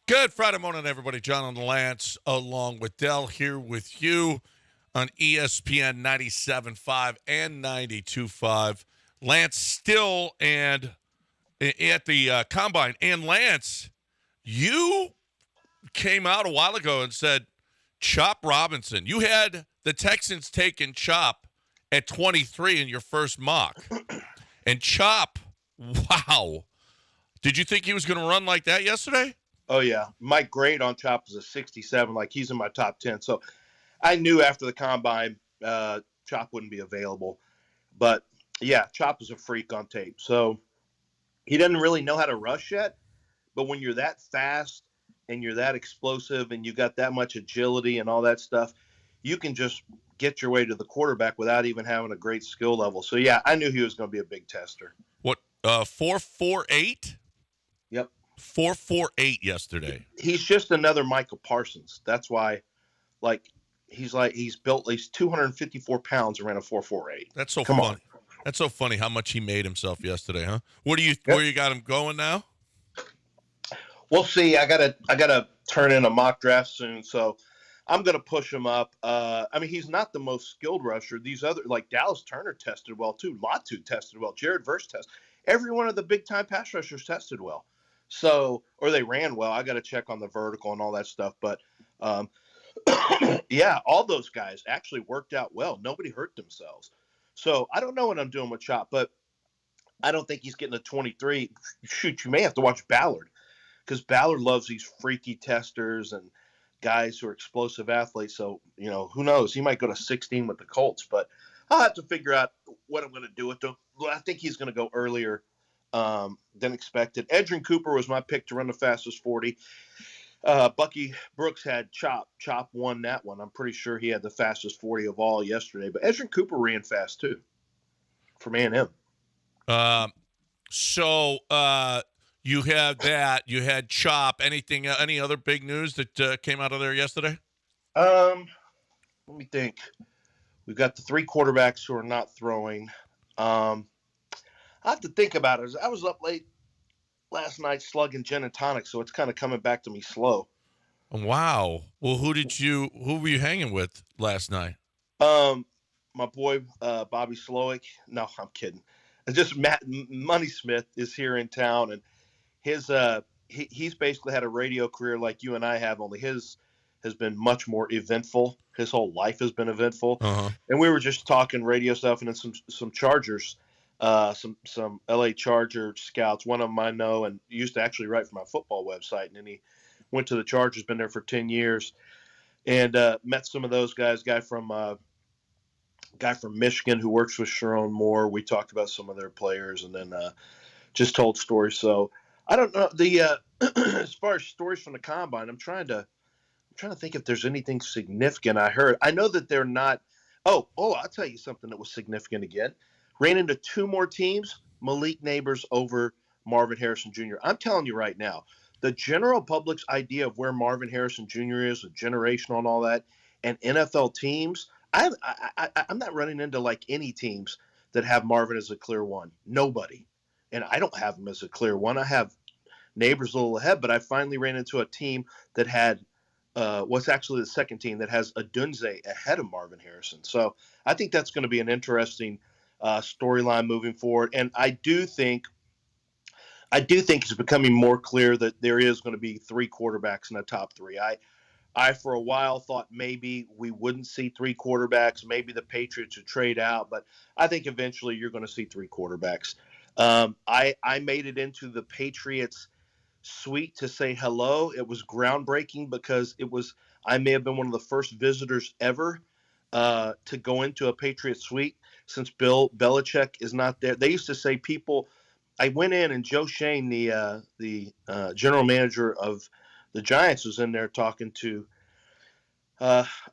Good Friday morning, everybody. John on the Lance, along with Dell, here with you on ESPN 97.5 and 92.5. Lance still and at the combine. And Lance, you came out a while ago and said Chop Robinson. You had the Texans taking Chop at 23 in your first mock. And Chop, wow. Did you think he was going to run like that yesterday? Oh, yeah. My grade on Chop is a 67. Like, he's in my top 10. So I knew after the combine Chop wouldn't be available. But, yeah, Chop is a freak on tape. So he doesn't really know how to rush yet. But when you're that fast and you're that explosive and you got that much agility and all that stuff, you can just get your way to the quarterback without even having a great skill level. So, yeah, I knew he was going to be a big tester. What, 4.48? Yep. 4.48 yesterday. He's just another Michael Parsons. That's why, he's built. He's 254 pounds and ran a 4.48. That's so Come funny. on. That's so funny how much he made himself yesterday, huh? Where you got him going now? We'll see. I gotta turn in a mock draft soon, so I'm gonna push him up. He's not the most skilled rusher. These other, like Dallas Turner, tested well too. Latu tested well. Jared Verse tested. Every one of the big time pass rushers tested well. So, or they ran well. I got to check on the vertical and all that stuff. But, yeah, all those guys actually worked out well. Nobody hurt themselves. So I don't know what I'm doing with Chop, but I don't think he's getting a 23. Shoot, you may have to watch Ballard because Ballard loves these freaky testers and guys who are explosive athletes. So, who knows? He might go to 16 with the Colts, but I'll have to figure out what I'm going to do with him. I think he's going to go earlier than expected. Edgerrin Cooper was my pick to run the fastest 40. Bucky Brooks had Chop. Chop won that one. I'm pretty sure he had the fastest 40 of all yesterday. But Edgerrin Cooper ran fast too from A&M. So you had that. You had Chop. Anything? Any other big news that came out of there yesterday? Let me think. We've got the three quarterbacks who are not throwing. I have to think about it. I was up late last night slugging gin and tonic, so it's kind of coming back to me slow. Wow. Well, who were you hanging with last night? My boy Bobby Slowick. No, I'm kidding. Just Matt Money Smith is here in town, and his he's basically had a radio career like you and I have, only his has been much more eventful. His whole life has been eventful. Uh-huh. And we were just talking radio stuff, and then some Chargers. Some LA Charger scouts. One of them I know and used to actually write for my football website, and then he went to the Chargers, been there for 10 years, and met some of those guys. Guy from Michigan who works with Sharon Moore. We talked about some of their players, and then just told stories. So I don't know the as far as stories from the combine. I'm trying to think if there's anything significant I heard. I know that they're not. Oh, I'll tell you something that was significant again. Ran into two more teams, Malik Neighbors over Marvin Harrison Jr. I'm telling you right now, the general public's idea of where Marvin Harrison Jr. is, a generational and all that, and NFL teams, I'm not running into like any teams that have Marvin as a clear one. Nobody. And I don't have him as a clear one. I have Neighbors a little ahead, but I finally ran into a team that had what's actually the second team that has Adunze ahead of Marvin Harrison. So I think that's going to be an interesting storyline moving forward, and I do think it's becoming more clear that there is going to be three quarterbacks in the top three. I for a while thought maybe we wouldn't see three quarterbacks, maybe the Patriots would trade out, but I think eventually you're going to see three quarterbacks. I made it into the Patriots suite to say hello. It was groundbreaking because I may have been one of the first visitors ever to go into a Patriot suite since Bill Belichick is not there. They used to say I went in and Joe Shane, the general manager of the Giants, was in there talking to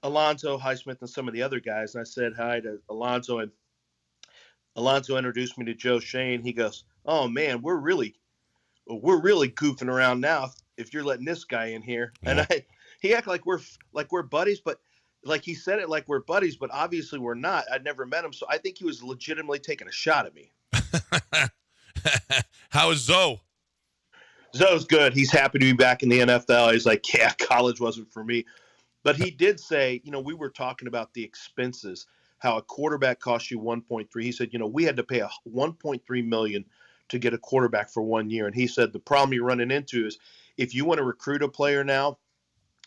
Alonzo Highsmith and some of the other guys. And I said hi to Alonzo, and Alonzo introduced me to Joe Shane. He goes, "Oh man, we're really goofing around now if you're letting this guy in here." Yeah. And he acted like we're buddies, but like he said it like we're buddies, but obviously we're not. I'd never met him, so I think he was legitimately taking a shot at me. How is Zoe? Zoe's good. He's happy to be back in the NFL. He's like, yeah, college wasn't for me. But he did say, we were talking about the expenses, how a quarterback costs you 1.3. He said, we had to pay a 1.3 million to get a quarterback for 1 year. And he said the problem you're running into is if you want to recruit a player now,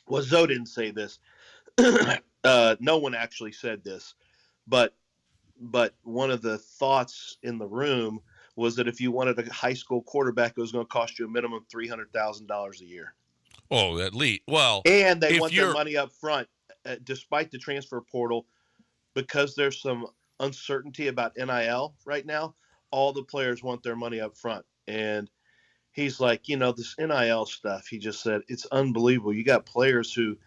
well, Zoe didn't say this. No one actually said this, but one of the thoughts in the room was that if you wanted a high school quarterback, it was going to cost you a minimum of $300,000 a year. Oh, at least. Well, and they want their money up front, despite the transfer portal, because there's some uncertainty about NIL right now. All the players want their money up front, and he's like, this NIL stuff. He just said it's unbelievable. You got players who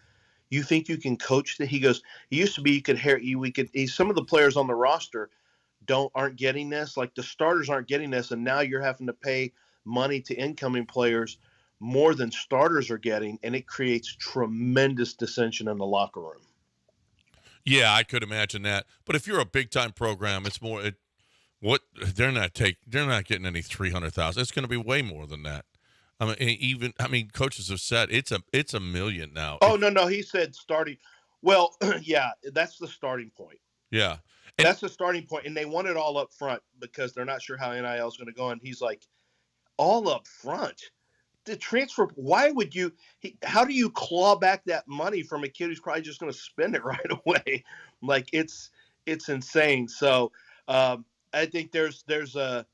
you think you can coach. That he goes. It used to be some of the players on the roster aren't getting this. Like the starters aren't getting this, and now you're having to pay money to incoming players more than starters are getting, and it creates tremendous dissension in the locker room. Yeah, I could imagine that. But if you're a big time program, it's more. They're not getting any 300,000. It's going to be way more than that. Coaches have said it's a million now. Oh no, he said starting. Well, yeah, that's the starting point. Yeah, that's the starting point, and they want it all up front because they're not sure how NIL is going to go. And he's like, all up front. The transfer, why would you? How do you claw back that money from a kid who's probably just going to spend it right away? Like it's insane. So I think there's a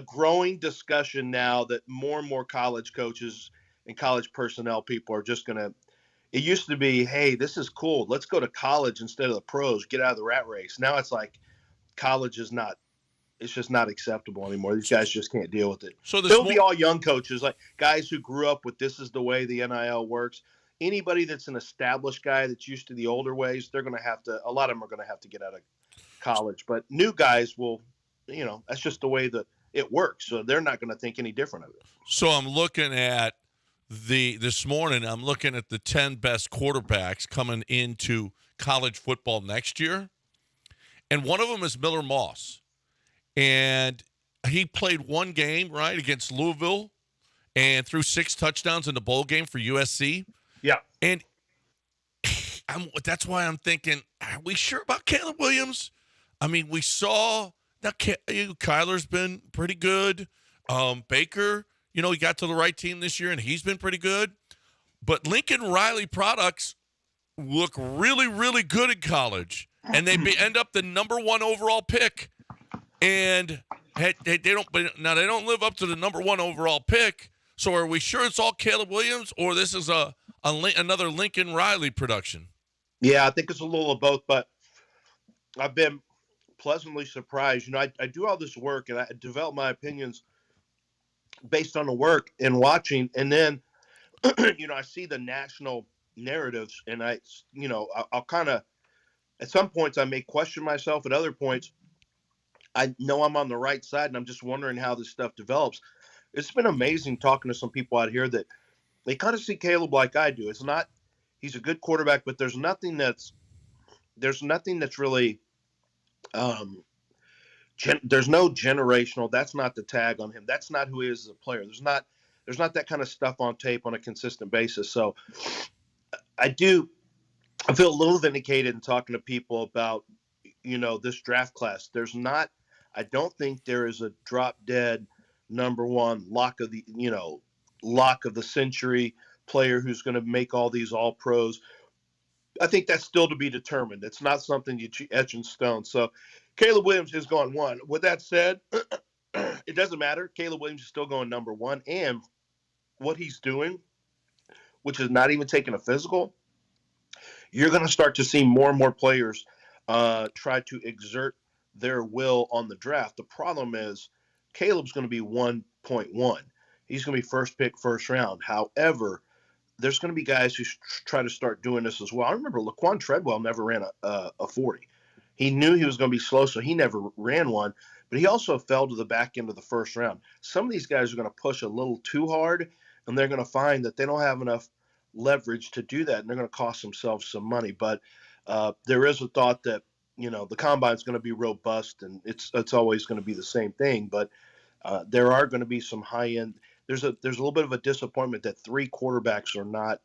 growing discussion now that more and more college coaches and college personnel people are just going to. It used to be, hey, this is cool. Let's go to college instead of the pros. Get out of the rat race. Now it's like college is not. It's just not acceptable anymore. These guys just can't deal with it. So they'll be all young coaches, like guys who grew up with this is the way the NIL works. Anybody that's an established guy that's used to the older ways, they're going to have to. A lot of them are going to have to get out of college. But new guys will, that's just the way that it works. So they're not going to think any different of it. So I'm looking at this morning. I'm looking at the 10 best quarterbacks coming into college football next year, and one of them is Miller Moss. And he played one game, right, against Louisville and threw 6 touchdowns in the bowl game for USC. Yeah. And that's why I'm thinking, are we sure about Caleb Williams? I mean, we saw that Kyler's been pretty good. Baker, he got to the right team this year, and he's been pretty good. But Lincoln Riley products look really, really good in college, and they end up the number 1 overall pick. And they don't live up to the number 1 overall pick. So are we sure it's all Caleb Williams, or this is another Lincoln Riley production? Yeah, I think it's a little of both, but I've been pleasantly surprised. I do all this work, and I develop my opinions based on the work and watching, and then I see the national narratives, and I'll kind of at some points I may question myself. At other points, I know I'm on the right side, and I'm just wondering how this stuff develops. It's been amazing talking to some people out here that they kind of see Caleb like I do. It's not he's a good quarterback, but there's nothing that's really there's no generational. That's not the tag on him. That's not who he is as a player. There's not that kind of stuff on tape on a consistent basis. So I feel a little vindicated in talking to people about this draft class. I don't think there is a drop dead number 1 lock of the century player who's going to make all these all pros. I think that's still to be determined. It's not something you etch in stone. So Caleb Williams is going 1. With that said, it doesn't matter. Caleb Williams is still going number 1, and what he's doing, which is not even taking a physical, you're going to start to see more and more players try to exert their will on the draft. The problem is Caleb's going to be 1.1. He's going to be first pick, first round. However, there's going to be guys who try to start doing this as well. I remember Laquan Treadwell never ran a 40. He knew he was going to be slow, so he never ran one, but he also fell to the back end of the first round. Some of these guys are going to push a little too hard, and they're going to find that they don't have enough leverage to do that, and they're going to cost themselves some money. But there is a thought that the combine is going to be robust, and it's always going to be the same thing. But there are going to be some high end. there's a little bit of a disappointment that 3 quarterbacks are not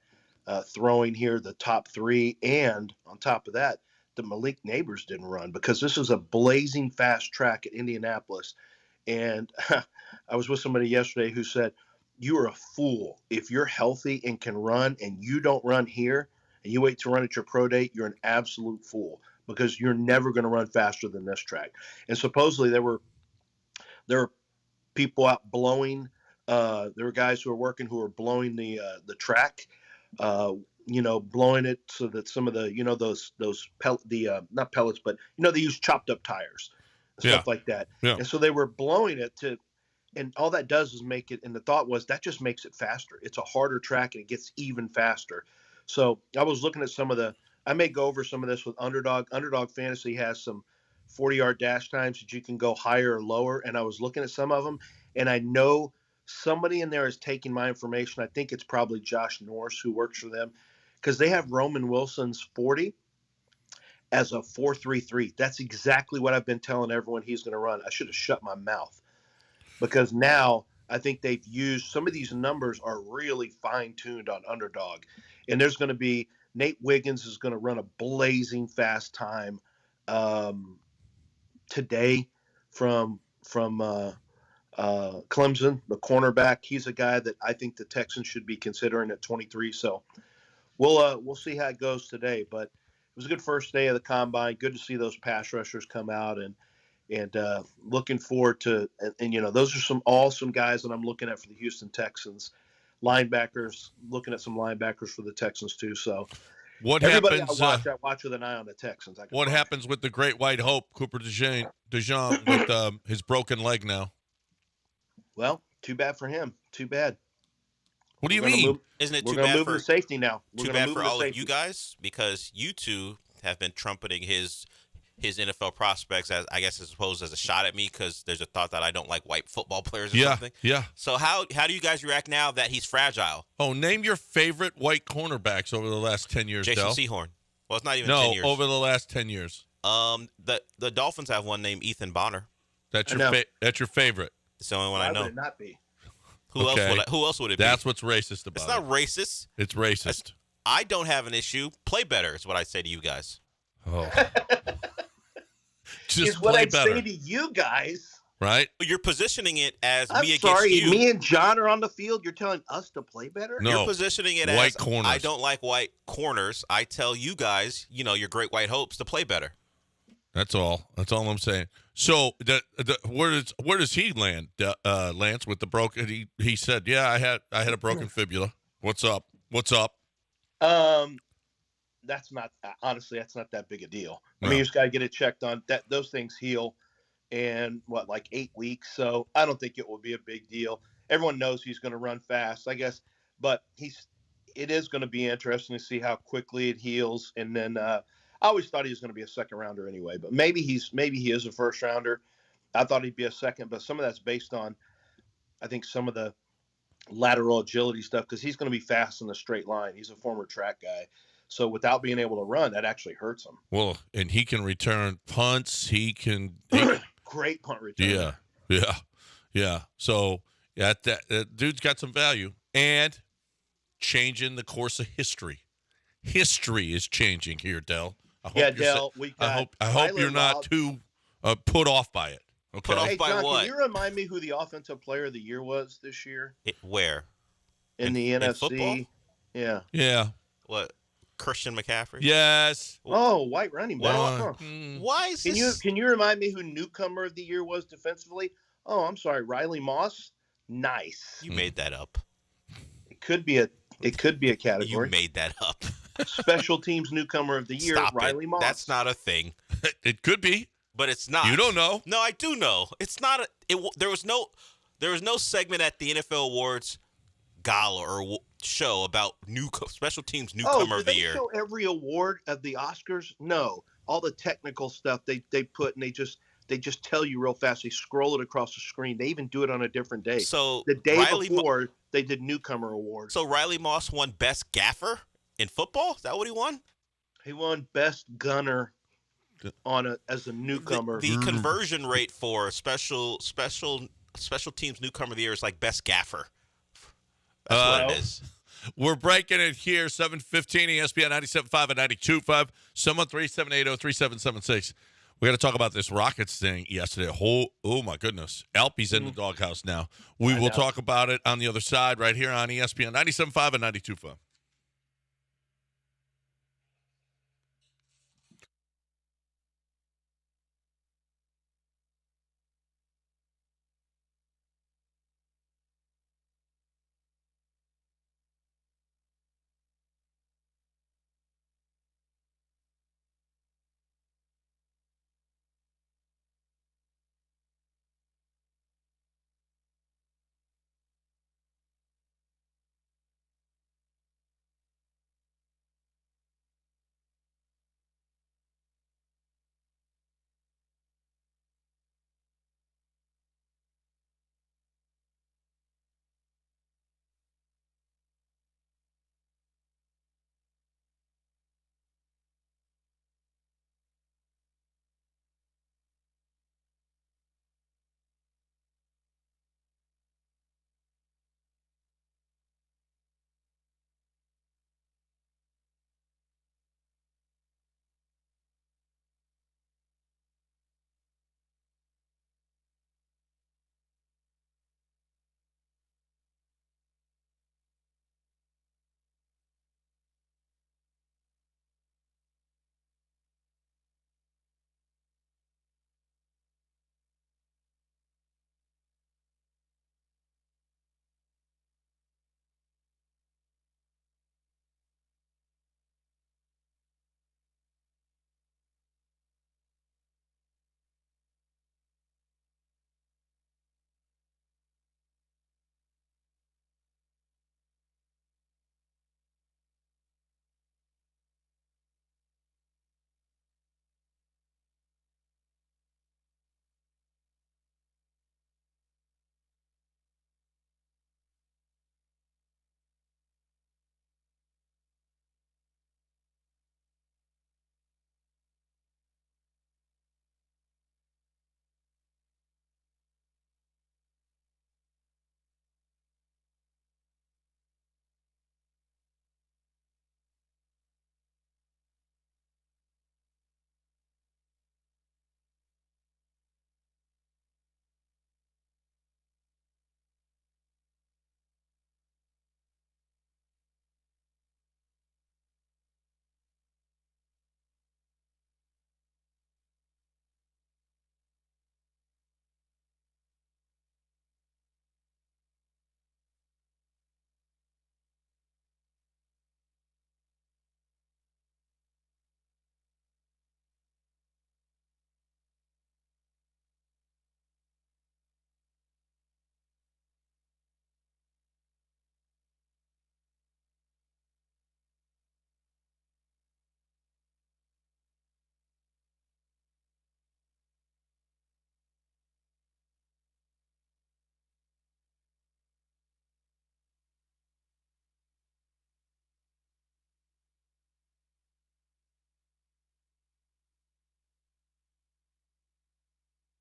throwing here, the top 3, and on top of that, the Malik Neighbors didn't run because this is a blazing fast track at Indianapolis. And I was with somebody yesterday who said, you are a fool if you're healthy and can run and you don't run here and you wait to run at your pro day. You're an absolute fool because you're never going to run faster than this track. And supposedly there were people out blowing. There were guys who were working who were blowing the track, blowing it so that some of the not pellets, but they use chopped up tires, stuff like that. Yeah. And so they were blowing it and all that does is make it. And the thought was that just makes it faster. It's a harder track and it gets even faster. So I was looking at I may go over some of this with Underdog. Underdog Fantasy has some 40-yard dash times that you can go higher or lower. And I was looking at some of them, and I know somebody in there is taking my information. I think it's probably Josh Norris who works for them, because they have Roman Wilson's 40 as a 4.33. That's exactly what I've been telling everyone he's going to run. I should have shut my mouth, because now I think they've used some of these numbers are really fine-tuned on Underdog. And there's going to be Nate Wiggins is going to run a blazing fast time today from Clemson, the cornerback. He's a guy that I think the Texans should be considering at 23. So we'll see how it goes today. But it was a good first day of the combine. Good to see those pass rushers come out, and looking forward to and those are some awesome guys that I'm looking at for the Houston Texans. Linebackers, looking at some linebackers for the Texans too. So what everybody happens? I watch with an eye on the Texans. What happens with the Great White Hope, Cooper DeJean with his broken leg now? Well, too bad for him. Too bad. What do you mean? Isn't it We're too going to bad move for to safety now? too bad for all of you guys, because you two have been trumpeting his NFL prospects as, I guess, as opposed as a shot at me, because there's a thought that I don't like white football players or something. Yeah. So how do you guys react now that he's fragile? Oh, name your favorite white cornerbacks over the last 10 years, Jason Del. Sehorn. Well, it's not even 10 years. No, over the last 10 years. The Dolphins have one named Ethan Bonner. That's your favorite. It's the only one I know. Why would it not be? Who else would it be? That's what's racist about it. It's not racist. It's racist. I don't have an issue. Play better is what I say to you guys. Oh. Is what I'd say to you guys. Right? You're positioning it as I'm me sorry, against you. me and John are on the field. You're telling us to play better? No. You're positioning it White as corners. I don't like white corners. I tell you guys, your great white hopes to play better. That's all. That's all I'm saying. So where does he land, Lance, with the broken? He said, "Yeah, I had a broken fibula. What's up? That's not honestly. That's not that big a deal. No. I mean, you just got to get it checked on. Those things heal in like 8 weeks. So I don't think it will be a big deal. Everyone knows he's going to run fast, I guess. But it is going to be interesting to see how quickly it heals. And then I always thought he was going to be a second rounder anyway. But maybe he is a first rounder. I thought he'd be a second, but some of that's based on, I think, some of the lateral agility stuff, because he's going to be fast in a straight line. He's a former track guy. So without being able to run, that actually hurts him. Well, and he can return punts. He Great punt return. Yeah. So that dude's got some value, and changing the course of history. History is changing here, Del. Del. I hope you're not too put off by it. Okay. Put off by John, what? Can you remind me who the offensive player of the year was this year? Where? In the NFC. Football? Yeah. Yeah. What? Christian McCaffrey? Yes. Oh, white running back. Huh. Why is this? Can you remind me who newcomer of the year was defensively? Oh, I'm sorry, Riley Moss. Nice. You made that up. It could be a category. You made that up. Special teams newcomer of the year, Stop Riley it. Moss. That's not a thing. It could be. But it's not. You don't know. No, I do know. It's not. There was no segment at the NFL Awards gala or show about special teams newcomer of the year. Show every award of the Oscars? No, all the technical stuff they put, and they just tell you real fast. They scroll it across the screen. They even do it on a different day. So the day before they did newcomer awards. So Riley Moss won best gaffer in football. Is that what he won? He won best gunner as a newcomer. The conversion rate for special teams newcomer of the year is like best gaffer. That's what it is. We're breaking it here, 7:15, ESPN 97.5 and 92.5, 713-780-3776. We got to talk about this Rockets thing yesterday. Oh, my goodness. Alpy's in the doghouse now. We will talk about it on the other side right here on ESPN 97.5 and 92.5.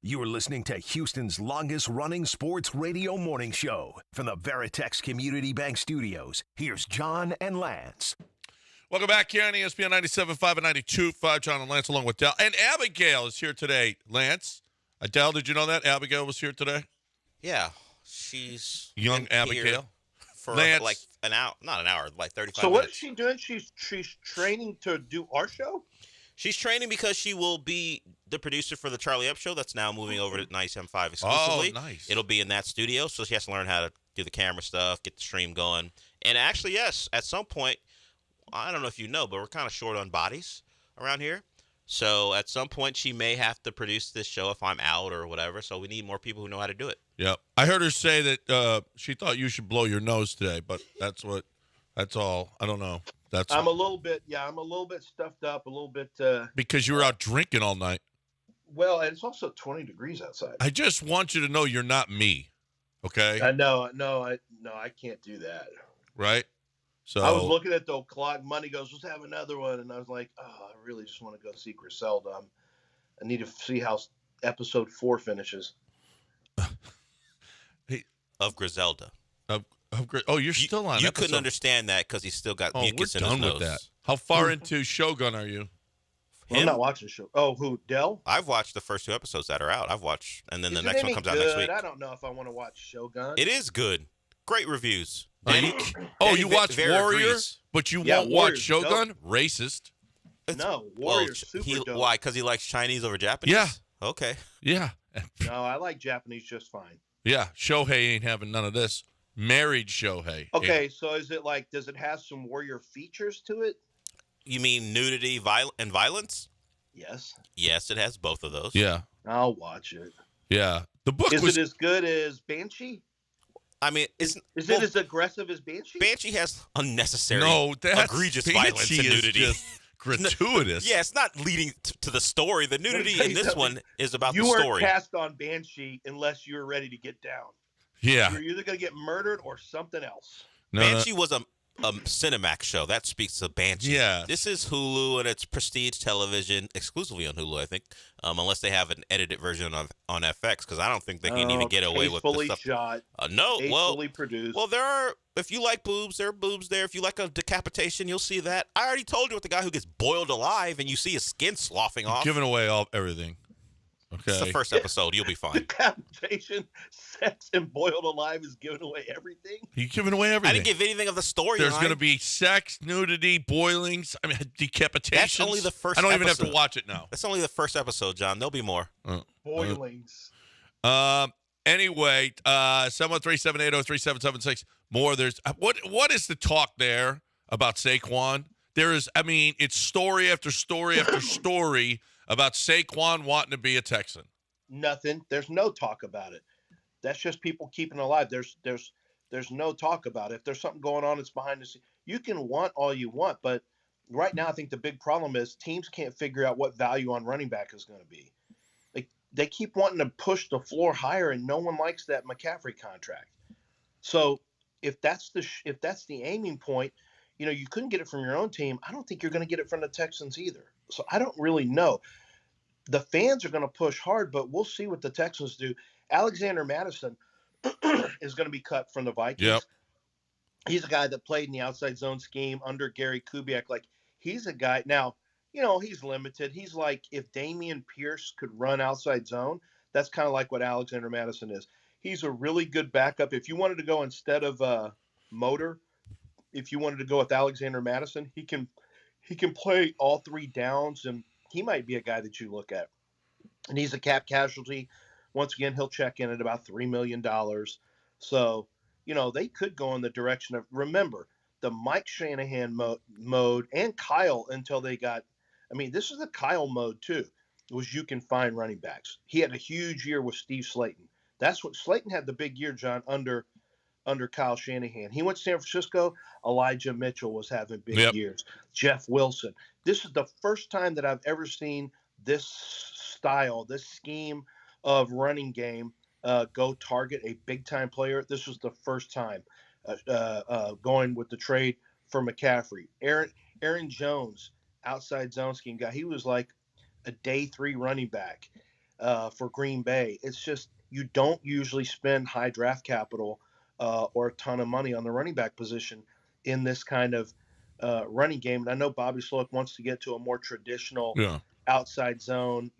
You are listening to Houston's longest-running sports radio morning show. From the Veritex Community Bank Studios, here's John and Lance. Welcome back here on ESPN 97.5 and 92.5. John and Lance along with Dell. And Abigail is here today, Lance. Dell, did you know that? Abigail was here today? Yeah, she's young Abigail. For Lance. like an hour, not an hour, like 35 So minutes. what is she doing? She's training to do our show? She's training because she will be the producer for the Charlie Up Show that's now moving over to 97.5 exclusively. Oh, nice. It'll be in that studio, so she has to learn how to do the camera stuff, get the stream going. And actually, yes, at some point, I don't know if you know, but we're kind of short on bodies around here. So at some point, she may have to produce this show if I'm out or whatever. So we need more people who know how to do it. Yep. I heard her say that she thought you should blow your nose today, but that's all. I don't know. I'm a little bit stuffed up, a little bit. Because you were out drinking all night. Well, and it's also 20 degrees outside. I just want you to know you're not me, okay? I know. I can't do that. Right? So I was looking at the clock. Money goes, let's have another one. And I was like, I really just want to go see Griselda. I need to see how episode 4 finishes. Of Griselda. Oh, you're still on. You episode. couldn't understand that because he's still got mucus we're in his done nose. with that. How far into Shogun are you? Well, I'm not watching the show. Oh, who, Dell? I've watched the first 2 episodes that are out. I've watched, and then Is the it next one any comes out next week. I don't know if I want to watch Shogun. It is good. Great reviews. You watch Warrior, but you won't watch Shogun? Dope. Racist. No, Warrior's super dope. Why? Because he likes Chinese over Japanese? Yeah. Okay. Yeah. No, I like Japanese just fine. Yeah, Shohei ain't having none of this. Married Shohei. Okay, so is it like, does it have some Warrior features to it? You mean nudity and violence? Yes. Yes, it has both of those. Yeah. I'll watch it. Yeah. The book is it as good as Banshee? I mean, is it as aggressive as Banshee? Banshee has unnecessary, egregious violence and nudity. Just gratuitous. Yeah, it's not leading to the story. The nudity in this one is about the story. You weren't cast on Banshee unless you're ready to get down. Yeah. You're either going to get murdered or something else. Banshee was a Cinemax show. That speaks to Banshee. Yeah. This is Hulu, and it's prestige television, exclusively on Hulu, I think, unless they have an edited version on FX, because I don't think they can even get away with the stuff. Shot, fully produced. Well, there are, if you like boobs, there are boobs there. If you like a decapitation, you'll see that. I already told you with the guy who gets boiled alive, and you see his skin sloughing off. Giving away everything. Okay. It's the first episode. You'll be fine. Decapitation, sex, and boiled alive is giving away everything? He's giving away everything. I didn't give anything of the story. There's going to be sex, nudity, boilings, decapitations. That's only the first episode. I don't even have to watch it now. That's only the first episode, John. There'll be more. Boilings. Anyway, 713-780-3776. More. There's what is the talk there about Saquon? There is, it's story after story after story about Saquon wanting to be a Texan. Nothing. There's no talk about it. That's just people keeping it alive. There's no talk about it. If there's something going on, it's behind the scenes. You can want all you want, but right now I think the big problem is teams can't figure out what value on running back is going to be. They keep wanting to push the floor higher, and no one likes that McCaffrey contract. So if that's the aiming point, you couldn't get it from your own team. I don't think you're going to get it from the Texans either. So I don't really know. The fans are going to push hard, but we'll see what the Texans do. Alexander Madison is going to be cut from the Vikings. Yep. He's a guy that played in the outside zone scheme under Gary Kubiak. He's a guy now, he's limited. He's like, if Damian Pierce could run outside zone, that's kind of like what Alexander Madison is. He's a really good backup. If you wanted to go instead of Motor, if you wanted to go with Alexander Madison, he can play all 3 downs, and he might be a guy that you look at. And he's a cap casualty. Once again, he'll check in at about $3 million. So, they could go in the direction of, remember, the Mike Shanahan mode and Kyle until they got, this is the Kyle mode too, was you can find running backs. He had a huge year with Steve Slayton. That's what Slayton had the big year, John, under Kyle Shanahan. He went to San Francisco. Elijah Mitchell was having big years. Jeff Wilson. This is the first time that I've ever seen this style, this scheme of running game go target a big-time player. This was the first time going with the trade for McCaffrey. Aaron Jones, outside zone scheme guy. He was like a day 3 running back for Green Bay. It's just you don't usually spend high draft capital or a ton of money on the running back position in this kind of running game. And I know Bobby Sloak wants to get to a more traditional outside zone,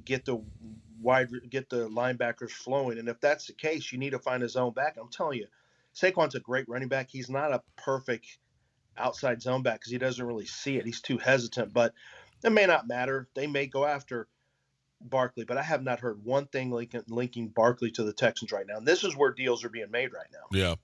get the linebackers flowing. And if that's the case, you need to find a zone back. I'm telling you, Saquon's a great running back. He's not a perfect outside zone back because he doesn't really see it. He's too hesitant, but it may not matter. They may go after Barkley, but I have not heard one thing linking Barkley to the Texans right now. And this is where deals are being made right now. Yeah.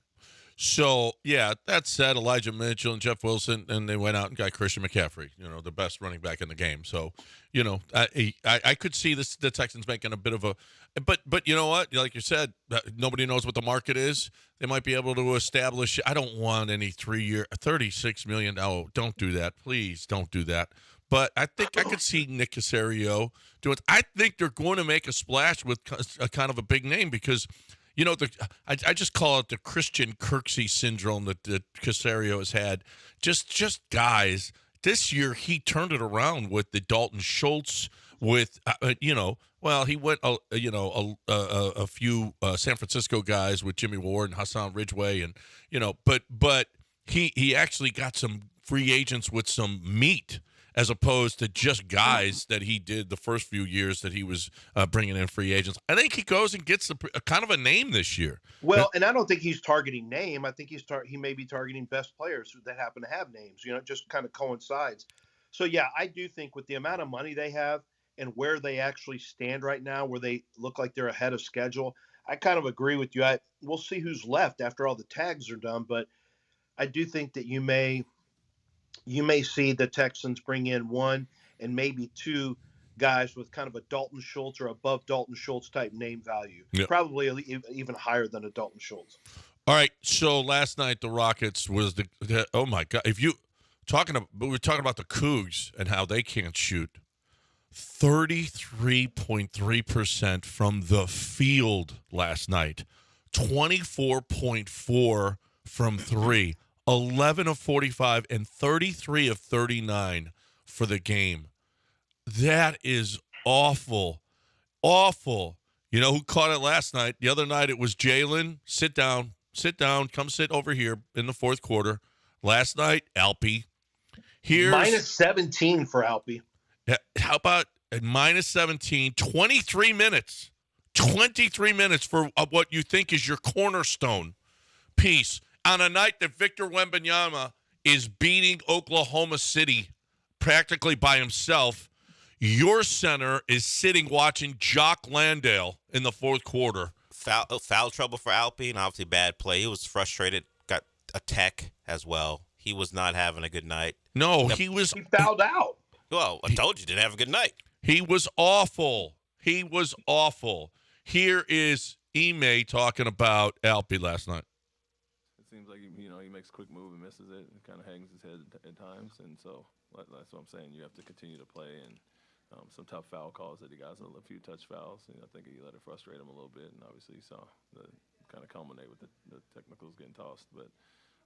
So, that said, Elijah Mitchell and Jeff Wilson, and they went out and got Christian McCaffrey, the best running back in the game. So, I could see the Texans making a bit of a – but you know what? Like you said, nobody knows what the market is. They might be able to establish – I don't want any 3-year – $36 million. Oh, don't do that. Please don't do that. But I think I could see Nick Caserio do it. I think they're going to make a splash with a kind of a big name because – I just call it the Christian Kirksey syndrome that Caserio has had. Just guys. This year he turned it around with the Dalton Schultz, with he went a few San Francisco guys with Jimmy Ward and Hassan Ridgeway, and but he actually got some free agents with some meat, as opposed to just guys that he did the first few years that he was bringing in free agents. I think he goes and gets a kind of a name this year. Well, and I don't think he's targeting name. I think he may be targeting best players that happen to have names. It just kind of coincides. So, yeah, I do think with the amount of money they have and where they actually stand right now, where they look like they're ahead of schedule, I kind of agree with you. We'll see who's left after all the tags are done, but I do think that you may see the Texans bring in one and maybe two guys with kind of a Dalton Schultz or above Dalton Schultz type name value, probably even higher than a Dalton Schultz. All right. So last night the Rockets was the oh my God! We were talking about the Cougs and how they can't shoot. 33.3% from the field last night, 24.4 from three. 11 of 45 and 33 of 39 for the game. That is awful. Awful. You know who caught it last night? The other night it was Jalen. Sit down. Come sit over here in the fourth quarter. Last night, Alpy. Here's minus 17 for Alpy. How about minus 17, 23 minutes. 23 minutes for what you think is your cornerstone piece. On a night that Victor Wembanyama is beating Oklahoma City practically by himself, your center is sitting watching Jock Landale in the fourth quarter. Foul trouble for Alpine, and obviously bad play. He was frustrated, got a tech as well. He was not having a good night. No, he fouled out. Well, I told you, didn't have a good night. He was awful. Here is Ime talking about Alpy last night. Seems like he makes a quick move and misses it and kind of hangs his head at times, and so that's what I'm saying. You have to continue to play, and some tough foul calls that he got, a few touch fouls. I think he let it frustrate him a little bit, and obviously you saw the kind of culminate with the technicals getting tossed. But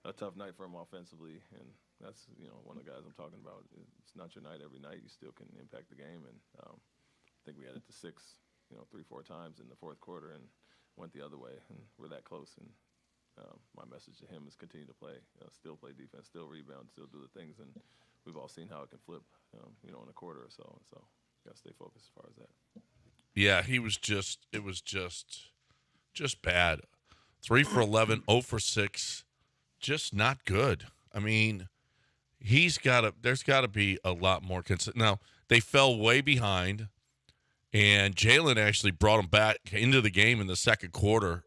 a tough night for him offensively, and that's one of the guys I'm talking about. It's not your night every night. You still can impact the game, and I think we had it to 6, 3-4 times in the fourth quarter, and went the other way, and we're that close. And my message to him is continue to play, still play defense, still rebound, still do the things, and we've all seen how it can flip, in a quarter or so. And so, got to stay focused as far as that. Yeah, it was just bad. 3 for 11, 0 for 6, just not good. I mean, there's got to be a lot more consistent. Now they fell way behind, and Jalen actually brought them back into the game in the second quarter.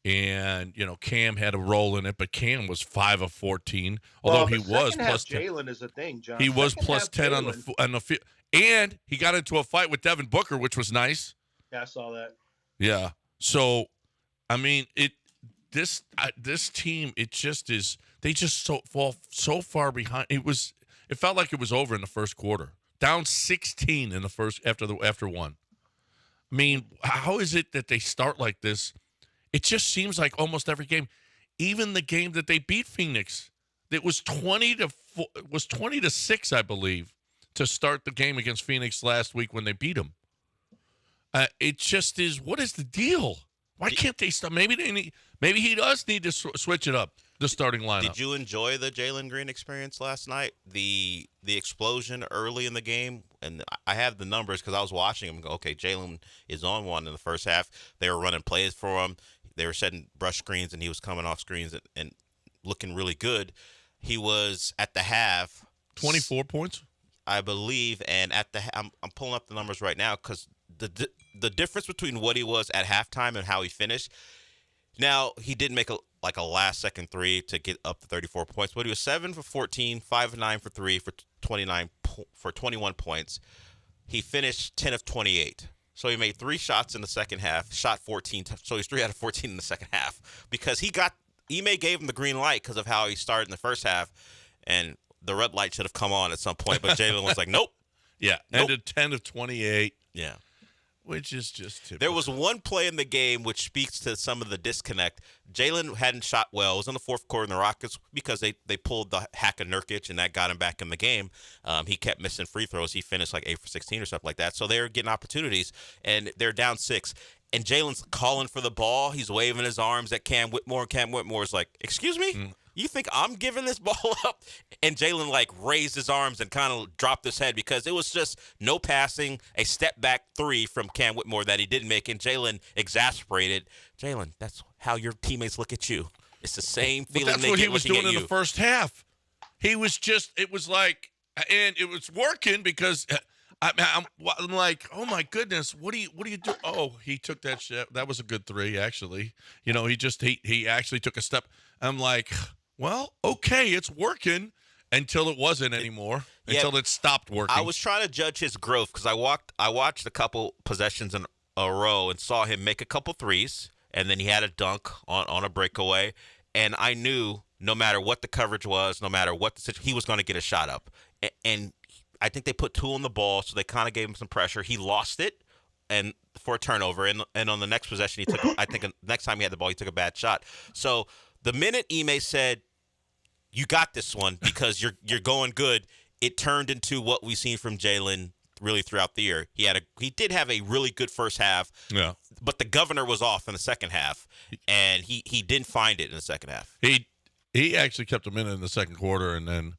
And, Cam had a role in it, but Cam was 5 of 14, although he was plus 10. Jalen is a thing, John. He was plus 10 on the field. And he got into a fight with Devin Booker, which was nice. Yeah, I saw that. Yeah. So, I mean, this team, it just is, they just fall so far behind. It felt like it was over in the first quarter. Down 16 in the first after one. I mean, how is it that they start like this? It just seems like almost every game, even the game that they beat Phoenix, it was 20-6, I believe, to start the game against Phoenix last week when they beat them. It just is. What is the deal? Why can't they start? Maybe he does need to switch it up. The starting lineup. Did you enjoy the Jalen Green experience last night? The explosion early in the game, and I have the numbers because I was watching him. Okay, Jalen is on one in the first half. They were running plays for him. They were setting brush screens, and he was coming off screens and looking really good. He was at the half 24 points, I believe, and at the I'm pulling up the numbers right now because the difference between what he was at halftime and how he finished. Now he did make a last-second three to get up to 34 points, but he was 7 for 14, 5 of 9 for 3 for 21 points. He finished 10 of 28. So he made 3 shots in the second half, shot 14. So he's 3 out of 14 in the second half because Ime gave him the green light because of how he started in the first half, and the red light should have come on at some point, but Jalen was like, nope. Yeah, nope. Ended 10 of 28. Yeah. which is just typical. There was one play in the game which speaks to some of the disconnect. Jalen hadn't shot well. It was in the fourth quarter in the Rockets because they pulled the hack of Nurkic, and that got him back in the game. He kept missing free throws. He finished like 8 for 16 or something like that. So they were getting opportunities, and they're down 6. And Jalen's calling for the ball. He's waving his arms at Cam Whitmore, and Cam Whitmore's like, excuse me? You think I'm giving this ball up? And Jalen, like, raised his arms and kind of dropped his head because it was just no passing, a step-back 3 from Cam Whitmore that he didn't make, and Jalen exasperated. Jalen, that's how your teammates look at you. It's the same feeling they get looking at you. That's what he was doing in the first half. He was just – it was like – and it was working because I'm like, oh, my goodness, what do you do? Oh, he took that shit. That was a good 3, actually. You know, he actually took a step. I'm like – well, okay, it's working until it wasn't anymore, until it stopped working. I was trying to judge his growth because I watched a couple possessions in a row and saw him make a couple threes, and then he had a dunk on a breakaway, and I knew no matter what the coverage was, no matter what the situation, he was going to get a shot up. And I think they put 2 on the ball, so they kind of gave him some pressure. He lost it and for a turnover, and on the next possession, he took. I think next time he had the ball, he took a bad shot. So the minute Ime said, "You got this one because you're going good," it turned into what we've seen from Jalen really throughout the year. He did have a really good first half, but the governor was off in the second half, and he didn't find it in the second half. He actually kept him in the second quarter, and then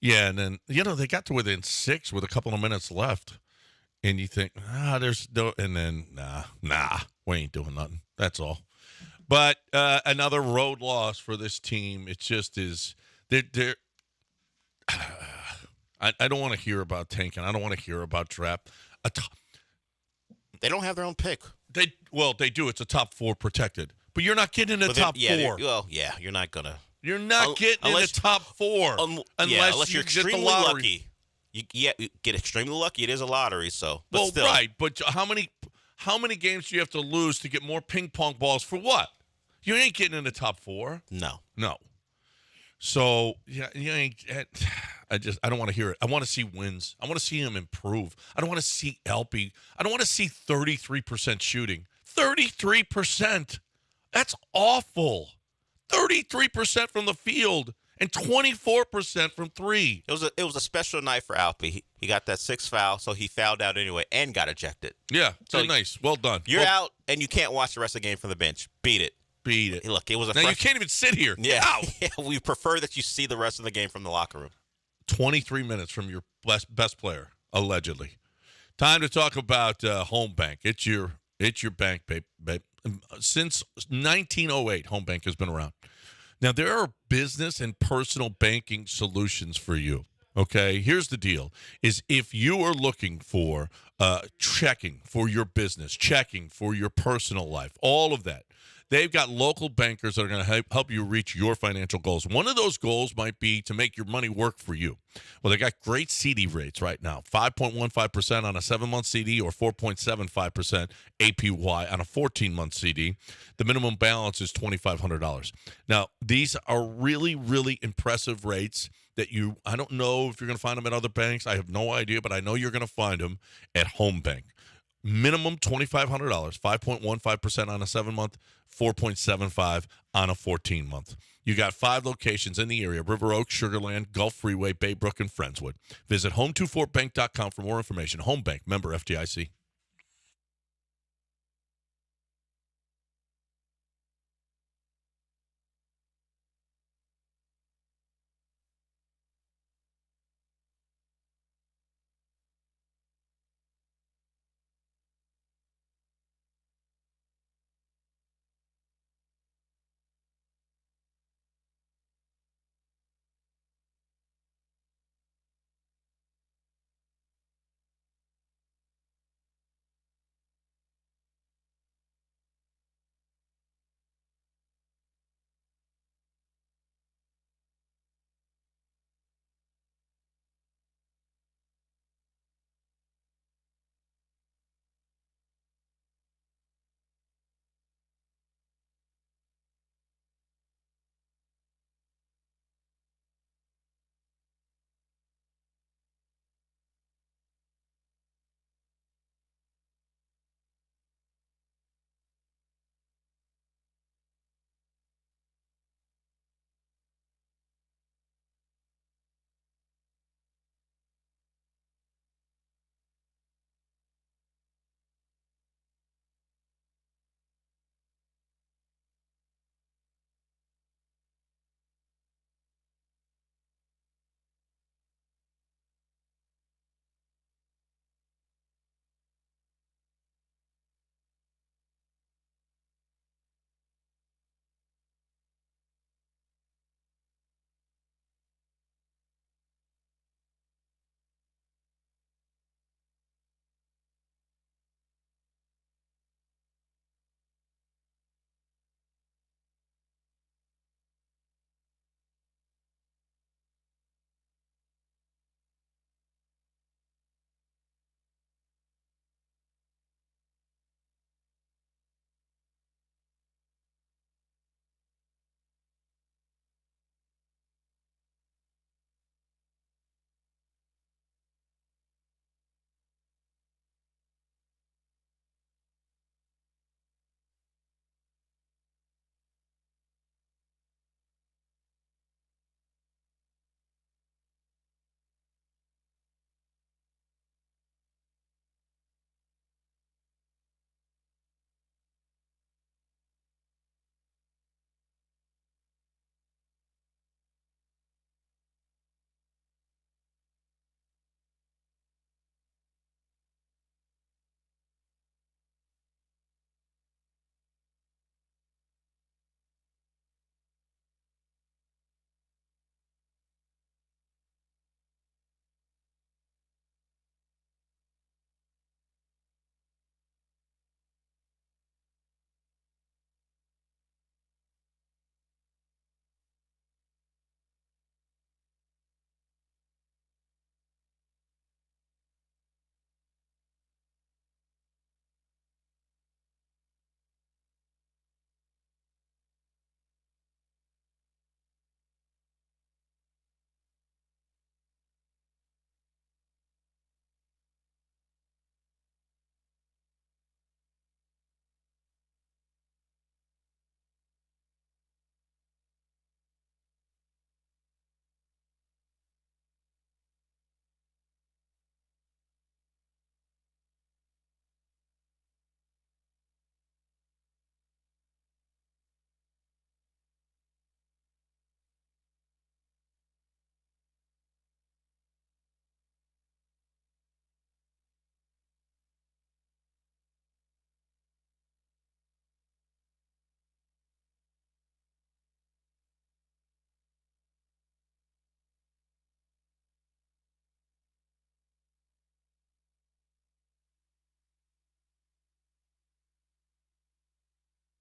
they got to within 6 with a couple of minutes left, and you think there's no, and then nah, we ain't doing nothing. That's all. But another road loss for this team. It just is. They're I don't want to hear about tanking. I don't want to hear about draft. They don't have their own pick. They do. It's a top 4 protected, but you're not getting in the top 4. Well, yeah, you're not gonna. You're not getting in the top 4 unless you're extremely lucky. You get extremely lucky. It is a lottery, so. But still. Right. But how many games do you have to lose to get more ping pong balls for what? You ain't getting in the top 4. No. So yeah, you ain't. I don't want to hear it. I want to see wins. I want to see him improve. I don't want to see LP. I don't want to see 33% shooting. 33%. That's awful. 33% from the field and 24% from 3. It was a special night for Alpi. He got that 6th foul, so he fouled out anyway and got ejected. Yeah, so nice. Well done. You're out, and you can't watch the rest of the game from the bench. Beat it. Look, it was now you can't even sit here. Yeah. We prefer that you see the rest of the game from the locker room. 23 minutes from your best player, allegedly. Time to talk about Home Bank. It's your bank, babe. Since 1908, Home Bank has been around. Now, there are business and personal banking solutions for you. Okay, here's the deal, is if you are looking for checking for your business, checking for your personal life, all of that, they've got local bankers that are going to help you reach your financial goals. One of those goals might be to make your money work for you. Well, they got great CD rates right now, 5.15% on a 7-month CD or 4.75% APY on a 14-month CD. The minimum balance is $2,500. Now, these are really, really impressive rates that I don't know if you're going to find them at other banks. I have no idea, but I know you're going to find them at Home Bank. Minimum $2,500, 5.15% on a 7-month, 4.75 on a 14-month. You got 5 locations in the area: River Oaks, Sugar Land, Gulf Freeway, Baybrook, and Friendswood. Visit home24bank.com for more information. Home Bank, member FDIC.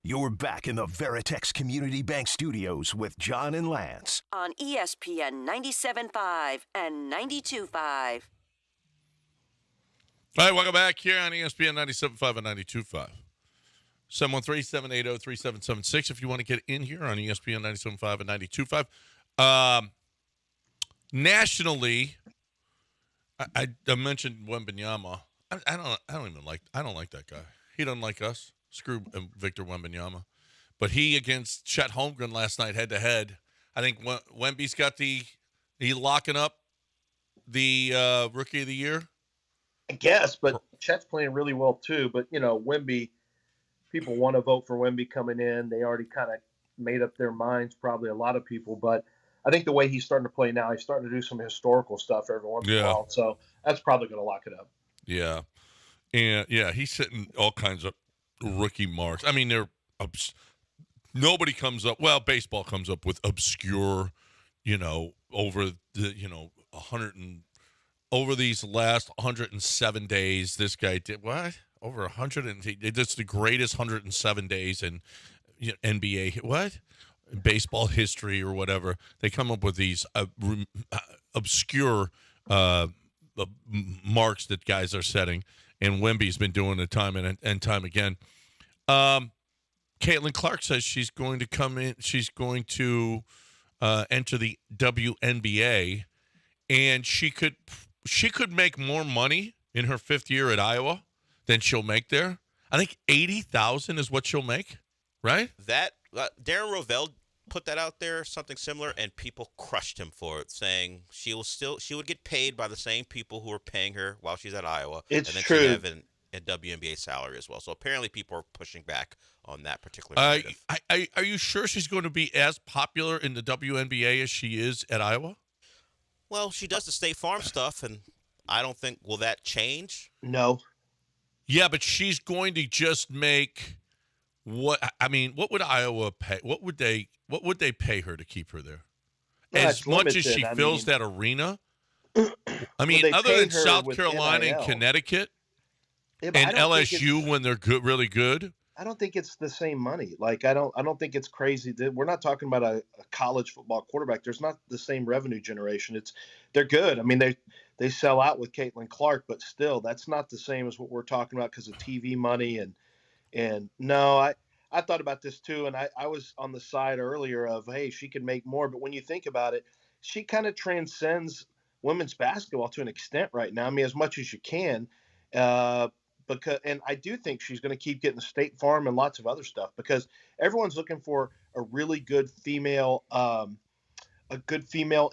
You're back in the Veritex Community Bank Studios with John and Lance. On ESPN 97.5 and 92.5. All right, welcome back here on ESPN 97.5 and 92.5. 713-780-3776 if you want to get in here on ESPN 97.5 and 92.5. Nationally, I mentioned Wembanyama. I don't like that guy. He doesn't like us. Screw Victor Wembanyama. But he against Chet Holmgren last night head-to-head. I think Wemby's got he locking up the Rookie of the Year. I guess, but Chet's playing really well too. But, Wemby, people want to vote for Wemby coming in. They already kind of made up their minds, probably a lot of people. But I think the way he's starting to play now, he's starting to do some historical stuff every once in a while. So that's probably going to lock it up. Yeah. And, he's hitting all kinds of rookie marks. I mean, nobody comes up. Well, baseball comes up with obscure, over the, 100 and over these last 107 days, this guy did what? Over 100 and it's the greatest 107 days in NBA what? Baseball history or whatever. They come up with these obscure marks that guys are setting, and Wemby's been doing it time and time again. Caitlin Clark says she's going to come in. She's going to enter the WNBA, and she could make more money in her 5th year at Iowa than she'll make there. I think $80,000 is what she'll make, right? That Darren Rovell put that out there, something similar, and people crushed him for it, saying she would get paid by the same people who are paying her while she's at Iowa. It's and then true. She'd have a WNBA salary as well. So apparently people are pushing back on that particular narrative. Are you sure she's going to be as popular in the WNBA as she is at Iowa? Well, she does the State Farm stuff, and I don't think will that change. No. Yeah, but she's going to just make what would Iowa pay? What would they pay her to keep her there? Well, as much as she fills that arena. I mean, other than South Carolina and Connecticut and LSU when they're good, really good. I don't think it's the same money. Like, I don't think it's crazy. We're not talking about a college football quarterback. There's not the same revenue generation. They're good. I mean, they sell out with Caitlin Clark, but still, that's not the same as what we're talking about because of TV money. And no, I thought about this too, and I was on the side earlier of, hey, she could make more. But when you think about it, she kind of transcends women's basketball to an extent right now. I mean, as much as you can. And I do think she's going to keep getting State Farm and lots of other stuff because everyone's looking for a really good female,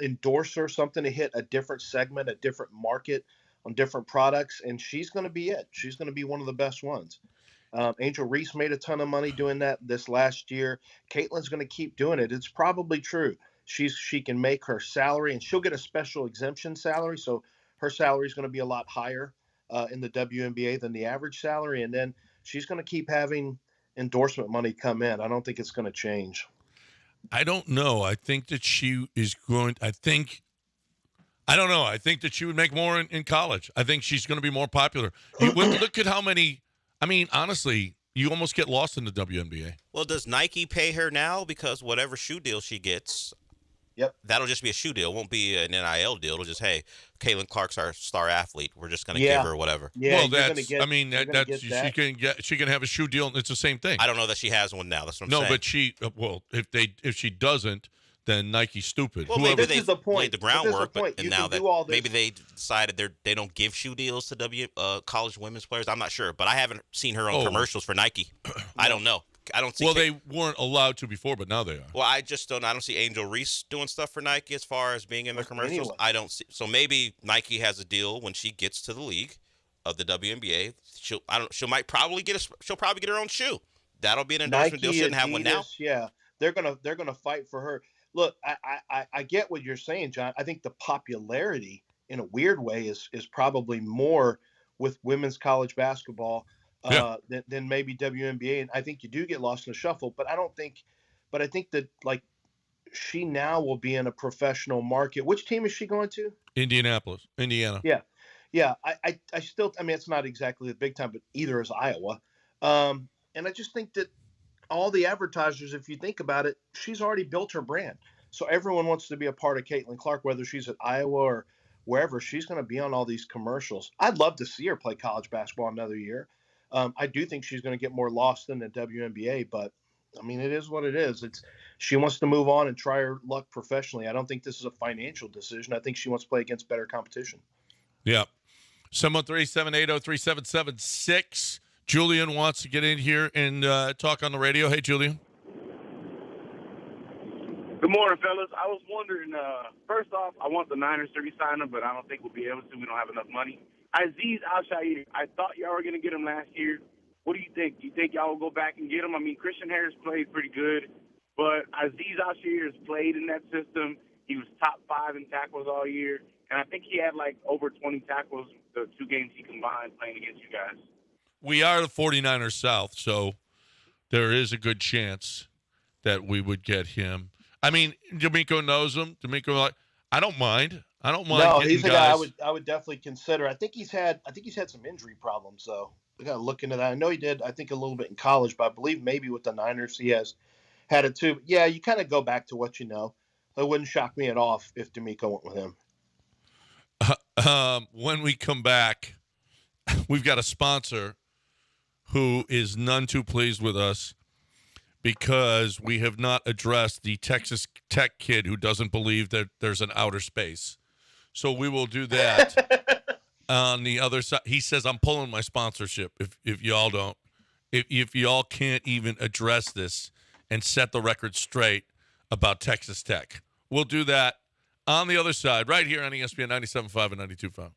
endorser, something to hit a different segment, a different market on different products. And she's going to be it. She's going to be one of the best ones. Angel Reese made a ton of money doing that this last year. Caitlin's going to keep doing it. It's probably true. She can make her salary and she'll get a special exemption salary. So her salary is going to be a lot higher in the WNBA than the average salary, and then she's going to keep having endorsement money come in. I don't think it's going to change. I don't know. I think that she is going. I don't know. I think that she would make more in college. I think she's going to be more popular. Look at how many. I mean, honestly, you almost get lost in the WNBA. Well, does Nike pay her now? Because whatever shoe deal she gets, yep, that'll just be a shoe deal. It won't be an NIL deal. It'll just, hey, Caitlin Clark's our star athlete. We're just going to give her whatever. Yeah, well, she can have a shoe deal. It's the same thing. I don't know that she has one now. That's what I'm saying. No, but if she doesn't, then Nike's stupid. Well, maybe this is the point. laid the groundwork, but now that maybe they decided they don't give shoe deals to college women's players. I'm not sure, but I haven't seen her on commercials for Nike. I don't know. I don't see. Well, they weren't allowed to before, but now they are. Well, I don't see Angel Reese doing stuff for Nike as far as being in the commercials. Anyone. I don't see. So maybe Nike has a deal when she gets to the league of the WNBA. She'll probably get her own shoe. That'll be an endorsement deal. She didn't have one now. Yeah, they're gonna fight for her. Look, I get what you're saying, John. I think the popularity, in a weird way, is probably more with women's college basketball than maybe WNBA. And I think you do get lost in the shuffle. But I think that like she now will be in a professional market. Which team is she going to? Indianapolis, Indiana. Yeah. I still. I mean, it's not exactly the big time, but either is Iowa. And I just think that all the advertisers, if you think about it, she's already built her brand. So everyone wants to be a part of Caitlin Clark, whether she's at Iowa or wherever. She's going to be on all these commercials. I'd love to see her play college basketball another year. I do think she's going to get more lost in the WNBA, but I mean, it is what it is. She wants to move on and try her luck professionally. I don't think this is a financial decision. I think she wants to play against better competition. Yeah. 713-780-3776. Julian wants to get in here and talk on the radio. Hey, Julian. Good morning, fellas. I was wondering, first off, I want the Niners to re-sign him, but I don't think we'll be able to. We don't have enough money. Aziz Al-Shaair, I thought y'all were going to get him last year. What do you think? Do you think y'all will go back and get him? I mean, Christian Harris played pretty good, but Aziz Al-Shaair has played in that system. He was top 5 in tackles all year, and I think he had like over 20 tackles the 2 games he combined playing against you guys. We are the 49ers South, so there is a good chance that we would get him. I mean, D'Amico knows him. D'Amico, like, I don't mind. No, he's a guy I would definitely consider. I think he's had some injury problems, so we got to look into that. I know he did, I think, a little bit in college, but I believe maybe with the Niners he has had it too. But yeah, you kind of go back to what you know. It wouldn't shock me at all if D'Amico went with him. When we come back, we've got a sponsor who is none too pleased with us because we have not addressed the Texas Tech kid who doesn't believe that there's an outer space. So we will do that on the other side. He says, I'm pulling my sponsorship if y'all don't. If y'all can't even address this and set the record straight about Texas Tech. We'll do that on the other side, right here on ESPN 97.5 and 92.5.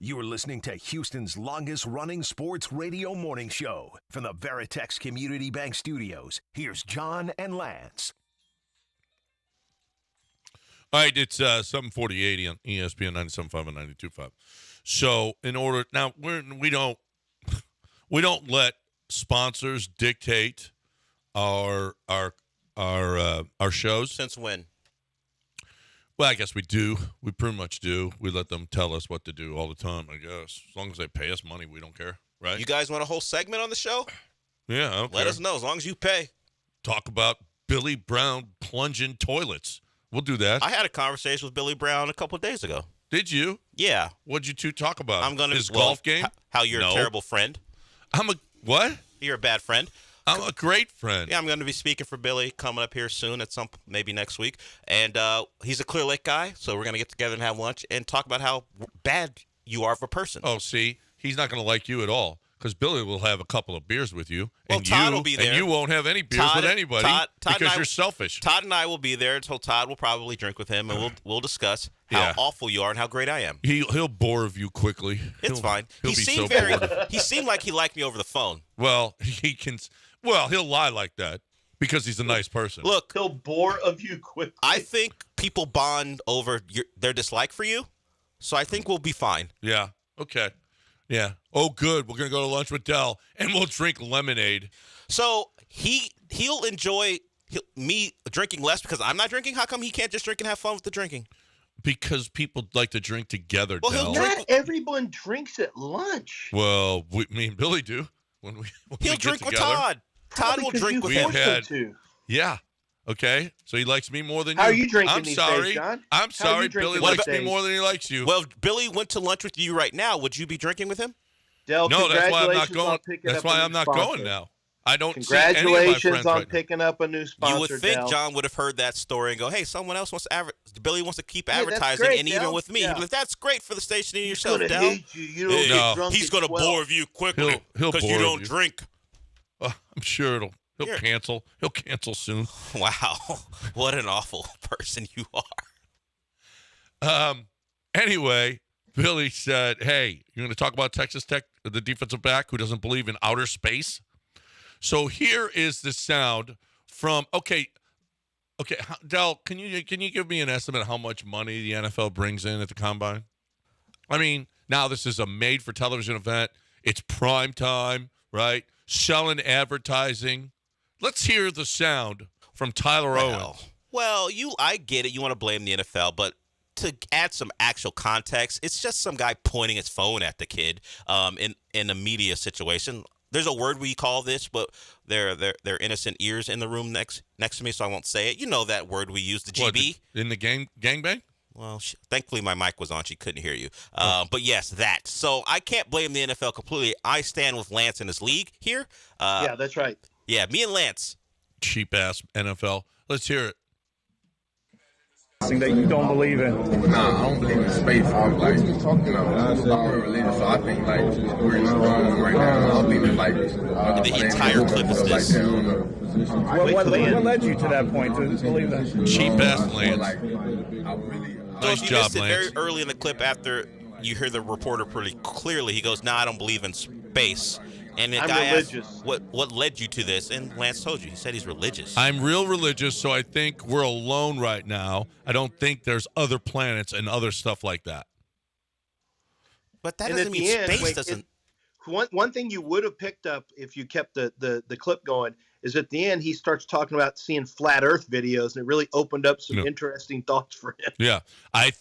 You are listening to Houston's longest-running sports radio morning show. From the Veritex Community Bank Studios, here's John and Lance. All right, it's 7:40 on ESPN 97.5 and 92.5. So, in order now, we don't let sponsors dictate our shows. Since when? Well, I guess we do. We pretty much do. We let them tell us what to do all the time, I guess. As long as they pay us money, we don't care, right? You guys want a whole segment on the show? Yeah, I don't Let care. us know as long as you pay. Talk about Billy Brown plunging toilets. We'll do that. I had a conversation with Billy Brown a couple of days ago. Did you? Yeah. What'd you two talk about? I'm gonna His golf game? How you're No. a terrible friend. I'm a what? You're a bad friend. I'm a great friend. Yeah, I'm going to be speaking for Billy coming up here soon at maybe next week. And he's a Clear Lake guy, so we're going to get together and have lunch and talk about how bad you are of a person. Oh, see, he's not going to like you at all because Billy will have a couple of beers with you. Well, and Todd you, will be there. And you won't have any beers with anybody because you're selfish. Todd and I will be there, so Todd will probably drink with him, and we'll discuss how awful you are and how great I am. He'll bore of you quickly. It's fine. He seemed bored. He seemed like he liked me over the phone. Well, he can. Well, he'll lie like that because he's a nice person. Look, he'll bore of you quickly. I think people bond over their dislike for you, so I think we'll be fine. Yeah. Okay. Yeah. Oh, good. We're gonna go to lunch with Dell, and we'll drink lemonade. So he'll enjoy me drinking less because I'm not drinking. How come he can't just drink and have fun with the drinking? Because people like to drink together, Well, Dell. Not everyone drinks at lunch. Well, me and Billy do when we He'll get drink together. with Todd. Todd will drink with We've him. had- to. Yeah. Okay. So he likes me more than How you. are you drinking I'm these sorry. days, John? I'm How are you sorry. drinking Billy these likes me days? more than he likes you. Well, Billy went to lunch with you right now. Would you be drinking with him? Del, No, that's why I'm not congratulations going. on picking That's up why a I'm new not sponsor. going now. I don't see any of my Congratulations friends on right now. picking up a new sponsor. You would think Del. John would have heard that story and go, "Hey, someone else wants to Billy wants to keep Yeah, that's advertising, great, and even Del. with me, Yeah. he'd be like, that's great for the station and He's yourself, gonna Del. hate you. You don't Hey, get drunk he's at gonna 12. bore you quickly He'll because bore you of don't you. drink." I'm sure he'll Here. cancel. He'll cancel soon. Wow, what an awful person you are. Anyway, Billy said, "Hey, you're going to talk about Texas Tech, the defensive back who doesn't believe in outer space." So here is the sound from okay, Del, can you give me an estimate of how much money the NFL brings in at the combine? I mean, now this is a made-for-television event. It's prime time, right? Selling advertising. Let's hear the sound from Tyler Owens. Well, I get it. You want to blame the NFL, but to add some actual context, it's just some guy pointing his phone at the kid in a media situation. There's a word we call this, but they're innocent ears in the room next to me, so I won't say it. You know that word we use, the GB. What, in the gangbang? Well, thankfully my mic was on. She couldn't hear you. But yes, that. So I can't blame the NFL completely. I stand with Lance in his league here. Yeah, that's right. Yeah, me and Lance. Cheap-ass NFL. Let's hear it. That you don't believe in. Nah, I don't believe in space. I'm like, I'm real religious, so I think like we're in the wrong right now. I don't believe in like The entire clip is this. What led you to that point to believe that? Cheap-ass Lance. Like, I really. So Nice if you job, missed it Lance. very early in the clip after you hear the reporter pretty clearly, he goes, "Nah, I don't believe in space." And the I'm guy religious. asked, what led you to this? And Lance told you. He said he's religious. I'm real religious, so I think we're alone right now. I don't think there's other planets and other stuff like that. But that And doesn't at mean the end, space wait, doesn't. One thing you would have picked up if you kept the clip going is at the end he starts talking about seeing flat Earth videos, and it really opened up some No. interesting thoughts for him. Yeah. I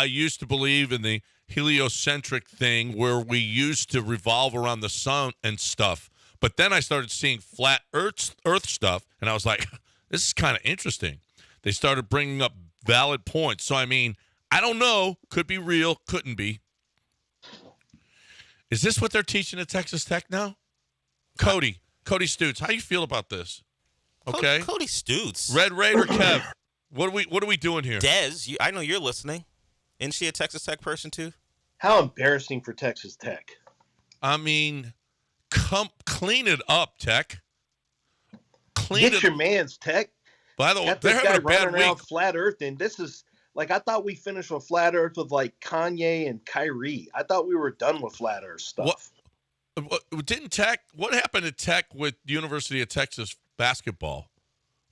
used to believe in the heliocentric thing where we used to revolve around the sun and stuff. But then I started seeing flat Earth stuff, and I was like, this is kind of interesting. They started bringing up valid points. So, I mean, I don't know. Could be real. Couldn't be. Is this what they're teaching at Texas Tech now? Cody Stutes, how do you feel about this? Okay. Cody Stutes. Red Raider Kev, what are we doing here? Dez, I know you're listening. Isn't she a Texas Tech person too? How embarrassing for Texas Tech. I mean, clean it up, Tech. Get your man's Tech. By the way, Got they're this guy having a bad running around week. flat Earth, and this is Like, I thought we finished with flat Earth with like Kanye and Kyrie. I thought we were done with flat Earth stuff. What happened at Tech with University of Texas basketball?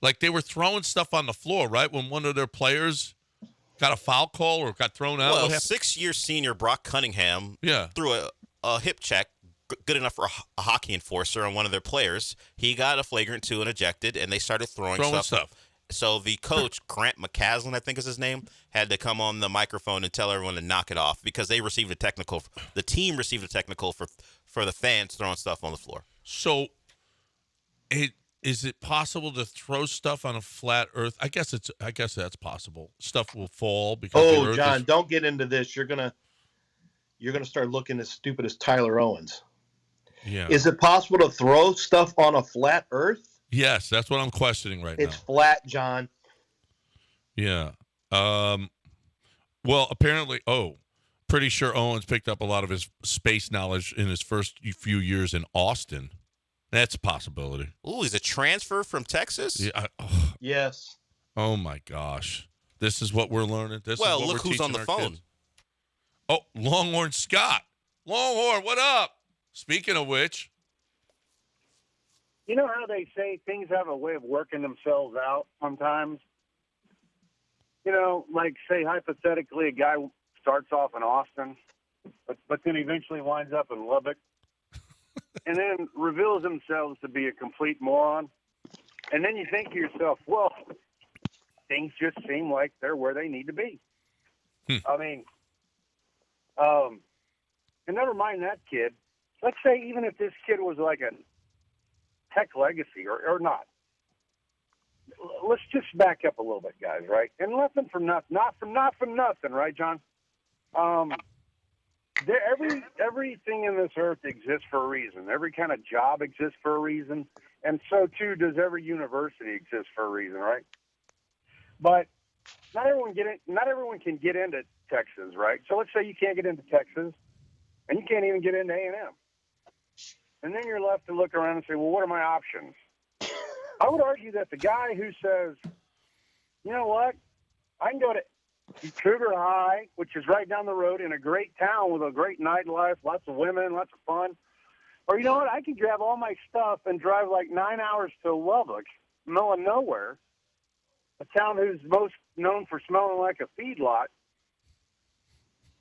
Like, they were throwing stuff on the floor, right? When one of their players got a foul call or got thrown out. Well, 6-year senior Brock Cunningham threw a hip check good enough for a hockey enforcer on one of their players. He got a flagrant 2 and ejected, and they started throwing stuff. So the coach, Grant McCaslin, I think is his name, had to come on the microphone and tell everyone to knock it off because they received a technical. The team received a technical for the fans throwing stuff on the floor. So, is it possible to throw stuff on a flat Earth? I guess that's possible. Stuff will fall because. Oh, John, don't get into this. You're gonna start looking as stupid as Tyler Owens. Yeah. Is it possible to throw stuff on a flat Earth? Yes, that's what I'm questioning right now. It's flat, John. Yeah. Well, apparently, pretty sure Owens picked up a lot of his space knowledge in his first few years in Austin. That's a possibility. Ooh, he's a transfer from Texas? Yeah. Yes. Oh, my gosh. This is what we're learning. Well, look who's on the phone. Kids. Oh, Longhorn Scott. Longhorn, what up? Speaking of which. You know how they say things have a way of working themselves out sometimes? You know, like, say, hypothetically, a guy starts off in Austin, but then eventually winds up in Lubbock, and then reveals themselves to be a complete moron. And then you think to yourself, well, things just seem like they're where they need to be. I mean, and never mind that kid. Let's say even if this kid was like a Tech legacy or not. Let's just back up a little bit, guys, right? And nothing from nothing, not from nothing, right, John? Everything in this earth exists for a reason. Every kind of job exists for a reason, and so too does every university exist for a reason, right? But not everyone can get into Texas, right? So let's say you can't get into Texas, and you can't even get into A&M. And then you're left to look around and say, well, what are my options? I would argue that the guy who says, you know what, I can go to Cougar High, which is right down the road in a great town with a great nightlife, lots of women, lots of fun. Or, you know what, I can grab all my stuff and drive like 9 hours to Lubbock, middle of nowhere, a town who's most known for smelling like a feedlot,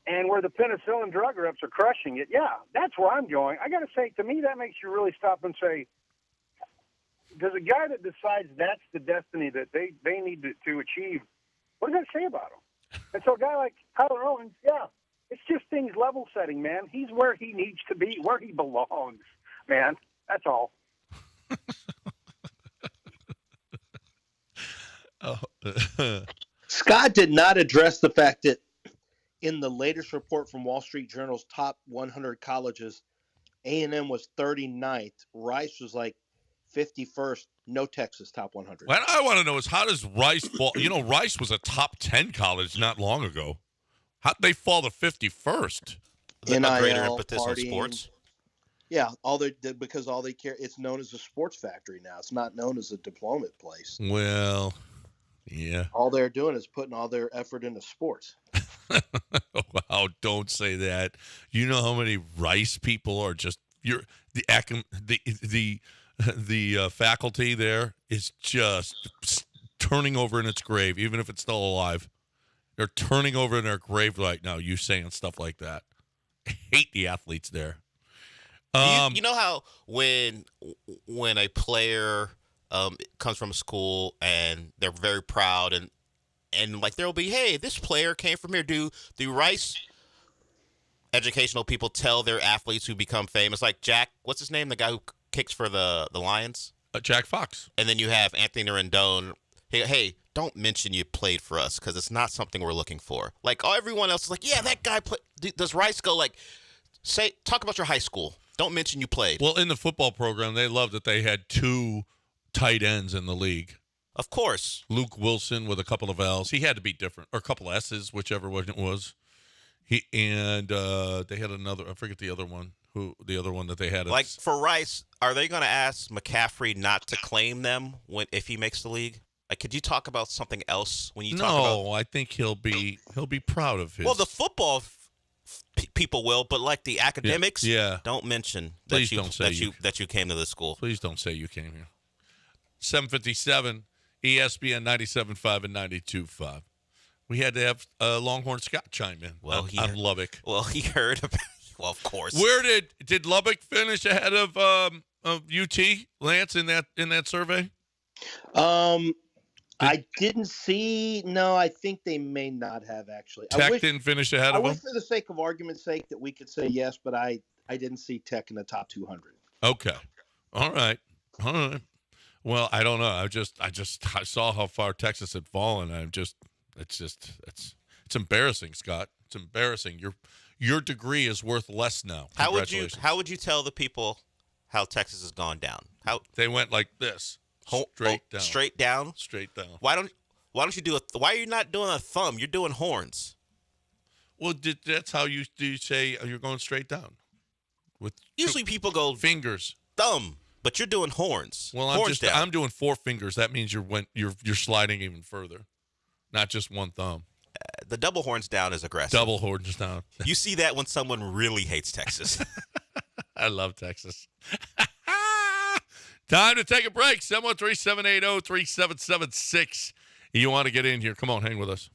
and where the penicillin drug reps are crushing it. Yeah, that's where I'm going. I got to say, to me, that makes you really stop and say, does a guy that decides that's the destiny that they need to achieve, what does that say about him? And so a guy like Tyler Owens, yeah, it's just things level setting, man. He's where he needs to be, where he belongs, man. That's all. Scott did not address the fact that in the latest report from Wall Street Journal's top 100 colleges, A&M was 39th. Rice was like 51st. No Texas top 100. What I want to know is, how does Rice fall? You know, Rice was a top 10 college not long ago. How did they fall to 51st? A greater impetus on sports. Yeah, because all they care. It's known as a sports factory now. It's not known as a deployment place. Well, yeah. All they're doing is putting all their effort into sports. Wow, don't say that. You know how many Rice people are just the faculty there is just turning over in its grave, even if it's still alive. They're turning over in their grave right now. You saying stuff like that. I hate the athletes there. You know how when a player comes from a school and they're very proud and like there'll be, hey, this player came from here. Do Rice educational people tell their athletes who become famous, like Jack, what's his name, the guy who kicks for the Lions? Jack Fox. And then you have Anthony Rendon. Hey, don't mention you played for us because it's not something we're looking for. Like, everyone else is like, yeah, that guy played. Does Rice go like, talk about your high school. Don't mention you played. Well, in the football program, they loved that they had 2 tight ends in the league. Of course. Luke Wilson with a couple of L's. He had to be different, or a couple S's, whichever one it was. They had another. I forget the other one. The other one that they had. Like for Rice, are they going to ask McCaffrey not to claim them if he makes the league? Like, could you talk about something else when you No, talk about? I think he'll be proud of his. Well, the football people will, but like the academics, yeah. don't mention Please that you don't say that you came to the school. Please don't say you came here. 757 ESPN 97.5 and 92.5. We had to have Longhorn Scott chime in. Well, on Lubbock. Well, he heard about. Well, of course. Where did Lubbock finish ahead of UT, Lance, in that survey? I didn't see. No, I think they may not have actually. Tech didn't finish ahead of them? I wish, for the sake of argument's sake, that we could say yes, but I didn't see Tech in the top 200. Okay. All right. Well, I don't know. I saw how far Texas had fallen. It's embarrassing, Scott. It's embarrassing. Your degree is worth less now. How would you tell the people how Texas has gone down? How they went like this. Straight down. Why don't you do why are you not doing a thumb? You're doing horns. Well, that's how you say you're going straight down. Usually people go fingers, thumb, but you're doing horns. Well, I'm doing 4 fingers. That means you're sliding even further, not just one thumb. The double horns down is aggressive. Double horns down. You see that when someone really hates Texas. I love Texas. Time to take a break. 713-780-3776. You want to get in here. Come on, hang with us.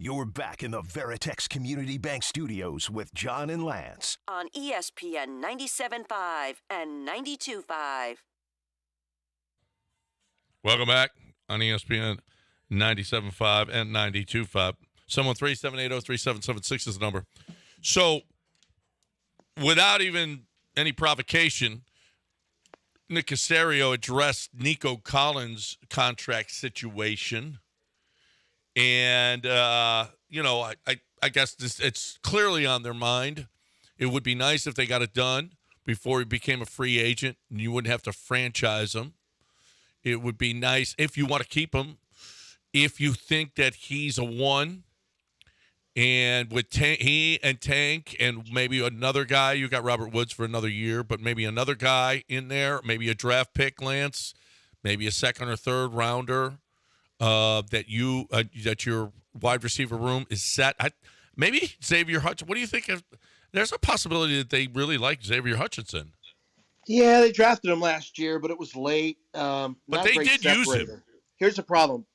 You're back in the Veritex Community Bank Studios with John and Lance. On ESPN 97.5 and 92.5. Welcome back on ESPN 97.5 and 92.5. 713-780-3776 is the number. So, without even any provocation, Nick Caserio addressed Nico Collins' contract situation. And, I guess it's clearly on their mind. It would be nice if they got it done before he became a free agent and you wouldn't have to franchise him. It would be nice if you want to keep him, if you think that he's a one. And with he and Tank and maybe another guy, you got Robert Woods for another year, but maybe another guy in there, maybe a draft pick, Lance, maybe a second or third rounder. That your wide receiver room is set. Maybe Xavier Hutchinson. What do you think? There's a possibility that they really like Xavier Hutchinson. Yeah, they drafted him last year, but it was late. But they did use him. Here's the problem: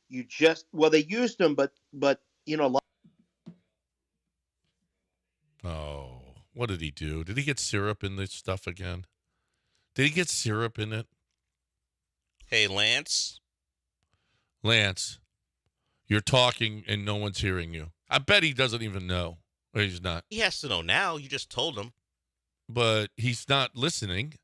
they used him, but Oh, what did he do? Did he get syrup in this stuff again? Did he get syrup in it? Hey, Lance, you're talking and no one's hearing you. I bet he doesn't even know. Or he's not. he has to know now. You just told him. But he's not listening.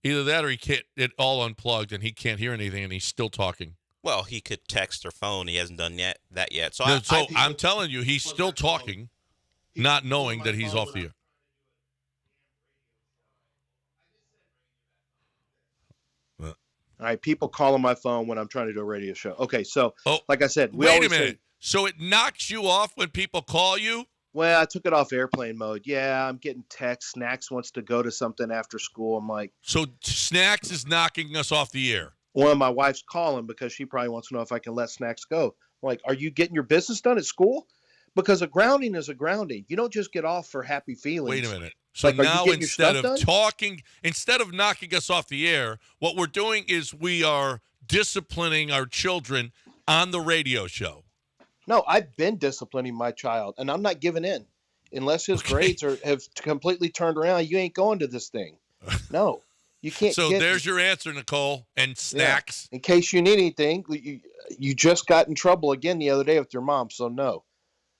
Either that or he can't, it all unplugged and he can't hear anything and he's still talking. Well, he could text or phone. He hasn't done that yet. So, I'm telling you, he's still talking, not knowing that he's off the air. All right, people call on my phone when I'm trying to do a radio show. Okay, so like I said, wait a minute. So it knocks you off when people call you? Well, I took it off airplane mode. Yeah, I'm getting texts. Snacks wants to go to something after school. I'm like, so Snacks is knocking us off the air. Well, my wife's calling because she probably wants to know if I can let Snacks go. I'm like, are you getting your business done at school? Because a grounding is a grounding. You don't just get off for happy feelings. Wait a minute. So now instead of knocking us off the air, what we're doing is we are disciplining our children on the radio show. No, I've been disciplining my child, and I'm not giving in. Unless his grades have completely turned around, you ain't going to this thing. No, you can't. So there's your answer, Nicole, and Snacks. Yeah. In case you need anything, you just got in trouble again the other day with your mom, so no.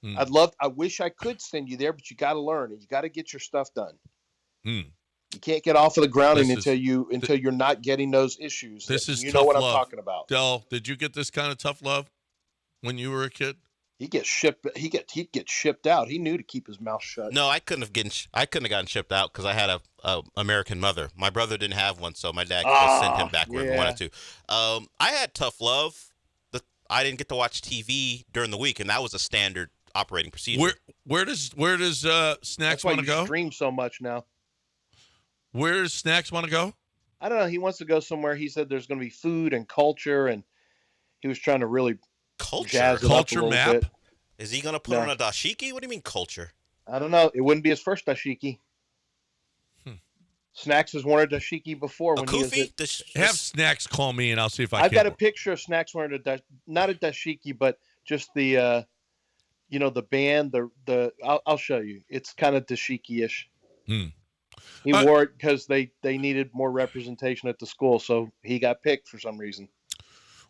I wish I could send you there, but you got to learn and you got to get your stuff done. You can't get off of the grounding until you're not getting those issues. This is you tough know what love. I'm talking about. Del, did you get this kind of tough love when you were a kid? He'd get shipped out. He knew to keep his mouth shut. No, I couldn't have gotten shipped out because I had a American mother. My brother didn't have one, so my dad could just send him back where he wanted to. I had tough love. I didn't get to watch TV during the week, and that was a standard operating procedure. Where does Snacks want to go? Stream so much now. Where does Snacks want to go? I don't know. He wants to go somewhere. He said there's going to be food and culture, and he was trying to really jazz it up a little map. bit. Is he going to put on a dashiki? What do you mean culture? I don't know. It wouldn't be his first dashiki. Snacks has worn a dashiki before. A kufi? Have Snacks call me, and I'll see if I can. I've got a picture of Snacks wearing not a dashiki, but just the the band. I'll show you. It's kind of dashiki-ish. He wore it because they needed more representation at the school, so he got picked for some reason.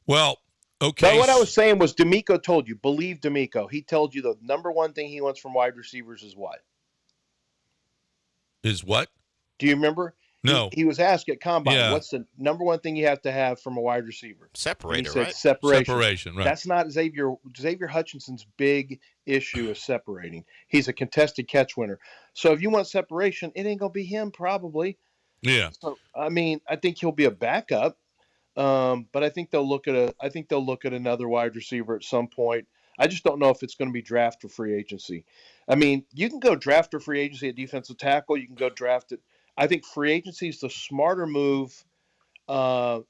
Well, okay. But what I was saying was D'Amico told you. Believe D'Amico. He told you the number one thing he wants from wide receivers is what? Is what? Do you remember? No. He was asked at Combine, what's the number one thing you have to have from a wide receiver? Separator, he said, right? Separation, right. That's not Xavier Hutchinson's big issue is separating. He's a contested catch winner. So if you want separation, it ain't going to be him probably. Yeah. So, I mean, I think he'll be a backup. But I think they'll look at another wide receiver at some point. I just don't know if it's going to be draft or free agency. I mean, you can go draft or free agency at defensive tackle. You can go draft it. I think free agency is the smarter move on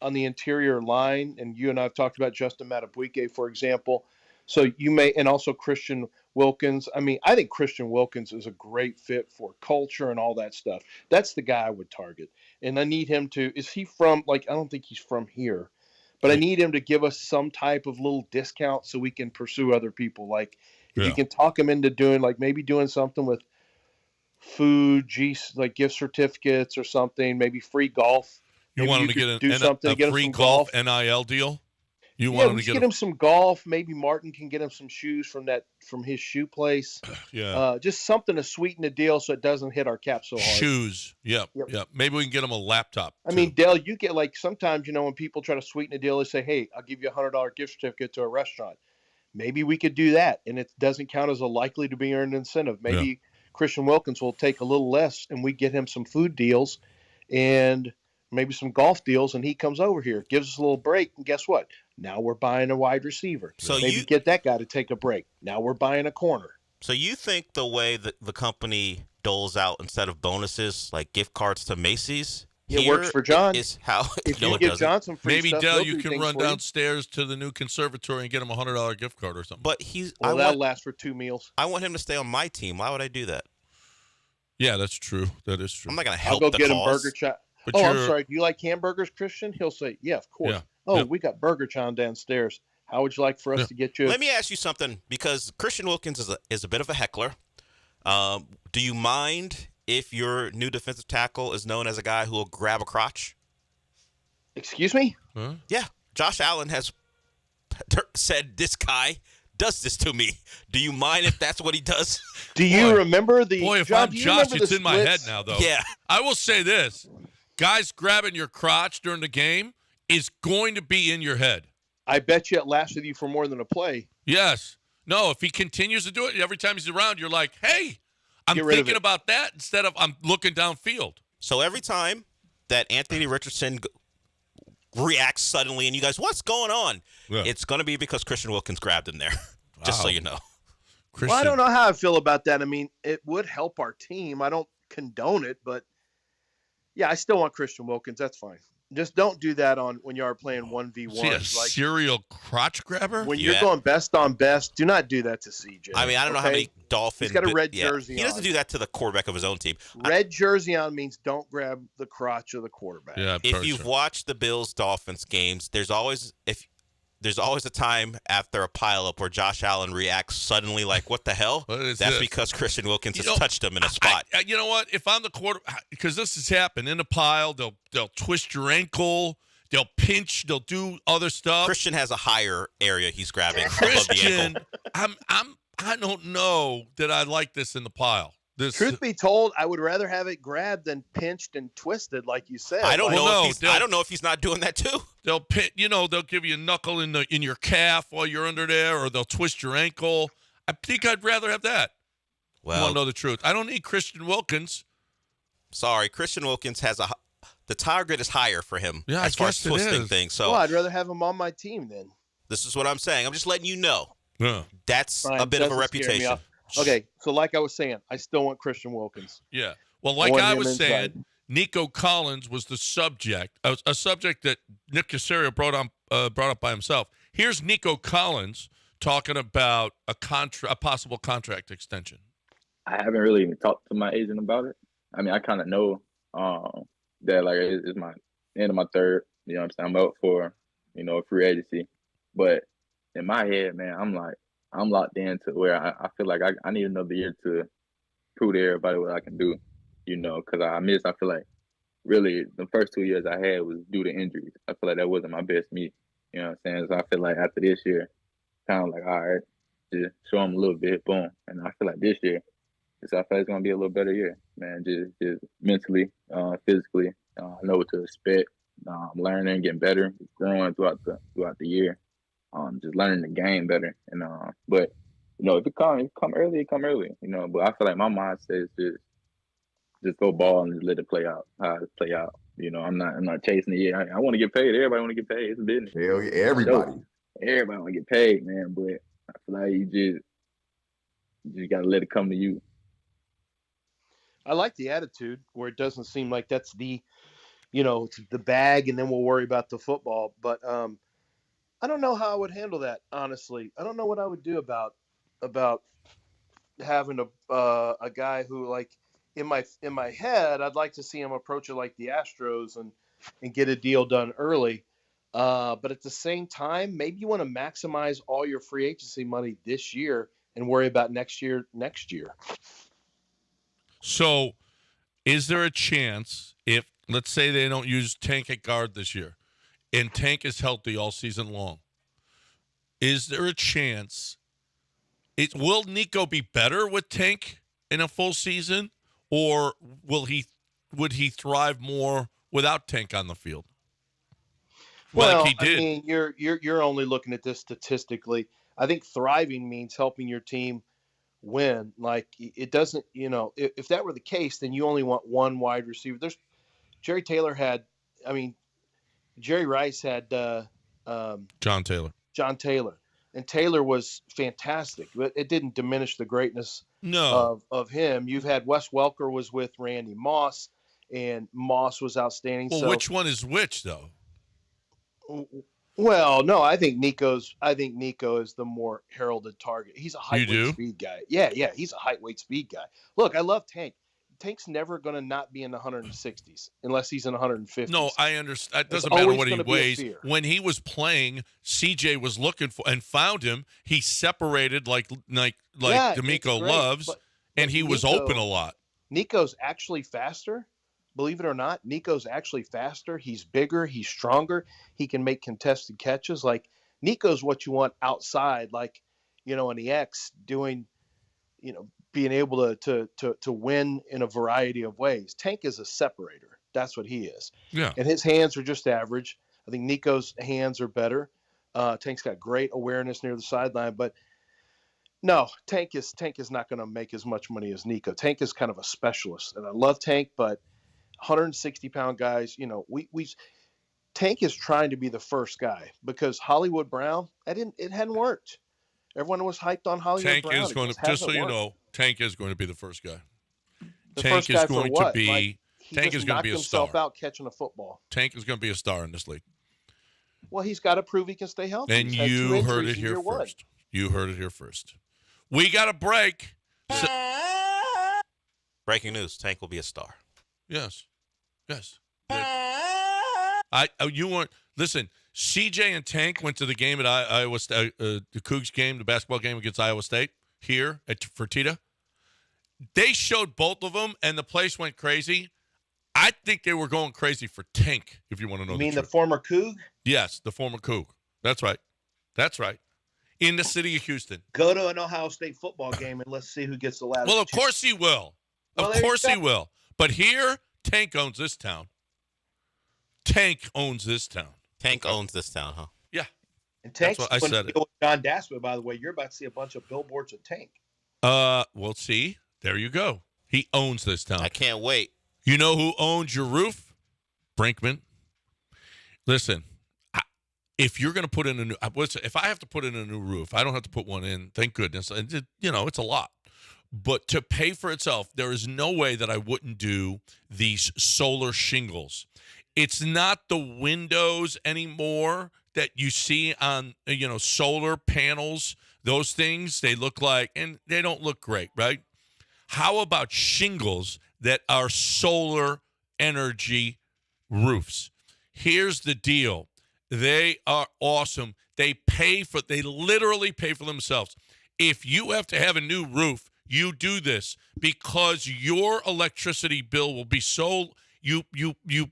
the interior line. And you and I have talked about Justin Madubuike, for example. So you may, and also Christian Wilkins. I mean, I think Christian Wilkins is a great fit for culture and all that stuff. That's the guy I would target. And I need him to, is he from, I don't think he's from here, But I need him to give us some type of little discount so we can pursue other people. Like if you can talk him into doing maybe doing something with food, like gift certificates or something, maybe free golf. You maybe want him to get a free golf NIL deal? You want him to get him some golf. Maybe Martin can get him some shoes from his shoe place. Yeah. Just something to sweeten the deal so it doesn't hit our cap so hard. Shoes. Yep. Maybe we can get him a laptop. I mean, Dale, you get sometimes, when people try to sweeten a deal, they say, hey, I'll give you $100 gift certificate to a restaurant. Maybe we could do that. And it doesn't count as a likely to be earned incentive. Maybe Christian Wilkins will take a little less and we get him some food deals and maybe some golf deals. And he comes over here, gives us a little break. And guess what? Now we're buying a wide receiver. So maybe get that guy to take a break. Now we're buying a corner. So you think the way that the company doles out instead of bonuses, like gift cards to Macy's, it works for John. Is how if you give John some free maybe stuff, Dell, you can run downstairs to the new conservatory and get him a $100 gift card or something. But that'll last for 2 meals. I want him to stay on my team. Why would I do that? Yeah, that's true. That is true. I'm not going to help. I'll go get him cause. Burger Chat. I'm sorry. Do you like hamburgers, Christian? He'll say, yeah, of course. Yeah. We got Burger Chan downstairs. How would you like for us to get you? Let me ask you something, because Christian Wilkins is a bit of a heckler. Do you mind if your new defensive tackle is known as a guy who will grab a crotch? Excuse me? Huh? Yeah. Josh Allen has said this guy does this to me. Do you mind if that's what he does? Do you remember the... Boy, if I'm Josh, it's in my head now, though. Yeah. I will say this. Guys grabbing your crotch during the game is going to be in your head. I bet you it lasts with you for more than a play. Yes. No, if he continues to do it, every time he's around, you're like, hey, I'm thinking about that instead of I'm looking downfield. So every time that Anthony Richardson reacts suddenly and you guys, what's going on? Yeah. It's going to be because Christian Wilkins grabbed him there, just so you know. Well, I don't know how I feel about that. I mean, it would help our team. I don't condone it, but, yeah, I still want Christian Wilkins. That's fine. Just don't do that when you are playing 1v1. See a serial crotch grabber? When you're going best on best, do not do that to CJ. I mean, I don't know how many Dolphins. He's got a red jersey on. He doesn't do that to the quarterback of his own team. Red jersey on means don't grab the crotch of the quarterback. Yeah, if you've watched the Bills-Dolphins games, there's always a time after a pileup where Josh Allen reacts suddenly like, what the hell? That's because Christian Wilkins has touched him in a spot. You know what? If I'm the quarterback, because this has happened in a pile, they'll twist your ankle, they'll pinch, they'll do other stuff. Christian has a higher area he's grabbing above the ankle. I don't know that I like this in the pile. Truth be told, I would rather have it grabbed than pinched and twisted, like you said. I don't know if he's not doing that too. They'll they'll give you a knuckle in your calf while you're under there, or they'll twist your ankle. I think I'd rather have that. Well, I want to know the truth. I don't need Christian Wilkins. Sorry, Christian Wilkins has the target is higher for him as far as twisting things. So I'd rather have him on my team then. This is what I'm saying. I'm just letting you know. Yeah. That's a bit of a reputation. Okay, so like I was saying, I still want Christian Wilkins. Yeah. Well, like I was saying, Nico Collins was the subject, a subject that Nick Caserio brought up by himself. Here's Nico Collins talking about a possible contract extension. I haven't really even talked to my agent about it. I mean, I kind of know that like it's my end of my third. You know what I'm saying? I'm up for a free agency, but in my head, man, I'm locked into where I feel like I need another year to prove to everybody what I can do, because I feel like really the first 2 years I had was due to injuries. I feel like that wasn't my best me, you know what I'm saying? So I feel like after this year, kind of like, all right, just show them a little bit, boom. And I feel like this year, I feel like it's going to be a little better year, man, just mentally, physically. I know what to expect. I'm learning, getting better, growing throughout the year. Just learning the game better, and but if it come early, it come early, But I feel like my mindset is just go ball and just let it play out how it play out. I'm not chasing it. I want to get paid. Everybody want to get paid. It's a business. Hell yeah, everybody want to get paid, man. But I feel like you just gotta let it come to you. I like the attitude where it doesn't seem like that's the bag, and then we'll worry about the football, but I don't know how I would handle that, honestly. I don't know what I would do about having a guy who, like, in my head, I'd like to see him approach it like the Astros and get a deal done early. But at the same time, maybe you want to maximize all your free agency money this year and worry about next year. So, is there a chance if, let's say, they don't use Tank at guard this year, and Tank is healthy all season long? Is there a chance? Will Nico be better with Tank in a full season, or would he thrive more without Tank on the field? Well, like he did. I mean, you're only looking at this statistically. I think thriving means helping your team win. Like it doesn't, if that were the case, then you only want one wide receiver. Jerry Rice had John Taylor. And Taylor was fantastic, but it didn't diminish the greatness of him. You've had Wes Welker was with Randy Moss, and Moss was outstanding. Well, which one is which, though? Well, no, I think Nico is the more heralded target. He's a height weight speed guy. Yeah, he's a height weight speed guy. Look, I love Tank. Tank's never going to not be in the 160s unless he's in 150s. No, I understand. It doesn't matter what he weighs. When he was playing, CJ was looking for and found him. He separated like D'Amico loves, and he was open a lot. Nico's actually faster. Believe it or not, Nico's actually faster. He's bigger. He's stronger. He can make contested catches. Like Nico's what you want outside, like, in the X doing, being able to win in a variety of ways. Tank is a separator. That's what he is. Yeah. And his hands are just average. I think Nico's hands are better. Tank's got great awareness near the sideline, but no, Tank is not going to make as much money as Nico. Tank is kind of a specialist, and I love Tank, but 160-pound guys, Tank is trying to be the first guy because Hollywood Brown, it hadn't worked. Everyone was hyped on Hollywood Brown. Tank is going to, just so you know, Tank is going to be the first guy. Tank is going to be. Tank is going to be a star. Himself out catching a football. Tank is going to be a star in this league. Well, he's got to prove he can stay healthy. And you heard it here first. You heard it here first. We got a break. Breaking news: Tank will be a star. Yes. You weren't. Listen, CJ and Tank went to the game at Iowa State, the Cougs game, the basketball game against Iowa State here at Fertitta. They showed both of them, and the place went crazy. I think they were going crazy for Tank, if you want to know. You mean the former Coug? Yes, the former Coug. That's right. In the city of Houston. Go to an Ohio State football game and let's see who gets the loudest. Well, of course he will. Of course he will. But here, Tank owns this town. Tank owns this town, huh? Yeah. And Tank's what I said. John Dassman, by the way, you're about to see a bunch of billboards of Tank. Well, see, there you go. He owns this town. I can't wait. You know who owns your roof? Brinkman. Listen, if you're going to put in a new, if I have to put in a new roof, I don't have to put one in. Thank goodness. And it's a lot. But to pay for itself, there is no way that I wouldn't do these solar shingles. It's not the windows anymore that you see on, solar panels. Those things, they look like, and they don't look great, right? How about shingles that are solar energy roofs? Here's the deal. They are awesome. They literally pay for themselves. If you have to have a new roof, you do this because your electricity bill will be so you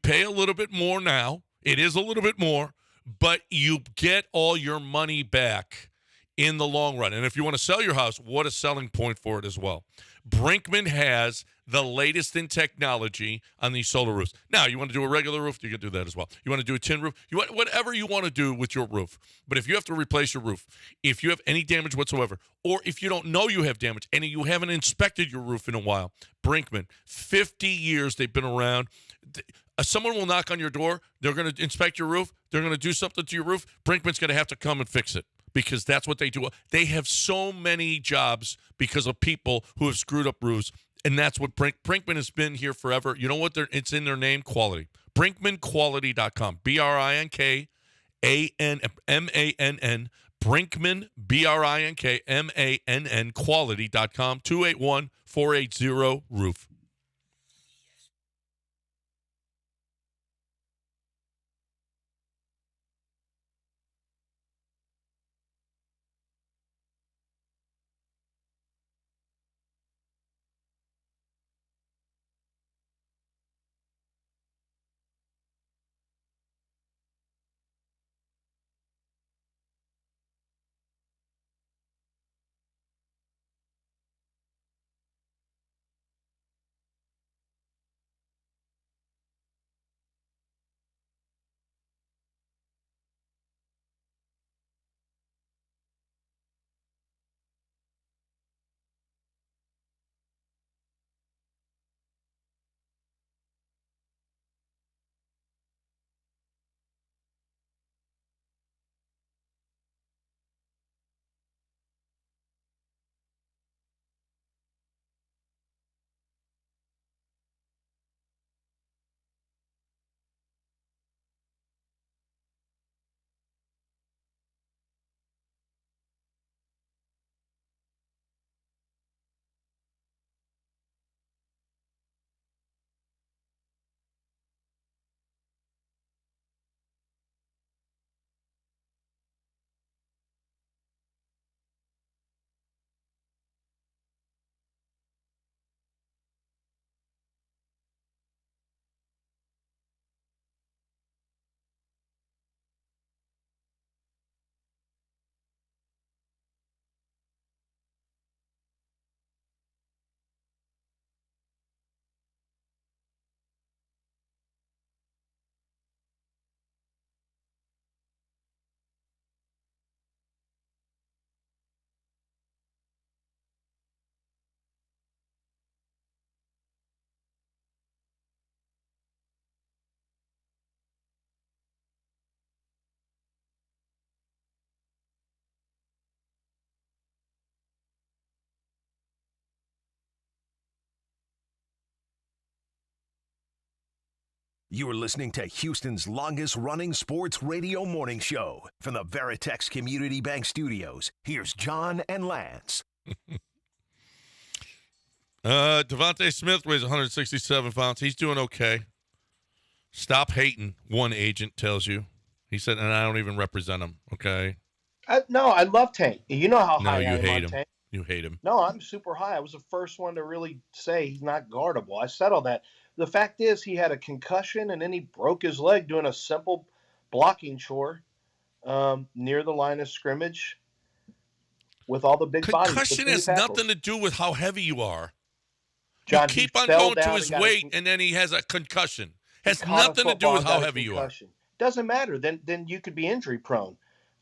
pay a little bit more now. It is a little bit more, but you get all your money back in the long run. And if you want to sell your house, what a selling point for it as well. Brinkman has the latest in technology on these solar roofs. Now, you want to do a regular roof, you can do that as well. You want to do a tin roof, whatever you want to do with your roof. But if you have to replace your roof, if you have any damage whatsoever, or if you don't know you have damage and you haven't inspected your roof in a while, Brinkman, 50 years they've been around. Someone will knock on your door. They're going to inspect your roof. They're going to do something to your roof. Brinkman's going to have to come and fix it because that's what they do. They have so many jobs because of people who have screwed up roofs. And that's what Brinkman has been here forever. You know what? It's in their name, quality. BrinkmanQuality.com. BrinkmanMann. Brinkman, BrinkMann, quality.com. 281-480-ROOF. You are listening to Houston's longest-running sports radio morning show. From the Veritex Community Bank Studios, here's John and Lance. Devontae Smith weighs 167 pounds. He's doing okay. Stop hating, one agent tells you. He said, and I don't even represent him, okay? No, I love Tank. You know how No, high you I am hate on him. Tank. You hate him. No, I'm super high. I was the first one to really say he's not guardable. I said all that. The fact is he had a concussion, and then he broke his leg doing a simple blocking chore near the line of scrimmage with all the big bodies. Concussion has nothing to do with how heavy you are. John, you keep on going to his weight, and then he has a concussion. Has nothing to do with how heavy you are. Doesn't matter. Then you could be injury prone.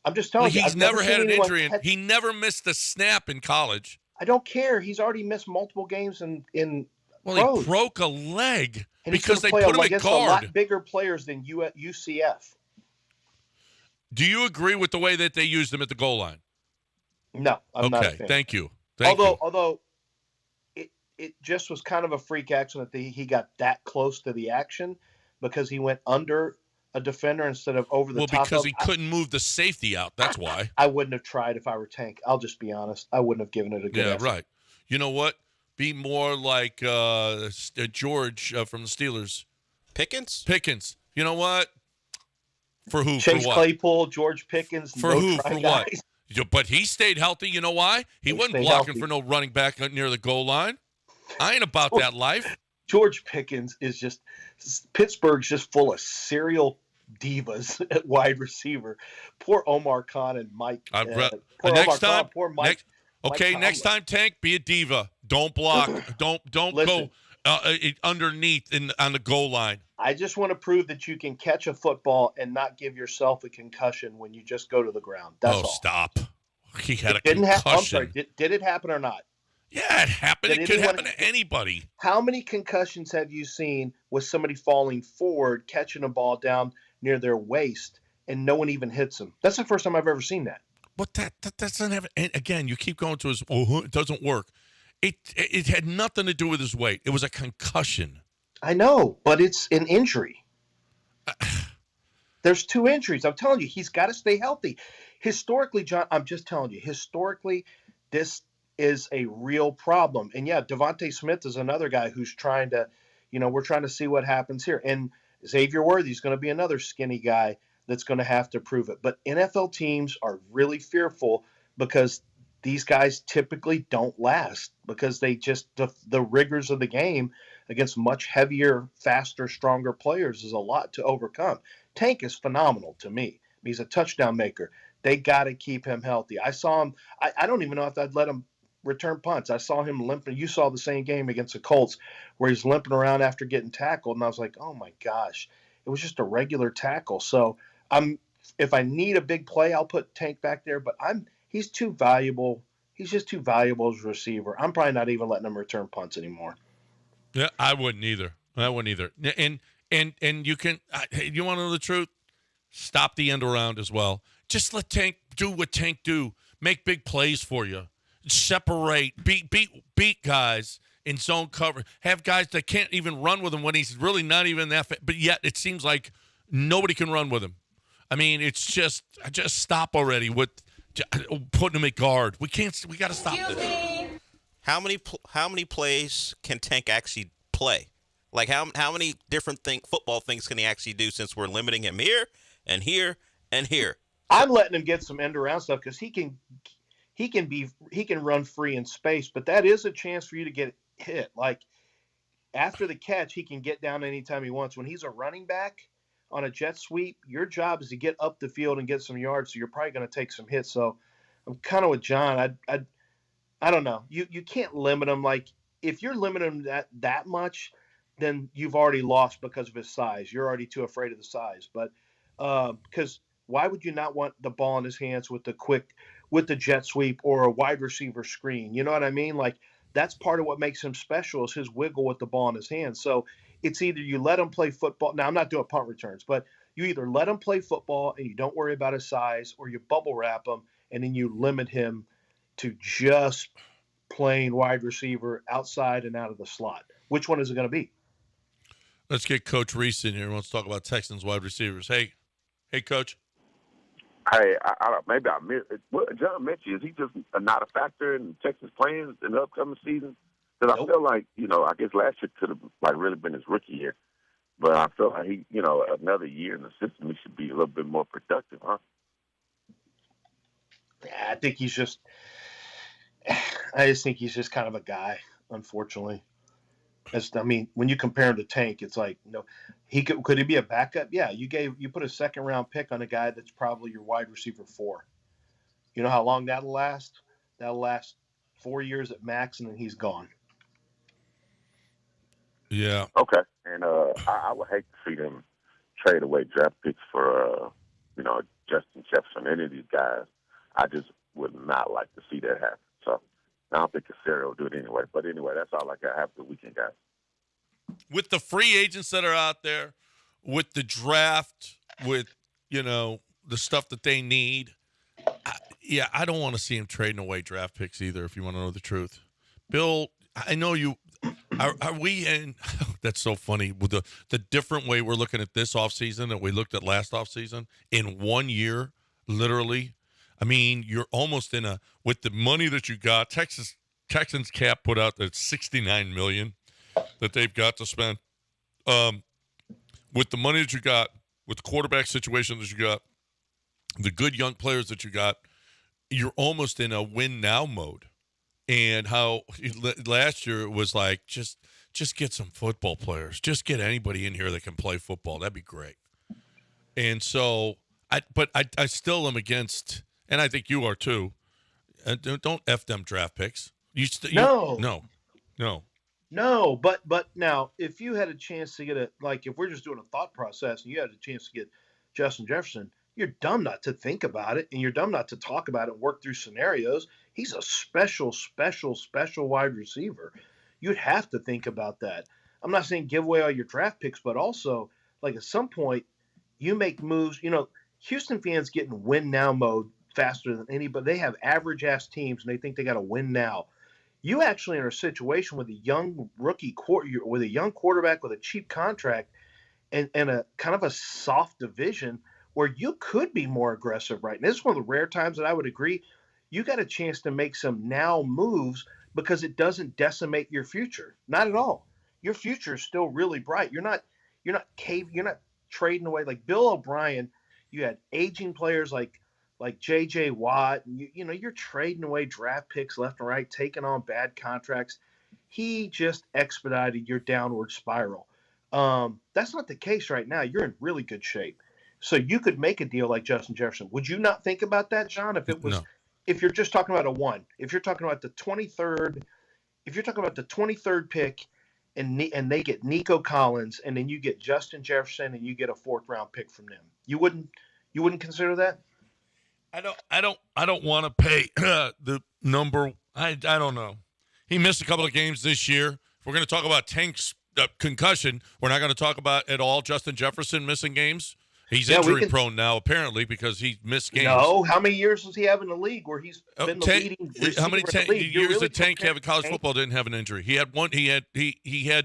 I'm just telling you. He's never had an injury, and he never missed a snap in college. I don't care. He's already missed multiple games in Well, pros. he broke a leg and because they put him at against guard. A lot bigger players than you at UCF. Do you agree with the way that they used him at the goal line? No, I'm not a fan. Thank you. Although it just was kind of a freak accident that he got that close to the action because he went under a defender instead of over the top. Well, because he couldn't move the safety out. That's why. I wouldn't have tried if I were Tank. I'll just be honest. I wouldn't have given it a good effort. Right. You know what? Be more like George from the Steelers. Pickens. You know what? For who? Chase for what? Claypool, George Pickens. For who? For what? But he stayed healthy. You know why? He wasn't blocking for no running back near the goal line. I ain't about that life. George Pickens is just – Pittsburgh's just full of serial divas at wide receiver. Poor Omar Khan and Mike. Next time, Tank, be a diva. Don't block. don't Listen, go underneath on the goal line. I just want to prove that you can catch a football and not give yourself a concussion when you just go to the ground. That's all. Stop. He had a concussion. I'm sorry. Did it happen or not? Yeah, it happened. It could happen to anybody. How many concussions have you seen with somebody falling forward, catching a ball down near their waist, and no one even hits them? That's the first time I've ever seen that. But that doesn't have. And again, you keep going to his. Oh, it doesn't work. It had nothing to do with his weight. It was a concussion. I know, but it's an injury. There's two injuries. I'm telling you, he's got to stay healthy. Historically, John, I'm just telling you, historically, this is a real problem. And yeah, Devontae Smith is another guy who's trying to, we're trying to see what happens here. And Xavier Worthy's going to be another skinny guy that's going to have to prove it. But NFL teams are really fearful because these guys typically don't last because they just, the rigors of the game against much heavier, faster, stronger players is a lot to overcome. Tank is phenomenal to me. He's a touchdown maker. They got to keep him healthy. I saw him. I don't even know if I'd let him return punts. I saw him limping. You saw the same game against the Colts where he's limping around after getting tackled. And I was like, oh my gosh, it was just a regular tackle. So if I need a big play, I'll put Tank back there, but he's too valuable. He's just too valuable as a receiver. I'm probably not even letting him return punts anymore. Yeah, I wouldn't either. And you can, you want to know the truth? Stop the end around as well. Just let Tank do what Tank do. Make big plays for you. Separate, beat guys in zone cover. Have guys that can't even run with him when he's really not even that. But yet it seems like nobody can run with him. I mean, it's just stop already with putting him at guard. We got to stop this. How many plays can Tank actually play? Like how many different football things can he actually do since we're limiting him here and here and here? I'm letting him get some end around stuff because he can run free in space, but that is a chance for you to get hit. Like after the catch, he can get down anytime he wants. When he's a running back on a jet sweep, your job is to get up the field and get some yards. So you're probably going to take some hits. So I'm kind of with John. I don't know. You can't limit him. Like if you're limiting him that much, then you've already lost because of his size. You're already too afraid of the size. But because why would you not want the ball in his hands with the jet sweep or a wide receiver screen? You know what I mean? Like that's part of what makes him special is his wiggle with the ball in his hands. So it's either you let him play football. Now I'm not doing punt returns, but you either let him play football and you don't worry about his size, or you bubble wrap him and then you limit him to just playing wide receiver outside and out of the slot. Which one is it going to be? Let's get Coach Reese in here. Let's talk about Texans wide receivers. Hey, Coach. Hey, maybe I missed it. What John mentioned, is he just not a factor in Texas plans in the upcoming season? Because I feel like, I guess last year could have really been his rookie year. But I feel like he, another year in the system, he should be a little bit more productive, huh? Yeah, I just think he's just kind of a guy, unfortunately. When you compare him to Tank, it's like, could he be a backup? Yeah, you put a second-round pick on a guy that's probably your wide receiver 4. You know how long that'll last? That'll last 4 years at max, and then he's gone. Yeah. Okay. And I would hate to see them trade away draft picks for, Justin Jefferson, any of these guys. I just would not like to see that happen. So I don't think Casario will do it anyway. But anyway, that's all I got. Have the weekend, guys. With the free agents that are out there, with the draft, with, the stuff that they need, I don't want to see him trading away draft picks either, if you want to know the truth. Bill, I know you – are we in – that's so funny. With the different way we're looking at this offseason that we looked at last offseason, in 1 year, literally – you're almost in with the money that you got. Texans cap put out that $69 million that they've got to spend. With the money that you got, with the quarterback situation that you got, the good young players that you got, you're almost in a win now mode. And how last year it was like, just get some football players. Just get anybody in here that can play football. That'd be great. And so, I still am against. And I think you are too. Don't F them draft picks. No. But now, if you had a chance to get if we're just doing a thought process and you had a chance to get Justin Jefferson, you're dumb not to think about it, and you're dumb not to talk about it and work through scenarios. He's a special wide receiver. You'd have to think about that. I'm not saying give away all your draft picks, but also, at some point, you make moves. Houston fans get in win now mode faster than anybody. They have average-ass teams, and they think they got to win now. You actually are in a situation with a young with a young quarterback with a cheap contract and a kind of a soft division where you could be more aggressive right now. This is one of the rare times that I would agree. You got a chance to make some now moves because it doesn't decimate your future. Not at all. Your future is still really bright. You're not trading away like Bill O'Brien. You had aging players like J.J. Watt. You're trading away draft picks left and right, taking on bad contracts. He just expedited your downward spiral. That's not the case right now. You're in really good shape. So you could make a deal like Justin Jefferson. Would you not think about that, John? If you're just talking about a 1, if you're talking about the 23rd, pick and they get Nico Collins and then you get Justin Jefferson and you get a 4th round pick from them, you wouldn't consider that? I don't want to pay the number. I don't know. He missed a couple of games this year. If we're going to talk about Tank's concussion, we're not going to talk about at all Justin Jefferson missing games. He's injury prone now, apparently, because he missed games. No, how many years does he have in the league where he's been the leading receiver? How many years did Tank have in college football? Didn't have an injury. He had one. He had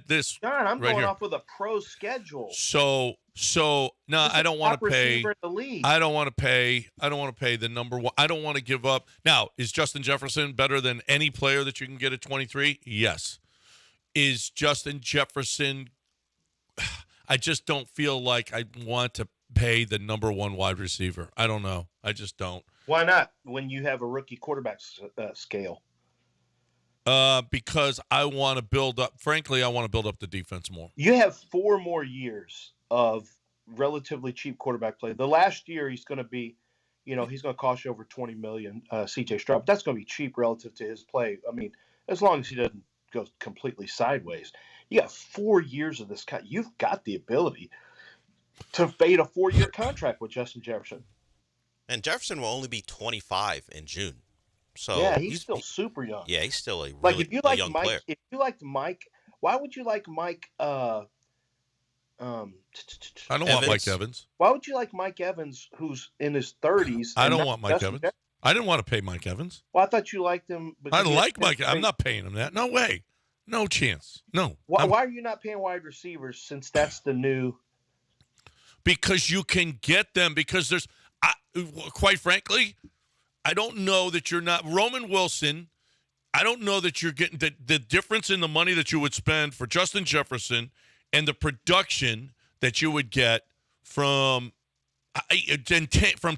this. John, I'm right going here. off with a pro schedule. So no, I don't want to pay. I don't want to pay. I don't want to pay the number 1. I don't want to give up. Now, is Justin Jefferson better than any player that you can get at 23? Yes. Is Justin Jefferson? I just don't feel like I want to pay the number 1 wide receiver. I don't know. I just don't. Why not when you have a rookie quarterback scale? Because I want to build up. Frankly, I want to build up the defense more. You have 4 more years of relatively cheap quarterback play. The last year he's going to be, he's going to cost you over $20 million, CJ Stroud. But that's going to be cheap relative to his play. As long as he doesn't go completely sideways. You got 4 years of this. You've got the ability to fade a 4-year contract with Justin Jefferson. And Jefferson will only be 25 in June. So yeah, he's still super young. Yeah, he's still a really if you like young Mike, player. If you liked Mike, why would you like Mike? I don't want Mike Evans. Why would you like Mike Evans, who's in his 30s? I don't want Mike Evans. I didn't want to pay Mike Evans. Well, I thought you liked him. I like Mike. I'm not paying him that. No way. No chance. No. Why are you not paying wide receivers since that's the new? Because you can get them. Because there's, quite frankly, I don't know that you're not Roman Wilson. I don't know that you're getting the difference in the money that you would spend for Justin Jefferson and the production that you would get from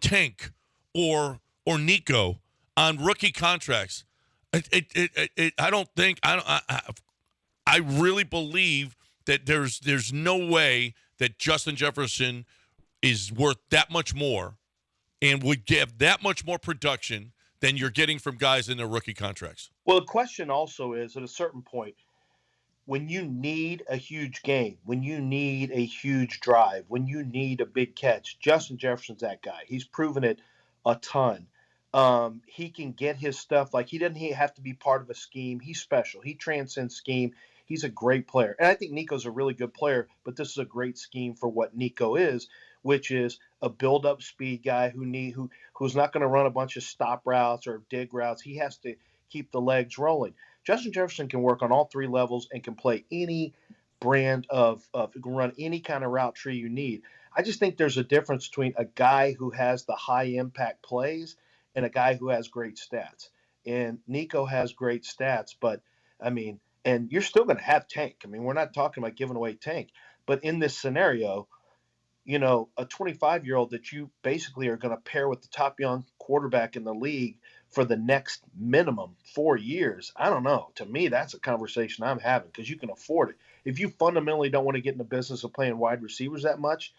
Tank or Nico on rookie contracts. I don't think I really believe that there's no way that Justin Jefferson is worth that much more and would give that much more production than you're getting from guys in their rookie contracts. Well, the question also is, at a certain point, when you need a huge game, when you need a huge drive, when you need a big catch, Justin Jefferson's that guy. He's proven it a ton. He can get his stuff. Like, he doesn't have to be part of a scheme. He's special. He transcends scheme. He's a great player. And I think Nico's a really good player, but this is a great scheme for what Nico is, which is a build-up speed guy who's not going to run a bunch of stop routes or dig routes. He has to keep the legs rolling. Justin Jefferson can work on all three levels and can play any brand of can run any kind of route tree you need. I just think there's a difference between a guy who has the high-impact plays and a guy who has great stats. And Nico has great stats, but, I mean, and you're still going to have Tank. I mean, we're not talking about giving away Tank. But in this scenario, you know, a 25-year-old that you basically are going to pair with the top young quarterback in the league for the next minimum 4 years, I don't know. To me, that's a conversation I'm having because you can afford it. If you fundamentally don't want to get in the business of playing wide receivers that much,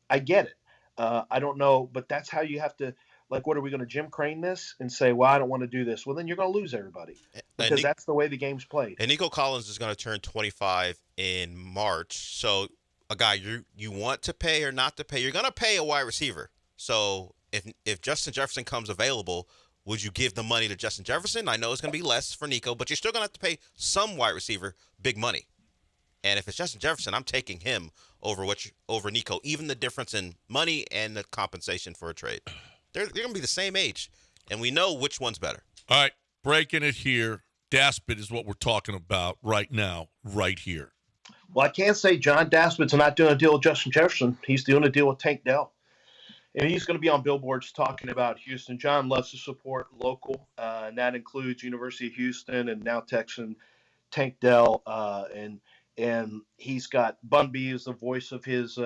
I get it. I don't know, but that's how you have to, like, what are we going to Jim Crane this and say, well, I don't want to do this? Well, then you're going to lose everybody because that's the way the game's played. And Nico Collins is going to turn 25 in March. So a guy you want to pay or not to pay, you're going to pay a wide receiver. So if Justin Jefferson comes available, would you give the money to Justin Jefferson? I know it's going to be less for Nico, but you're still going to have to pay some wide receiver big money. And if it's Justin Jefferson, I'm taking him over Nico, even the difference in money and the compensation for a trade. They're going to be the same age, and we know which one's better. All right, breaking it here. Daspit is what we're talking about right now, right here. Well, I can't say John Daspit's not doing a deal with Justin Jefferson. He's doing a deal with Tank Dell. And he's going to be on billboards talking about Houston. John loves to support local, and that includes University of Houston and now Texan Tank Dell. And he's got Bun B as the voice of his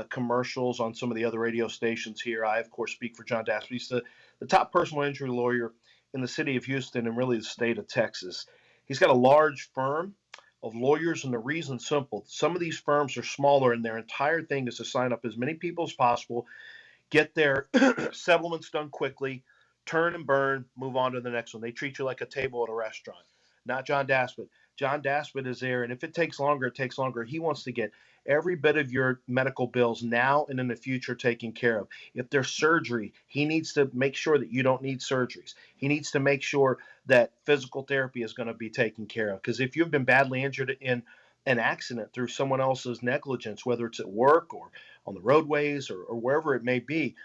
commercials on some of the other radio stations here. I, of course, speak for John Daspit. He's the top personal injury lawyer in the city of Houston and really the state of Texas. He's got a large firm of lawyers, and the reason's simple. Some of these firms are smaller, and their entire thing is to sign up as many people as possible, get their settlements done quickly, turn and burn, move on to the next one. They treat you like a table at a restaurant. Not John Daspit. John Daspit is there, and if it takes longer, it takes longer. He wants to get every bit of your medical bills now and in the future taken care of. If there's surgery, he needs to make sure that you don't need surgeries. He needs to make sure that physical therapy is going to be taken care of. Because if you've been badly injured in an accident through someone else's negligence, whether it's at work or on the roadways or wherever it may be,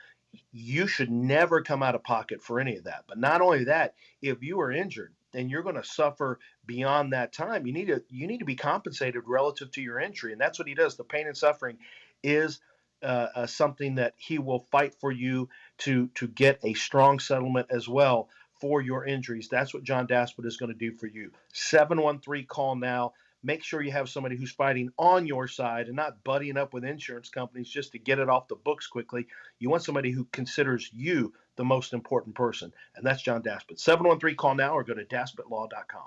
you should never come out of pocket for any of that. But not only that, if you are injured and you're going to suffer beyond that time, you need to be compensated relative to your injury. And that's what he does. The pain and suffering is something that he will fight for you to get a strong settlement as well for your injuries. That's what John Daspit is going to do for you. 713 call now. Make sure you have somebody who's fighting on your side and not buddying up with insurance companies just to get it off the books quickly. You want somebody who considers you the most important person, and that's John Daspit. 713 call now or go to daspitlaw.com.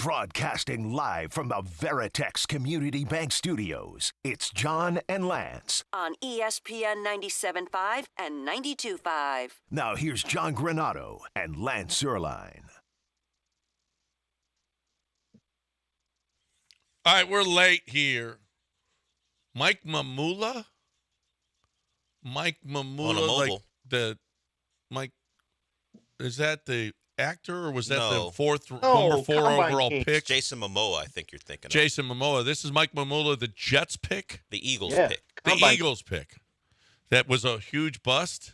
Broadcasting live from the Veritex Community Bank Studios, it's John and Lance. On ESPN 97.5 and 92.5. Now here's John Granato and Lance Zierlein. All right, we're late here. Mike Mamula? Mike Mamula, like the Mike, is that the actor, or was that the number 4 overall pick? Jason Momoa, I think you're thinking of. Jason Momoa. This is Mike Mamula, the Jets pick? The Eagles pick. The Eagles pick. That was a huge bust.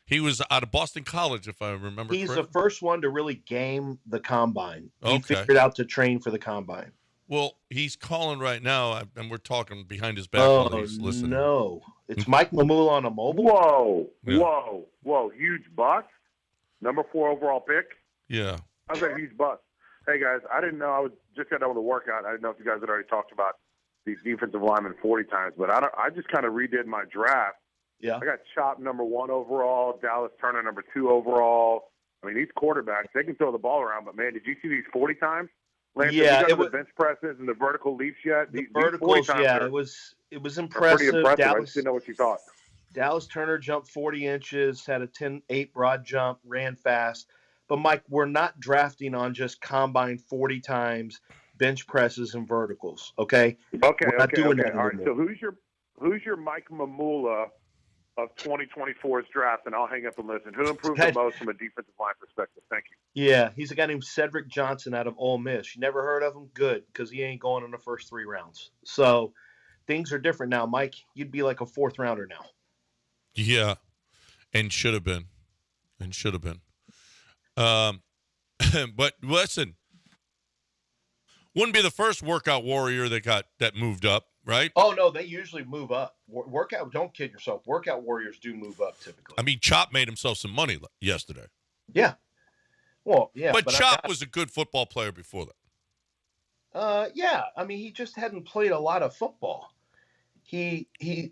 He was out of Boston College, if I remember correctly. He's the first one to really game the combine. He figured out to train for the combine. Well, he's calling right now, and we're talking behind his back while he's listening. No. It's Mike Mamula on a mobile? Whoa. Huge bust? Number 4 overall pick? Yeah. That's a huge bust. Hey, guys, I didn't know. I was just got done with the workout. I didn't know if you guys had already talked about these defensive linemen 40 times, but I just kind of redid my draft. Yeah. I got Chop number 1 overall, Dallas Turner number 2 overall. I mean, these quarterbacks, they can throw the ball around, but, man, did you see these 40 times? Lance, yeah, have you done the bench presses and the vertical leaps yet? The verticals, yeah, it was impressive. Pretty impressive. Dallas, I just didn't know what you thought. Dallas Turner jumped 40 inches, had a 10-8 broad jump, ran fast. But, Mike, we're not drafting on just combine 40 times, bench presses, and verticals, okay? Okay. We're not doing that All anymore. right, so who's your Mike Mamula of 2024's draft, and I'll hang up and listen. Who improved the most from a defensive line perspective? Thank you. Yeah, he's a guy named Cedric Johnson out of Ole Miss. You never heard of him? Good, because he ain't going in the first 3 rounds. So things are different now. Mike, you'd be like a 4th rounder now. Yeah, and should have been. But listen, wouldn't be the first workout warrior that moved up, right? Oh, no, they usually move up. Workout, don't kid yourself. Workout warriors do move up typically. I mean, Chop made himself some money yesterday. Yeah. Well, yeah. But Chop was a good football player before that. Yeah. I mean, he just hadn't played a lot of football. He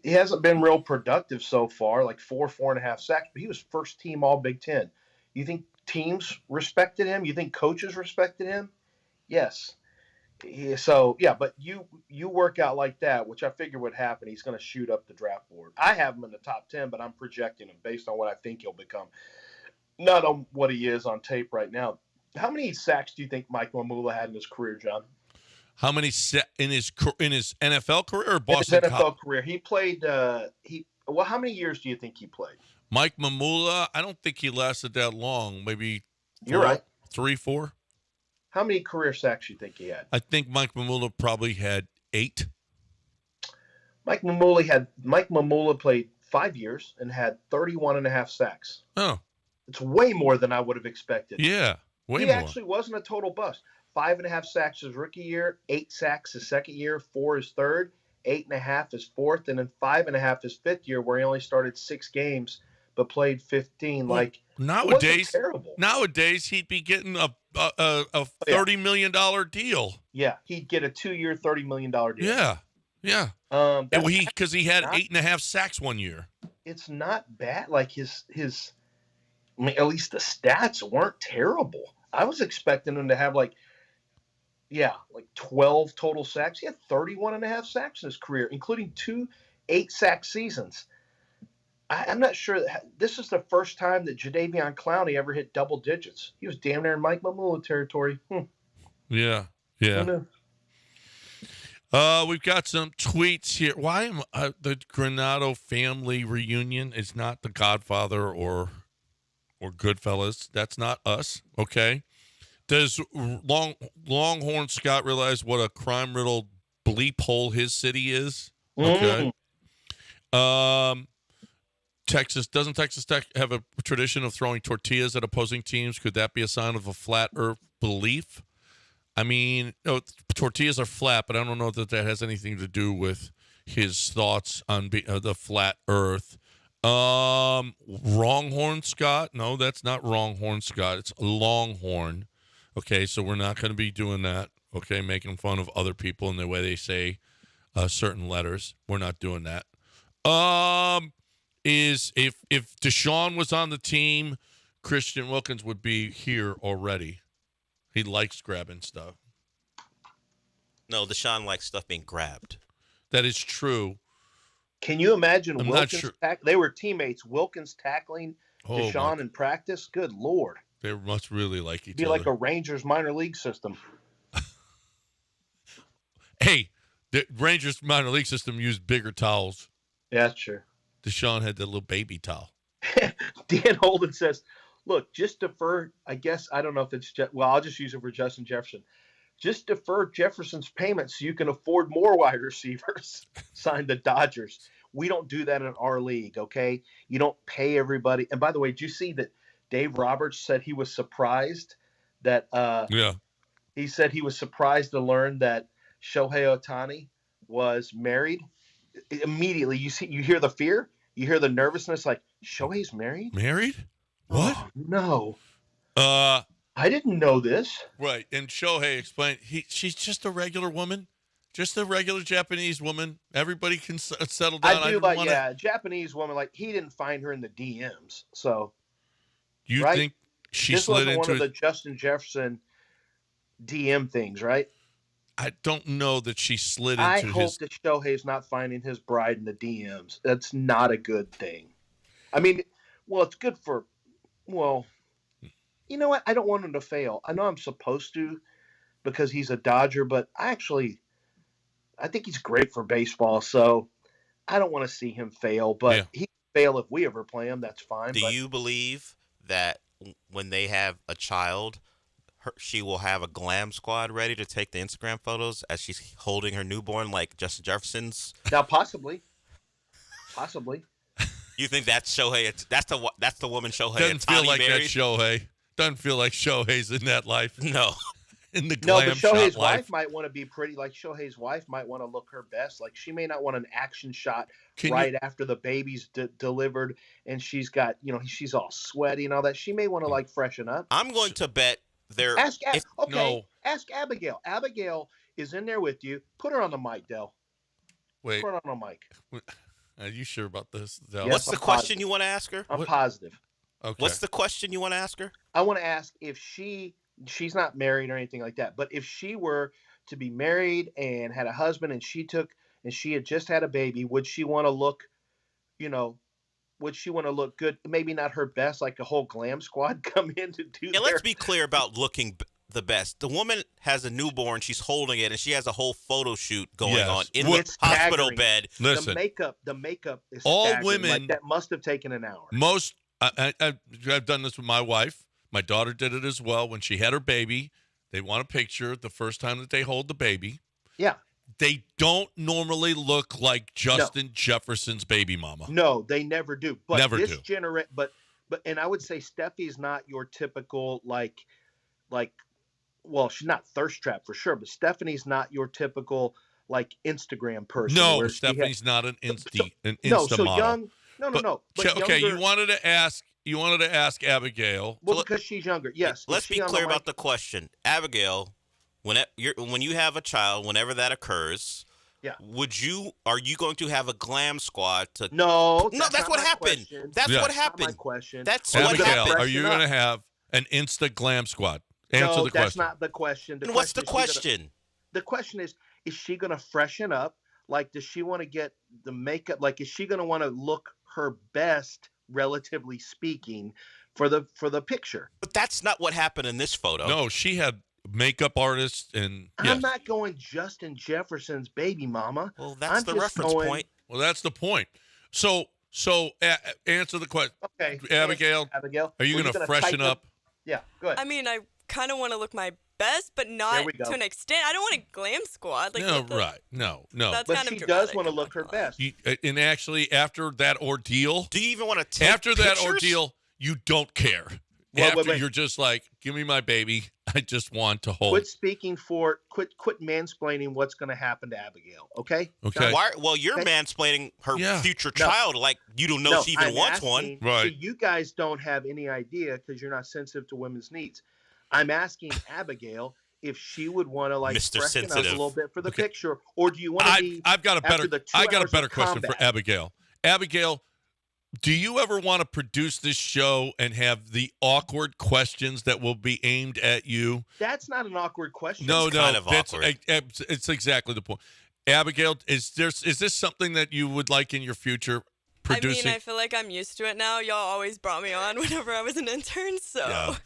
hasn't been real productive so far, like 4.5 sacks, but he was first team all Big Ten. You think teams respected him? You think coaches respected him? Yes. But you work out like that, which I figure would happen. He's going to shoot up the draft board. I have him in the top 10, but I'm projecting him based on what I think he'll become, not on what he is on tape right now. How many sacks do you think Mike Mamula had in his career, John? How many in his NFL career or Boston? In his NFL career, he played. How many years do you think he played? Mike Mamula, I don't think he lasted that long. Maybe you're right, 3, 4. How many career sacks do you think he had? I think Mike Mamula probably had 8. Mike Mamula played 5 years and had 31.5 sacks. Oh, it's way more than I would have expected. Yeah, way more. He actually wasn't a total bust. 5.5 sacks his rookie year, 8 sacks his second year, 4 his third, 8.5 his fourth, and then 5.5 his fifth year, where he only started 6 games but played 15. Well, nowadays, terrible. Nowadays he'd be getting a $30 million deal. Yeah, he'd get a 2-year, $30 million deal. Yeah. Because he had 8.5 sacks one year. It's not bad. Like his, I mean, at least the stats weren't terrible. I was expecting him to have like 12 total sacks. He had 31.5 sacks in his career, including 2 8-sack seasons. I'm not sure. This is the first time that Jadeveon Clowney ever hit double digits. He was damn near in Mike Mamula territory. Yeah. We've got some tweets here. Why am the Granato family reunion is not the Godfather or Goodfellas? That's not us. Okay. Does Longhorn Scott realize what a crime-riddled bleep hole his city is? Okay. Doesn't Texas Tech have a tradition of throwing tortillas at opposing teams? Could that be a sign of a flat earth belief? I mean, tortillas are flat, but I don't know that has anything to do with his thoughts on the flat earth. Wronghorn Scott? No, that's not Wronghorn Scott. It's Longhorn. Okay, so we're not going to be doing that. Okay, making fun of other people in the way they say certain letters. We're not doing that. Is if Deshaun was on the team, Christian Wilkins would be here already. He likes grabbing stuff. No, Deshaun likes stuff being grabbed. That is true. Can you imagine I'm not Wilkins? sure. They were teammates. Wilkins tackling Oh, Deshaun my- in practice. Good Lord. They must really like each It'd be other. like a Rangers minor league system. Hey, the Rangers minor league system used bigger towels. Yeah, sure. Deshaun had the little baby towel. Dan Holden says, look, just defer. I guess, I don't know if it's, well, I'll just use it for Justin Jefferson. Just defer Jefferson's payments so you can afford more wide receivers. Signed the Dodgers. We don't do that in our league, okay? You don't pay everybody. And by the way, did you see that Dave Roberts said he was surprised that he said he was surprised to learn that Shohei Ohtani was married? Immediately, you hear the fear, you hear the nervousness, like, Shohei's married? Married? What? Oh, no. I didn't know this. Right. And Shohei explained she's just a regular woman, just a regular Japanese woman. Everybody can settle down. I do like, yeah, Japanese woman, like, he didn't find her in the DMs. So, you right? think she this slid wasn't into one of the Justin Jefferson DM things, right? I don't know that she slid into I his. hope that Shohei's not finding his bride in the DMs. That's not a good thing. I mean, well, it's good for, well, you know what? I don't want him to fail. I know I'm supposed to because he's a Dodger, but I think he's great for baseball. So I don't want to see him fail, but he can fail if we ever play him. That's fine. Do you believe that when they have a child, she will have a glam squad ready to take the Instagram photos as she's holding her newborn like Justin Jefferson's? Now, possibly. You think that's Shohei? That's the woman Shohei Doesn't feel Ohtani like married? that's Shohei. Doesn't feel like Shohei's in that life. No. In the No, glam but Shohei's shot wife life. might want to be pretty. Like Shohei's wife might want to look her best. Like she may not want an action shot Can right you- after the baby's delivered, and she's got, she's all sweaty and all that. She may want to like freshen up. I'm going to bet there. Ask No. Ask Abigail. Abigail is in there with you. Put her on the mic, Dell. Wait, Put her on the mic. are you sure about this? Del? Yes, What's the I'm question positive. you want to ask her? I'm positive. Okay. What's the question you want to ask her? I want to ask if she's not married or anything like that, but if she were to be married and had a husband and she had just had a baby, would she want to look, would she want to look good? Maybe not her best, like a whole glam squad come in to do Yeah, let's be clear about looking the best. The woman has a newborn, she's holding it, and she has a whole photo shoot going on in the It's hospital staggering. bed. Listen, The makeup is all staggering. women- Like, that must have taken an hour. I've done this with my wife. My daughter did it as well. When she had her baby, they want a picture the first time that they hold the baby. Yeah. They don't normally look like Justin Jefferson's baby mama. No, they never do. But Never this do. And I would say Steffi's not your typical well, she's not thirst trap for sure, but Stephanie's not your typical like Instagram person. No, where she Stephanie's has- not an Insta no, Insta so model. young. No. But okay, younger, you wanted to ask Abigail. well, because she's younger. Yes. Let's be clear about the question. Abigail, when you have a child, whenever that occurs, Yeah. are you going to have a glam squad to No, that's not what my happened. question. That's Yeah. what That's not happened. my question. That's what Abigail, happened. are you going to have an Insta glam squad? Answer No, the that's question. not the question. And what's the question? question? The question is she going to freshen up? Like, does she want to get the makeup? Like, is she going to want to look her best, relatively speaking, for the picture? But that's not what happened in this photo. No, she had makeup artists and I'm not going Justin Jefferson's baby mama. Well, that's I'm the just reference going- point. Well, that's the point. So answer the question. Okay, Abigail, are you Were going to freshen tighten up? Yeah, go ahead. I mean, I kind of want to look my best, but not we go. to an extent. I don't want a glam squad. Like, No, what the- right. No. That's But kind she of does dramatic. want to look her best. And actually, after that ordeal, Do you even want to take after that pictures? ordeal, you don't care. Well, after wait. you're just like, give me my baby. I just want to hold. Quit mansplaining what's going to happen to Abigail. Okay. Okay. Well, you're Okay. mansplaining her Yeah. future No. child like you don't know No, she even I'm wants asking- one. Right. See, you guys don't have any idea because you're not sensitive to women's needs. I'm asking Abigail if she would want to like Mr. freshen up a Sensitive. little bit for the picture, or do you want to be? I've got a after better the 2 I got a hours better of question for combat? Abigail. Abigail, Do you ever want to produce this show and have the awkward questions that will be aimed at you? That's not an awkward question. No, It's kind of that's awkward. it's exactly the point. Abigail, is this something that you would like in your future producing? I mean, I feel like I'm used to it now. Y'all always brought me on whenever I was an intern, so.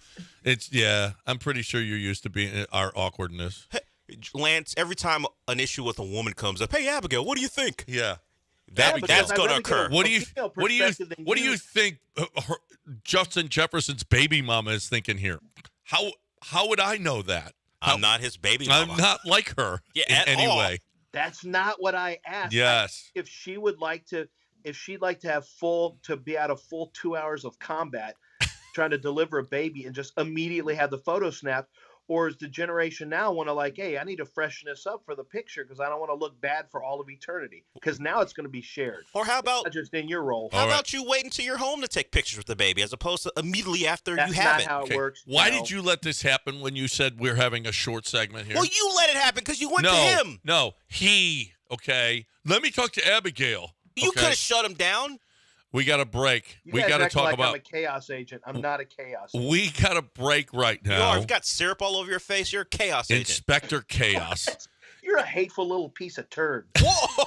I'm pretty sure you're used to being our awkwardness. Lance, every time an issue with a woman comes up, hey Abigail, what do you think? Yeah. That's going to occur. What do you think Justin Jefferson's baby mama is thinking here? How would I know that? I'm not his baby mama. I'm not like her in any way. That's not what I asked. Yes. If she'd like to have be out of full 2 hours of combat trying to deliver a baby and just immediately have the photo snapped, or is the generation now want to hey, I need to freshen this up for the picture because I don't want to look bad for all of eternity, because now it's going to be shared. Or how about not just in your role? How about you wait until you're home to take pictures with the baby as opposed to immediately after That's you have not how it works. Why did you let this happen when you said we're having a short segment here? Well, you let it happen because you went to him. No, he. Okay, let me talk to Abigail. You could have shut him down. We got a break. We got to talk about. I'm a chaos agent. I'm not a chaos agent. We got a break right now. You are. You've got syrup all over your face. You're a chaos agent. Inspector Chaos. You're a hateful little piece of turd. Whoa!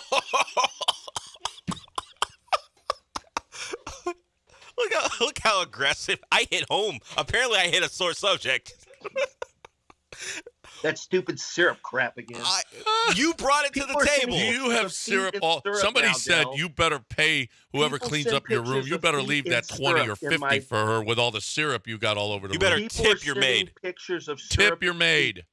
Look how aggressive. I hit home. Apparently, I hit a sore subject. That stupid syrup crap again. You brought it to the table. You have syrup all. Somebody now, said Del. you better pay whoever People cleans send up your room. pictures You of better feet leave in that 20 or syrup in 50 my- for her with all the syrup you got all over the You room. better People tip are your sending maid. Pictures of syrup. Tip your maid.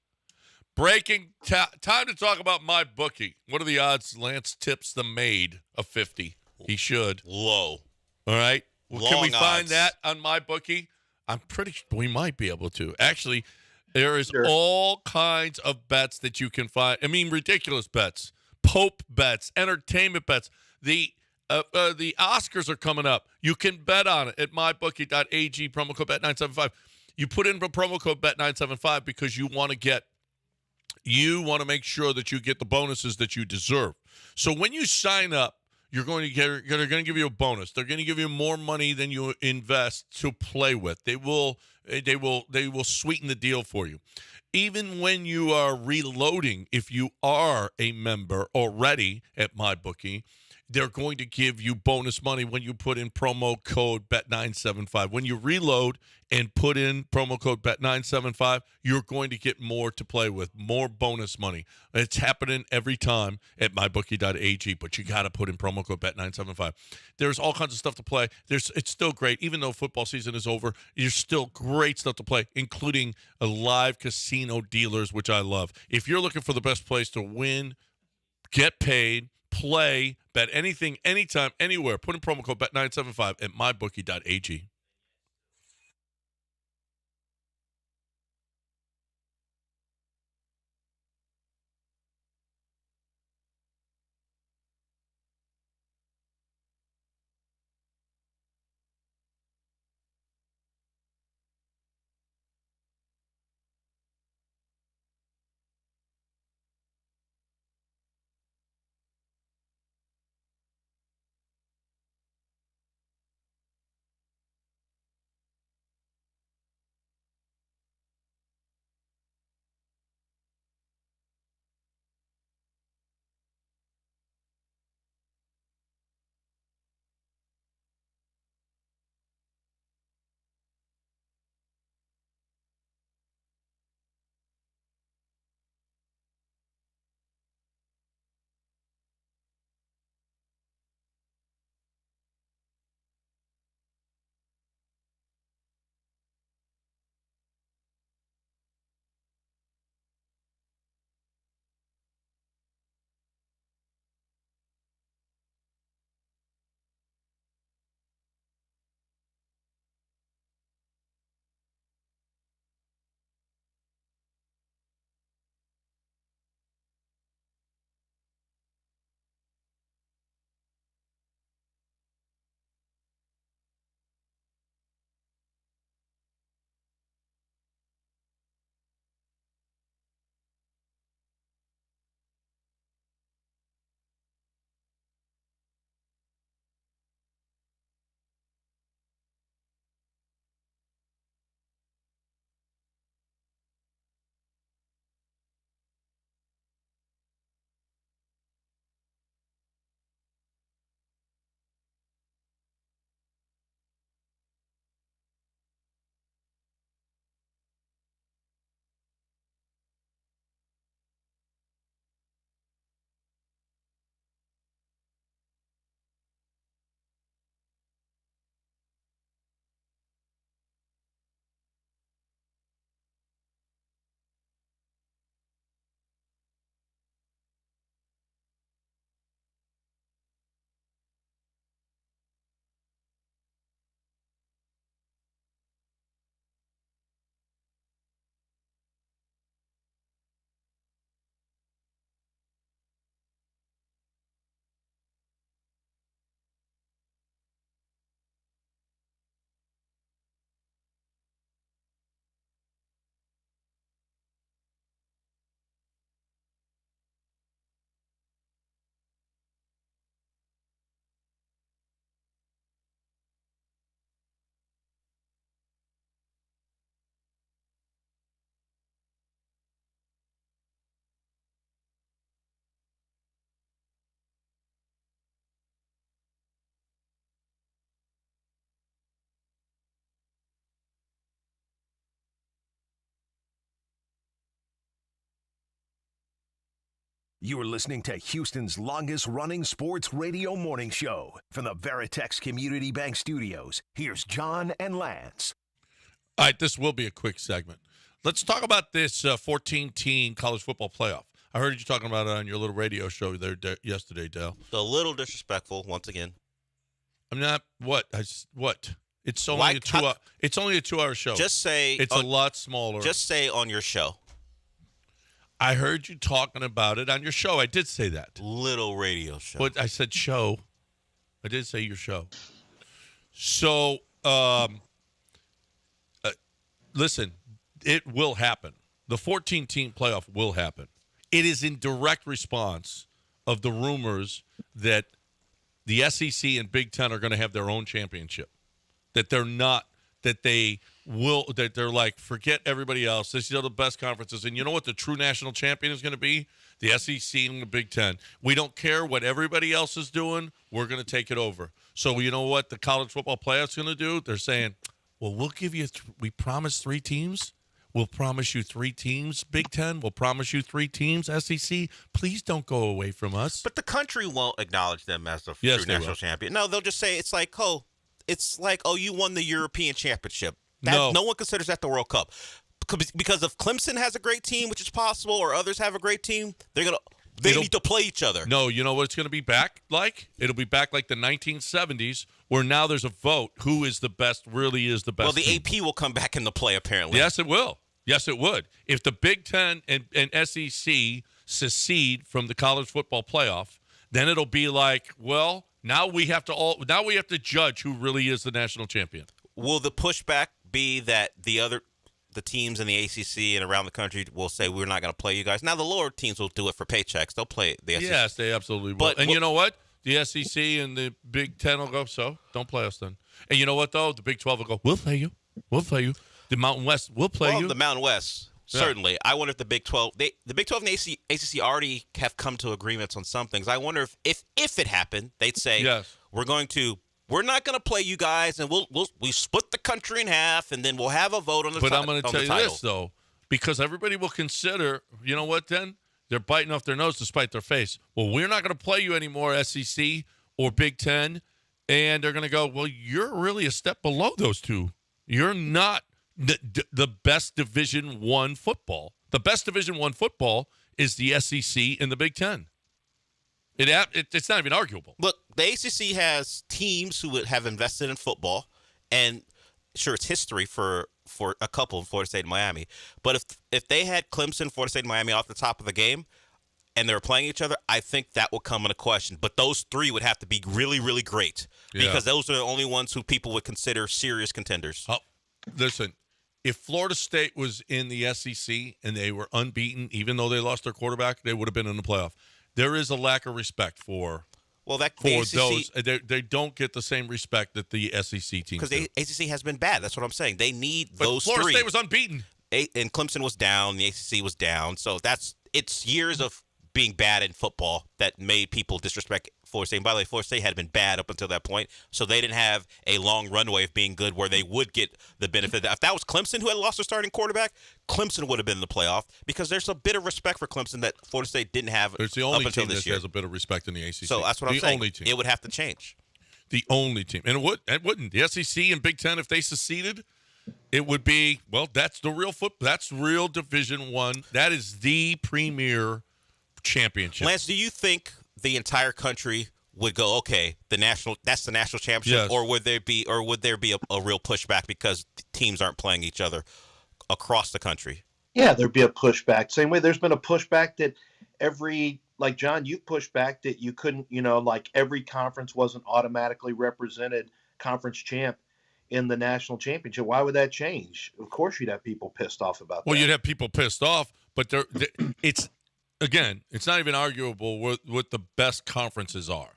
Breaking time to talk about my bookie. What are the odds Lance tips the maid a 50? He should. Low. All right. Well, can we Long find odds. that on my bookie? I'm pretty sure we might be able to. Actually, there is all kinds of bets that you can find. I mean, ridiculous bets, Pope bets, entertainment bets. The Oscars are coming up. You can bet on it at mybookie.ag, promo code bet975. You put in the promo code bet975 because you want to make sure that you get the bonuses that you deserve. So when you sign up, they're going to give you a bonus. They're going to give you more money than you invest to play with. They will sweeten the deal for you. Even when you are reloading, if you are a member already at MyBookie, they're going to give you bonus money when you put in promo code Bet975. When you reload and put in promo code Bet975, you're going to get more to play with, more bonus money. It's happening every time at mybookie.ag, but you got to put in promo code Bet975. There's all kinds of stuff to play. It's still great. Even though football season is over, there's still great stuff to play, including a live casino dealers, which I love. If you're looking for the best place to win, get paid, play, bet anything, anytime, anywhere, put in promo code Bet975 at mybookie.ag. You're listening to Houston's longest-running sports radio morning show. From the Veritex Community Bank Studios, here's John and Lance. All right, this will be a quick segment. Let's talk about this 14-team college football playoff. I heard you talking about it on your little radio show there yesterday, Dale. A little disrespectful once again. I'm not. What? It's only a 2 hour. It's only a 2-hour show. Just say it's a lot smaller. Just say on your show. I heard you talking about it on your show. I did say that. Little radio show. But I said show. I did say your show. So, listen, it will happen. The 14-team playoff will happen. It is in direct response of the rumors that the SEC and Big Ten are going to have their own championship. That they're not, that they're like, forget everybody else. These are the best conferences. And you know what the true national champion is going to be? The SEC and the Big Ten. We don't care what everybody else is doing. We're going to take it over. So you know what the college football playoff's going to do? They're saying, well, we'll give you, we promise 3 teams. We'll promise you 3 teams, Big Ten. We'll promise you 3 teams, SEC. Please don't go away from us. But the country won't acknowledge them as the Yes, true they national will. champion. No, they'll just say it's like, you won the European championship. No. No one considers that the World Cup. Because if Clemson has a great team, which is possible, or others have a great team, they need to play each other. No, you know what it's going to be back like? It'll be back like the 1970s, where now there's a vote. Who is the best, really is the best Well, the team. AP will come back into play, apparently. Yes, it will. Yes, it would. If the Big Ten and SEC secede from the college football playoff, then it'll be like, well, now we have to judge who really is the national champion. Will the pushback be that the teams in the ACC and around the country will say we're not going to play you guys? Now the lower teams will do it for paychecks. They'll play the SEC. Yes, they absolutely will. And you know what? The SEC and the Big Ten will go, so don't play us then. And you know what, though? The Big 12 will go, we'll play you. We'll play you. The Mountain West will play you. The Mountain West, certainly. I wonder if the Big 12, the Big 12 and the ACC already have come to agreements on some things. I wonder if it happened, they'd say, yes, we're not going to play you guys, and we split the country in half, and then we'll have a vote on the title. But I'm going to tell you this, though, because everybody will consider, you know what, then? They're biting off their nose to spite their face. Well, we're not going to play you anymore, SEC or Big Ten. And they're going to go, well, you're really a step below those two. You're not the best Division I football. The best Division I football is the SEC and the Big Ten. It's not even arguable. Look, the ACC has teams who would have invested in football, and sure, it's history for a couple, Florida State and Miami. But if they had Clemson, Florida State, and Miami off the top of the game, and they were playing each other, I think that would come into question. But those 3 would have to be really, really great because those are the only ones who people would consider serious contenders. Oh, listen, if Florida State was in the SEC and they were unbeaten, even though they lost their quarterback, they would have been in the playoff. There is a lack of respect for those. They don't get the same respect that the SEC teams because the ACC has been bad. That's what I'm saying. They need but those Florida 3. State was unbeaten. And Clemson was down. The ACC was down. So it's years of being bad in football that made people disrespect Florida State. And by the way, Florida State had been bad up until that point, so they didn't have a long runway of being good where they would get the benefit. If that was Clemson who had lost their starting quarterback, Clemson would have been in the playoff because there's a bit of respect for Clemson that Florida State didn't have it's the only up until team this that year. has a bit of respect in the ACC. So that's what I'm saying. The only team. It would have to change. The only team. And it wouldn't. The SEC and Big Ten, if they seceded, it would be, well, that's the real that's real Division I. That is the premier championship. Lance, do you think the entire country would go, okay, that's the national championship, yes, or would there be a real pushback because teams aren't playing each other across the country? Yeah, there'd be a pushback. Same way there's been a pushback that like John, you've pushed back that you couldn't, like every conference wasn't automatically represented conference champ in the national championship. Why would that change? Of course you'd have people pissed off about that. Well, you'd have people pissed off, but it's not even arguable what the best conferences are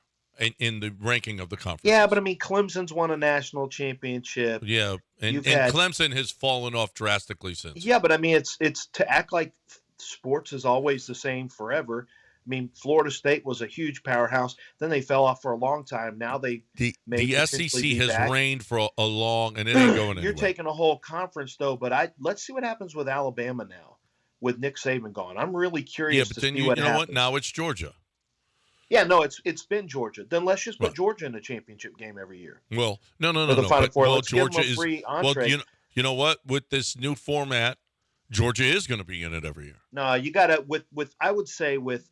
in the ranking of the conference. Yeah, but I mean, Clemson's won a national championship. Yeah, and Clemson has fallen off drastically since. Yeah, but I mean, it's to act like sports is always the same forever. I mean, Florida State was a huge powerhouse. Then they fell off for a long time. Now the SEC has reigned for a long, and it ain't going anywhere. You're taking a whole conference though, but let's see what happens with Alabama now. with Nick Saban gone. I'm really Yeah, curious but to then see what you know happens. what? Now it's Georgia. Yeah, no, it's been Georgia. Then let's just put Right. Georgia in the championship game every year. Well, no. For the Final Four. Well, Let's give Georgia them a is. free Well, entree. you know what? With this new format, Georgia is going to be in it every year. No, you got to with I would say with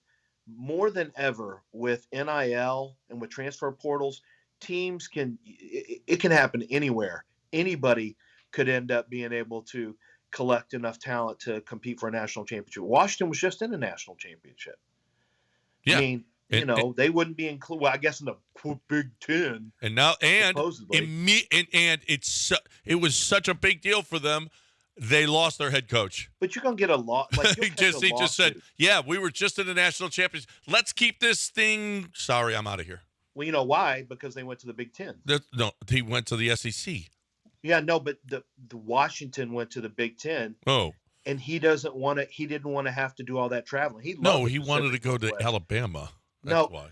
more than ever with NIL and with transfer portals, teams it can happen anywhere. Anybody could end up being able to collect enough talent to compete for a national championship. Washington was just in a national championship. Yeah. I mean, they wouldn't be included. Well, I guess in the Big Ten. And now, supposedly. It was such a big deal for them. They lost their head coach. But you're gonna get a lot. Like he just said, "Yeah, we were just in the national championship. Let's keep this thing." Sorry, I'm out of here. Well, you know why? Because they went to the Big Ten. No, he went to the SEC. Yeah, no, but the Washington went to the Big Ten. Oh. And he doesn't want to. He didn't want to have to do all that traveling. He wanted to go to Alabama. That's why.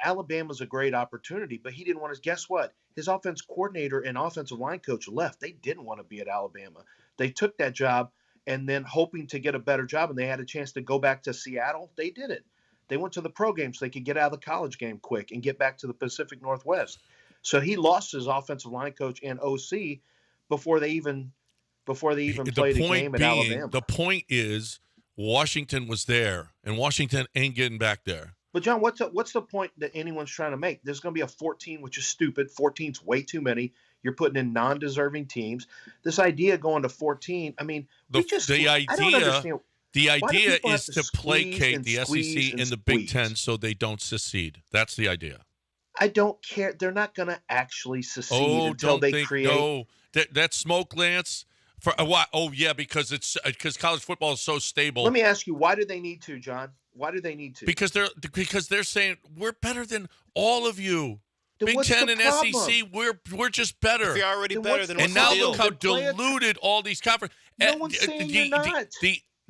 Alabama's a great opportunity, but he didn't want to. Guess what? His offense coordinator and offensive line coach left. They didn't want to be at Alabama. They took that job and then hoping to get a better job, and they had a chance to go back to Seattle. They did it. They went to the pro game so they could get out of the college game quick and get back to the Pacific Northwest. So he lost his offensive line coach and OC before they even played a game at Alabama. The point is Washington was there, and Washington ain't getting back there. But, John, what's the point that anyone's trying to make? There's going to be a 14, which is stupid. 14's way too many. You're putting in non-deserving teams. This idea going to 14, I mean, I don't understand. The idea is to placate the SEC and the Big Ten so they don't secede. That's the idea. I don't care. They're not going to actually secede until they create. No, that smoke, Lance. For why? Oh yeah, because college football is so stable. Let me ask you, why do they need to, John? Why do they need to? Because they're saying we're better than all of you. Then Big Ten and SEC, we're just better. If you're already better than and now look how diluted all these conferences. No one's saying you're not.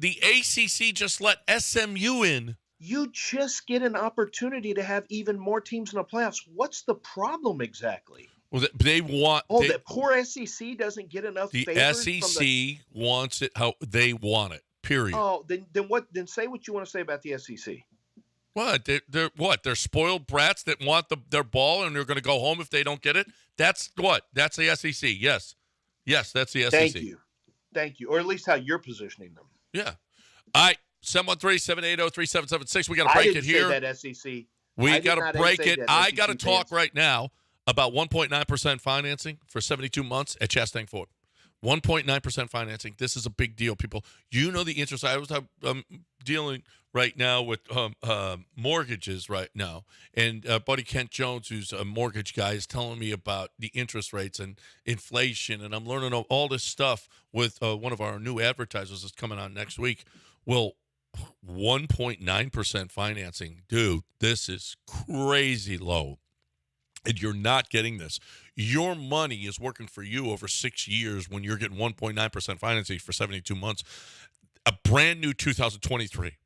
The ACC just let SMU in. You just get an opportunity to have even more teams in the playoffs. What's the problem exactly? Well, they want. The poor SEC doesn't get enough. The favors SEC wants it how they want it. Period. Oh, then what? Then say what you want to say about the SEC. What? They're what? They're spoiled brats that want their ball and they're going to go home if they don't get it. That's what? That's the SEC. Yes, that's the SEC. Thank you, or at least how you're positioning them. Yeah. All right. 713-780-3776. We got to break it here. I didn't say that SEC. We got to break it. I got to talk right now about 1.9% financing for 72 months at Chastang Ford. 1.9% financing. This is a big deal, people. You know the interest. I was dealing right now with mortgages right now. And Buddy Kent Jones, who's a mortgage guy, is telling me about the interest rates and inflation. And I'm learning all this stuff with one of our new advertisers that's coming on next week. Well, 1.9% financing. Dude, this is crazy low. And you're not getting this. Your money is working for you over 6 years when you're getting 1.9% financing for 72 months. A brand new 2023.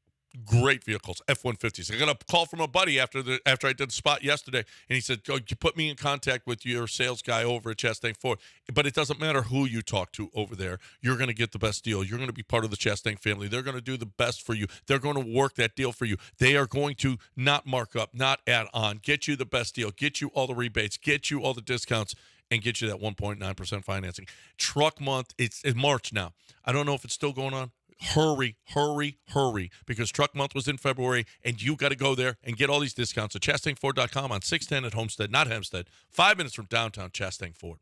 Great vehicles, F-150s. I got a call from a buddy after I did the spot yesterday, and he said, "Oh, you put me in contact with your sales guy over at Chastang Ford." But it doesn't matter who you talk to over there. You're going to get the best deal. You're going to be part of the Chastang family. They're going to do the best for you. They're going to work that deal for you. They are going to not mark up, not add on, get you the best deal, get you all the rebates, get you all the discounts, and get you that 1.9% financing. Truck month, it's in March now. I don't know if it's still going on. Hurry, because truck month was in February, and you got to go there and get all these discounts at ChastangFord.com on 610 at Homestead, not Hempstead, 5 minutes from downtown Chastang Ford.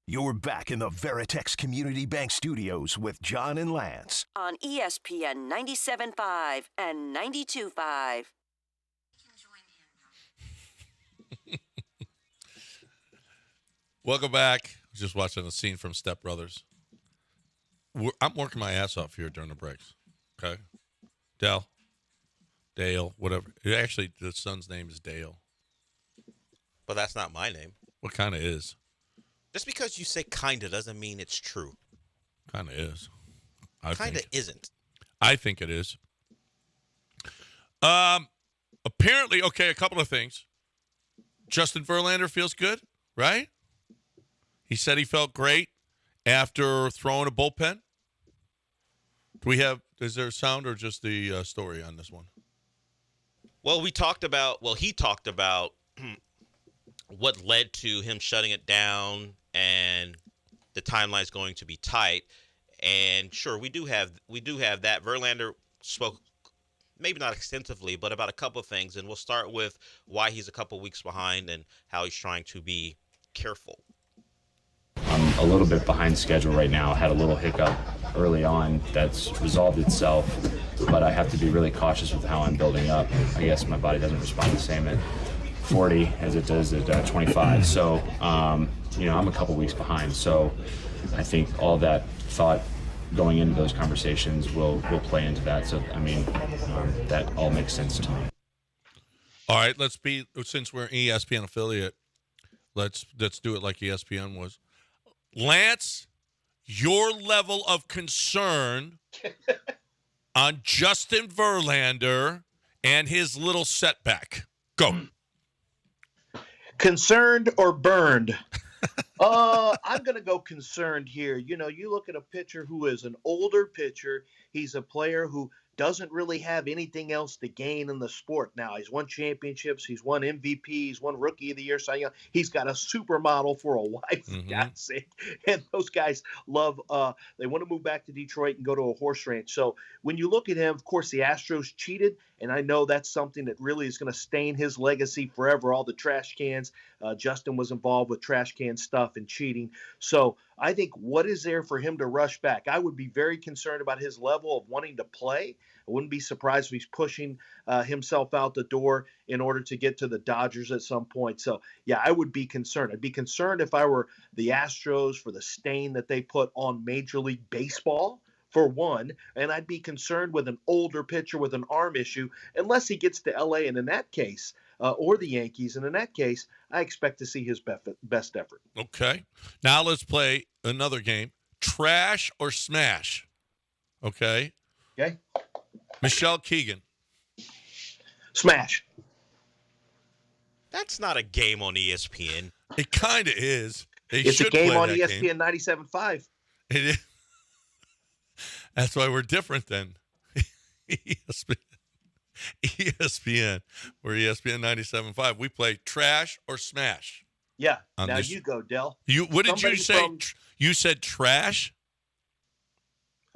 You're back in the Veritex Community Bank Studios with John and Lance. On ESPN 97.5 and 92.5. Welcome back. Just watching a scene from Step Brothers. I'm working my ass off here during the breaks. Okay? Dale, whatever. Actually, the son's name is Dale. But that's not my name. What kind of is? Just because you say kinda doesn't mean it's true. Kind of is. Kinda isn't. I think it is. Apparently, okay, a couple of things. Justin Verlander feels good, right? He said he felt great after throwing a bullpen. Is there a sound or just the story on this one? Well, he talked about what led to him shutting it down and the timeline's going to be tight. And sure, we do have that. Verlander spoke maybe not extensively, but about a couple of things. And we'll start with why he's a couple weeks behind and how he's trying to be careful. I'm a little bit behind schedule right now. I had a little hiccup early on that's resolved itself, but I have to be really cautious with how I'm building up. I guess my body doesn't respond the same at 40 as it does at 25. So, I'm a couple weeks behind. So I think all that thought going into those conversations will play into that. So, that all makes sense to me. All right, since we're an ESPN affiliate, let's do it like ESPN was. Lance, your level of concern on Justin Verlander and his little setback. Go. Concerned or burned? I'm going to go concerned here. You look at a pitcher who is an older pitcher. He's a player who doesn't really have anything else to gain in the sport now. He's won championships. He's won MVP. He's won Rookie of the Year. Cy Young. He's got a supermodel for a wife, for God's sake. And those guys love they want to move back to Detroit and go to a horse ranch. So when you look at him, of course, the Astros cheated, and I know that's something that really is going to stain his legacy forever, all the trash cans. Justin was involved with trash can stuff and cheating. So I think what is there for him to rush back? I would be very concerned about his level of wanting to play. I wouldn't be surprised if he's pushing himself out the door in order to get to the Dodgers at some point. So, yeah, I would be concerned. I'd be concerned if I were the Astros for the stain that they put on Major League Baseball, for one, and I'd be concerned with an older pitcher with an arm issue unless he gets to L.A. And in that case, or the Yankees, and in that case, I expect to see his best effort. Okay. Now let's play another game. Trash or smash? Okay. Okay. Michelle Keegan. Smash. That's not a game on ESPN. It kind of is. It's a game on ESPN 97.5. It is. That's why we're different than ESPN. We're ESPN 97.5. We play trash or smash. Yeah. Now you go, Del. What did you say? You said trash?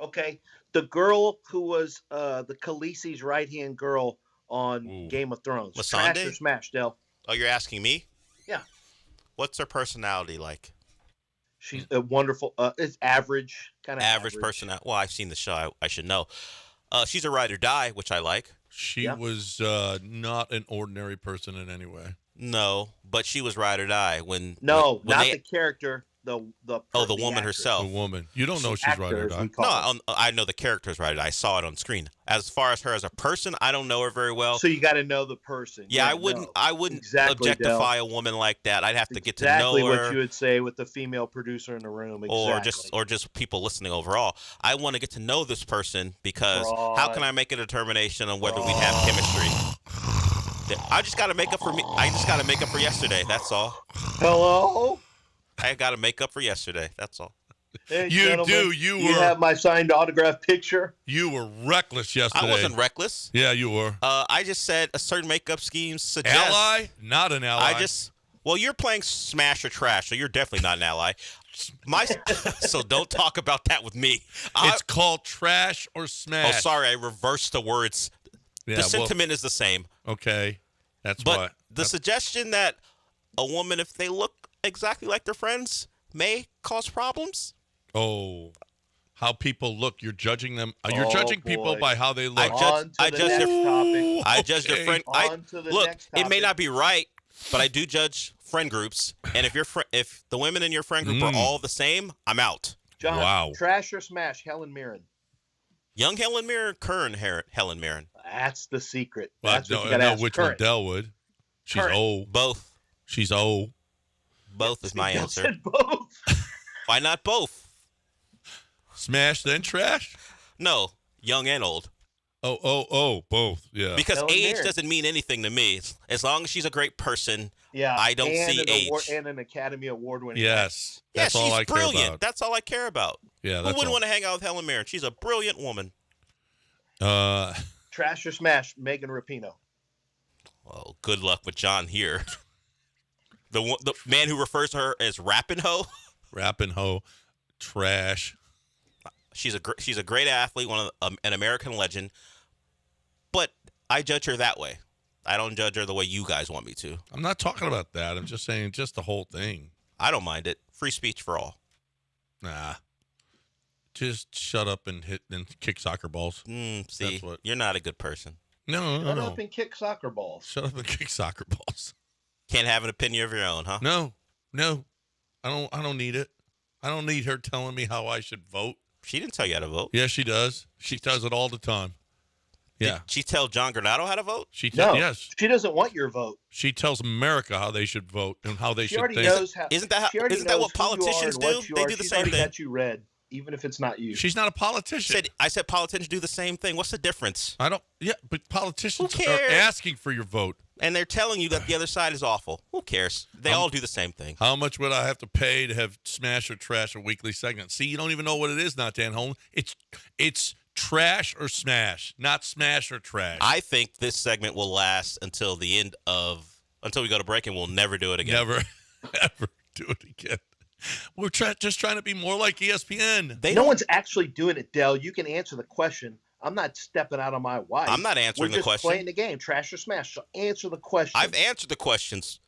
Okay. The girl who was the Khaleesi's right-hand girl on Game of Thrones. Masande? Trash or smash, Del? Oh, you're asking me? Yeah. What's her personality like? She's a wonderful, it's average, kind of average personality. Well, I've seen the show. I should know. She's a ride or die, which I like. She was not an ordinary person in any way. No, but she was ride or die not the character. The woman herself. The woman. You don't know she's ride or die. No, I know the character's ride or die. I saw it on screen. As far as her as a person, I don't know her very well. So you got to know the person. Yeah, I wouldn't exactly, objectify Del. a woman like that. I'd have to get to know her. Exactly what you would say with the female producer in the room. Exactly. Or just people listening overall. I want to get to know this person because how can I make a determination on whether we have chemistry? I just got to make up for me. I just got to make up for yesterday. That's all. Hello? I got to make up for yesterday. That's all. Hey, you do. You have my signed autograph picture. You were reckless yesterday. I wasn't reckless. Yeah, you were. I just said a certain makeup scheme suggests. Ally? Not an ally. Well, you're playing smash or trash, so you're definitely not an ally. So don't talk about that with me. It's called trash or smash. Oh, sorry, I reversed the words. Yeah, the sentiment is the same. Okay, the suggestion that a woman, if they look exactly like their friends, may cause problems. Oh, how people look. You're judging them. You're judging people by how they look. I judge their friend. Look, it may not be right, but I do judge friend groups. And if the women in your friend group are all the same, I'm out. John, wow. Trash or smash Helen Mirren? Young Helen Mirren, current Helen Mirren. That's the secret. Well, That's what you I got to know ask. which Current. one Dell would. She's Current. old. Both. She's old. Both is my answer. Said both. Why not both? Smash then trash? No, young and old. Oh, both. Yeah. Because Helen age Mirren. doesn't mean anything to me. As long as she's a great person, Yeah, I don't see age. And an Academy Award winning. Yes. Yeah, That's all she's I care brilliant. about. That's all I care about. Yeah, Who that's wouldn't all. want to hang out with Helen Mirren? She's a brilliant woman. Trash or smash Megan Rapinoe? Well, good luck with John here. The man who refers to her as Rappin' Ho. Rappin' Ho. Trash. She's a great athlete, an American legend. But I judge her that way. I don't judge her the way you guys want me to. I'm not talking about that. I'm just saying just the whole thing. I don't mind it. Free speech for all. Nah. Just shut up and hit and kick soccer balls. See, you're not a good person. No. Shut up and kick soccer balls. Shut up and kick soccer balls. Can't have an opinion of your own, huh? No. I don't need it. I don't need her telling me how I should vote. She didn't tell you how to vote. Yeah, she does. She does it all the time. Yeah. Did she tell John Granado how to vote? Yes. She doesn't want your vote. She tells America how they should vote and how they She should already think. knows how. Isn't that she already what knows who you are politicians and do? what you They are. do the She's same already thing. got you read, even if it's not you. She's not a politician. I said politicians do the same thing. What's the difference? But politicians Who are cares? asking for your vote. And they're telling you that the other side is awful. Who cares? They all do the same thing. How much would I have to pay to have Smash or Trash a weekly segment? See, you don't even know what it is, not Dan Holmes. It's Trash or Smash, not Smash or Trash. I think this segment will last until we go to break, and we'll never do it again. Never, ever do it again. We're just trying to be more like ESPN. No one's actually doing it, Dell. You can answer the question. I'm not stepping out on my wife. I'm not answering the We're just question. playing the game, Trash or Smash. So answer the question. I've answered the questions.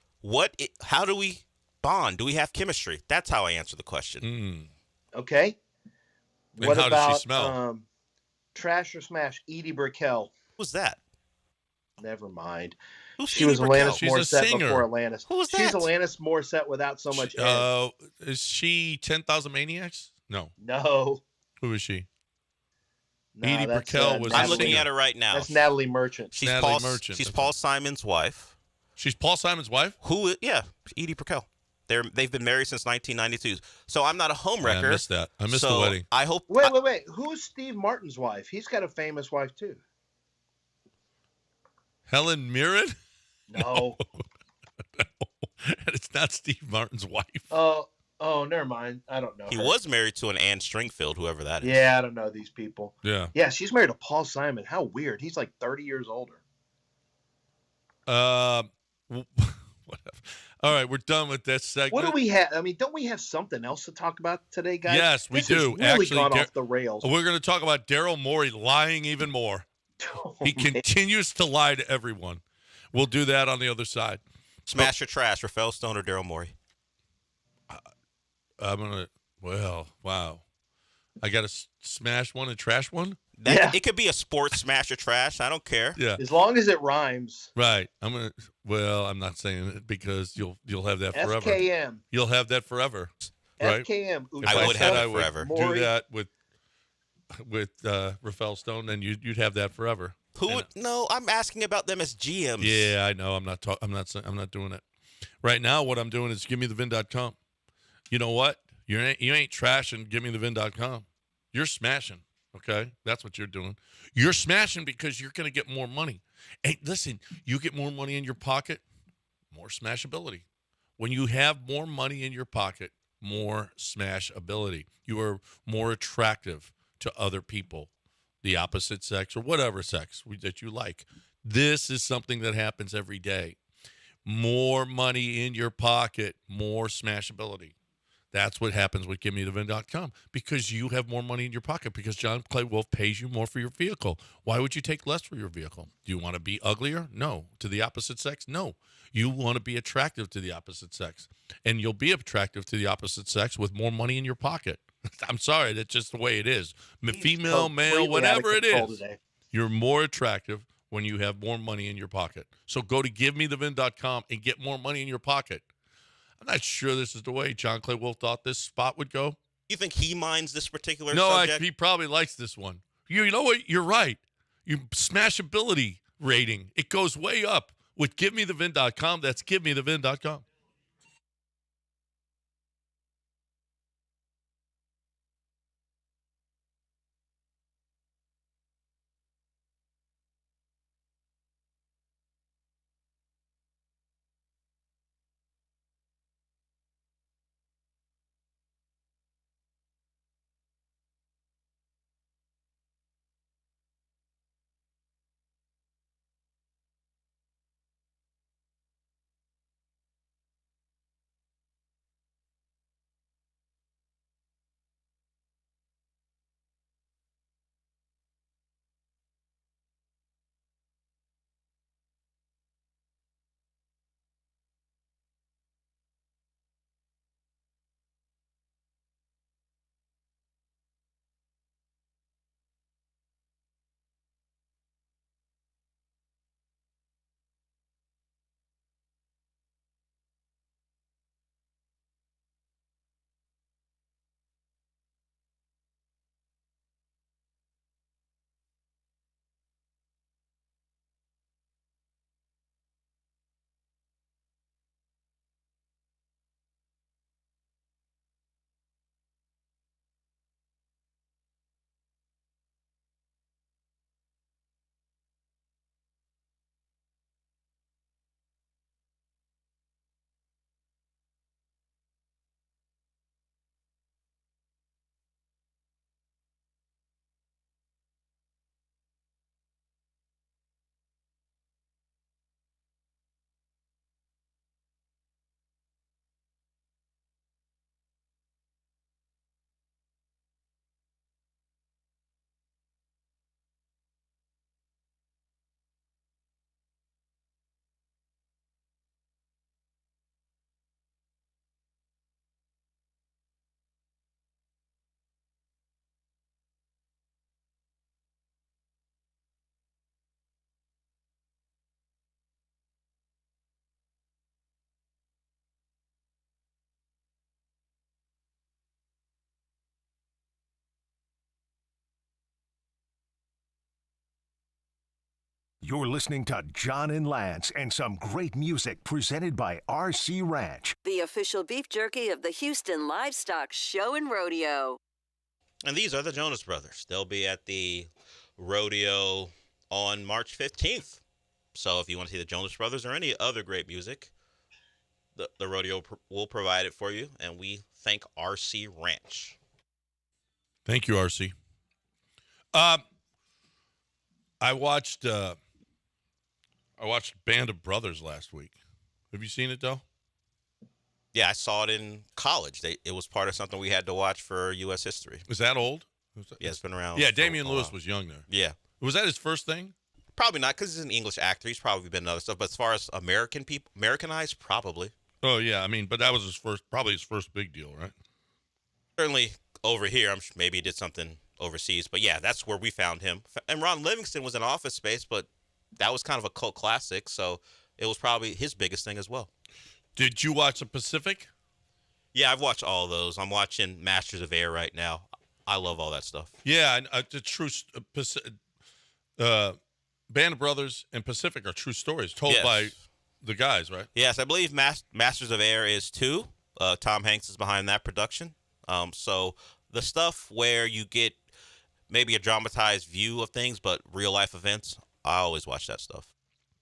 How do we bond? Do we have chemistry? That's how I answer the question. Okay. And What how about does she smell? Trash or Smash Edie Brickell? Who's that? Never mind. Who's She Edie was Brickell? Alanis She's a Morissette singer. before Alanis. Who was She's that? Alanis Morissette without so much edge. Is she 10,000 Maniacs? No. No. Who is she? No, Edie that's, Brickell was. I'm a looking singer. at her right now. That's Natalie Merchant. She's Natalie Merchant. She's That's Paul Simon's wife. She's Paul Simon's wife. Yeah, Edie Brickell. They've been married since 1992. So I'm not a homewrecker. I missed that. I missed so the wedding. I hope. Wait. Who's Steve Martin's wife? He's got a famous wife too. Helen Mirren. No. It's not Steve Martin's wife. Oh, never mind. I don't know. He her. was married to an Anne Stringfield, whoever that is. Yeah, I don't know these people. Yeah. Yeah, she's married to Paul Simon. How weird. He's like 30 years older. Whatever. All right, we're done with this segment. What do we have? I mean, don't we have something else to talk about today, guys? Yes, we This has do. really Actually, gone off the rails. We're going to talk about Daryl Morey lying even more. He continues to lie to everyone. We'll do that on the other side. Smash or trash, Rafael Stone or Daryl Morey? I'm going to, wow. I got to smash one and trash one? It could be a sports smash or trash. I don't care. Yeah. As long as it rhymes. Right. I'm not saying it because you'll have that forever. FKM. You'll have that forever. Right? FKM. If I would said have it I would forever. do that with Rafael Stone, then you'd have that forever. Who would? No, I'm asking about them as GMs. Yeah, I know. I'm not doing it. Right now, what I'm doing is givemethevin.com. You know what? You ain't trashing givemethevin.com. You're smashing. Okay? That's what you're doing. You're smashing because you're going to get more money. Hey, listen, you get more money in your pocket, more smashability. When you have more money in your pocket, more smashability. You are more attractive to other people, the opposite sex or whatever sex that you like. This is something that happens every day. More money in your pocket, more smashability. That's what happens with GiveMeTheVin.com, because you have more money in your pocket, because John Clay Wolf pays you more for your vehicle. Why would you take less for your vehicle? Do you want to be uglier? No. To the opposite sex? No. You want to be attractive to the opposite sex. And you'll be attractive to the opposite sex with more money in your pocket. I'm sorry, that's just the way it is. Female, male, whatever it is, you're more attractive when you have more money in your pocket. So go to GiveMeTheVin.com and get more money in your pocket. I'm not sure this is the way John Clay Wolf thought this spot would go. You think he minds this particular No, subject? he probably likes this one. You know what? You're right. Your smashability rating, it goes way up with GiveMeTheVin.com. That's GiveMeTheVin.com. You're listening to John and Lance and some great music presented by RC Ranch. The official beef jerky of the Houston Livestock Show and Rodeo. And these are the Jonas Brothers. They'll be at the rodeo on March 15th. So if you want to see the Jonas Brothers or any other great music, the rodeo will provide it for you. And we thank RC Ranch. Thank you, RC. I watched Band of Brothers last week. Have you seen it, though? Yeah, I saw it in college. It was part of something we had to watch for U.S. history. Is that old? Yeah, it's been around. Yeah, Damian Lewis was young there. Yeah. Was that his first thing? Probably not, because he's an English actor. He's probably been in other stuff. But as far as Americanized, probably. Oh, yeah. I mean, but that was probably his first big deal, right? Certainly over here, I'm sure maybe he did something overseas. But, yeah, that's where we found him. And Ron Livingston was in Office Space, but that was kind of a cult classic, so it was probably his biggest thing as well. Did you watch The Pacific? Yeah, I've watched all those. I'm watching Masters of Air right now. I love all that stuff. Yeah, the true Band of Brothers and Pacific are true stories told by the guys, right? Yes, I believe Masters of Air is 2. Tom Hanks is behind that production. So the stuff where you get maybe a dramatized view of things, but real-life events, I always watch that stuff.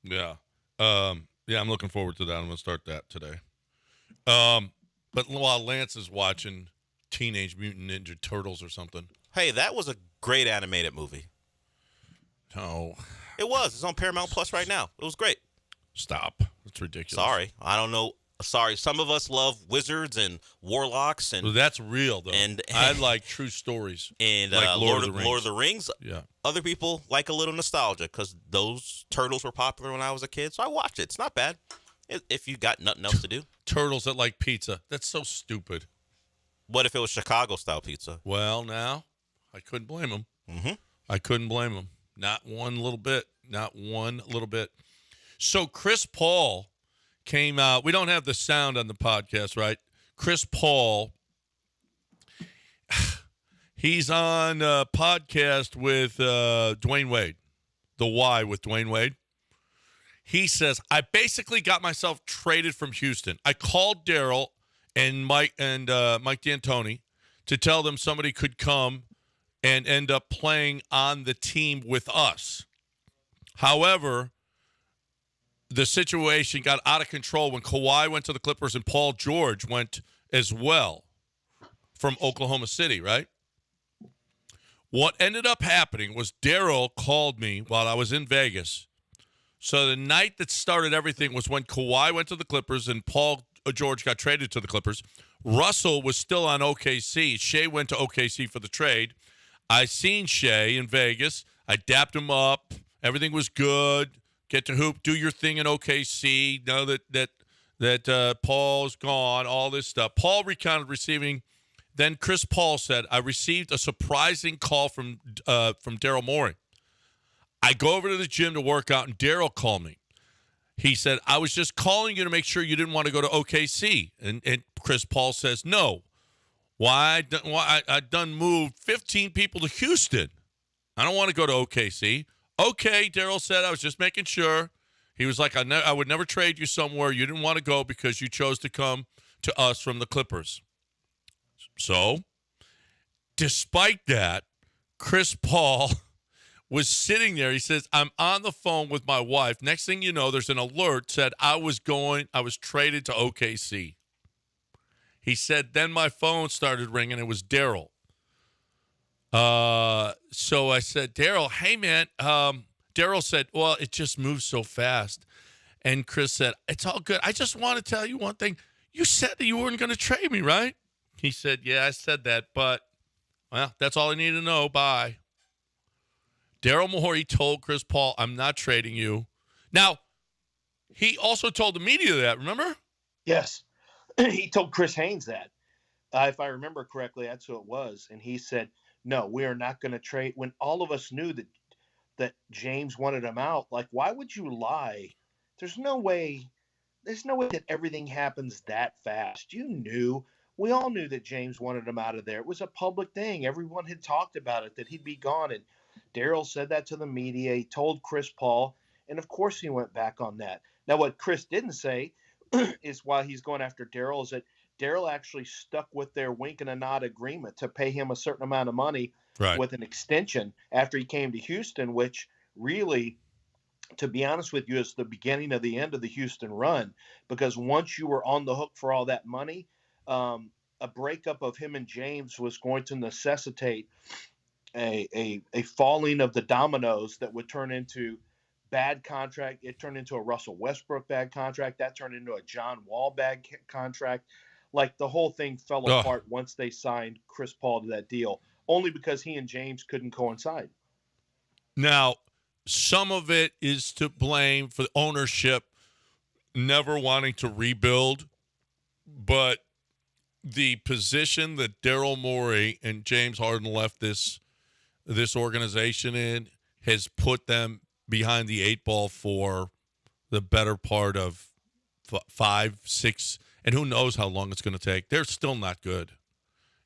Yeah. Yeah, I'm looking forward to that. I'm going to start that today. But while Lance is watching Teenage Mutant Ninja Turtles or something. Hey, that was a great animated movie. No. It was. It's on Paramount Plus right now. It was great. Stop. That's ridiculous. Sorry. I don't know Sorry, some of us love wizards and warlocks, and Well, that's real though. And I like true stories. and like Lord of the Rings. Yeah. Other people like a little nostalgia because those turtles were popular when I was a kid, so I watched it. It's not bad if you got nothing else to do. Turtles that like pizza. That's so stupid. What if it was Chicago-style pizza? Well, now I couldn't blame them. Mm-hmm. I couldn't blame them. Not one little bit. Not one little bit. So Chris Paul came out. We don't have the sound on the podcast, right? Chris Paul, he's on a podcast with Dwayne Wade, The Why with Dwayne Wade. He says, I basically got myself traded from Houston. I called Daryl and Mike D'Antoni to tell them somebody could come and end up playing on the team with us. However, the situation got out of control when Kawhi went to the Clippers and Paul George went as well from Oklahoma City, right? What ended up happening was Daryl called me while I was in Vegas. So the night that started everything was when Kawhi went to the Clippers and Paul George got traded to the Clippers. Russell was still on OKC. Shea went to OKC for the trade. I seen Shea in Vegas. I dapped him up. Everything was good. Get to hoop, do your thing in OKC. Know that Paul's gone, all this stuff. Paul recounted receiving. Then Chris Paul said, I received a surprising call from Daryl Morey. I go over to the gym to work out, and Daryl called me. He said, I was just calling you to make sure you didn't want to go to OKC. And Chris Paul says, no. Why I done moved 15 people to Houston. I don't want to go to OKC. Okay, Daryl said, I was just making sure. He was like, I would never trade you somewhere you didn't want to go because you chose to come to us from the Clippers. So, despite that, Chris Paul was sitting there. He says, I'm on the phone with my wife. Next thing you know, there's an alert said I was traded to OKC. He said, then my phone started ringing. It was Daryl. So I said, Daryl, hey, man. Daryl said, well, it just moves so fast. And Chris said, it's all good. I just want to tell you one thing. You said that you weren't going to trade me, right? He said, yeah, I said that, but, well, that's all I need to know. Bye. Daryl Morey told Chris Paul, I'm not trading you. Now, he also told the media that, remember? Yes. He told Chris Haynes that. If I remember correctly, that's who it was. And he said, no, we are not going to trade. When all of us knew that James wanted him out, like, why would you lie? There's no way that everything happens that fast. You knew. We all knew that James wanted him out of there. It was a public thing. Everyone had talked about it, that he'd be gone. And Daryl said that to the media. He told Chris Paul. And, of course, he went back on that. Now, what Chris didn't say is why he's going after Daryl is that Daryl actually stuck with their wink and a nod agreement to pay him a certain amount of money with an extension after he came to Houston, which really, to be honest with you, is the beginning of the end of the Houston run. Because once you were on the hook for all that money, a breakup of him and James was going to necessitate a falling of the dominoes that would turn into bad contract. It turned into a Russell Westbrook bad contract. That turned into a John Wall bad contract. Like, the whole thing fell apart once they signed Chris Paul to that deal, only because he and James couldn't coincide. Now, some of it is to blame for the ownership never wanting to rebuild, but the position that Daryl Morey and James Harden left this organization in has put them behind the 8 ball for the better part of 5, 6, and who knows how long it's going to take. They're still not good.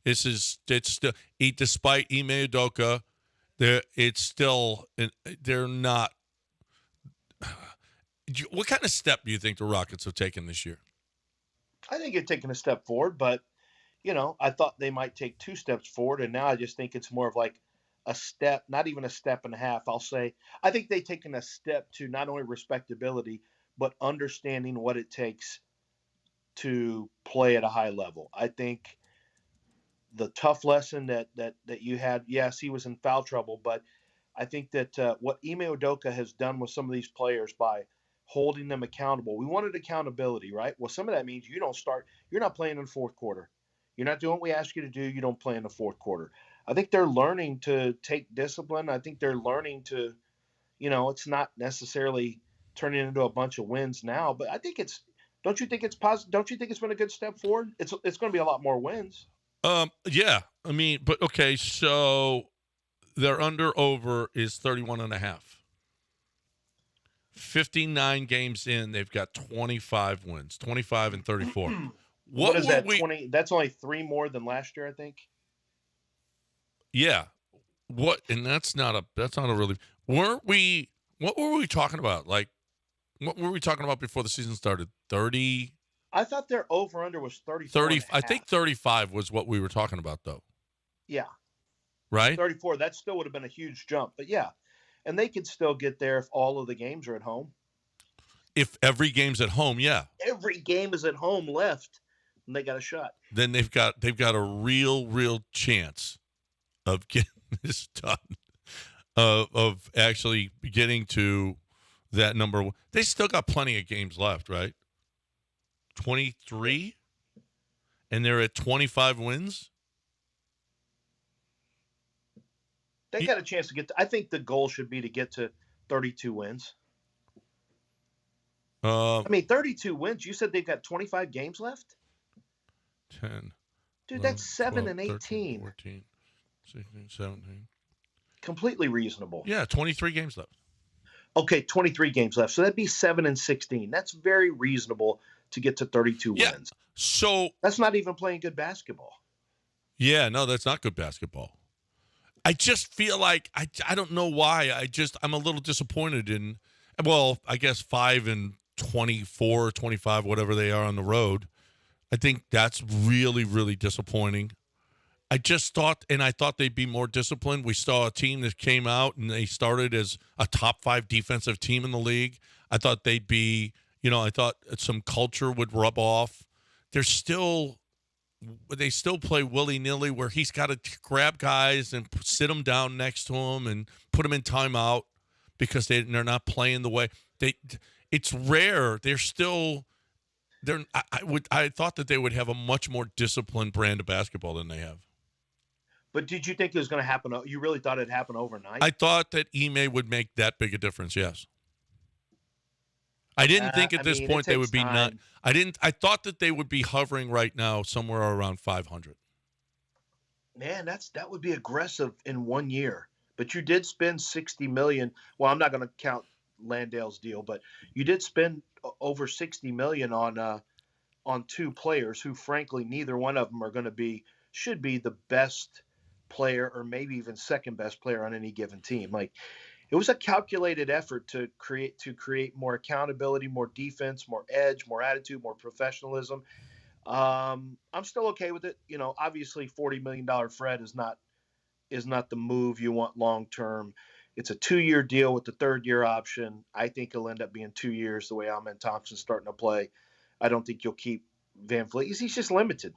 It's still, despite Ime Udoka, they're not. What kind of step do you think the Rockets have taken this year? I think they've taken a step forward, but, I thought they might take 2 steps forward, and now I just think it's more of like a step, not even a step and a half. I'll say, I think they've taken a step to not only respectability, but understanding what it takes to play at a high level. I think the tough lesson that you had, yes, he was in foul trouble, but I think that what Ime Udoka has done with some of these players by holding them accountable. We wanted accountability, right? Well, some of that means you're not playing in the fourth quarter. You're not doing what we ask you to do. You don't play in the fourth quarter. I think they're learning to take discipline. I think they're learning to, it's not necessarily turning into a bunch of wins now, but I think don't you think it's positive? Don't you think it's been a good step forward? It's going to be a lot more wins. Yeah. I mean, but okay, so their over is 31.5. 59 games in, they've got 25 wins, 25 and 34. What is that? 20? That's only 3 more than last year, I think. Yeah. And that's not a really. What were we talking about? Like, what were we talking about before the season started? 30. I thought their over under was 34. 30. I think 35 was what we were talking about, though. Yeah. Right. 34. That still would have been a huge jump, but yeah, and they could still get there if all of the games are at home. If every game's at home, yeah. Every game is at home left, and they got a shot. Then they've got a real chance of getting this done, of actually getting to that number. They still got plenty of games left, right? 23, and they're at 25 wins. They got a chance to get to, I think the goal should be to get to 32 wins. I mean, 32 wins. You said they've got 25 games left? 10. Dude, 11, that's 7 12, and 18. 13, 14, 16, 17. Completely reasonable. Yeah, 23 games left. Okay, 23 games left. So that'd be 7 and 16. That's very reasonable to get to 32 wins. So that's not even playing good basketball. Yeah, no, that's not good basketball. I just feel like I don't know why. I'm a little disappointed in, well, I guess 5 and 24, 25, whatever they are on the road. I think that's really, really disappointing. I thought they'd be more disciplined. We saw a team that came out and they started as a top 5 defensive team in the league. I thought they'd be, I thought some culture would rub off. They still play willy-nilly where he's got to grab guys and sit them down next to him and put them in timeout because they're not playing the way it's rare. I thought that they would have a much more disciplined brand of basketball than they have. But did you think it was going to happen? You really thought it'd happen overnight? I thought that Ime would make that big a difference. Yes. I didn't think at this point they would be not. I thought that they would be hovering right now somewhere around 500. Man, that would be aggressive in 1 year. But you did spend $60 million. Well, I'm not going to count Landale's deal, but you did spend over $60 million on 2 players who, frankly, neither one of them should be the best player or maybe even second best player on any given team. Like, it was a calculated effort to create more accountability, more defense, more edge, more attitude, more professionalism. I'm still okay with it. Obviously $40 million Fred is not the move you want long term. It's a 2-year deal with the 3rd-year option. I think it'll end up being 2 years the way Amen Thompson's starting to play. I don't think you'll keep Van Vliet. He's just limited.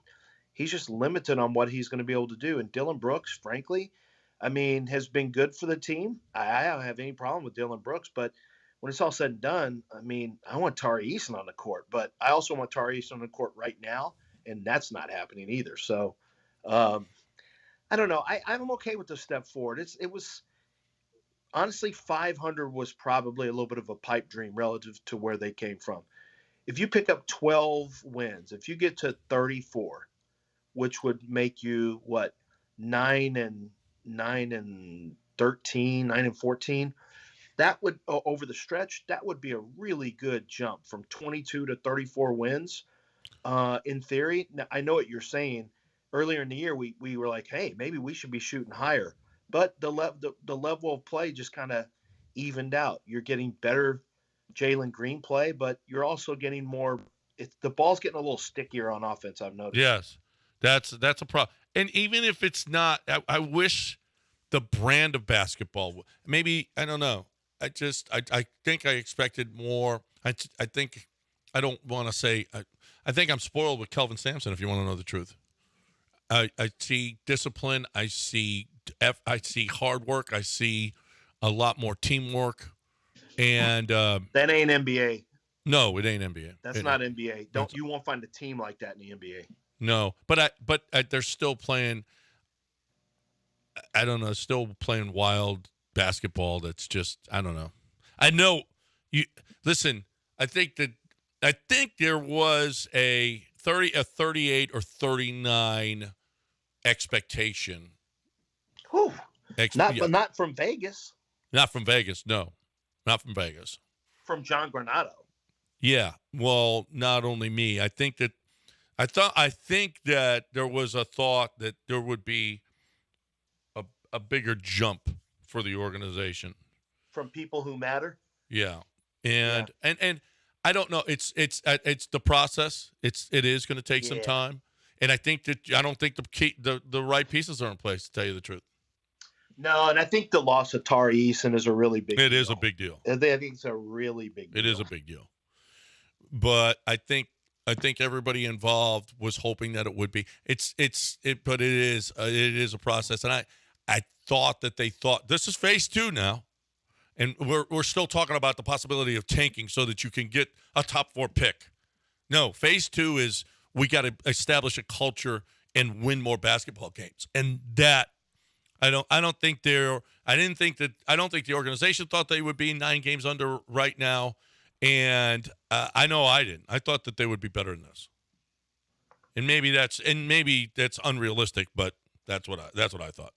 He's just limited on what he's going to be able to do. And Dylan Brooks, frankly, has been good for the team. I don't have any problem with Dylan Brooks, but when it's all said and done, I want Tari Eason on the court, but I also want Tari Eason on the court right now, and that's not happening either. So, I don't know. I'm okay with the step forward. It was honestly 500 was probably a little bit of a pipe dream relative to where they came from. If you pick up 12 wins, if you get to 34, which would make you 9 and 13, 9 and 14, that would over the stretch, that would be a really good jump from 22 to 34 wins. In theory, now, I know what you're saying. Earlier in the year, we were like, hey, maybe we should be shooting higher, but the level of play just kind of evened out. You're getting better Jalen Green play, but you're also getting more. The ball's getting a little stickier on offense, I've noticed. Yes, that's a problem. And even if it's not, I wish the brand of basketball, maybe, I don't know. I think I expected more. I think, I don't want to say, I think I'm spoiled with Kelvin Sampson, if you want to know the truth. I see discipline. I see hard work. I see a lot more teamwork. And that ain't NBA. No, it ain't NBA. That's not NBA. You won't find a team like that in the NBA. No, but they're still playing. I don't know, still playing wild basketball. That's just, I don't know. I know you listen. I think there was a 38 or 39 expectation. Whew. Not from Vegas. Not from Vegas. No, not from Vegas. From John Granado. Yeah. Well, not only me. I think that there was a thought that there would be a bigger jump for the organization from people who matter. Yeah. And I don't know. It's the process. It is going to take some time. And I don't think the right pieces are in place, to tell you the truth. No, and I think the loss of Tari Eason is a really big deal. It is a big deal. I think it's a really big deal. It is a big deal. But I think everybody involved was hoping that it would be. But it is a process. And I thought that they thought this is phase 2 now. And we're still talking about the possibility of tanking so that you can get a top 4 pick. No, phase 2 is we got to establish a culture and win more basketball games. And that I don't think the organization thought they would be 9 games under right now. And I know I didn't. I thought that they would be better than this. And maybe that's unrealistic, but that's what I thought.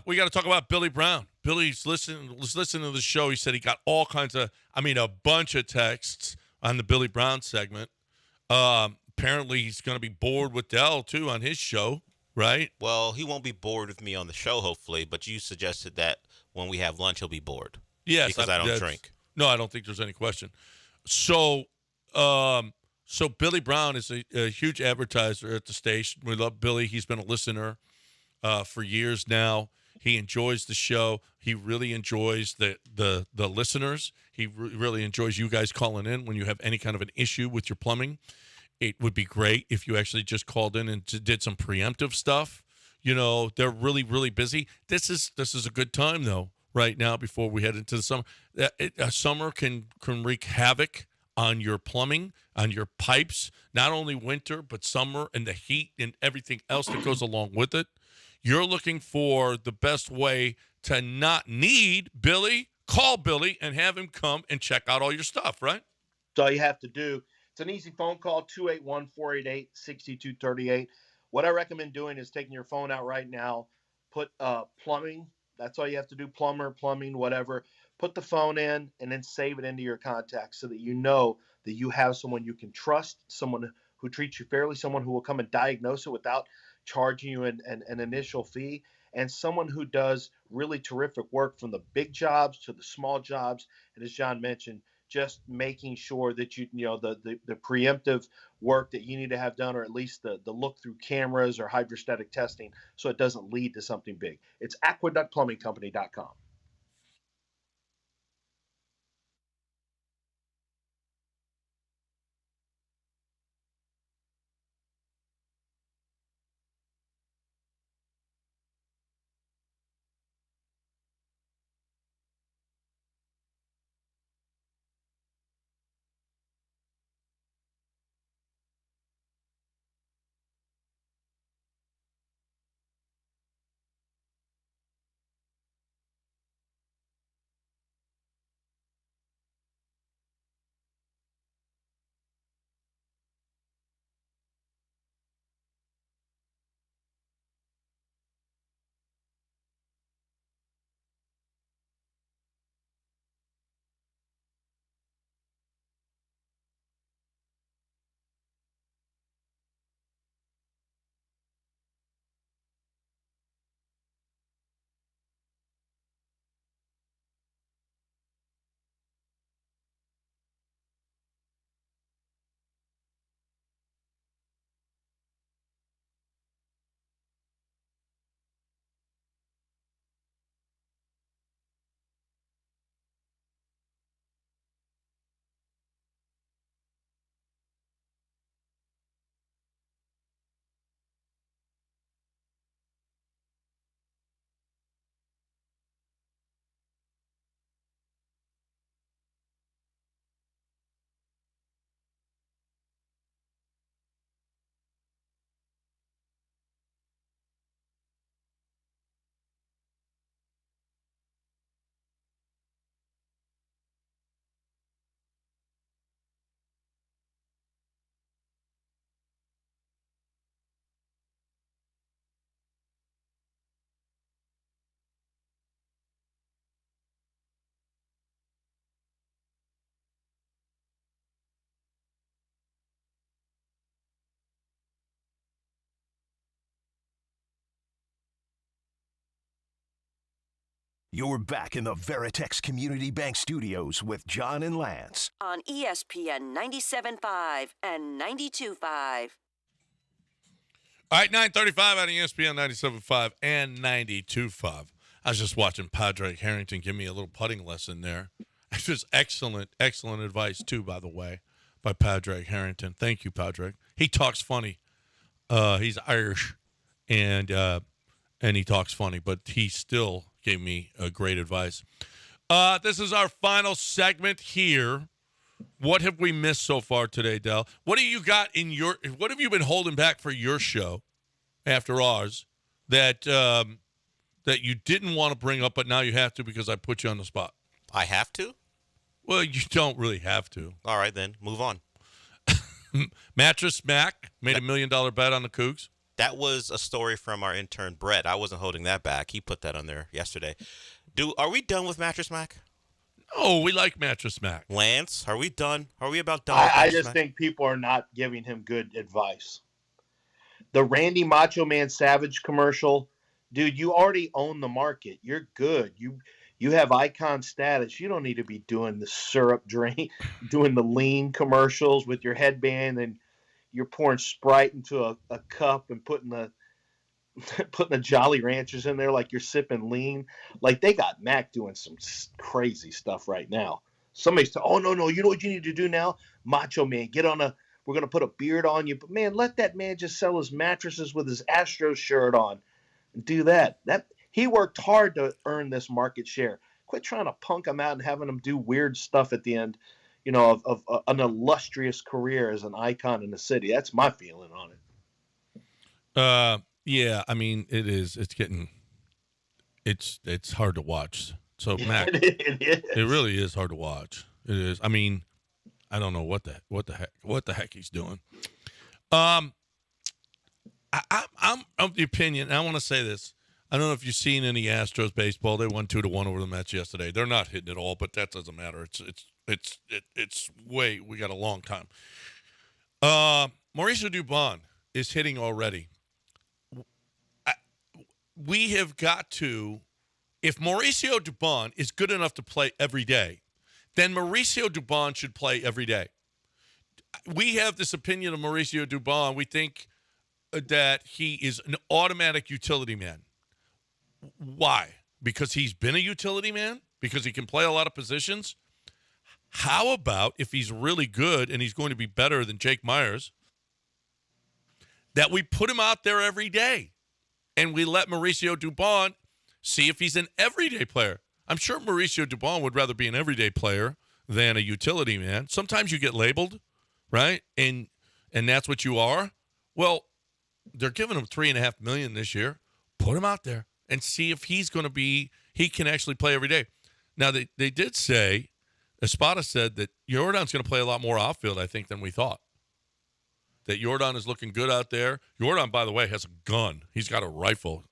We got to talk about Billy Brown. Billy's listening to the show. He said he got a bunch of texts on the Billy Brown segment. Apparently he's going to be bored with Dell too on his show, right? Well, he won't be bored with me on the show, hopefully. But you suggested that when we have lunch, he'll be bored. Yes, because I don't drink. No, I don't think there's any question. So Billy Brown is a huge advertiser at the station. We love Billy. He's been a listener for years now. He enjoys the show. He really enjoys the listeners. He really enjoys you guys calling in when you have any kind of an issue with your plumbing. It would be great if you actually just called in and did some preemptive stuff. You know, they're really, really busy. This is a good time, though, right now before we head into the summer. Summer can wreak havoc on your plumbing, on your pipes, not only winter, but summer and the heat and everything else that goes along with it. You're looking for the best way to not need Billy. Call Billy and have him come and check out all your stuff, right? That's all you have to do. It's an easy phone call, 281-488-6238. What I recommend doing is taking your phone out right now, put plumbing. That's all you have to do, plumbing, whatever. Put the phone in and then save it into your contacts so that you know that you have someone you can trust, someone who treats you fairly, someone who will come and diagnose it without charging you an initial fee, and someone who does really terrific work from the big jobs to the small jobs. And as John mentioned, just making sure that the preemptive work that you need to have done, or at least the look through cameras or hydrostatic testing, so it doesn't lead to something big. It's aqueductplumbingcompany.com. You're back in the Veritex Community Bank Studios with John and Lance. On ESPN 97.5 and 92.5. All right, 9:35 on ESPN 97.5 and 92.5. I was just watching Padraig Harrington give me a little putting lesson there. It was excellent advice, too, by the way, by Padraig Harrington. Thank you, Padraig. He talks funny. He's Irish, and he talks funny, but he still gave me great advice. This is our final segment here. What have we missed so far today, Del? What have you got what have you been holding back for your show after ours that you didn't want to bring up, but now you have to because I put you on the spot? I have to? Well, you don't really have to. All right, then. Move on. Mattress Mac made $1 million bet on the Cougs. That was a story from our intern, Brett. I wasn't holding that back. He put that on there yesterday. Are we done with Mattress Mac? No, we like Mattress Mac. Lance, are we done? Are we about done with I Mattress just Mac? think people are not giving him good advice. The Randy Macho Man Savage commercial, dude, you already own the market. You're good. You have icon status. You don't need to be doing the syrup drink, doing the lean commercials with your headband, and you're pouring Sprite into a cup and putting the Jolly Ranchers in there like you're sipping lean. Like, they got Mac doing some crazy stuff right now. Somebody's oh, no, you know what you need to do now? Macho Man, we're going to put a beard on you. But, man, let that man just sell his mattresses with his Astros shirt on and do that. He worked hard to earn this market share. Quit trying to punk him out and having him do weird stuff at the end, of an illustrious career as an icon in the city. That's my feeling on it. Yeah, I mean, it is. It's hard to watch. So, Mac, it really is hard to watch. It is. I mean, I don't know what the heck he's doing. I'm of the opinion, and I want to say this. I don't know if you've seen any Astros baseball. They won 2-1 over the Mets yesterday. They're not hitting it all, but that doesn't matter. It's we got a long time. Mauricio Dubon is hitting already. We have got to, if Mauricio Dubon is good enough to play every day, then Mauricio Dubon should play every day. We have this opinion of Mauricio Dubon. We think that he is an automatic utility man. Why? Because he's been a utility man? Because he can play a lot of positions? How about if he's really good and he's going to be better than Jake Myers, that we put him out there every day and we let Mauricio Dubon see if he's an everyday player? I'm sure Mauricio Dubon would rather be an everyday player than a utility man. Sometimes you get labeled, right? And that's what you are. Well, they're giving him $3.5 million this year. Put him out there and see if he can actually play every day. Now, they did say, Espada said that Yordan's going to play a lot more outfield, I think, than we thought. That Yordan is looking good out there. Yordan, by the way, has a gun. He's got a rifle.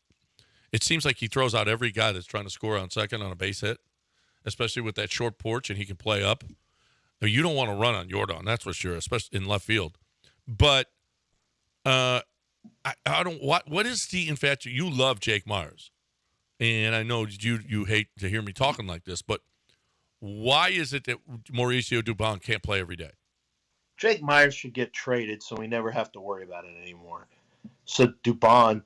It seems like he throws out every guy that's trying to score on second on a base hit, especially with that short porch, and he can play up. Now, you don't want to run on Yordan, that's for sure, especially in left field. But I don't. What is the infatuation? You love Jake Myers, and I know you hate to hear me talking like this, but why is it that Mauricio Dubon can't play every day? Jake Myers should get traded so we never have to worry about it anymore. So Dubon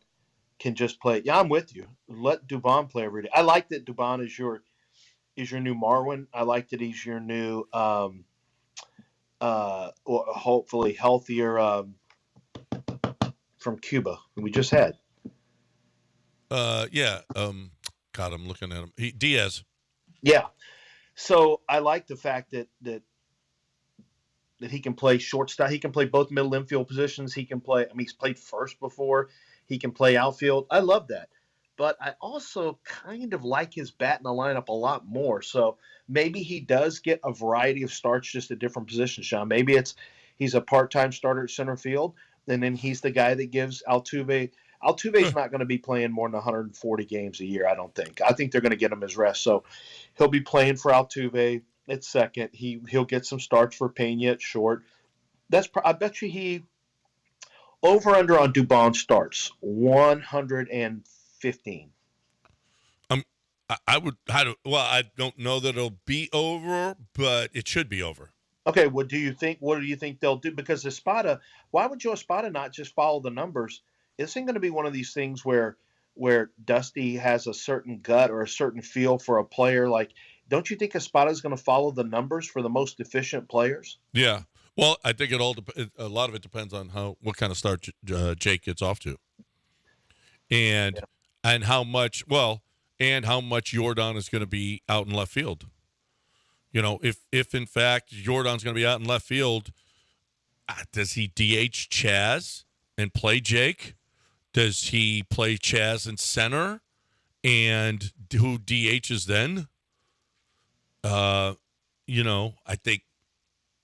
can just play. Yeah, I'm with you. Let Dubon play every day. I like that Dubon is your new Marwin. I like that he's your new, hopefully healthier from Cuba we just had. Yeah. God, I'm looking at him. Diaz. Yeah. So I like the fact that he can play shortstop. He can play both middle infield positions. He can play. I mean, he's played first before. He can play outfield. I love that. But I also kind of like his bat in the lineup a lot more. So maybe he does get a variety of starts, just at different positions, Sean. Maybe he's a part-time starter at center field, and then he's the guy that gives Altuve. Altuve's not going to be playing more than 140 games a year, I don't think. I think they're going to get him his rest. So he'll be playing for Altuve at second. He'll get some starts for Pena at short. I bet you he over under on Dubon starts 115. I don't know that it'll be over, but it should be over. Okay, what do you think they'll do? Because Espada, why would Joe Espada not just follow the numbers? Isn't going to be one of these things where Dusty has a certain gut or a certain feel for a player? Like, don't you think Espada is going to follow the numbers for the most efficient players? Yeah. Well, I think a lot of it depends on what kind of start Jake gets off to, and how much Jordan is going to be out in left field. You know, if in fact Jordan's going to be out in left field, does he DH Chaz and play Jake? Does he play Chaz in center, and who DHs then? You know, I think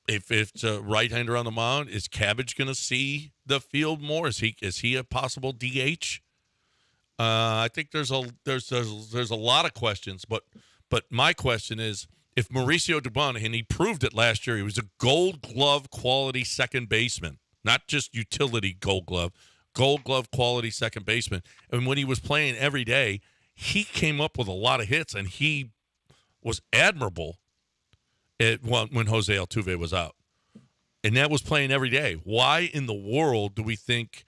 if it's a right-hander on the mound, is Cabbage going to see the field more? Is he a possible DH? I think there's a lot of questions, but my question is, if Mauricio Dubon, and he proved it last year, he was a Gold Glove quality second baseman, not just utility Gold Glove quality second baseman. And when he was playing every day, he came up with a lot of hits, and he was admirable when Jose Altuve was out. And that was playing every day. Why in the world do we think?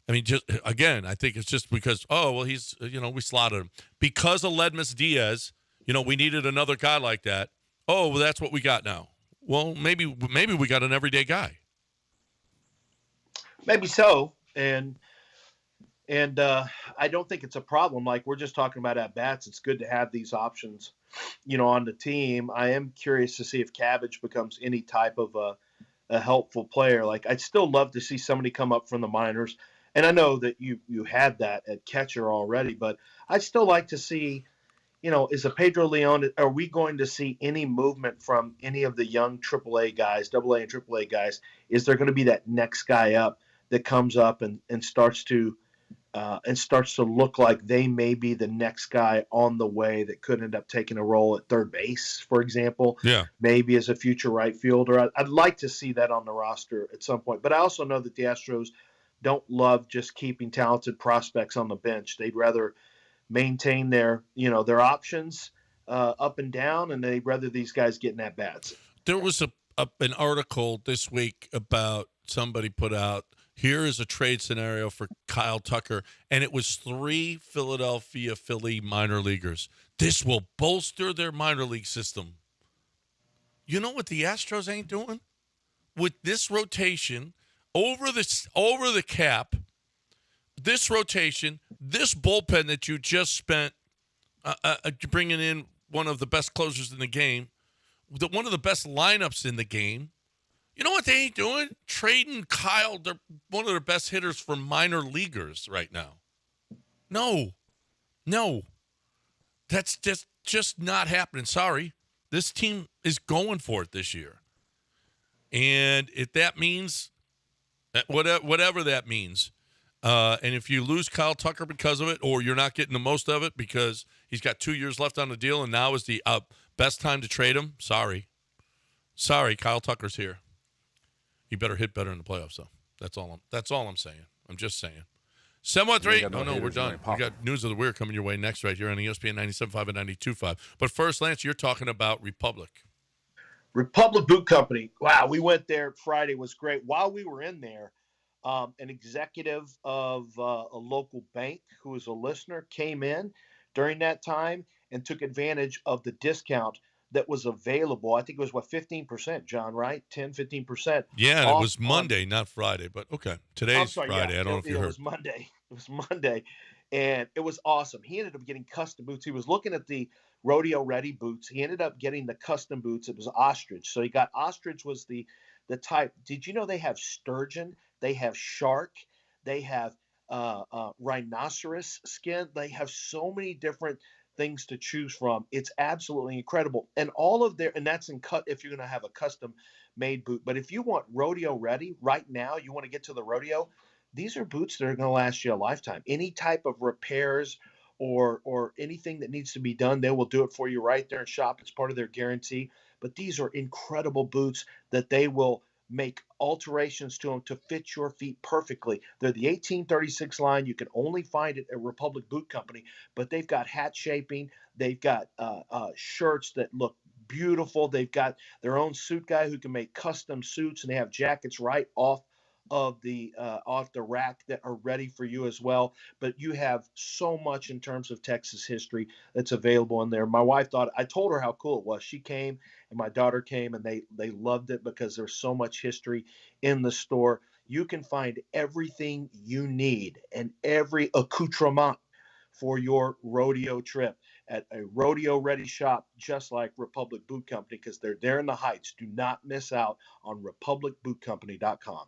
I mean, just again, I think it's just because, he's, we slotted him. Because of Ledmus Diaz, we needed another guy like that. Oh, well, that's what we got now. Well, maybe we got an everyday guy. Maybe so. And I don't think it's a problem. Like, we're just talking about at bats. It's good to have these options, on the team. I am curious to see if Cabbage becomes any type of a helpful player. Like, I'd still love to see somebody come up from the minors. And I know that you had that at catcher already, but I'd still like to see, is a Pedro Leon, are we going to see any movement from any of the young AAA guys, AA and AAA guys? Is there going to be that next guy up that comes up and starts to look like they may be the next guy on the way that could end up taking a role at third base, for example? Yeah. Maybe as a future right fielder. I'd like to see that on the roster at some point. But I also know that the Astros don't love just keeping talented prospects on the bench. They'd rather maintain their options up and down, and they'd rather these guys getting at bats. There was an article this week about somebody put out, here is a trade scenario for Kyle Tucker, and it was 3 Philly minor leaguers. This will bolster their minor league system. You know what the Astros ain't doing? With this rotation, over the cap, this rotation, this bullpen that you just spent bringing in one of the best closers in the game, one of the best lineups in the game. You know what they ain't doing? Trading Kyle, they're one of their best hitters for minor leaguers right now. No. That's just not happening. Sorry. This team is going for it this year. And if that means, whatever that means, and if you lose Kyle Tucker because of it, or you're not getting the most of it because he's got 2 years left on the deal and now is the best time to trade him, sorry, Kyle Tucker's here. He better hit better in the playoffs, though. That's all I'm saying. I'm just saying. 713. No, we're done. We got News of the Weird coming your way next right here on ESPN 97.5 and 92.5. But first, Lance, you're talking about Republic Boot Company. Wow, we went there Friday. It was great. While we were in there, an executive of a local bank who was a listener came in during that time and took advantage of the discount that was available. I think it was 15%, John, right? 15%. Yeah, it was Monday, not Friday, but okay. Today's Friday. Yeah, I don't know if you heard. It was Monday. And it was awesome. He ended up getting custom boots. He was looking at the rodeo ready boots. He ended up getting the custom boots. It was ostrich. So he got ostrich was the type. Did you know they have sturgeon? They have shark. They have rhinoceros skin. They have so many different things to choose from. It's absolutely incredible. And that's in cut if you're going to have a custom made boot. But if you want rodeo ready right now, you want to get to the rodeo, these are boots that are going to last you a lifetime. Any type of repairs or anything that needs to be done, they will do it for you right there in shop. It's part of their guarantee. But these are incredible boots that they will make alterations to them to fit your feet perfectly. They're the 1836 line. You can only find it at Republic Boot Company, but they've got hat shaping. They've got shirts that look beautiful. They've got their own suit guy who can make custom suits, and they have jackets right off the rack that are ready for you as well. But you have so much in terms of Texas history that's available in there. My wife I told her how cool it was. She came and my daughter came, and they loved it because there's so much history in the store. You can find everything you need and every accoutrement for your rodeo trip at a rodeo ready shop just like Republic Boot Company, because they're there in the Heights. Do not miss out on republicbootcompany.com.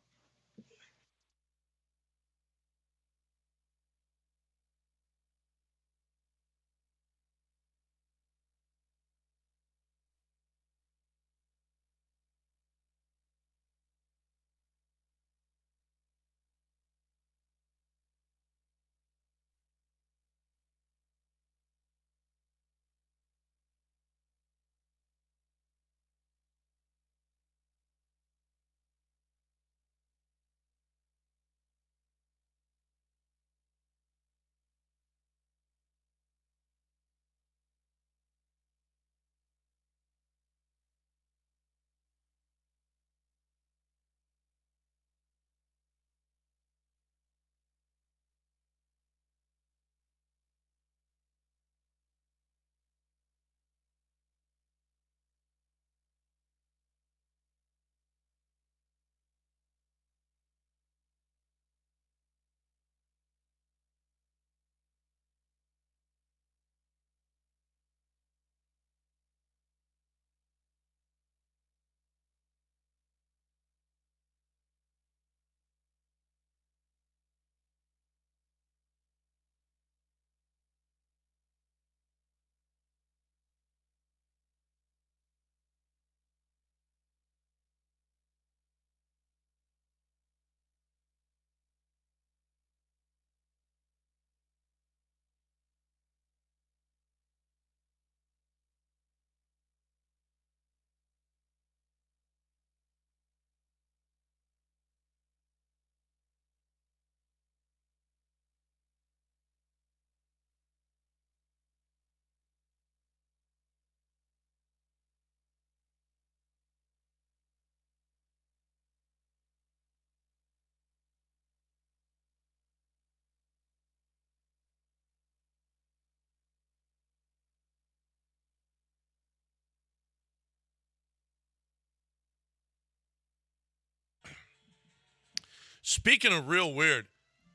Speaking of real weird,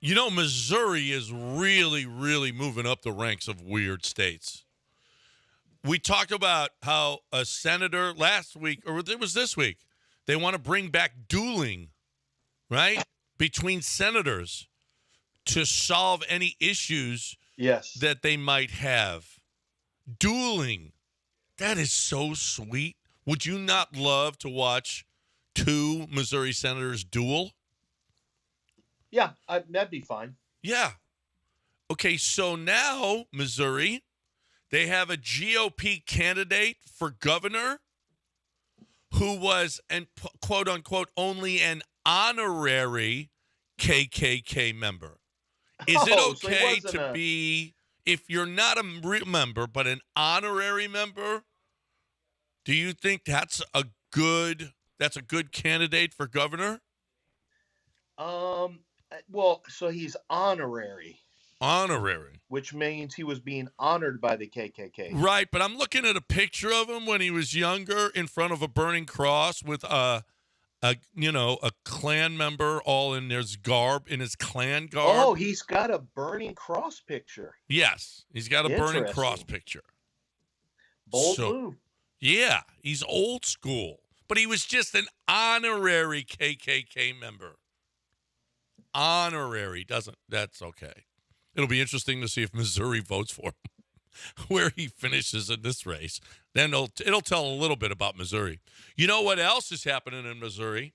Missouri is really, really moving up the ranks of weird states. We talked about how a senator last week, or it was this week, they want to bring back dueling, right, between senators to solve any issues that they might have. Dueling. That is so sweet. Would you not love to watch two Missouri senators duel? Yeah, that'd be fine. Yeah. Okay, so now, Missouri, they have a GOP candidate for governor who was, and quote unquote, only an honorary KKK member. Is it okay to be, if you're not a real member, but an honorary member? Do you think that's a good candidate for governor? Well, so he's honorary. Honorary. Which means he was being honored by the KKK. Right, but I'm looking at a picture of him when he was younger in front of a burning cross with a Klan member all in his garb, in his Klan garb. Oh, he's got a burning cross picture. Yes, he's got a burning cross picture. Bold move. Yeah, he's old school. But he was just an honorary KKK member. Honorary that's okay. It'll be interesting to see if Missouri votes for him, where he finishes in this race. Then it'll tell a little bit about Missouri. You know what else is happening in Missouri?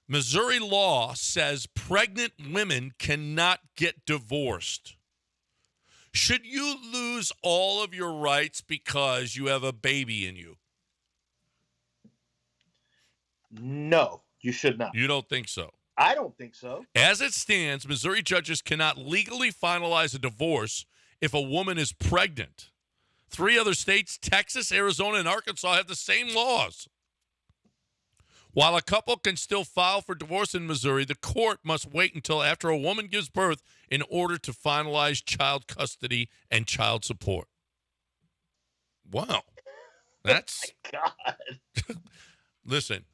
Missouri law says pregnant women cannot get divorced. Should you lose all of your rights because you have a baby in you? No. you should not. You don't think so? I don't think so. As it stands, Missouri judges cannot legally finalize a divorce if a woman is pregnant. 3 other states, Texas, Arizona, and Arkansas, have the same laws. While a couple can still file for divorce in Missouri, the court must wait until after a woman gives birth in order to finalize child custody and child support. Wow. That's... Oh my God. Listen,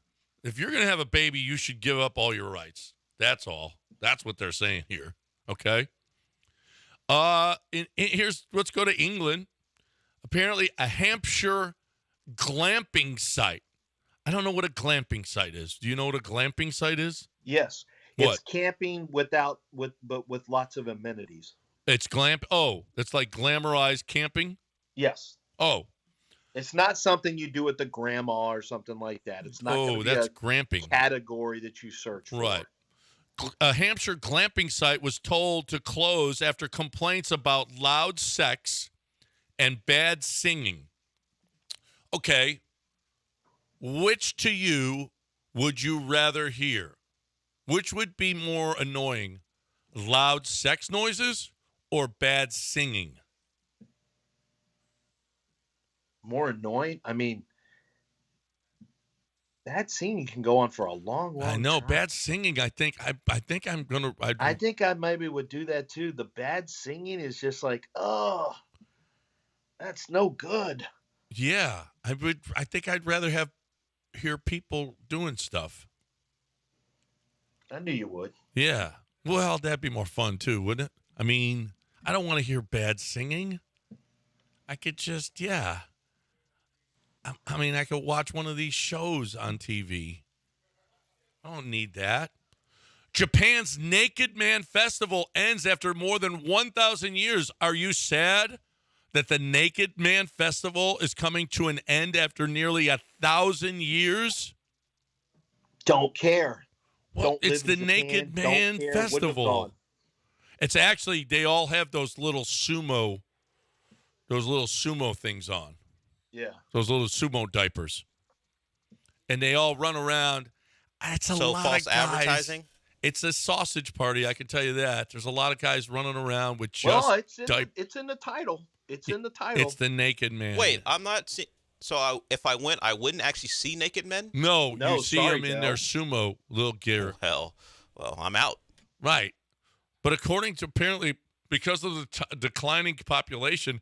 if you're going to have a baby, you should give up all your rights. That's all. That's what they're saying here. Okay? Here's, let's go to England. Apparently, a Hampshire glamping site. I don't know what a glamping site is. Do you know what a glamping site is? Yes. What? It's camping with lots of amenities. It's it's like glamorized camping? Yes. Oh. It's not something you do with the grandma or something like that. It's not gonna be that's a glamping category that you search for. Right. A Hampshire glamping site was told to close after complaints about loud sex and bad singing. Okay. Which to you would you rather hear? Which would be more annoying? Loud sex noises or bad singing? More annoying? I mean, bad singing can go on for a long I know time. bad singing. I think I'm gonna. I think I maybe would do that too. The bad singing is just like, oh, that's no good. Yeah, I would. I think I'd rather hear people doing stuff. I knew you would. Yeah. Well, that'd be more fun too, wouldn't it? I mean, I don't want to hear bad singing. I could just, I mean, I could watch one of these shows on TV. I don't need that. Japan's Naked Man Festival ends after more than 1,000 years. Are you sad that the Naked Man Festival is coming to an end after nearly 1,000 years? Don't care. Well, Don't it's the live in Naked Japan. Man Don't care. Wouldn't have Festival. gone. It's actually, they all have those little sumo things on. Yeah. Those little sumo diapers. And they all run around. It's a lot false of guys. advertising? It's a sausage party, I can tell you that. There's a lot of guys running around with just Well, it's in the title. It's in the title. It's the Naked Man. Wait, I'm not seeing. So if I went, I wouldn't actually see naked men? No, No, you see sorry, them in Del. their sumo little gear. Oh, hell. Well, I'm out. Right. But according to apparently, because of the declining population,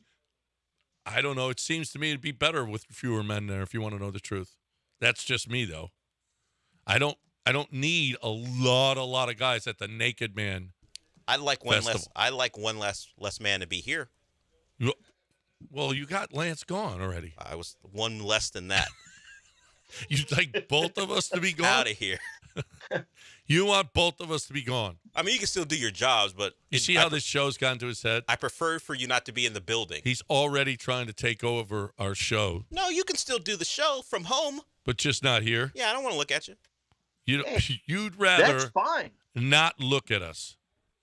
I don't know. It seems to me it'd be better with fewer men there if you want to know the truth. That's just me, though. I don't need a lot of guys at the Naked Man. I'd like one Festival. less. I like one less man to be here. Well, you got Lance gone already. I was one less than that. You'd like both of us to be gone? Out of here. You want both of us to be gone? I mean, you can still do your jobs, but You see how this show's gotten to his head? I prefer for you not to be in the building. He's already trying to take over our show, No, you can still do the show from home. but just not here. Yeah, I don't want to look at you. You'd rather That's fine. not look at us.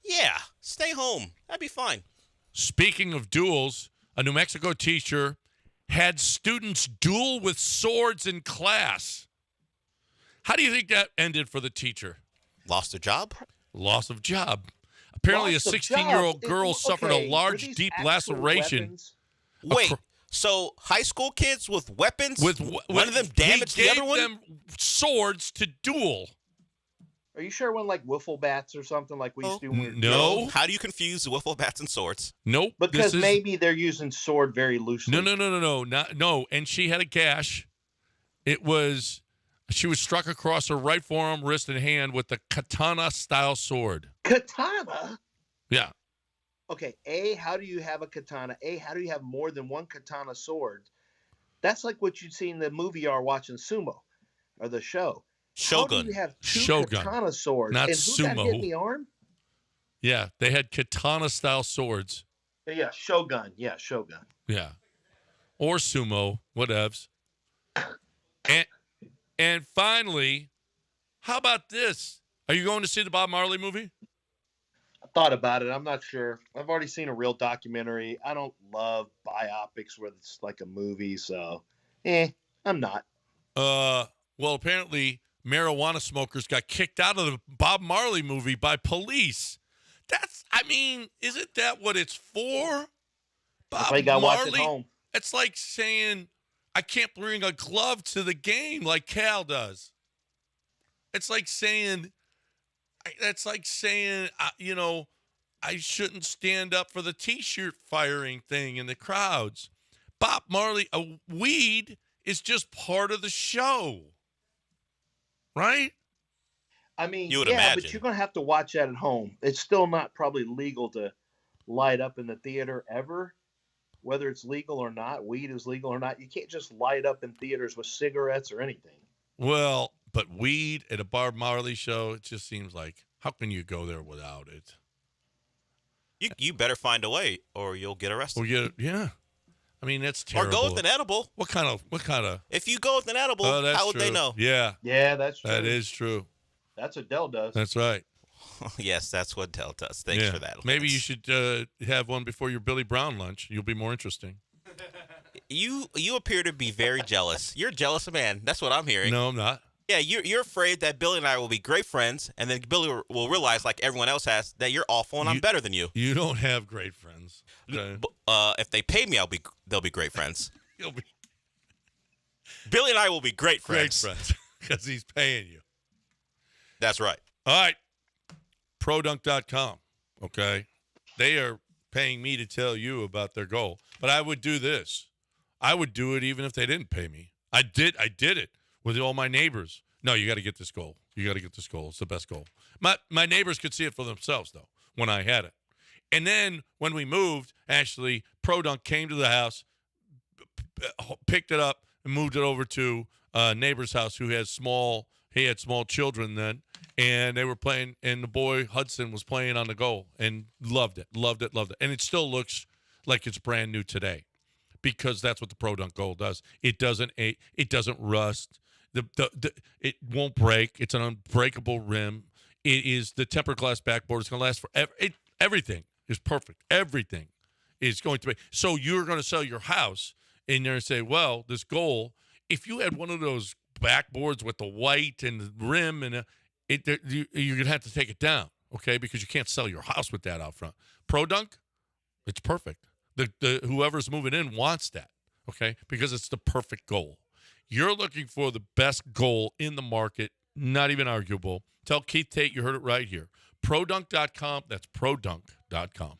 Yeah, stay home. That'd be fine. Speaking of duels, a New Mexico teacher had students duel with swords in class. How do you think that ended for the teacher? Lost their job? Loss of job. Apparently, Loss a of 16-year-old job. girl suffered a Okay, were large, these deep actual laceration. weapons? Wait, so high school kids with weapons? With one of them damaged the other one? He gave them swords to duel. Are you sure it wasn't like wiffle bats or something like we used to do? When we were No. kids? How do you confuse wiffle bats and swords? Nope. Because this is- maybe they're using sword very loosely. No. And she had a gash. She was struck across her right forearm, wrist, and hand with the katana-style sword. Katana? Yeah. Okay, A, how do you have a katana? A, how do you have more than one katana sword? That's like what you'd see in the movie you are watching Sumo or the show. How Shogun. do you have two Shogun. katana swords? Not and who got hit in sumo. the arm? Yeah, they had katana-style swords. Yeah, Shogun. Yeah, Shogun. Yeah. Or sumo, whatevs. And finally, how about this? Are you going to see the Bob Marley movie? I thought about it. I'm not sure. I've already seen a real documentary. I don't love biopics where it's like a movie, so I'm not. Well, apparently marijuana smokers got kicked out of the Bob Marley movie by police. Isn't that what it's for? That's why you got to watch at home. It's like saying, I can't bring a glove to the game like Cal does. It's like saying, I shouldn't stand up for the T-shirt firing thing in the crowds. Bob Marley, weed is just part of the show, right? I mean, you would yeah, imagine. But you're going to have to watch that at home. It's still not probably legal to light up in the theater ever, whether it's legal or not. Weed is legal or not. You can't just light up in theaters with cigarettes or anything. Well, but weed at a Bob Marley show, it just seems like, how can you go there without it? You better find a way, or you'll get arrested. Yeah. I mean, that's terrible. Or go with an edible. What kind of? If you go with an edible, how would they know? Yeah. Yeah, that's true. That is true. That's what Dell does. That's right. Yes, that's what Dell does. Thanks for that. Maybe you should have one before your Billy Brown lunch. You'll be more interesting. You appear to be very jealous. You're a jealous man. That's what I'm hearing. No, I'm not. Yeah, you're afraid that Billy and I will be great friends, and then Billy will realize, like everyone else has, that you're awful and I'm better than you. You don't have great friends. Okay. If they pay me, they'll be great friends. Billy and I will be great friends. Great friends, because he's paying you. That's right. All right. Produnk.com, okay? They are paying me to tell you about their goal. But I would do this. I would do it even if they didn't pay me. I did it with all my neighbors. No, you got to get this goal. You got to get this goal. It's the best goal. My neighbors could see it for themselves, though, when I had it. And then when we moved, actually, Produnk came to the house, picked it up, and moved it over to a neighbor's house who had small children then, and they were playing, and the boy Hudson was playing on the goal and loved it. And it still looks like it's brand new today, because that's what the Produnk goal does. It doesn't rust. It won't break. It's an unbreakable rim. It is the tempered glass backboard. It's going to last forever. Everything is perfect. Everything is going to be. So you're going to sell your house, and you're going to say, well, this goal, if you had one of those backboards with the white and the rim, and you're going to have to take it down, okay, because you can't sell your house with that out front. Produnk, it's perfect. The whoever's moving in wants that, okay, because it's the perfect goal. You're looking for the best goal in the market, not even arguable. Tell Keith Tate you heard it right here. Produnk.com. That's Produnk.com.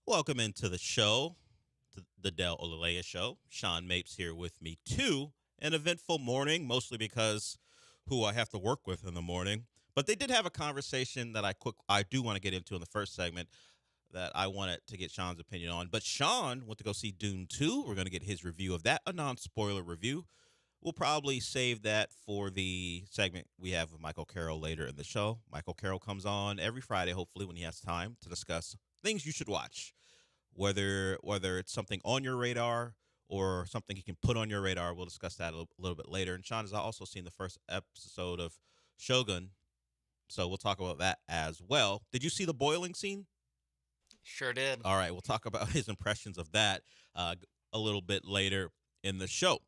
Welcome into the show, the Del Olaleye Show. Sean Mapes here with me, too. An eventful morning, mostly because who I have to work with in the morning. But they did have a conversation that I do want to get into in the first segment that I wanted to get Sean's opinion on. But Sean went to go see Dune 2. We're going to get his review of that, a non-spoiler review. We'll probably save that for the segment we have with Michael Carroll later in the show. Michael Carroll comes on every Friday, hopefully, when he has time to discuss things you should watch, whether it's something on your radar or something you can put on your radar. We'll discuss that a little bit later. And Sean has also seen the first episode of Shogun, so we'll talk about that as well. Did you see the boiling scene? Sure did. All right, we'll talk about his impressions of that a little bit later in the show.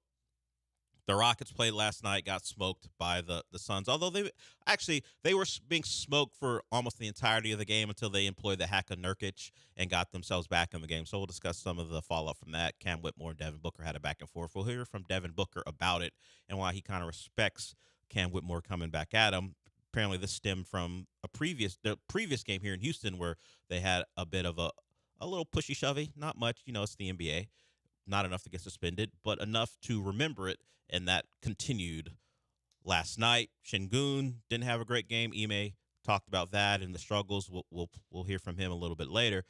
The Rockets played last night, got smoked by the Suns, although they were being smoked for almost the entirety of the game until they employed the hack of Nurkic and got themselves back in the game. So we'll discuss some of the fallout from that. Cam Whitmore and Devin Booker had a back and forth. We'll hear from Devin Booker about it and why he kind of respects Cam Whitmore coming back at him. Apparently this stemmed from the previous game here in Houston where they had a bit of a little pushy-shovey. Not much, it's the NBA. Not enough to get suspended, but enough to remember it, and that continued last night. Şengün didn't have a great game. Ime talked about that and the struggles. We'll hear from him a little bit later.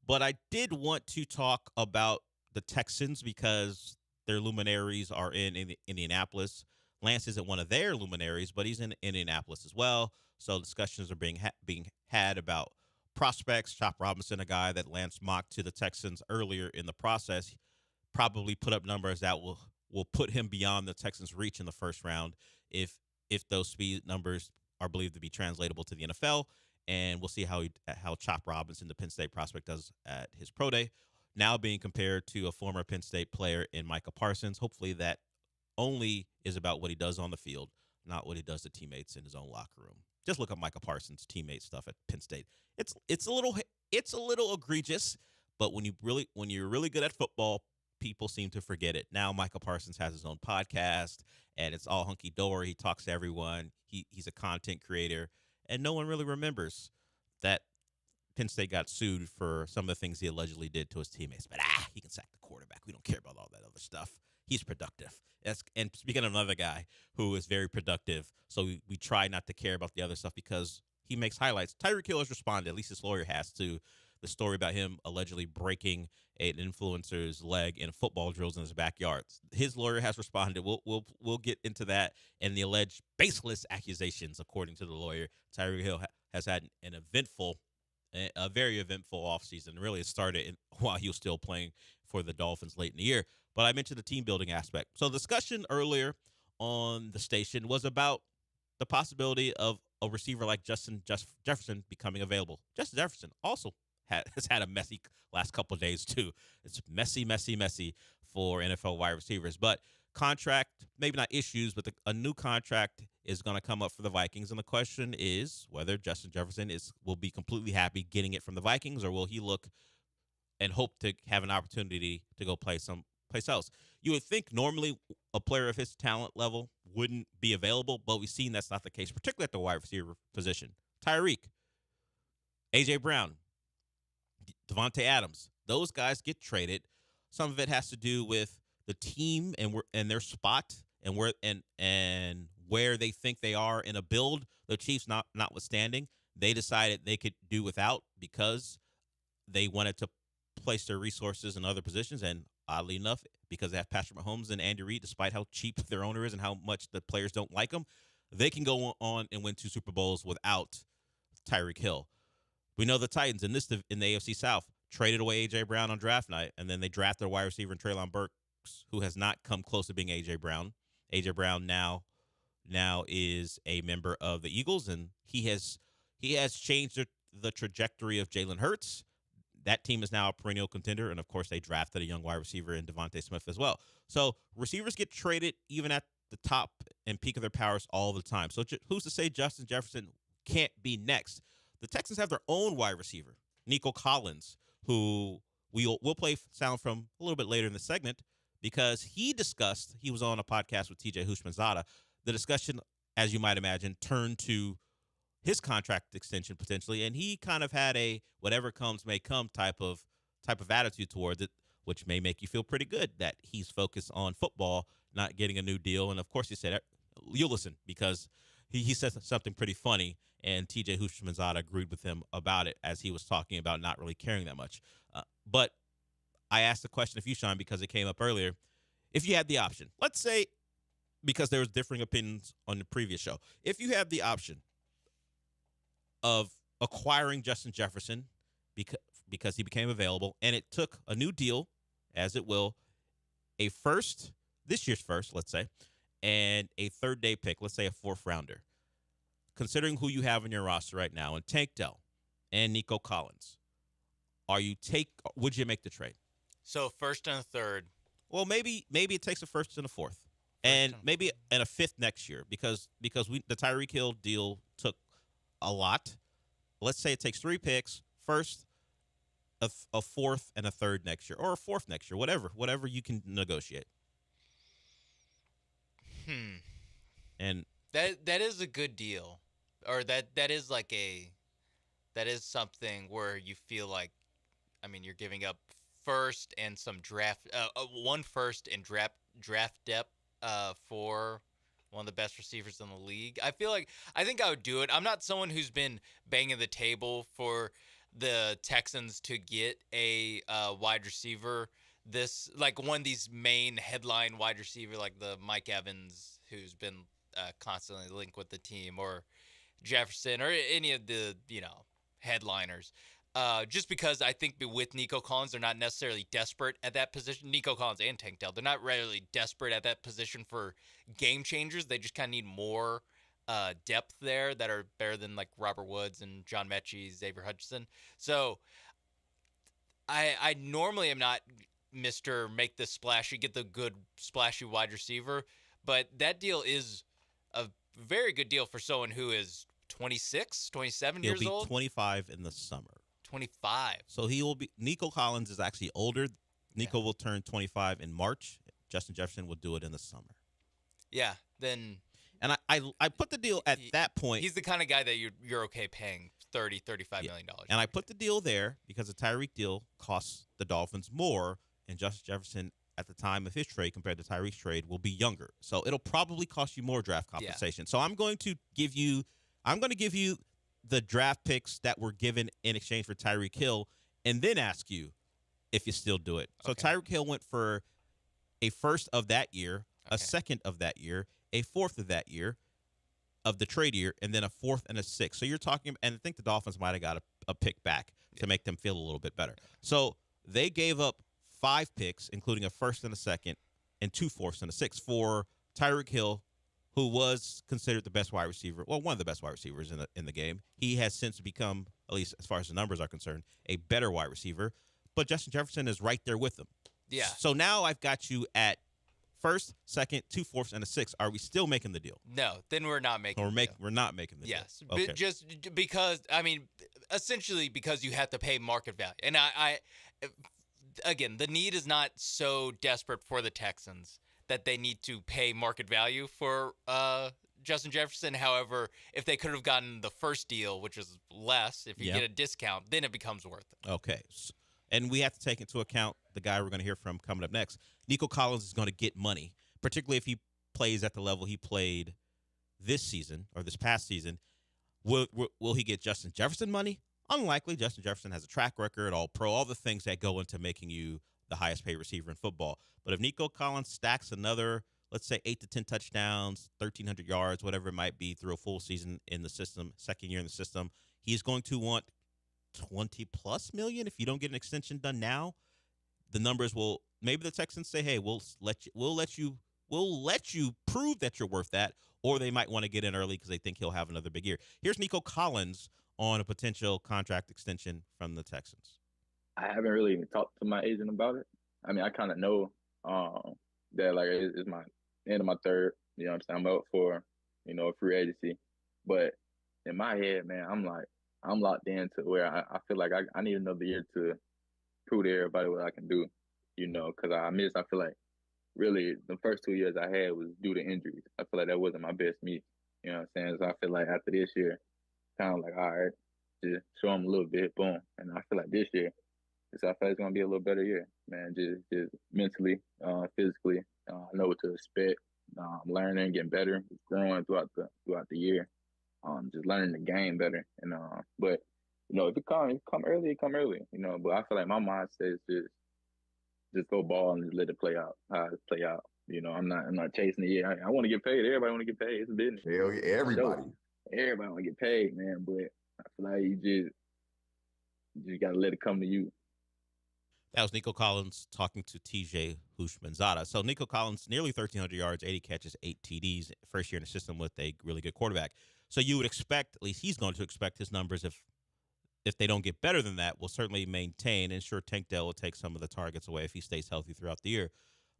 But I did want to talk about the Texans because their luminaries are in Indianapolis. Lance isn't one of their luminaries, but he's in Indianapolis as well. So discussions are being had about prospects. Chop Robinson, a guy that Lance mocked to the Texans earlier in the process, probably put up numbers that will put him beyond the Texans' reach in the first round if those speed numbers are believed to be translatable to the NFL. And we'll see how Chop Robinson, the Penn State prospect, does at his pro day. Now being compared to a former Penn State player in Micah Parsons. Hopefully that only is about what he does on the field, not what he does to teammates in his own locker room. Just look up Micah Parsons' teammate stuff at Penn State. It's a little egregious, but when you're really good at football, people seem to forget it. Now Micah Parsons has his own podcast, and it's all hunky-dory. He talks to everyone. He's a content creator, and no one really remembers that Penn State got sued for some of the things he allegedly did to his teammates. But he can sack the quarterback. We don't care about all that other stuff. He's productive. And speaking of another guy who is very productive, so we try not to care about the other stuff because he makes highlights. Tyreek Hill has responded, at least his lawyer has, to the story about him allegedly breaking an influencer's leg in football drills in his backyard. His lawyer has responded. We'll get into that and the alleged baseless accusations, according to the lawyer. Tyreek Hill has had a very eventful offseason. Really, it started while he was still playing for the Dolphins late in the year. But I mentioned the team building aspect. So the discussion earlier on the station was about the possibility of a receiver like Justin Jefferson becoming available. Justin Jefferson also has had a messy last couple of days too. It's messy for NFL wide receivers. But contract, maybe not issues, but a new contract is going to come up for the Vikings. And the question is whether Justin Jefferson will be completely happy getting it from the Vikings, or will he look and hope to have an opportunity to go play someplace else. You would think normally a player of his talent level wouldn't be available, but we've seen that's not the case, particularly at the wide receiver position. Tyreek, A.J. Brown, Devontae Adams, those guys get traded. Some of it has to do with the team and their spot and where they think they are in a build. The Chiefs notwithstanding, they decided they could do without because they wanted to place their resources in other positions. And oddly enough, because they have Patrick Mahomes and Andy Reid, despite how cheap their owner is and how much the players don't like them, they can go on and win 2 Super Bowls without Tyreek Hill. We know the Titans in the AFC South traded away A.J. Brown on draft night, and then they drafted a wide receiver in Treylon Burks, who has not come close to being A.J. Brown. A.J. Brown now is a member of the Eagles, and he has changed the trajectory of Jalen Hurts. That team is now a perennial contender, and of course they drafted a young wide receiver in Devontae Smith as well. So receivers get traded even at the top and peak of their powers all the time. So who's to say Justin Jefferson can't be next? The Texans have their own wide receiver, Nico Collins, who we'll play sound from a little bit later in the segment because he was on a podcast with TJ Houshmandzadeh. The discussion, as you might imagine, turned to his contract extension potentially, and he kind of had a whatever comes may come type of type of attitude towards it, which may make you feel pretty good that he's focused on football, not getting a new deal. And of course, he said, you'll listen because he said something pretty funny, and TJ Houshmandzadeh agreed with him about it as he was talking about not really caring that much. But I asked the question of you, Sean, because it came up earlier. If you had the option, let's say, because there was differing opinions on the previous show, if you had the option of acquiring Justin Jefferson because he became available, and it took a new deal, as it will, a first, this year's first, let's say, and a third-day pick, let's say a fourth-rounder, considering who you have in your roster right now, and Tank Dell and Nico Collins, would you make the trade? So first and a third. Well, maybe it takes a first and a fourth, and maybe and a fifth next year because the Tyreek Hill deal took a lot. Let's say it takes 3 picks, first, a fourth, and a third next year, or a fourth next year, whatever you can negotiate. And that is a good deal, or that is something where you feel like, I mean, you're giving up first and some draft, one first and draft depth for one of the best receivers in the league. I think I would do it. I'm not someone who's been banging the table for the Texans to get a wide receiver. This, like, one of these main headline wide receiver, like the Mike Evans, who's been constantly linked with the team, or Jefferson, or any of the headliners. Just because I think with Nico Collins, they're not necessarily desperate at that position. Nico Collins and Tank Dell, they're not really desperate at that position for game changers. They just kind of need more depth there that are better than like Robert Woods and John Mechie, Xavier Hutchinson. So I normally am not Mr. Make this splashy, get the good splashy wide receiver, but that deal is a very good deal for someone who is 26, 27 years old. He'll be 25 in the summer. 25. So he will be. Nico Collins is actually older. Nico will turn 25 in March. Justin Jefferson will do it in the summer. Yeah, then. And I put the deal at that point. He's the kind of guy that you're okay paying $35 million. And I put the deal there because the Tyreek deal costs the Dolphins more, and Justin Jefferson at the time of his trade compared to Tyreek's trade will be younger. So it'll probably cost you more draft compensation. So I'm going to give you the draft picks that were given in exchange for Tyreek Hill, and then ask you if you still do it. So Tyreek Hill went for a first of that year, a second of that year, a fourth of that year, of the trade year, and then a fourth and a sixth. So you're talking, and I think the Dolphins might have got a pick back to make them feel a little bit better. So they gave up 5 picks, including a first and a second, and 2 fourths and a sixth for Tyreek Hill, who was considered the best wide receiver, well, one of the best wide receivers in the game. He has since become, at least as far as the numbers are concerned, a better wide receiver. But Justin Jefferson is right there with him. Yeah. So now I've got you at first, second, 2 fourths, and a sixth. Are we still making the deal? No, then we're not making the deal. We're not making the deal. Yes. Okay. Just because, I mean, essentially because you have to pay market value. And again, the need is not so desperate for the Texans that they need to pay market value for Justin Jefferson. However, if they could have gotten the first deal, which is less, if you get a discount, then it becomes worth it. Okay. And we have to take into account the guy we're going to hear from coming up next. Nico Collins is going to get money, particularly if he plays at the level he played this season or this past season. Will he get Justin Jefferson money? Unlikely. Justin Jefferson has a track record, all-pro, all the things that go into making you the highest paid receiver in football. But if Nico Collins stacks another, let's say 8 to 10 touchdowns, 1,300 yards, whatever it might be through a full season in the system, second year in the system, he's going to want $20+ million. If you don't get an extension done now, the numbers will, maybe the Texans say, hey, we'll let you prove that you're worth that, or they might want to get in early because they think he'll have another big year. Here's Nico Collins on a potential contract extension from the Texans. I haven't really even talked to my agent about it. I mean, I kind of know that, like, it's my end of my third. You know what I'm saying? I'm up for, a free agency. But in my head, man, I'm locked in to where I feel like I need another year to prove to everybody what I can do, because I feel like really the first 2 years I had was due to injuries. I feel like that wasn't my best me. You know what I'm saying? So I feel like after this year, kind of like, all right, just show them a little bit, boom. And I feel like this year, So I feel like it's gonna be a little better year, man. Just mentally, physically, I know what to expect. I'm learning, getting better, growing throughout the year. Just learning the game better. And but if it come early, it come early. But I feel like my mindset is just go ball and just let it play out. How it play out. I'm not chasing the year. I want to get paid. Everybody want to get paid. It's a business. Hell yeah, everybody. Everybody want to get paid, man. But I feel like you just gotta let it come to you. That was Nico Collins talking to TJ Hushmanzada. So Nico Collins, nearly 1,300 yards, 80 catches, 8 TDs, first year in the system with a really good quarterback. So you would expect, at least he's going to expect his numbers, if they don't get better than that, will certainly maintain. And sure, Tank Dell will take some of the targets away if he stays healthy throughout the year.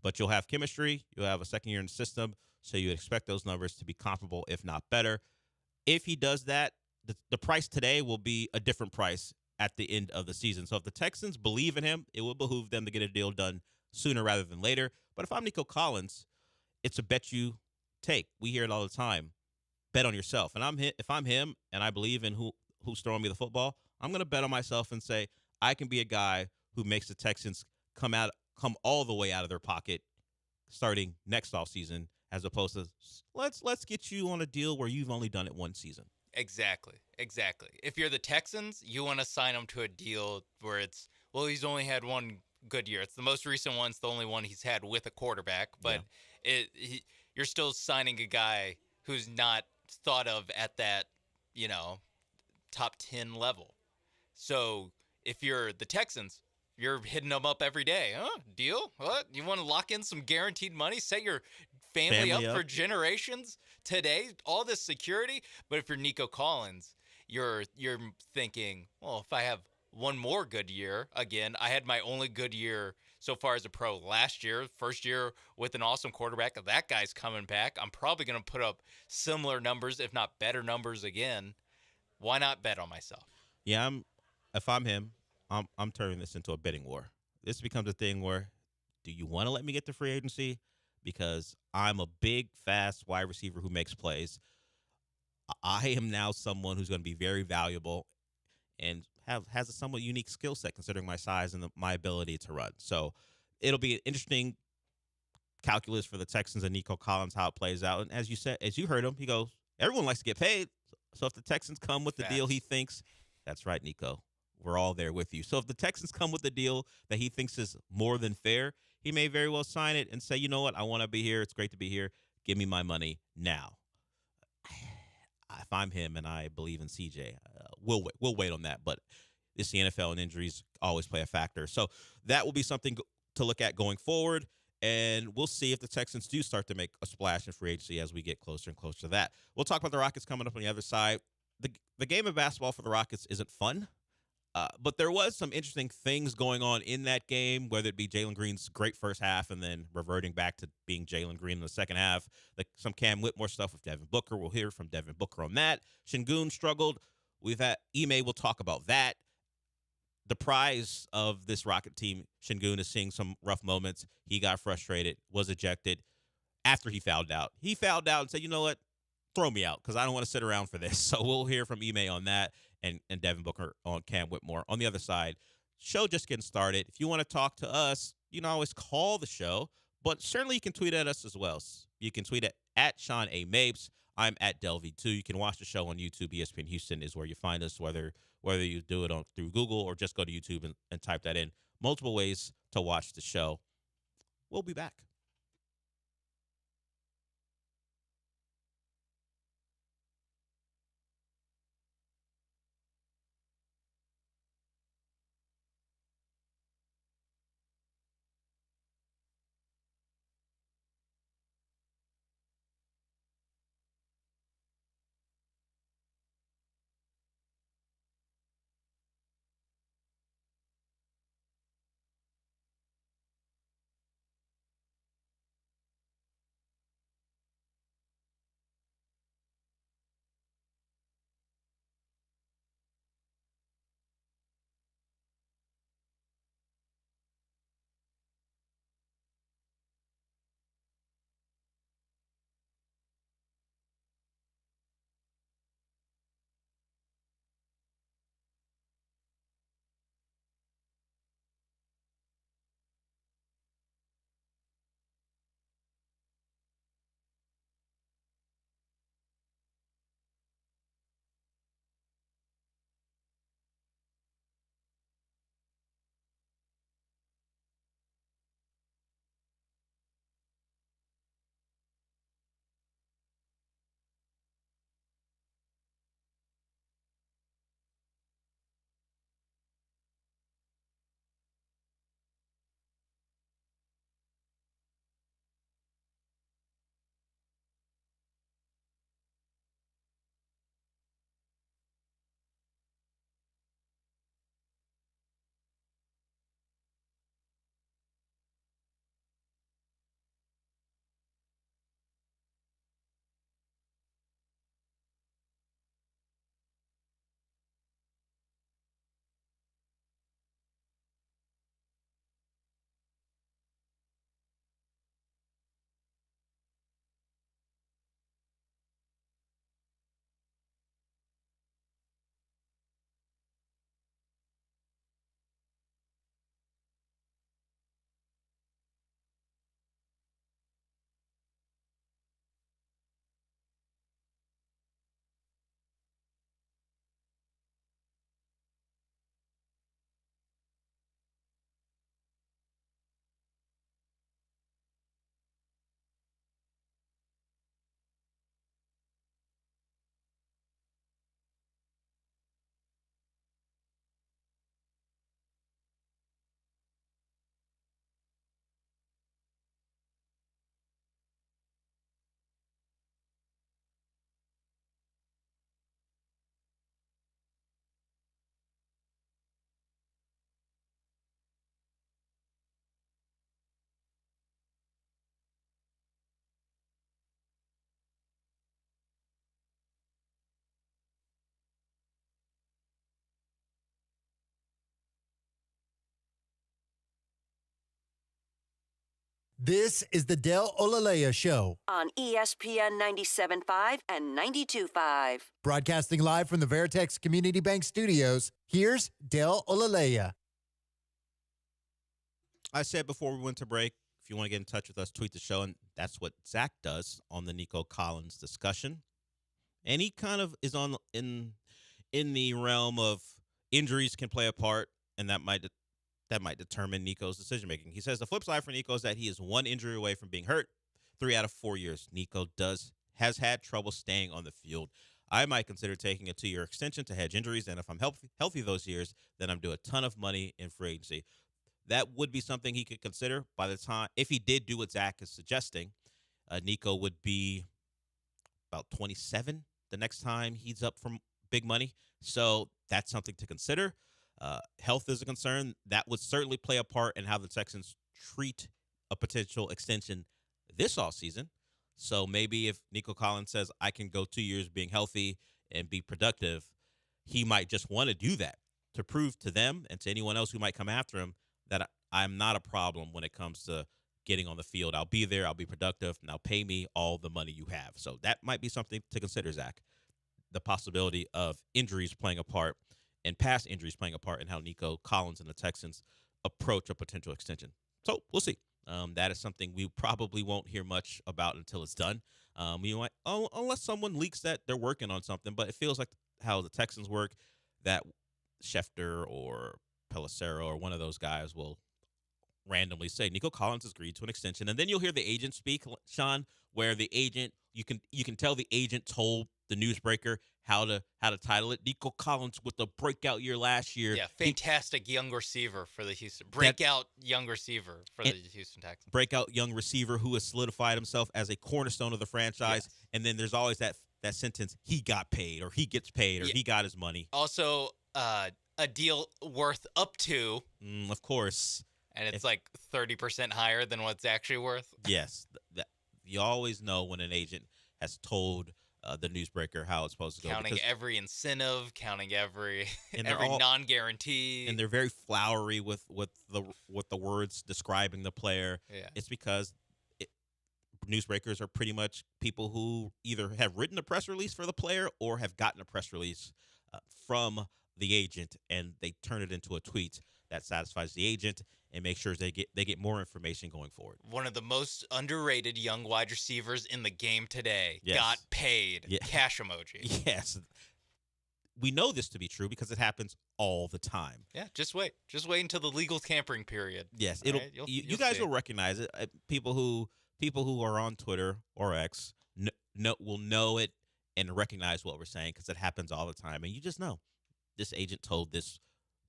But you'll have chemistry. You'll have a second year in the system. So you expect those numbers to be comparable, if not better. If he does that, the price today will be a different price at the end of the season. So if the Texans believe in him, it will behoove them to get a deal done sooner rather than later. But if I'm Nico Collins, it's a bet you take. We hear it all the time. Bet on yourself. And if I'm him and I believe in who's throwing me the football, I'm going to bet on myself and say I can be a guy who makes the Texans come all the way out of their pocket starting next offseason, as opposed to let's get you on a deal where you've only done it one season. Exactly. If you're the Texans, you want to sign him to a deal where he's only had one good year. It's the most recent one. It's the only one he's had with a quarterback. But you're still signing a guy who's not thought of at that, top 10 level. So if you're the Texans, you're hitting them up every day. Deal? What? You want to lock in some guaranteed money? Set your family up for generations today? All this security? But if you're Nico Collins, you're thinking, well, if I have one more good year, again, I had my only good year so far as a pro last year, first year with an awesome quarterback. That guy's coming back. I'm probably going to put up similar numbers, if not better numbers again. Why not bet on myself? Yeah, if I'm him, I'm turning this into a betting war. This becomes a thing where, do you want to let me get to free agency? Because I'm a big, fast wide receiver who makes plays. I am now someone who's going to be very valuable and has a somewhat unique skill set considering my size and my ability to run. So it'll be an interesting calculus for the Texans and Nico Collins, how it plays out. And as you heard him, he goes, everyone likes to get paid. So if the Texans come with the deal he thinks, that's right, Nico, we're all there with you. So if the Texans come with the deal that he thinks is more than fair, he may very well sign it and say, you know what, I want to be here. It's great to be here. Give me my money now. If I'm him and I believe in CJ, we'll wait on that. But it's the NFL and injuries always play a factor. So that will be something to look at going forward. And we'll see if the Texans do start to make a splash in free agency as we get closer and closer to that. We'll talk about the Rockets coming up on the other side. The game of basketball for the Rockets isn't fun. But there was some interesting things going on in that game, whether it be Jalen Green's great first half and then reverting back to being Jalen Green in the second half. Some Cam Whitmore stuff with Devin Booker. We'll hear from Devin Booker on that. Şengün struggled. We've had Ime. We'll talk about that. The prize of this Rocket team, Şengün, is seeing some rough moments. He got frustrated, was ejected after he fouled out. He fouled out and said, you know what? Throw me out because I don't want to sit around for this. So we'll hear from Ime on that and Devin Booker on Cam Whitmore. On the other side, show just getting started. If you want to talk to us, you can always call the show, but certainly you can tweet at us as well. You can tweet at Sean A. Mapes. I'm at Delvey2. You can watch the show on YouTube. ESPN Houston is where you find us, whether you do it through Google or just go to YouTube and type that in. Multiple ways to watch the show. We'll be back. This is the Del Olaleye Show. On ESPN 97.5 and 92.5. Broadcasting live from the Veritex Community Bank Studios, here's Del Olaleye. I said before we went to break, if you want to get in touch with us, tweet the show, and that's what Zach does on the Nico Collins discussion. And he kind of is in the realm of injuries can play a part, and that might determine Nico's decision-making. He says the flip side for Nico is that he is one injury away from being hurt 3 out of 4 years. Nico has had trouble staying on the field. I might consider taking a 2-year extension to hedge injuries, and if I'm healthy those years, then I'm doing a ton of money in free agency. That would be something he could consider by the time, if he did do what Zach is suggesting, Nico would be about 27 the next time he's up for big money. So that's something to consider. Health is a concern. That would certainly play a part in how the Texans treat a potential extension this offseason. So maybe if Nico Collins says, I can go 2 years being healthy and be productive, he might just want to do that to prove to them and to anyone else who might come after him that I'm not a problem when it comes to getting on the field. I'll be there. I'll be productive. Now pay me all the money you have. So that might be something to consider, Zach. The possibility of injuries playing a part and past injuries playing a part in how Nico Collins and the Texans approach a potential extension. So we'll see. That is something we probably won't hear much about until it's done. Unless someone leaks that they're working on something, but it feels like how the Texans work, that Schefter or Pelissero or one of those guys will randomly say Nico Collins has agreed to an extension, and then you'll hear the agent speak, Sean, where the agent you can tell the agent told the newsbreaker how to title it. Nico Collins with the breakout year last year. Yeah, fantastic young receiver for the Houston young receiver for the Houston Texans. Breakout young receiver who has solidified himself as a cornerstone of the franchise. Yes. And then there's always that sentence, he got paid or he gets paid or he got his money. Also, a deal worth up to. Of course. And it's like 30% higher than what's actually worth. Yes. You always know when an agent has told the newsbreaker how it's supposed to go. Counting every incentive, counting every non-guarantee. And they're very flowery with the words describing the player. Yeah. It's because newsbreakers are pretty much people who either have written a press release for the player or have gotten a press release from the agent, and they turn it into a tweet that satisfies the agent and make sure they get more information going forward. One of the most underrated young wide receivers in the game today got paid. Yeah. Cash emoji. Yes. We know this to be true because it happens all the time. Yeah, just wait. Just wait until the legal tampering period. Yes, it'll. Right? You guys will recognize it. People who are on Twitter or X will know it and recognize what we're saying because it happens all the time, and you just know this agent told this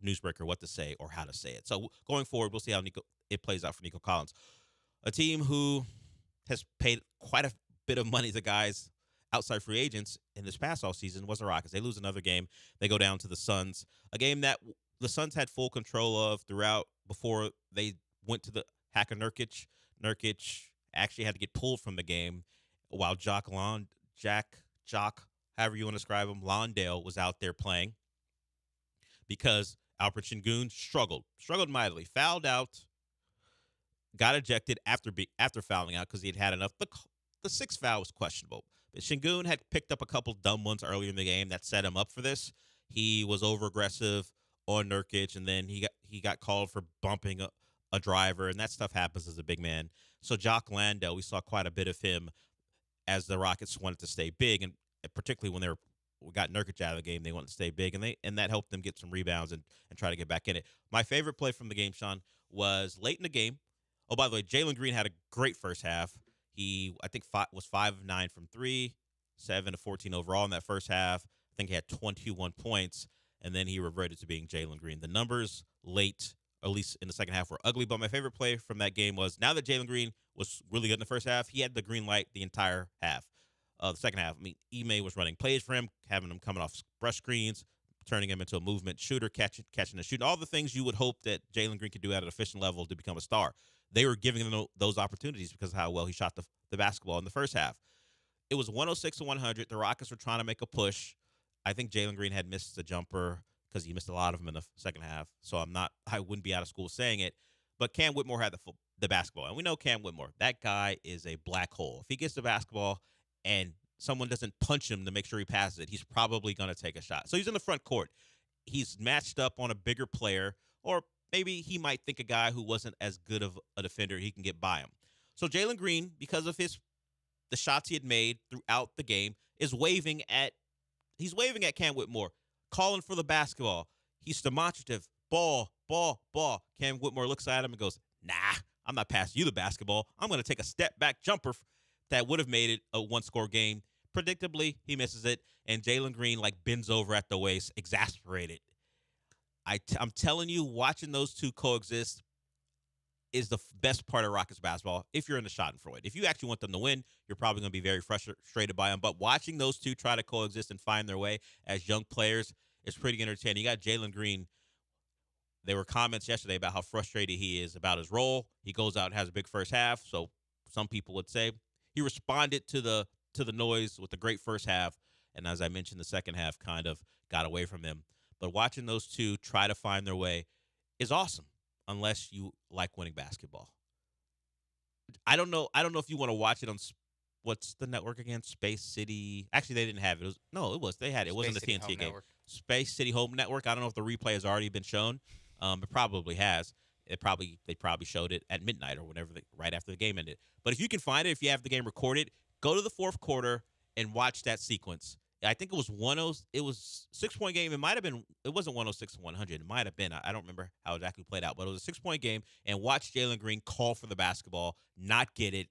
newsbreaker what to say or how to say it. So going forward, we'll see how it plays out for Nico Collins. A team who has paid quite a bit of money to guys outside free agents in this past offseason was the Rockets. They lose another game. They go down to the Suns, a game that the Suns had full control of throughout before they went to the hack of Nurkic. Nurkic actually had to get pulled from the game while Jock, however you want to describe him, Londale was out there playing because Alperen Sengun struggled mightily, fouled out, got ejected after fouling out because he had enough. The sixth foul was questionable. But Sengun had picked up a couple dumb ones earlier in the game that set him up for this. He was over-aggressive on Nurkic, and then he got called for bumping a driver, and that stuff happens as a big man. So Jock Landale, we saw quite a bit of him as the Rockets wanted to stay big, and particularly when we got Nurkic out of the game, they wanted to stay big, and that helped them get some rebounds and try to get back in it. My favorite play from the game, Sean, was late in the game. Oh, by the way, Jalen Green had a great first half. He, I think, was 5 of 9 from 3, 7 of 14 overall in that first half. I think he had 21 points, and then he reverted to being Jalen Green. The numbers late, at least in the second half, were ugly, but my favorite play from that game was now that Jalen Green was really good in the first half, he had the green light the entire half. The second half, I mean, Ime was running plays for him, having him coming off brush screens, turning him into a movement shooter, catching and shooting, all the things you would hope that Jalen Green could do at an efficient level to become a star. They were giving him those opportunities because of how well he shot the basketball in the first half. It was 106-100. The Rockets were trying to make a push. I think Jalen Green had missed the jumper because he missed a lot of them in the second half. So I wouldn't be out of school saying it. But Cam Whitmore had the basketball. And we know Cam Whitmore. That guy is a black hole. If he gets the basketball and someone doesn't punch him to make sure he passes it, he's probably going to take a shot. So he's in the front court. He's matched up on a bigger player, or maybe he might think a guy who wasn't as good of a defender, he can get by him. So Jalen Green, because of the shots he had made throughout the game, is waving at Cam Whitmore, calling for the basketball. He's demonstrative. Ball, ball, ball. Cam Whitmore looks at him and goes, nah, I'm not passing you the basketball. I'm going to take a step-back jumper that would have made it a one-score game. Predictably, he misses it, and Jalen Green, bends over at the waist, exasperated. I'm telling you, watching those two coexist is the best part of Rockets basketball if you're in the Schadenfreude. If you actually want them to win, you're probably going to be very frustrated by them. But watching those two try to coexist and find their way as young players is pretty entertaining. You got Jalen Green. There were comments yesterday about how frustrated he is about his role. He goes out and has a big first half, so some people would say he responded to the noise with a great first half, and as I mentioned, the second half kind of got away from him. But watching those two try to find their way is awesome, unless you like winning basketball. I don't know if you want to watch it on what's the network again? Space City. Actually, they didn't have it. They had it. It wasn't the TNT game. Network. Space City Home Network. I don't know if the replay has already been shown. It probably has. They probably showed it at midnight or whenever, right after the game ended. But if you can find it, if you have the game recorded, go to the fourth quarter and watch that sequence. I think it was 6-point game. It might have been. It wasn't 106-100. It might have been. I don't remember how it exactly played out, but it was a 6-point game. And watch Jalen Green call for the basketball, not get it,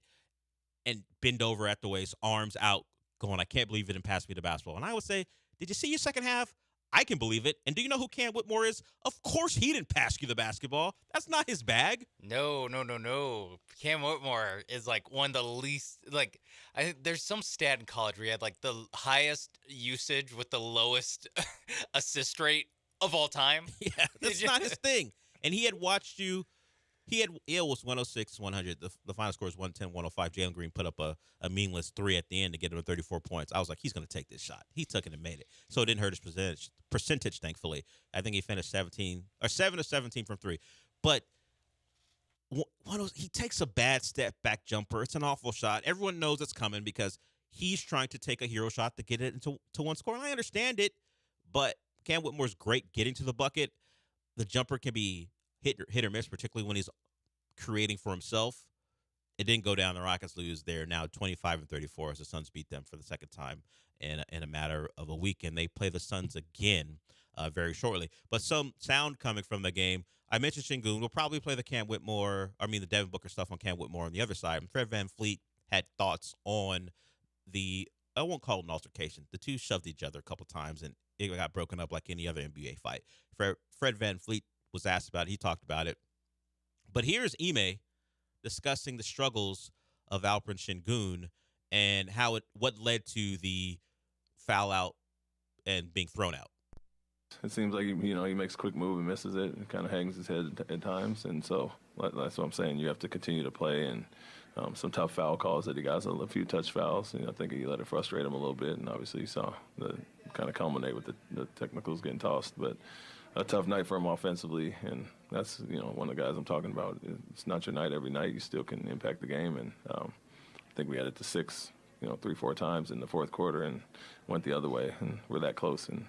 and bend over at the waist, arms out, going, I can't believe it, and pass me the basketball. And I would say, did you see your second half? I can believe it. And do you know who Cam Whitmore is? Of course he didn't pass you the basketball. That's not his bag. No. Cam Whitmore is one of the least, there's some stat in college where he had the highest usage with the lowest assist rate of all time. Yeah, that's not his thing. And he had watched you. It was 106-100. The final score was 110-105. Jalen Green put up a meaningless three at the end to get him to 34 points. I was like, he's going to take this shot. He took it and made it. So it didn't hurt his percentage, thankfully. I think he finished 7 of 17 from three. But he takes a bad step-back jumper. It's an awful shot. Everyone knows it's coming because he's trying to take a hero shot to get it into one score. And I understand it, but Cam Whitmore's great getting to the bucket. The jumper can be hit or miss, particularly when he's creating for himself. It didn't go down. The Rockets lose. They're now 25-34 as the Suns beat them for the second time in a matter of a week, and they play the Suns again very shortly. But some sound coming from the game. I mentioned Şengün. We'll probably play the Devin Booker stuff on Cam Whitmore on the other side. Fred VanVleet had thoughts on I won't call it an altercation. The two shoved each other a couple times, and it got broken up like any other NBA fight. Fred VanVleet was asked about it. He talked about it. But here's Ime discussing the struggles of Alperen Şengün and what led to the foul out and being thrown out. It seems like he makes a quick move and misses it and kind of hangs his head at times. And so that's what I'm saying. You have to continue to play, and some tough foul calls that he got, a few touch fouls. I think he let it frustrate him a little bit, and obviously you saw the kind of culminate with the technicals getting tossed. But a tough night for him offensively, and that's one of the guys I'm talking about. It's not your night every night. You still can impact the game, and I think we had it to 6, 3-4 times in the fourth quarter, and went the other way, and we're that close. And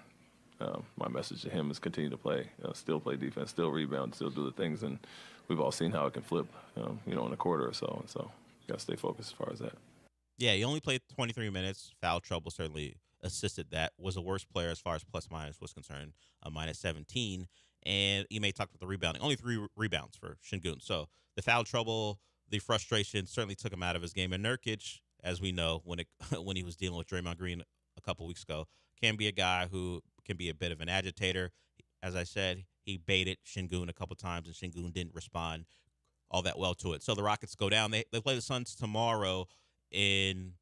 my message to him is continue to play, still play defense, still rebound, still do the things, and we've all seen how it can flip, in a quarter or so. And so you got to stay focused as far as that. Yeah, he only played 23 minutes. Foul trouble certainly assisted that. Was the worst player as far as plus-minus was concerned, minus 17. And Ime talked about the rebounding. Only 3 rebounds for Şengün. So the foul trouble, the frustration certainly took him out of his game. And Nurkic, as we know, when he was dealing with Draymond Green a couple weeks ago, can be a guy who can be a bit of an agitator. As I said, he baited Şengün a couple times, and Şengün didn't respond all that well to it. So the Rockets go down. They play the Suns tomorrow in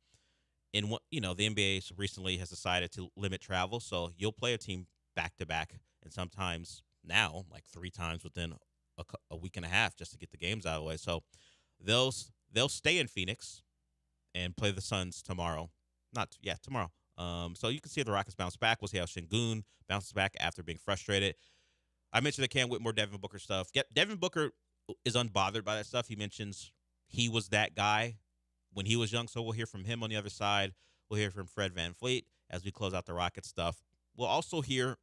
what the NBA recently has decided to limit travel, so you'll play a team back to back, and sometimes now 3 times within a week and a half just to get the games out of the way. So they'll stay in Phoenix and play the Suns tomorrow. Tomorrow. So you can see if the Rockets bounce back. We'll see how Şengün bounces back after being frustrated. I mentioned the Cam Whitmore, Devin Booker stuff. Devin Booker is unbothered by that stuff. He mentions he was that guy when he was young, so we'll hear from him on the other side. We'll hear from Fred VanVleet as we close out the Rocket stuff. We'll also hear,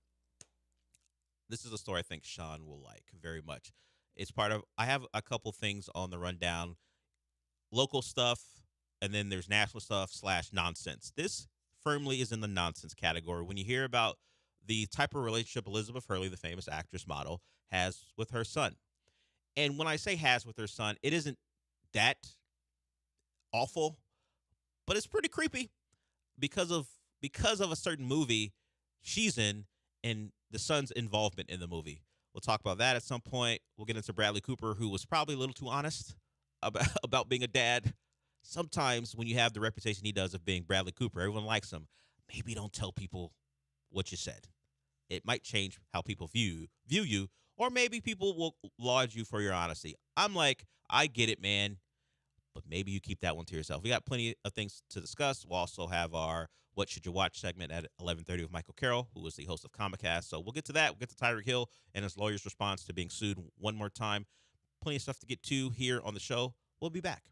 this is a story I think Sean will like very much. It's part of, I have a couple things on the rundown, local stuff, and then there's national stuff / nonsense. This firmly is in the nonsense category. When you hear about the type of relationship Elizabeth Hurley, the famous actress model, has with her son. And when I say has with her son, it isn't that awful, but it's pretty creepy because of a certain movie she's in and the son's involvement in the movie. We'll talk about that at some point. We'll get into Bradley Cooper, who was probably a little too honest about being a dad. Sometimes when you have the reputation he does of being Bradley Cooper, everyone likes him. Maybe don't tell people what you said. It might change how people view you, or maybe people will laud you for your honesty. I'm like, I get it, man, but maybe you keep that one to yourself. We got plenty of things to discuss. We'll also have our What Should You Watch segment at 11:30 with Michael Carroll, who is the host of Comicast. So we'll get to that. We'll get to Tyreek Hill and his lawyer's response to being sued one more time. Plenty of stuff to get to here on the show. We'll be back.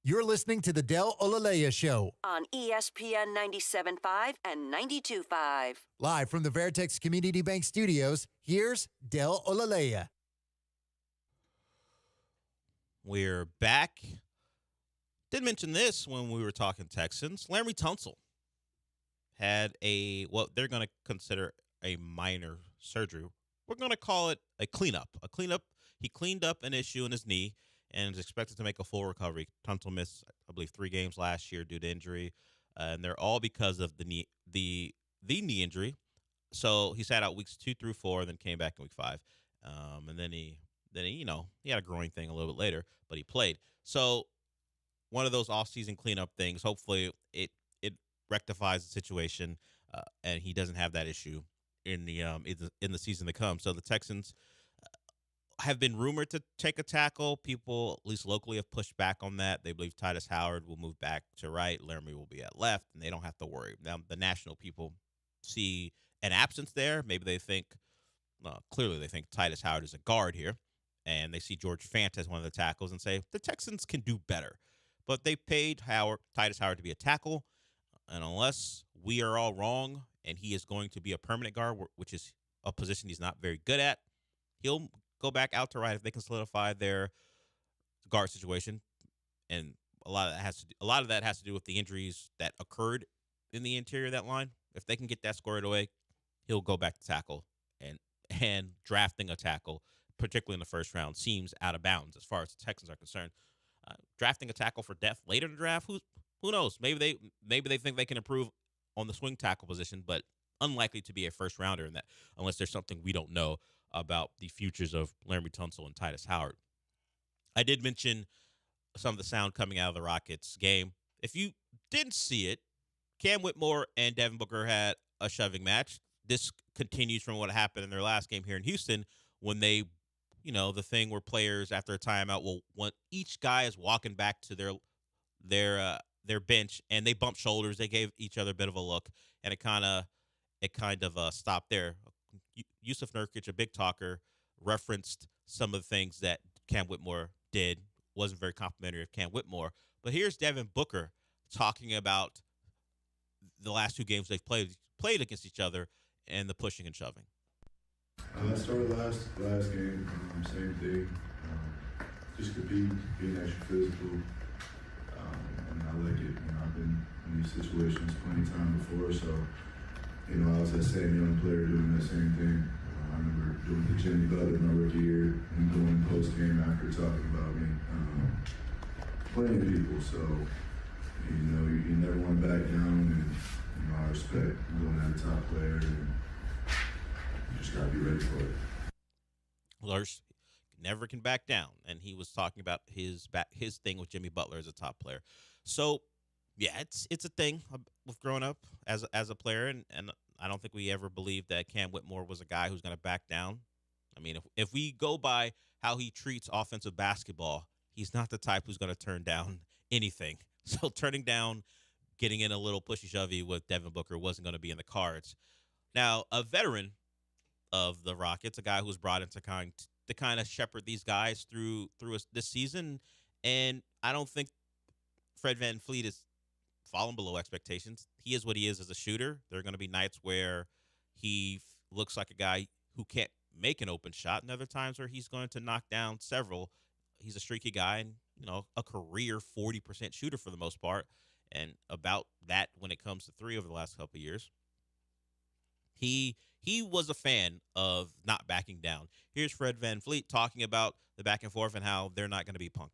You're listening to the Del Olaleye Show on ESPN 97.5 and 92.5. Live from the Veritex Community Bank Studios, here's Del Olaleye. We're back. Did mention this when we were talking Texans. Laremy Tunsil had what they're going to consider a minor surgery. We're going to call it a cleanup. A cleanup. he cleaned up an issue in his knee and is expected to make a full recovery. Tunsil missed, I believe, 3 games last year due to injury, and they're all because of the knee injury. So he sat out weeks 2 through 4, then came back in week 5, and then he he had a groin thing a little bit later, but he played. So one of those off-season cleanup things. Hopefully, it rectifies the situation, and he doesn't have that issue in the season to come. So the Texans have been rumored to take a tackle. People, at least locally, have pushed back on that. They believe Titus Howard will move back to right, Laramie will be at left, and they don't have to worry. Now, the national people see an absence there. Maybe they think, clearly they think Titus Howard is a guard here, and they see George Fant as one of the tackles and say the Texans can do better. But they paid Titus Howard to be a tackle, and unless we are all wrong and he is going to be a permanent guard, which is a position he's not very good at, he'll go back out to right if they can solidify their guard situation. And a lot of that has to do with the injuries that occurred in the interior of that line. If they can get that squared away, he'll go back to tackle. And drafting a tackle, particularly in the first round, seems out of bounds as far as the Texans are concerned. Drafting a tackle for depth later in the draft, who knows? Maybe they think they can improve on the swing tackle position, but unlikely to be a first rounder in that, unless there's something we don't know about the futures of Laramie Tunsil and Titus Howard. I did mention some of the sound coming out of the Rockets game. If you didn't see it, Cam Whitmore and Devin Booker had a shoving match. This continues from what happened in their last game here in Houston when they, the thing where players after a timeout when each guy is walking back to their bench and they bump shoulders, they gave each other a bit of a look, and it kind of stopped there. Yusuf Nurkic, a big talker, referenced some of the things that Cam Whitmore did. Wasn't very complimentary of Cam Whitmore. But here's Devin Booker talking about the last 2 games they've played against each other and the pushing and shoving. Started last game, same thing. Just compete, being extra physical. And I like it. I've been in these situations plenty of times before, so I was that same young player doing that same thing. I remember doing the Jimmy Butler my rookie year and going post game after talking about me. Plenty of people, so you never want to back down, and I respect going at a top player, and you just gotta be ready for it. Lurs never can back down, and he was talking about his thing with Jimmy Butler as a top player. So, yeah, it's a thing with growing up as a player, and I don't think we ever believed that Cam Whitmore was a guy who's going to back down. I mean, if we go by how he treats offensive basketball, he's not the type who's going to turn down anything. So turning down, getting in a little pushy-shovey with Devin Booker wasn't going to be in the cards. Now, a veteran of the Rockets, a guy who was brought in to kind of shepherd these guys through this season, and I don't think Fred VanVleet is fallen below expectations. He is what he is as a shooter. There are going to be nights where he looks like a guy who can't make an open shot, and other times where he's going to knock down several. He's a streaky guy and, a career 40% shooter for the most part, and about that when it comes to 3 over the last couple of years. He was a fan of not backing down. Here's Fred VanVleet talking about the back and forth and how they're not going to be punked.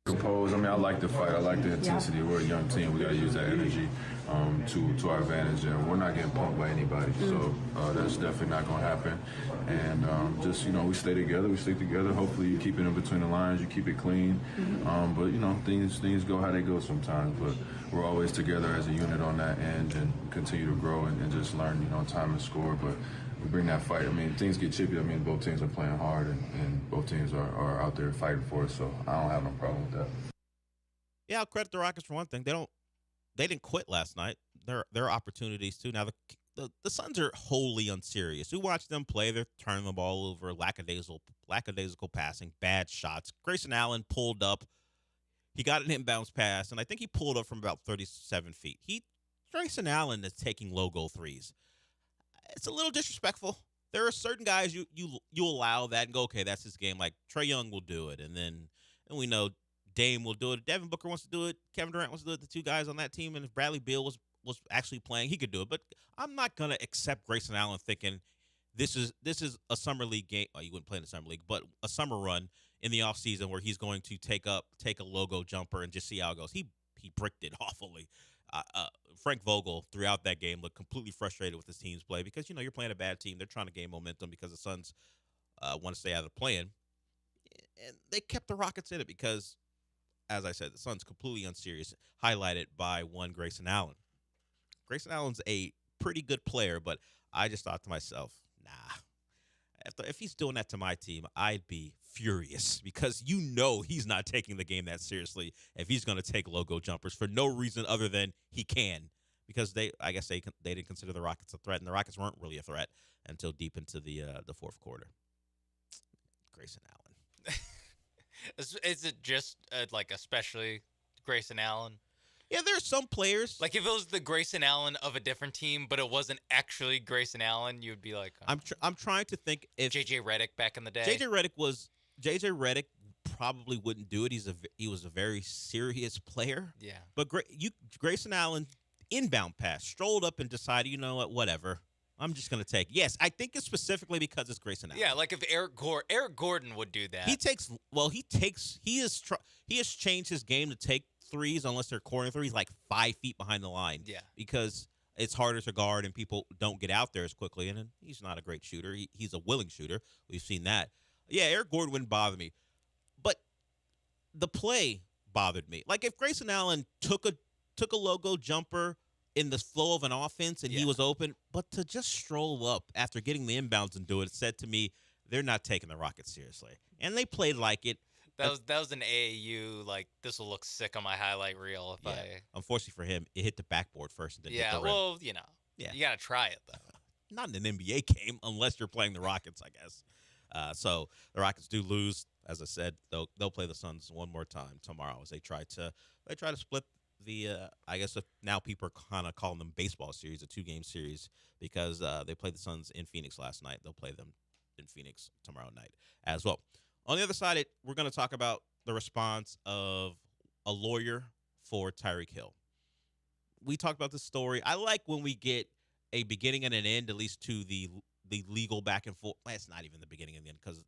Composed. I like the fight. I like the intensity. We're a young team. We got to use that energy to our advantage, and we're not getting punked by anybody. So that's definitely not going to happen. And just we stay together. We stick together. Hopefully, you keep it in between the lines. You keep it clean. But things go how they go sometimes. But we're always together as a unit on that end, and continue to grow and just learn. Time and score. But we bring that fight. Things get chippy. Both teams are playing hard, and both teams are out there fighting for it. So I don't have no problem with that. Yeah, I'll credit the Rockets for one thing. They didn't quit last night. There are opportunities too. Now the Suns are wholly unserious. We watch them play. They're turning the ball over, lackadaisical passing, bad shots. Grayson Allen pulled up. He got an inbounds pass, and I think he pulled up from about 37 feet. Grayson Allen is taking logo threes. It's a little disrespectful. There are certain guys you allow that and go, okay, that's his game. Like Trae Young will do it, and we know Dame will do it. Devin Booker wants to do it. Kevin Durant wants to do it. The 2 guys on that team, and if Bradley Beal was actually playing, he could do it. But I'm not gonna accept Grayson Allen thinking this is a summer league game. Oh, you wouldn't play in the summer league, but a summer run in the offseason where he's going to take a logo jumper and just see how it goes. He bricked it awfully. Frank Vogel throughout that game looked completely frustrated with his team's play because you're playing a bad team. They're trying to gain momentum because the Suns want to stay out of the play-in, and they kept the Rockets in it because, as I said, the Suns completely unserious. Highlighted by one Grayson Allen. Grayson Allen's a pretty good player, but I just thought to myself, nah. If he's doing that to my team, I'd be furious because he's not taking the game that seriously if he's going to take logo jumpers for no reason other than he can. Because I guess they didn't consider the Rockets a threat, and the Rockets weren't really a threat until deep into the fourth quarter. Grayson Allen. Is it just like especially Grayson Allen? Yeah, there are some players. Like if it was the Grayson Allen of a different team, but it wasn't actually Grayson Allen, you'd be like, I'm trying to think if JJ Redick back in the day. JJ Redick probably wouldn't do it. He was a very serious player. Yeah. But Grayson Allen inbound pass strolled up and decided, you know what, whatever. I'm just going to take. Yes, I think it's specifically because it's Grayson Allen. Yeah, like if Eric Gordon would do that. He has changed his game to take threes unless they're corner threes like 5 feet behind the line. Yeah. Because it's harder to guard and people don't get out there as quickly. And he's not a great shooter. He's a willing shooter. We've seen that. Yeah, Eric Gordon wouldn't bother me. But the play bothered me. Like if Grayson Allen took a logo jumper in the flow of an offense and he was open, but to just stroll up after getting the inbounds and do it said to me, they're not taking the Rockets seriously. And they played like it. That was an AAU, like, this will look sick on my highlight reel if I... Unfortunately for him, it hit the backboard first and then hit the rim. Well, you got to try it, though. Not in an NBA game, unless you're playing the Rockets, I guess. So the Rockets do lose. As I said, they'll play the Suns one more time tomorrow as they try to split the, I guess now people are kind of calling them baseball series, a 2-game series, because they played the Suns in Phoenix last night. They'll play them in Phoenix tomorrow night as well. On the other side, we're going to talk about the response of a lawyer for Tyreek Hill. We talked about this story. I like when we get a beginning and an end, at least to the legal back and forth. Well, it's not even the beginning and the end because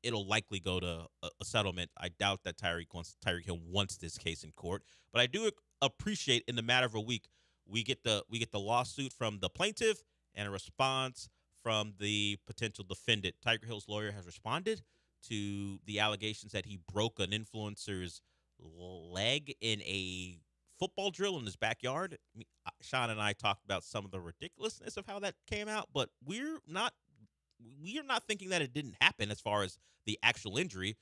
it'll likely go to a settlement. I doubt that Tyreek Hill wants this case in court, but I do appreciate in the matter of a week we get the lawsuit from the plaintiff and a response from the potential defendant. Tyreek Hill's lawyer has responded to the allegations that he broke an influencer's leg in a football drill in his backyard. Sean and I talked about some of the ridiculousness of how that came out, but we are not thinking that it didn't happen as far as the actual injury,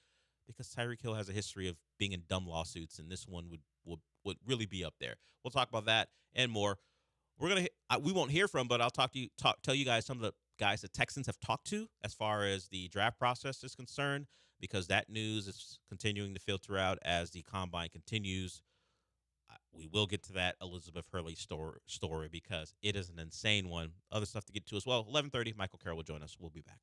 because Tyreek Hill has a history of being in dumb lawsuits, and this one would really be up there. We'll talk about that and more. We won't hear from, but I'll tell you guys some of the guys the Texans have talked to as far as the draft process is concerned, because that news is continuing to filter out as the combine continues. We will get to that Elizabeth Hurley story because it is an insane one. Other stuff to get to as well. 11:30, Michael Carroll will join us. We'll be back.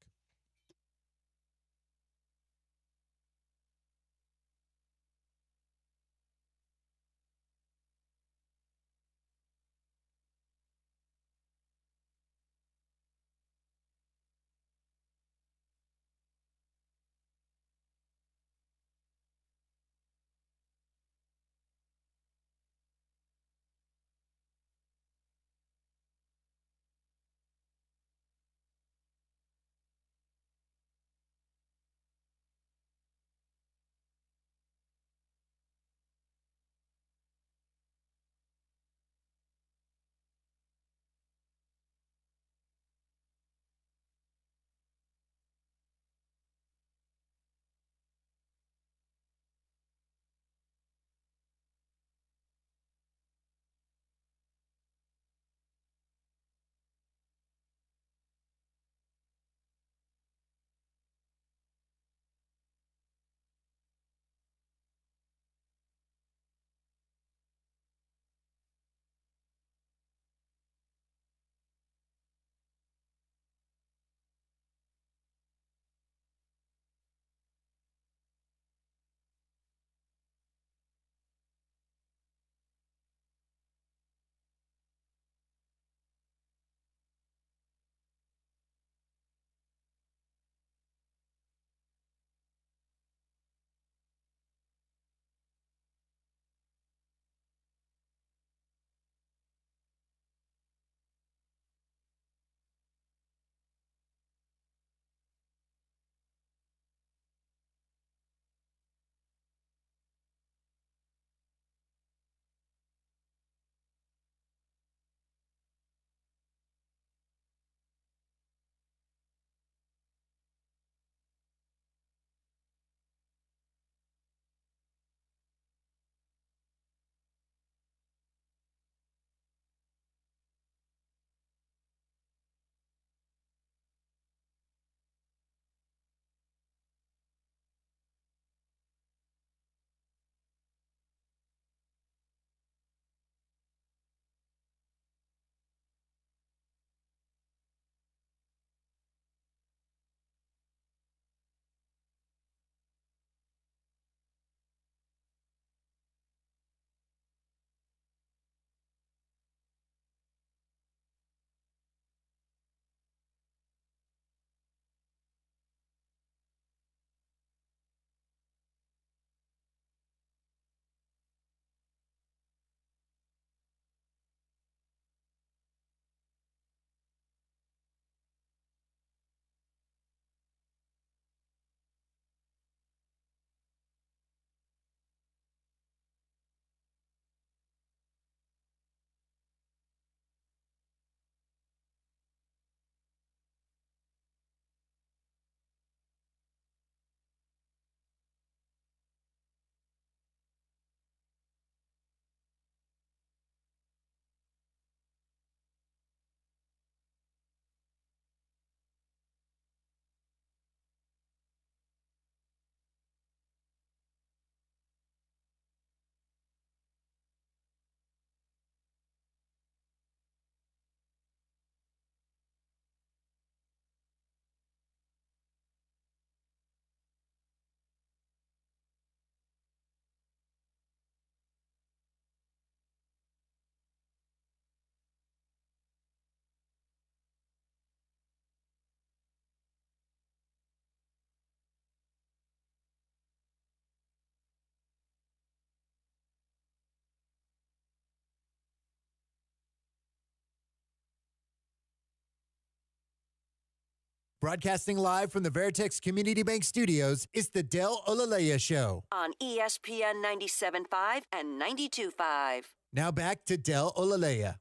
Broadcasting live from the Veritex Community Bank Studios, it's the Del Olaleye Show. On ESPN 97.5 and 92.5. Now back to Del Olaleye.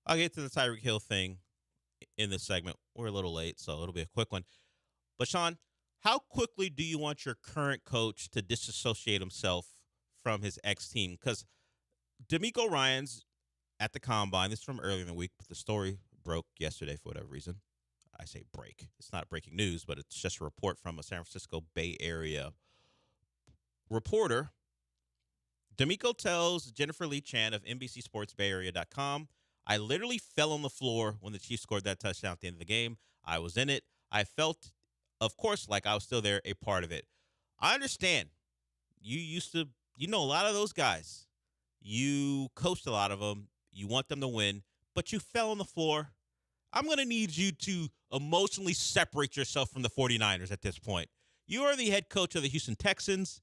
I'll get to the Tyreek Hill thing in this segment. We're a little late, so it'll be a quick one. But, Sean, how quickly do you want your current coach to disassociate himself from his ex-team? Because D'Amico Ryans at the Combine, this is from earlier in the week, but the story broke yesterday for whatever reason. I say break. It's not breaking news, but it's just a report from a San Francisco Bay Area reporter. D'Amico tells Jennifer Lee Chan of NBCSportsBayArea.com, I literally fell on the floor when the Chiefs scored that touchdown at the end of the game. I was in it. I felt, of course, like I was still there, a part of it. I understand. You know a lot of those guys. You coached a lot of them. You want them to win, but you fell on the floor. I'm going to need you to emotionally separate yourself from the 49ers at this point. You are the head coach of the Houston Texans.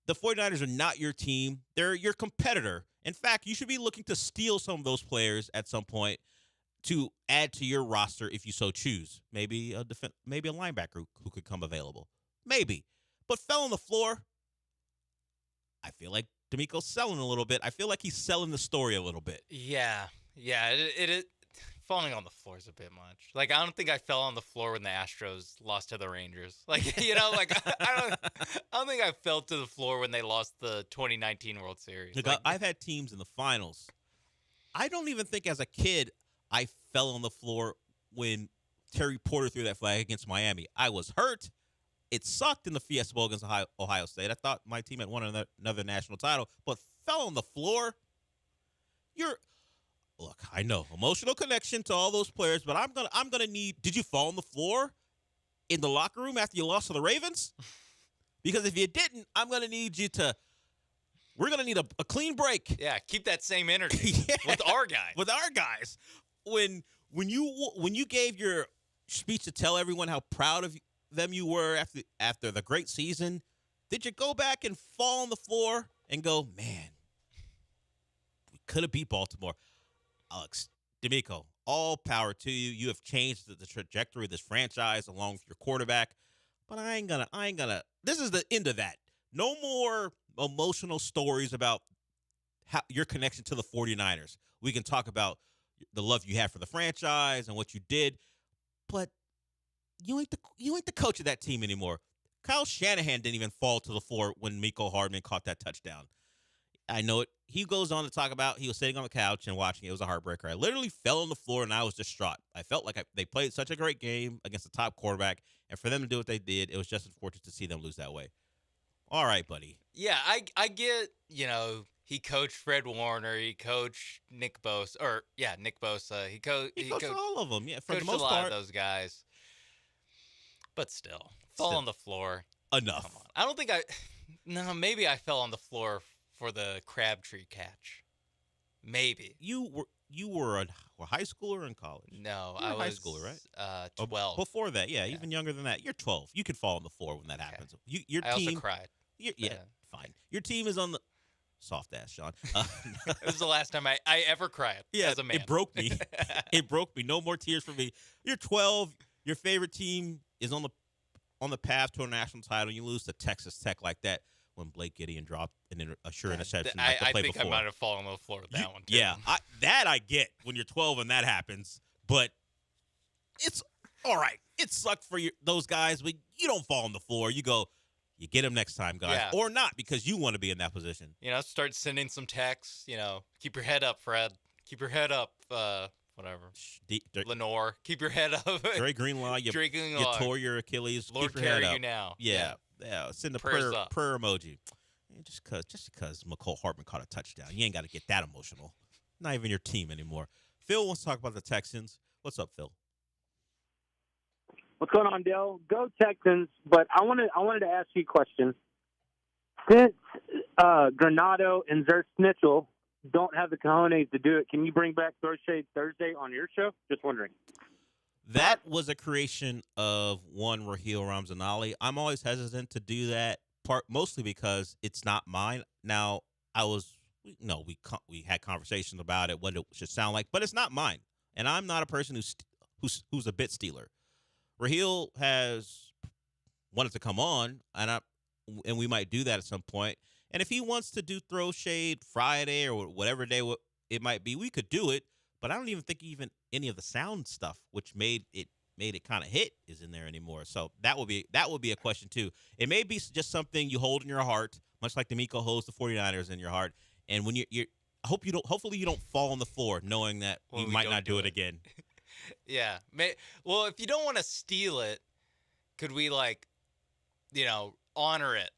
The 49ers are not your team. They're your competitor. In fact, you should be looking to steal some of those players at some point to add to your roster if you so choose. Maybe a linebacker who could come available. Maybe. But fell on the floor. I feel like D'Amico's selling a little bit. I feel like he's selling the story a little bit. Yeah. It falling on the floor is a bit much. Like, I don't think I fell on the floor when the Astros lost to the Rangers. Like, I don't think I fell to the floor when they lost the 2019 World Series. Look, I've had teams in the finals. I don't even think as a kid I fell on the floor when Terry Porter threw that flag against Miami. I was hurt. It sucked in the Fiesta Bowl against Ohio State. I thought my team had won another national title, but fell on the floor? Look, I know, emotional connection to all those players, but I'm gonna need. Did you fall on the floor in the locker room after you lost to the Ravens? Because if you didn't, I'm gonna need you to. We're gonna need a clean break. Yeah, keep that same energy with our guys. With our guys, when you gave your speech to tell everyone how proud of them you were after the great season, did you go back and fall on the floor and go, man, we could have beat Baltimore? Alex, D'Amico, all power to you. You have changed the trajectory of this franchise along with your quarterback. But I ain't gonna. This is the end of that. No more emotional stories about your connection to the 49ers. We can talk about the love you had for the franchise and what you did, but you ain't the coach of that team anymore. Kyle Shanahan didn't even fall to the floor when Mecole Hardman caught that touchdown. I know it. He goes on to talk about he was sitting on the couch and watching. It was a heartbreaker. I literally fell on the floor and I was distraught. I felt like they played such a great game against the top quarterback, and for them to do what they did, it was just unfortunate to see them lose that way. All right, buddy. Yeah, I get, he coached Fred Warner, he coached Nick Bosa, Nick Bosa. He coached all of them, for the most a lot part. of those guys. But still, fall on the floor. Enough. Come on. I don't think maybe I fell on the floor for the Crabtree catch. Maybe. You were a high schooler or in college? No, I was a high schooler, right? 12. Before that, even younger than that. You're 12. You can fall on the floor when that happens. Your I team also cried. Fine. Your team is on the soft ass, Sean. It was the last time I ever cried as a man. It broke me. It broke me. No more tears for me. You're 12. Your favorite team is on the path to a national title. You lose to Texas Tech like that when Blake Gideon dropped a sure interception. I think I might have fallen on the floor with that one, too. Yeah, I get when you're 12 and that happens, but it's all right. It sucked for those guys, but you don't fall on the floor. You go, you get them next time, guys, or not because you want to be in that position. Start sending some texts. Keep your head up, Fred. Keep your head up. Whatever. Lenore, keep your head up. Dre Greenlaw, you tore your Achilles. Lord keep your head carry up. you now. Yeah. Send a prayer emoji. Just because Mecole Hardman caught a touchdown, you ain't got to get that emotional. Not even your team anymore. Phil wants to talk about the Texans. What's up, Phil? What's going on, Dale? Go Texans! But I wanted to ask you a question. Since Granado and Zerk Snitchell don't have the cojones to do it, can you bring back Throw Shade Thursday on your show? Just wondering. That was a creation of one Raheel Ramzanali. I'm always hesitant to do that, mostly because it's not mine. Now, we had conversations about it, what it should sound like, but it's not mine. And I'm not a person who's a bit stealer. Raheel has wanted to come on, and we might do that at some point. And if he wants to do Throw Shade Friday or whatever day it might be, we could do it. But I don't even think even any of the sound stuff, which made it kind of hit, is in there anymore. So that will be a question too. It may be just something you hold in your heart, much like D'Amico holds the 49ers in your heart. And when you're hopefully you don't fall on the floor knowing that you might not do it again. Yeah. Well, if you don't want to steal it, could we honor it?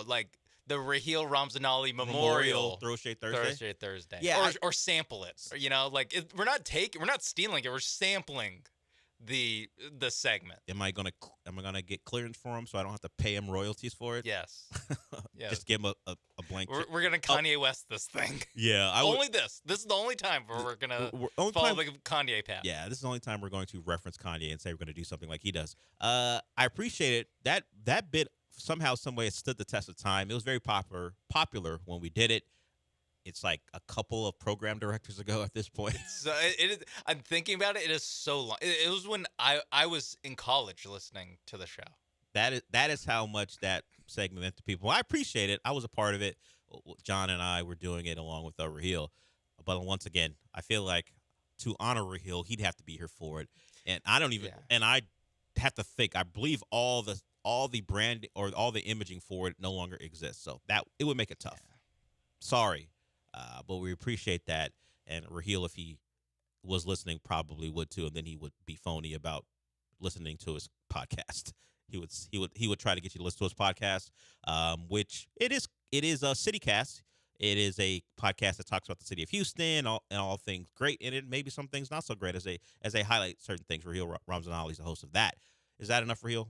Like the Raheel Ramzanali Memorial Throw Shade Thursday. Yeah, or sample it. We're not stealing it. We're sampling the segment. Am I gonna get clearance for him so I don't have to pay him royalties for it? Yes. Yeah. Just give him a blank. We're gonna Kanye West this thing. Yeah. This is the only time where we're gonna follow the Kanye path. Yeah, this is the only time we're going to reference Kanye and say we're going to do something like he does. I appreciate it. That bit somehow, some way, it stood the test of time. It was very popular when we did it. It's like a couple of program directors ago at this point. So it is. I'm thinking about it. It is so long. It was when I was in college listening to the show. That is how much that segment meant to people. I appreciate it. I was a part of it. John and I were doing it along with Raheel. But once again, I feel like to honor Raheel, he'd have to be here for it. And I don't even. Yeah. And I have to think. I believe all the brand or all the imaging for it no longer exists. So that it would make it tough. Yeah. Sorry. But we appreciate that. And Raheel, if he was listening, probably would too. And then he would be phony about listening to his podcast. He would try to get you to listen to his podcast, which it is a CityCast. It is a podcast that talks about the city of Houston and all things great in it, maybe some things not so great as they highlight certain things. Raheel Ramzanali is the host of that. Is that enough, Raheel?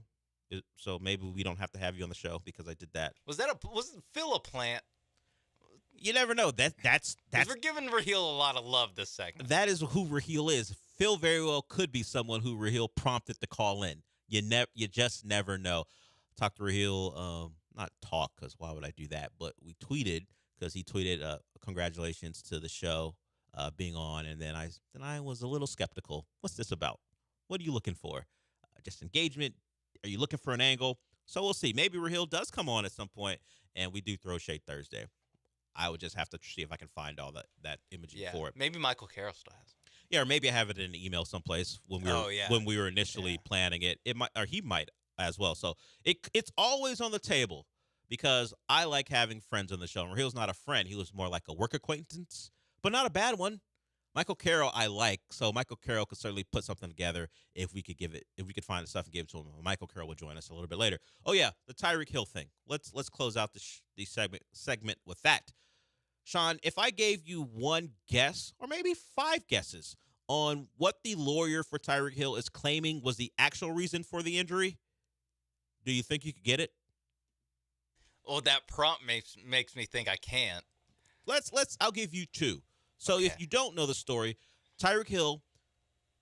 So maybe we don't have to have you on the show because I did that. Wasn't Phil a plant? You never know. That's we're giving Raheel a lot of love this segment. That is who Raheel is. Phil very well could be someone who Raheel prompted to call in. You just never know. Talked to Raheel, not talk because why would I do that? But we tweeted because he tweeted congratulations to the show being on, and then I was a little skeptical. What's this about? What are you looking for? Just engagement? Are you looking for an angle? So we'll see. Maybe Raheel does come on at some point, and we do Throw Shade Thursday. I would just have to see if I can find all that imaging for it. Maybe Michael Carroll still has it. Yeah, or maybe I have it in an email someplace when we were initially planning it. It might, or he might as well. So it's always on the table because I like having friends on the show. And Raheel's not a friend; he was more like a work acquaintance, but not a bad one. Michael Carroll I like, so Michael Carroll could certainly put something together if we could find the stuff and give it to him. Michael Carroll will join us a little bit later. Oh yeah, the Tyreek Hill thing. Let's close out the segment with that. Sean, if I gave you one guess or maybe 5 guesses on what the lawyer for Tyreek Hill is claiming was the actual reason for the injury, do you think you could get it? Well, that prompt makes me think I can't. I'll give you 2. So if you don't know the story, Tyreek Hill,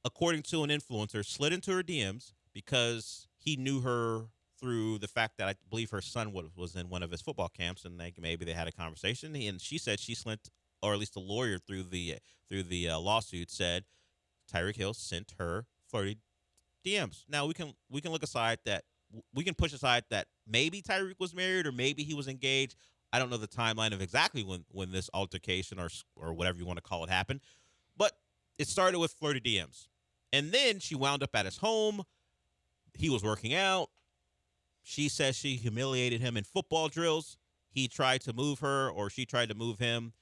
according to an influencer, slid into her DMs because he knew her through the fact that I believe her son was in one of his football camps, and maybe they had a conversation. And she said she sent, or at least the lawyer through the lawsuit said Tyreek Hill sent her flirty DMs. Now we can look aside that we can push aside that maybe Tyreek was married or maybe he was engaged. I don't know the timeline of exactly when this altercation or whatever you want to call it happened, but it started with flirty DMs, and then she wound up at his home. He was working out. She says she humiliated him in football drills. He tried to move her, or she tried to move him,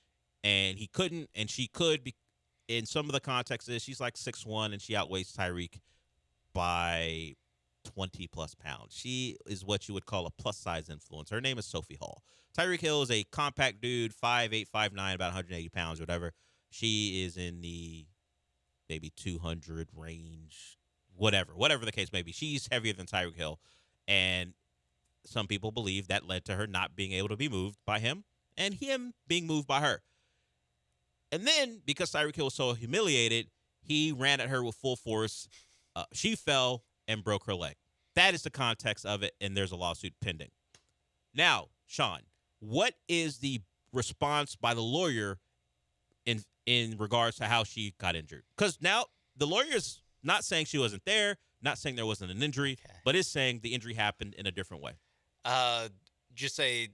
and he couldn't, and she could. In some of the context is she's like 6'1", and she outweighs Tyreek by 20-plus pounds. She is what you would call a plus-size influencer. Her name is Sophie Hall. Tyreek Hill is a compact dude, 5'8", 5'9", about 180 pounds, whatever. She is in the maybe 200 range, whatever the case may be. She's heavier than Tyreek Hill. And some people believe that led to her not being able to be moved by him and him being moved by her. And then, because Tyreek Hill was so humiliated, he ran at her with full force. She fell and broke her leg. That is the context of it, and there's a lawsuit pending. Now, Sean, what is the response by the lawyer in regards to how she got injured? Because now the lawyer is not saying she wasn't there, Not saying there wasn't an injury, but is saying the injury happened in a different way. Just an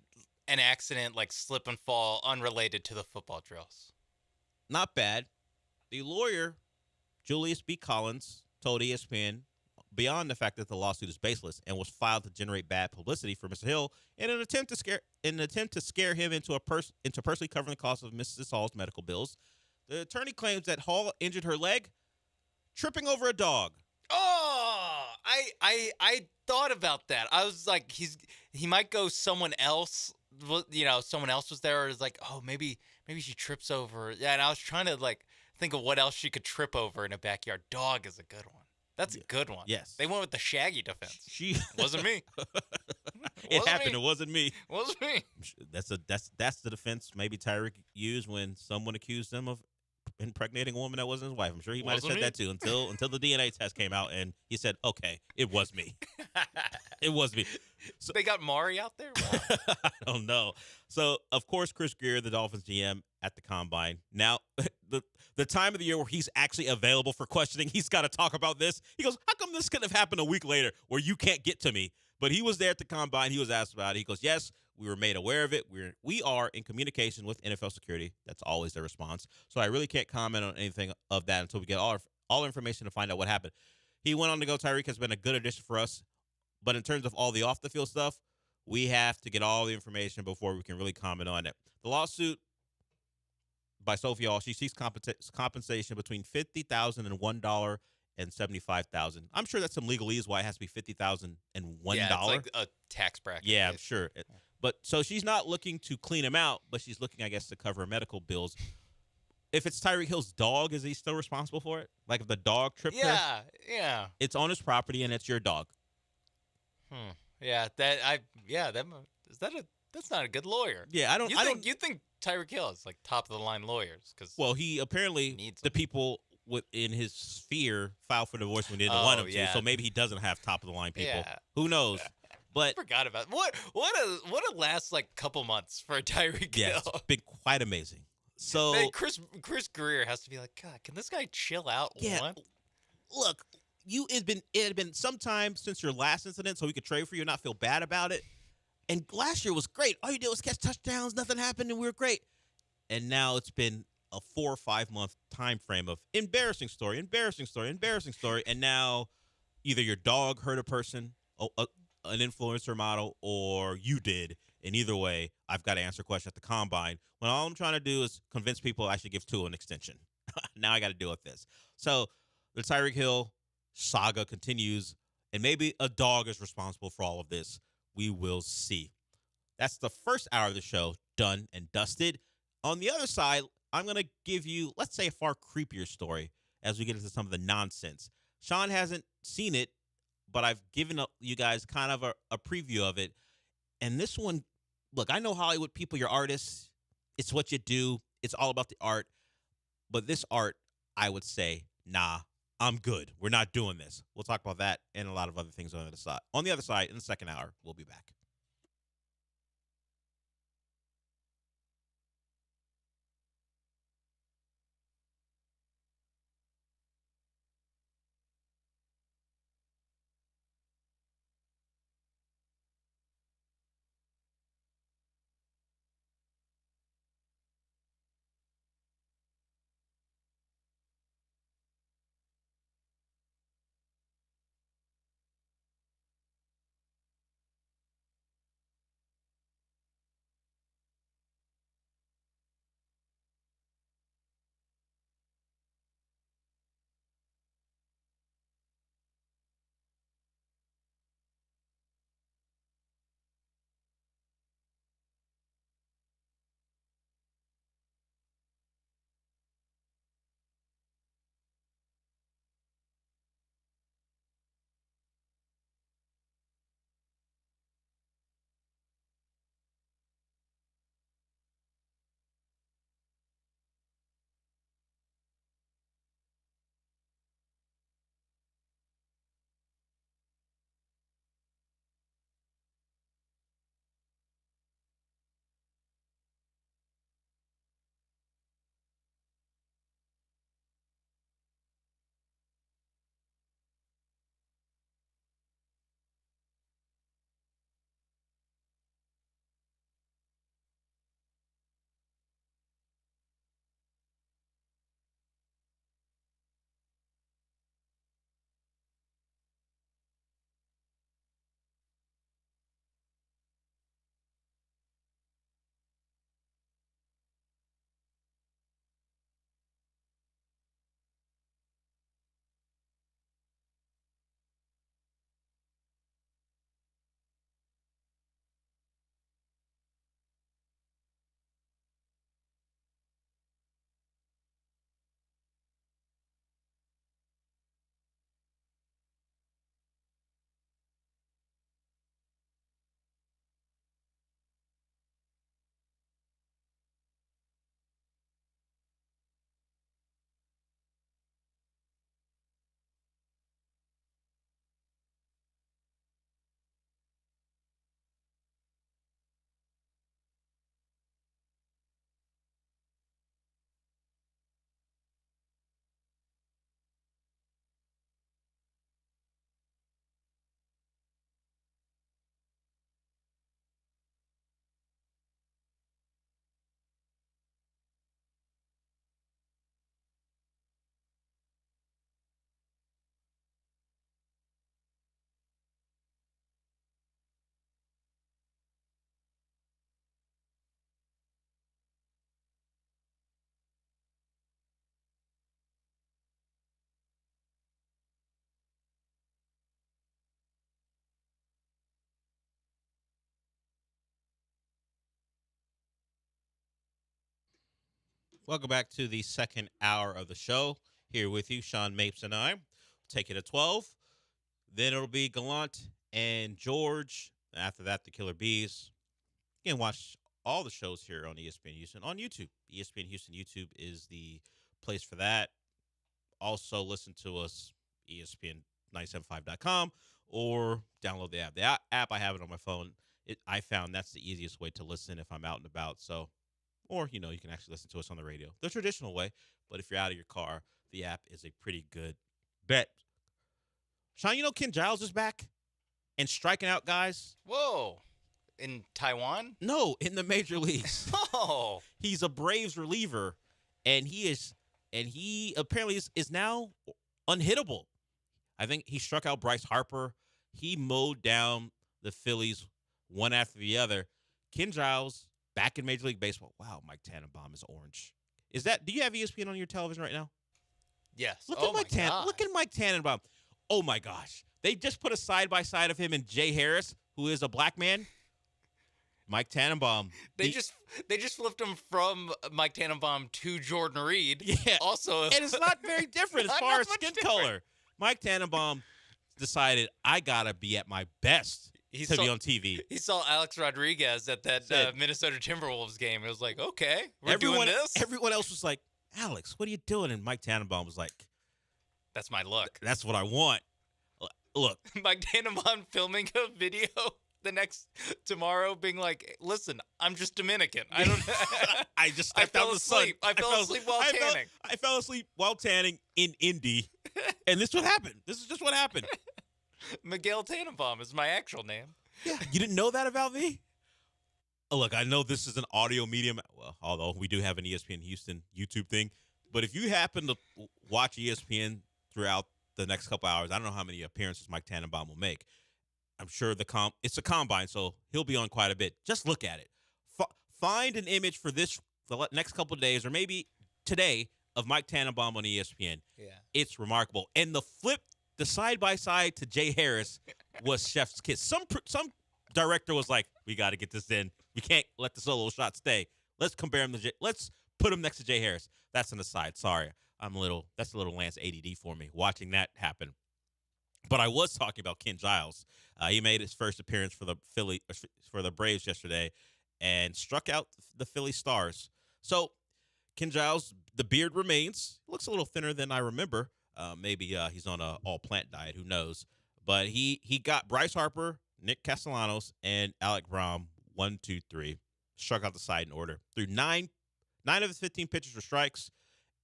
accident, like slip and fall, unrelated to the football drills. Not bad. The lawyer, Julius B. Collins, told ESPN, beyond the fact that the lawsuit is baseless and was filed to generate bad publicity for Mr. Hill in an attempt to scare him into personally covering the cost of Mrs. Hall's medical bills, the attorney claims that Hall injured her leg tripping over a dog. Oh, I thought about that. I was like, he might go someone else. Someone else was there. Or it's like, oh, maybe she trips over. Yeah, and I was trying to like think of what else she could trip over in a backyard. Dog is a good one. That's a good one. Yes. They went with the Shaggy defense. Wasn't me. It happened. It wasn't me. Wasn't me. That's the defense maybe Tyreek used when someone accused him of impregnating a woman that wasn't his wife. I'm sure he might have said that too until the DNA test came out and he said, "Okay, it was me. It was me." So they got Mari out there. Wow. I don't know. So of course, Chris Greer, the Dolphins GM, at the combine. Now, the time of the year where he's actually available for questioning, he's got to talk about this. He goes, "How come this couldn't have happened a week later where you can't get to me?" But he was there at the combine. He was asked about it. He goes, "Yes, we were made aware of it. We are in communication with NFL security." That's always their response. So I really can't comment on anything of that until we get all information to find out what happened. He went on to go, "Tyreek has been a good addition for us. But in terms of all the off-the-field stuff, we have to get all the information before we can really comment on it." The lawsuit by Sophie Hall, she seeks compensation between $50,000 and $1 and $75,000. I'm sure that's some legalese why it has to be $50,000 and $1. Yeah, it's like a tax bracket. Yeah, I'm sure. But so she's not looking to clean him out, but she's looking, I guess, to cover medical bills. If it's Tyreek Hill's dog, is he still responsible for it? Like if the dog tripped her? Yeah. It's on his property and it's your dog. Yeah, that's not a good lawyer. Yeah, You think Tyreek Hill is like top of the line lawyers? Well, he apparently needs the people within his sphere filed for divorce when they didn't want him to. So maybe he doesn't have top of the line people. Yeah. Who knows? But I forgot about what a last like couple months for Tyreek Hill. Yeah, it's been quite amazing. So man, Chris Greer has to be like, God, can this guy chill out? Yeah. Look. It had been some time since your last incident, so we could trade for you and not feel bad about it. And last year was great. All you did was catch touchdowns, nothing happened, and we were great. And now it's been a 4 or 5 month time frame of embarrassing story, and now either your dog hurt a person, an influencer model, or you did. And either way, I've got to answer a question at the combine when all I'm trying to do is convince people I should give Tua an extension. Now I got to deal with this. So the Tyreek Hill saga continues, and maybe a dog is responsible for all of this. We will see. That's the first hour of the show done and dusted. On the other side, I'm going to give you, let's say, a far creepier story as we get into some of the nonsense. Sean hasn't seen it, but I've given you guys kind of a preview of it. And this one, look, I know Hollywood people, you're artists. It's what you do. It's all about the art. But this art, I would say, nah, I'm good. We're not doing this. We'll talk about that and a lot of other things on the other side. On the other side, in the second hour, we'll be back. Welcome back to the second hour of the show. Here with you, Sean Mapes and I. Take it at 12. Then it'll be Gallant and George. After that, the Killer Bees. You can watch all the shows here on ESPN Houston on YouTube. ESPN Houston YouTube is the place for that. Also, listen to us, ESPN975.com, or download the app. The app, I have it on my phone. I found that's the easiest way to listen if I'm out and about. So, or, you can actually listen to us on the radio. The traditional way, but if you're out of your car, the app is a pretty good bet. Sean, Ken Giles is back and striking out guys? Whoa. In Taiwan? No, in the major leagues. Oh. He's a Braves reliever, and he apparently is now unhittable. I think he struck out Bryce Harper. He mowed down the Phillies one after the other. Ken Giles back in Major League Baseball. Wow, Mike Tannenbaum is orange. Do you have ESPN on your television right now? Yes. Look at Mike Tannenbaum. Oh my gosh. They just put a side by side of him and Jay Harris, who is a black man. Mike Tannenbaum. They just flipped him from Mike Tannenbaum to Jordan Reed. Yeah. Also, and it's not very different as far as skin color. Mike Tannenbaum decided I gotta be at my best to be on TV. He saw Alex Rodriguez at that Minnesota Timberwolves game. It was like, okay, we're doing this. Everyone else was like, Alex, what are you doing? And Mike Tannenbaum was like, that's my look. That's what I want. Look. Mike Tannenbaum filming a video tomorrow being like, listen, I'm just Dominican. I don't I fell asleep. I fell asleep while tanning. I fell asleep while tanning in Indy. And this is what happened. This is just what happened. Miguel Tannenbaum is my actual name. Yeah. You didn't know that about me? Oh, look, I know this is an audio medium, well, although we do have an ESPN Houston YouTube thing. But if you happen to watch ESPN throughout the next couple hours, I don't know how many appearances Mike Tannenbaum will make. I'm sure it's a combine, so he'll be on quite a bit. Just look at it. Find an image for the next couple of days, or maybe today, of Mike Tannenbaum on ESPN. Yeah. It's remarkable. And the side-by-side to Jay Harris was chef's kiss. Some director was like, we got to get this in. We can't let the solo shot stay. Let's compare him to let's put him next to Jay Harris. That's an aside. Sorry. That's a little Lance ADD for me, watching that happen. But I was talking about Ken Giles. He made his first appearance for the Braves yesterday and struck out the Philly Stars. So Ken Giles, the beard remains. Looks a little thinner than I remember. Maybe he's on an all-plant diet. Who knows? But he got Bryce Harper, Nick Castellanos, and Alec Braum 1, 2, 3. Struck out the side in order. Through 9 of his 15 pitches were strikes.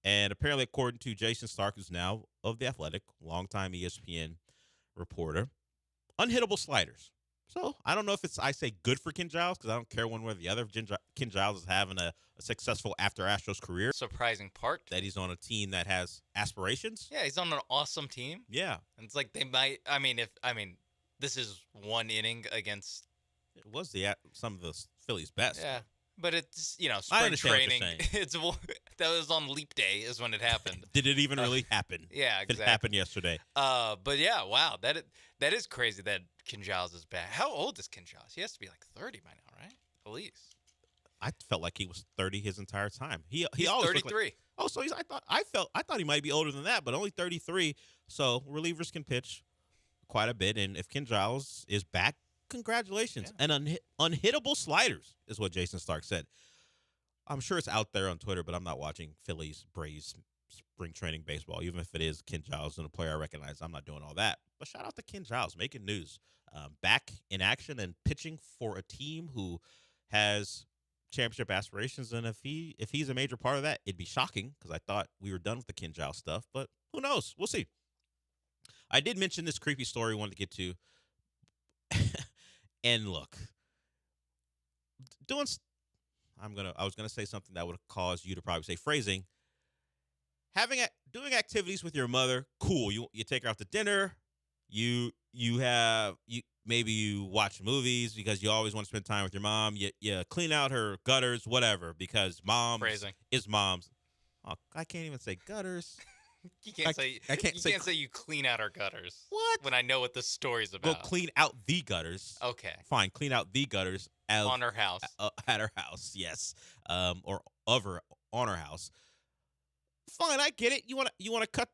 And apparently, according to Jason Stark, who's now of The Athletic, longtime ESPN reporter, unhittable sliders. So I don't know if I say good for Ken Giles, because I don't care one way or the other. Ken Giles is having a successful after Astros career. Surprising part that he's on a team that has aspirations. Yeah, he's on an awesome team. Yeah. And it's like they might, this is one inning against. It was some of the Phillies' best. Yeah. But it's, spring training. That was on leap day is when it happened. Did it even really happen? Yeah, exactly. It happened yesterday. But yeah, wow. That is crazy that Ken Giles is back. How old is Ken Giles? He has to be like 30 by now, right? At least. I felt like he was 30 his entire time. He's always 33. So I thought he might be older than that, but only 33. So relievers can pitch quite a bit. And if Ken Giles is back, congratulations. Yeah. And unhittable sliders is what Jason Stark said. I'm sure it's out there on Twitter, but I'm not watching Phillies, Braves, spring training baseball. Even if it is Ken Giles and a player I recognize, I'm not doing all that. But shout out to Ken Giles, making news. Back in action and pitching for a team who has championship aspirations. And if he's a major part of that, it'd be shocking, because I thought we were done with the Ken Giles stuff. But who knows? We'll see. I did mention this creepy story we wanted to get to. And look, I was gonna say something that would cause you to probably say phrasing. Doing activities with your mother, cool. You take her out to dinner. Maybe you watch movies because you always want to spend time with your mom. You clean out her gutters, whatever, because is mom's. Oh, I can't even say gutters. You can't say you clean out our gutters. What? When I know what the story's about. Go clean out the gutters. Okay. Fine, clean out the gutters on her house. At her house, yes. Or of on her house. Fine, I get it. You want to cut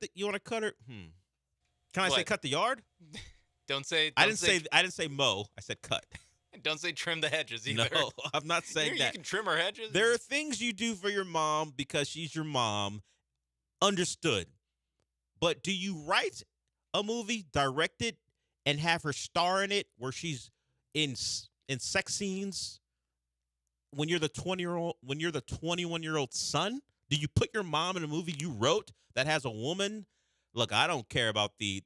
her? Can I say cut the yard? I didn't say mow. I said cut. Don't say trim the hedges either. No, I'm not saying that. You can trim her hedges. There are things you do for your mom because she's your mom. Understood. But do you write a movie, direct it, and have her star in it where she's in sex scenes when you're the 21-year-old son? Do you put your mom in a movie you wrote that has a woman? Look, I don't care about the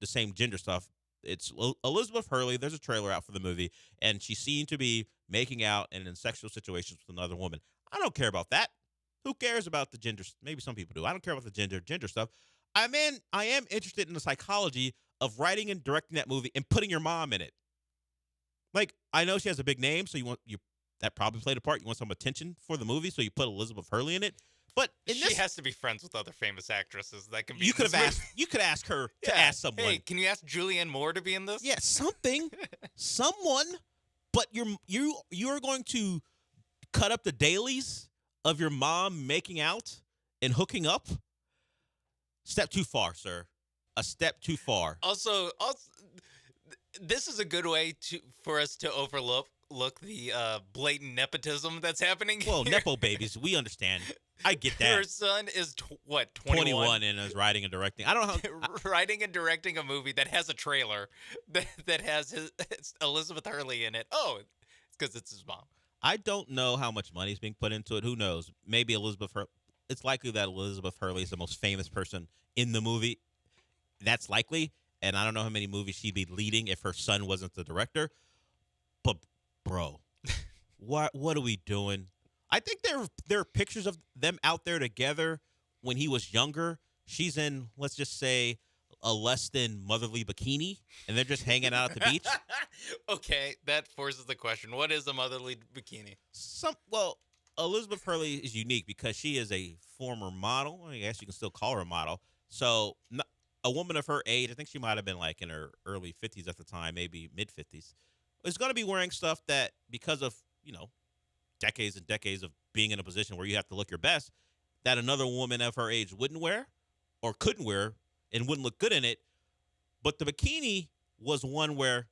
same gender stuff. It's Elizabeth Hurley. There's a trailer out for the movie, and she seemed to be making out and in sexual situations with another woman. I don't care about that. Who cares about the gender? Maybe some people do. I don't care about the gender stuff. I am interested in the psychology of writing and directing that movie and putting your mom in it. Like, I know she has a big name, so that probably played a part. You want some attention for the movie, so you put Elizabeth Hurley in it. But she has to be friends with other famous actresses that can be. You could ask her to ask someone. Hey, can you ask Julianne Moore to be in this? Yeah, someone. But you are going to cut up the dailies of your mom making out and hooking up. Step too far, sir. A step too far. Also, this is a good way for us to overlook the blatant nepotism that's happening. Well, here. Nepo babies, we understand. I get that. Her son is 21 and is writing and directing. I don't know. Writing and directing a movie that has a trailer that has Elizabeth Hurley in it. Oh, it's because it's his mom. I don't know how much money is being put into it. Who knows? Maybe Elizabeth Hurley. It's likely that Elizabeth Hurley is the most famous person in the movie. That's likely. And I don't know how many movies she'd be leading if her son wasn't the director. But, bro, what are we doing? I think there are pictures of them out there together when he was younger. She's in, let's just say, a less than motherly bikini, and they're just hanging out at the beach. Okay, that forces the question. What is a motherly bikini? Elizabeth Hurley is unique because she is a former model. I guess you can still call her a model. So a woman of her age, I think she might have been like in her early 50s at the time, maybe mid-50s, is going to be wearing stuff that because of, decades and decades of being in a position where you have to look your best, that another woman of her age wouldn't wear or couldn't wear and wouldn't look good in it. But the bikini was one where,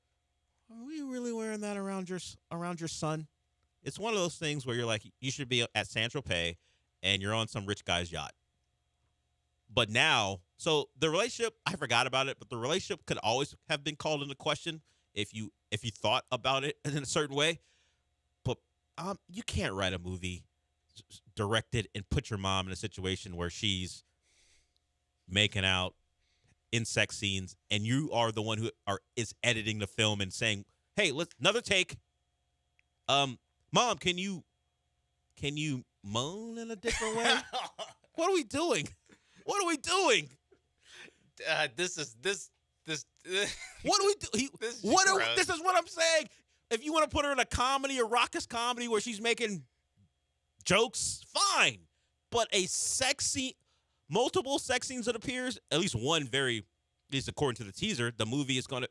are we really wearing that around your son? It's one of those things where you're like, you should be at Saint-Tropez and you're on some rich guy's yacht. But now, so the relationship, I forgot about it, but the relationship could always have been called into question if you thought about it in a certain way. But you can't write a movie, direct it, and put your mom in a situation where she's making out in sex scenes, and you are the one who is editing the film and saying, "Hey, let's another take." Mom, can you moan in a different way? What are we doing? What are we doing? This. What do we do? This is what I'm saying. If you want to put her in a comedy, a raucous comedy where she's making jokes, fine. But a multiple sex scenes that appears, at least one at least according to the teaser, the movie is called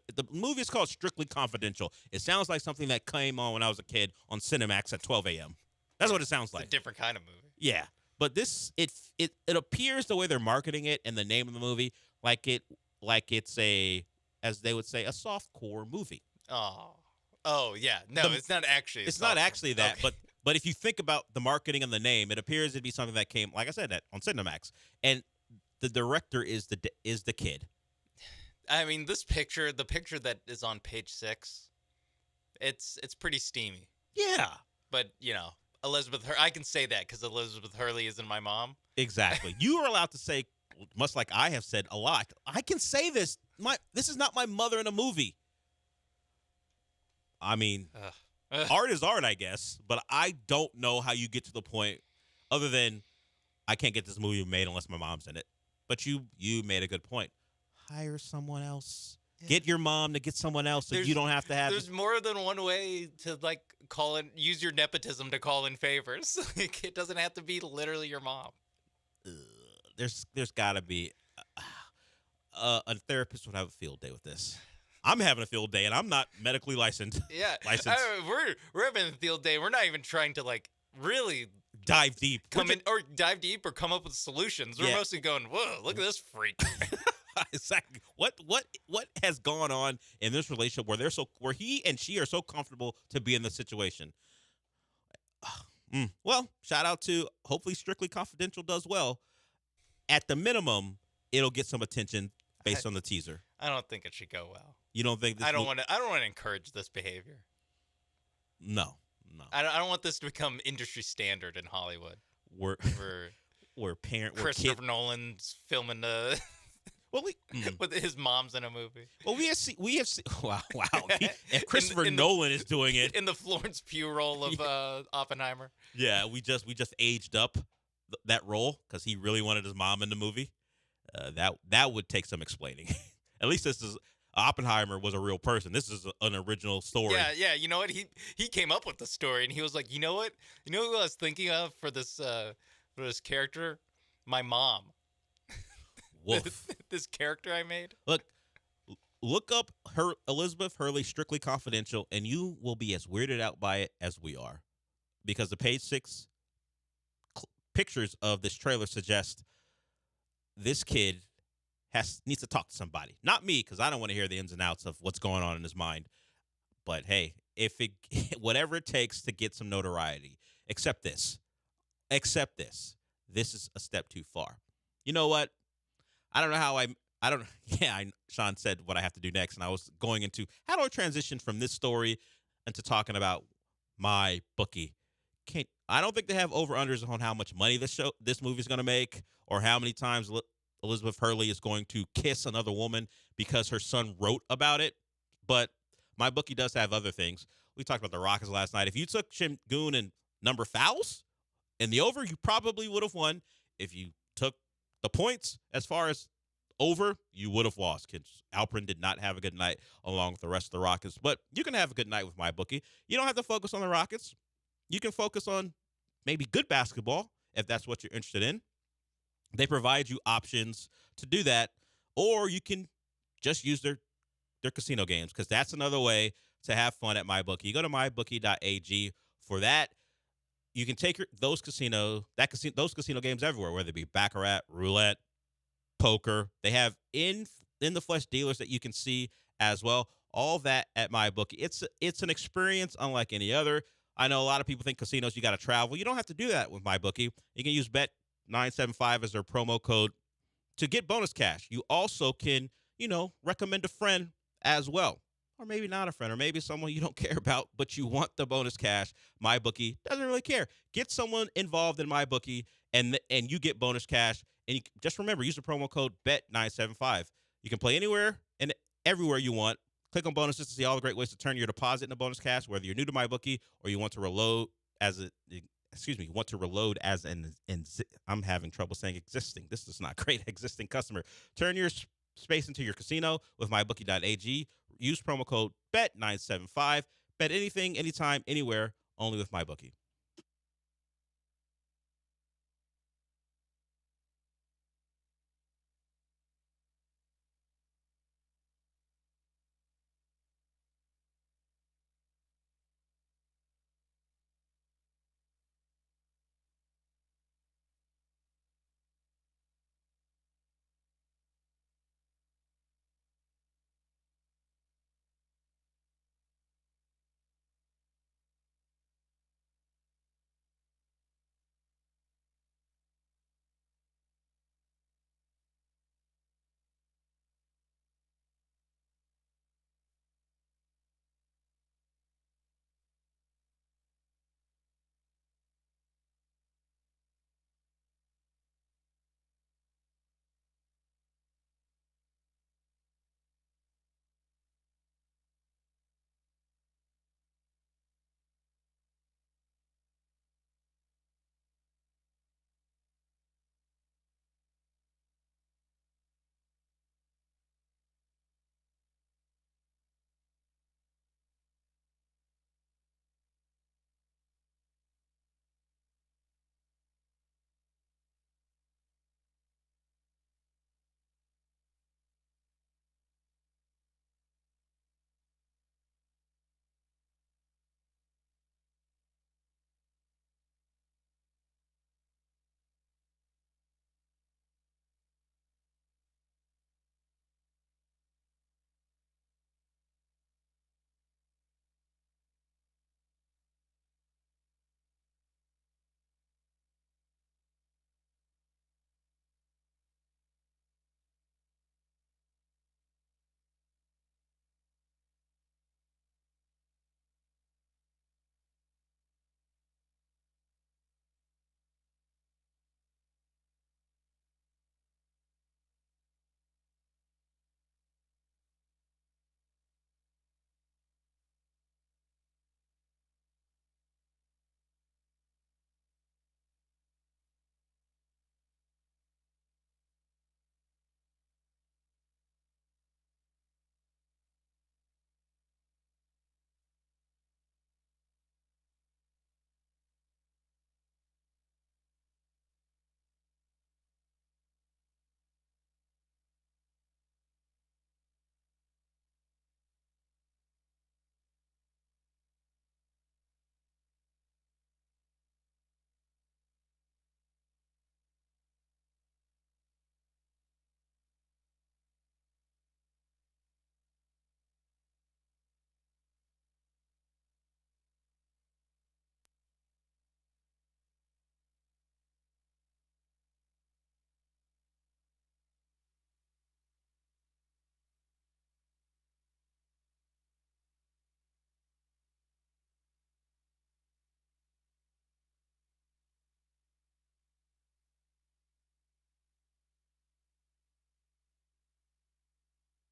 Strictly Confidential. It sounds like something that came on when I was a kid on Cinemax at 12 a.m. That's what it sounds like. It's a different kind of movie. Yeah. But it appears the way they're marketing it and the name of the movie like it's as they would say, a softcore movie. Oh yeah. No, it's not actually. It's not actually that. Okay. But if you think about the marketing and the name, it appears to be something that came, like I said, on Cinemax. And the director is the kid. I mean, the picture that is on page 6, it's pretty steamy. Yeah. But Elizabeth Hurley, I can say that because Elizabeth Hurley isn't my mom. Exactly. You are allowed to say, much like I have said a lot, I can say this. This is not my mother in a movie. I mean, art is art, I guess, but I don't know how you get to the point other than I can't get this movie made unless my mom's in it. But you made a good point. Hire someone else. Yeah. Get your mom to get someone else so you don't have to have. There's more than one way to use your nepotism to call in favors. It doesn't have to be literally your mom. There's got to be a therapist would have a field day with this. I'm having a field day, and I'm not medically licensed. Yeah, licensed. We're having a field day. We're not even trying to really dive deep. Or dive deep or come up with solutions. We're mostly going, whoa, look at this freak. Exactly. What has gone on in this relationship where he and she are so comfortable to be in this situation? Well, shout out to hopefully Strictly Confidential does well. At the minimum, it'll get some attention based on the teaser. I don't think it should go well. You don't think this? I don't want to encourage this behavior. No. I don't want this to become industry standard in Hollywood. We're Christopher Nolan's filming the. Well, with his mom's in a movie. Well, we have seen. Wow. If Christopher Nolan is doing it in the Florence Pugh role of Oppenheimer. Yeah, we just aged up that role because he really wanted his mom in the movie. That would take some explaining. At least this is Oppenheimer was a real person. This is an original story. Yeah. You know what? He came up with the story, and he was like, you know what? You know who I was thinking of for this character? My mom. Wolf. This character I made. Look up Elizabeth Hurley Strictly Confidential, and you will be as weirded out by it as we are, because the page 6 pictures of this trailer suggest this kid needs to talk to somebody. Not me, because I don't want to hear the ins and outs of what's going on in his mind. But hey, whatever it takes to get some notoriety, accept this. This is a step too far. You know what? I don't know how Sean said what I have to do next, and I was going into how do I transition from this story into talking about my bookie. I don't think they have over-unders on how much money this movie is going to make, or how many times Elizabeth Hurley is going to kiss another woman because her son wrote about it. But my bookie does have other things. We talked about the Rockets last night. If you took Şengün and number fouls in the over, you probably would have won. If you took the points as far as over, you would have lost. Kids, Alperen did not have a good night along with the rest of the Rockets. But you can have a good night with my bookie. You don't have to focus on the Rockets. You can focus on maybe good basketball if that's what you're interested in. They provide you options to do that, or you can just use their casino games, because that's another way to have fun at MyBookie. You go to mybookie.ag for that. You can take those casino games everywhere, whether it be baccarat, roulette, poker. They have in the flesh dealers that you can see as well. All that at MyBookie. It's an experience unlike any other. I know a lot of people think casinos you got to travel. You don't have to do that with MyBookie. You can use Bet975 as their promo code to get bonus cash. You also can, recommend a friend as well. Or maybe not a friend, or maybe someone you don't care about, but you want the bonus cash. MyBookie doesn't really care. Get someone involved in MyBookie, and you get bonus cash. And just remember, use the promo code BET975. You can play anywhere and everywhere you want. Click on bonuses to see all the great ways to turn your deposit into bonus cash, whether you're new to MyBookie or you want to reload I'm having trouble saying existing. This is not great. Existing customer. Turn your space into your casino with mybookie.ag. Use promo code BET975. Bet anything, anytime, anywhere, only with MyBookie.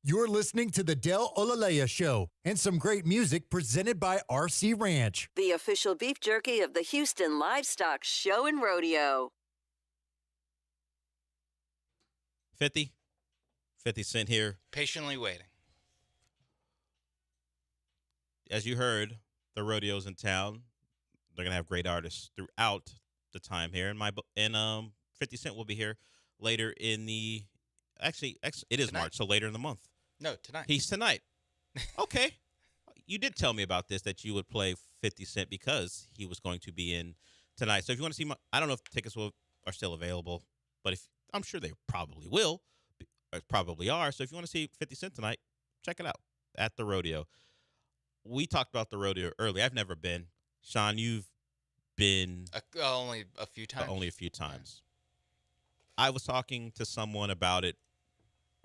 You're listening to the Del Olaleye Show and some great music presented by RC Ranch, the official beef jerky of the Houston Livestock Show and Rodeo. 50 Cent here. Patiently waiting. As you heard, the rodeo's in town. They're gonna have great artists throughout the time here, and 50 Cent will be here later in the. Actually, it is Tonight. March, so later in the month. No, tonight. He's tonight. Okay, you did tell me about this, that you would play 50 Cent because he was going to be in tonight. So if you want to see, I don't know if tickets are still available, but I'm sure they probably will, or probably are. So if you want to see 50 Cent tonight, check it out at the rodeo. We talked about the rodeo earlier. I've never been. Sean, you've been only a few times. Only a few times. Yeah. I was talking to someone about it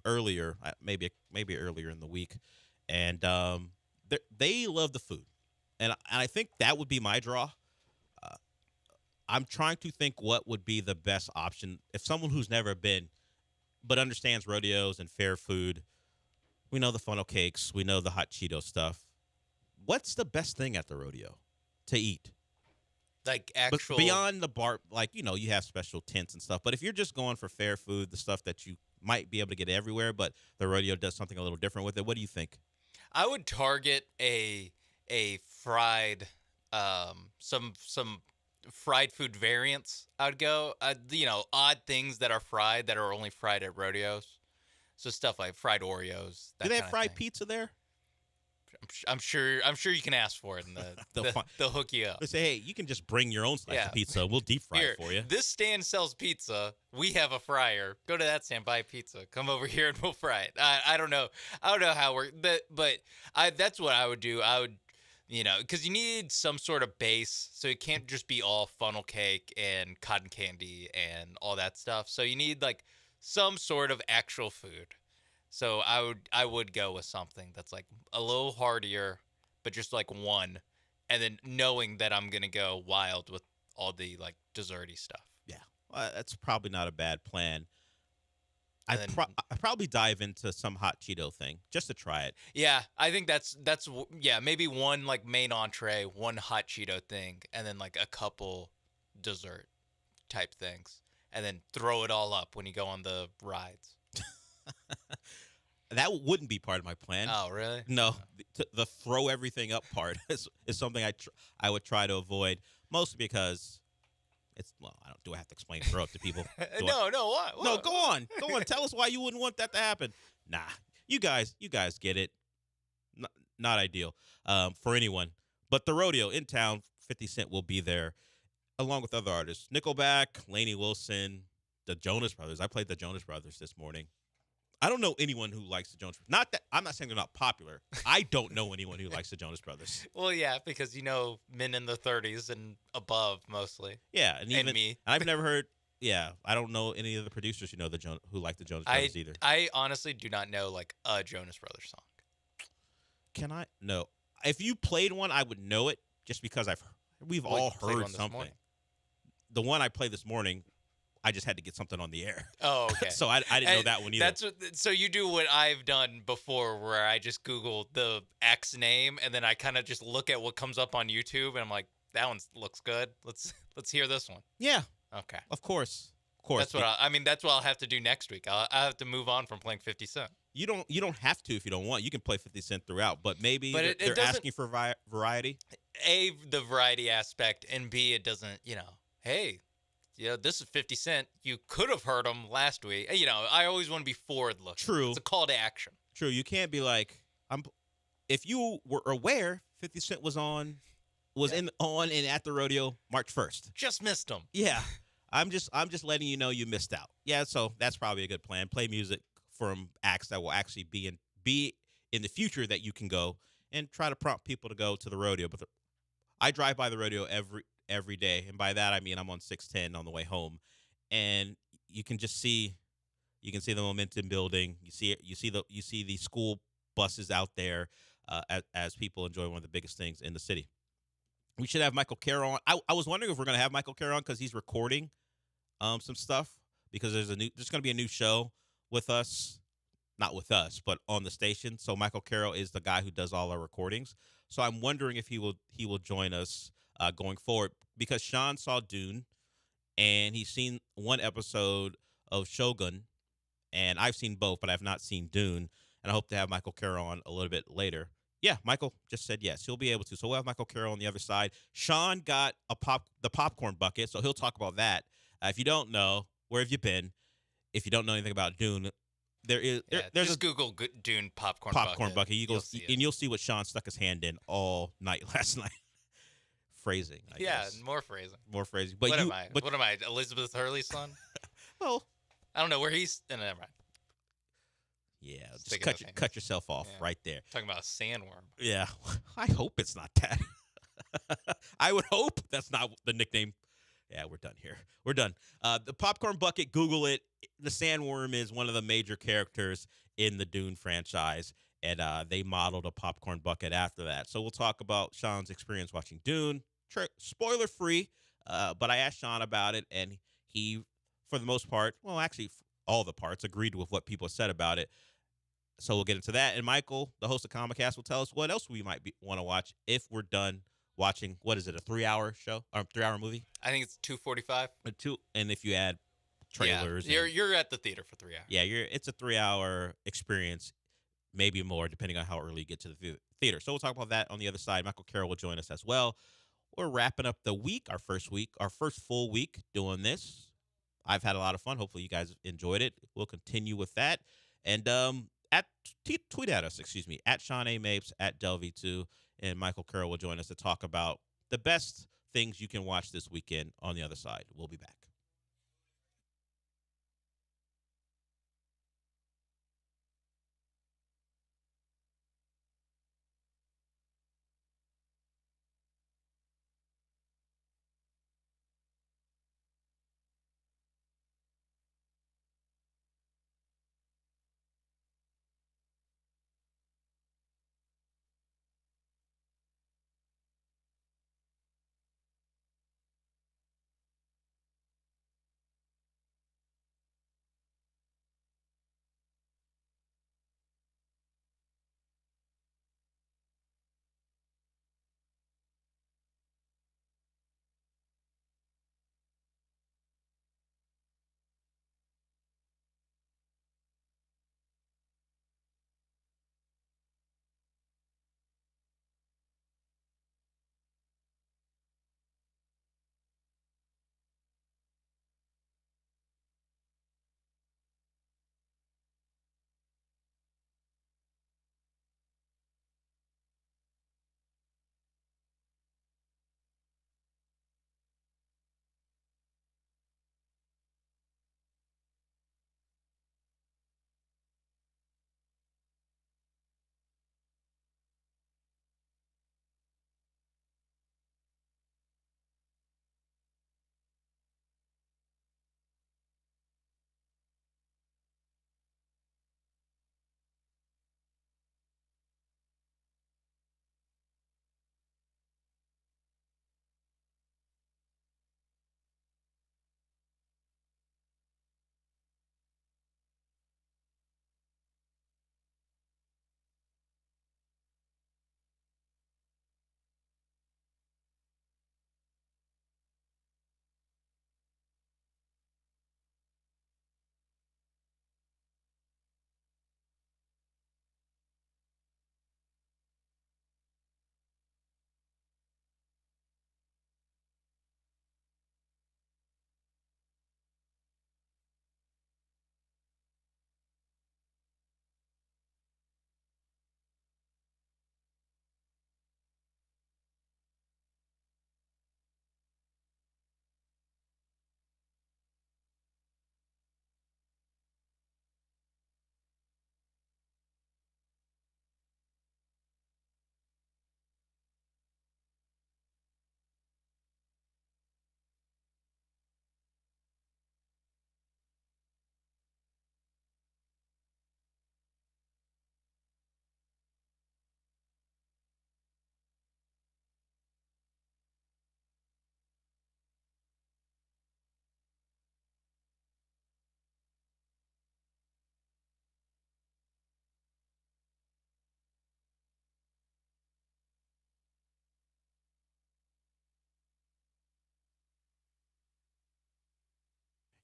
earlier, maybe earlier in the week, and they love the food, and I think that would be my draw. I'm trying to think what would be the best option if someone who's never been, but understands rodeos and fair food. We know the funnel cakes, we know the hot Cheeto stuff. What's the best thing at the rodeo to eat? Like actual, but beyond the bar, like, you have special tents and stuff. But if you're just going for fair food, the stuff that you might be able to get everywhere, but the rodeo does something a little different with it, what do you think? I would target a fried, some fried food variants. I would go, odd things that are fried that are only fried at rodeos. So stuff like fried Oreos. Do they have fried pizza there? I'm sure you can ask for it, and they'll hook you up. They say, hey, you can just bring your own slice of pizza. We'll deep fry it for you. This stand sells pizza. We have a fryer. Go to that stand, buy pizza. Come over here and we'll fry it. I don't know. I don't know how but that's what I would do. I would, because you need some sort of base, so it can't just be all funnel cake and cotton candy and all that stuff. So you need like some sort of actual food. So I would go with something that's like a little heartier, but just like one, and then knowing that I'm gonna go wild with all the like desserty stuff. Yeah, well, that's probably not a bad plan. I'd probably dive into some hot Cheeto thing just to try it. Yeah, I think that's maybe one like main entree, one hot Cheeto thing, and then like a couple dessert type things, and then throw it all up when you go on the rides. That wouldn't be part of my plan. Oh, really? No, the throw everything up part is something I would try to avoid, mostly because do I have to explain throw up to people? No, what? No, go on. Tell us why you wouldn't want that to happen. Nah, you guys get it. Not ideal for anyone. But the rodeo in town, 50 Cent will be there, along with other artists. Nickelback, Lainey Wilson, the Jonas Brothers. I played the Jonas Brothers this morning. I don't know anyone who likes the Jonas Brothers. Not that I'm not saying they're not popular. I don't know anyone who likes the Jonas Brothers. Well, yeah, because men in the 30s and above mostly. Yeah, and me. I've never heard. Yeah, I don't know any of the producers who like the Jonas Brothers either. I honestly do not know like a Jonas Brothers song. Can I? No. If you played one, I would know it just because we've all heard something. The one I played this morning, I just had to get something on the air. Oh, okay. So I didn't know that one either. So you do what I've done before, where I just Google the X name and then I kind of just look at what comes up on YouTube, and I'm like, that one looks good. Let's hear this one. Yeah. Okay. Of course. That's what that's what I'll have to do next week. I'll have to move on from playing 50 Cent. You don't have to if you don't want. You can play 50 Cent throughout, but maybe they're asking for variety. A, the variety aspect, and B, it doesn't. Hey. This is 50 Cent. You could have heard him last week. I always want to be forward-looking. True. It's a call to action. True. You can't be like, if you were aware 50 Cent was on and at the rodeo March 1st. Just missed him. Yeah. I'm just letting you know you missed out. Yeah, so that's probably a good plan. Play music from acts that will actually be in the future that you can go, and try to prompt people to go to the rodeo. But I drive by the rodeo every day, and by that I mean I'm on 610 on the way home, and you can see the momentum building. You see the school buses out there as people enjoy one of the biggest things in the city. We should have Michael Carroll on. I was wondering if we're going to have Michael Carroll on because he's recording some stuff, because there's going to be a new show with us not with us, but on the station. So Michael Carroll is the guy who does all our recordings. So I'm wondering if he will join us going forward, because Sean saw Dune and he's seen one episode of Shogun, and I've seen both, but I've not seen Dune. And I hope to have Michael Carroll on a little bit later. Yeah, Michael just said yes. He'll be able to. So we'll have Michael Carroll on the other side. Sean got the popcorn bucket, so he'll talk about that. If you don't know, where have you been? If you don't know anything about Dune, there's just Google Dune popcorn bucket. You'll see what Sean stuck his hand in all night last night. Phrasing, I guess. More phrasing. More phrasing. But what am I? Elizabeth Hurley's son? Well, I don't know where he's. Never mind. Yeah, just cut yourself off right there. Talking about a sandworm. Yeah, I hope it's not that. I would hope that's not the nickname. Yeah, we're done here. We're done. The popcorn bucket, Google it. The sandworm is one of the major characters in the Dune franchise, and they modeled a popcorn bucket after that. So we'll talk about Sean's experience watching Dune. Spoiler free, but I asked Sean about it, and he, for the most part, well, actually all the parts, agreed with what people said about it. So we'll get into that. And Michael, the host of Comicast, will tell us what else we might want to watch if we're done watching. What is it, a 3-hour show or 3-hour movie? I think it's 2:45. And if you add trailers, you're at the theater for 3 hours. Yeah, it's a 3-hour experience, maybe more, depending on how early you get to the theater. So we'll talk about that on the other side. Michael Carroll will join us as well. We're wrapping up the week, our first full week doing this. I've had a lot of fun. Hopefully you guys enjoyed it. We'll continue with that. And tweet at us, at Sean A. Mapes, at Delvey2, and Michael Carroll will join us to talk about the best things you can watch this weekend on the other side. We'll be back.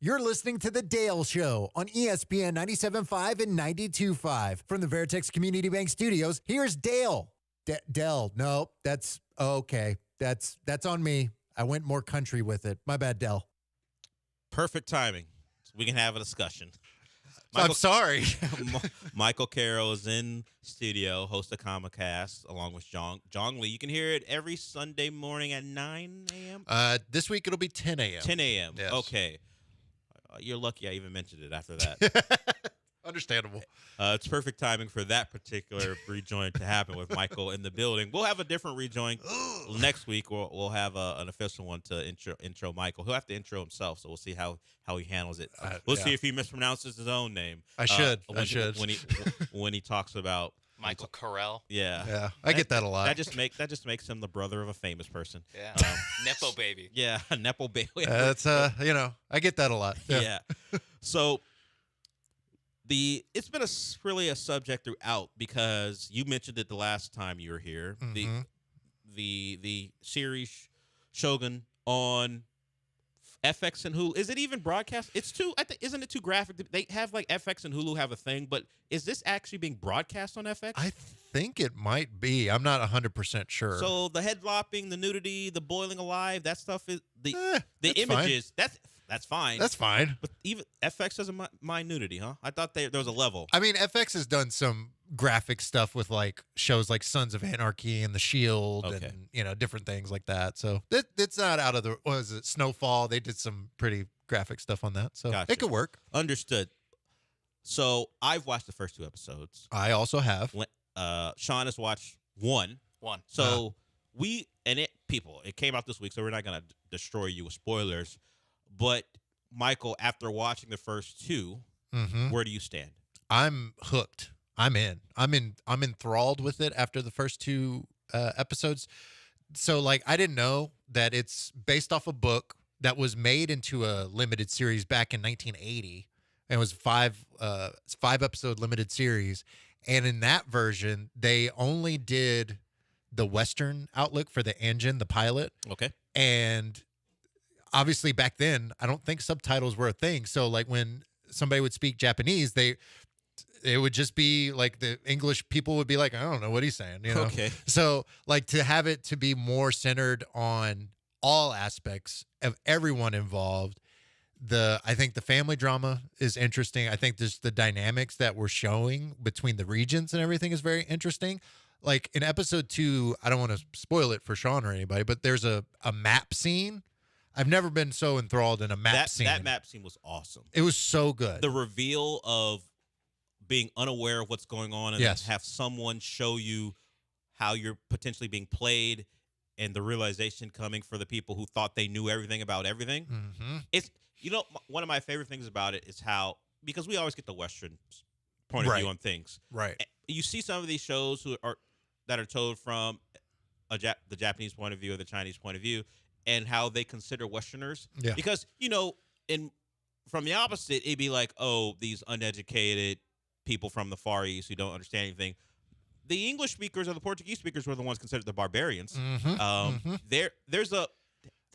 You're listening to The Dale Show on ESPN 97.5 and 92.5. From the Veritex Community Bank Studios, here's Dale. Dell. No, that's okay. That's on me. I went more country with it. My bad, Dell. Perfect timing. So we can have a discussion. I'm sorry. Michael Carroll is in studio, host of Comicast, along with Jong Lee. You can hear it every Sunday morning at 9 a.m. This week it'll be 10 a.m. 10 a.m. Yes. Okay. You're lucky I even mentioned it after that. Understandable. It's perfect timing for that particular rejoin to happen with Michael in the building. We'll have a different rejoin next week. We'll have an official one to intro Michael. He'll have to intro himself, so we'll see how he handles it. We'll see if he mispronounces his own name. I should. When he talks about Michael Carell. Yeah. I get that a lot. That just makes him the brother of a famous person. Yeah. Nepo baby. Yeah, Nepo baby. That's I get that a lot. Yeah. So it's been really a subject throughout because you mentioned it the last time you were here. Mhm. The series Shogun on FX and Hulu. Is it even broadcast? It's too. I think isn't it too graphic? They have like FX and Hulu have a thing, but is this actually being broadcast on FX? I think it might be. I'm not 100% sure. So the head lopping, the nudity, the boiling alive, that stuff is the that's images. That's fine. That's fine. But even FX doesn't mind nudity, huh? I thought there was a level. I mean, FX has done some graphic stuff with like shows like Sons of Anarchy and The Shield and different things like that. So it's not out of the Snowfall. They did some pretty graphic stuff on that. So Gotcha. it could work. Understood. So I've watched the first 2 episodes. I also have. Sean has watched one. So it came out this week, so we're not going to destroy you with spoilers. But Michael, after watching the first 2, where do you stand? I'm hooked. I'm in. I'm enthralled with it after the first 2 episodes. So like I didn't know that it's based off a book that was made into a limited series back in 1980. And it was 5-episode limited series. And in that version, they only did the Western outlook for the engine, the pilot. Okay. And obviously back then, I don't think subtitles were a thing. So like when somebody would speak Japanese, it would just be like the English people would be like, I don't know what he's saying. Okay. So like to have it to be more centered on all aspects of everyone involved. I think the family drama is interesting. I think just the dynamics that we're showing between the regions and everything is very interesting. Like in episode 2, I don't want to spoil it for Sean or anybody, but there's a map scene. I've never been so enthralled in a map scene. That map scene was awesome. It was so good. The reveal of being unaware of what's going on and Yes. have someone show you how you're potentially being played and the realization coming for the people who thought they knew everything about everything. Mm-hmm. It's one of my favorite things about it is how, because we always get the Western point of view on things. Right. You see some of these shows that are told from the Japanese point of view or the Chinese point of view, and how they consider Westerners. Yeah. Because, from the opposite, it'd be like, oh, these uneducated people from the Far East who don't understand anything. The English speakers or the Portuguese speakers were the ones considered the barbarians.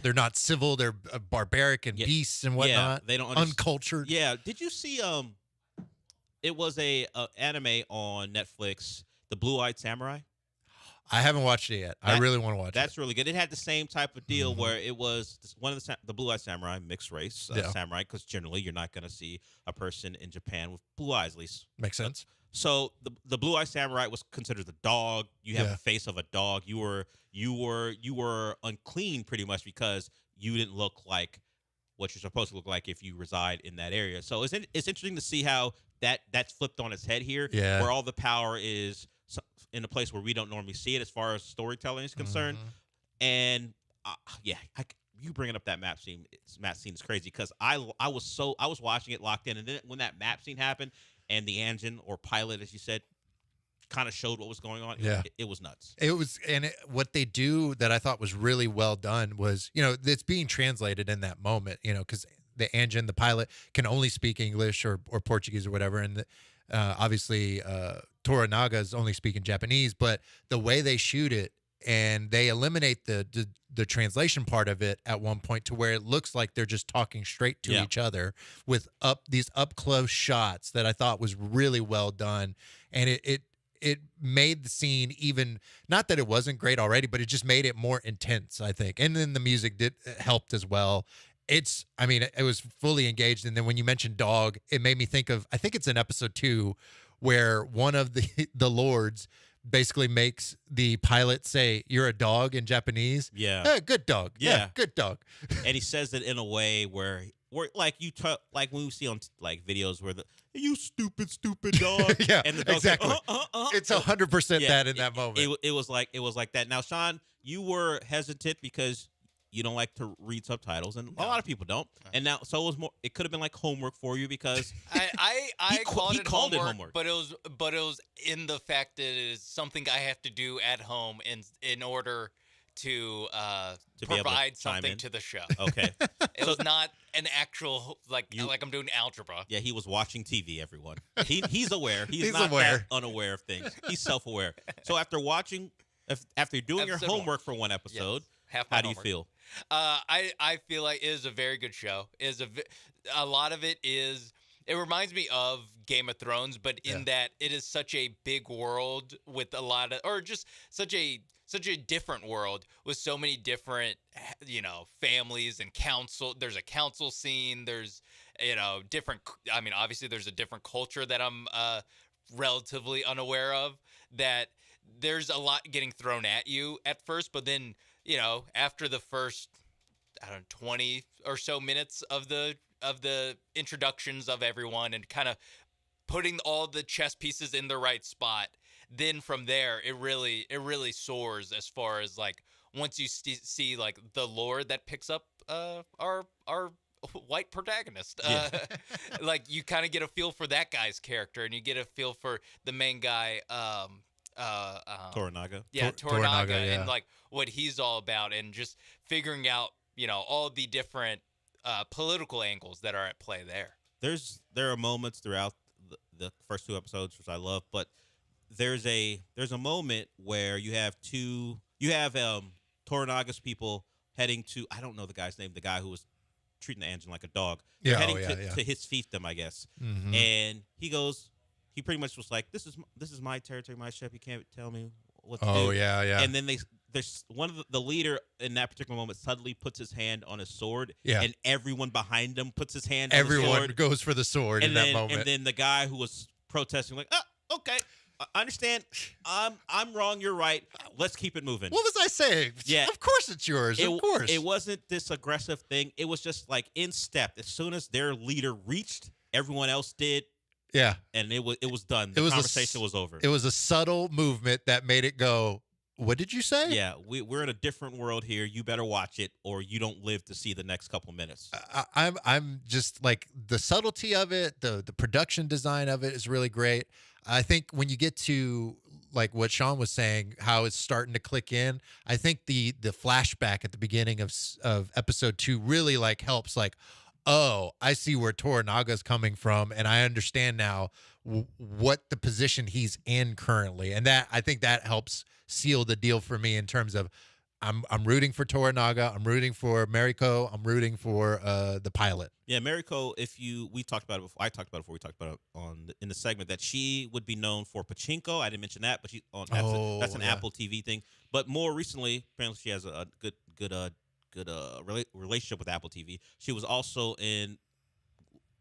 They're not civil. They're barbaric and beasts and whatnot. Yeah, they don't uncultured. Yeah. Did you see? It was a anime on Netflix, The Blue-Eyed Samurai. I haven't watched it yet. I really want to watch it. That's really good. It had the same type of deal where it was one of the Blue-Eyed Samurai, mixed race samurai, because generally you're not going to see a person in Japan with blue eyes, at least. Makes sense. So the Blue-Eyed Samurai was considered the dog. You have the face of a dog. You were unclean pretty much because you didn't look like what you're supposed to look like if you reside in that area. So it's interesting to see how that's flipped on its head here, where all the power is in a place where we don't normally see it as far as storytelling is concerned. And you bringing up that map scene is crazy because I was watching it locked in, and then when that map scene happened and the engine or pilot, as you said, kind of showed what was going on, it was nuts. It was, and what they do that I thought was really well done was, it's being translated in that moment, because the engine, the pilot can only speak English or Portuguese or whatever, and obviously Toranaga is only speaking Japanese, but the way they shoot it and they eliminate the translation part of it at one point to where it looks like they're just talking straight to each other with these up close shots that I thought was really well done, and it made the scene even, not that it wasn't great already, but it just made it more intense, I think. And then the music helped as well. It was fully engaged. And then when you mentioned dog, it made me think of, I think it's in episode 2 where one of the lords basically makes the pilot say, "You're a dog" in Japanese. Yeah. Good dog. Yeah, good dog. And he says it in a way where like like when we see on like videos where you stupid dog. Yeah, and the dog's exactly. Like, It's 100% that in that moment. It was like that. Now, Sean, you were hesitant because you don't like to read subtitles, and a lot of people don't. And now, so it was more. It could have been like homework for you because I called it homework, but it was in the fact that it is something I have to do at home in order to be able to provide chime something in. to the show. Okay. It was not an actual like I'm doing algebra. Yeah, he was watching TV, everyone. He's aware. He's He's not aware. that unaware of things. He's self-aware. So after doing your Episode homework for one episode, half my how do you homework. feel? I feel like it is a very good show. A lot of it is. It reminds me of Game of Thrones, but in that it is such a big world with a lot of, or just such a different world with so many different, families and council. There's a council scene. There's, different. I mean, obviously, there's a different culture that I'm relatively unaware of. That there's a lot getting thrown at you at first, but then after the first 20 or so minutes of the introductions of everyone and kind of putting all the chess pieces in the right spot, then from there it really soars as far as like once you see like the lore that picks up our white protagonist. Like you kind of get a feel for that guy's character, and you get a feel for the main guy Toranaga. Yeah, Toranaga, yeah. and like what he's all about, and just figuring out, all the different political angles that are at play there. There are moments throughout the first 2 episodes which I love, but there's a moment where you have Toranaga's people heading to, I don't know the guy's name, the guy who was treating the engine like a dog. They're heading to his fiefdom, I guess. Mhm. And he pretty much was like, this is my territory, my ship. You can't tell me what to do. Oh, yeah. And then there's one of the leader in that particular moment suddenly puts his hand on his sword, Yeah. and everyone behind him puts his hand on the Everyone sword. goes for the sword in that moment. And then the guy who was protesting, like, okay, I understand. I'm wrong. You're right. Let's keep it moving. What was I saying? Yeah. Of course it's yours. Of course. It wasn't this aggressive thing. It was just like in step. As soon as their leader reached, everyone else did. Yeah. And it was done. The conversation was over. It was a subtle movement that made it go, what did you say? Yeah, we're in a different world here. You better watch it, or you don't live to see the next couple minutes. I'm just like the subtlety of it, the production design of it is really great. I think when you get to like what Sean was saying, how it's starting to click in, I think the flashback at the beginning of episode 2 really like helps. Like, oh, I see where Toranaga's coming from, and I understand now what the position he's in currently, and that I think that helps seal the deal for me in terms of I'm rooting for Toranaga, I'm rooting for Mariko, I'm rooting for the pilot. Yeah, Mariko. We talked about it before. I talked about it before. We talked about it in the segment that she would be known for Pachinko. I didn't mention that, but that's an Apple TV thing. But more recently, apparently, she has a good relationship with Apple TV. She was also in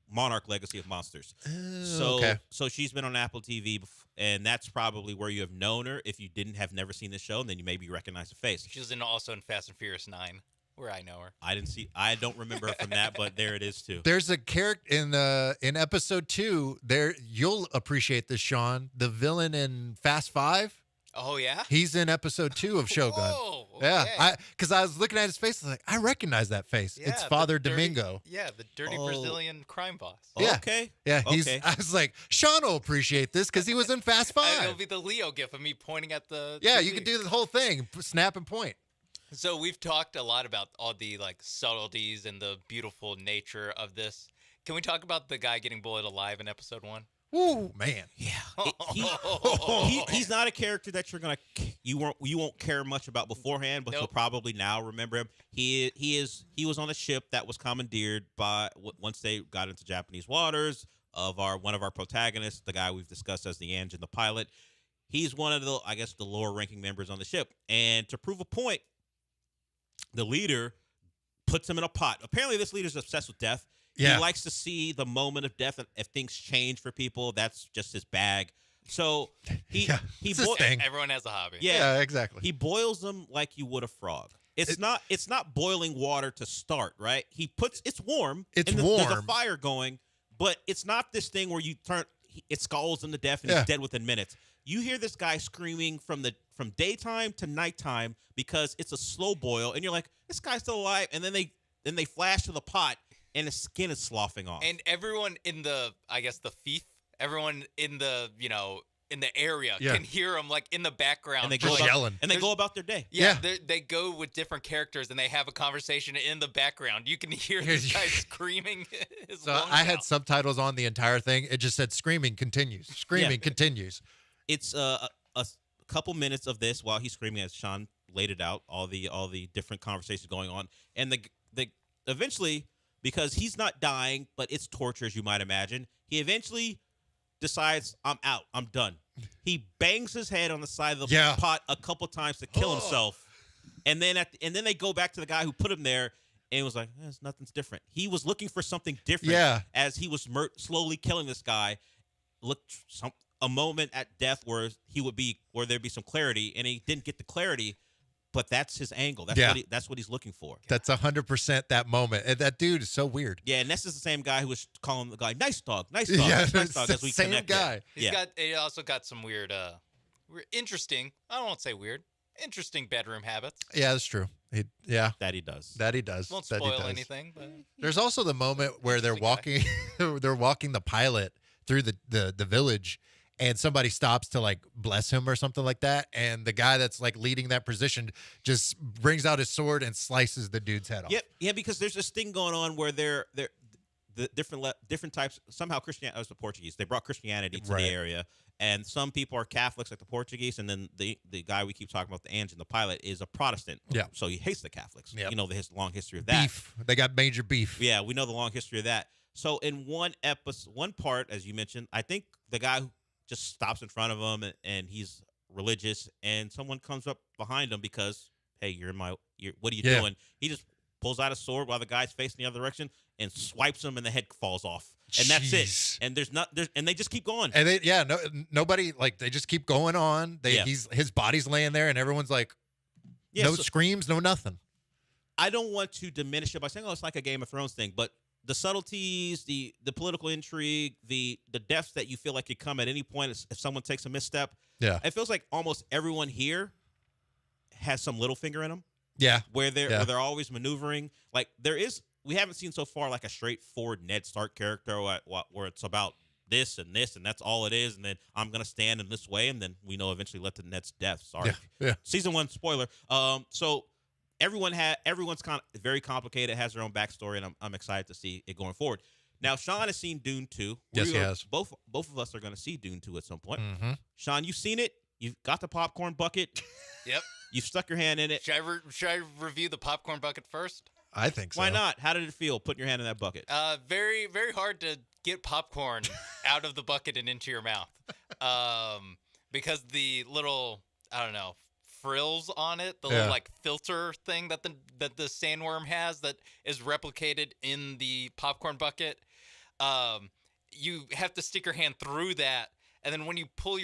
Monarch: Legacy of Monsters. So she's been on Apple TV, and that's probably where you have known her. If you have never seen the show, and then you maybe recognize the face. She's also in Fast and Furious 9, where I know her. I don't remember her from that, but there it is too. There's a character in episode 2. There, you'll appreciate this, Sean. The villain in Fast 5. Oh yeah, he's in episode 2 of Shogun. Whoa, okay. Yeah, because I was looking at his face, I was like, I recognize that face. Yeah, it's Father the Domingo. The dirty Brazilian crime boss. Yeah. Okay. Yeah, Okay. I was like, Sean will appreciate this because he was in Fast 5. It'll be the Leo gif of me pointing at the. Yeah, TV. you can do the whole thing, snap and point. So we've talked a lot about all the like subtleties and the beautiful nature of this. Can we talk about the guy getting boiled alive in episode 1? Ooh, man. Yeah. He's not a character that you won't care much about beforehand, but you'll probably now remember him. He was on a ship that was commandeered by once they got into Japanese waters of one of our protagonists, the guy we've discussed as the engine, the pilot. He's one of the lower ranking members on the ship, and to prove a point, the leader puts him in a pot. Apparently, this leader's obsessed with death. Yeah. He likes to see the moment of death. If things change for people, that's just his bag. So everyone has a hobby. Yeah, exactly. He boils them like you would a frog. It's not boiling water to start, right? It's warm. It's There's a warm. fire going, but it's not this thing where it scalds him to death and he's dead within minutes. You hear this guy screaming from daytime to nighttime because it's a slow boil, and you're like, this guy's still alive. And then they flash to the pot, and his skin is sloughing off. And everyone in the fief, everyone in the in the area can hear him like in the background. And they go yelling. And they go about their day. Yeah. They go with different characters, and they have a conversation in the background. You can hear this guy screaming his So lungs I had out. subtitles on the entire thing. It just said screaming continues. Screaming continues. It's a couple minutes of this while he's screaming, as Sean laid it out, all the different conversations going on, and the eventually, because he's not dying, but it's torture, as you might imagine, he eventually decides, I'm out, I'm done. He bangs his head on the side of the pot a couple times to kill himself, and then they go back to the guy who put him there. And it was like, nothing's different. He was looking for something different as he was slowly killing this guy. A moment at death where there'd be some clarity, and he didn't get the clarity, but that's his angle. That's what he's looking for. That's 100% that moment. And that dude is so weird. Yeah, and this is the same guy who was calling the guy nice dog, nice dog, nice dog. As we same connected. guy. He also got some weird, interesting. I don't want to say weird. Interesting bedroom habits. Yeah, that's true. That he does. Won't spoil anything. But there's also the moment where they're walking, they're walking the pilot through the village. And somebody stops to like bless him or something like that, and the guy that's like leading that position just brings out his sword and slices the dude's head off. Yeah, because there's this thing going on where they're the different types. Somehow Christianity, as the Portuguese, they brought Christianity to the area, and some people are Catholics like the Portuguese, and then the guy we keep talking about, the engine, the pilot, is a Protestant. Yeah, so he hates the Catholics. Yep. You know the long history of that. Beef. They got major beef. Yeah, we know the long history of that. So in one part, as you mentioned, I think the guy who just stops in front of him, and he's religious, and someone comes up behind him because, hey, what are you doing? He just pulls out a sword while the guy's facing the other direction and swipes him, and the head falls off, and that's it. And and they just keep going. And nobody, like, they just keep going on. His body's laying there, and everyone's like, no screams, no nothing. I don't want to diminish it by saying, it's like a Game of Thrones thing, but the subtleties, the political intrigue, the deaths that you feel like could come at any point if someone takes a misstep. Yeah, it feels like almost everyone here has some little finger in them. Yeah, where they're always maneuvering. Like we haven't seen so far like a straightforward Ned Stark character where it's about this, and that's all it is. And then I'm gonna stand in this way, and then we know eventually led to Ned's death. Sorry, Season 1 spoiler. So. Everyone's kind of very complicated, has their own backstory, and I'm excited to see it going forward. Now, Sean has seen Dune 2. Yes, he has. Both of us are going to see Dune 2 at some point. Mm-hmm. Sean, you've seen it. You've got the popcorn bucket. Yep. You've stuck your hand in it. Should I review the popcorn bucket first? I think so. Why not? How did it feel putting your hand in that bucket? Very, very hard to get popcorn out of the bucket and into your mouth, because the little, I don't know, frills on it, the little like filter thing that the sandworm has that is replicated in the popcorn bucket. You have to stick your hand through that, and then when you pull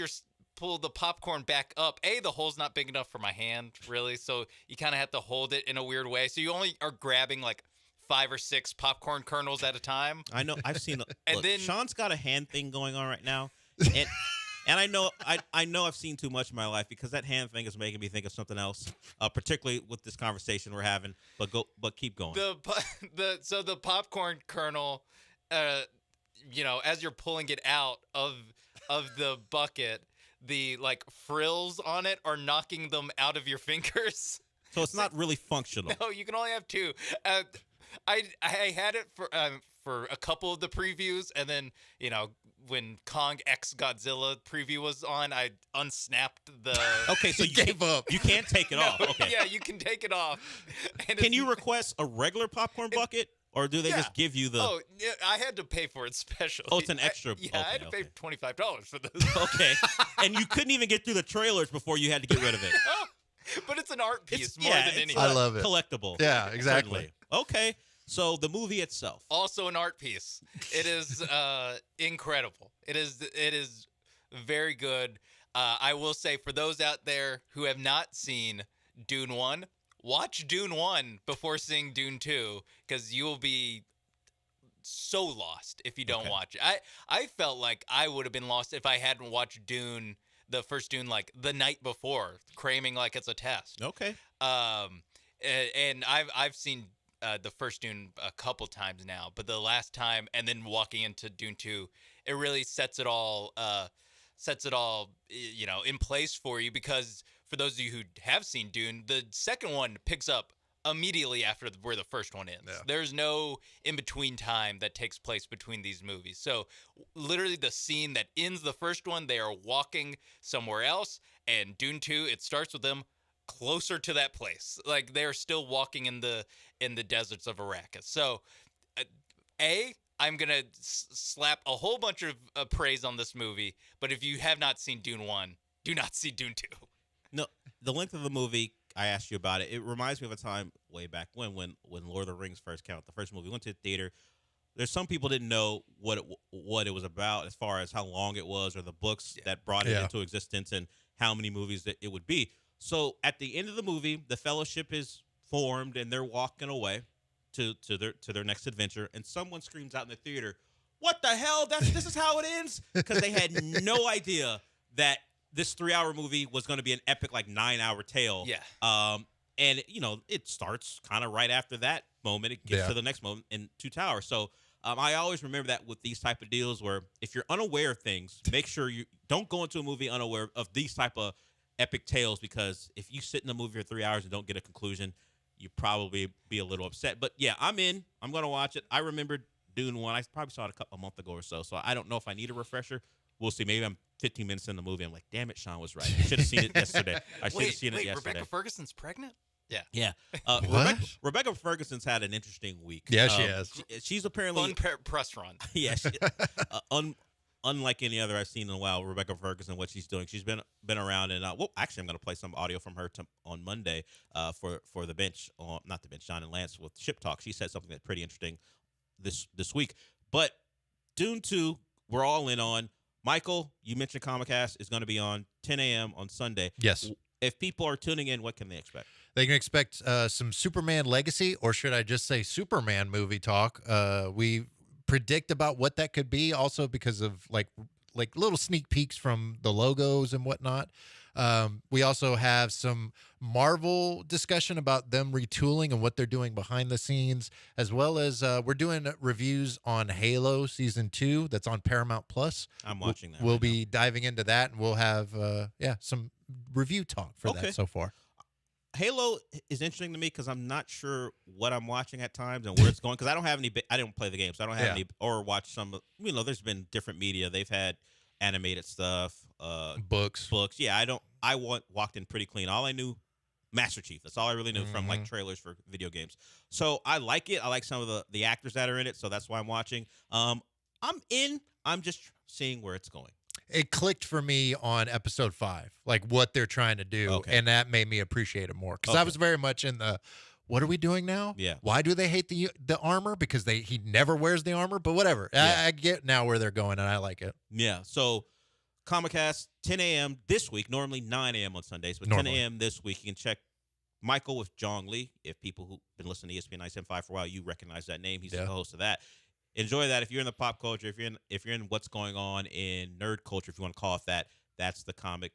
the popcorn back up, the hole's not big enough for my hand, really, so you kind of have to hold it in a weird way. So you only are grabbing like 5 or 6 popcorn kernels at a time. I know. I've seen. And then Sean's got a hand thing going on right now, and I know I've seen too much in my life, because that hand thing is making me think of something else, particularly with this conversation we're having. But keep going. So the popcorn kernel, as you're pulling it out of the bucket, the like frills on it are knocking them out of your fingers. So it's not really functional. No, you can only have 2. I had it for a couple of the previews, and then when Kong X Godzilla preview was on, I unsnapped the. Okay, so you gave up. You can't take it off. Okay. Yeah, you can take it off. And Can you request a regular popcorn bucket, or do they just give you the? Oh, yeah, I had to pay for it special. Oh, it's an extra. I had to pay $25 for this. Okay, and you couldn't even get through the trailers before you had to get rid of it. But it's an art piece It's more than anything. I love it. Collectible. Yeah, exactly. Certainly. Okay, so the movie itself. Also an art piece. It is incredible. It is very good. I will say, for those out there who have not seen Dune 1, watch Dune 1 before seeing Dune 2, because you will be so lost if you don't watch it. I felt like I would have been lost if I hadn't watched Dune, the first Dune, like the night before, cramming like it's a test. Okay. And I've seen the first Dune a couple times now, but the last time, and then walking into Dune 2, it really sets it all in place for you, because for those of you who have seen Dune, the second one picks up immediately after where the first one ends. Yeah. There's no in-between time that takes place between these movies. So literally the scene that ends the first one, they are walking somewhere else, and Dune 2, it starts with them closer to that place. Like, they're still walking in the deserts of Arrakis. So I'm going to slap a whole bunch of praise on this movie, but if you have not seen Dune 1, do not see Dune 2. No, the length of the movie, I asked you about it. It reminds me of a time way back when Lord of the Rings first came out, the first movie. We went to the theater. There's some people didn't know what it was about, as far as how long it was, or the books that brought it into existence, and how many movies that it would be. So at the end of the movie, the Fellowship is formed, and they're walking away to their next adventure, and someone screams out in the theater, "What the hell? This is how it ends?" Because they had no idea that this 3-hour movie was going to be an epic, like 9-hour tale. Yeah. And it starts kind of right after that moment. It gets to the next moment in Two Towers. So I always remember that with these type of deals, where if you're unaware of things, make sure you don't go into a movie unaware of these type of epic tales, because if you sit in a movie for 3 hours and don't get a conclusion, you probably be a little upset. But yeah, I'm in. I'm going to watch it. I remember Dune 1. I probably saw it a month ago or so. So I don't know if I need a refresher. We'll see. Maybe I'm 15 minutes in the movie. I'm like, damn it, Sean was right. I should have seen it yesterday. I should have seen it yesterday. Rebecca Ferguson's pregnant? Yeah. Yeah. Rebecca Ferguson's had an interesting week. Yeah, she has. She's apparently fun press run. Yeah. Unlike any other I've seen in a while, Rebecca Ferguson, what she's doing, she's been around, and actually, I'm going to play some audio from her on Monday for the bench, not the bench, John and Lance with Ship Talk. She said something that's pretty interesting this week. But Dune 2, we're all in on. Michael, you mentioned Comcast is going to be on 10 a.m. on Sunday. Yes. If people are tuning in, what can they expect? They can expect some Superman Legacy, or should I just say Superman movie talk. We predict about what that could be, also because of like little sneak peeks from the logos and whatnot. We also have some Marvel discussion about them retooling and what they're doing behind the scenes, as well as we're doing reviews on Halo Season 2 that's on Paramount Plus. I'm watching that. We'll be diving into that, and we'll have some review talk for that so far. Halo is interesting to me because I'm not sure what I'm watching at times and where it's going, because I don't have any. I didn't play the game, so I don't have any or watch some. There's been different media. They've had animated stuff, books. Yeah, I walked in pretty clean. All I knew, Master Chief. That's all I really knew from like trailers for video games. So I like it. I like some of the actors that are in it, so that's why I'm watching. I'm in. I'm just seeing where it's going. It clicked for me on episode 5, like what they're trying to do, and that made me appreciate it more, because I was very much in the, what are we doing now? Yeah. Why do they hate the armor? Because he never wears the armor, but whatever. Yeah. I get now where they're going, and I like it. Yeah. So Comcast, 10 a.m. this week, normally 9 a.m. on Sundays, but 10 a.m. this week. You can check Michael with Jong Lee. If people who've been listening to ESPN 975 for a while, you recognize that name. He's the host of that. Enjoy that. If you're in the pop culture, if you're in what's going on in nerd culture, if you want to call it that, that's the comic.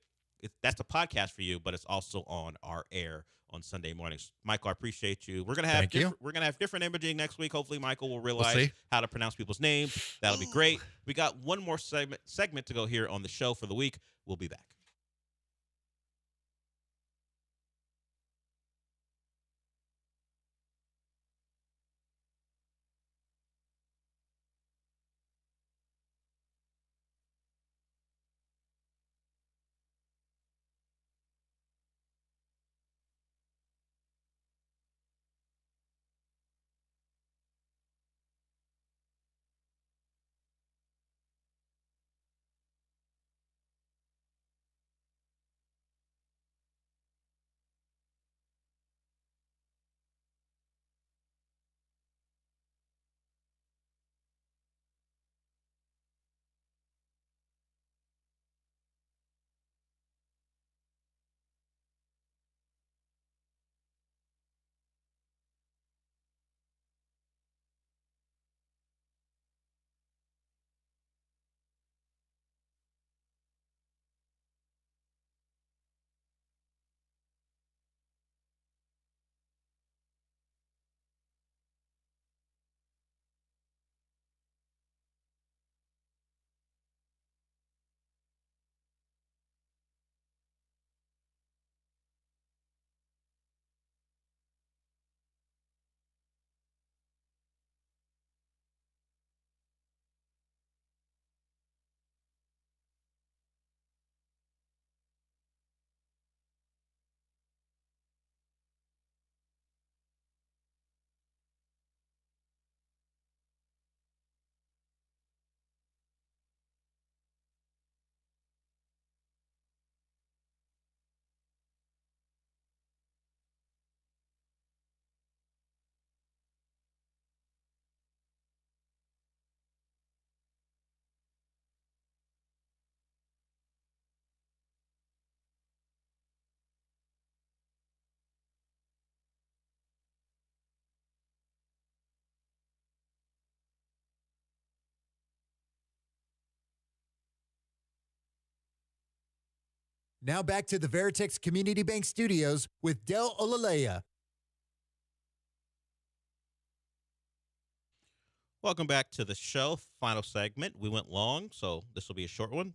That's the podcast for you, but it's also on our air on Sunday mornings. Michael, I appreciate you. We're gonna have different imaging next week. Hopefully, Michael will realize how to pronounce people's names. That'll be great. We got one more segment to go here on the show for the week. We'll be back. Now back to the Veritex Community Bank Studios with Del Olaleye. Welcome back to the show. Final segment. We went long, so this will be a short one.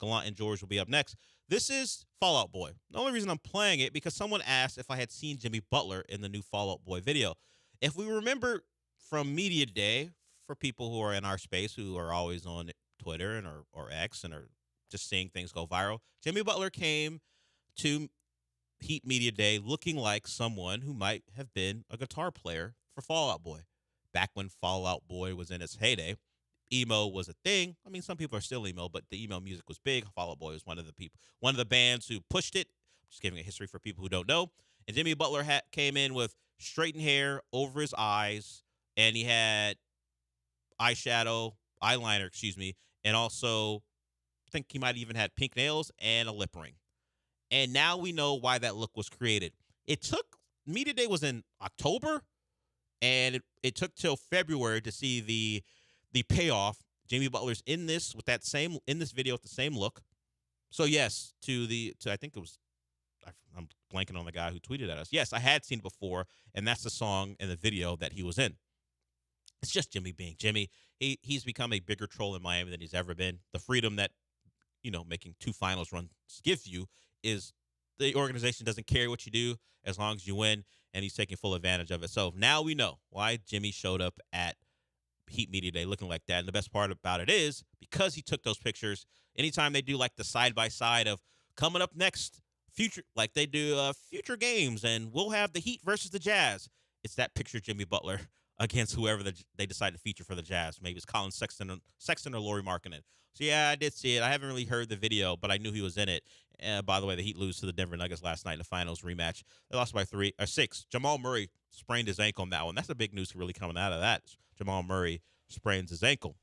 Gallant and George will be up next. This is Fall Out Boy. The only reason I'm playing it because someone asked if I had seen Jimmy Butler in the new Fall Out Boy video. If we remember from Media Day, for people who are in our space who are always on Twitter and or X and are just seeing things go viral, Jimmy Butler came to Heat Media Day looking like someone who might have been a guitar player for Fall Out Boy. Back when Fall Out Boy was in its heyday, emo was a thing. I mean, some people are still emo, but the emo music was big. Fall Out Boy was one of the bands who pushed it. Just giving a history for people who don't know. And Jimmy Butler came in with straightened hair over his eyes, and he had eyeliner, and also I think he might even had pink nails and a lip ring. And now we know why that look was created. Media Day was in October, and it took till February to see the payoff. Jimmy Butler's in this video with the same look. So yes, I think it was, I'm blanking on the guy who tweeted at us. Yes, I had seen it before, and that's the song and the video that he was in. It's just Jimmy being Jimmy. He's become a bigger troll in Miami than he's ever been. The freedom that, making 2 finals runs gives you is the organization doesn't care what you do as long as you win, and he's taking full advantage of it. So now we know why Jimmy showed up at Heat Media Day looking like that. And the best part about it is because he took those pictures, anytime they do like the side-by-side of coming up next, future, like they do future games, and we'll have the Heat versus the Jazz, it's that picture of Jimmy Butler against whoever they decide to feature for the Jazz. Maybe it's Colin Sexton or Lauri Markkanen. So, yeah, I did see it. I haven't really heard the video, but I knew he was in it. By the way, the Heat lose to the Denver Nuggets last night in the finals rematch. They lost by 6. Jamal Murray sprained his ankle on that one. That's the big news really coming out of that. Jamal Murray sprains his ankle.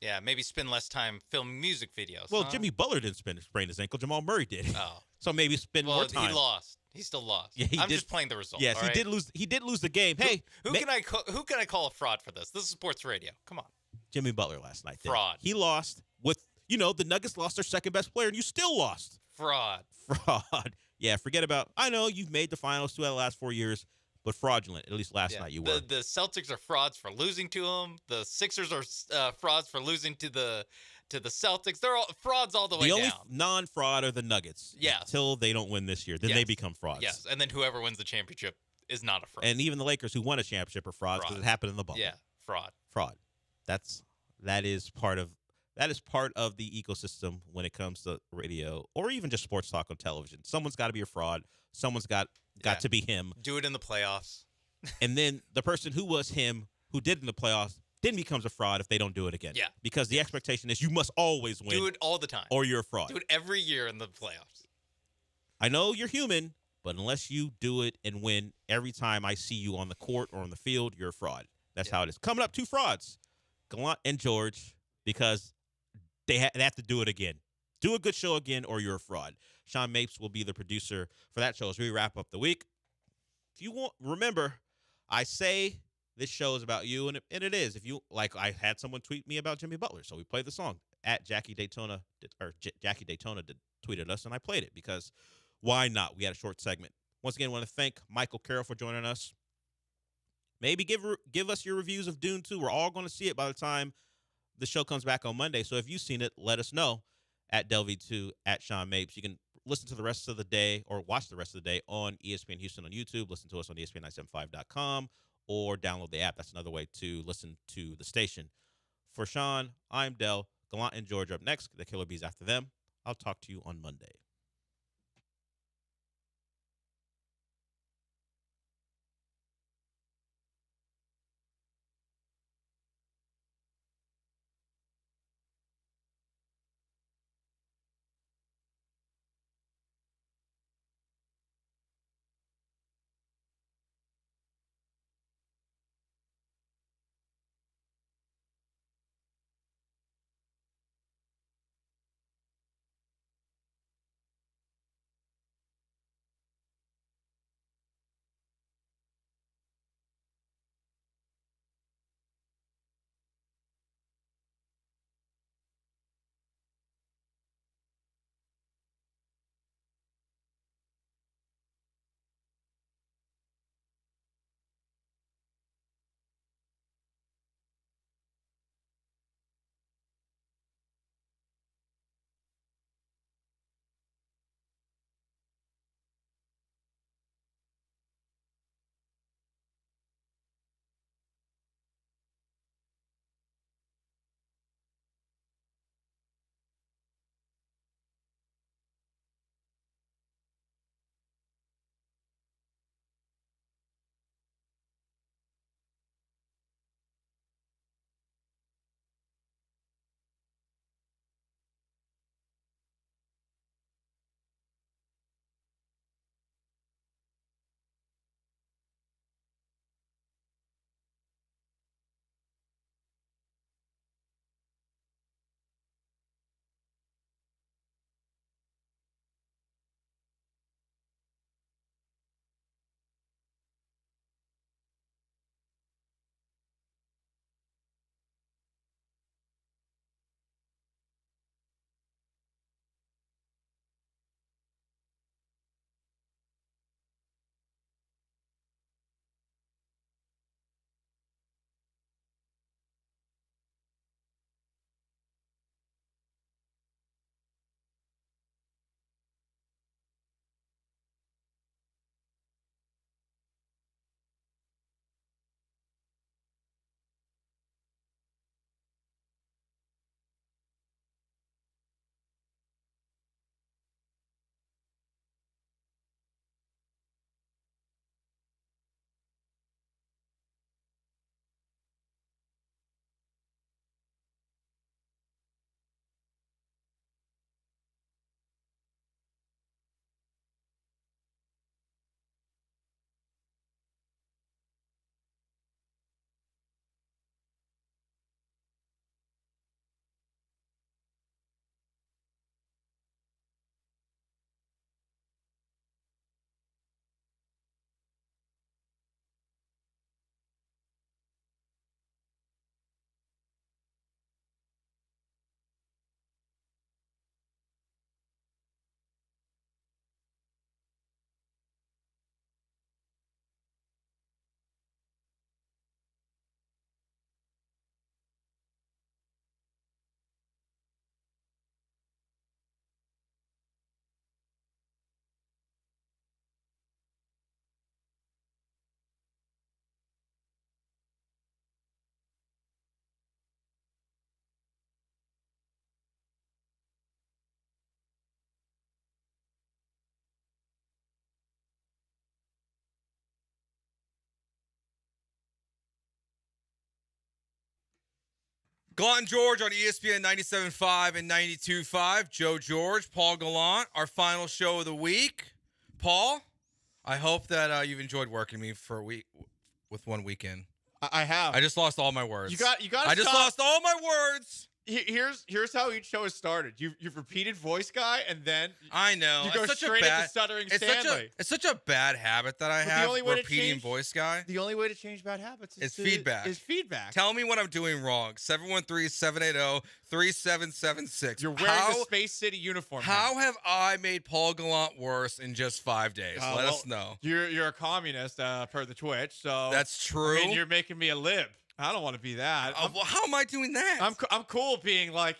Yeah, maybe spend less time filming music videos. Well, Jimmy Butler didn't sprain his ankle. Jamal Murray did. Oh. So maybe spend more time. He lost. He still lost. Yeah, I'm just playing the result. Yes, he did lose. He did lose the game. Hey, who can I call a fraud for this? This is sports radio. Come on. Jimmy Butler last night. Fraud. He lost with, the Nuggets lost their second best player, and you still lost. Fraud. Yeah, forget about. I know you've made the finals 2 out of the last 4 years, but fraudulent. At least last night you were. The Celtics are frauds for losing to them. The Sixers are frauds for losing to the Celtics. They're all frauds all the way down. The only non-fraud are the Nuggets. Yes. Until they don't win this year. Then they become frauds. Yes, and then whoever wins the championship is not a fraud. And even the Lakers who won a championship are frauds because it happened in the bubble. Yeah, fraud. That is part of the ecosystem when it comes to radio or even just sports talk on television. Someone's got to be a fraud. Someone's got to be him. Do it in the playoffs. And then the person who was him, who did in the playoffs, then becomes a fraud if they don't do it again. Yeah. Because the expectation is you must always win. Do it all the time. Or you're a fraud. Do it every year in the playoffs. I know you're human, but unless you do it and win every time I see you on the court or on the field, you're a fraud. That's how it is. Coming up, 2 frauds, Gallant and George, because they have to do it again. Do a good show again or you're a fraud. Sean Mapes will be the producer for that show as we wrap up the week. If you want, remember, I say this show is about you, and it is. If you like, I had someone tweet me about Jimmy Butler, so we played the song at Jackie Daytona tweeted us, and I played it because why not? We had a short segment. Once again, I want to thank Michael Carroll for joining us. Maybe give us your reviews of Dune 2. We're all going to see it by the time the show comes back on Monday. So if you've seen it, let us know at Delv2 at Sean Mapes. You can listen to the rest of the day or watch the rest of the day on ESPN Houston on YouTube. Listen to us on ESPN975.com or download the app. That's another way to listen to the station. For Sean, I'm Del. Gallant and George up next. The Killer Bees after them. I'll talk to you on Monday. Gallant George on ESPN 97.5 and 92.5. Joe George, Paul Gallant, our final show of the week. Paul, I hope that you've enjoyed working me for a week with 1 weekend. I have. I just lost all my words. You got. I just lost all my words. Here's how each show has started. You've repeated voice guy, and then I know you go straight into stuttering Stanley. It's such a bad habit that I have. Repeating voice guy. The only way to change bad habits is feedback. Tell me what I'm doing wrong. 713-780-3776. You're wearing the Space City uniform. How have I made Paul Gallant worse in just 5 days? Let us know. You're a communist per the Twitch, so that's true. I mean, you're making me a lib. I don't want to be that. Well, how am I doing that? I'm cool being like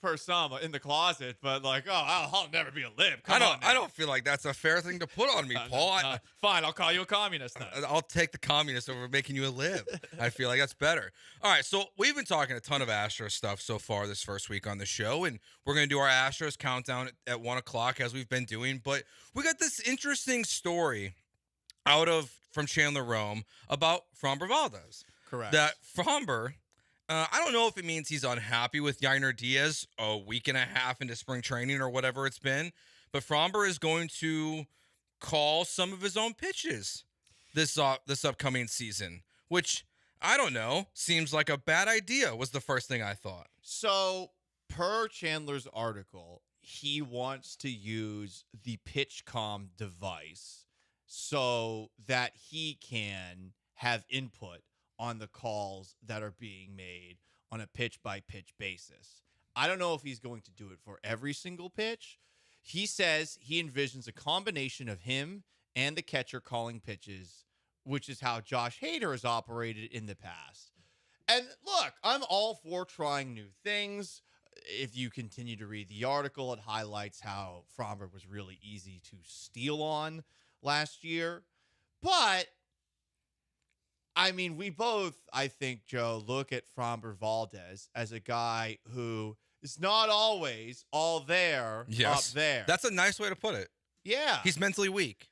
per some in the closet, but I'll never be a lib. I don't feel like that's a fair thing to put on me, Paul. Fine, I'll call you a communist then. I'll take the communist over making you a lib. I feel like that's better. All right, so we've been talking a ton of Astros stuff so far this first week on the show, and we're going to do our Astros countdown at 1 o'clock as we've been doing, but we got this interesting story from Chandler Rome about Framber Valdez. Correct. That Framber, I don't know if it means he's unhappy with Yainer Diaz a week and a half into spring training or whatever it's been, but Framber is going to call some of his own pitches this upcoming season, which, I don't know, seems like a bad idea was the first thing I thought. So, per Chandler's article, he wants to use the PitchCom device so that he can have input on the calls that are being made on a pitch-by-pitch basis. I don't know if he's going to do it for every single pitch. He says he envisions a combination of him and the catcher calling pitches, which is how Josh Hader has operated in the past. And look, I'm all for trying new things. If you continue to read the article, it highlights how Framber was really easy to steal on last year. But I mean, we both, I think, Joe, look at Framber Valdez as a guy who is not always all there up there. That's a nice way to put it. Yeah. He's mentally weak.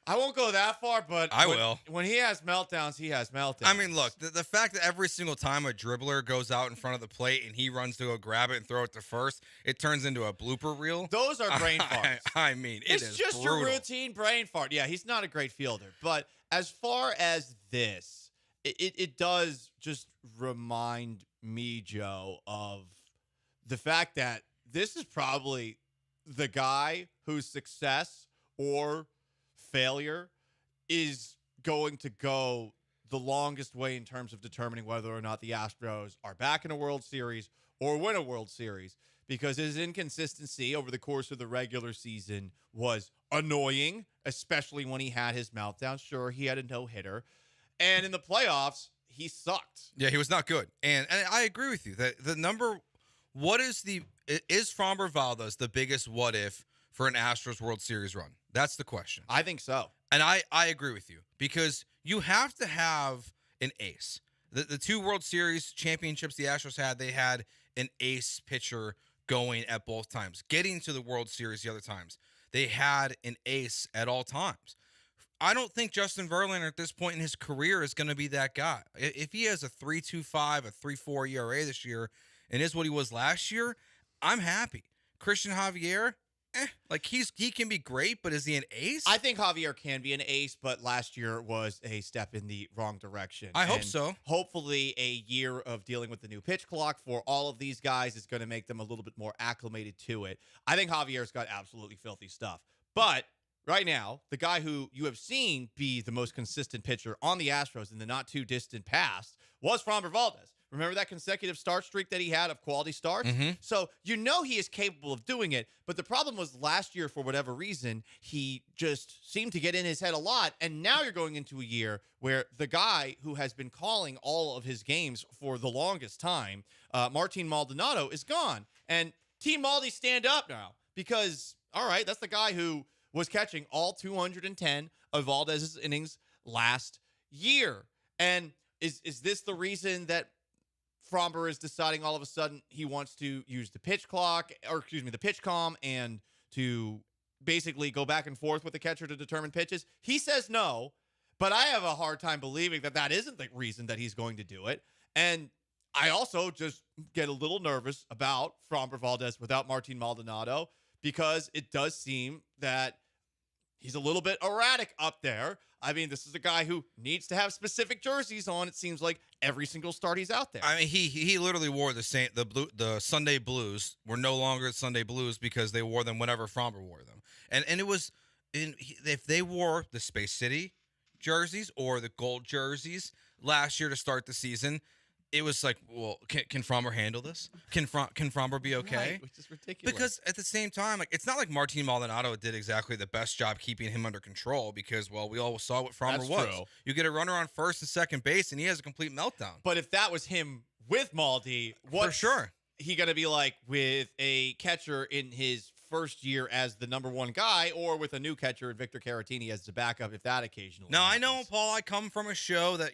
I won't go that far, but I will. When he has meltdowns, he has meltdowns. I mean, look, the fact that every single time a dribbler goes out in front of the plate and he runs to go grab it and throw it to first, it turns into a blooper reel. Those are brain farts. I mean, it's just brutal. Your routine brain fart. Yeah, he's not a great fielder. But as far as this, it does just remind me, Joe, of the fact that this is probably the guy whose success or failure is going to go the longest way in terms of determining whether or not the Astros are back in a World Series or win a World Series, because his inconsistency over the course of the regular season was annoying, especially when he had his meltdown. Sure, he had a no-hitter. And in the playoffs, he sucked. Yeah, he was not good. And I agree with you. That is Framber Valdez the biggest what if for an Astros World Series run? That's the question. I think so. And I agree with you, because you have to have an ace. The two World Series championships the Astros had, they had an ace pitcher going at both times. Getting to the World Series the other times, they had an ace at all times. I don't think Justin Verlander at this point in his career is going to be that guy. If he has a 3.25, a 3.4 ERA this year and is what he was last year, I'm happy. Christian Javier, he can be great, but is he an ace? I think Javier can be an ace, but last year was a step in the wrong direction. I hope so. Hopefully a year of dealing with the new pitch clock for all of these guys is going to make them a little bit more acclimated to it. I think Javier's got absolutely filthy stuff. But right now, the guy who you have seen be the most consistent pitcher on the Astros in the not-too-distant past was Framber Valdez. Remember that consecutive start streak that he had of quality starts? Mm-hmm. So you know he is capable of doing it, but the problem was last year, for whatever reason, he just seemed to get in his head a lot, and now you're going into a year where the guy who has been calling all of his games for the longest time, Martin Maldonado, is gone. And Team Maldi, stand up now, because, all right, that's the guy who was catching all 210 of Valdez's innings last year. And is this the reason that Framber is deciding all of a sudden he wants to use the pitch clock, or the PitchCom, and to basically go back and forth with the catcher to determine pitches? He says no, but I have a hard time believing that isn't the reason that he's going to do it. And I also just get a little nervous about Framber Valdez without Martin Maldonado because it does seem that he's a little bit erratic up there. I mean, this is a guy who needs to have specific jerseys on. It seems like every single start he's out there. I mean, he literally wore the Sunday Blues were no longer Sunday Blues because they wore them whenever Framber wore them, and it was if they wore the Space City jerseys or the gold jerseys last year to start the season, it was like, well, can Framber handle this? Can Framber be okay? Right, which is ridiculous. Because at the same time, like it's not like Martin Maldonado did exactly the best job keeping him under control because, well, we all saw what Framber That's was. true. You get a runner on first and second base, and he has a complete meltdown. But if that was him with Maldi, what's he going to be like with a catcher in his first year as the number one guy or with a new catcher, Victor Caratini, as the backup if that occasionally Now, happens? I know, Paul, I come from a show that,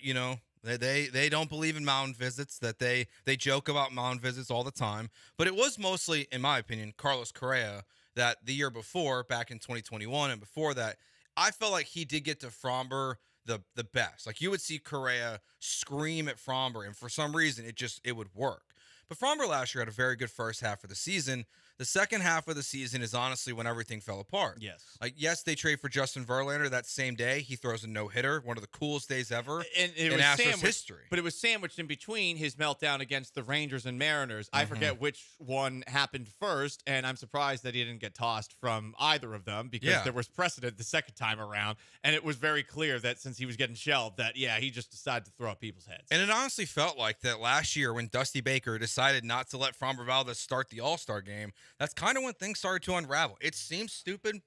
they don't believe in mound visits, that they joke about mound visits all the time. But it was mostly, in my opinion, Carlos Correa that the year before, back in 2021 and before that, I felt like he did get to Framber the best. Like you would see Correa scream at Framber, and for some reason it would work. But Framber last year had a very good first half of the season. The second half of the season is honestly when everything fell apart. Yes. Like, yes, they trade for Justin Verlander that same day. He throws a no-hitter, one of the coolest days ever And it in was Astros sandwiched, history. But it was sandwiched in between his meltdown against the Rangers and Mariners. I forget which one happened first, and I'm surprised that he didn't get tossed from either of them because there was precedent the second time around, and it was very clear that since he was getting shelved that, he just decided to throw at people's heads. And it honestly felt like that last year when Dusty Baker decided not to let Framber Valdez start the All-Star game, that's kind of when things started to unravel. It seems stupid,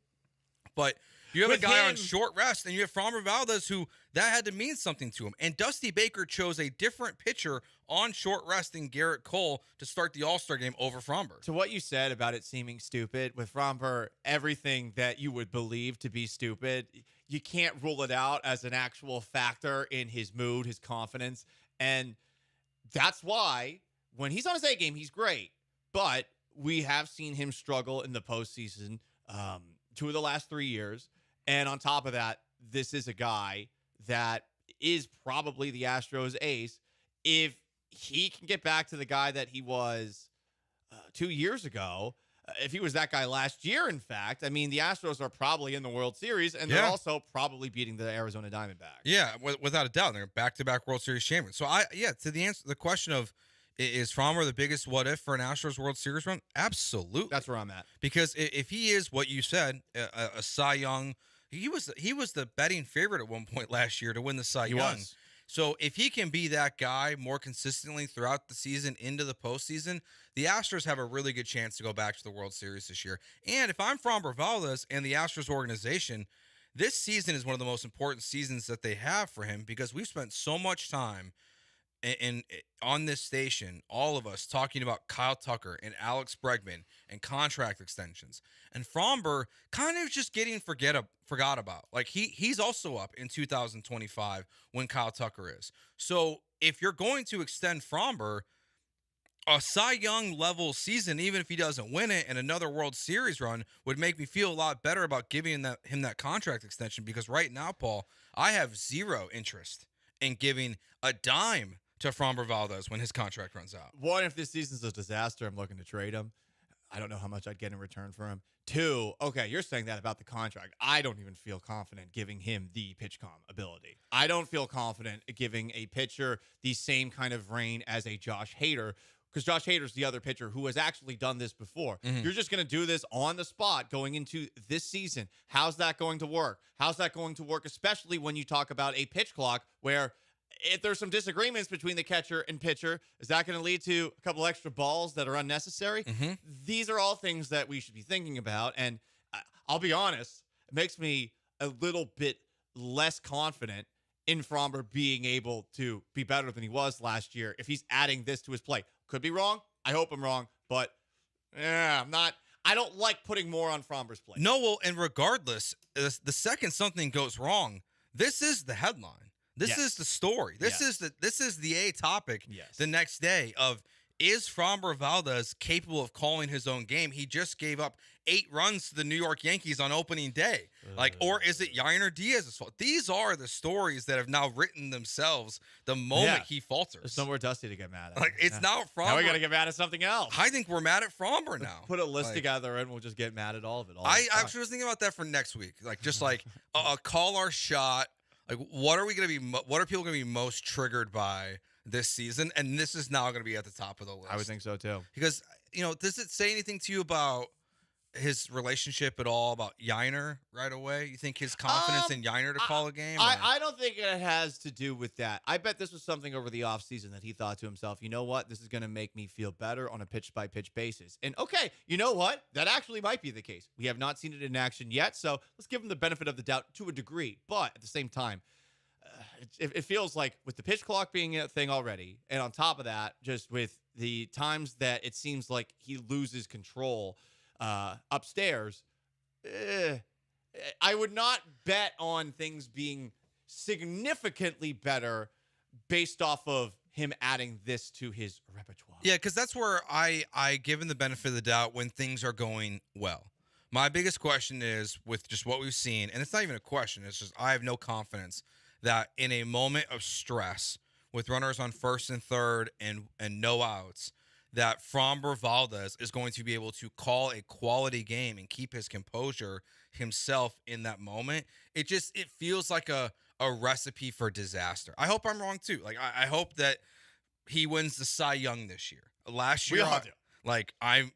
but you have With a guy on him- short rest, and you have Framber Valdez who that had to mean something to him. And Dusty Baker chose a different pitcher on short rest than Garrett Cole to start the All-Star game over Framber. To what you said about it seeming stupid, with Framber, everything that you would believe to be stupid, you can't rule it out as an actual factor in his mood, his confidence. And that's why when he's on his A game, he's great. But we have seen him struggle in the postseason 2 of the last 3 years. And on top of that, this is a guy that is probably the Astros ace. If he can get back to the guy that he was 2 years ago, if he was that guy last year, in fact, I mean, the Astros are probably in the World Series, and they're also probably beating the Arizona Diamondbacks. Yeah, without a doubt. They're back-to-back World Series champions. So, to the question of, is Framber the biggest what if for an Astros World Series run? Absolutely. That's where I'm at. Because if he is what you said, a Cy Young, he was the betting favorite at one point last year to win the Cy He Young. was. So if he can be that guy more consistently throughout the season into the postseason, the Astros have a really good chance to go back to the World Series this year. And if I'm Framber Valdez and the Astros organization, this season is one of the most important seasons that they have for him because we've spent so much time and on this station, all of us talking about Kyle Tucker and Alex Bregman and contract extensions. And Framber kind of just getting forgot about. Like he's also up in 2025 when Kyle Tucker is. So if you're going to extend Framber, a Cy Young level season, even if he doesn't win it, and another World Series run would make me feel a lot better about giving him that contract extension. Because right now, Paul, I have zero interest in giving a dime to Framber Valdez when his contract runs out. One, if this season's a disaster, I'm looking to trade him. I don't know how much I'd get in return for him. 2, okay, you're saying that about the contract. I don't even feel confident giving him the pitch comm ability. I don't feel confident giving a pitcher the same kind of reign as a Josh Hader, because Josh Hader's the other pitcher who has actually done this before. You're just going to do this on the spot going into this season. How's that going to work? How's that going to work, especially when you talk about a pitch clock where if there's some disagreements between the catcher and pitcher, is that going to lead to a couple extra balls that are unnecessary? These are all things that we should be thinking about. And I'll be honest, it makes me a little bit less confident in Framber being able to be better than he was last year if he's adding this to his play. Could be wrong. I hope I'm wrong. But I'm not. I don't like putting more on Framber's plate. No, well, and regardless, the second something goes wrong, this is the headline. This is the story. This is the A topic the next day of is Framber Valdez capable of calling his own game? He just gave up 8 runs to the New York Yankees on opening day. Or is it Yainer Diaz's fault? These are the stories that have now written themselves the moment he falters. There's somewhere Dusty to get mad at. Like, it's not Framber. Now we got to get mad at something else. I think we're mad at Framber now. Put a list Like, together and we'll just get mad at all of it. I actually was thinking about that for next week. Like, just like call our shot. Like, what are we going to be? What are people going to be most triggered by this season? And this is now going to be at the top of the list. I would think so too. Because, does it say anything to you about his relationship at all, about Yainer right away? You think his confidence in Yainer to call a game? I don't think it has to do with that. I bet this was something over the offseason that he thought to himself, you know what? This is going to make me feel better on a pitch-by-pitch basis. And, okay, you know what? That actually might be the case. We have not seen it in action yet, so let's give him the benefit of the doubt to a degree. But at the same time, it feels like with the pitch clock being a thing already, and on top of that, just with the times that it seems like he loses control upstairs, I would not bet on things being significantly better based off of him adding this to his repertoire. Yeah, because that's where I give him the benefit of the doubt when things are going well. My biggest question is with just what we've seen, and it's not even a question, it's just I have no confidence that in a moment of stress with runners on first and third and no outs, that Framber Valdez is going to be able to call a quality game and keep his composure himself in that moment. It feels like a recipe for disaster. I hope I'm wrong too. Like I hope that he wins the Cy Young this year. Last year, We all do. I'm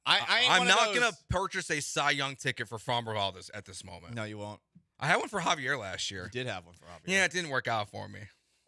I'm not gonna purchase a Cy Young ticket for Framber Valdez at this moment. No, you won't. I had one for Javier last year. You did have one for Javier. Yeah, it didn't work out for me.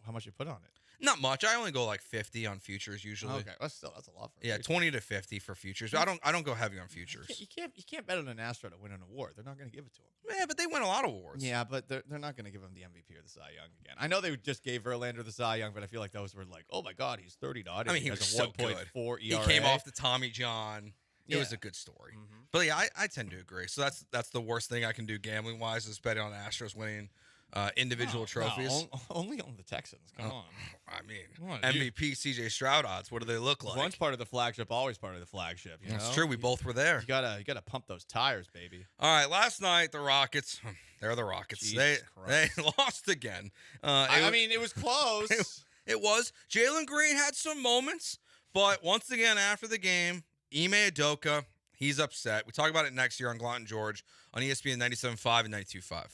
How much you put on it? Not much. I only go like 50 on futures usually. Okay, that's a lot for Yeah, 20 to 50 for futures. I don't go heavy on futures. You can't bet on an Astro to win an award. They're not going to give it to him. Yeah, but they win a lot of awards. Yeah, but they're not going to give him the MVP or the Cy Young again. I know they just gave Verlander the Cy Young, but I feel like those were like, oh my God, he's 30-odd. I mean, he was so good. 1.4 He ERA. came off the Tommy John. It was Yeah. a good story. But yeah, I tend to agree. So that's the worst thing I can do gambling wise is betting on Astros winning individual trophies. Only on the Texans. Come on. I mean, Come on, MVP CJ Stroud odds. What do they look like? Once part of the flagship, always part of the flagship. You That's know? true. We both were there. You gotta pump those tires, baby. All right, last night the Rockets. They're the Rockets. Jesus They lost again. I mean, it was close. It was. Jalen Green had some moments, but once again after the game, Ime Udoka, he's upset. We talk about it next year on Gallant George on ESPN 97.5 and 92.5.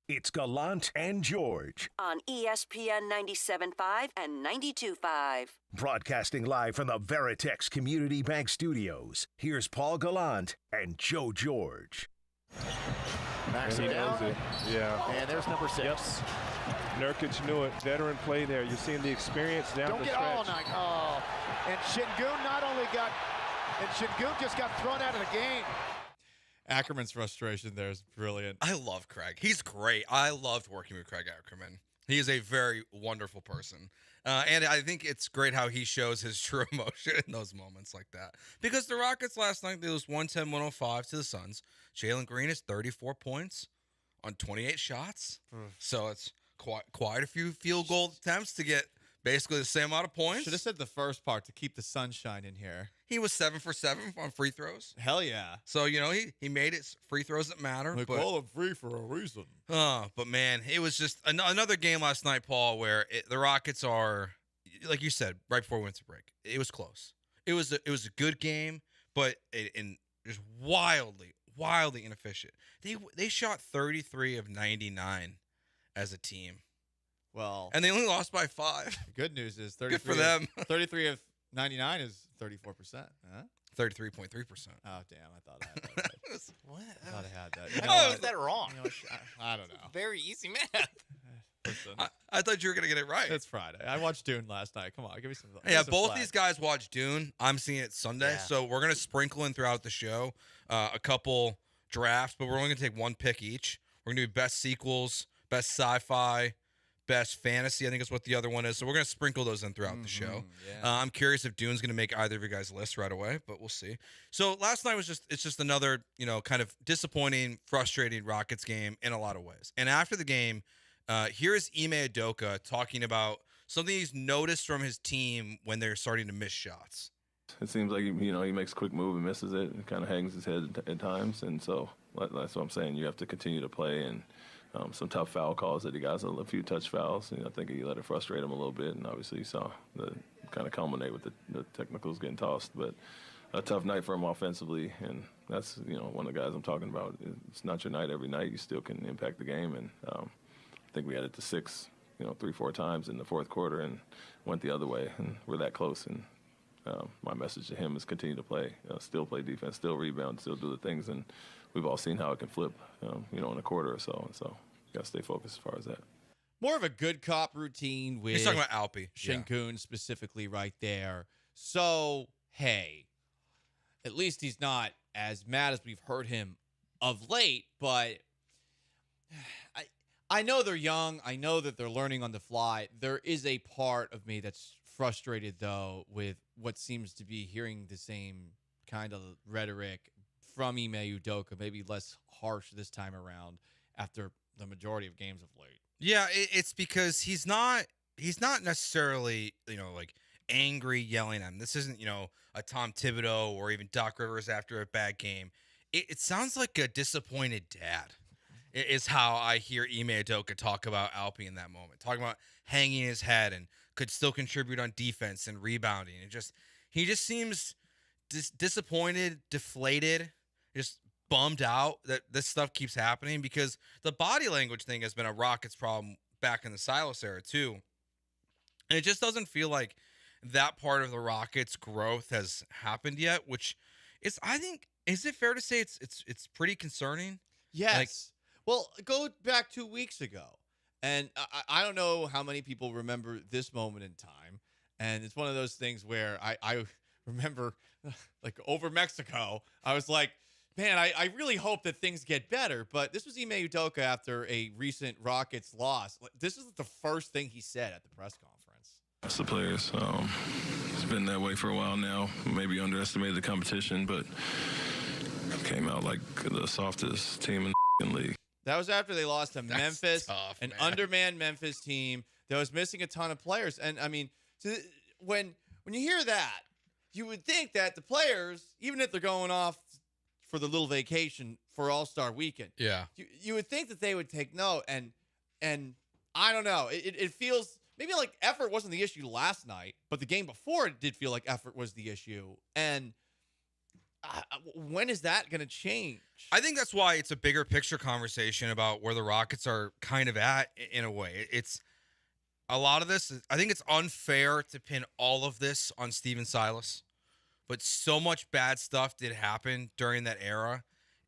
It's Gallant and George, on ESPN 97.5 and 92.5. broadcasting live from the Veritex Community Bank Studios. Here's Paul Gallant and Joe George. Maxey down. Yeah. And there's number 6. Yep. Nurkic knew it. Veteran play there. You're seeing the experience down the stretch. All night. Oh. And Şengün just got thrown out of the game. Ackerman's frustration there is brilliant. I love Craig. He's great. I loved working with Craig Ackerman. He is a very wonderful person. And I think it's great how he shows his true emotion in those moments like that. Because the Rockets last night, they lose 110-105 to the Suns. Jalen Green is 34 points on 28 shots. So it's quite a few field goal attempts to get basically the same amount of points. Should have said the first part to keep the sunshine in here. He was 7 for 7 on free throws. Hell yeah. So, he made it free throws that matter. They call them free for a reason. But man, it was just another game last night, Paul, where the Rockets are, like you said, right before winter break. It was close. It was a good game, but in just wildly inefficient. They shot 33 of 99 as a team. Well, and they only lost by 5. The good news is 33 good for them. 33 of 99 is 34%. Huh? 33.3%. Oh, damn. I thought I had that right. What? I thought I had that. How is that wrong? I don't know. Very easy math. Listen, I thought you were going to get it right. It's Friday. I watched Dune last night. Come on, give me some. Yeah, both these guys watched Dune. I'm seeing it Sunday. Yeah. So we're going to sprinkle in throughout the show a couple drafts, but we're only going to take one pick each. We're going to do best sequels, best sci-fi, best fantasy, I think is what the other one is. So we're going to sprinkle those in throughout the show. Yeah. I'm curious if Dune's going to make either of you guys' lists right away, but we'll see. So last night it's just another, kind of disappointing, frustrating Rockets game in a lot of ways. And after the game, here's Ime Udoka talking about something he's noticed from his team when they're starting to miss shots. It seems like he makes a quick move and misses it, and kind of hangs his head at times, and so that's what I'm saying. You have to continue to play, and some tough foul calls that he got, a few touch fouls, and I think he let it frustrate him a little bit, and obviously you saw the kind of culminate with the technicals getting tossed, but a tough night for him offensively, and that's one of the guys I'm talking about. It's not your night every night. You still can impact the game, and I think we had it to 6, 3-4 times in the fourth quarter, and went the other way, and we're that close, and my message to him is continue to play, still play defense, still rebound, still do the things, and we've all seen how it can flip, in a quarter or so, and so you got to stay focused as far as that. More of a good cop routine with He's talking about Alpi. Şengün specifically right there. So, hey, at least he's not as mad as we've heard him of late, but I know they're young. I know that they're learning on the fly. There is a part of me that's frustrated, though, with what seems to be hearing the same kind of rhetoric from Ime Udoka, maybe less harsh this time around after the majority of games of late. Yeah, it's because he's not necessarily, like angry yelling at him. This isn't, a Tom Thibodeau or even Doc Rivers after a bad game. It sounds like a disappointed dad is how I hear Ime Udoka talk about Alpi in that moment, talking about hanging his head and could still contribute on defense and rebounding. He just seems disappointed, deflated, just bummed out that this stuff keeps happening, because the body language thing has been a Rockets problem back in the Silas era too. And it just doesn't feel like that part of the Rockets' growth has happened yet, which is, I think, is it fair to say it's pretty concerning? Yes. Well, go back 2 weeks ago. And I don't know how many people remember this moment in time. And it's one of those things where I remember, like, over Mexico, I was like, man, I really hope that things get better. But this was Ime Udoka after a recent Rockets loss. This is the first thing he said at the press conference. That's the players. It's been that way for a while now. Maybe underestimated the competition, but came out like the softest team in the league. That was after they lost to Memphis, tough, an man. undermanned Memphis team that was missing a ton of players. And, I mean, when you hear that, you would think that the players, even if they're going off for the little vacation for All-Star Weekend, you would think that they would take note. And I don't know. It feels maybe like effort wasn't the issue last night, but the game before it did feel like effort was the issue. And when is that going to change? I think that's why it's a bigger picture conversation about where the Rockets are kind of at in a way. It's a lot of this. I think it's unfair to pin all of this on Steven Silas, but so much bad stuff did happen during that era,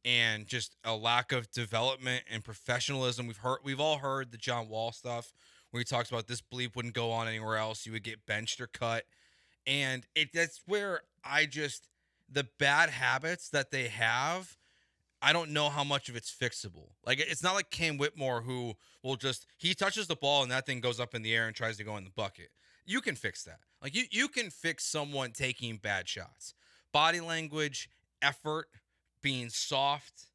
and just a lack of development and professionalism. We've all heard the John Wall stuff where he talks about this bleep wouldn't go on anywhere else. You would get benched or cut, and that's where the bad habits that they have, I don't know how much of it's fixable. Like, it's not like Cam Whitmore, who will he touches the ball and that thing goes up in the air and tries to go in the bucket. You can fix that. Like, you can fix someone taking bad shots. Body language, effort, being soft,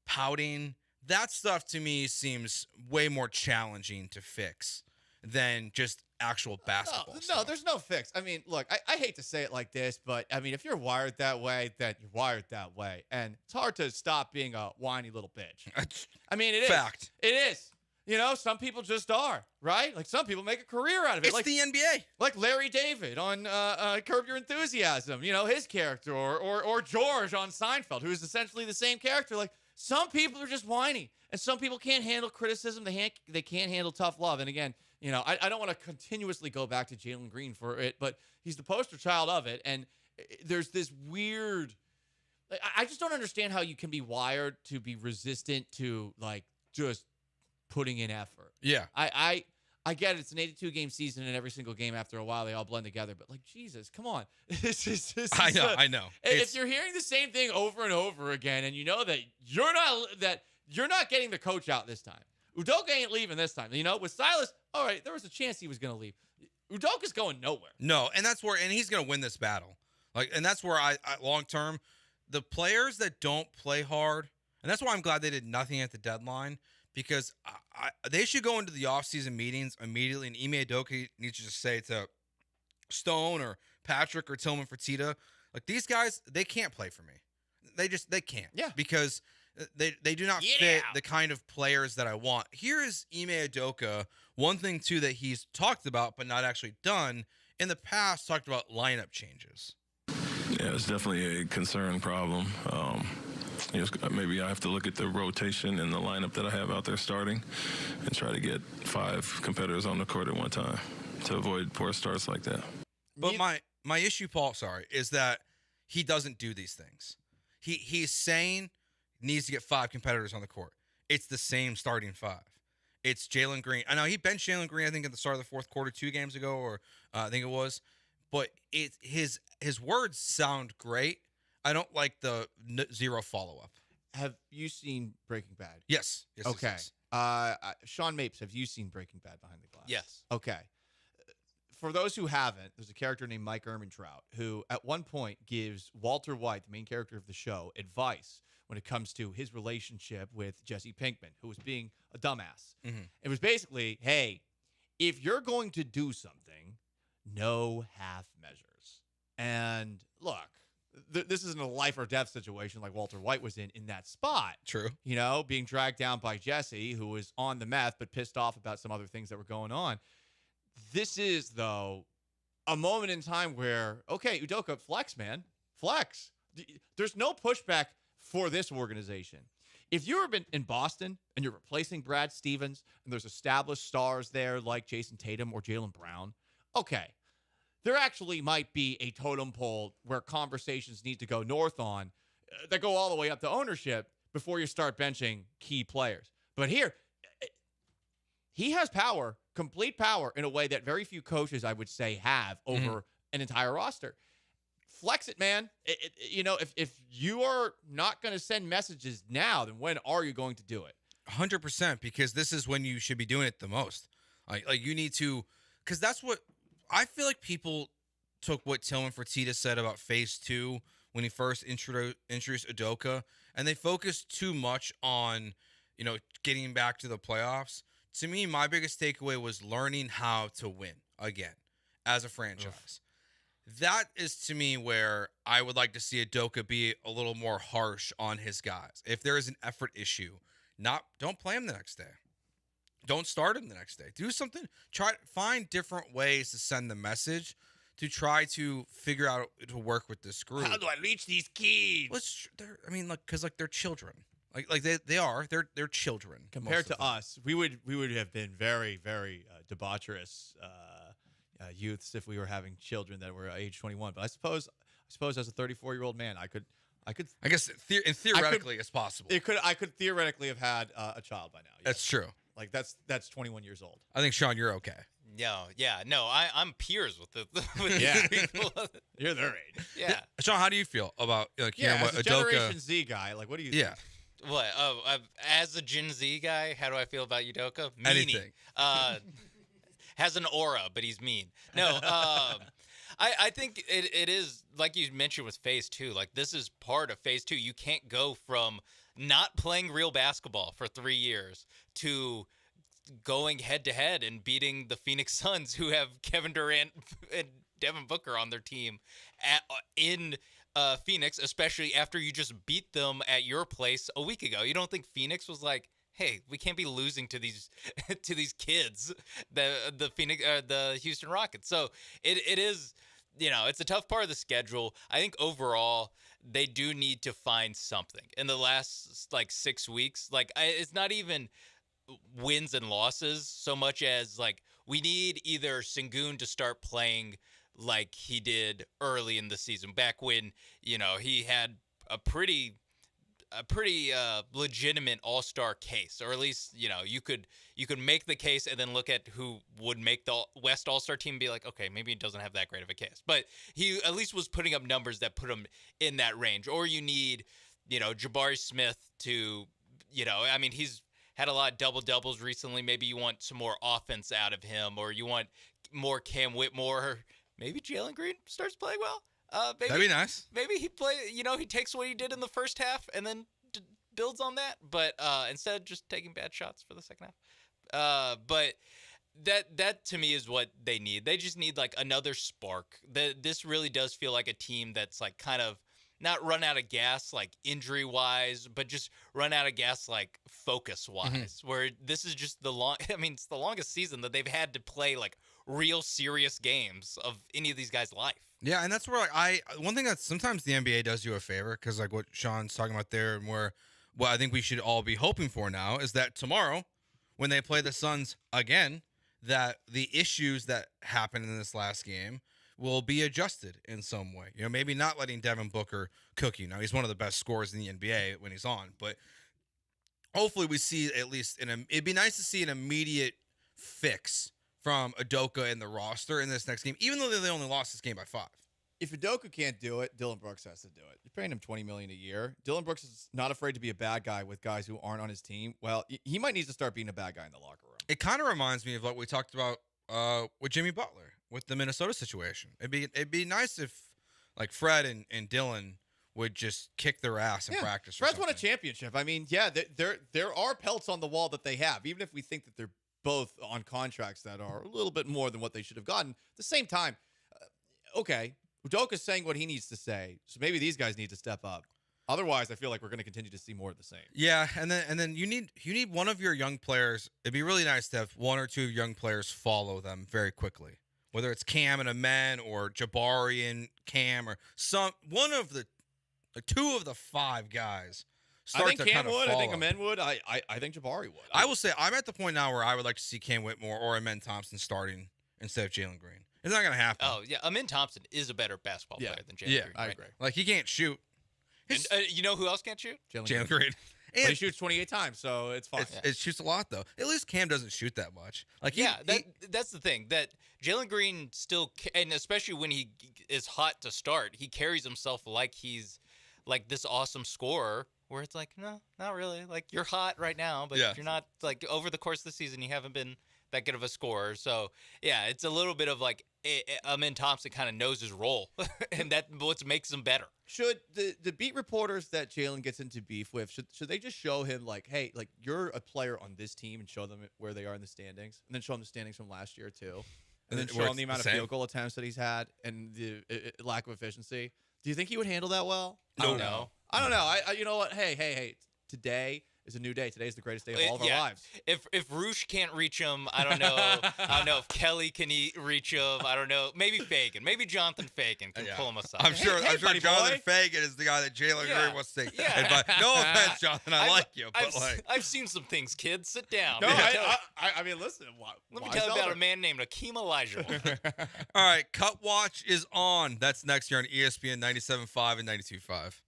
pouting, that stuff to me seems way more challenging to fix than just actual basketball stuff. No, there's no fix. I mean, look, I hate to say it like this, but I mean, if you're wired that way, then you're wired that way. And it's hard to stop being a whiny little bitch. I mean, it is. Fact. It is. You know, some people just are, right? Like, some people make a career out of it. It's like the NBA. Like Larry David on Curb Your Enthusiasm, you know, his character, or George on Seinfeld, who's essentially the same character. Like, some people are just whiny, and some people can't handle criticism. They can't handle tough love. And again, you know, I don't want to continuously go back to Jalen Green for it, but he's the poster child of it. And there's this weird, I just don't understand how you can be wired to be resistant to, like, just putting in effort. Yeah. I get it. It's an 82-game season, and every single game after a while they all blend together. But, like, Jesus, come on. I know. If you're hearing the same thing over and over again, and you know that you're not getting the coach out this time. Udoka ain't leaving this time. You know, with Silas, all right, there was a chance he was going to leave. Udoka's going nowhere. No, and he's going to win this battle. Like, and that's where I long term, the players that don't play hard, and that's why I'm glad they did nothing at the deadline, because they should go into the offseason meetings immediately, and Ime Udoka needs to just say to Stone or Patrick or Tillman Fertitta, like, these guys, they can't play for me. They can't. Yeah. Because they do not fit the kind of players that I want. Here is Ime Udoka. One thing, too, that he's talked about but not actually done in the past, talked about lineup changes. Yeah, it's definitely a concern problem. Maybe I have to look at the rotation and the lineup that I have out there starting and try to get 5 competitors on the court at one time to avoid poor starts like that. But my issue, Paul, is that he doesn't do these things. He's saying needs to get 5 competitors on the court. It's the same starting 5. It's Jalen Green. I know he benched Jalen Green, I think, at the start of the fourth quarter 2 games ago, or I think it was. But his words sound great. I don't like the 0 follow-up. Have you seen Breaking Bad? Yes. Okay. Yes. Sean Mapes, have you seen Breaking Bad Behind the Glass? Yes. Okay. For those who haven't, there's a character named Mike Ehrmantraut who at one point gives Walter White, the main character of the show, advice when it comes to his relationship with Jesse Pinkman, who was being a dumbass. Mm-hmm. It was basically, hey, if you're going to do something, no half measures. And look, this isn't a life or death situation like Walter White was in that spot. True. You know, being dragged down by Jesse, who was on the meth but pissed off about some other things that were going on. This is, though, a moment in time where, okay, Udoka, flex, man. Flex. There's no pushback for this organization. If you're in Boston and you're replacing Brad Stevens and there's established stars there like Jason Tatum or Jaylen Brown, okay, there actually might be a totem pole where conversations need to go north on that go all the way up to ownership before you start benching key players. But here, he has power, complete power, in a way that very few coaches, I would say, have over an entire roster. Flex it, man. You know, if you are not going to send messages now, then when are you going to do it? 100%, because this is when you should be doing it the most. Like you need to, because that's what I feel like people took what Tillman Fertitta said about Phase 2 when he first introduced Udoka, and they focused too much on, you know, getting back to the playoffs. To me, my biggest takeaway was learning how to win again as a franchise. That is, to me, where I would like to see Udoka be a little more harsh on his guys. If there is an effort issue, don't play him the next day. Don't start him the next day. Do something. Find different ways to send the message to try to figure out to work with this group. How do I reach these kids? Because they're children. Like they're children. Compared to us, we would have been very, very debaucherous youths if we were having children that were age 21. But I suppose as a 34-year-old man, I guess theoretically it's possible. I could theoretically have had a child by now. Yes. That's true. Like that's 21 years old. I think Sean, you're okay. No, I'm peers with the people. You're their age. Yeah. Sean, how do you feel about hearing what as a Udoka? Generation Z guy, like what do you think? What? As a Gen Z guy, how do I feel about Udoka? Meanie. Anything. Has an aura, but he's mean. No, I think it is, like you mentioned with Phase 2. Like, this is part of Phase 2. You can't go from not playing real basketball for 3 years to going head-to-head and beating the Phoenix Suns, who have Kevin Durant and Devin Booker on their team in Phoenix, especially after you just beat them at your place a week ago. You don't think Phoenix was like, hey, we can't be losing to these kids, the Houston Rockets. So it is, it's a tough part of the schedule. I think overall they do need to find something in the last 6 weeks. It's not even wins and losses so much as we need either Sengun to start playing like he did early in the season, back when he had a pretty legitimate all-star case, or at least you could make the case and then look at who would make the West All-Star team and be like, okay, maybe he doesn't have that great of a case, but he at least was putting up numbers that put him in that range. Or you need Jabari Smith to he's had a lot of double-doubles recently. Maybe you want some more offense out of him, or you want more Cam Whitmore. Maybe Jalen Green starts playing well. Maybe, that'd be nice. Maybe he he takes what he did in the first half and then builds on that, but instead of just taking bad shots for the second half. But that to me is what they need. They just need another spark. This really does feel like a team that's kind of not run out of gas injury wise, but just run out of gas focus wise. Where this is just it's the longest season that they've had to play real serious games of any of these guys' life. Yeah, and that's where one thing that sometimes the NBA does you a favor, because what Sean's talking about there, and what I think we should all be hoping for now is that tomorrow, when they play the Suns again, that the issues that happened in this last game will be adjusted in some way. Maybe not letting Devin Booker cook you. Now, he's one of the best scorers in the NBA when he's on, but hopefully we see at least it'd be nice to see an immediate fix from Udoka and the roster in this next game, even though they only lost this game by 5. If Udoka can't do it, Dylan Brooks has to do it. You're paying him $20 million a year. Dylan Brooks is not afraid to be a bad guy with guys who aren't on his team. Well, he might need to start being a bad guy in the locker room. It kind of reminds me of what we talked about with Jimmy Butler with the Minnesota situation. It'd be nice if Fred and Dylan would just kick their ass in practice. Fred's won a championship. There are pelts on the wall that they have, even if we think that they're both on contracts that are a little bit more than what they should have gotten. At the same time, okay, Udoka's saying what he needs to say, so maybe these guys need to step up. Otherwise, I feel like we're going to continue to see more of the same. Yeah, and then you need one of your young players. It'd be really nice to have one or two young players follow them very quickly, whether it's Cam and Amen or Jabari and Cam or one of the 2 of the 5 guys. I think Cam would. I think Amen would. I think Jabari would. I will say I'm at the point now where I would like to see Cam Whitmore or Amen Thompson starting instead of Jalen Green. It's not going to happen. Oh, yeah. Amen Thompson is a better basketball player than Jalen Green. I agree. He can't shoot. And, you know who else can't shoot? Jalen Green. But he shoots 28 times, so it's fine. It shoots a lot, though. At least Cam doesn't shoot that much. That's the thing. That Jalen Green still, and especially when he is hot to start, he carries himself like he's this awesome scorer, where it's no, not really. You're hot right now, but you're not, over the course of the season, you haven't been that good of a scorer. So, yeah, it's a little bit of Amen Thompson kind of knows his role, and that's what makes him better. Should the beat reporters that Jalen gets into beef with, should they just show him, hey, you're a player on this team, and show them where they are in the standings, and then show them the standings from last year, too, and then show them the amount of field goal attempts that he's had and the lack of efficiency? Do you think he would handle that well? No. I don't know. I you know what? Hey. Today, is a new day. Today's the greatest day of all of our lives. If Roosh can't reach him, I don't know. I don't know if Kelly can reach him. I don't know. Maybe Fagan. Maybe Jonathan Fagan can pull him aside. I'm sure buddy Jonathan boy. Fagan is the guy that Jalen Yeah. Green wants to take Yeah. advice. No offense, Jonathan. I like you, but I've seen some things, kids. Sit down. No, I mean, listen. Let me tell you about a man named Akeem Elijah. All right, Cut Watch is on. That's next year on ESPN 97.5 and 92.5.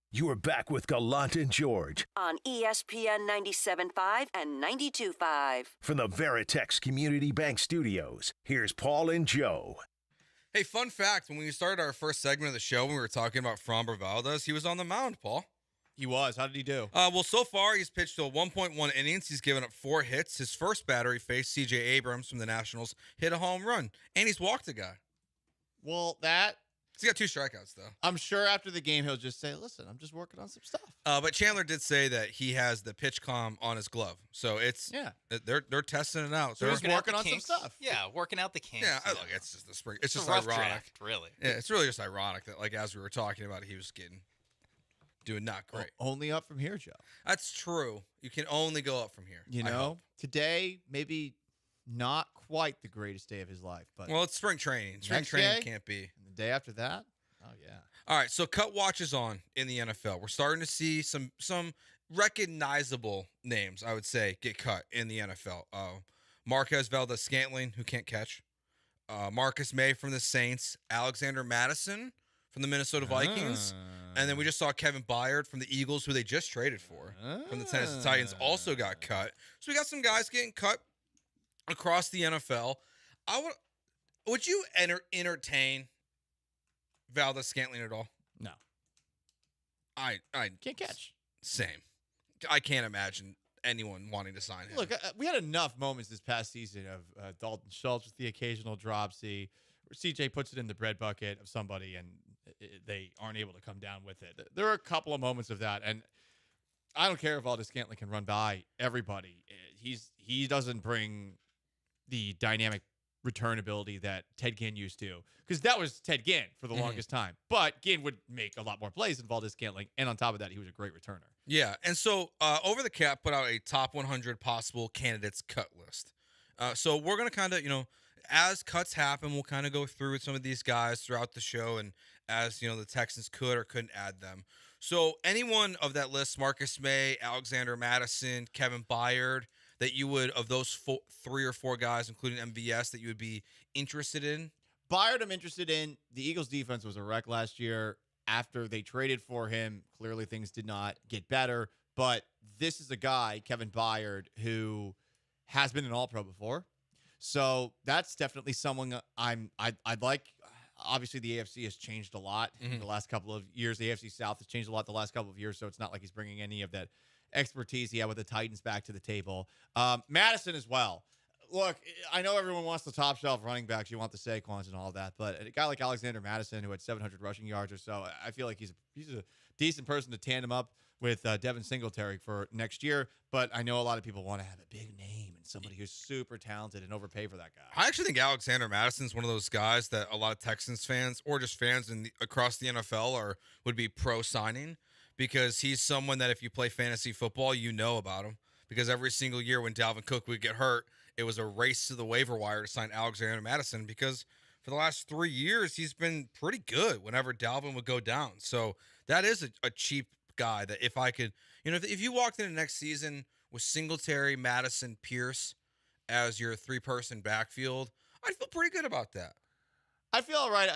You are back with Gallant and George On ESPN 97.5 and 92.5. from the Veritex Community Bank Studios. Here's Paul and Joe. Hey, fun fact, when we started our first segment of the show, when we were talking about Framber Valdez, he was on the mound, Paul. He was. How did he do? Well, so far, he's pitched to 1.1 innings. He's given up 4 hits. His first batter he faced, C.J. Abrams from the Nationals, hit a home run. And he's walked a guy. Well, that... He's got 2 strikeouts, though. I'm sure after the game, he'll just say, listen, I'm just working on some stuff. But Chandler did say that he has the pitch comm on his glove. So it's... Yeah. They're testing it out. So They're he's working on some stuff. Yeah, working out the kinks. Yeah, look, it's just the spring. It's just a rough ironic. draft, really. Yeah, it's really just ironic that, like, as we were talking about, he was doing not great. Only up from here, Joe. That's true. You can only go up from here. You know, today, maybe not quite the greatest day of his life. But well, it's spring training. Spring training can't be. And the day after that? Oh, yeah. All right, so Cut Watch is on in the NFL. We're starting to see some recognizable names, I would say, get cut in the NFL. Marquez Valdez-Scantling, who can't catch. Marcus May from the Saints. Alexander Madison from the Minnesota Vikings. And then we just saw Kevin Byard from the Eagles, who they just traded for. From the Tennessee Titans, also got cut. So we got some guys getting cut across the NFL, would you entertain Valdez-Scantling at all? No. I can't catch. Same. I can't imagine anyone wanting to sign him. Look, we had enough moments this past season of Dalton Schultz with the occasional dropsy, where CJ puts it in the bread bucket of somebody and they aren't able to come down with it. There are a couple of moments of that, and I don't care if Valdez-Scantling can run by everybody. He doesn't bring the dynamic return ability that Ted Ginn used to, because that was Ted Ginn for the longest time. But Ginn would make a lot more plays than Valdez-Scantling, and on top of that, he was a great returner. Yeah, and so Over the Cap put out a top 100 possible candidates cut list. So we're going to kind of, as cuts happen, we'll kind of go through with some of these guys throughout the show, and as, the Texans could or couldn't add them. So anyone of that list, Marcus May, Alexander Madison, Kevin Byard, that you would, of those 3 or 4 guys, including MVS, that you would be interested in? Byard, I'm interested in. The Eagles' defense was a wreck last year. After they traded for him, clearly things did not get better. But this is a guy, Kevin Byard, who has been an All-Pro before. So that's definitely someone I'd like. Obviously, the AFC has changed a lot in the last couple of years. The AFC South has changed a lot the last couple of years, so it's not like he's bringing any of that expertise he had with the Titans back to the table. Madison as well. Look, I know everyone wants the top shelf running backs. You want the Saquons and all that, but a guy like Alexander Madison, who had 700 rushing yards or so, I feel like he's a decent person to tandem up with Devin Singletary for next year. But I know a lot of people want to have a big name and somebody who's super talented and overpay for that guy. I actually think Alexander Madison's one of those guys that a lot of Texans fans or just fans across the NFL would be pro signing, because he's someone that if you play fantasy football, you know about him. Because every single year when Dalvin Cook would get hurt, it was a race to the waiver wire to sign Alexander Madison, because for the last 3 years, he's been pretty good whenever Dalvin would go down. So that is a cheap guy that if I could, if you walked into next season with Singletary, Madison, Pierce as your 3-person backfield, I'd feel pretty good about that. I feel all right.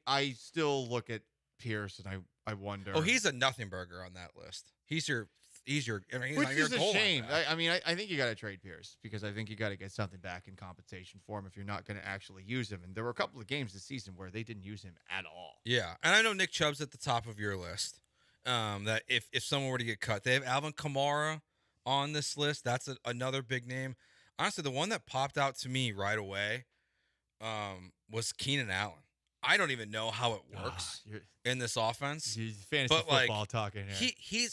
I still look at Pierce and I wonder. Oh, he's a nothing burger on that list. He's your Which is a shame. I think you got to trade Pierce, because I think you got to get something back in compensation for him if you're not going to actually use him. And there were a couple of games this season where they didn't use him at all. Yeah, and I know Nick Chubb's at the top of your list. That if someone were to get cut, they have Alvin Kamara on this list. That's another big name. Honestly, the one that popped out to me right away was Keenan Allen. I don't even know how it works in this offense. Fantasy football talking here.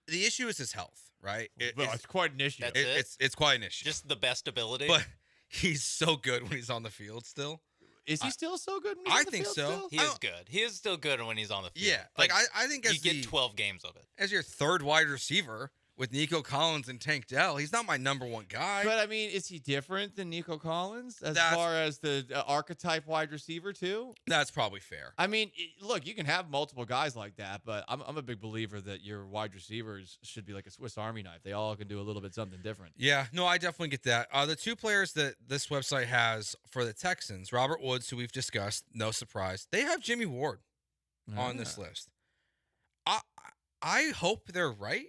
The issue is his health, right? It's quite an issue. It's quite an issue. Just the best ability. But he's so good when he's on the field still. Is he still so good when he's I on the think field so. still? He is good. He is still good when he's on the field. Yeah, like I think you get 12 games of it. As your 3rd wide receiver with Nico Collins and Tank Dell, he's not my number 1 guy. But I mean, is he different than Nico Collins far as the archetype wide receiver too? That's probably fair. I mean, look, you can have multiple guys like that, but I'm a big believer that your wide receivers should be like a Swiss Army knife. They all can do a little bit something different. Yeah, no, I definitely get that. The 2 players that this website has for the Texans, Robert Woods, who we've discussed, no surprise, they have Jimmy Ward on this list. I hope they're right.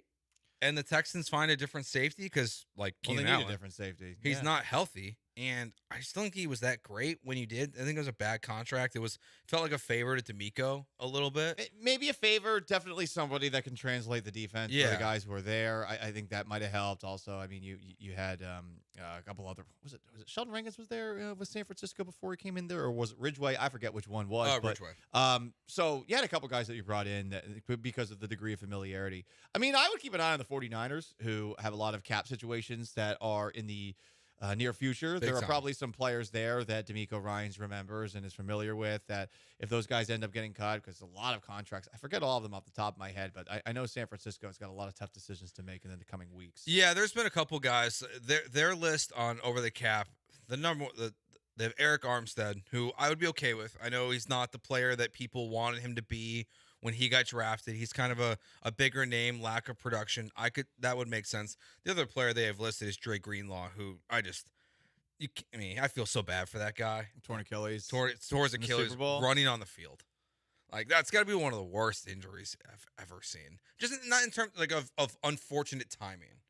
And the Texans find a different safety, because, like Keenan Allen, a different safety. He's not healthy, and I just don't think he was that great when you did. I think it was a bad contract. Felt like a favor to D'Amico a little bit. Maybe a favor. Definitely somebody that can translate the defense for the guys who are there. I think that might have helped. Also, I mean, you had a couple other. Was it Sheldon Rankins was there with San Francisco before he came in there, or was it Ridgeway? I forget which one was. Ridgeway. So you had a couple guys that you brought in because of the degree of familiarity. I mean, I would keep an eye on the 49ers, who have a lot of cap situations that are in the near future. There are probably some players there that D'Amico Ryans remembers and is familiar with, that if those guys end up getting cut, because a lot of contracts, I forget all of them off the top of my head, but I know San Francisco has got a lot of tough decisions to make in the coming weeks. Yeah, there's been a couple guys. Their list on Over the Cap, they have Eric Armstead, who I would be okay with. I know he's not the player that people wanted him to be when he got drafted. He's kind of a bigger name, lack of production. That would make sense. The other player they have listed is Dre Greenlaw, who I feel so bad for that guy. Torn Achilles. Tore his Achilles running on the field. Like, that's got to be one of the worst injuries I've ever seen. Just not in terms of unfortunate timing.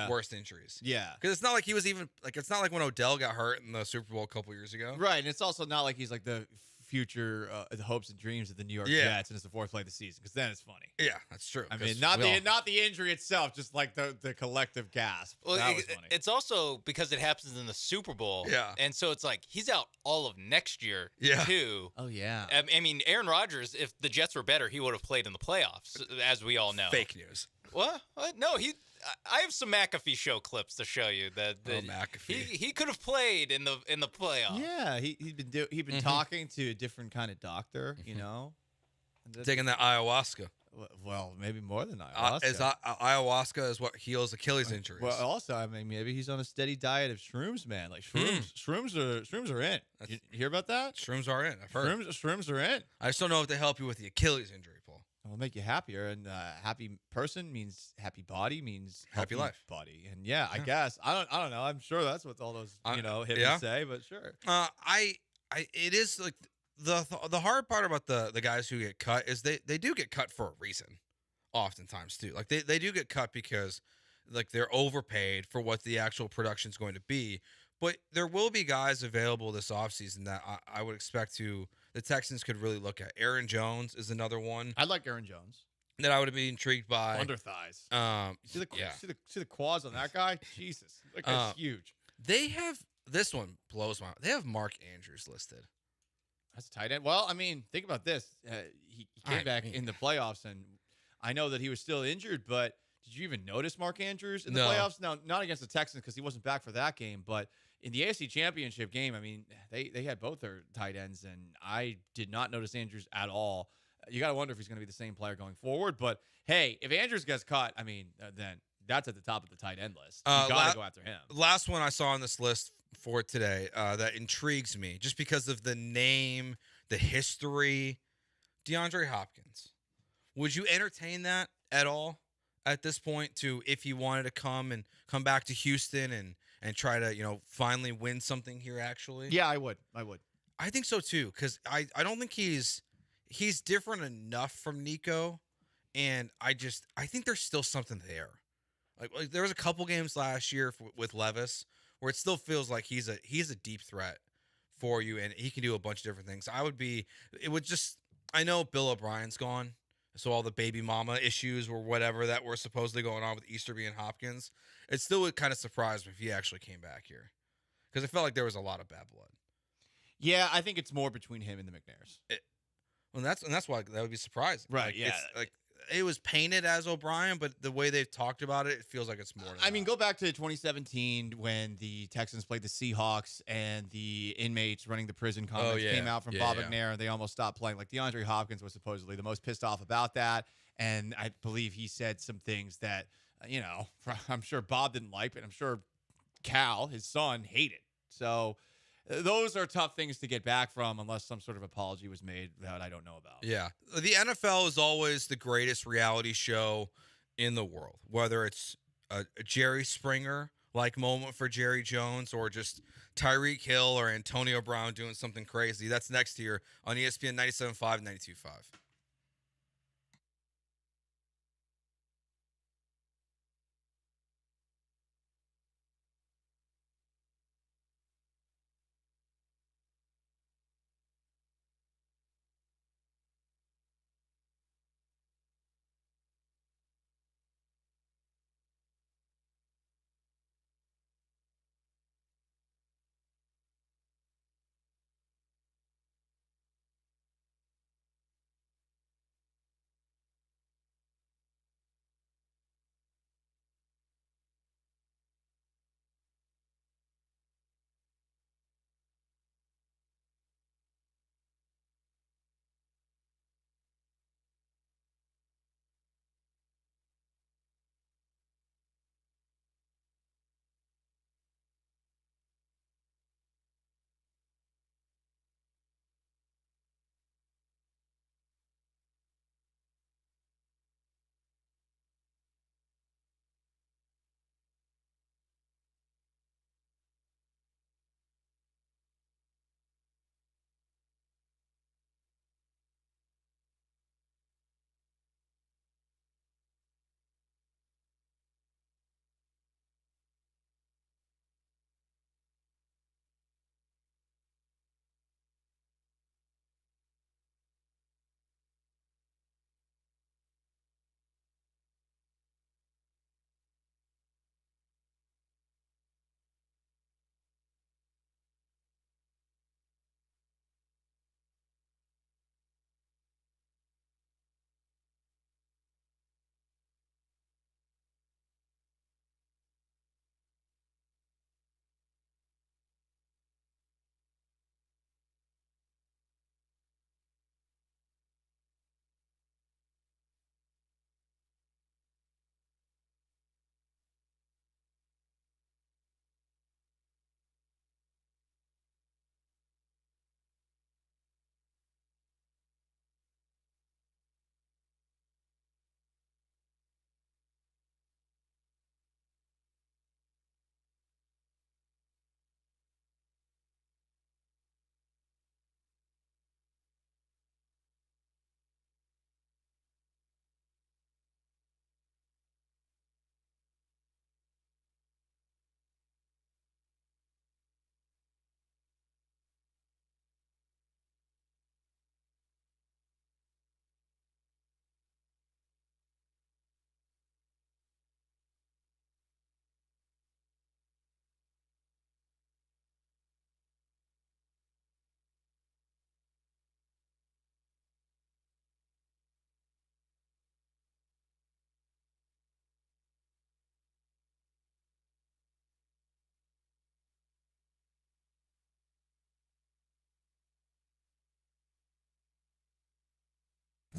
worst injuries. Yeah. Because it's not like he was even like it's not like when Odell got hurt in the Super Bowl a couple years ago. Right, and it's also not like he's like the future the hopes and dreams of the New York Yeah. Jets and it's the fourth play of the season because then it's funny. Yeah, that's true. I mean, 'cause not we the all- not the injury itself, just like the collective gasp. Well, that was funny. it's also because it happens in the Super Bowl. Yeah. And so it's like he's out all of next year, Yeah. too. Oh, yeah. I mean, Aaron Rodgers, if the Jets were better, he would have played in the playoffs, as we all know. Fake news. What? No, I have some McAfee show clips to show you that McAfee. he could have played in the playoffs. Yeah, he'd been talking to a different kind of doctor, you know. Taking that ayahuasca. Well, maybe more than ayahuasca. Ayahuasca is what heals Achilles injuries. Well, also, I mean, maybe he's on a steady diet of shrooms, man. Like shrooms are in. You hear about that? Shrooms are in. I've heard. Shrooms are in. I just don't know if they help you with the Achilles injury, Paul. It'll make you happier, and happy person means happy body means Happy healthy life. body. And yeah, I guess I don't know. I'm sure that's what all those hippies yeah. say, but sure. It is like the hard part about the guys who get cut is they do get cut for a reason, oftentimes too. Like they do get cut because like they're overpaid for what the actual production is going to be. But there will be guys available this offseason that I would expect the Texans could really look at. Aaron Jones is another one. I like Aaron Jones. That I would be intrigued by. Under thighs. See the quads on that guy? Jesus. That guy's huge. They have this one blows my mind. They have Mark Andrews listed. That's a tight end. Well, I mean, think about this. He came back in the playoffs, and I know that he was still injured, but did you even notice Mark Andrews in the playoffs? Now, not against the Texans because he wasn't back for that game, but in the AFC Championship game, I mean, they had both their tight ends, and I did not notice Andrews at all. You got to wonder if he's going to be the same player going forward. But, hey, if Andrews gets caught, I mean, then that's at the top of the tight end list. You got to go after him. Last one I saw on this list for today that intrigues me just because of the name, the history, DeAndre Hopkins. Would you entertain that at all at this point to if he wanted to come back to Houston and try to, finally win something here actually? Yeah, I would. I think so too because I don't think he's different enough from Nico, and I think there's still something there. Like there was a couple games last year with Levis where it still feels like he's a deep threat for you, and he can do a bunch of different things. I know Bill O'Brien's gone, so all the baby mama issues or whatever that were supposedly going on with Easterby and Hopkins, it still would kind of surprise me if he actually came back here because it felt like there was a lot of bad blood. Yeah, I think it's more between him and the McNairs. And that's why that would be surprising. Right, yeah. It's like it was painted as O'Brien, but the way they've talked about it, it feels like it's more. I mean, go back to 2017 when the Texans played the Seahawks and the inmates running the prison comments came out from Bob McNair and they almost stopped playing. Like DeAndre Hopkins was supposedly the most pissed off about that. And I believe he said some things that, I'm sure Bob didn't like, but I'm sure Cal, his son, hated. So those are tough things to get back from unless some sort of apology was made that I don't know about. Yeah. The NFL is always the greatest reality show in the world, whether it's a Jerry Springer-like moment for Jerry Jones or just Tyreek Hill or Antonio Brown doing something crazy. That's next year on ESPN 97.5 and 92.5.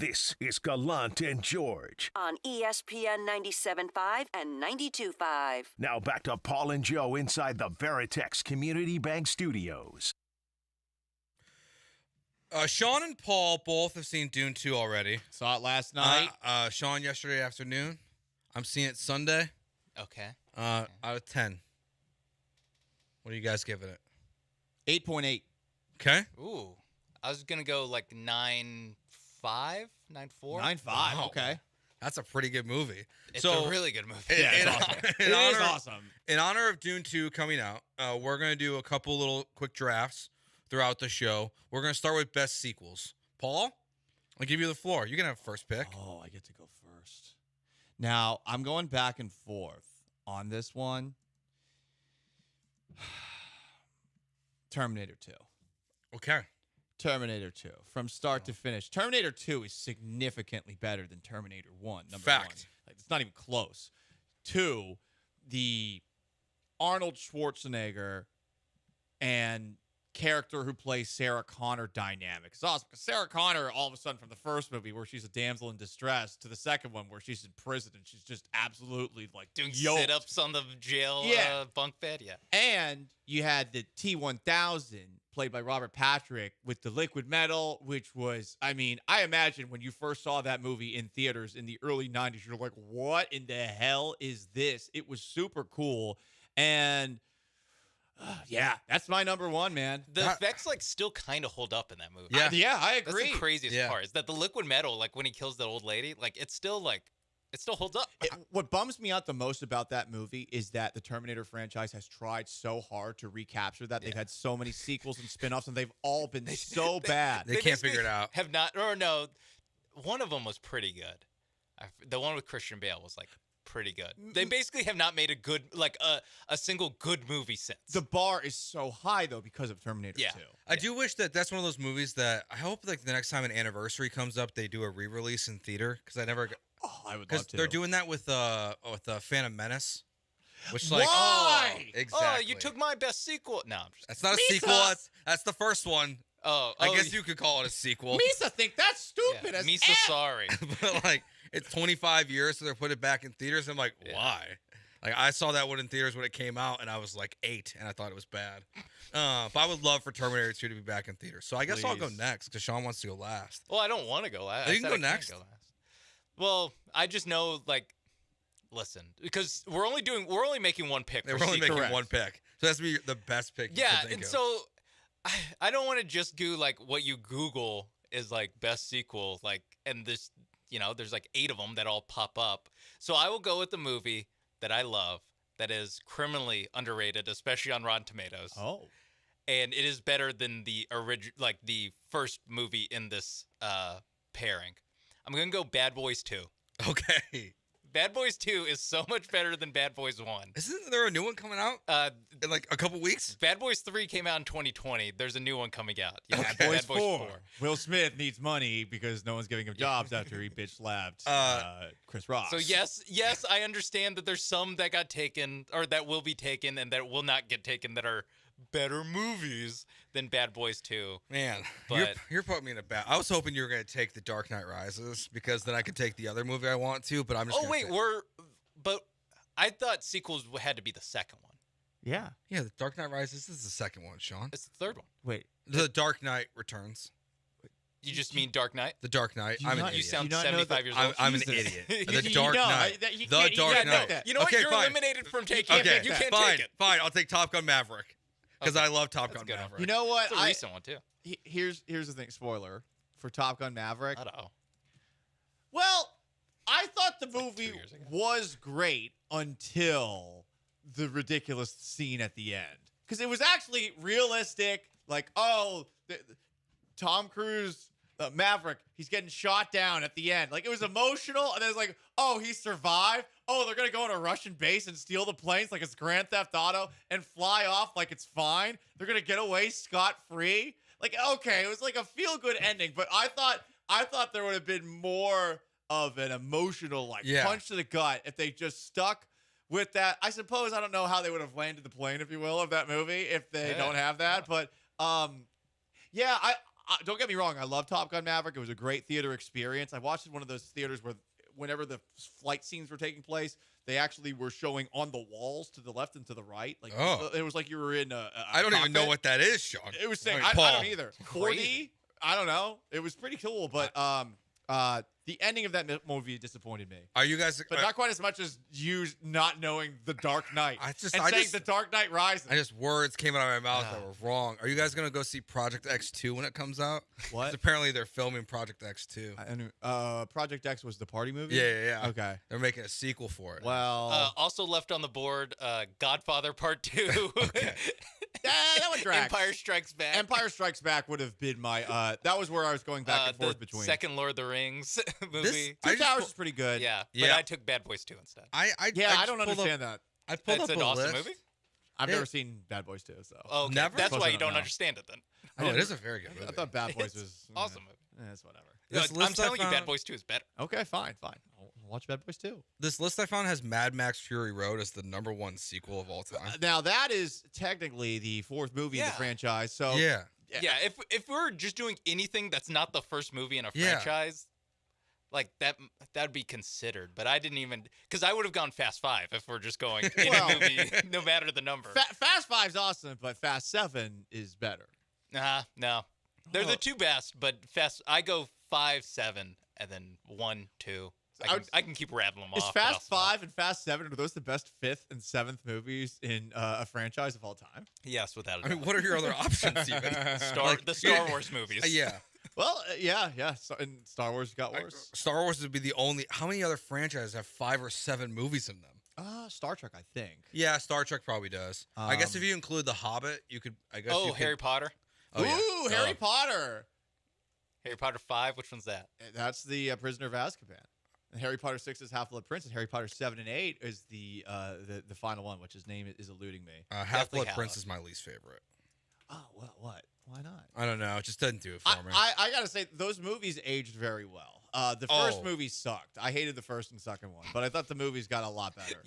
This is Gallant and George. On ESPN 97.5 and 92.5. Now back to Paul and Joe inside the Veritex Community Bank Studios. Sean and Paul both have seen Dune 2 already. Saw it last night. Sean yesterday afternoon. I'm seeing it Sunday. Okay. Out of 10. What are you guys giving it? 8.8. Okay. Ooh. I was going to go like 9.5, 9.4. 9.5. Wow. Okay. That's a pretty good movie. It's a really good movie. It's awesome. It is awesome. In honor of Dune 2 coming out, we're going to do a couple little quick drafts throughout the show. We're going to start with best sequels. Paul, I'll give you the floor. You can have first pick. Oh, I get to go first. Now, I'm going back and forth on this one. Terminator 2. Okay. Terminator 2. From start to finish. Terminator 2 is significantly better than Terminator 1. Number Fact. one. Like, it's not even close. 2, the Arnold Schwarzenegger and character who plays Sarah Connor dynamic. It's awesome because Sarah Connor, all of a sudden, from the first movie where she's a damsel in distress to the second one where she's in prison and she's just absolutely like doing yoked. sit-ups on the jail bunk bed. Yeah. And you had the T-1000 played by Robert Patrick with the liquid metal, which was, I mean, I imagine when you first saw that movie in theaters in the early 90s, you're like, what in the hell is this? It was super cool. And yeah, that's my number one, man. The effects like still kind of hold up in that movie. Yeah, I agree. That's the craziest part is that the liquid metal, like when he kills that old lady, like it still holds up. What bums me out the most about that movie is that the Terminator franchise has tried so hard to recapture that. They've had so many sequels and spin-offs, and they've all been so bad. They can't figure it out. Have not, or no, one of them was pretty good. The one with Christian Bale was like pretty good. They basically have not made a good, like a single good movie since. The bar is so high though because of Terminator 2. I do wish that that's one of those movies that I hope like the next time an anniversary comes up, they do a re-release in theater because I never. Oh, I would love because to. they're doing that with Phantom Menace, which Why? like exactly. Oh, you took my best sequel. No, I'm just That's not a sequel. That's the first one. I guess you could call it a sequel. Misa think that's stupid. As Misa, sorry. But like it's 25 years, so they're putting it back in theaters. I'm like, why? Like I saw that one in theaters when it came out, and I was like 8, and I thought it was bad. But I would love for Terminator 2 to be back in theaters. So I guess I'll go next because Sean wants to go last. Well, I don't want to go last. You can go next. Well, I just know, like, listen, because we're only making one pick. We're only making one pick, so that's be the best pick. Yeah, and so I don't want to just do like what you Google is like best sequel, like, and this, there's like 8 of them that all pop up. So I will go with the movie that I love that is criminally underrated, especially on Rotten Tomatoes. Oh, and it is better than the original, like the first movie in this pairing. I'm going to go Bad Boys 2. Okay. Bad Boys 2 is so much better than Bad Boys 1. Isn't there a new one coming out in like a couple weeks? Bad Boys 3 came out in 2020. There's a new one coming out. Yeah, Bad Boys 4. Will Smith needs money because no one's giving him jobs after he bitch slapped Chris Rock. So yes, I understand that there's some that got taken or that will be taken and that will not get taken that are better movies than Bad Boys 2. Man, but you're putting me in a bad. I was hoping you were going to take The Dark Knight Rises because then I could take the other movie I want to, but I'm just but I thought sequels had to be the second one. Yeah. Yeah, The Dark Knight Rises is the second one, Sean. It's the third one. Wait. The Dark Knight Returns. You just mean Dark Knight? The Dark Knight. You sound 75 years old. I'm an idiot. The Dark Knight. The Dark Knight. You know what? You're eliminated from taking it. You can't take it. Fine. I'll take Top Gun Maverick. Because I love Top Gun Maverick. You know what? It's a recent one, too. Here's the thing. Spoiler for Top Gun Maverick. Uh-oh. Well, I thought the movie was great until the ridiculous scene at the end. Because it was actually realistic. Like, Tom Cruise, Maverick, he's getting shot down at the end. Like, it was emotional. And then it's like, he survived. They're going to go on a Russian base and steal the planes like it's Grand Theft Auto and fly off like it's fine. They're going to get away scot-free. Like, okay, it was like a feel-good ending, but I thought there would have been more of an emotional punch to the gut if they just stuck with that. I suppose I don't know how they would have landed the plane, if you will, of that movie if they don't have that. But I don't get me wrong. I love Top Gun Maverick. It was a great theater experience. I watched it in one of those theaters where whenever the flight scenes were taking place, they actually were showing on the walls to the left and to the right. Like it was like you were in a I don't even know cockpit. what that is, Sean. It was saying All right, I Paul. don't either. 4D? I don't know. It was pretty cool, but the ending of that movie disappointed me. Are you guys? But not quite as much as you not knowing The Dark Knight I saying The Dark Knight Rises. Words came out of my mouth that were wrong. Are you guys gonna go see Project X2 when it comes out? 'Cause apparently they're filming Project X2. Project X was the party movie? Yeah. Okay. They're making a sequel for it. Well, also left on the board, Godfather Part 2. that one drags. Empire Strikes Back. Empire Strikes Back would have been my. That was where I was going back and forth between. Second Lord of the Rings movie. Two Towers is pretty good. Yeah, but I took Bad Boys 2 instead. I don't understand that. I pulled It's up an a awesome list. movie. I've never seen Bad Boys 2, so. Oh, okay. Never? That's why you don't No. understand it then. Oh, it is a very good movie. I thought Bad Boys It's was awesome movie. That's whatever. This I'm list I telling you, Bad found- Boys 2 is better. Okay, fine. I'll watch Bad Boys 2. This list I found has Mad Max Fury Road as the #1 sequel of all time. Now that is technically the fourth movie in the franchise. So Yeah. Yeah, if we're just doing anything that's not the first movie in a Yeah. franchise, like that'd be considered. But I didn't even because I would have gone Fast 5 if we're just going any movie, no matter the number. Fast 5's awesome, but Fast 7 is better. No, they're the two best. But I go 5, 7, and then 1, 2. I can keep rattling them Is off. Fast 5 and Fast 7 are those the best 5th and 7th movies in a franchise of all time? Yes, without a I doubt. mean, what are your other options even? The Star Wars movies. Yeah. Well, yeah. So, and Star Wars got worse. Star Wars would be the only. How many other franchises have 5 or 7 movies in them? Star Trek, I think. Yeah, Star Trek probably does. I guess if you include The Hobbit, you could. I guess. you could, Harry Potter. Oh, yeah. Ooh, Harry Potter. Harry Potter 5. Which one's that? That's the Prisoner of Azkaban. And Harry Potter 6 is Half-Blood Prince, and Harry Potter 7 and 8 is the final one, which his name is eluding me. Half-Blood Prince is my least favorite. Oh, well, what? Why not? I don't know. It just doesn't do it for me. I gotta say, those movies aged very well. The first movie sucked. I hated the first and second one, but I thought the movies got a lot better.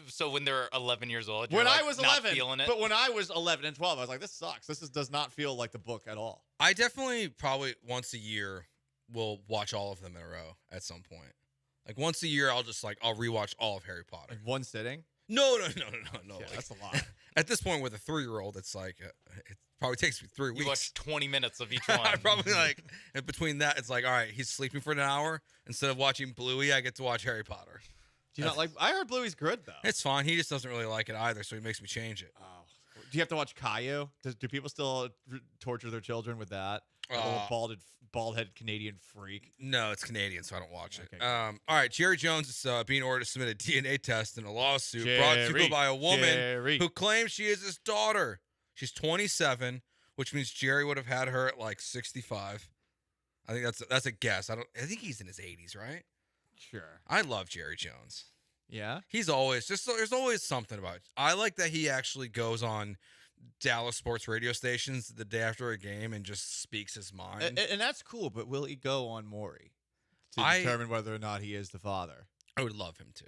So when they're 11 years old, When you're I was not 11, feeling it. but when I was 11 and 12, I was like, this sucks. Does not feel like the book at all. I definitely probably once a year will watch all of them in a row at some point. Like once a year, I'll rewatch all of Harry Potter. In one sitting? No. Yeah, Like, that's a lot. At this point, with a 3-year-old, it's like it probably takes me 3 weeks. You watch 20 minutes of each one. I probably and between that, it's like, all right, he's sleeping for an hour. Instead of watching Bluey, I get to watch Harry Potter. Do you not like? I heard Bluey's good though. It's fine. He just doesn't really like it either, so he makes me change it. Oh. Do you have to watch Caillou? Do people still torture their children with that? A little bald-headed Canadian freak. No, it's Canadian, so I don't watch it. Okay, All right, Jerry Jones is being ordered to submit a DNA test in a lawsuit brought to you by a woman who claims she is his daughter. She's 27, which means Jerry would have had her at like 65. I think that's a guess. I think he's in his 80s, right? Sure. I love Jerry Jones. Yeah. He's always there's always something about it. I like that he actually goes on Dallas sports radio stations the day after a game and just speaks his mind. And that's cool, but will he go on Maury to determine whether or not he is the father? I would love him to.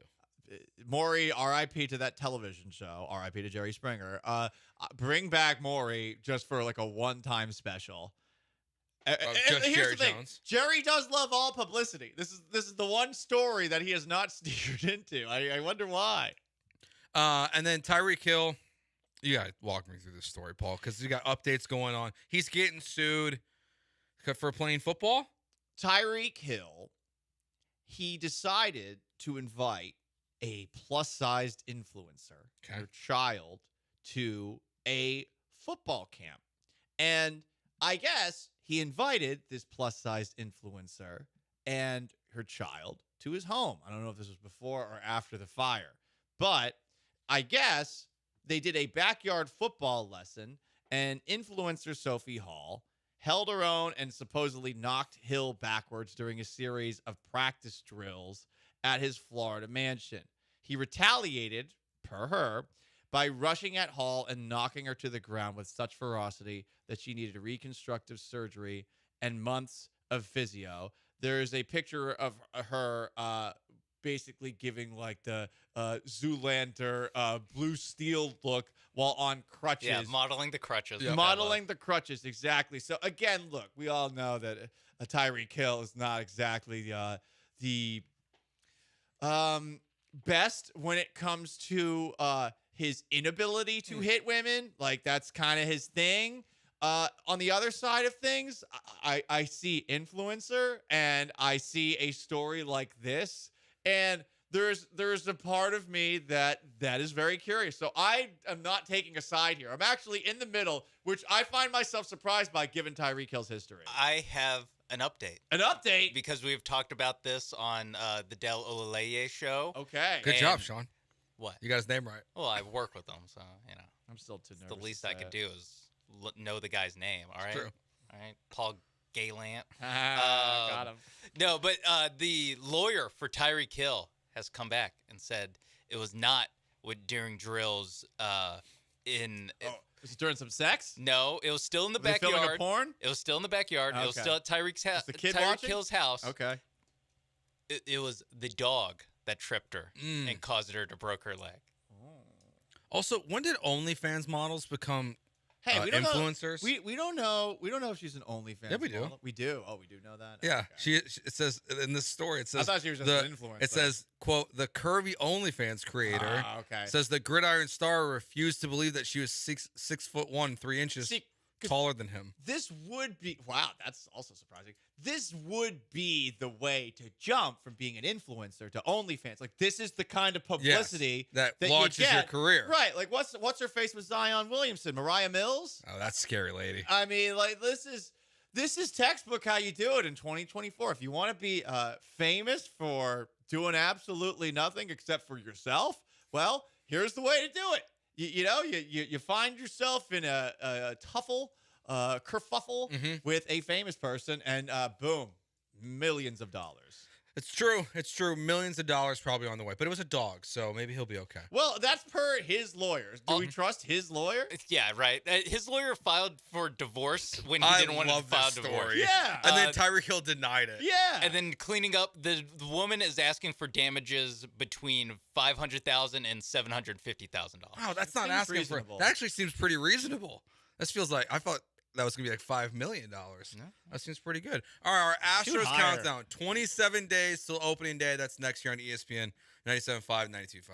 Maury, R.I.P. to that television show, R.I.P. to Jerry Springer. Bring back Maury just for like a one-time special. Just Here's Jerry the thing. Jones. Jerry does love all publicity. This is the one story that he has not steered into. I wonder why. And then Tyreek Hill, you got to walk me through this story, Paul, because you got updates going on. He's getting sued for playing football. Tyreek Hill, he decided to invite a plus-sized influencer, her child, to a football camp. And I guess he invited this plus-sized influencer and her child to his home. I don't know if this was before or after the fire, but I guess they did a backyard football lesson, and influencer Sophie Hall held her own and supposedly knocked Hill backwards during a series of practice drills at his Florida mansion. He retaliated, per her, by rushing at Hall and knocking her to the ground with such ferocity that she needed reconstructive surgery and months of physio. There is a picture of her basically giving like the Zoolander blue steel look while on crutches. Yeah, modeling the crutches. Modeling the crutches, exactly. So again, look, we all know that a Tyreek Hill is not exactly the best when it comes to his inability to hit women. Like that's kind of his thing. On the other side of things, I see influencer and I see a story like this, and there's a part of me that is very curious. So I am not taking a side here. I'm actually in the middle, which I find myself surprised by given Tyreek Hill's history. I have an update. An update? Because we've talked about this on the Del Olaleye Show. Okay. Good job, Sean. What? You got his name right. Well, I work with him, so, you know. I'm still too nervous. The least I could do is know the guy's name, all right? True. All right? Paul Gallant. Got him. No, but the lawyer for Tyreek Hill has come back and said it was not during drills was it during some sex? No, it was still in the Were they backyard. filming a porn? It was still in the backyard. It was Okay. still at Tyreek kid Tyreek watching? Hill's house. Okay. It was the dog that tripped her and caused her to break her leg. Also, when did OnlyFans models become Hey, we don't influencers? Know, we don't know. We don't know if she's an OnlyFans. Yeah, we do. model. We do. Oh, we do know that. Yeah, Okay. it says in this story. It says thought she was just the an influencer. It says, "quote The curvy OnlyFans creator Okay. says the gridiron star refused to believe that she was 6'1", 3 inches taller than him." This would be that's also surprising. This would be the way to jump from being an influencer to OnlyFans. Like this is the kind of publicity that you launches your get. career. Right? Like what's her face with Zion Williamson, Mariah Mills? Oh, that's scary, lady. I mean, like this is textbook how you do it in 2024. If you want to be famous for doing absolutely nothing except for yourself, well, here's the way to do it. You find yourself in a tuffle, kerfuffle with a famous person, and boom, millions of dollars. It's true. It's true. Millions of dollars probably on the way, but it was a dog, so maybe he'll be okay. Well, that's per his lawyers. Do we trust his lawyer? Yeah, right. His lawyer filed for divorce when he didn't want to file divorce. Yeah. And then Tyreek Hill denied it. Yeah. And then cleaning up, the woman is asking for damages between $500,000 and $750,000. Wow, that's not asking reasonable. for. That actually seems pretty reasonable. This feels like I thought that was gonna be like $5 million. No. That seems pretty good. All right, our Astros countdown: 27 days till opening day. That's next year on ESPN 97.5, 92.5.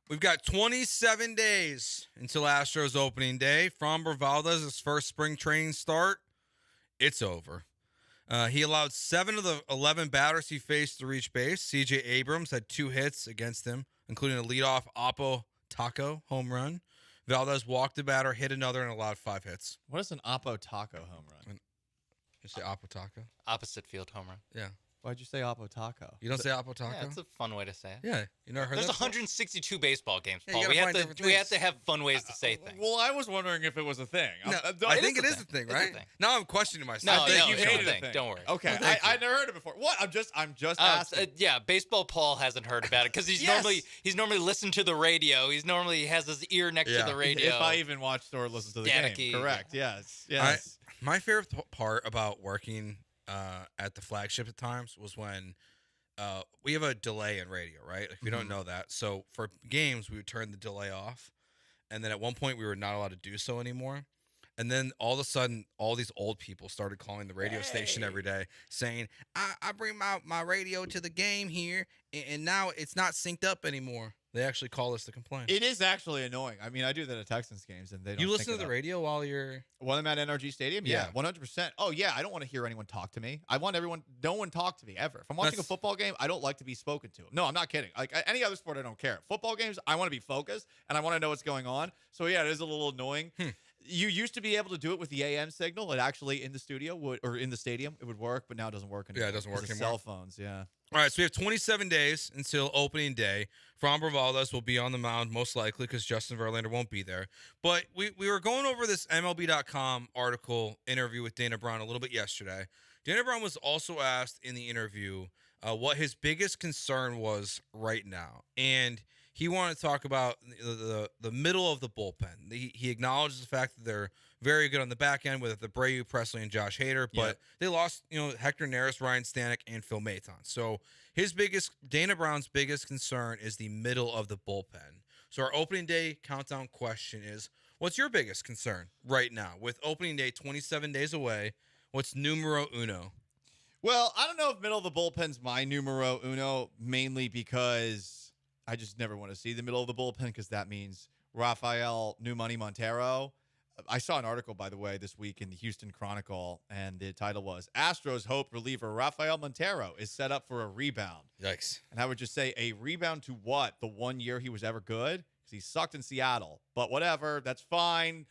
We've got 27 days until Astros opening day. Framber Valdez's first spring training start. It's over. He allowed 7 of the 11 batters he faced to reach base. C.J. Abrams had 2 hits against him, including a leadoff Oppo Taco home run. Valdez walked the batter, hit another, and allowed 5 hits. What is an Oppo Taco home run? You say Oppo Taco? Opposite field home run. Yeah. Why'd you say Oppo Taco? You don't say Oppo Taco? Yeah, it's a fun way to say it. Yeah, you never heard There's that before? 162 baseball games, Yeah, you Paul. gotta find we different have things. to have fun ways to say things. Well, I was wondering if it was a thing. No, I think it is a thing, right? Now I'm questioning myself. No, I think no, you it's hated a a thing. thing. Don't worry. Okay, Oh, thank you. I never heard it before. What? I'm just asking. Yeah, baseball Paul hasn't heard about it because he's Yes. normally listened to the radio. He's normally has his ear next to the radio. If I even watched or listened to the Staticky. game. Correct. Yes. My favorite part about working at the flagship at times was when we have a delay in radio, right? Like, we don't know that. So for games, we would turn the delay off. And then at one point, we were not allowed to do so anymore. And then all of a sudden, all these old people started calling the radio station every day saying, I bring my radio to the game here, and now it's not synced up anymore. They actually call us to complain. It is actually annoying. I mean, I do that at Texans games, and they don't. You listen sync to it the up. radio while you're... When I'm at NRG Stadium, Yeah. 100%. Oh yeah, I don't want to hear anyone talk to me. I want no one talk to me ever. If I'm watching a football game, I don't like to be spoken to. No, I'm not kidding. Like any other sport, I don't care. Football games, I want to be focused and I want to know what's going on. So yeah, it is a little annoying. You used to be able to do it with the AM signal. It actually in the studio or in the stadium, it would work, but now it doesn't work anymore. Yeah, it doesn't work because of anymore. Cell phones, yeah. All right, so we have 27 days until opening day. Framber Valdez will be on the mound most likely because Justin Verlander won't be there. But we were going over this MLB.com article interview with Dana Brown a little bit yesterday. Dana Brown was also asked in the interview what his biggest concern was right now. And he wanted to talk about the middle of the bullpen. He acknowledges the fact that they're very good on the back end with Abreu, Presley, and Josh Hader, but they lost, Hector Neris, Ryan Stanek, and Phil Maton. So Dana Brown's biggest concern is the middle of the bullpen. So our opening day countdown question is, what's your biggest concern right now? With opening day 27 days away, what's numero uno? Well, I don't know if middle of the bullpen's my numero uno, mainly because I just never want to see the middle of the bullpen because that means Rafael New Money Montero. I saw an article, by the way, this week in the Houston Chronicle, and the title was Astros hope reliever Rafael Montero is set up for a rebound. Yikes. And I would just say a rebound to what? The 1 year he was ever good? Because he sucked in Seattle. But whatever, that's fine.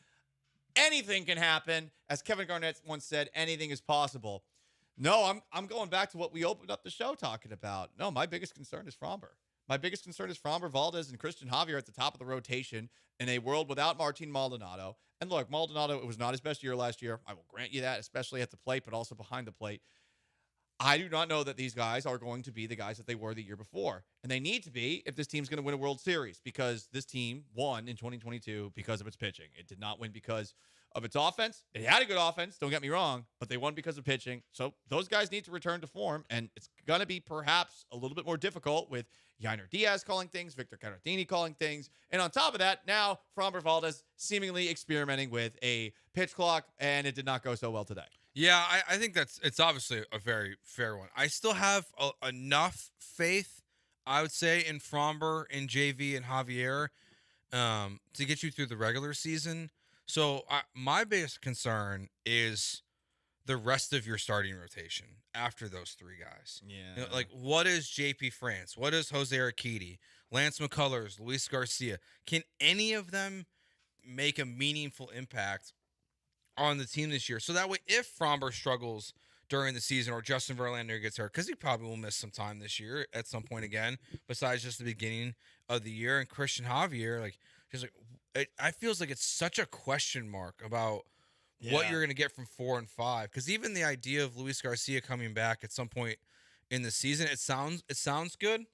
Anything can happen. As Kevin Garnett once said, anything is possible. No, I'm going back to what we opened up the show talking about. No, my biggest concern is Framber. My biggest concern is Framber, Valdez, and Christian Javier at the top of the rotation in a world without Martin Maldonado. And look, Maldonado, it was not his best year last year. I will grant you that, especially at the plate, but also behind the plate. I do not know that these guys are going to be the guys that they were the year before. And they need to be if this team's going to win a World Series, because this team won in 2022 because of its pitching. It did not win because of its offense. It had a good offense, don't get me wrong, but they won because of pitching. So those guys need to return to form, and it's going to be perhaps a little bit more difficult with Yainer Diaz calling things, Victor Caratini calling things, and on top of that, now Framber Valdez seemingly experimenting with a pitch clock, and it did not go so well today. Yeah, I think it's obviously a very fair one. I still have enough faith, I would say, in Framber, in JV, and Javier to get you through the regular season. So my biggest concern is the rest of your starting rotation after those three guys. Yeah. Like, what is JP France? What is Jose Urquidy? Lance McCullers, Luis Garcia? Can any of them make a meaningful impact on the team this year? So that way, if Framber struggles during the season or Justin Verlander gets hurt, because he probably will miss some time this year at some point again, besides just the beginning of the year, and Christian Javier, I feels like it's such a question mark about what you're going to get from 4 and 5. Because even the idea of Luis Garcia coming back at some point in the season, it sounds good,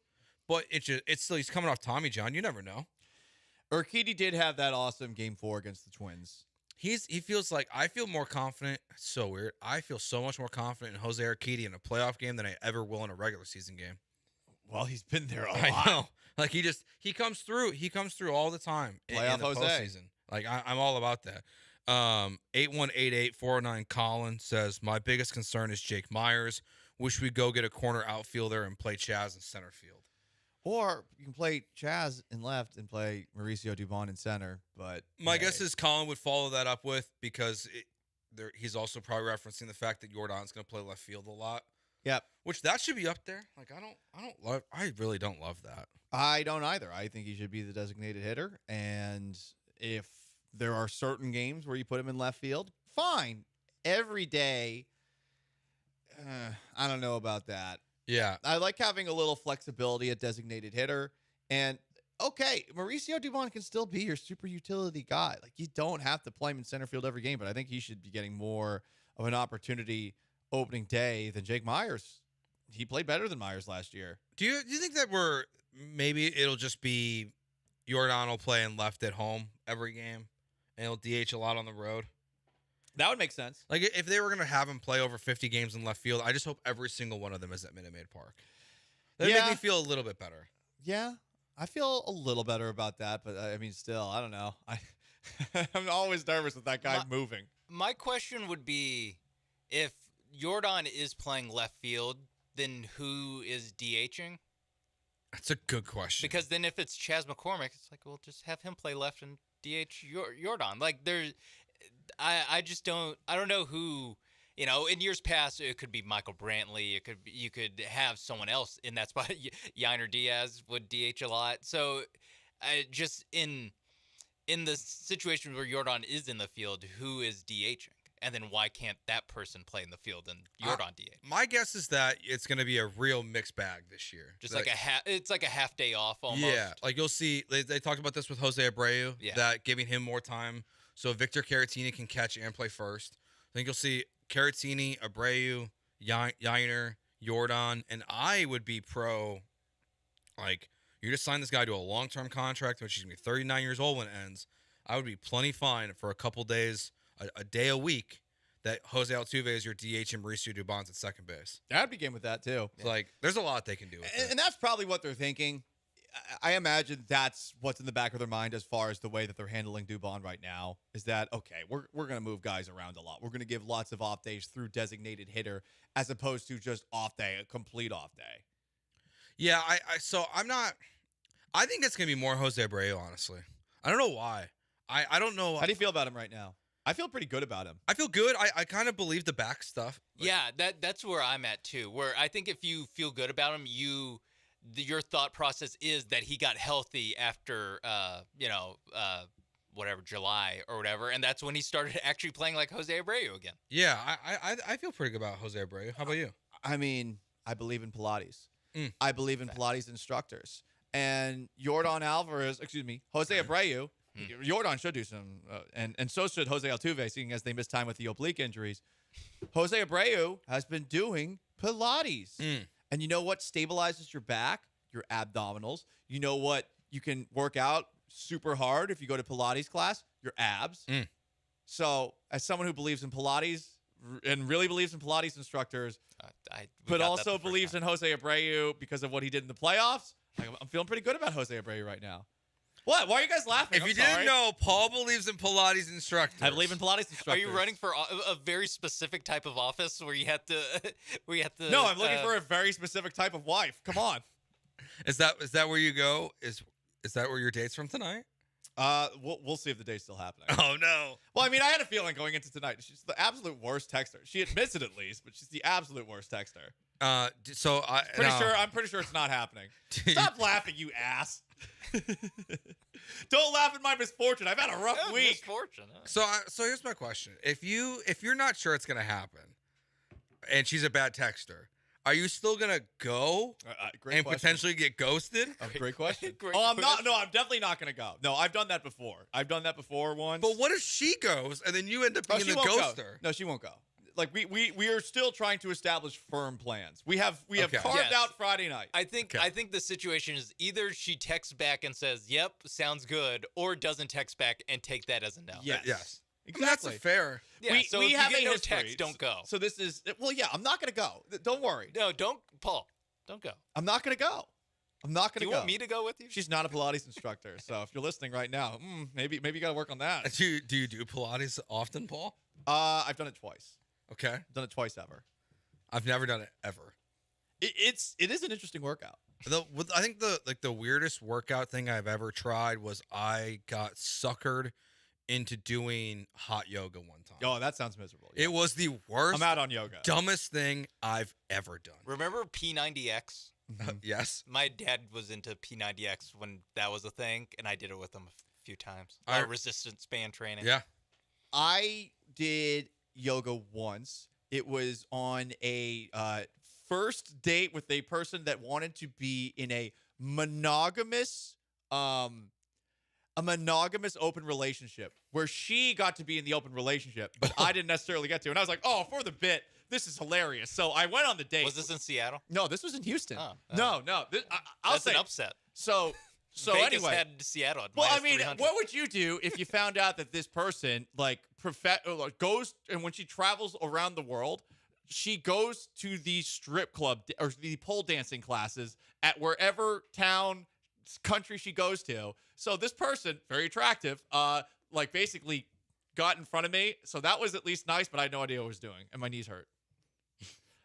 but it's still, he's coming off Tommy John. You never know. Urquidy did have that awesome Game 4 against the Twins. He feels like, I feel more confident. It's so weird. I feel so much more confident in Jose Urquidy in a playoff game than I ever will in a regular season game. Well, he's been there a lot. I know. Like, he comes through. He comes through all the time in the Jose. postseason. Like, I'm all about that. 8188409 Colin says, my biggest concern is Jake Myers. Wish we'd go get a corner outfielder and play Chaz in center field. Or you can play Chaz in left and play Mauricio Dubon in center. But My guess is Colin would follow that up with, because he's also probably referencing the fact that Jordan's going to play left field a lot. Yep. Which that should be up there. Like I really don't love that. I don't either. I think he should be the designated hitter. And if there are certain games where you put him in left field, fine. Every day, I don't know about that. Yeah. I like having a little flexibility at designated hitter. And, okay, Mauricio Dubon can still be your super utility guy. Like, you don't have to play him in center field every game, but I think he should be getting more of an opportunity opening day than Jake Myers. He played better than Myers last year. Do you think that maybe it'll just be Jordan will play in left at home every game, and he'll DH a lot on the road? That would make sense. Like, if they were going to have him play over 50 games in left field, I just hope every single one of them is at Minute Maid Park. That would make me feel a little bit better. Yeah, I feel a little better about that, but I mean, still, I don't know. I'm always nervous with that guy moving. My question would be, if Jordan is playing left field, then who is DHing? That's a good question. Because then if it's Chaz McCormick, it's like, well, just have him play left and DH Jordan. Like, I just don't know who, in years past, it could be Michael Brantley. You could have someone else in that spot. Yainer Diaz would DH a lot. So just in the situation where Jordan is in the field, who is DHing? And then why can't that person play in the field and Jordan DH? My guess is that it's going to be a real mixed bag this year. Just it's like a half day off almost. Yeah, like you'll see. They talked about this with Jose Abreu, that giving him more time so Victor Caratini can catch and play first. I think you'll see Caratini, Abreu, Yainer, Jordan, and I would be pro. Like, you just sign this guy to a long-term contract, which is going to be 39 years old when it ends. I would be plenty fine for a couple days. A day a week that Jose Altuve is your DH and Mauricio Dubon's at second base. I'd be game with that too. Like, there's a lot they can do with it. And that's probably what they're thinking. I imagine that's what's in the back of their mind as far as the way that they're handling Dubon right now, is that, okay, we're going to move guys around a lot. We're going to give lots of off days through designated hitter as opposed to just off day, a complete off day. Yeah, I think it's going to be more Jose Abreu, honestly. I don't know why. I don't know. How do you feel about him right now? I feel pretty good about him. I feel good. I kind of believe the back stuff. Yeah, that's where I'm at too. Where I think if you feel good about him, your thought process is that he got healthy after July or whatever, and that's when he started actually playing like Jose Abreu again. Yeah, I feel pretty good about Jose Abreu. How about you? I mean, I believe in Pilates. I believe in Pilates instructors. And Jose Abreu. Jordan should do some, and so should Jose Altuve, seeing as they missed time with the oblique injuries. Jose Abreu has been doing Pilates. And you know what stabilizes your back? Your abdominals. You know what you can work out super hard if you go to Pilates class? Your abs. So, as someone who believes in Pilates and really believes in Pilates instructors, but also believes in Jose Abreu because of what he did in the playoffs, I'm feeling pretty good about Jose Abreu right now. What? Why are you guys laughing? If you didn't know, Paul believes in Pilates instructors. I believe in Pilates instructors. Are you running for a very specific type of office where you have to? No, I'm looking for a very specific type of wife. Come on. Is that where you go? Is that where your date's from tonight? We'll see if the date's still happening. Oh no. Well, I mean, I had a feeling going into tonight. She's the absolute worst texter. She admits it at least, but she's the absolute worst texter. I'm pretty sure it's not happening. Stop laughing, you ass. Don't laugh at my misfortune. I've had a rough week. Misfortune. Huh? So here's my question: if you're not sure it's gonna happen, and she's a bad texter, are you still gonna go and potentially get ghosted? Great question. I'm not. No, I'm definitely not gonna go. No, I've done that before. I've done that before once. But what if she goes and then you end up being the ghoster? No, she won't go. Like we are still trying to establish firm plans. We have carved out Friday night. I think the situation is either she texts back and says, "Yep, sounds good," or doesn't text back and take that as a no. Yes. Exactly. That's fair. Yeah, so if you get no text, don't go. So this is I'm not gonna go. Don't worry. No, Paul. Don't go. I'm not gonna go. I'm not gonna go. Do you want me to go with you? She's not a Pilates instructor, so if you're listening right now, maybe you gotta work on that. Do you do Pilates often, Paul? I've done it twice. Okay. Done it twice ever. I've never done it ever. It is an interesting workout. I think the weirdest workout thing I've ever tried was I got suckered into doing hot yoga one time. Oh, that sounds miserable. It was the worst. I'm out on yoga. Dumbest thing I've ever done. Remember P90X? Yes. My dad was into P90X when that was a thing, and I did it with him a few times. Resistance band training. Yeah. I did yoga once. It was on a first date with a person that wanted to be in a monogamous open relationship where she got to be in the open relationship, but I didn't necessarily get to. And I was like, oh, for the bit, this is hilarious. So I went on the date. Was this in Seattle? No, this was in Houston. Oh, no. I'll that's say an upset. So Vegas anyway, had Seattle. At well, I minus mean, 300. what would you do if you found out that this person goes, and when she travels around the world, she goes to the strip club or the pole dancing classes at wherever town, country she goes to. So this person, very attractive, basically got in front of me. So that was at least nice, but I had no idea what I was doing, and my knees hurt.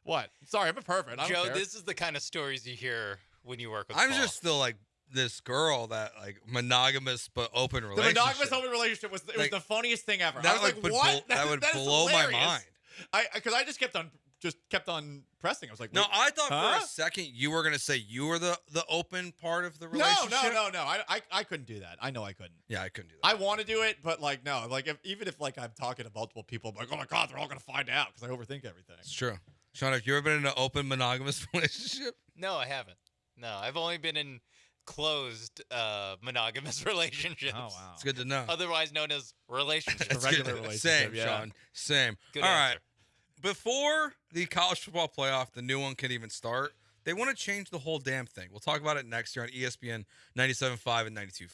What? Sorry, I'm a pervert. I don't Joe, care. this is the kind of stories you hear when you work with I'm Paul. just still like this girl that like monogamous but open The relationship. monogamous open relationship was the funniest thing ever. I was like, would what? that would that is blow my hilarious. mind. Because I just kept on pressing. I was like, No, wait, I thought huh? for a second you were gonna say you were the open part of the relationship. No. I couldn't do that. I know I couldn't. Yeah, I couldn't do that. I want to do it, but no. Even if I'm talking to multiple people, I'm like, oh my god, they're all gonna find out because I overthink everything. It's true. Sean, have you ever been in an open monogamous relationship? No, I haven't. No, I've only been in closed monogamous relationships. Oh wow, it's good to know. Otherwise known as relationships. It's a regular relationship. Same, yeah. Sean. Same. Good All answer. right. Before the college football playoff, the new one can even start, they want to change the whole damn thing. We'll talk about it next year on ESPN 97.5 and 92.5.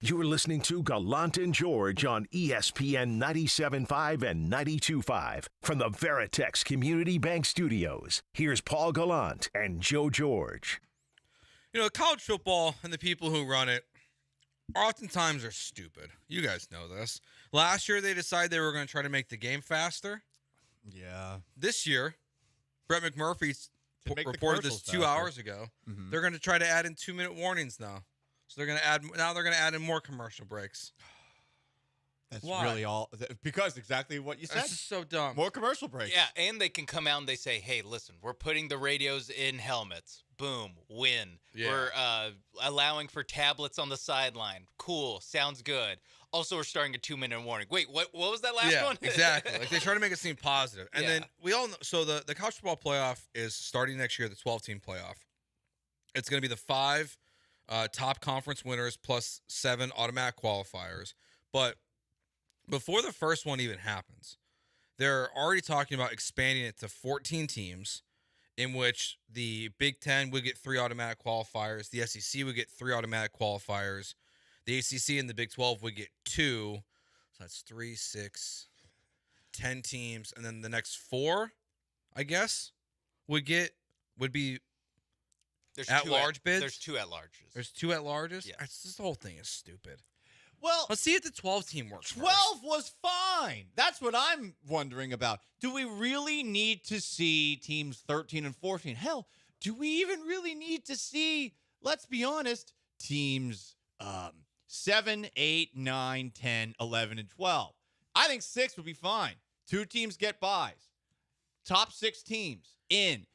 You're listening to Gallant and George on ESPN 97.5 and 92.5 from the Veritex Community Bank Studios. Here's Paul Gallant and Joe George. You know, college football and the people who run it oftentimes are stupid. You guys know this. Last year, they decided they were going to try to make the game faster. Yeah. This year, Brett McMurphy make the reported this commercials 2 faster. hours ago. They're going to try to add in 2-minute warnings now. So they're going to add in more commercial breaks. That's Why? really all because exactly what you said. This is so dumb. More commercial breaks. Yeah, and they can come out and they say, hey, listen, we're putting the radios in helmets. Boom, win. Yeah. We're allowing for tablets on the sideline. Cool, sounds good. Also, we're starting a 2-minute warning. Wait, what was that last one? Exactly. Like they try to make it seem positive. And then we all know, so the college football playoff is starting next year, the 12-team playoff. It's going to be the 5 top conference winners plus 7 automatic qualifiers. But before the first one even happens, they're already talking about expanding it to 14 teams, in which the Big Ten would get 3 automatic qualifiers, the SEC would get 3 automatic qualifiers, the ACC and the Big 12 would get 2. So that's 3, 6, 10 teams, and then the next 4, I guess, would be There's at-large bids. There's 2 at-larges. There's 2 at-larges? Yeah. This whole thing is stupid. Well, let's see if the 12-team works. 12 was fine. That's what I'm wondering about. Do we really need to see teams 13 and 14? Hell, do we even really need to see, let's be honest, teams 7, 8, 9, 10, 11, and 12? I think 6 would be fine. 2 teams get buys. Top 6 teams in.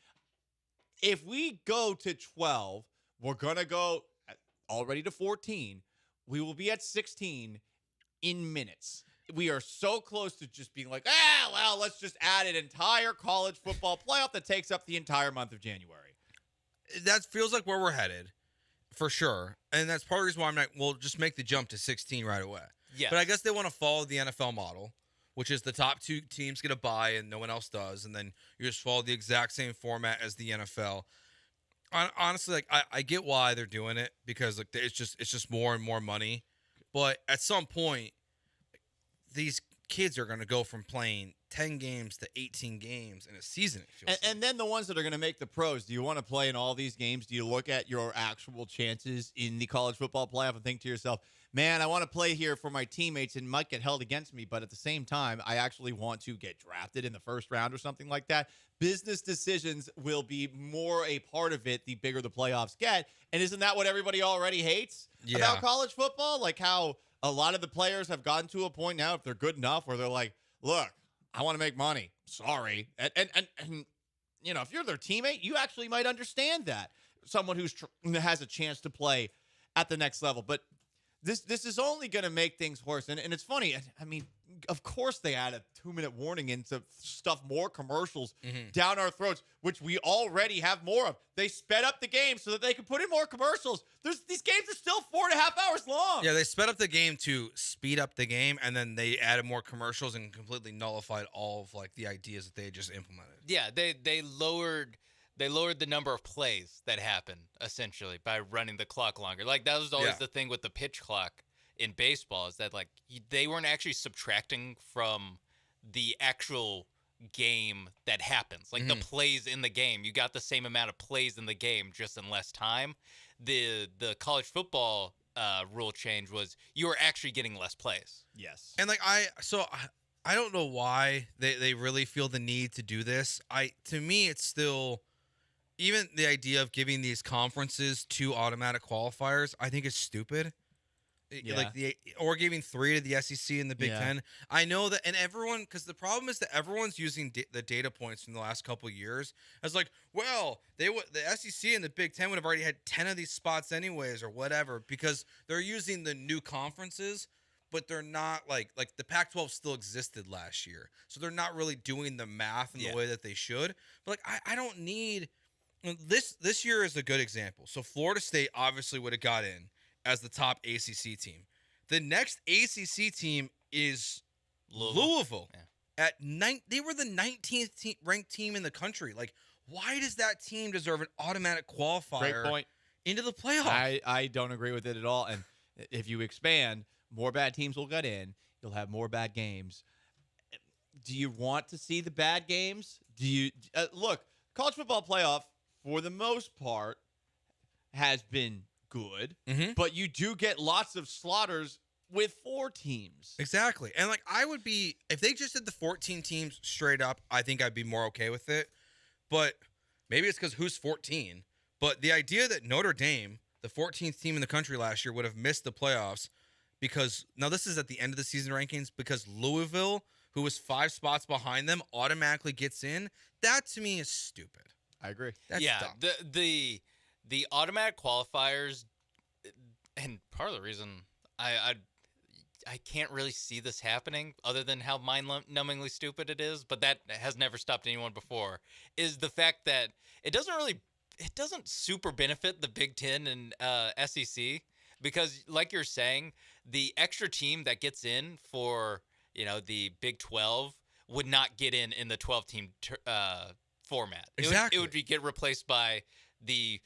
If we go to 12, we're going to go already to 14. We will be at 16 in minutes. We are so close to just being like, well, let's just add an entire college football playoff that takes up the entire month of January. That feels like where we're headed, for sure. And that's part of the reason why I'm like, well, just make the jump to 16 right away. Yes. But I guess they want to follow the NFL model, which is the top 2 teams get a bye and no one else does. And then you just follow the exact same format as the NFL. Honestly, like I get why they're doing it, because like it's just more and more money. But at some point, these kids are going to go from playing 10 games to 18 games in a season. It feels And then the ones that are going to make the pros, do you want to play in all these games? Do you look at your actual chances in the college football playoff and think to yourself, man, I want to play here for my teammates and might get held against me, but at the same time, I actually want to get drafted in the first round or something like that? Business decisions will be more a part of it the bigger the playoffs get. And isn't that what everybody already hates about college football? Like how a lot of the players have gotten to a point now, if they're good enough, where they're like, look, I want to make money. Sorry. And you know, if you're their teammate, you actually might understand that. Someone who's has a chance to play at the next level. But this is only going to make things worse. And it's funny. I mean, of course they add a 2-minute warning in to stuff more commercials down our throats, which we already have more of. They sped up the game so that they can put in more commercials. These games are still 4.5 hours long. Yeah, they sped up the game to speed up the game, and then they added more commercials and completely nullified all of like the ideas that they had just implemented. Yeah, they lowered the number of plays that happen essentially by running the clock longer. Like that was always the thing with the pitch clock in baseball, is that like they weren't actually subtracting from the actual game that happens. Like the plays in the game, you got the same amount of plays in the game, just in less time. The college football rule change was you were actually getting less plays. Yes. And like I don't know why they really feel the need to do this. To me it's still, even the idea of giving these conferences 2 automatic qualifiers, I think is stupid. Yeah. Like or giving 3 to the SEC and the Big Ten. I know that, and everyone, because the problem is that everyone's using the data points from the last couple of years as like, well, the SEC and the Big Ten would have already had 10 of these spots anyways, or whatever, because they're using the new conferences, but they're not like the Pac-12 still existed last year, so they're not really doing the math in the way that they should. But like, I don't need this year is a good example. So Florida State obviously would have got in as the top ACC team. The next ACC team is Louisville. Yeah. They were the 19th ranked team in the country. Like, why does that team deserve an automatic qualifier Great point. into the playoff? I don't agree with it at all. And If you expand, more bad teams will get in. You'll have more bad games. Do you want to see the bad games? Do you look? College football playoff, for the most part, has been good, but you do get lots of slaughters with 4 teams. Exactly. And like I would be if they just did the 14 teams straight up, I think I'd be more okay with it. But maybe it's because who's 14. But the idea that Notre Dame, the 14th team in the country last year, would have missed the playoffs because now this is at the end of the season rankings because Louisville, who was 5 spots behind them, automatically gets in. That to me is stupid. I agree. That's dumb. The automatic qualifiers, and part of the reason I can't really see this happening other than how mind-numbingly stupid it is, but that has never stopped anyone before, is the fact that it doesn't super benefit the Big Ten and SEC because, like you're saying, the extra team that gets in for the Big 12 would not get in the 12-team format. Exactly. It would get replaced by the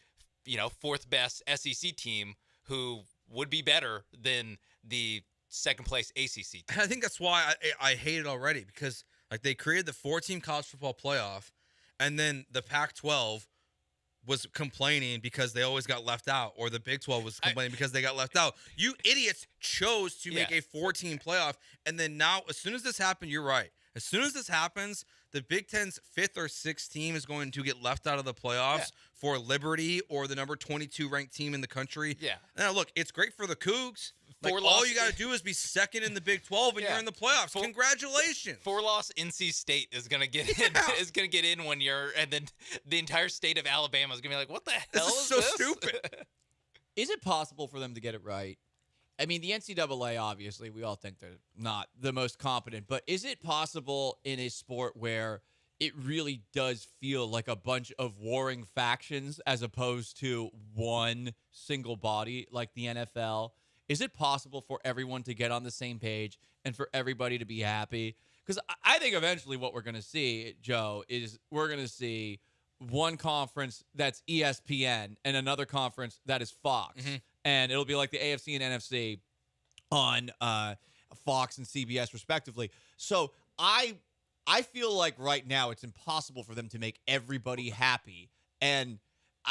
4th best SEC team who would be better than the second place ACC team. I think that's why I hate it already because like they created the 4-team college football playoff and then the Pac-12 was complaining because they always got left out, or the Big 12 was complaining because they got left out. You idiots chose to make a 4-team playoff, and then now, as soon as this happened, you're right. As soon as this happens, the Big Ten's 5th or 6th team is going to get left out of the playoffs for Liberty or the number 22 ranked team in the country. Yeah. Now, look, it's great for the Cougs. Like, all you got to do is be second in the Big 12 and you're in the playoffs. Congratulations. 4-loss NC State is gonna get in. Is gonna get in when you're, and then the entire state of Alabama is gonna be like, "What the hell is so this?" stupid. Is it possible for them to get it right? I mean, the NCAA, obviously, we all think they're not the most competent, but is it possible in a sport where it really does feel like a bunch of warring factions as opposed to one single body like the NFL? Is it possible for everyone to get on the same page and for everybody to be happy? Because I think eventually what we're going to see, Joe, is we're going to see one conference that's ESPN and another conference that is Fox. And it'll be like the AFC and NFC on Fox and CBS, respectively. So I feel like right now it's impossible for them to make everybody happy. And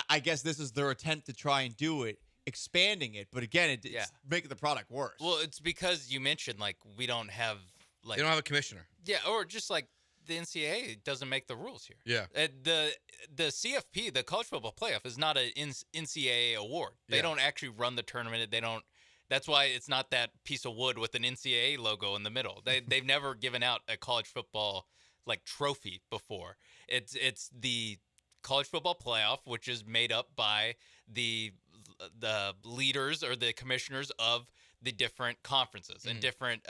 I guess this is their attempt to try and do it, expanding it. But again, it's making the product worse. Well, it's because you mentioned, like, we don't have, like... They don't have a commissioner. Yeah, or just, like, the NCAA doesn't make the rules here. Yeah. The CFP, the College Football Playoff, is not an NCAA award. They don't actually run the tournament. They don't... That's why it's not that piece of wood with an NCAA logo in the middle. They've never given out a college football, like, trophy before. It's the College Football Playoff, which is made up by the leaders or the commissioners of the different conferences and different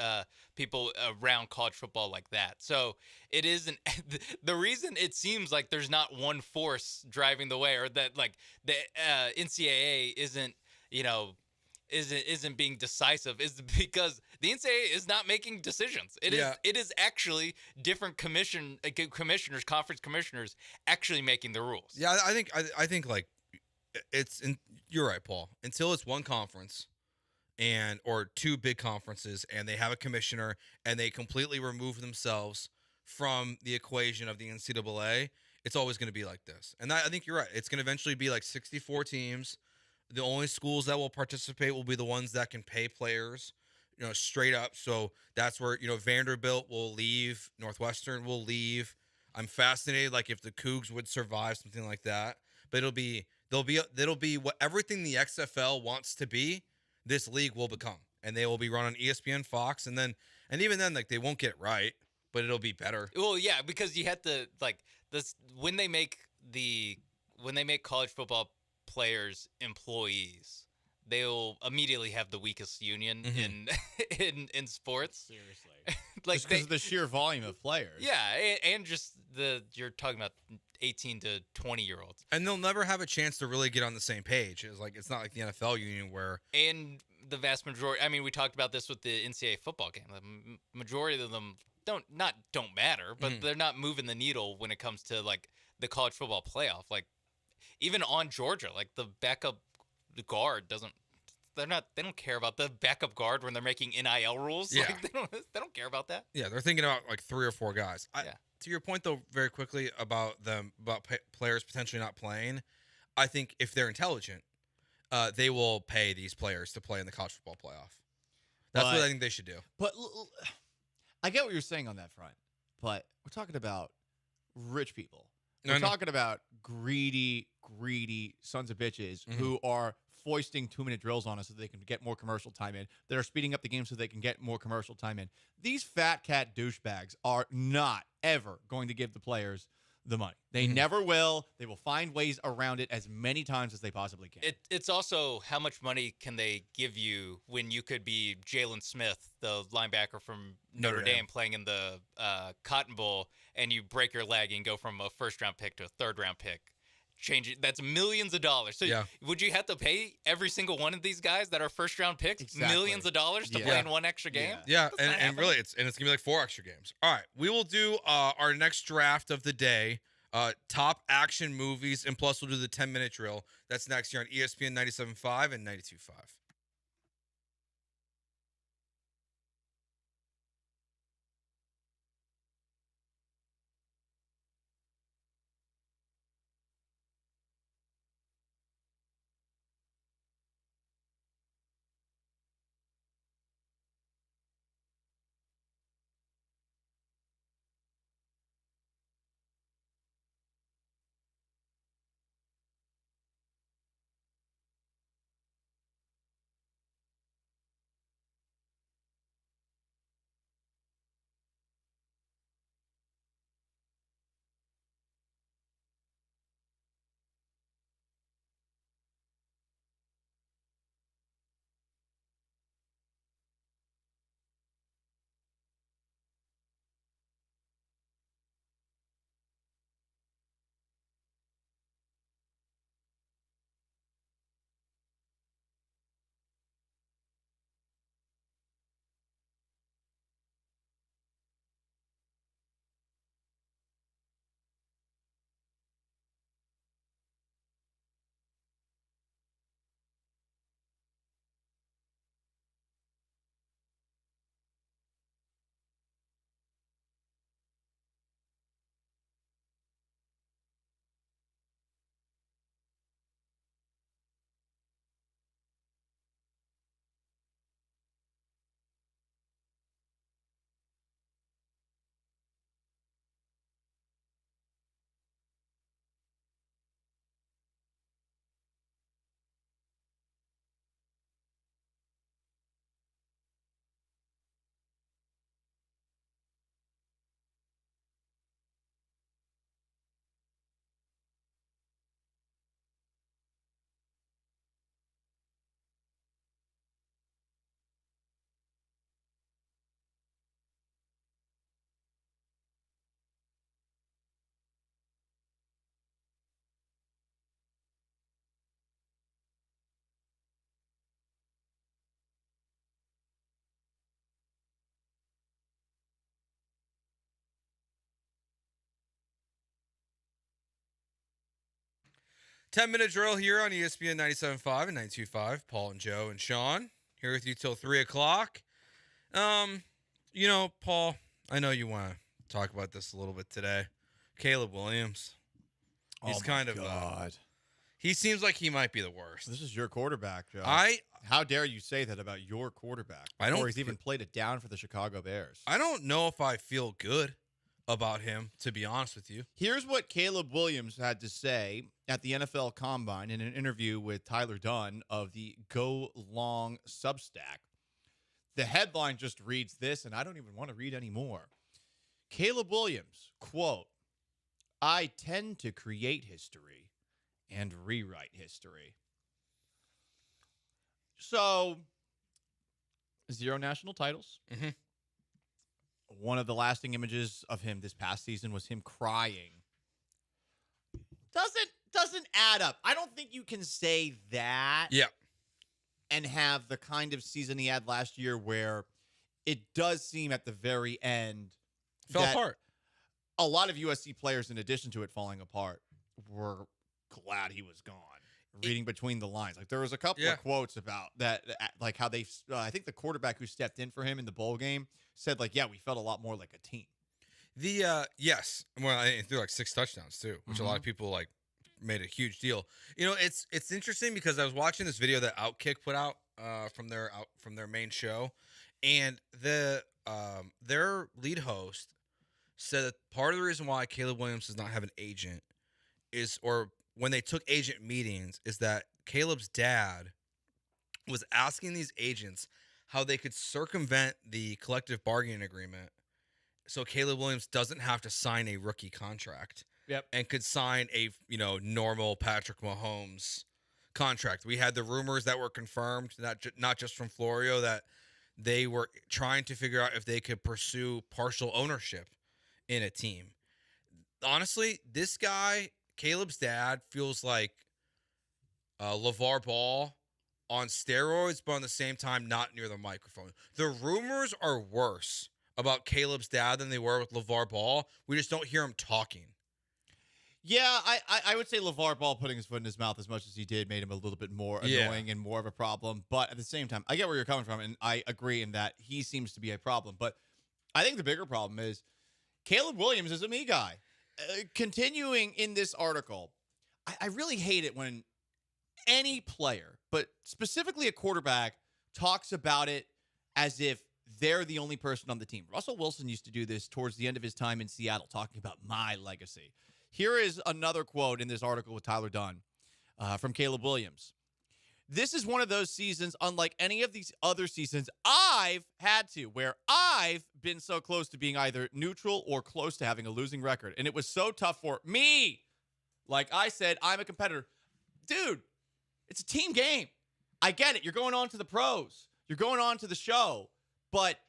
people around college football like that. So it isn't the reason it seems like there's not one force driving the way, or that like the NCAA isn't being decisive, is because the NCAA is not making decisions. It is actually different commissioners, conference commissioners actually making the rules. Yeah, I think like you're right, Paul. Until it's one conference or 2 big conferences and they have a commissioner and they completely remove themselves from the equation of the NCAA, it's always going to be like this. And I think you're right. It's going to eventually be like 64 teams. The only schools that will participate will be the ones that can pay players, straight up. So that's where, Vanderbilt will leave, Northwestern will leave. I'm fascinated, like if the Cougs would survive something like that. But it'll be what everything the XFL wants to be, this league will become. And they will be run on ESPN, Fox, and even then, like, they won't get it right, but it'll be better. Well, yeah, because you have to, like, this when they make college football players employees, they'll immediately have the weakest union in sports. Seriously. Like, just because of the sheer volume of players. Yeah, and just you're talking about 18 to 20-year-olds. And they'll never have a chance to really get on the same page. It's not like the NFL union where... And the vast majority... I mean, we talked about this with the NCAA football game. The majority of them don't matter, but they're not moving the needle when it comes to, like, the college football playoff. Like, even on Georgia, like, the backup guard They don't care about the backup guard when they're making NIL rules. Yeah. Like, they don't care about that. Yeah, they're thinking about like 3 or 4 guys. To your point, though, very quickly about players potentially not playing, I think if they're intelligent, they will pay these players to play in the college football playoff. That's what I think they should do. But I get what you're saying on that front, but we're talking about rich people. We're talking about greedy sons of bitches who are foisting 2-minute drills on us so they can get more commercial time in. That are speeding up the game so they can get more commercial time in. These fat cat douchebags are not ever going to give the players the money. They never will. They will find ways around it as many times as they possibly can. It's also how much money can they give you when you could be Jalen Smith, the linebacker from Notre Dame, playing in the Cotton Bowl, and you break your leg and go from a first-round pick to a third-round pick. Change it. That's millions of dollars. So would you have to pay every single one of these guys that are first-round picks millions of dollars to play in one extra game? Yeah, and really, it's gonna be like 4 extra games. All right, we will do our next draft of the day. Top action movies, and plus we'll do the 10-minute drill. That's next here on ESPN 97.5 and 92.5. Ten-minute drill here on ESPN 97.5 and 92.5. Paul and Joe and Sean here with you till 3 o'clock. Paul, I know you want to talk about this a little bit today. Caleb Williams. He's he seems like he might be the worst. This is your quarterback, Joe. How dare you say that about your quarterback before he's even played it down for the Chicago Bears? I don't know if I feel good about him, to be honest with you. Here's what Caleb Williams had to say at the NFL Combine in an interview with Tyler Dunn of the Go Long Substack. The headline just reads this, and I don't even want to read anymore. Caleb Williams, quote, "I tend to create history and rewrite history." So, 0 national titles. Mm-hmm. One of the lasting images of him this past season was him crying. Doesn't add up. I don't think you can say that. Yeah. And have the kind of season he had last year where it does seem at the very end fell apart. A lot of USC players, in addition to it falling apart, were glad he was gone. reading between the lines. Like there was a couple Yeah. of quotes about that, like how they, I think the quarterback who stepped in for him in the bowl game said like, yeah, we felt a lot more like a team. Yes, well, I threw like 6 touchdowns too, which a lot of people like made a huge deal. You know, it's interesting because I was watching this video that Outkick put out from their main show, and their lead host said that part of the reason why Caleb Williams does not have an agent is, or when they took agent meetings, is that Caleb's dad was asking these agents how they could circumvent the collective bargaining agreement so Caleb Williams doesn't have to sign a rookie contract. Yep. And could sign a, normal Patrick Mahomes contract. We had the rumors that were confirmed, not just from Florio, that they were trying to figure out if they could pursue partial ownership in a team. Honestly, this guy, Caleb's dad, feels like LeVar Ball on steroids, but on the same time, not near the microphone. The rumors are worse about Caleb's dad than they were with LeVar Ball. We just don't hear him talking. Yeah, I would say LeVar Ball putting his foot in his mouth as much as he did made him a little bit more annoying and more of a problem. But at the same time, I get where you're coming from, and I agree in that he seems to be a problem. But I think the bigger problem is Caleb Williams is a me guy. Continuing in this article, I really hate it when any player, but specifically a quarterback, talks about it as if they're the only person on the team. Russell Wilson used to do this towards the end of his time in Seattle, talking about my legacy. Here is another quote in this article with Tyler Dunn from Caleb Williams. This is one of those seasons, unlike any of these other seasons I've had to, where I've been so close to being either neutral or close to having a losing record. And it was so tough for me. Like I said, I'm a competitor. Dude, it's a team game. I get it. You're going on to the pros. You're going on to the show. But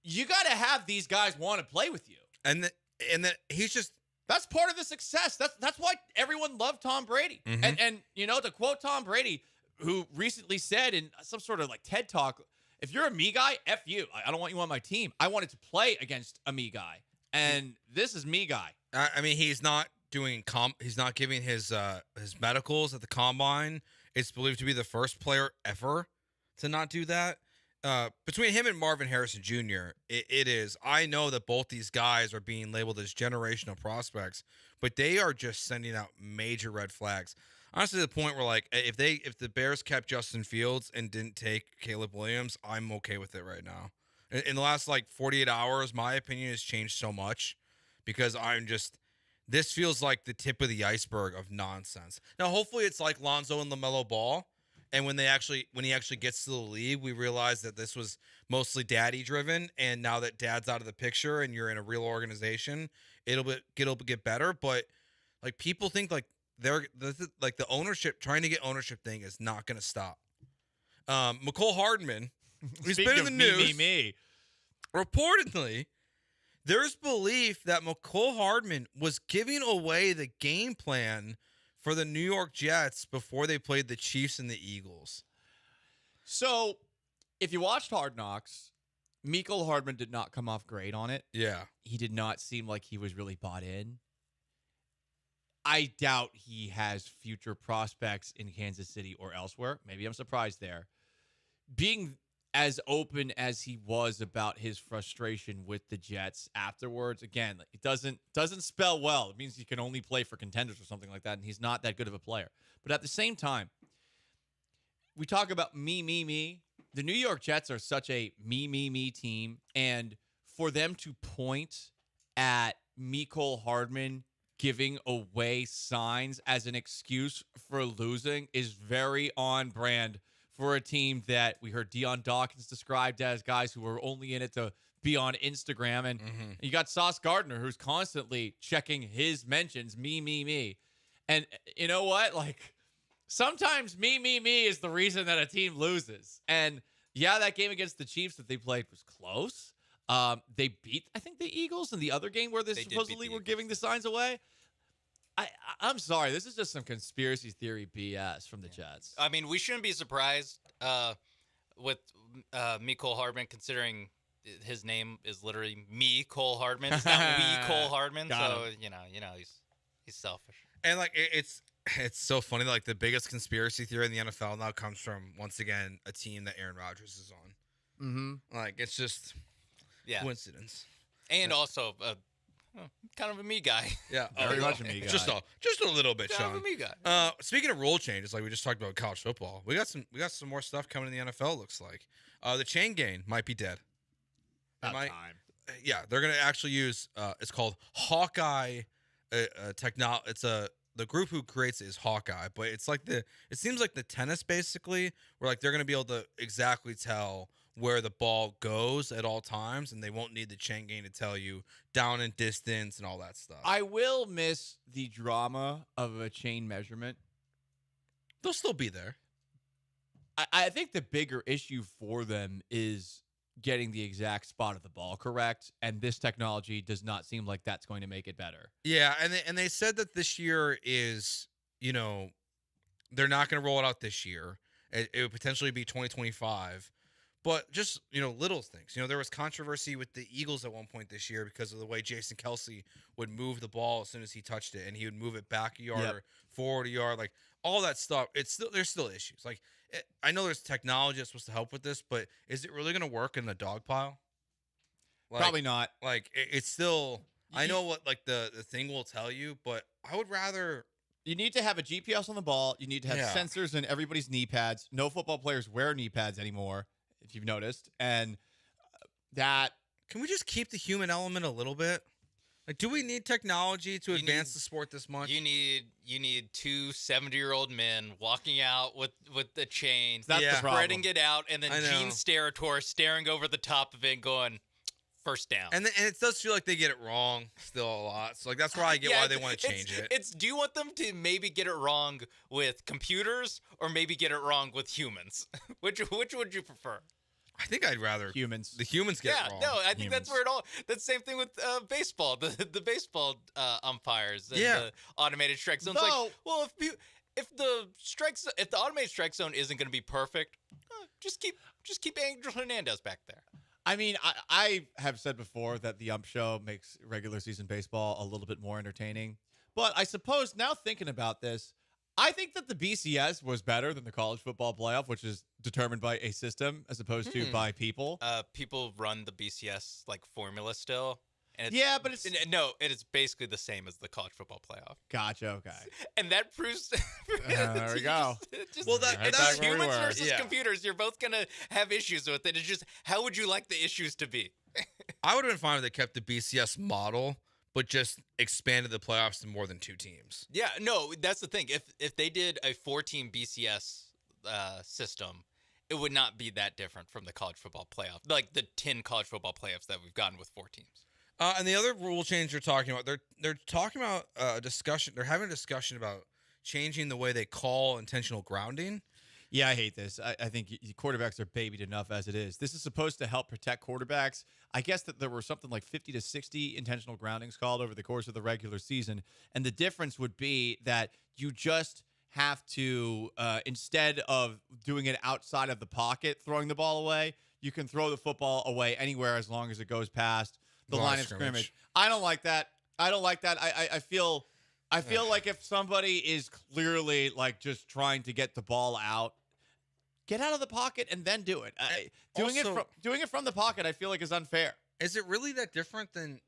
you got to have these guys want to play with you. And then he's just... That's part of the success. That's why everyone loved Tom Brady. Mm-hmm. And to quote Tom Brady, who recently said in some sort of like TED Talk, if you're a me guy, F you. I don't want you on my team. I wanted to play against a me guy. And this is me guy. I mean, he's not doing he's not giving his medicals at the combine. It's believed to be the first player ever to not do that. Between him and Marvin Harrison Jr., it is. I know that both these guys are being labeled as generational prospects, but they are just sending out major red flags. Honestly, to the point where, like, if the Bears kept Justin Fields and didn't take Caleb Williams, I'm okay with it right now. In the last, 48 hours, my opinion has changed so much because this feels like the tip of the iceberg of nonsense. Now, hopefully it's like Lonzo and LaMelo Ball. And when he actually gets to the league, we realize that this was mostly daddy driven. And now that dad's out of the picture and you're in a real organization, it'll get better. But people think the ownership, trying to get ownership thing is not going to stop. McCole Hardman, who's been in the news, reportedly, there's belief that McCole Hardman was giving away the game plan for the New York Jets before they played the Chiefs and the Eagles. So, if you watched Hard Knocks, Mecole Hardman did not come off great on it. Yeah. He did not seem like he was really bought in. I doubt he has future prospects in Kansas City or elsewhere. Maybe I'm surprised there. Being as open as he was about his frustration with the Jets afterwards, again, it doesn't spell well. It means he can only play for contenders or something like that, and he's not that good of a player. But at the same time, we talk about me. The New York Jets are such a me team, and for them to point at Mecole Hardman giving away signs as an excuse for losing is very on brand for a team that we heard Deion Dawkins described as guys who were only in it to be on Instagram. And you got Sauce Gardner, who's constantly checking his mentions, me. And you know what? Sometimes me is the reason that a team loses. And yeah, that game against the Chiefs that they played was close. They beat, I think, the Eagles in the other game where they supposedly were giving the signs away. I'm sorry. This is just some conspiracy theory BS from the Jets. I mean, we shouldn't be surprised with Mecole Hardman, considering his name is literally Cole Hardman. It's not Cole Hardman. So, you know, he's selfish. And it's It's so funny. Like the biggest conspiracy theory in the NFL now comes from once again a team that Aaron Rodgers is on. Mm-hmm. Like it's just coincidence. And also kind of a me guy. Yeah, Very much a me guy. Just a little bit, Kind Sean. of a me guy. Speaking of rule changes, like we just talked about college football, we got some more stuff coming in the NFL. Looks like the chain gang might be dead. Time. Yeah, they're gonna actually use. It's called Hawkeye technology. It's the group who creates it is Hawkeye, but it's like it seems like the tennis basically, where like they're gonna be able to exactly tell where the ball goes at all times, and they won't need the chain gang to tell you down and distance and all that stuff. I will miss the drama of a chain measurement. They'll still be there. I think the bigger issue for them is getting the exact spot of the ball correct, and this technology does not seem like that's going to make it better. Yeah, and they said that this year is, they're not going to roll it out this year. It would potentially be 2025. But just, little things. There was controversy with the Eagles at one point this year because of the way Jason Kelsey would move the ball as soon as he touched it, and he would move it back a yard or forward a yard, like all that stuff. There's still issues. Like I know there's technology that's supposed to help with this, but is it really going to work in the dog pile? Probably not. Like it's still. I know what like the thing will tell you, but I would rather. You need to have a GPS on the ball. You need to have sensors in everybody's knee pads. No football players wear knee pads anymore, if you've noticed. And that. Can we just keep the human element a little bit? Like, do we need technology to advance the sport this much? You need two 70-year-old men walking out with the chains, That's the problem. spreading it out, and then Gene Steratore staring over the top of it and going, first down. And it does feel like they get it wrong still a lot. So like that's why I get why they want to change it. Do you want them to maybe get it wrong with computers or maybe get it wrong with humans? Which would you prefer? I think I'd rather humans. The humans get it wrong. No, I think that's where it all. That's the same thing with baseball. The baseball umpires and the automated strike zones. Like, well, if the automated strike zone isn't going to be perfect, just keep Angel Hernandez back there. I mean, I have said before that the ump show makes regular season baseball a little bit more entertaining. But I suppose now thinking about this, I think that the BCS was better than the college football playoff, which is determined by a system as opposed to by people. People run the BCS like formula still. And it is basically the same as the college football playoff. Gotcha. Okay. And that proves. There we go. That's humans versus computers. You're both gonna have issues with it. It's just how would you like the issues to be? I would have been fine if they kept the BCS model, but just expanded the playoffs to more than 2 teams. Yeah, no, that's the thing. If they did a 4-team BCS system, it would not be that different from the college football playoff, like the 10 college football playoffs that we've gotten with 4 teams. And the other rule change they're talking about, they're talking about a discussion. They're having a discussion about changing the way they call intentional grounding. Yeah, I hate this. I think quarterbacks are babied enough as it is. This is supposed to help protect quarterbacks. I guess that there were something like 50 to 60 intentional groundings called over the course of the regular season. And the difference would be that you just have to, instead of doing it outside of the pocket, throwing the ball away, you can throw the football away anywhere as long as it goes past the line of scrimmage. I don't like that. I feel like if somebody is clearly like just trying to get the ball out, get out of the pocket and then do it. Doing it from the pocket, I feel like is unfair. Is it really that different than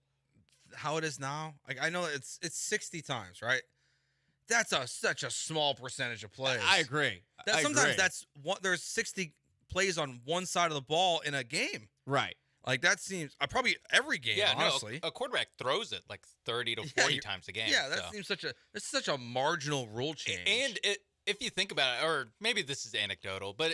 how it is now? Like I know it's 60 times, right? That's such a small percentage of plays. I agree. Sometimes there's 60 plays on one side of the ball in a game. Right. Like that seems probably every game. Honestly, a quarterback throws it like 30 to 40 times a game. Yeah, that seems such a marginal rule change. And if you think about it, or maybe this is anecdotal, but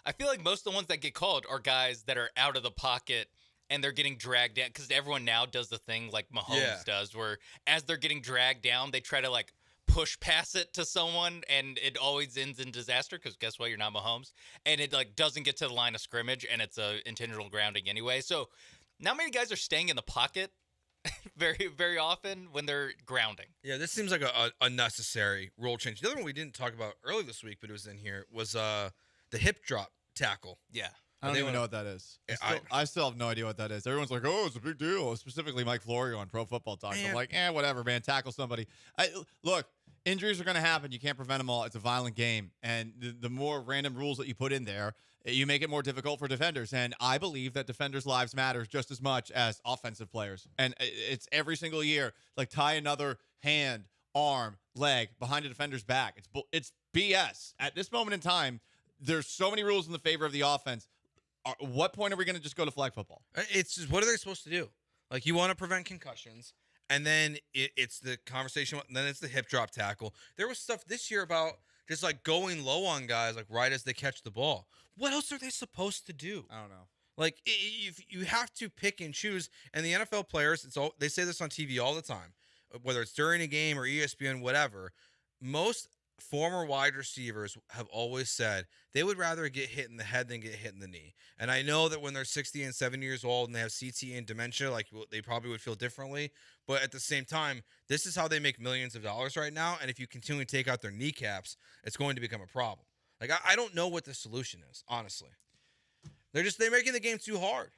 I feel like most of the ones that get called are guys that are out of the pocket and they're getting dragged down because everyone now does the thing like Mahomes does, where as they're getting dragged down, they try to like push pass it to someone, and it always ends in disaster because guess what? You're not Mahomes, and it like doesn't get to the line of scrimmage, and it's a intentional grounding anyway. So not many guys are staying in the pocket very, very often when they're grounding. Yeah, this seems like a unnecessary rule change. The other one we didn't talk about earlier this week, but it was in here, was the hip drop tackle. Yeah. I don't even know what that is. I still have no idea what that is. Everyone's like, oh, it's a big deal. Specifically Mike Florio on Pro Football Talk. I'm like, whatever, man. Tackle somebody. Look, Injuries are going to happen. You can't prevent them all. It's a violent game. And the more random rules that you put in there, you make it more difficult for defenders. And I believe that defenders' lives matter just as much as offensive players. And it's every single year, like tie another hand, arm, leg behind a defender's back. It's BS. At this moment in time, there's so many rules in the favor of the offense. What point are we going to just go to flag football? It's just, what are they supposed to do? Like, you want to prevent concussions. And then it's the conversation. Then it's the hip drop tackle. There was stuff this year about just like going low on guys, like right as they catch the ball. What else are they supposed to do? I don't know. Like, if you have to pick and choose, and the NFL players, they say this on TV all the time, whether it's during a game or ESPN, whatever. Most former wide receivers have always said they would rather get hit in the head than get hit in the knee. And I know that when they're 60 and 70 years old and they have CTE and dementia, like, they probably would feel differently. But at the same time, this is how they make millions of dollars right now. And if you continue to take out their kneecaps, it's going to become a problem. Like, I don't know what the solution is, honestly. They're making the game too hard.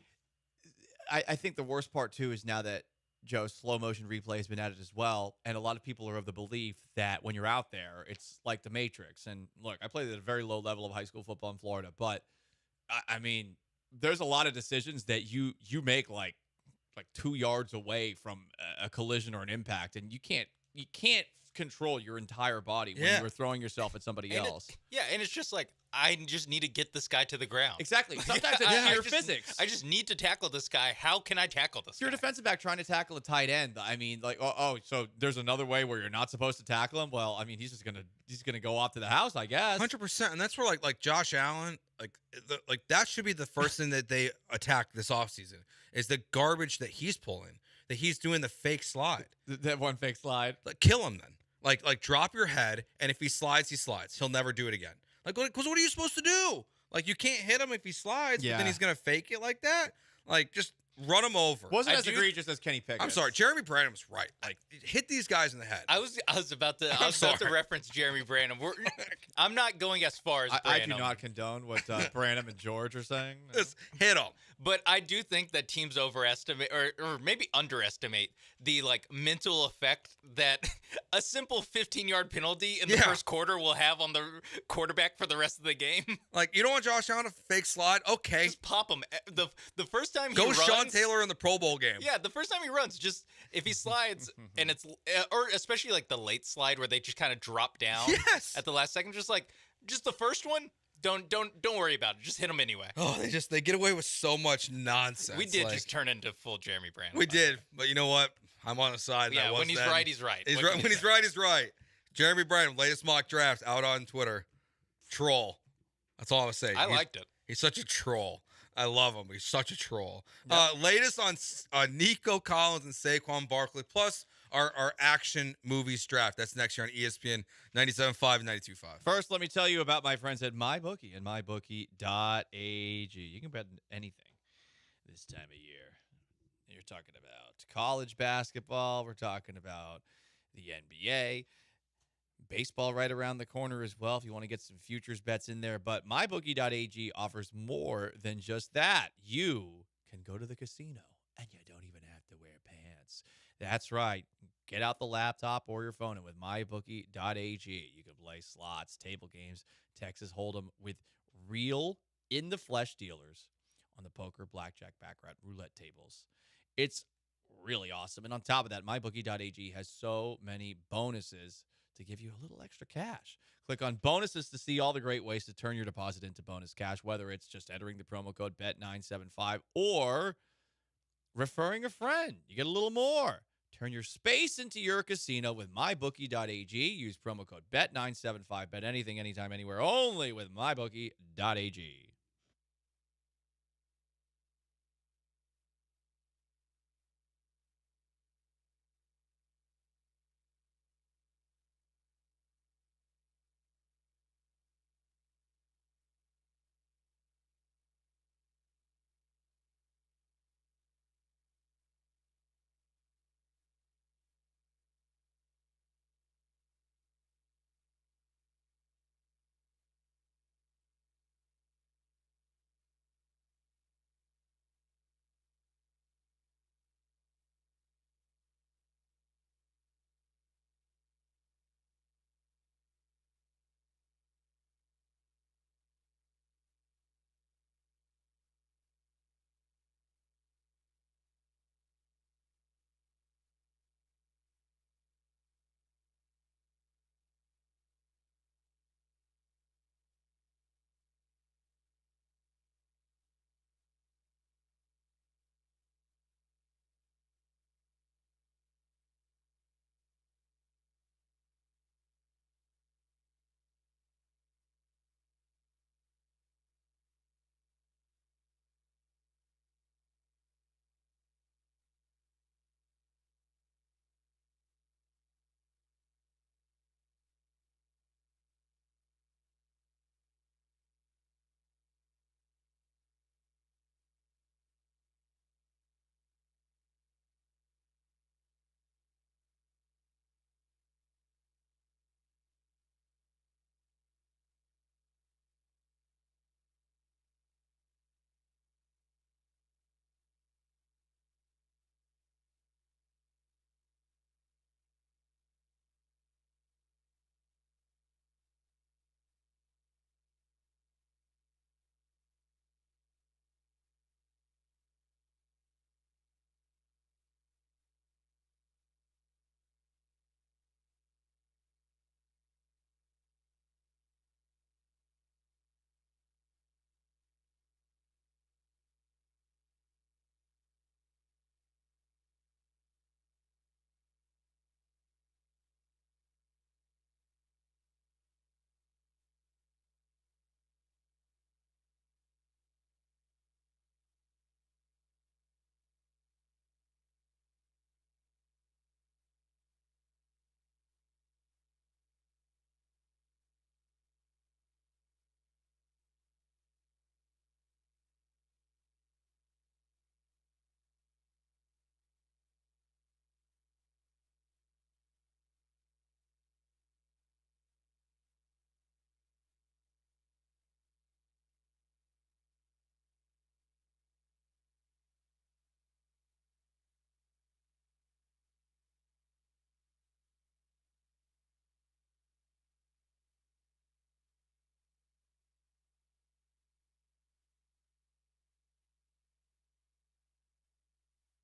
I think the worst part, too, is now that Joe, slow motion replay has been added as well, and a lot of people are of the belief that when you're out there, it's like the Matrix. And look, I played at a very low level of high school football in Florida, but I mean, there's a lot of decisions that you make like 2 yards away from a collision or an impact, and you can't control your entire body when you're throwing yourself at somebody else. And it's just like, I just need to get this guy to the ground. Exactly. Sometimes it's your physics. I just need to tackle this guy. How can I tackle this You're a defensive back trying to tackle a tight end. I mean, like, so there's another way where you're not supposed to tackle him? Well, I mean, he's gonna go off to the house, I guess. 100%. And that's where like Josh Allen, like that should be the first thing that they attack this offseason is the garbage that he's pulling, that he's doing the fake slide. That one fake slide. Like, kill him then. Like drop your head, and if he slides, he slides. He'll never do it again. Like, because what are you supposed to do? Like, you can't hit him if he slides, but then he's going to fake it like that? Like, just run him over. Wasn't as egregious as Kenny Pickett. I'm sorry. Jeremy Brandon was right. Like, hit these guys in the head. I was about to reference Jeremy Branham. I'm not going as far as Branham. I do not condone what Branham and George are saying. Just hit him. But I do think that teams overestimate or maybe underestimate the like mental effect that a simple 15-yard penalty in the first quarter will have on the quarterback for the rest of the game. Like, you don't want Josh Allen to fake slide? Okay. Just pop him. The first time he runs. runs. Go Sean Taylor in the Pro Bowl game. Yeah, the first time he runs, just if he slides and it's, or especially like the late slide where they just kind of drop down at the last second, just the first one. Don't worry about it. Just hit him anyway. Oh, they get away with so much nonsense. We did just turn into full Jeremy Brandon. We did, but you know what? I'm on the side. Yeah, when he's right, he's right. He's right. When he's right, he's right. Jeremy Brandon, latest mock draft out on Twitter. Troll. That's all I was saying. I liked it. He's such a troll. I love him. He's such a troll. Yep. Latest on Nico Collins and Saquon Barkley, plus our action movies draft. That's next year on ESPN 97.5 and 92.5. First, let me tell you about my friends at MyBookie and MyBookie.ag. You can bet anything this time of year. You're talking about college basketball. We're talking about the NBA. Baseball right around the corner as well if you want to get some futures bets in there. But MyBookie.ag offers more than just that. You can go to the casino and you don't even have to wear pants. That's right. Get out the laptop or your phone, and with MyBookie.ag, you can play slots, table games, Texas Hold'em with real in-the-flesh dealers on the poker, blackjack, baccarat, roulette tables. It's really awesome. And on top of that, MyBookie.ag has so many bonuses to give you a little extra cash. Click on bonuses to see all the great ways to turn your deposit into bonus cash, whether it's just entering the promo code BET975 or referring a friend. You get a little more. Turn your space into your casino with MyBookie.ag. Use promo code BET975. Bet anything, anytime, anywhere, only with MyBookie.ag.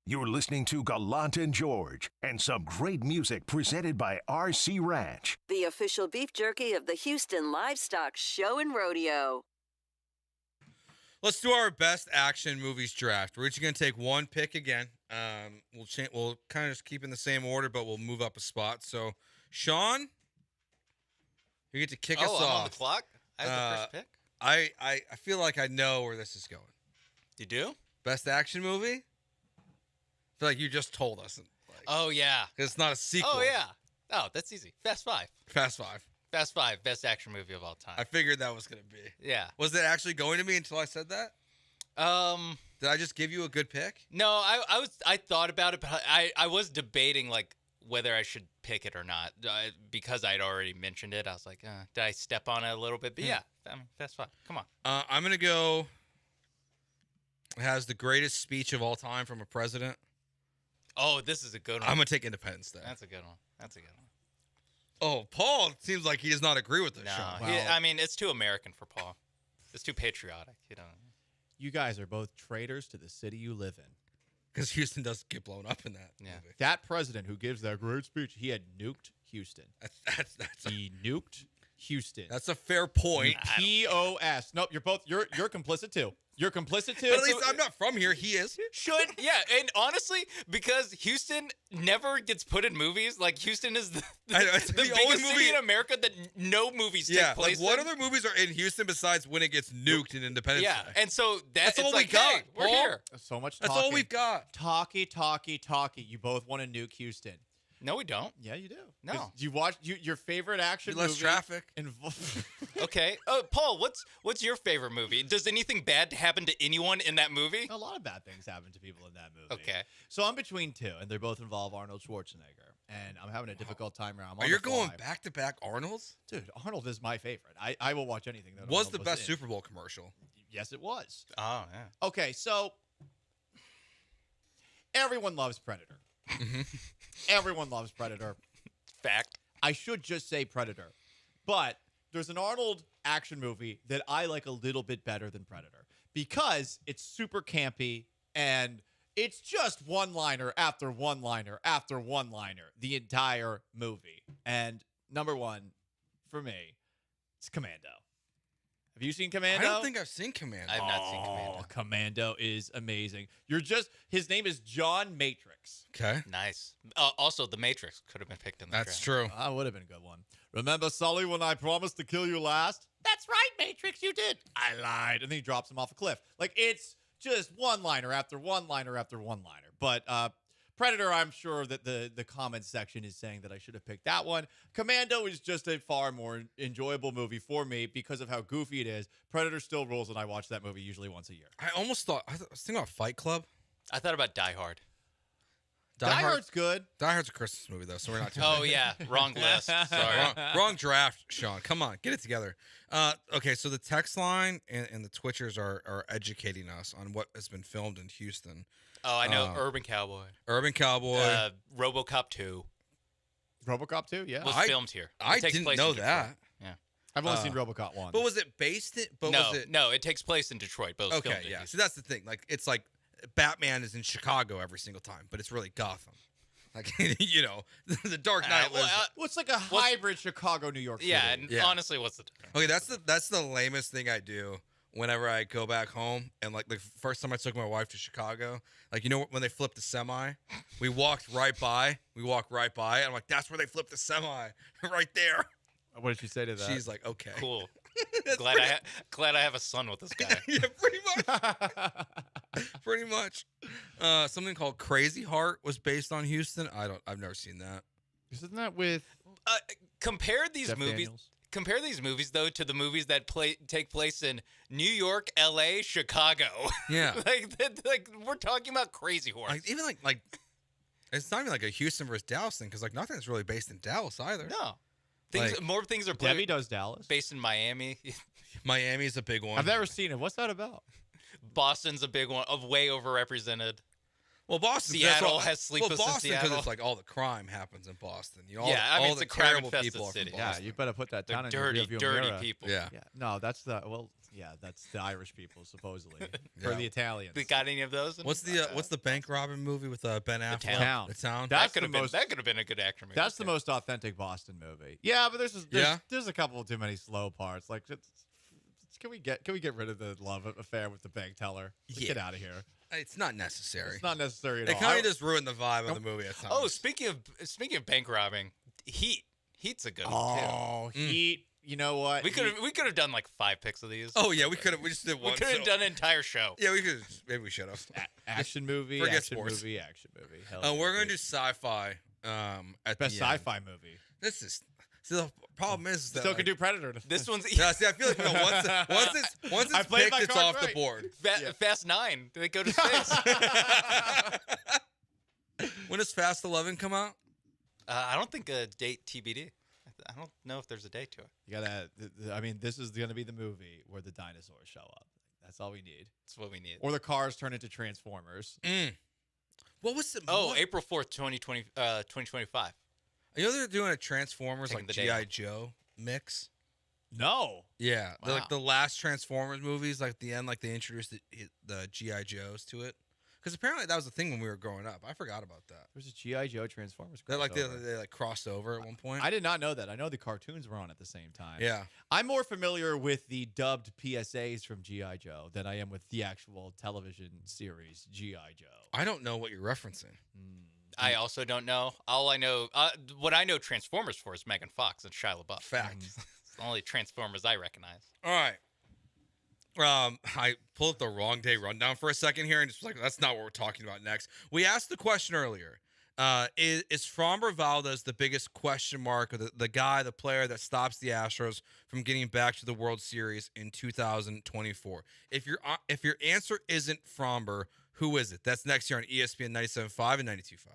You're listening to Gallant and George and some great music presented by RC Ranch. The official beef jerky of the Houston Livestock Show and Rodeo. Let's do our best action movies draft. We're just going to take one pick again. We'll kind of just keep in the same order, but we'll move up a spot. So, Sean, you get to kick us off. I'm on the clock? I have the first pick? I feel like I know where this is going. You do? Best action movie? I feel like you just told us. Oh, yeah. It's not a sequel. Oh, yeah. Oh, that's easy. Fast Five. Fast Five. Fast Five, best action movie of all time. I figured that was going to be. Yeah. Was it actually going to be until I said that? Did I just give you a good pick? No, I thought about it, but I was debating like whether I should pick it or not because I'd already mentioned it. I was like, did I step on it a little bit? But yeah, I mean, Fast Five. Come on. I'm gonna go. It has the greatest speech of all time from a president. Oh, this is a good one. I'm gonna take Independence Day. That's a good one. Oh, Paul seems like he does not agree with this. No, Sean. I mean it's too American for Paul. It's too patriotic. You guys are both traitors to the city you live in. Because Houston does get blown up in that movie. That president who gives that great speech, he had nuked Houston. He nuked Houston. That's a fair point. POS. Nope, you're complicit too. You're complicit too. But at least I'm not from here. He is. And honestly, because Houston never gets put in movies, like Houston is the the biggest only city movie in America that no movies take Yeah, place like what in. other movies are in Houston besides when it gets nuked in Independence Yeah, Day? and so that's all it's we like, got. hey, we're Paul. here. So much That's talking. all we've got. Talkie. You both want to nuke Houston. No, we don't. Yeah, you do. No. 'Cause you watch your favorite action Less movie. traffic. Okay. Paul, what's your favorite movie? Does anything bad happen to anyone in that movie? A lot of bad things happen to people in that movie. Okay. So I'm between two, and they both involve Arnold Schwarzenegger, and I'm having a difficult time around. Are you going back to back Arnold's? Dude, Arnold is my favorite. I will watch anything that Was Arnold the best in. Super Bowl commercial? Yes, it was. Oh, yeah. Okay, so everyone loves Predator. Everyone loves Predator. Fact. I should just say Predator. But there's an Arnold action movie that I like a little bit better than Predator because it's super campy and it's just one-liner after one-liner after one-liner the entire movie. And number one, for me, it's Commando. Have you seen Commando? I don't think I've seen Commando. I've not seen Commando. Commando is amazing. His name is John Matrix. Okay. Nice. Also, The Matrix could have been picked in the That's draft. true. That would have been a good one. Remember, Sully, when I promised to kill you last? That's right, Matrix, you did. I lied. And then he drops him off a cliff. Like, it's just one-liner after one-liner after one-liner. But Predator, I'm sure that the comments section is saying that I should have picked that one. Commando is just a far more enjoyable movie for me because of how goofy it is. Predator still rules, and I watch that movie usually once a year. I almost thought I was thinking about Fight Club. I thought about Die Hard. Die Hard's good. Die Hard's a Christmas movie though, so we're not. Oh yeah, wrong list. Sorry. Wrong draft, Sean. Come on, get it together. Okay, so the text line and the Twitchers are educating us on what has been filmed in Houston. Oh, I know. Urban Cowboy. Urban Cowboy. RoboCop 2. RoboCop 2, yeah. Was filmed here. I It takes didn't place know in Detroit. that. Yeah. I've only seen RoboCop 1. But was it based in? But no, was it? no, it takes place in Detroit. But it was Okay, filmed in yeah. Houston. So that's the thing. Like, it's like Batman is in Chicago every single time, but it's really Gotham. Like, you know, the Dark Knight lives. What's like a hybrid Chicago, New York City? Yeah, and honestly, what's the difference? Okay, that's the lamest thing I do whenever I go back home. And like the first time I took my wife to Chicago, like, you know, when they flipped the semi, we walked right by. And I'm like, that's where they flipped the semi, right there. What did she say to that? She's like, okay, Cool. glad I have a son with this guy. yeah, pretty much. Something called Crazy Heart was based on Houston. I've never seen that. Isn't that with Compare these Jeff movies. Daniels? Compare these movies though to the movies that take place in New York, L.A., Chicago. Yeah. like we're talking about Crazy Horse. Like even like it's not even like a Houston versus Dallas thing because like nothing's really based in Dallas either. No. Like, More things are Debbie does Dallas. based in Miami. Miami's a big one. I've never seen it. What's that about? Boston's a big one, way overrepresented. Well, Boston. Seattle has Sleepless in Boston Seattle. because it's like all the crime happens in Boston. You know, Yeah, all it's the a crime terrible infested people are from city. Boston. Yeah, you better put that They're down in dirty, your rearview dirty mirror. people. Yeah. No, that's the Yeah, that's the Irish people supposedly, or the Italians. They got any of those? What's the bank robbing movie with Ben Affleck? Town. The Town. That's that could the have been a good action movie. That's the most authentic Boston movie. Yeah, but there's a couple too many slow parts. Like, can we get rid of the love affair with the bank teller? Get out of here. It's not necessary. It's not necessary at It all. kind of just ruined the vibe of the movie at times. Oh, speaking of bank robbing, Heat's a good one too. Oh, Heat. You know what? We could have done like 5 picks of these. Oh yeah, we could have. We just did one. We could have done an entire show. Yeah, we could. Maybe we should have. Action movie. Forget action sports. movie. Action movie. We're going to do sci-fi. At Best the end. sci-fi movie. This is. See, the problem is that Still can do Predator. This one's. Yeah, see, I feel like once it's picked, it's off the board. Fast 9. They go to space. When does Fast 11 come out? I don't think a date TBD. I don't know if there's a date to it. You gotta. I mean, this is going to be the movie where the dinosaurs show up. That's all we need. That's what we need. Or the cars turn into Transformers. What was the? April 4th, 2025. You know they're doing a Transformers Taking like the day GI off. Joe mix. No. Yeah, Wow. like the last Transformers movies, like at the end, like they introduced the GI Joes to it. Because apparently that was the thing when we were growing up. I forgot about that. There's a GI Joe Transformers. They crossover. they like crossed over at one point. I did not know that. I know the cartoons were on at the same time. Yeah. I'm more familiar with the dubbed PSAs from GI Joe than I am with the actual television series GI Joe. I don't know what you're referencing. I also don't know. All I know, what I know Transformers for is Megan Fox and Shia LaBeouf. Fact. It's the only Transformers I recognize. All right. I pulled up the wrong day rundown for a second here and just was like, that's not what we're talking about next. We asked the question earlier. Is Framber Valdez the biggest question mark, or the guy, the player that stops the Astros from getting back to the World Series in 2024? If your answer isn't Framber, who is it? That's next year on ESPN 97.5 and 92.5.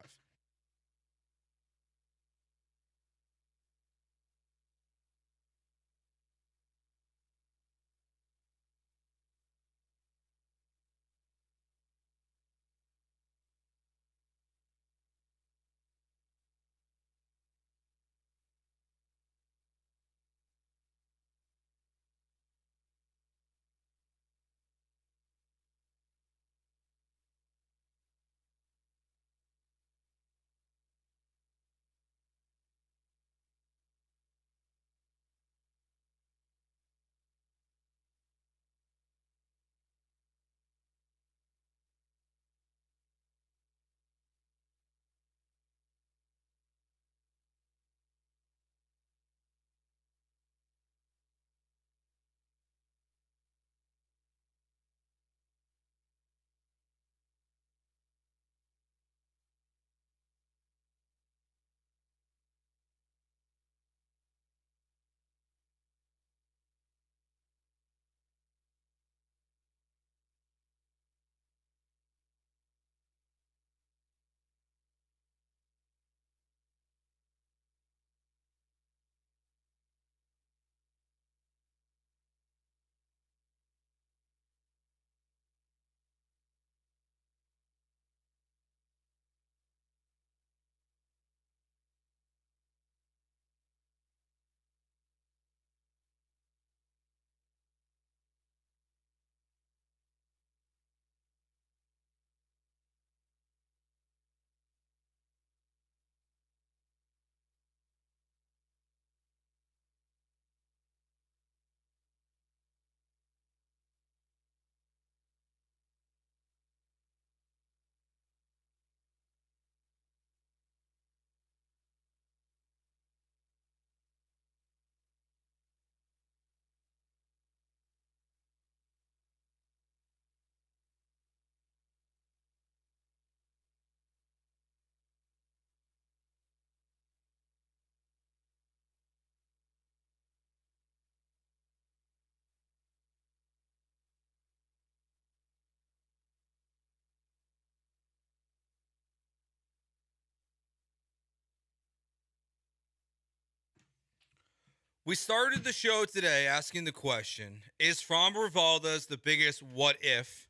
We started the show today asking the question, is Framber Valdez the biggest what if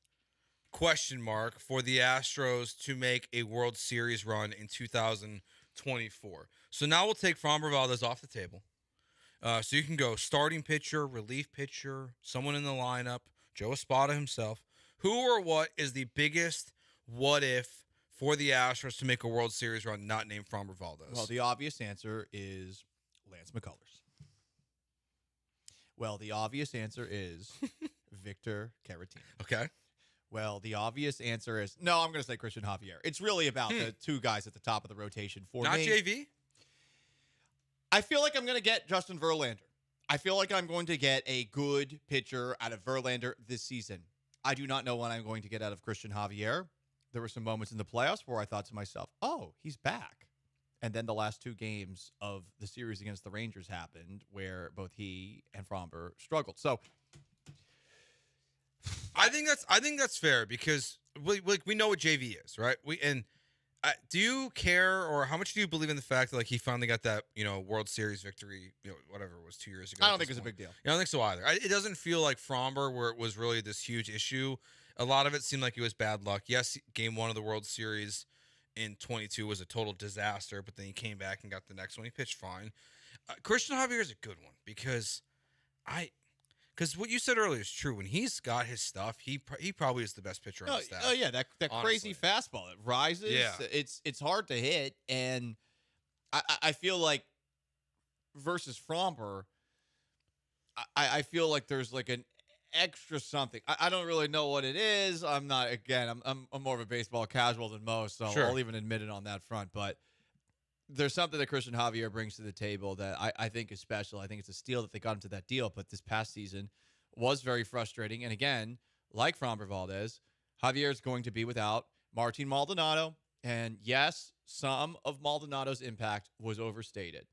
question mark for the Astros to make a World Series run in 2024? So now we'll take Framber Valdez off the table. So you can go starting pitcher, relief pitcher, someone in the lineup, Joe Espada himself. Who or what is the biggest what if for the Astros to make a World Series run not named Framber Valdez? Well, the obvious answer is Lance McCullers. Well, the obvious answer is Victor Caratini. Okay. Well, the obvious answer is no. I'm going to say Christian Javier. It's really about the two guys at the top of the rotation for not me. JV? I feel like I'm going to get Justin Verlander. I feel like I'm going to get a good pitcher out of Verlander this season. I do not know what I'm going to get out of Christian Javier. There were some moments in the playoffs where I thought to myself, oh, he's back. And then the last two games of the series against the Rangers happened where both he and Framber struggled. So I think that's fair because we know what JV is, right? Do you care or how much do you believe in the fact that like he finally got that World Series victory, whatever it was 2 years ago? I don't think it's a big deal. I don't think so either. It doesn't feel like Framber where it was really this huge issue. A lot of it seemed like it was bad luck. Yes, game 1 of the World Series in 22 was a total disaster, but then he came back and got the next one. He pitched fine. Christian Javier is a good one because what you said earlier is true. When he's got his stuff, he probably is the best pitcher on the staff. Oh yeah, that crazy fastball. It rises. Yeah. It's hard to hit, and I feel like versus Framber, I feel like there's like an extra something. I don't really know what it is. I'm not. Again, I'm more of a baseball casual than most, so Sure. I'll even admit it on that front. But there's something that Christian Javier brings to the table that I think is special. I think it's a steal that they got into that deal. But this past season was very frustrating. And again, like Framber Valdez, Javier is going to be without Martin Maldonado. And yes, some of Maldonado's impact was overstated.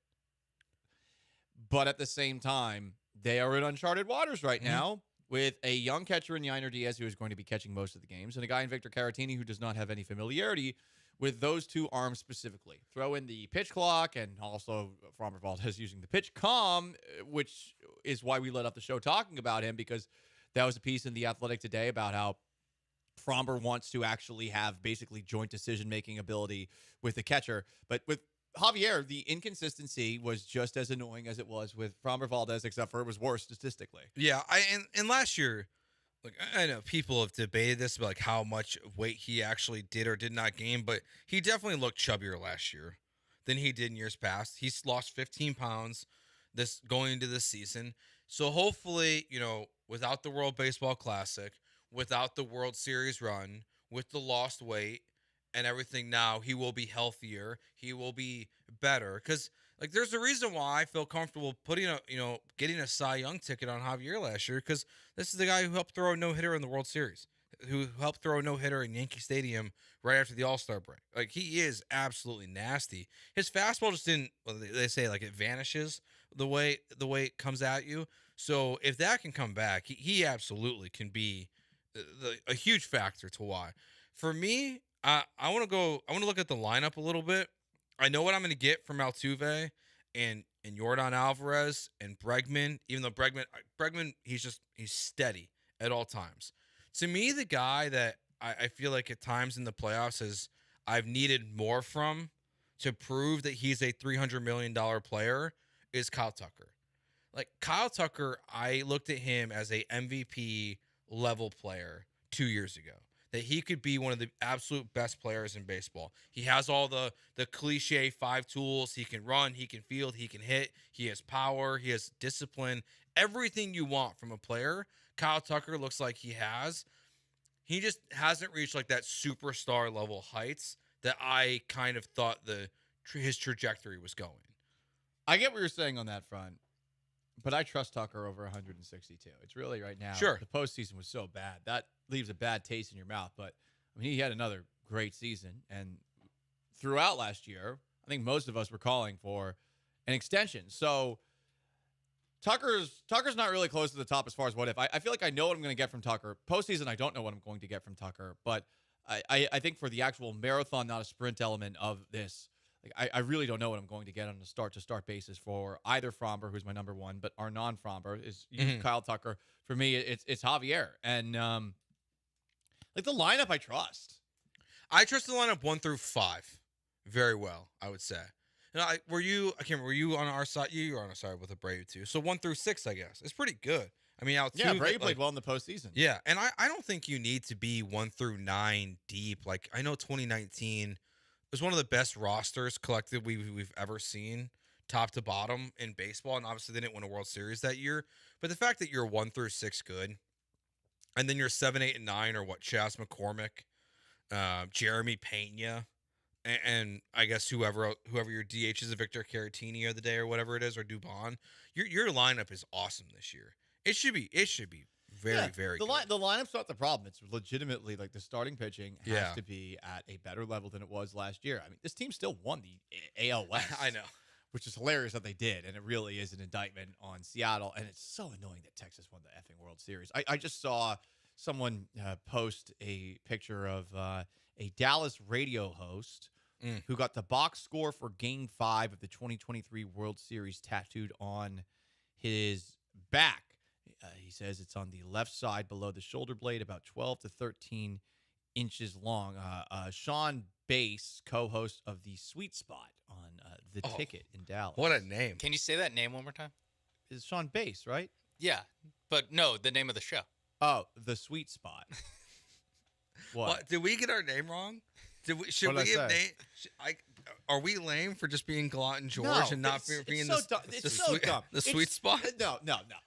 But at the same time, they are in uncharted waters right now with a young catcher in Yainer Diaz who is going to be catching most of the games and a guy in Victor Caratini who does not have any familiarity with those two arms specifically. Throw in the pitch clock and also Framber Valdez using the pitch com, which is why we led up the show talking about him because that was a piece in The Athletic today about how Framber wants to actually have basically joint decision-making ability with the catcher. But with Javier, the inconsistency was just as annoying as it was with Framber Valdez, except for it was worse statistically. Yeah, and last year, like I know people have debated this about like how much weight he actually did or did not gain, but he definitely looked chubbier last year than he did in years past. He's lost 15 pounds this going into this season. So hopefully, without the World Baseball Classic, without the World Series run, with the lost weight and everything now, he will be healthier. He will be better. Because like there's a reason why I feel comfortable putting getting a Cy Young ticket on Javier last year, because this is the guy who helped throw a no-hitter in the World Series, who helped throw a no-hitter in Yankee Stadium right after the All-Star break. Like he is absolutely nasty. His fastball just didn't, they say like it vanishes the way it comes at you. So if that can come back, he absolutely can be a huge factor to why. For me, I want to look at the lineup a little bit. I know what I'm going to get from Altuve and Yordan Alvarez and Bregman, even though Bregman, he's steady at all times. To me, the guy that I feel like at times in the playoffs I've needed more from to prove that he's a $300 million player is Kyle Tucker. Like Kyle Tucker, I looked at him as a MVP level player 2 years ago, that he could be one of the absolute best players in baseball. He has all the cliche 5 tools. He can run, he can field, he can hit, he has power, he has discipline, everything you want from a player. Kyle Tucker looks like he has. He just hasn't reached like that superstar level heights that I kind of thought his trajectory was going. I get what you're saying on that front, but I trust Tucker over 162. It's really right now. Sure. The postseason was so bad. That leaves a bad taste in your mouth. But, I mean, he had another great season. And throughout last year, I think most of us were calling for an extension. So Tucker's not really close to the top as far as what if. I feel like I know what I'm going to get from Tucker. Postseason, I don't know what I'm going to get from Tucker. But I think for the actual marathon, not a sprint element of this, like I really don't know what I'm going to get on a start-to-start basis for either Framber, who's my number one, but our non-Framber is Kyle Tucker. For me, it's Javier. And like the lineup I trust. I trust the lineup 1 through 5 very well, I would say. No, I can't remember. Were you on our side? You were on our side with Abreu too. So 1 through 6, I guess. It's pretty good. I mean, Yeah, Abreu played well in the postseason. Yeah, and I don't think you need to be 1 through 9 deep. Like, I know 2019 was one of the best rosters collectively we've ever seen, top to bottom in baseball. And obviously, they didn't win a World Series that year. But the fact that you're 1 through 6 good, and then you're 7, 8, and 9 are what? Chas McCormick, Jeremy Pena, and I guess whoever your DH is, Victor Caratini of the day or whatever it is, or Dubon. Your lineup is awesome this year. It should be very, very good. The lineup's not the problem. It's legitimately like the starting pitching has Yeah. to be at a better level than it was last year. I mean, this team still won the AL West. I know. Which is hilarious that they did, and it really is an indictment on Seattle, and it's so annoying that Texas won the effing World Series. I just saw someone post a picture of a Dallas radio host who got the box score for Game 5 of the 2023 World Series tattooed on his back. He says it's on the left side below the shoulder blade, about 12 to 13 inches long. Sean Bass, co-host of the Sweet Spot on The Ticket in Dallas. What a name. Can you say that name one more time? It's Sean Bass, right? Yeah, but no, the name of the show. Oh, The Sweet Spot. What? Did we get our name wrong? Should What'd we I have say? named? Are we lame for just being Gallant George No, and not it's being so the, dumb. the, It's so sweet, dumb. the sweet spot? No.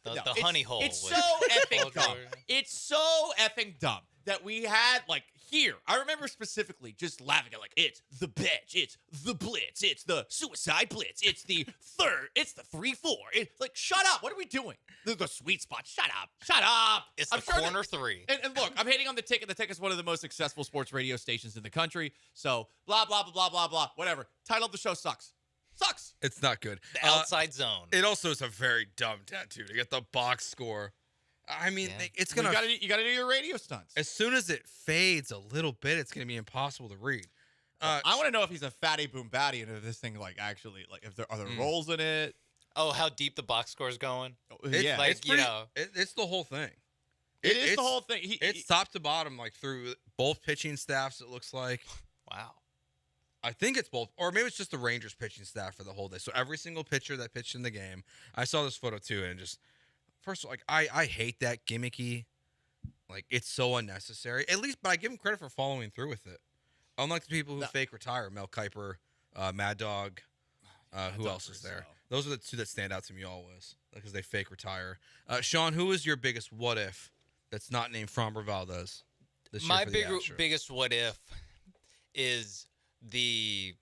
The It's- honey hole It's with so effing Paul dumb. George. It's so effing dumb that we had, like, here. I remember specifically just laughing at, like, it's the bitch, it's the blitz, it's the suicide blitz, it's the third, it's the 3-4. It's like, shut up. What are we doing? The sweet spot. Shut up. Shut up. It's I'm the sure corner 3. And look, I'm hating on The Ticket. The Ticket's one of the most successful sports radio stations in the country. So, blah, blah, blah, blah, blah, blah. Whatever. Title of the show sucks. Sucks. It's not good. The outside zone. It also is a very dumb tattoo to get the box score. I mean, it's gonna. You gotta do your radio stunts. As soon as it fades a little bit, it's gonna be impossible to read. I want to know if he's a fatty boom batty and if this thing like actually like if there are there rolls in it. Oh, how deep the box score is going? Yeah, like it's pretty, you know, it's the whole thing. It's the whole thing. It's top to bottom, like through both pitching staffs. It looks like. Wow. I think it's both, or maybe it's just the Rangers pitching staff for the whole day. So every single pitcher that pitched in the game, I saw this photo too, and just first of all, like I hate that gimmicky, like it's so unnecessary. At least, but I give him credit for following through with it. Unlike the people who fake retire, Mel Kiper, Mad Dog, who else is there? Those are the two that stand out to me always because they fake retire. Sean, who is your biggest what if that's not named Framber Valdez? This year my for the Astros? biggest what if is the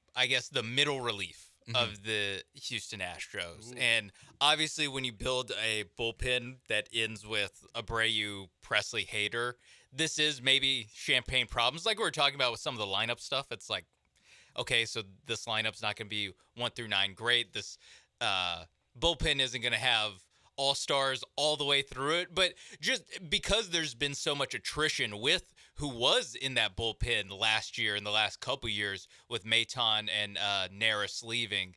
middle relief of the Houston Astros. Ooh. And obviously when you build a bullpen that ends with Abreu, Presley, Hader, this is maybe champagne problems. Like we were talking about with some of the lineup stuff. It's like, okay, so this lineup's not going to be 1 through 9 great. This bullpen isn't going to have all-stars all the way through it. But just because there's been so much attrition with who was in that bullpen last year and the last couple years with Maton and Neris leaving,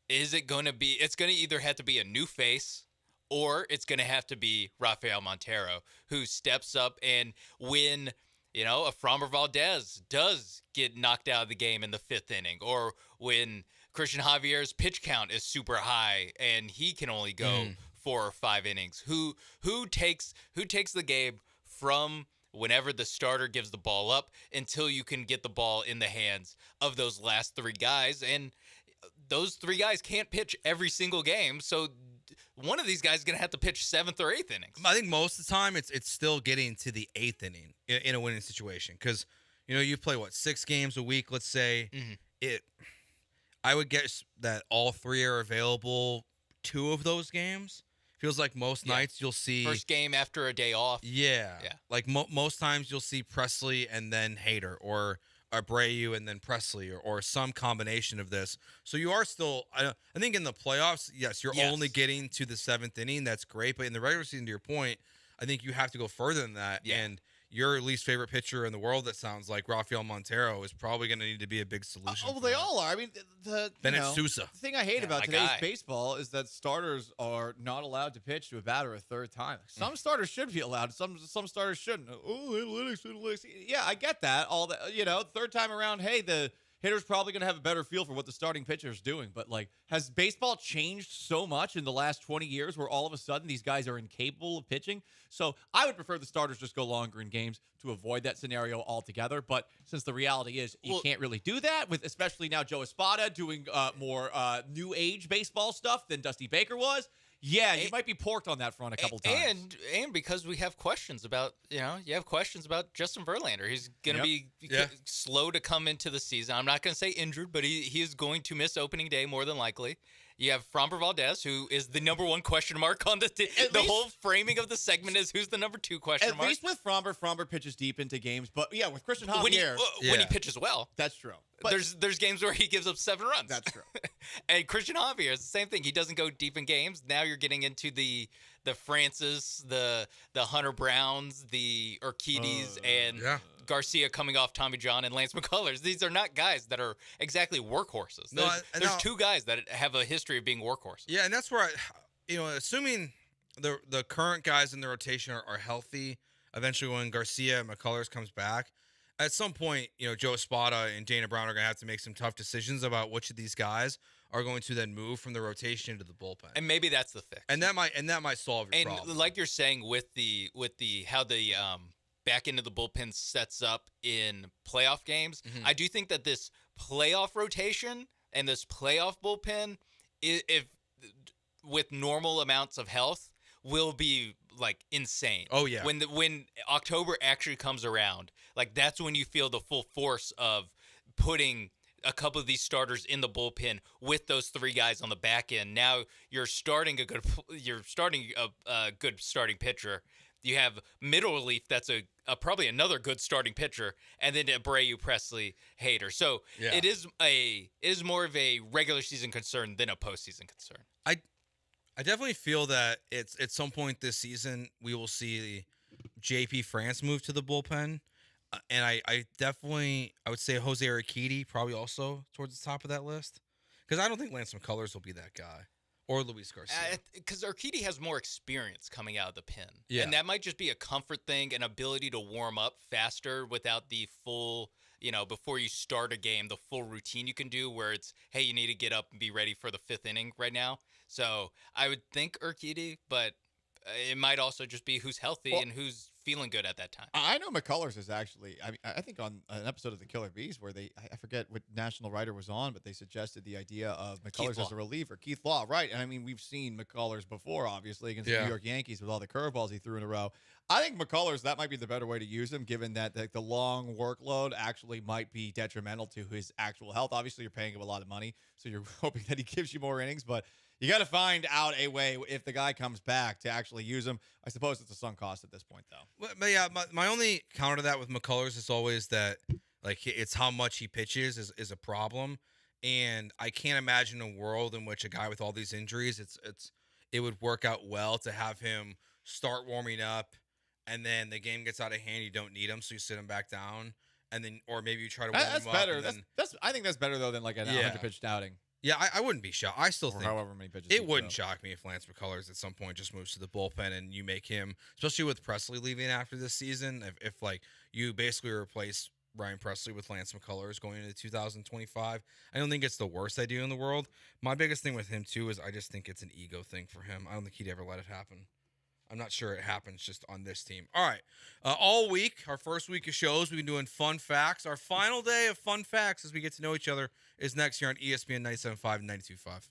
is it going to be – it's going to either have to be a new face or it's going to have to be Rafael Montero who steps up and when – you know, if Framber Valdez does get knocked out of the game in the 5th inning, or when Christian Javier's pitch count is super high and he can only go 4 or 5 innings, who takes the game from whenever the starter gives the ball up until you can get the ball in the hands of those last 3 guys, and those 3 guys can't pitch every single game, so one of these guys is going to have to pitch 7th or 8th innings. I think most of the time it's still getting to the 8th inning in a winning situation because you know you play 6 games a week. Let's say I would guess that all 3 are available 2 of those games. Feels like most nights you'll see first game after a day off. Yeah. Like most times you'll see Presley and then Hader or Abreu and then Presley or some combination of this. So you are still, I think in the playoffs, yes, you're only getting to the 7th inning. That's great. But in the regular season, to your point, I think you have to go further than that. Yeah. And your least favorite pitcher in the world, that sounds like Rafael Montero, is probably going to need to be a big solution. Well, they all are. I mean, Bennett Sousa. The thing I hate about today's baseball is that starters are not allowed to pitch to a batter a 3rd time. Some starters should be allowed. Some starters shouldn't. Oh, analytics. Yeah, I get that. All that, 3rd time around. Hey, hitter's probably going to have a better feel for what the starting pitcher is doing. But, like, has baseball changed so much in the last 20 years where all of a sudden these guys are incapable of pitching? So I would prefer the starters just go longer in games to avoid that scenario altogether. But since the reality is you can't really do that, with especially now Joe Espada doing more new age baseball stuff than Dusty Baker was, yeah, you might be porked on that front a couple times. And because we have questions about, you have questions about Justin Verlander. He's going to be slow to come into the season. I'm not going to say injured, but he is going to miss opening day more than likely. You have Framber Valdez, who is the number one question mark on the whole framing of the segment is who's the number two question mark. At least with Framber pitches deep into games. But, yeah, with Christian Javier. When he pitches well. That's true. But there's games where he gives up 7 runs. That's true. And Christian Javier is the same thing. He doesn't go deep in games. Now you're getting into the Francis, the Hunter Browns, the Urquidis, and Garcia coming off Tommy John and Lance McCullers. These are not guys that are exactly workhorses. There's 2 guys that have a history of being workhorses. Yeah, and that's where assuming the current guys in the rotation are healthy, eventually when Garcia and McCullers comes back, at some point, Joe Espada and Dana Brown are going to have to make some tough decisions about which of these guys are going to then move from the rotation into the bullpen. And maybe that's the fix. And that might solve your problem. And like you're saying with the how the back end of the bullpen sets up in playoff games, I do think that this playoff rotation and this playoff bullpen, if with normal amounts of health, will be like insane. Oh yeah. When October actually comes around, like that's when you feel the full force of putting a couple of these starters in the bullpen with those 3 guys on the back end. Now you're starting a good starting pitcher. You have middle relief that's probably another good starting pitcher, and then Abreu, Presley, Hader. So it is more of a regular season concern than a postseason concern. I definitely feel that it's at some point this season we will see JP France move to the bullpen. And I would say Jose Urquidy probably also towards the top of that list. Because I don't think Lance McCullers will be that guy. Or Luis Garcia. Because Urquidy has more experience coming out of the pen. Yeah. And that might just be a comfort thing, an ability to warm up faster without the full, before you start a game, the full routine you can do where it's, hey, you need to get up and be ready for the 5th inning right now. So I would think Urquidy, but it might also just be who's healthy and who's feeling good at that time. I know McCullers is actually, I think on an episode of the Killer Bees where I forget what national writer was on, but they suggested the idea of McCullers as a reliever. Keith Law, right. And I mean, we've seen McCullers before, obviously, against the New York Yankees with all the curveballs he threw in a row. I think McCullers, that might be the better way to use him, given that the long workload actually might be detrimental to his actual health. Obviously, you're paying him a lot of money, so you're hoping that he gives you more innings, but you got to find out a way, if the guy comes back, to actually use him. I suppose it's a sunk cost at this point, though. But yeah, my only counter to that with McCullers is always that, like, it's how much he pitches is a problem. And I can't imagine a world in which a guy with all these injuries, it would work out well to have him start warming up, and then the game gets out of hand, you don't need him, so you sit him back down, and then, or maybe you try to warm him up. Better. I think that's better, though, than like an 100-pitch outing. Yeah, I wouldn't be shocked. I still think however many pitches it wouldn't shock me if Lance McCullers at some point just moves to the bullpen and you make him, especially with Presley leaving after this season, if like you basically replace Ryan Presley with Lance McCullers going into 2025. I don't think it's the worst idea in the world. My biggest thing with him too is I just think it's an ego thing for him. I don't think he'd ever let it happen. I'm not sure it happens just on this team. All right. All week, our first week of shows, we've been doing fun facts. Our final day of fun facts as we get to know each other is next year on ESPN 97.5 and 92.5.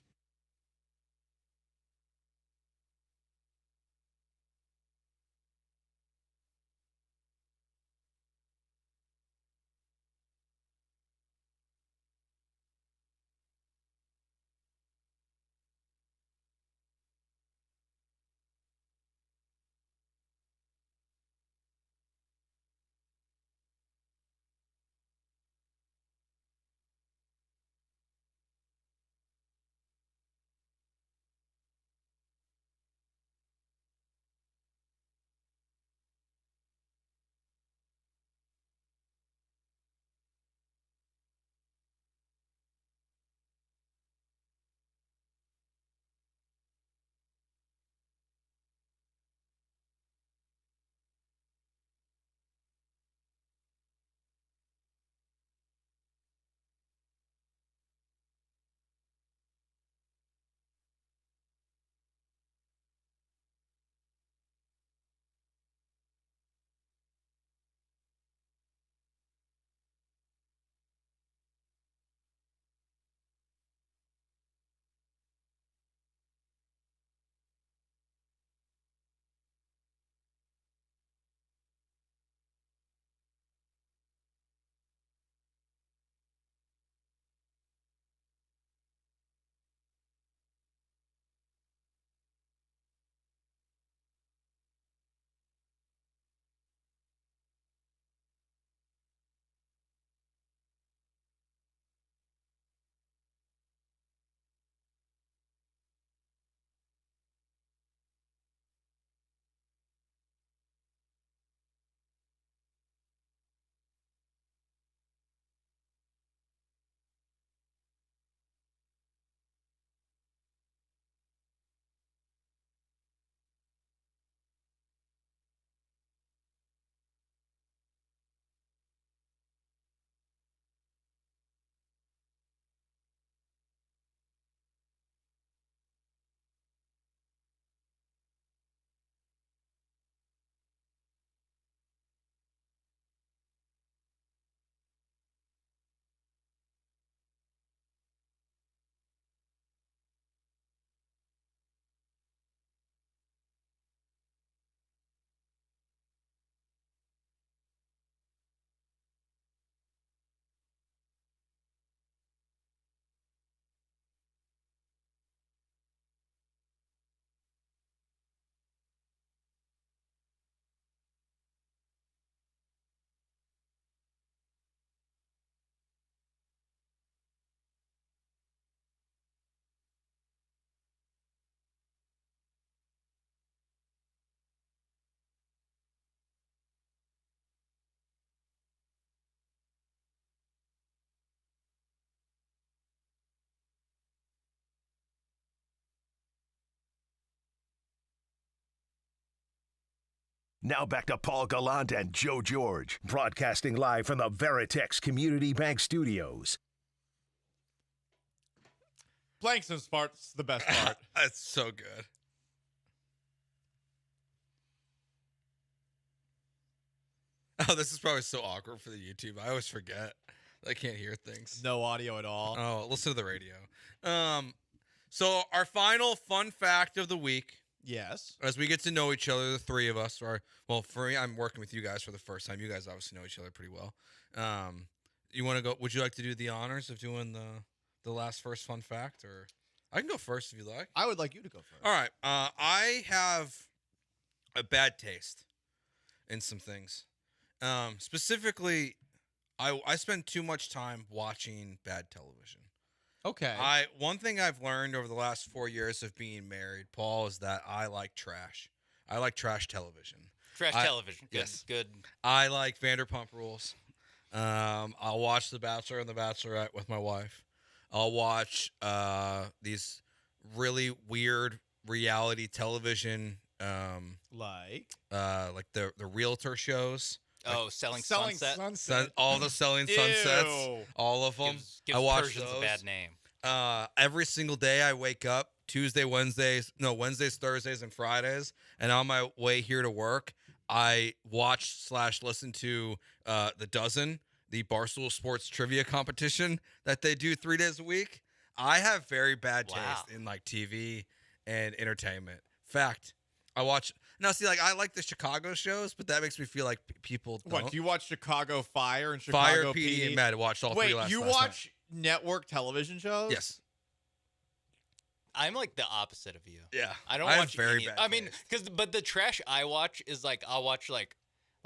Now back to Paul Gallant and Joe George, broadcasting live from the Veritex Community Bank Studios. Playing some smart's the best part. That's so good. Oh, this is probably so awkward for the YouTube. I always forget. I can't hear things. No audio at all. Oh, listen to the radio. So our final fun fact of the week. Yes. As we get to know each other, the three of us are, well, for me, I'm working with you guys for the first time. You guys obviously know each other pretty well. You want to go? Would you like to do the honors of doing the last first fun fact, or I can go first if you like. I would like you to go first. All right. I have a bad taste in some things. Specifically, I spend too much time watching bad television. Okay. One thing I've learned over the last 4 years of being married, Paul, is that I like trash. I like trash television. Trash television. Good. Yes. Good. I like Vanderpump Rules. I'll watch The Bachelor and The Bachelorette with my wife. I'll watch these really weird reality television, like the realtor shows. Oh, Selling Sunset. All the Selling Sunsets. All of them. Gives I watch Persians those. a bad name. Every single day I wake up Wednesdays, Thursdays, and Fridays, and on my way here to work, I watch/listen to The Dozen, the Barstool Sports trivia competition that they do 3 days a week. I have very bad taste in like TV and entertainment. Fact. I watch now. See, like I like the Chicago shows, but that makes me feel like people don't. What, do you watch Chicago Fire and Chicago Fire, PD, and Mad? Watched all three last you night. watch network television shows? Yes. I'm like the opposite of you. Yeah, I don't I have watch very any. bad I mean, but the trash I watch is like I'll watch like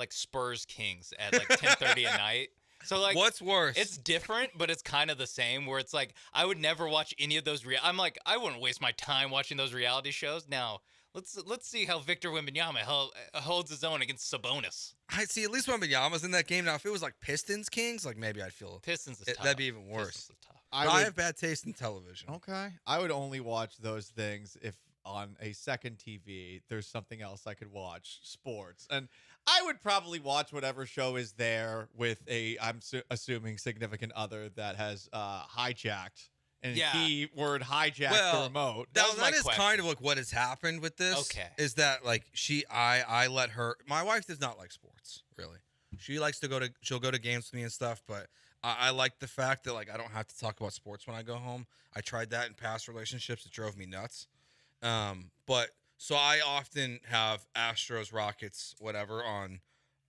Spurs Kings at like 10:30 at night. So like, what's worse? It's different, but it's kind of the same. Where it's like I would never watch any of those. I'm like I wouldn't waste my time watching those reality shows. Now let's see how Victor Wembanyama holds his own against Sabonis. I see. At least Wembanyama's in that game. Now, if it was like Pistons Kings, like maybe I'd feel Pistons is tough. That'd be even worse. Pistons is tough. I have bad taste in television. Okay. I would only watch those things if on a second TV there's something else I could watch, sports. And I would probably watch whatever show is there with I'm assuming significant other that has hijacked and keyword hijacked the remote. That is kind of like what has happened with this. Okay. Is that like I let her, my wife does not like sports, really. She likes to she'll go to games with me and stuff, but I like the fact that like I don't have to talk about sports when I go home. I tried that in past relationships. It drove me nuts. But so I often have Astros, Rockets, whatever on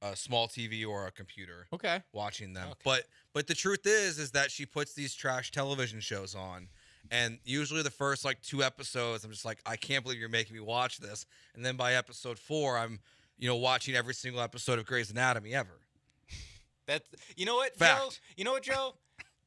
a small TV or a computer. Okay. Watching them. Okay. But the truth is that she puts these trash television shows on, and usually the first like 2 episodes, I'm just like, I can't believe you're making me watch this. And then by episode 4, I'm watching every single episode of Grey's Anatomy ever. That's you know what, Fact. Joe? You know what, Joe?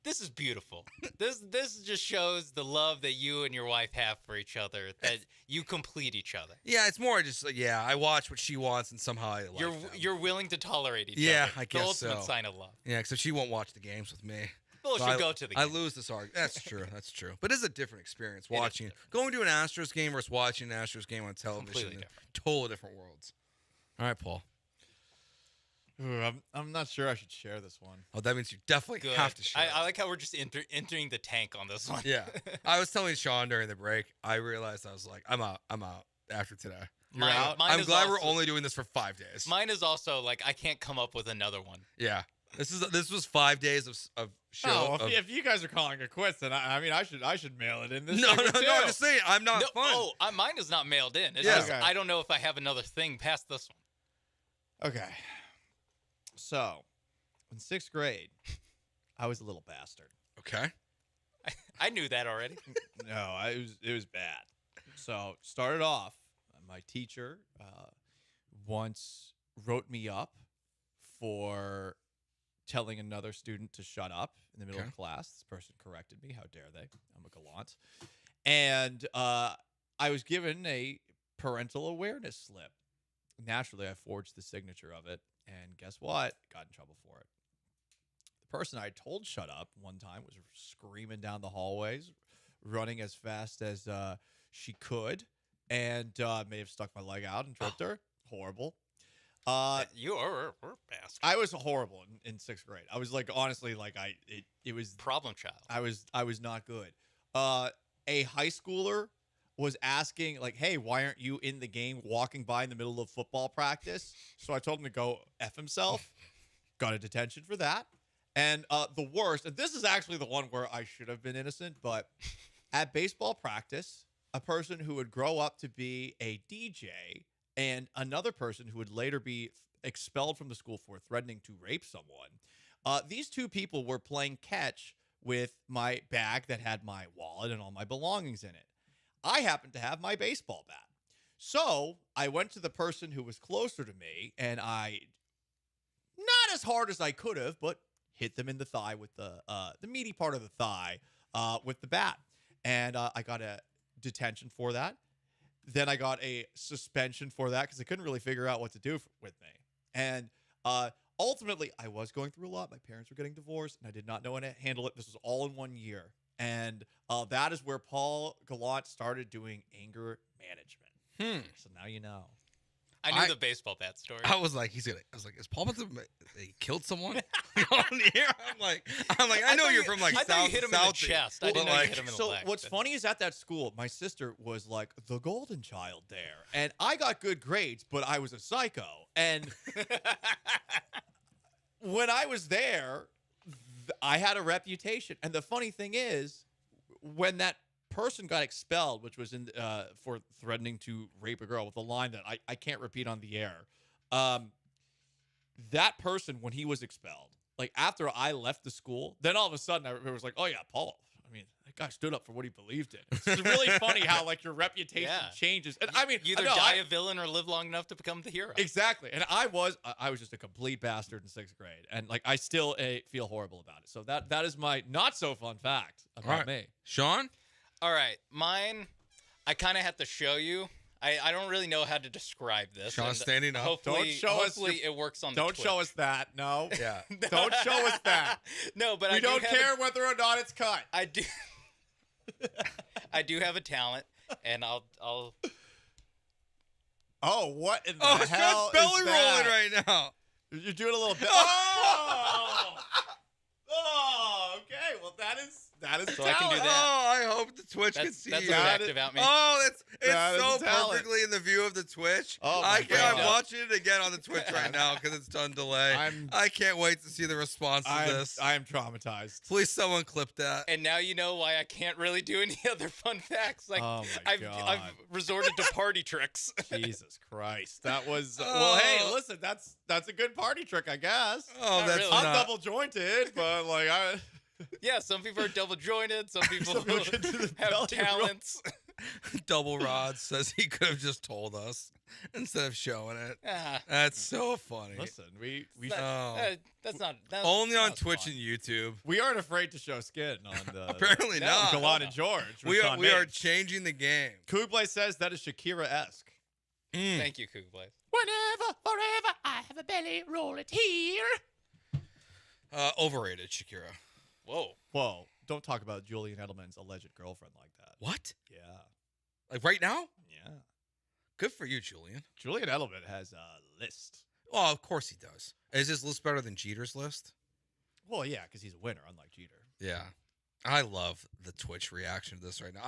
This is beautiful. This just shows the love that you and your wife have for each other, that you complete each other. Yeah, it's more just like, I watch what she wants and somehow I like them. You're willing to tolerate each other. Yeah, I guess the ultimate so. sign of love. Yeah, except she won't watch the games with me. Well, So she'll go to the I game. lose this argument. That's true. That's true. But it's a different experience watching. Going to an Astros game versus watching an Astros game on television. Completely Totally different worlds. All right, Paul. Ooh, I'm not sure I should share this one. Oh, that means you definitely Good. have to share. I like how we're just entering the tank on this one. Yeah. I was telling Sean during the break, I realized I was like, I'm out after today. You're out? Mine I'm is glad we're also- only doing this for 5 days. Mine is also like I can't come up with another one. Yeah. This was 5 days of show. Oh, of- if you guys are calling it quits, then I mean I should mail it in this. No, segment, too. I'm just saying I'm not fun. Oh, mine is not mailed in. It's Yeah. just, Okay. I don't know if I have another thing past this one. Okay. So, in 6th grade, I was a little bastard. Okay. I knew that already. No, it was bad. So, started off, my teacher once wrote me up for telling another student to shut up in the middle of class. This person corrected me. How dare they? I'm a gallant. And I was given a parental awareness slip. Naturally, I forged the signature of it. And guess what? Got in trouble for it. The person I told shut up one time was screaming down the hallways, running as fast as she could, and may have stuck my leg out and tripped her. Horrible. You are fast. I was horrible in 6th grade. I was like, honestly, like it was problem child. I was not good. A high schooler was asking like, "Hey, why aren't you in the game walking by in the middle of football practice?" So I told him to go F himself. Got a detention for that. And the worst, and this is actually the one where I should have been innocent, but at baseball practice, a person who would grow up to be a DJ and another person who would later be expelled from the school for threatening to rape someone. These two people were playing catch with my bag that had my wallet and all my belongings in it. I happened to have my baseball bat. So I went to the person who was closer to me, and I, not as hard as I could have, but hit them in the thigh with the meaty part of the thigh with the bat. And I got a detention for that. Then I got a suspension for that because I couldn't really figure out what to do with me. And ultimately, I was going through a lot. My parents were getting divorced, and I did not know how to handle it. This was all in 1 year. And that is where Paul Gallant started doing anger management. So now you know. I knew the baseball bat story. I was like, I was like, is Paul about to? He killed someone on here. I'm like, I know you're from like I South. thought you hit him in the chest. I didn't know you hit him in the So leg. what's funny is at that school, my sister was like the golden child there, and I got good grades, but I was a psycho. And when I was there, I had a reputation. And the funny thing is, when that person got expelled, which was in for threatening to rape a girl with a line that I can't repeat on the air, that person, when he was expelled, like after I left the school, then all of a sudden I was like, oh yeah, Paul. I mean, that guy stood up for what he believed in. It's really funny how like your reputation changes. And I mean, You either die a villain or live long enough to become the hero. Exactly. And I was just a complete bastard in 6th grade. And like I still feel horrible about it. So that is my not so fun fact about me. Sean? All right, mine, I kind of have to show you. I don't really know how to describe this. Sean's and standing up. Hopefully it works on the Don't Twitch. show us that. No. Yeah. Don't show us that. No, but we I don't care whether or not it's cut. I do. I do have a talent, and I'll. Oh, what in the Oh, hell Sean's belly is that? rolling right now. You're doing a little bit. Oh! Oh, okay. Well, that is So I can do talent. that. Oh, I hope the Twitch can see That's you. what's active about me. Oh, it's That is so talent. perfectly in the view of the Twitch. Oh, my I'm God. watching it again on the Twitch right now because it's done delay. I can't wait to see the response to this. I am traumatized. Please, someone clip that. And now you know why I can't really do any other fun facts. Like Oh my I've God. resorted to party tricks. Jesus Christ. That was well, hey, listen, that's a good party trick, I guess. Oh, Not that's really. I'm not. double jointed, but like Yeah, some people are double jointed. Some people, Some people get to the have belly roll. talents. Double Rod says he could have just told us instead of showing it. Ah, That's so funny. listen, we that's not Only on that's Twitch fun. and YouTube. we aren't afraid to show skin on the Apparently not. Gallant and George. with We Sean are Mates. changing the game. Kublai says that is Shakira-esque. Thank you, Kublai. Whenever, forever, I have a belly, roll it here. Overrated, Shakira. Whoa. Don't talk about Julian Edelman's alleged girlfriend like that. What? Yeah. Like right now? Yeah. Good for you, Julian. Julian Edelman has a list. Well, of course he does. Is his list better than Jeter's list? Well, yeah, because he's a winner, unlike Jeter. Yeah. I love the Twitch reaction to this right now.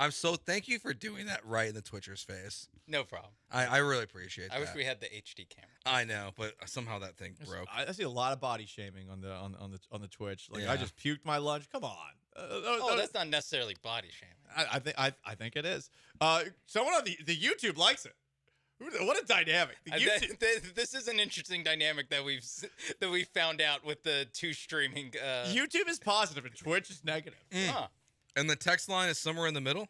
Thank you for doing that right in the Twitcher's face. No problem. I really appreciate that. I wish we had the HD camera. I know, but somehow that thing broke. I see a lot of body shaming on the Twitch. Like Yeah. I just puked my lunch. Come on. Oh, that's not necessarily body shaming. I think it is. Someone on the YouTube likes it. What a dynamic. The YouTube, This is an interesting dynamic that we've found out with the two streaming. YouTube is positive and Twitch is negative. Huh. And the text line is somewhere in the middle?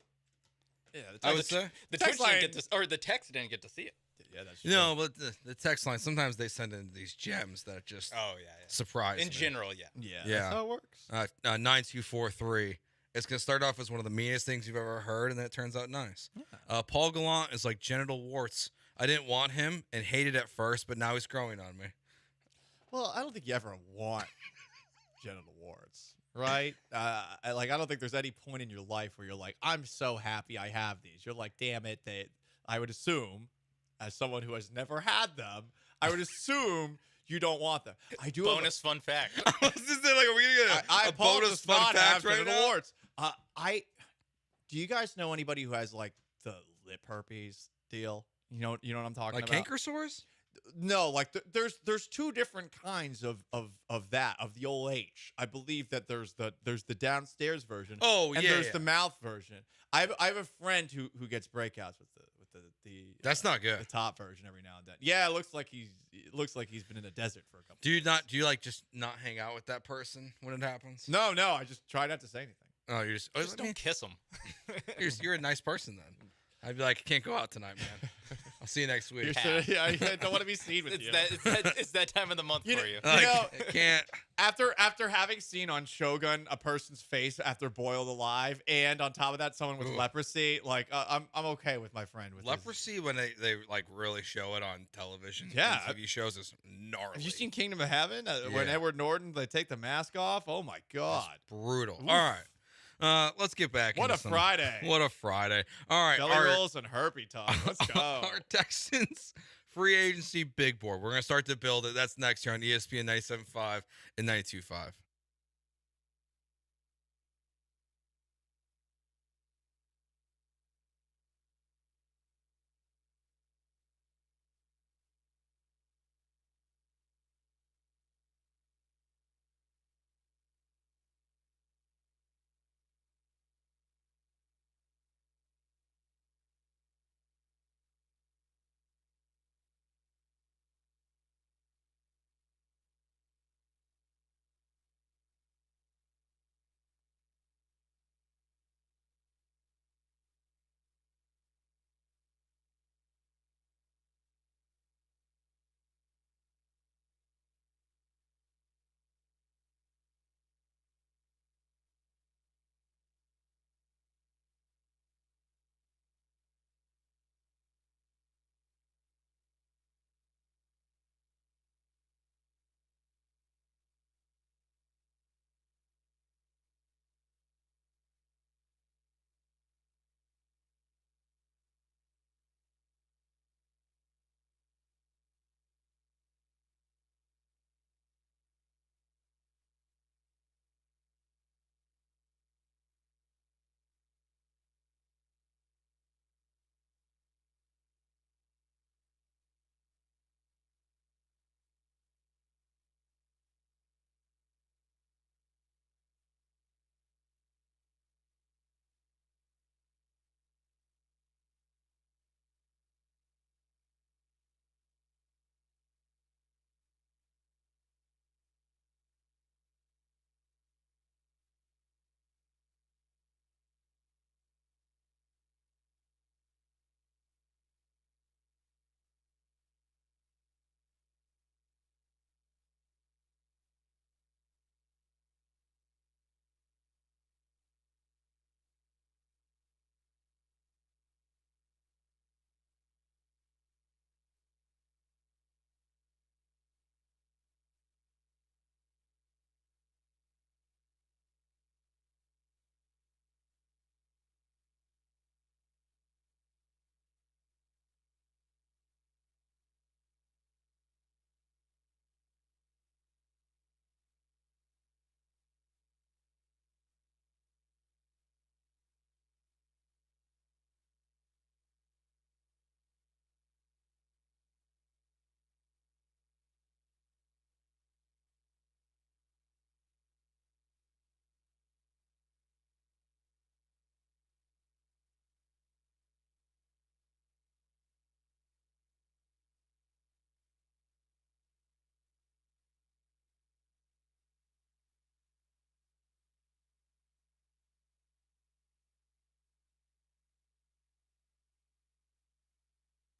Yeah, I would say. The text Twitch line- didn't get to, or the text didn't get to see it. Yeah, that's true. No, but the text line, sometimes they send in these gems that just Oh yeah. surprise In me. general, yeah. Yeah, Yeah. that's how it works. 9243. It's going to start off as one of the meanest things you've ever heard, and then it turns out nice. Paul Gallant is like genital warts. I didn't want him and hated at first, but now he's growing on me. Well, I don't think you ever want genital warts, right? I don't think there's any point in your life where you're like, I'm so happy I have these. You're like, damn it, I would assume, as someone who has never had them, I would assume you don't want them. I do Bonus fun fact. I was just saying, like, are we gonna get a bonus fun fact right now? Awards. Do you guys know anybody who has like the lip herpes deal? You know what I'm talking Like about? canker sores? No, like there's two different kinds of the old H. I believe that there's the downstairs version. Oh, and yeah, there's yeah. the mouth version. I have a friend who gets breakouts with the That's not good. the top version every now and then. Yeah, it looks like he's been in the desert for a couple. Do you like just not hang out with that person when it happens? No, I just try not to say anything. Oh, you're just, Just don't kiss them. you're a nice person then. I'd be like, can't go out tonight, man. I'll see you next week. I don't want to be seen with It's you. it's that time of the month for you. I can't. After having seen on Shogun a person's face after boiled alive, and on top of that someone with leprosy, like I'm okay with my friend with Leprosy when they like really show it on television. Yeah. and TV shows is gnarly. Have you seen Kingdom of Heaven? When Yeah. Edward Norton they take the mask off? Oh my god, brutal. Oof. All right. Let's get back. What into a some- Friday. What a Friday. All right. Jelly rolls and herpy talk. Let's go. Our Texans free agency big board. We're going to start to build it. That's next here on ESPN 97.5 and 92.5.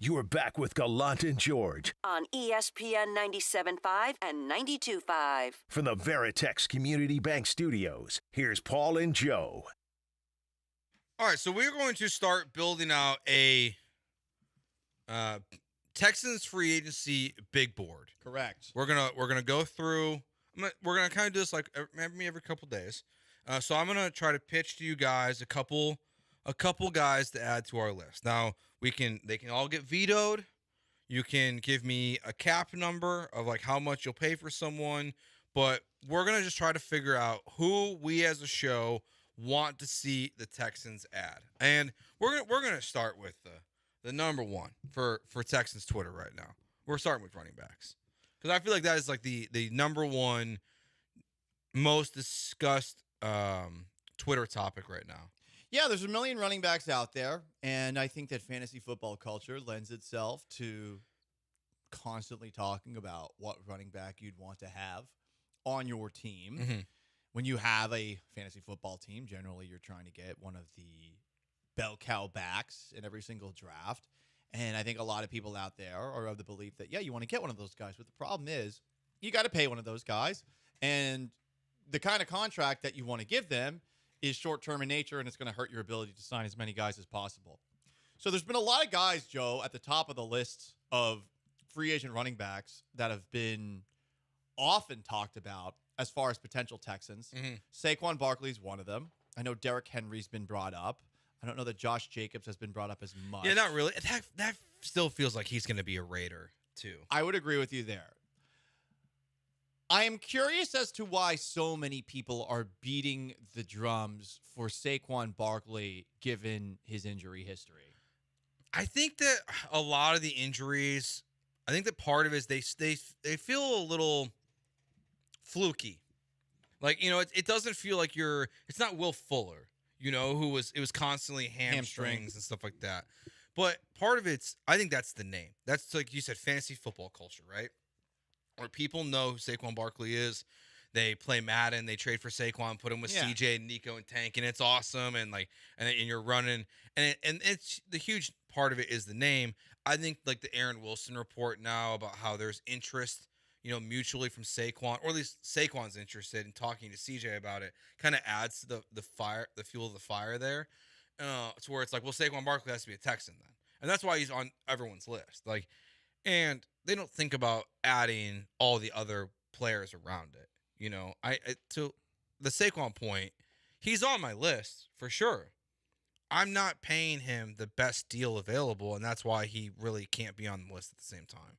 You are back with Gallant and George On ESPN 97.5 and 92.5. from the Veritex Community Bank Studios. Here's Paul and Joe. All right, so we're going to start building out a Texans free agency big board. Correct. We're gonna go through. We're gonna kind of do this like every couple days. So I'm gonna try to pitch to you guys a couple guys to add to our list. Now they can all get vetoed. You can give me a cap number of like how much you'll pay for someone, but we're going to just try to figure out who we as a show want to see the Texans add. And we're going to start with the number one for Texans Twitter right now. We're starting with running backs. Cuz I feel like that is like the number one most discussed Twitter topic right now. Yeah, there's a million running backs out there, and I think that fantasy football culture lends itself to constantly talking about what running back you'd want to have on your team. Mm-hmm. When you have a fantasy football team, generally you're trying to get one of the bell cow backs in every single draft. And I think a lot of people out there are of the belief that, yeah, you want to get one of those guys. But the problem is you got to pay one of those guys. And the kind of contract that you want to give them is short-term in nature, and it's going to hurt your ability to sign as many guys as possible. So there's been a lot of guys, Joe, at the top of the list of free agent running backs that have been often talked about as far as potential Texans. Mm-hmm. Saquon Barkley's one of them. I know Derrick Henry's been brought up. I don't know that Josh Jacobs has been brought up as much. Yeah, not really. That still feels like he's going to be a Raider, too. I would agree with you there. I am curious as to why so many people are beating the drums for Saquon Barkley given his injury history. I think that a lot of the injuries, I think that part of it is they feel a little fluky. Like, you know, it doesn't feel like it's not Will Fuller, you know, it was constantly hamstrings and stuff like that. But part of I think that's the name. That's, like you said, fantasy football culture, right? Where people know who Saquon Barkley is. They play Madden, they trade for Saquon, put him with CJ and Nico and Tank, and it's awesome. And you're running, and it's the huge part of it is the name. I think like the Aaron Wilson report now about how there's interest, you know, mutually from Saquon, or at least Saquon's interested in talking to CJ about it, kind of adds to the fuel of the fire there. To where it's like, well, Saquon Barkley has to be a Texan then, and that's why he's on everyone's list. Like, and they don't think about adding all the other players around it. You know, to the Saquon point, he's on my list for sure. I'm not paying him the best deal available, and that's why he really can't be on the list at the same time,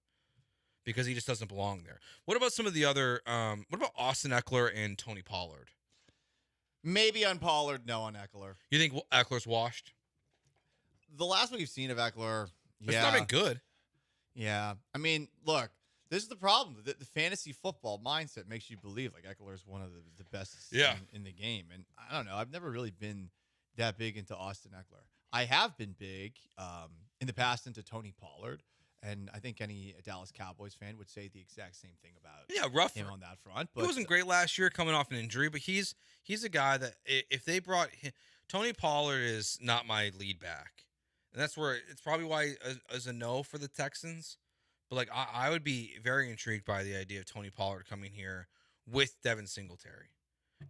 because he just doesn't belong there. What about some of the other? What about Austin Eckler and Tony Pollard? Maybe on Pollard, no on Eckler. You think Eckler's washed? The last we've seen of Eckler, It's not been good. Yeah. I mean, look, this is the problem. The fantasy football mindset makes you believe like Eckler is one of the best in the game. And I don't know. I've never really been that big into Austin Eckler. I have been big in the past into Tony Pollard. And I think any Dallas Cowboys fan would say the exact same thing about him on that front. But he wasn't great last year coming off an injury, but he's a guy that if they brought him, Tony Pollard is not my lead back. And that's where it's probably why as a no for the Texans. But like I would be very intrigued by the idea of Tony Pollard coming here with Devin Singletary.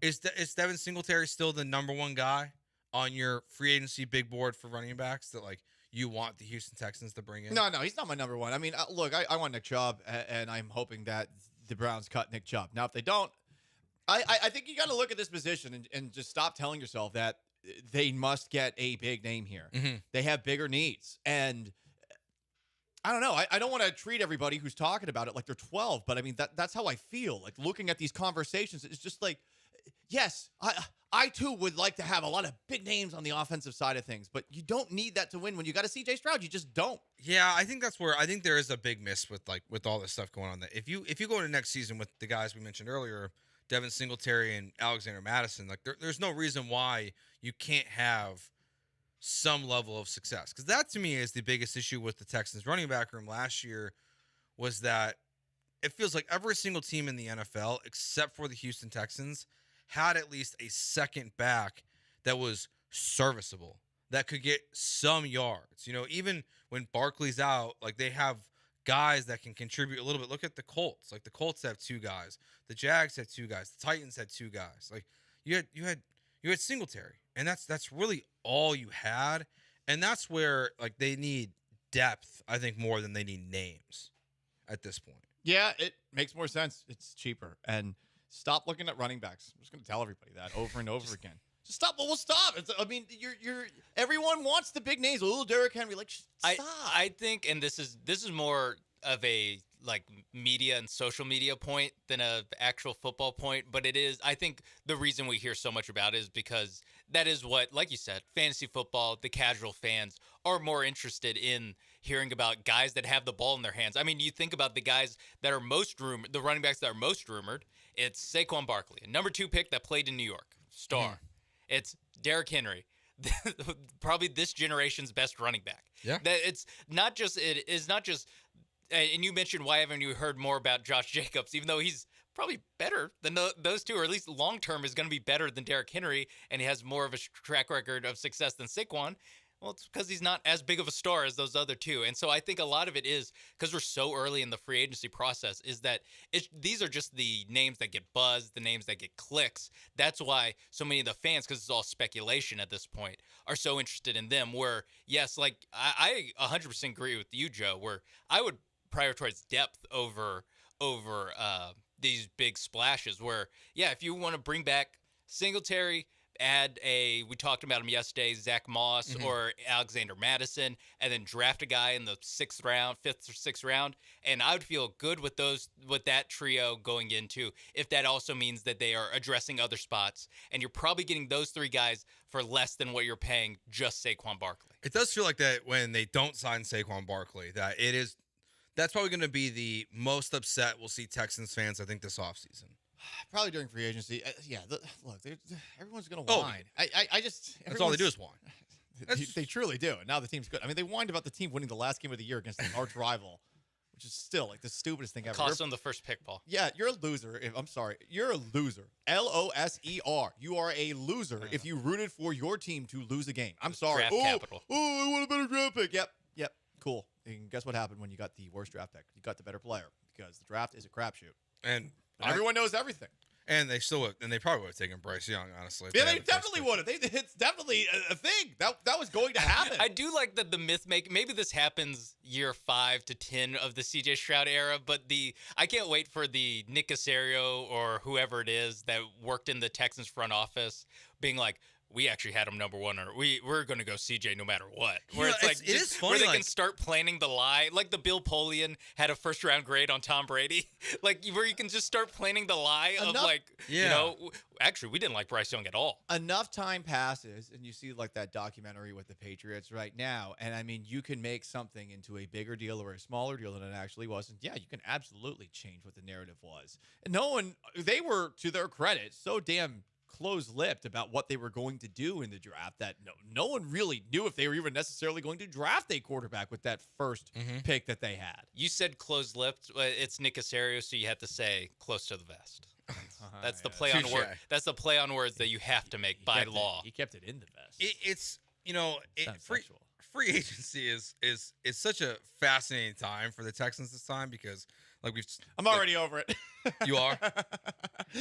Is Devin Singletary still the number one guy on your free agency big board for running backs that like you want the Houston Texans to bring in? No, he's not my number one. I mean, look, I want Nick Chubb, and I'm hoping that the Browns cut Nick Chubb. Now, if they don't, I think you got to look at this position and just stop telling yourself that they must get a big name here. Mm-hmm. They have bigger needs. And I don't know. I don't want to treat everybody who's talking about it like they're 12, but I mean, that's how I feel. Like looking at these conversations, it's just like, yes, I too would like to have a lot of big names on the offensive side of things, but you don't need that to win when you got a CJ Stroud. You just don't. Yeah, I think that's where I think there is a big miss with all this stuff going on. That if you go into next season with the guys we mentioned earlier, Devin Singletary and Alexander Madison, like there's no reason why you can't have some level of success. Because that to me is the biggest issue with the Texans running back room last year, was that it feels like every single team in the NFL, except for the Houston Texans, had at least a second back that was serviceable, that could get some yards. You know, even when Barkley's out, like they have guys that can contribute a little bit. Look at the Colts. Like the Colts have two guys. The Jags had two guys. The Titans had two guys. Like you had Singletary, and that's really all you had. And that's where like they need depth, I think, more than they need names at this point. Yeah, it makes more sense. It's cheaper. And stop looking at running backs. I'm just going to tell everybody that over and over again. Just stop. Well, we'll stop. I mean, everyone wants the big names. Oh, Derrick Henry. Like, stop. I think, and this is more of a like media and social media point than a actual football point, but it is. I think the reason we hear so much about it is because that is what, like you said, fantasy football. The casual fans are more interested in hearing about guys that have the ball in their hands. I mean, you think about the guys that are most rumored, the running backs that are most rumored. It's Saquon Barkley, a number 2 pick that played in New York, star. Mm. It's Derrick Henry, probably this generation's best running back. Yeah. That it's not just. It is not just. And you mentioned, why haven't you heard more about Josh Jacobs, even though he's probably better than those two, or at least long term is going to be better than Derrick Henry, and he has more of a track record of success than Saquon. Well, it's because he's not as big of a star as those other two. And so I think a lot of it is because we're so early in the free agency process, is that these are just the names that get buzzed, the names that get clicks. That's why so many of the fans, because it's all speculation at this point, are so interested in them. Where, yes, like I 100% agree with you, Joe, where I would prioritize depth over these big splashes. Where, yeah, if you want to bring back Singletary, we talked about him yesterday, Zach Moss or Alexander Madison, and then draft a guy in the 5th or 6th round. And I would feel good with that trio going into, if that also means that they are addressing other spots. And you're probably getting those 3 guys for less than what you're paying just Saquon Barkley. It does feel like that when they don't sign Saquon Barkley, that's probably going to be the most upset we'll see Texans fans, I think, this offseason. Probably during free agency. Look, everyone's going to whine. That's all they do is whine. They truly do. And now the team's good. I mean, they whined about the team winning the last game of the year against an arch rival, which is still like the stupidest thing ever. Cost them the first pick, Paul. Yeah, you're a loser. I'm sorry. You're a loser. Loser. You are a loser if you rooted for your team to lose a game. I'm sorry. Draft capital. Oh, I want a better draft pick. Yep. Cool. And guess what happened when you got the worst draft pick? You got the better player, because the draft is a crapshoot. And everyone knows everything. And they probably would have taken Bryce Young, honestly. Yeah, they definitely would have. It's definitely a thing. That was going to happen. I do like that the myth maybe this happens year 5 to 10 of the CJ Stroud era, but I can't wait for the Nick Caserio or whoever it is that worked in the Texans front office being like, we actually had him number 1, or we're going to go CJ no matter what. Where it's like, it is funny, where they can start planning the lie, like the Bill Polian had a 1st round grade on Tom Brady, like where you can just start planning the lie of actually we didn't like Bryce Young at all. Enough time passes, and you see like that documentary with the Patriots right now, and I mean, you can make something into a bigger deal or a smaller deal than it actually was, and yeah, you can absolutely change what the narrative was. And they were, to their credit, so damn close-lipped about what they were going to do in the draft that no one really knew if they were even necessarily going to draft a quarterback with that first pick that they had. You said close-lipped. It's Nick Caserio, so you had to say close to the vest. That's the play on word. That's the play on words that you have to make by law. He kept it in the vest. It's free agency is such a fascinating time for the Texans this time, because I'm already over it. You are?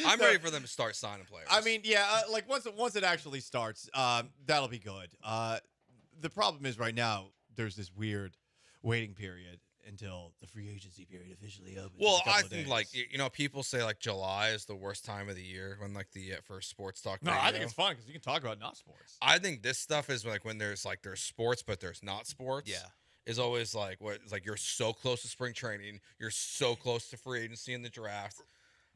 I'm ready for them to start signing players. I mean, yeah, like once it actually starts, that'll be good. The problem is right now there's this weird waiting period until the free agency period officially opens. Well, I think people say like July is the worst time of the year when for sports talk. No, I think it's fun because you can talk about not sports. I think this stuff is like when there's sports but there's not sports. Yeah. Is always you're so close to spring training, you're so close to free agency and the draft.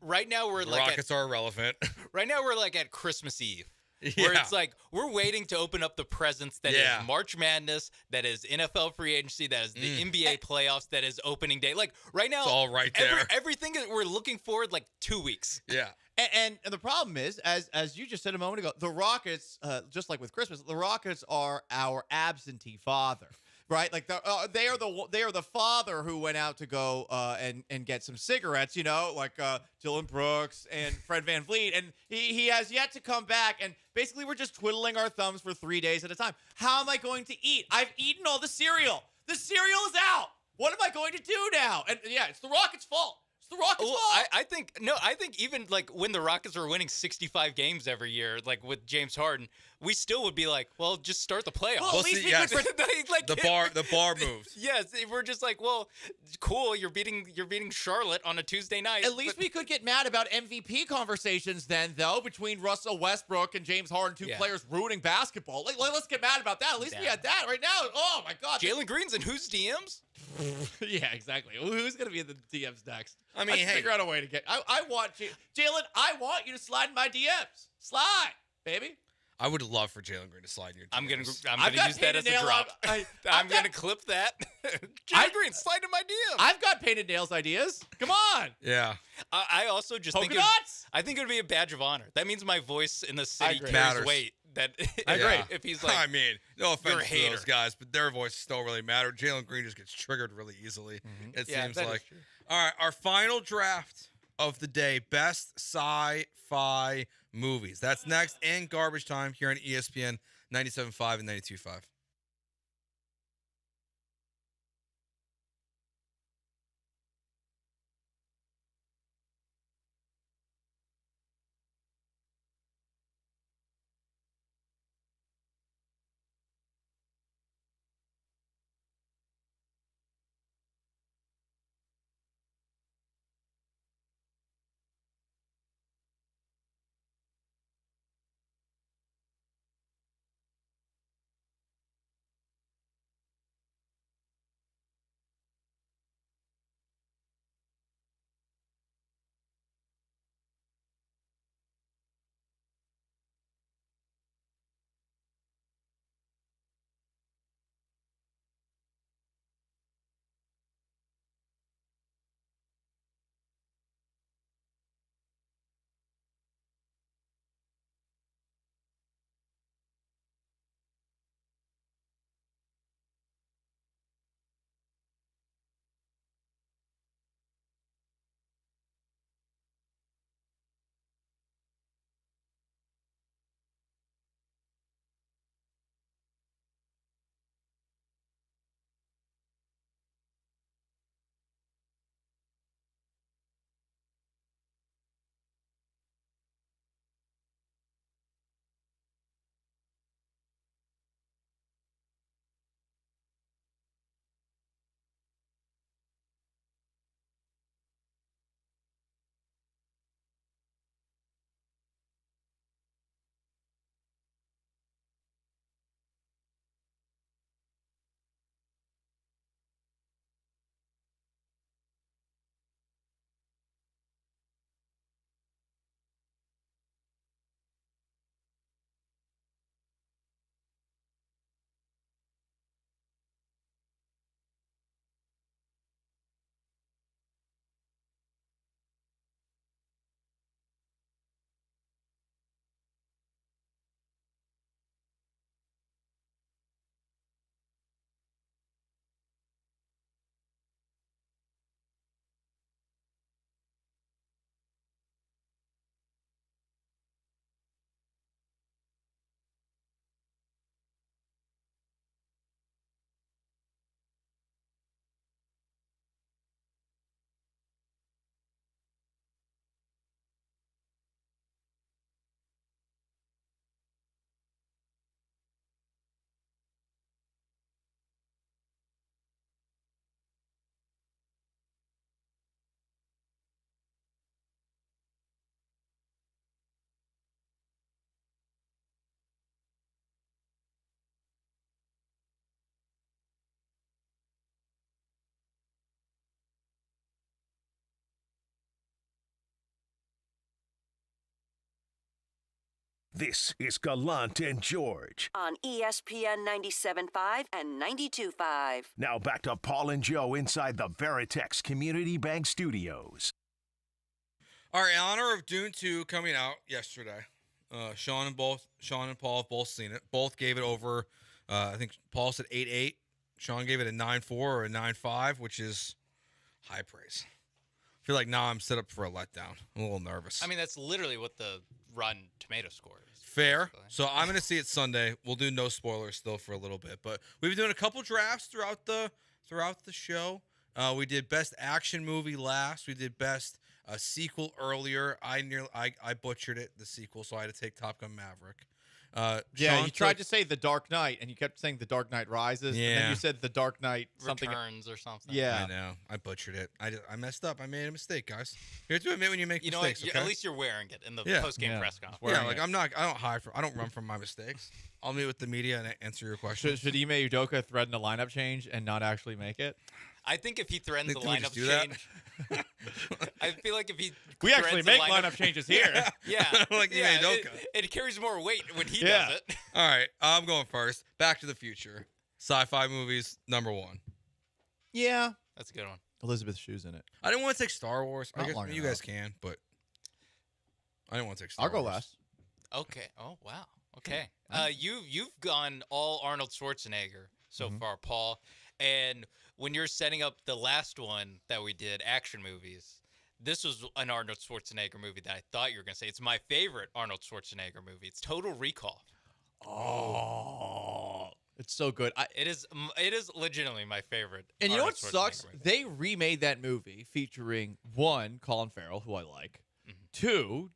Right now we're Rockets are irrelevant. Right now we're at Christmas Eve. Where it's like we're waiting to open up the presents that is March Madness, that is NFL free agency, that is the NBA playoffs, that is opening day. Like right now, it's all right there. Everything that we're looking forward 2 weeks. Yeah. And the problem is, as you just said a moment ago, the Rockets, just like with Christmas, the Rockets are our absentee father. Right, like they are the father who went out to go and get some cigarettes, like Dylan Brooks and Fred VanVleet, and he has yet to come back. And basically, we're just twiddling our thumbs for 3 days at a time. How am I going to eat? I've eaten all the cereal. The cereal is out. What am I going to do now? And yeah, it's the Rockets' fault. It's It's the Rockets' fault. I think even like when the Rockets were winning 65 games every year, like with James Harden, we still would be like, well, just start the playoffs. Well, at least we could. like, the bar moves. Yes, we're just like, well, cool. You're beating Charlotte on a Tuesday night. At least we could get mad about MVP conversations then, though, between Russell Westbrook and James Harden, two players ruining basketball. Like, let's get mad about that. At least we had that right now. Oh my God, Jalen Green's in whose DMs? Yeah, exactly. Who's gonna be in the DMs next? I mean, hey, figure out a way to get. I want Jalen. I want you to slide in my DMs. Slide, baby. I would love for Jalen Green to slide in your DMs. I'm gonna use that as a drop. I'm gonna clip that. Jalen Green, slide in my DMs. I've got painted nails ideas. Come on. Yeah. I also just think I think it would be a badge of honor. That means my voice in the city carries Matters. weight. That I agree. If he's like, I mean, no offense you're a to those guys, but their voices still really matter. Jalen Green just gets triggered really easily. It seems that is like. true. All right, our final draft of the day: best sci-fi movies. That's next, and garbage time here on ESPN 97.5 and 92.5. This is Gallant and George. On ESPN 97.5 and 92.5. Now back to Paul and Joe inside the Veritex Community Bank Studios. All right, in honor of Dune 2 coming out yesterday, Sean and Paul have both seen it. Both gave it over, I think Paul said 8.8. Sean gave it a 9.4 or a 9.5, which is high praise. I feel like now I'm set up for a letdown. I'm a little nervous. I mean, that's literally what the Rotten Tomato score is. Fair. basically. So I'm going to see it Sunday. We'll do no spoilers still for a little bit, but we've been doing a couple drafts throughout the show. We did best action movie last. We did best sequel earlier. I butchered it, the sequel, so I had to take Top Gun Maverick. Yeah, Sean you tried took- to say The Dark Knight, and you kept saying The Dark Knight Rises, and then Yeah. you said The Dark Knight something. Returns or something. Yeah. I know. I butchered it. I messed up. I made a mistake, guys. You have to admit when you make You know mistakes. what? Okay? At least you're wearing it in the Yeah. post-game press conference. Yeah, like I don't hide from. I don't run from my mistakes. I'll meet with the media and answer your questions. Should Ime Udoka threaten a lineup change and not actually make it? I think if he threatens the Think we lineup just do that? change, I feel like if he We actually threatens make the lineup changes here. Yeah, Like Ime yeah, Udoka. it carries more weight when he Yeah. does it. All right, I'm going first. Back to the Future. Sci-fi movies, number 1. Yeah. That's a good one. Elizabeth Shue's in it. I didn't want to take Star Wars. I Not guess long you enough. guys can, but I didn't want to take Star I'll go Wars. last. Okay. Oh wow. Okay. You've gone all Arnold Schwarzenegger so far, Paul. And when you're setting up the last one that we did, action movies, this was an Arnold Schwarzenegger movie that I thought you were gonna say. It's my favorite Arnold Schwarzenegger movie. It's Total Recall. Oh, it's so good. It is legitimately my favorite. And you know Arnold what Schwarzenegger sucks? movie. They remade that movie featuring 1, Colin Farrell, who I like, 2,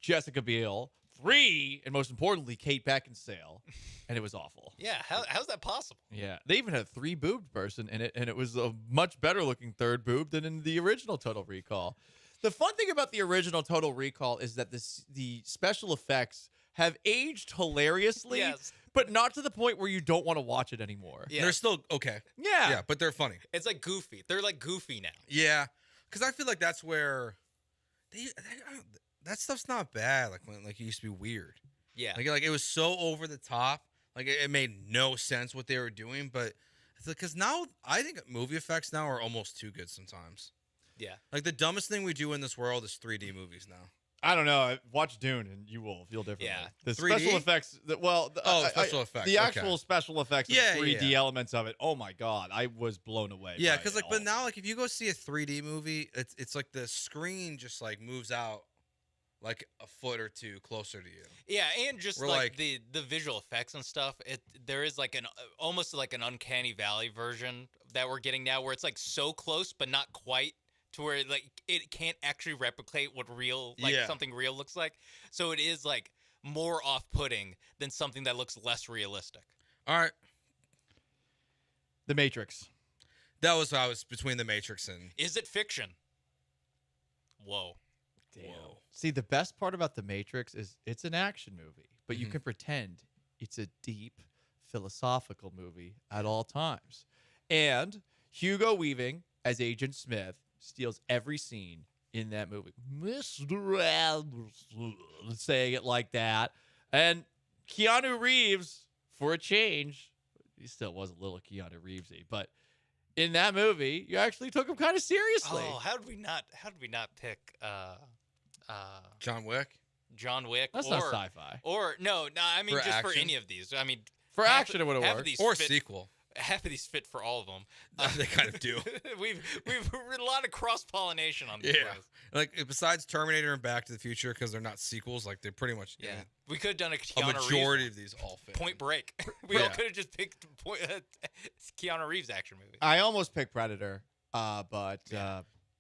Jessica Biel, 3, and most importantly, Kate Beckinsale, and it was awful. Yeah. How's that possible? Yeah, they even had a 3-boobed person in it, and it was a much better looking 3rd boob than in the original Total Recall. The fun thing about the original Total Recall is that the special effects have aged hilariously, Yes. but not to the point where you don't want to watch it anymore. Yeah. They're still okay. Yeah. Yeah, but they're funny. It's like goofy. They're like goofy now. Yeah, because I feel like that's where that stuff's not bad. Like when it used to be weird. Yeah. Like it was so over the top. Like it made no sense what they were doing. But because now I think movie effects now are almost too good sometimes. Yeah. Like the dumbest thing we do in this world is 3D movies now. I don't know. Watch Dune and you will feel differently. Yeah. The 3D? special effects. Special effects. The okay. actual special effects and Yeah, 3D yeah. elements of it. Oh my god, I was blown away. Yeah, by because it but all. now if you go see a 3D movie, it's like the screen just moves out like a foot or two closer to you. Yeah, and just We're like the visual effects and stuff. There is like an almost like an uncanny valley version that we're getting now, where it's like so close but not quite, to where like it can't actually replicate what real something real looks like. So it is like more off-putting than something that looks less realistic. All right, The Matrix. that was I was between the Matrix and Is it fiction? Whoa. Damn. See, the best part about The Matrix is it's an action movie, but you Mhm. can pretend it's a deep philosophical movie at all times. And Hugo Weaving as Agent Smith steals every scene in that movie. Mr. Anderson, saying it like that. And Keanu Reeves, for a change, he still was a little Keanu Reevesy, but in that movie, you actually took him kind of seriously. Oh, how did we not pick John Wick. John Wick? That's or, not sci-fi. Or no, I mean For just for action? any of these. I mean For half- action, it would've half of worked. these Or fit- sequel. Half of these fit for all of them. They kind of do. we've a lot of cross pollination on these Yeah, guys. like besides Terminator and Back to the Future, because they're not sequels. Like they're pretty much Yeah, we could have done a a Keanu majority Reeves of these all fit. Point Break. We all Yeah. could have just picked Keanu Reeves action movie. I almost picked Predator, but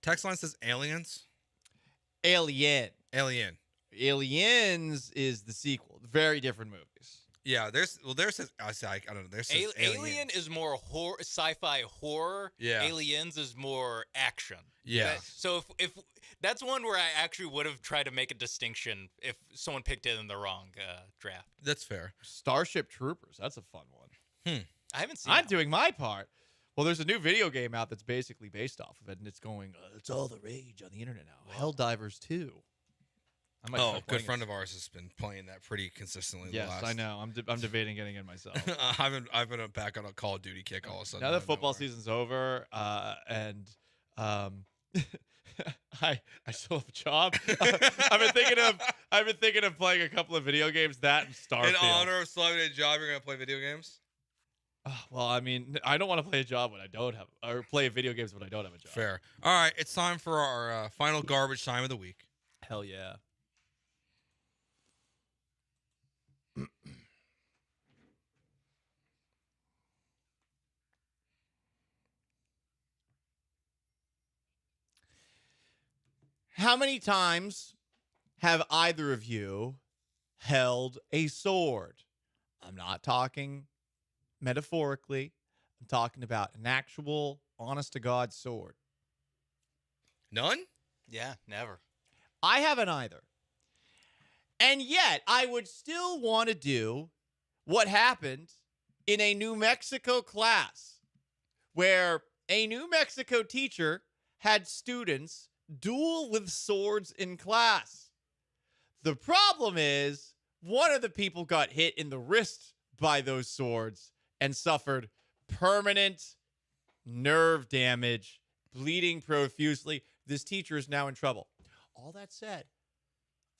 Text line says Aliens. Alien. Aliens is the sequel. Very different movies. Yeah, there says I don't know. There says Alien is more sci-fi horror. Yeah. Aliens is more action. Yeah. So if that's one where I actually would have tried to make a distinction if someone picked it in the wrong draft. That's fair. Starship Troopers. That's a fun one. I haven't seen. I'm doing my part. Well, there's a new video game out that's basically based off of it, and it's going. It's all the rage on the internet now. Helldivers 2. I might Oh, try a good playing friend it. of ours has been playing that pretty consistently. Yes, the last... I know. I'm debating getting in myself. I've been back on a Call of Duty kick all of a sudden. Now out that of football nowhere. season's over, and I still have a job. I've been thinking of playing a couple of video games. That and Starfield. In honor of still having a job, you're gonna play video games. Well, I mean, I don't want to play a job when I don't have, or play video games when I don't have a job. Fair. All right, it's time for our final garbage time of the week. Hell yeah. How many times have either of you held a sword? I'm not talking metaphorically. I'm talking about an actual, honest-to-God sword. None? Yeah, never. I haven't either. And yet, I would still want to do what happened in a New Mexico class where a New Mexico teacher had students duel with swords in class. The problem is one of the people got hit in the wrist by those swords and suffered permanent nerve damage, bleeding profusely. This teacher is now in trouble. All that said,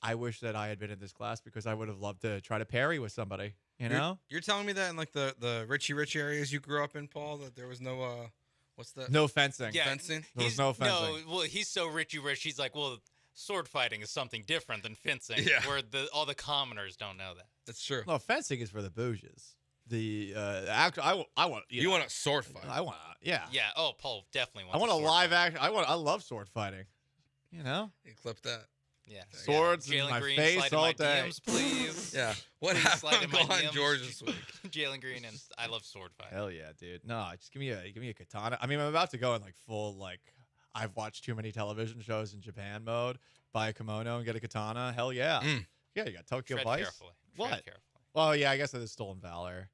I wish that I had been in this class because I would have loved to try to parry with somebody, you know? You're telling me that in like the Richie Rich areas you grew up in, Paul, that there was no what's the No fencing. Yeah, fencing? There was no fencing. No, well, he's so Richie Rich. He's like, well, sword fighting is something different than fencing. Yeah. Where all the commoners don't know that. That's true. No, fencing is for the bouges. The I want You want a sword fight? I want yeah. Yeah. Oh, Paul definitely wants. I want a sword live fight. action. I love sword fighting. You know, You clip that. Yeah. swords in Jalen my Green, face slide in all my day. DMs, please. Yeah. What Please happened slide on in my Gallant DMs. George this week? Jalen Green and I love sword fight. Hell yeah, dude. No, just give me a katana. I mean, I'm about to go in like full like I've watched too many television shows in Japan mode. Buy a kimono and get a katana. Hell yeah. Yeah, you got Tokyo Tread Vice. carefully. What? Tread carefully. Well, yeah, I guess that is Stolen Valor.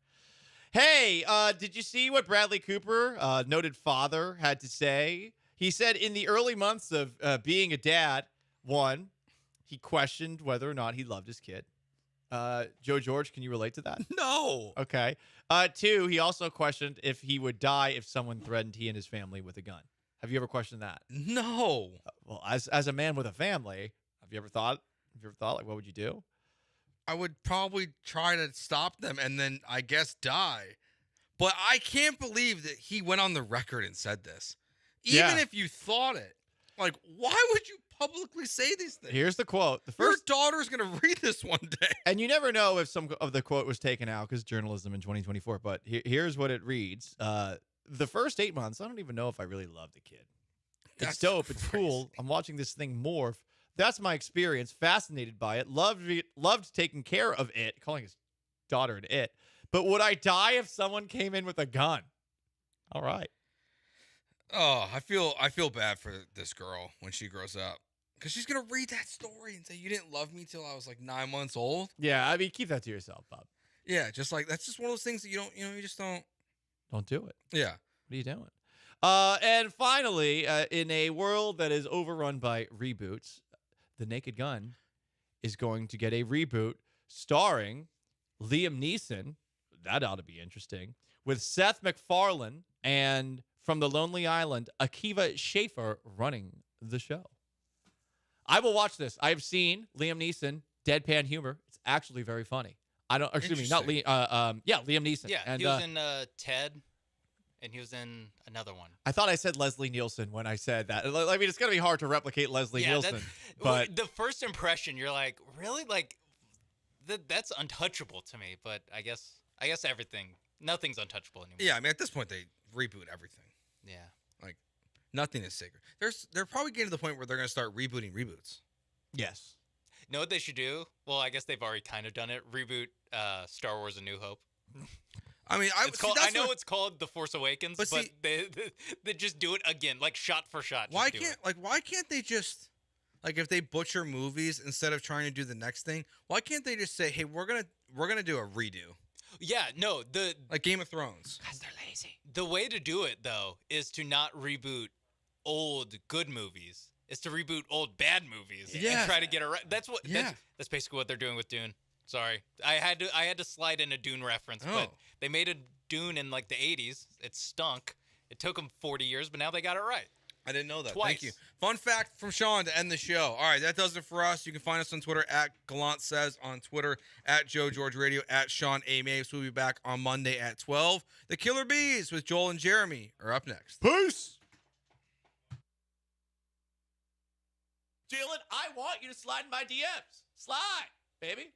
Hey, did you see what Bradley Cooper, noted father, had to say? He said in the early months of being a dad, one, he questioned whether or not he loved his kid. Joe George, can you relate to that? No. Okay. Two, he also questioned if he would die if someone threatened he and his family with a gun. Have you ever questioned that? No. Well, as a man with a family, have you ever thought like what would you do? I would probably try to stop them and then I guess die. But I can't believe that he went on the record and said this. Even if you thought it. Like, why would you publicly say these things? Here's the quote. Your daughter's going to read this one day. And you never know if some of the quote was taken out because journalism in 2024. But here's what it reads. The first 8 months, I don't even know if I really loved the kid. It's dope. It's cool. I'm watching this thing morph. That's my experience. Fascinated by it. Loved taking care of it. Calling his daughter an it. But would I die if someone came in with a gun? All right. Oh, I feel bad for this girl when she grows up. Because she's going to read that story and say, you didn't love me till I was like 9 months old. Yeah, I mean, keep that to yourself, Bob. Yeah, just like, that's just one of those things that you just don't. Don't do it. Yeah. What are you doing? And finally, in a world that is overrun by reboots, The Naked Gun is going to get a reboot starring Liam Neeson. That ought to be interesting. With Seth MacFarlane and from The Lonely Island, Akiva Schaffer running the show. I will watch this. I have seen Liam Neeson, deadpan humor. It's actually very funny. Not Liam. Liam Neeson. Yeah, and, he was in Ted, and he was in another one. I thought I said Leslie Nielsen when I said that. I mean, it's going to be hard to replicate Leslie Nielsen. But the first impression, you're like, really? Like, that's untouchable to me. But I guess nothing's untouchable anymore. Yeah, I mean, at this point, they reboot everything. Yeah. Like, nothing is sacred. They're probably getting to the point where they're going to start rebooting reboots. Yes. Know what they should do? Well, I guess they've already kind of done it. Reboot Star Wars: A New Hope. I mean, I know it's called The Force Awakens, but they just do it again, like shot for shot. Why can't they just, like, if they butcher movies instead of trying to do the next thing, why can't they just say, hey, we're gonna do a redo? Yeah, no, like Game of Thrones. Because they're lazy. The way to do it though is to not reboot old good movies. Is to reboot old bad movies and try to get it right. That's basically what they're doing with Dune. Sorry, I had to slide in a Dune reference, but they made a Dune in like the 80s. It stunk. It took them 40 years, but now they got it right. I didn't know that. Twice. Thank you. Fun fact from Sean to end the show. All right, that does it for us. You can find us on Twitter at Gallant Says, on Twitter at Joe George Radio, at Sean A. Mapes. We'll be back on Monday at 12. The Killer Bees with Joel and Jeremy are up next. Peace. Dylan, I want you to slide in my DMs. Slide, baby.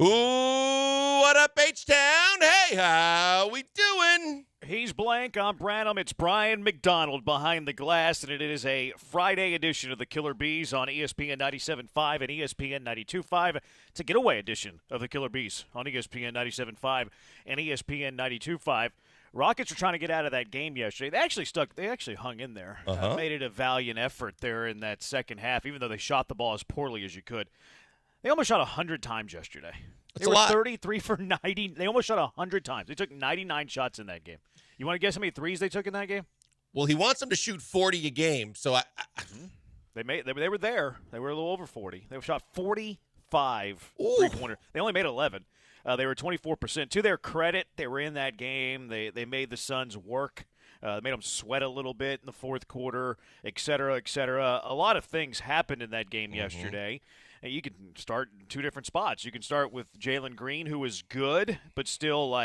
Ooh, what up, H-Town? Hey, how we doing? He's Blank. I'm Branham. It's Brian McDonald behind the glass, and it is a Friday edition of the Killer Bees on ESPN 97.5 and ESPN 92.5. It's a getaway edition of the Killer Bees on ESPN 97.5 and ESPN 92.5. Rockets were trying to get out of that game yesterday. They actually hung in there. Made it a valiant effort there in that second half, even though they shot the ball as poorly as you could. They almost shot 100 times yesterday. They were 33 for 90. They almost shot 100 times. They took 99 shots in that game. You want to guess how many threes they took in that game? Well, he wants them to shoot 40 a game, so They were there. They were a little over 40. They shot 45 three-pointers. They only made 11. They were 24%. To their credit, they were in that game. They made the Suns work. Made them sweat a little bit in the fourth quarter, et cetera, et cetera. A lot of things happened in that game yesterday. You can start in two different spots. You can start with Jalen Green, who is good, but still,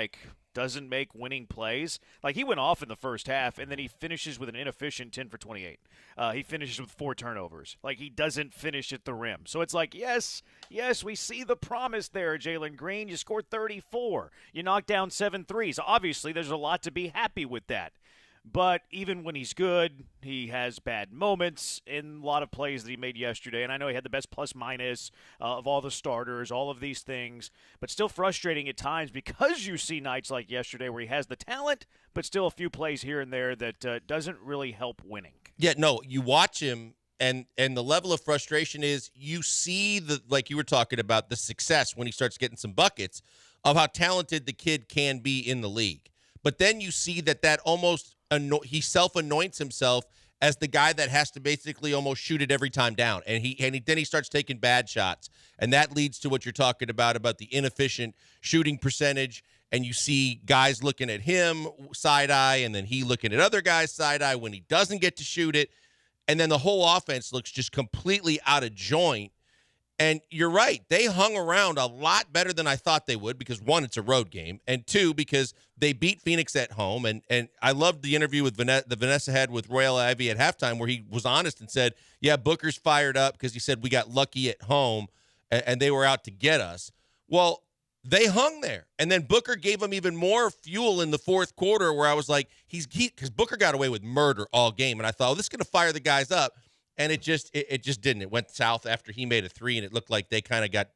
doesn't make winning plays. He went off in the first half, and then he finishes with an inefficient 10 for 28. He finishes with 4 turnovers. He doesn't finish at the rim. So it's yes, we see the promise there, Jalen Green. You scored 34. You knocked down 7 threes. Obviously, there's a lot to be happy with that. But even when he's good, he has bad moments in a lot of plays that he made yesterday. And I know he had the best plus-minus of all the starters, all of these things. But still frustrating at times because you see nights like yesterday where he has the talent, but still a few plays here and there that doesn't really help winning. Yeah, no, you watch him, and the level of frustration is you see, like you were talking about, the success when he starts getting some buckets of how talented the kid can be in the league. But then you see that almost he self-anoints himself as the guy that has to basically almost shoot it every time down. And then he starts taking bad shots. And that leads to what you're talking about the inefficient shooting percentage. And you see guys looking at him side-eye, and then he looking at other guys side-eye when he doesn't get to shoot it. And then the whole offense looks just completely out of joint. And you're right. They hung around a lot better than I thought they would because, one, it's a road game, and two, because they beat Phoenix at home. And I loved the interview with Vanessa had with Olaleye at halftime where he was honest and said, yeah, Booker's fired up because he said we got lucky at home and they were out to get us. Well, they hung there. And then Booker gave them even more fuel in the fourth quarter where I was like, because Booker got away with murder all game. And I thought, this is going to fire the guys up. And it just didn't. It went south after he made a 3, and it looked like they kind of got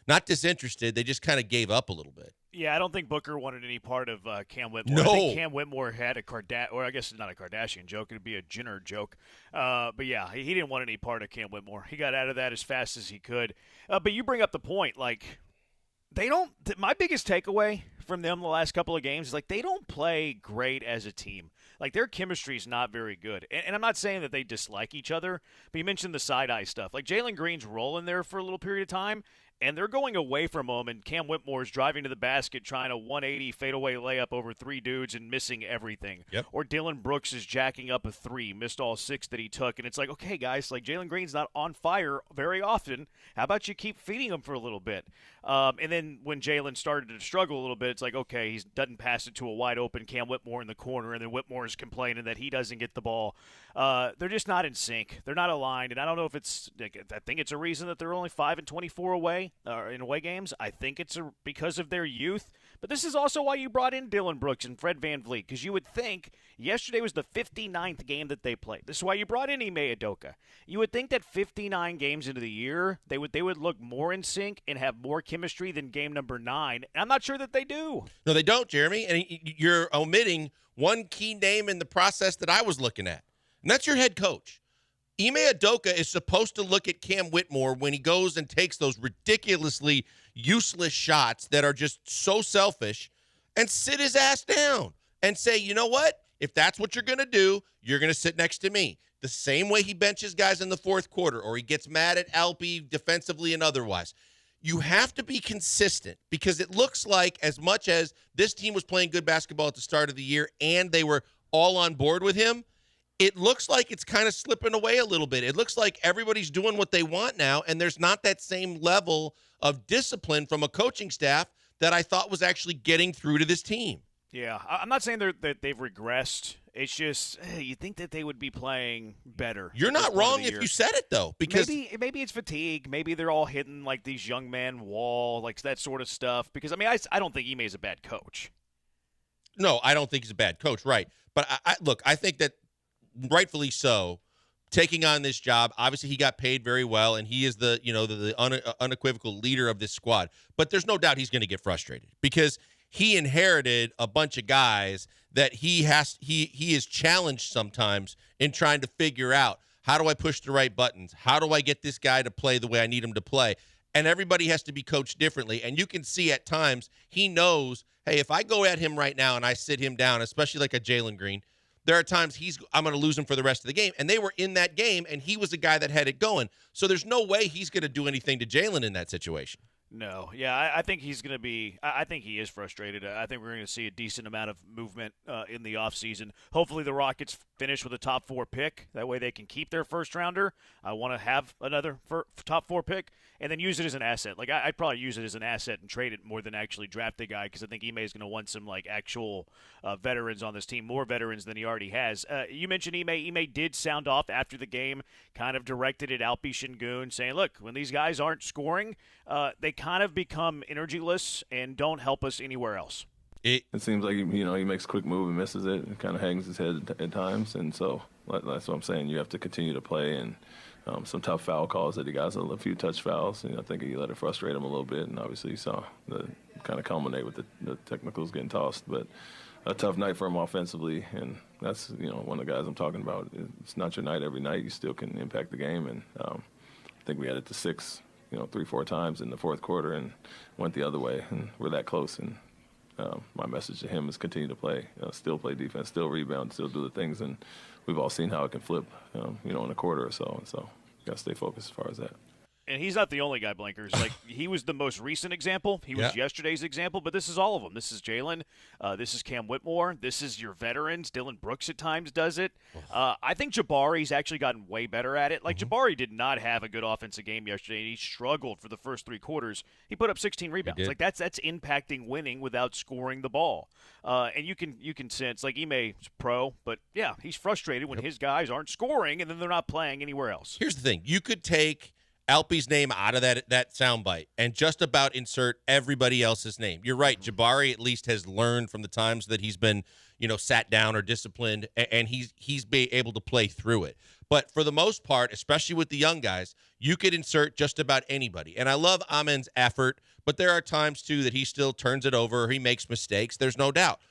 not disinterested. They just kind of gave up a little bit. Yeah, I don't think Booker wanted any part of Cam Whitmore. No. I think Cam Whitmore had or I guess it's not a Kardashian joke. It'd be a Jenner joke. But yeah, he didn't want any part of Cam Whitmore. He got out of that as fast as he could. But you bring up the point, they don't. My biggest takeaway from them the last couple of games is they don't play great as a team. Their chemistry is not very good. And I'm not saying that they dislike each other, but you mentioned the side-eye stuff. Jalen Green's rolling there for a little period of time, and they're going away from him, and Cam Whitmore's driving to the basket trying a 180 fadeaway layup over 3 dudes and missing everything. Yep. Or Dylan Brooks is jacking up a 3, missed all 6 that he took. And it's okay, guys, Jalen Green's not on fire very often. How about you keep feeding him for a little bit? And then when Jalen started to struggle a little bit, it's okay, he doesn't pass it to a wide-open Cam Whitmore in the corner, and then Whitmore is complaining that he doesn't get the ball. They're just not in sync. They're not aligned, and I don't know if it's – I think it's a reason that they're only 5-24 away in away games. I think it's because of their youth. But this is also why you brought in Dylan Brooks and Fred VanVleet, because you would think yesterday was the 59th game that they played. This is why you brought in Ime Udoka. You would think that 59 games into the year, they would look more in sync and have more chemistry than game number 9. And I'm not sure that they do. No, they don't, Jeremy. And you're omitting one key name in the process that I was looking at, and that's your head coach. Ime Udoka is supposed to look at Cam Whitmore when he goes and takes those ridiculously useless shots that are just so selfish and sit his ass down and say, you know what? If that's what you're going to do, you're going to sit next to me. The same way he benches guys in the fourth quarter or he gets mad at Alpe defensively and otherwise. You have to be consistent because it looks like as much as this team was playing good basketball at the start of the year and they were all on board with him, it looks like it's kind of slipping away a little bit. It looks like everybody's doing what they want now, and there's not that same level of discipline from a coaching staff that I thought was actually getting through to this team. Yeah, I'm not saying that they've regressed It's just you think that they would be playing better. You're at this not point of wrong the if year. you said it, though, because maybe it's fatigue. Maybe they're all hitting like these young man wall, like that sort of stuff. Because I don't think Ime is a bad coach. No, I don't think he's a bad coach, right? But I think that rightfully so, taking on this job. Obviously, he got paid very well, and he is the unequivocal leader of this squad. But there's no doubt he's going to get frustrated because he inherited a bunch of guys that he is challenged sometimes in trying to figure out, how do I push the right buttons? How do I get this guy to play the way I need him to play? And everybody has to be coached differently. And you can see at times he knows, hey, if I go at him right now and I sit him down, especially like a Jalen Green, there are times I'm going to lose him for the rest of the game. And they were in that game, and he was the guy that had it going. So there's no way he's going to do anything to Jalen in that situation. No, yeah, I think he's going to be. I think he is frustrated. I think we're going to see a decent amount of movement in the offseason. Hopefully, the Rockets finish with a top 4 pick. That way, they can keep their first rounder. I want to have another top 4 pick and then use it as an asset. Like I'd probably use it as an asset and trade it more than actually draft a guy because I think Ime is going to want some like actual veterans on this team, more veterans than he already has. You mentioned Ime. Ime did sound off after the game, kind of directed at Alpi Şengün, saying, "Look, when these guys aren't scoring, they kind of become energyless and don't help us anywhere else." It seems like he makes a quick move and misses it and kind of hangs his head at times, and so that's what I'm saying. You have to continue to play, and some tough foul calls that he got, a few touch fouls. I think he let it frustrate him a little bit, and obviously you saw the kind of culminate with the technicals getting tossed. But a tough night for him offensively, and that's one of the guys I'm talking about. It's not your night every night. You still can impact the game, and I think we had it to 6. 3-4 times in the fourth quarter and went the other way, and we're that close. And my message to him is continue to play, still play defense, still rebound, still do the things, and we've all seen how it can flip, in a quarter or so. And so, got to stay focused as far as that. And he's not the only guy, Blinkers. Like he was the most recent example. He was yesterday's example, but this is all of them. This is Jalen. This is Cam Whitmore. This is your veterans. Dylan Brooks at times does it. I think Jabari's actually gotten way better at it. Like Jabari did not have a good offensive game yesterday. He struggled for the first 3 quarters. He put up 16 rebounds. Like that's impacting winning without scoring the ball. And you can sense like Ime's pro, but yeah, he's frustrated when his guys aren't scoring and then they're not playing anywhere else. Here's the thing: you could take Alpi's name out of that soundbite and just about insert everybody else's name. You're right. Jabari at least has learned from the times that he's been, sat down or disciplined, and he's been able to play through it. But for the most part, especially with the young guys, you could insert just about anybody. And I love Amen's effort, but there are times too that he still turns it over or he makes mistakes. There's no doubt.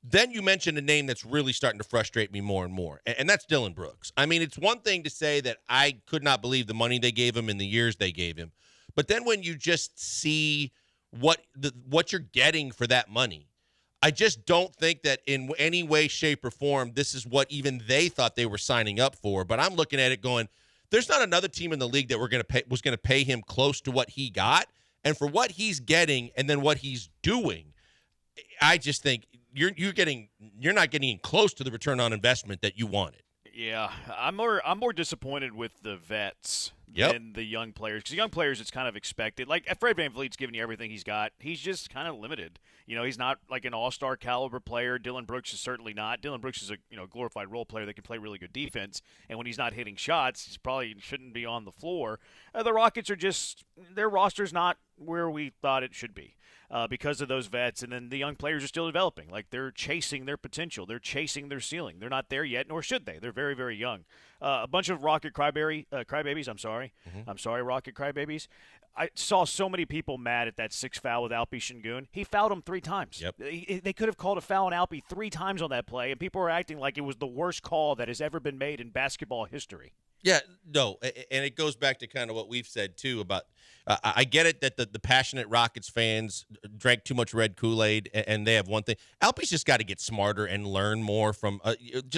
Then you mentioned a name that's really starting to frustrate me more and more, and that's Dylan Brooks. I mean, it's one thing to say that I could not believe the money they gave him in the years they gave him, but then when you just see what you're getting for that money, I just don't think that in any way, shape, or form this is what even they thought they were signing up for. But I'm looking at it going, there's not another team in the league that was going to pay him close to what he got, and for what he's getting and then what he's doing, I just think you're not getting close to the return on investment that you wanted. Yeah, I'm more disappointed with the vets than the young players. Because the young players, it's kind of expected. Like Fred VanVleet's giving you everything he's got. He's just kind of limited. He's not like an all-star caliber player. Dylan Brooks is certainly not. Dylan Brooks is a glorified role player that can play really good defense. And when he's not hitting shots, he probably shouldn't be on the floor. The Rockets are just their roster's not where we thought it should be. Because of those vets, and then the young players are still developing. Like they're chasing their potential, they're chasing their ceiling. They're not there yet, nor should they. They're very, very young. A bunch of Rocket crybabies. I'm sorry, Rocket crybabies. I saw so many people mad at that 6th foul with Alpi Şengün. He fouled him 3 times. Yep. They could have called a foul on Alpi 3 times on that play, and people were acting like it was the worst call that has ever been made in basketball history. Yeah, no, and it goes back to kind of what we've said, too, about I get it that the passionate Rockets fans drank too much red Kool-Aid, and they have one thing. Alpi's just got to get smarter and learn more from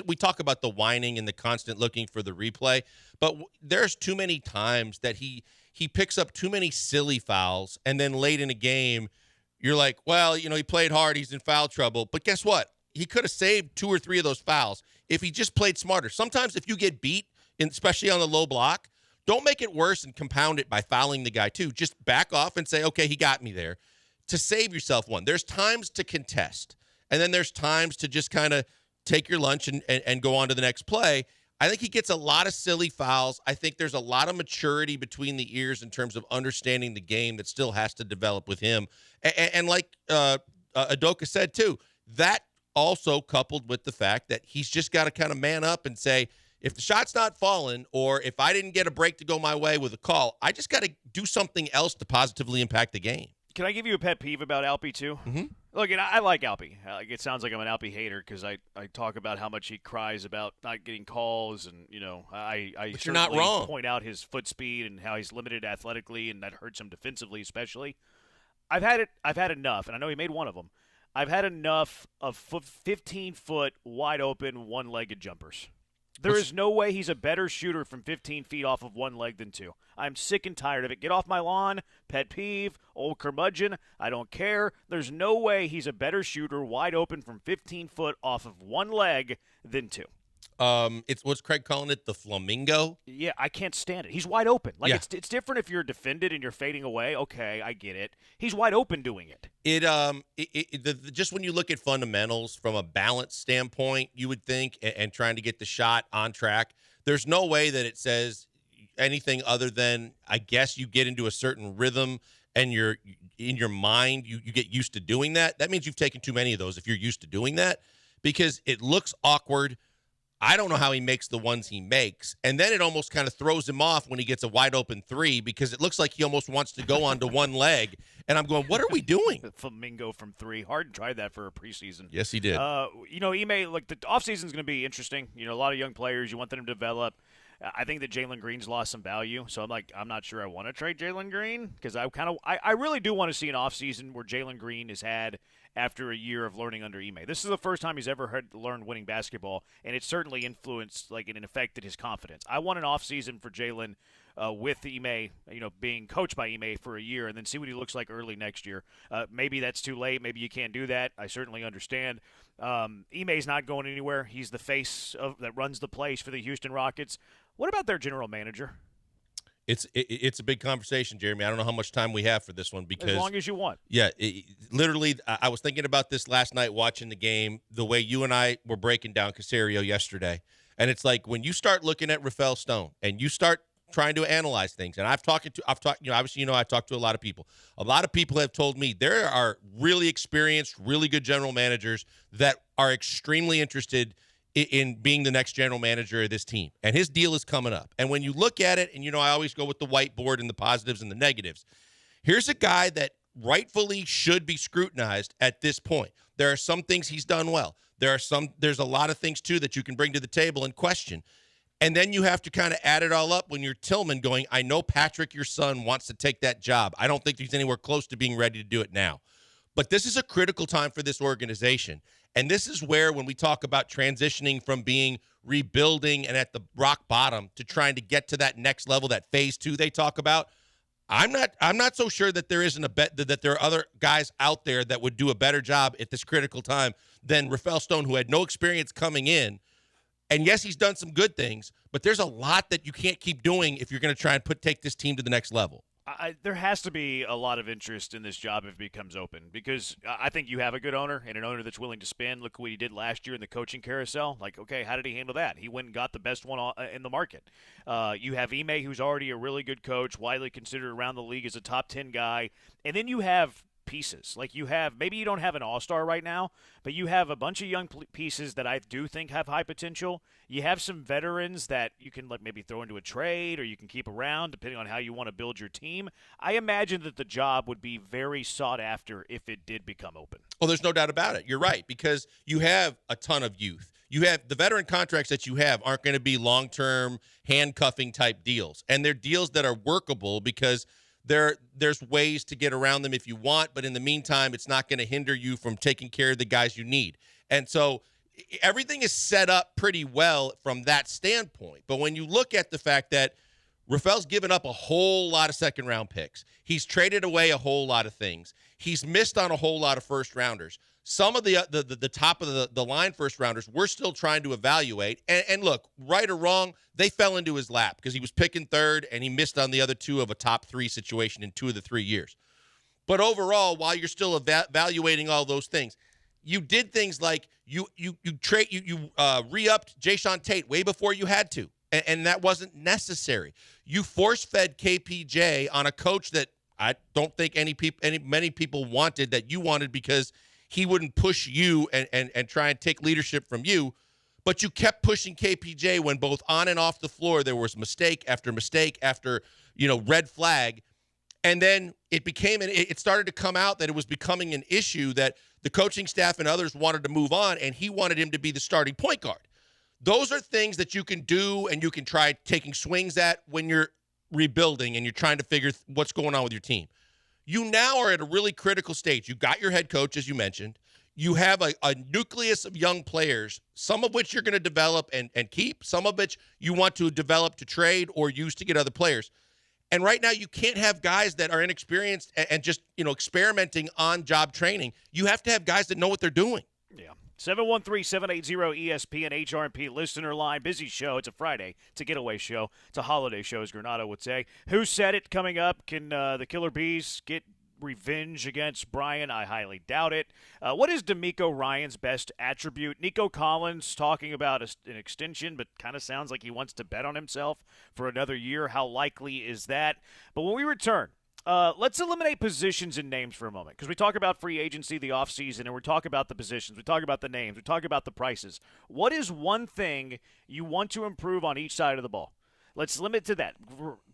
we talk about the whining and the constant looking for the replay, but there's too many times that he picks up too many silly fouls, and then late in a game, you're like, well, he played hard, he's in foul trouble, but guess what? He could have saved 2 or 3 of those fouls if he just played smarter. Sometimes if you get beat, especially on the low block, don't make it worse and compound it by fouling the guy too. Just back off and say, okay, he got me there, to save yourself one. There's times to contest, and then there's times to just kind of take your lunch and go on to the next play. I think he gets a lot of silly fouls. I think there's a lot of maturity between the ears in terms of understanding the game that still has to develop with him. And like Adoka said, too, that also coupled with the fact that he's just got to kind of man up and say, if the shot's not falling or if I didn't get a break to go my way with a call, I just got to do something else to positively impact the game. Can I give you a pet peeve about Alpy, too? Mm-hmm. Look, and I like Alpy. It sounds like I'm an Alpy hater because I talk about how much he cries about not getting calls, and I But you're not wrong. point out his foot speed and how he's limited athletically, and that hurts him defensively, especially. I've had enough, and I know he made one of them. I've had enough of 15-foot wide open one-legged jumpers. There is no way he's a better shooter from 15 feet off of one leg than two. I'm sick and tired of it. Get off my lawn. Pet peeve. Old curmudgeon. I don't care. There's no way he's a better shooter wide open from 15 foot off of one leg than two. It's what's Craig calling it, the flamingo. Yeah, I can't stand it. He's wide open. Like Yeah. it's different if you're defended and you're fading away. Okay, I get it. He's wide open doing it. Just when you look at fundamentals from a balance standpoint, you would think, and trying to get the shot on track, there's no way that it says anything other than, I guess, you get into a certain rhythm and you're in your mind, you get used to doing that. That means you've taken too many of those if you're used to doing that, because it looks awkward. I don't know how he makes the ones he makes. And then it almost kind of throws him off when he gets a wide open three, because it looks like he almost wants to go onto one leg. And I'm going, what are we doing? Flamingo from three. Harden tried that for a preseason. Yes, he did. Ime, like the offseason is going to be interesting. A lot of young players. You want them to develop. I think that Jalen Green's lost some value. So I'm not sure I want to trade Jalen Green, because I really do want to see an offseason where Jalen Green has had after a year of learning under Ime. This is the first time he's ever learned winning basketball, and it certainly influenced, and affected his confidence. I want an offseason for Jalen with Ime, being coached by Ime for a year, and then see what he looks like early next year. Maybe that's too late. Maybe you can't do that. I certainly understand. Ime's not going anywhere. He's the face that runs the place for the Houston Rockets. What about their general manager? It's a big conversation, Jeremy. I don't know how much time we have for this one, because as long as you want. Yeah, literally, I was thinking about this last night watching the game, the way you and I were breaking down Caserio yesterday. And it's like, when you start looking at Rafael Stone and you start trying to analyze things, and I've talked, obviously, I talked to a lot of people. A lot of people have told me there are really experienced, really good general managers that are extremely interested in being the next general manager of this team. And his deal is coming up. And when you look at it, and, I always go with the whiteboard and the positives and the negatives. Here's a guy that rightfully should be scrutinized at this point. There are some things he's done well. There's a lot of things, too, that you can bring to the table and question. And then you have to kind of add it all up when you're Tillman going, I know Patrick, your son, wants to take that job. I don't think he's anywhere close to being ready to do it now. But this is a critical time for this organization. And this is where, when we talk about transitioning from being rebuilding and at the rock bottom to trying to get to that next level, that phase 2 they talk about, I'm not so sure that there isn't that there are other guys out there that would do a better job at this critical time than Rafael Stone, who had no experience coming in. And yes, he's done some good things, but there's a lot that you can't keep doing if you're going to try and take this team to the next level. There has to be a lot of interest in this job if it becomes open, because I think you have a good owner and an owner that's willing to spend. Look what he did last year in the coaching carousel. Like, okay, how did he handle that? He went and got the best one in the market. You have Ime, who's already a really good coach, widely considered around the league as a top 10 guy. And then you have pieces. Like, you have, maybe you don't have an all-star right now, but you have a bunch of young pieces that I do think have high potential. You have some veterans that you can maybe throw into a trade, or you can keep around depending on how you want to build your team. I imagine that the job would be very sought after if it did become open. Well, there's no doubt about it. You're right, because you have a ton of youth. You have the veteran contracts that you have aren't going to be long-term handcuffing type deals, and they're deals that are workable because there's ways to get around them if you want, but in the meantime, it's not going to hinder you from taking care of the guys you need. And so everything is set up pretty well from that standpoint. But when you look at the fact that Rafael's given up a whole lot of second-round picks, he's traded away a whole lot of things, he's missed on a whole lot of first-rounders. Some of the top of the line first-rounders we're still trying to evaluate. And look, right or wrong, they fell into his lap because he was picking third and he missed on the other two of a top 3 situation in 2 of the 3 years. But overall, while you're still evaluating all those things, you did things like you re-upped Jayshawn Tate way before you had to, and that wasn't necessary. You force-fed KPJ on a coach that I don't think many people wanted, that you wanted, because he wouldn't push you and try and take leadership from you. But you kept pushing KPJ when both on and off the floor there was mistake after red flag. And then it started to come out that it was becoming an issue that the coaching staff and others wanted to move on, and he wanted him to be the starting point guard. Those are things that you can do and you can try taking swings at when you're rebuilding and you're trying to figure what's going on with your team. You now are at a really critical stage. You got your head coach, as you mentioned. You have a nucleus of young players, some of which you're going to develop and keep, some of which you want to develop to trade or use to get other players. And right now, you can't have guys that are inexperienced and just, experimenting on job training. You have to have guys that know what they're doing. Yeah. 713-780-ESPN HRP listener line. Busy show. It's a Friday. It's a getaway show. It's a holiday show, as Granado would say. Who said it coming up? Can the Killer Bees get revenge against Brian? I highly doubt it. What is D'Amico Ryan's best attribute? Nico Collins talking about an extension, but kind of sounds like he wants to bet on himself for another year. How likely is that? But when we return, let's eliminate positions and names for a moment, because we talk about free agency, the offseason, and we talk about the positions. We talk about the names. We talk about the prices. What is one thing you want to improve on each side of the ball? Let's limit to that.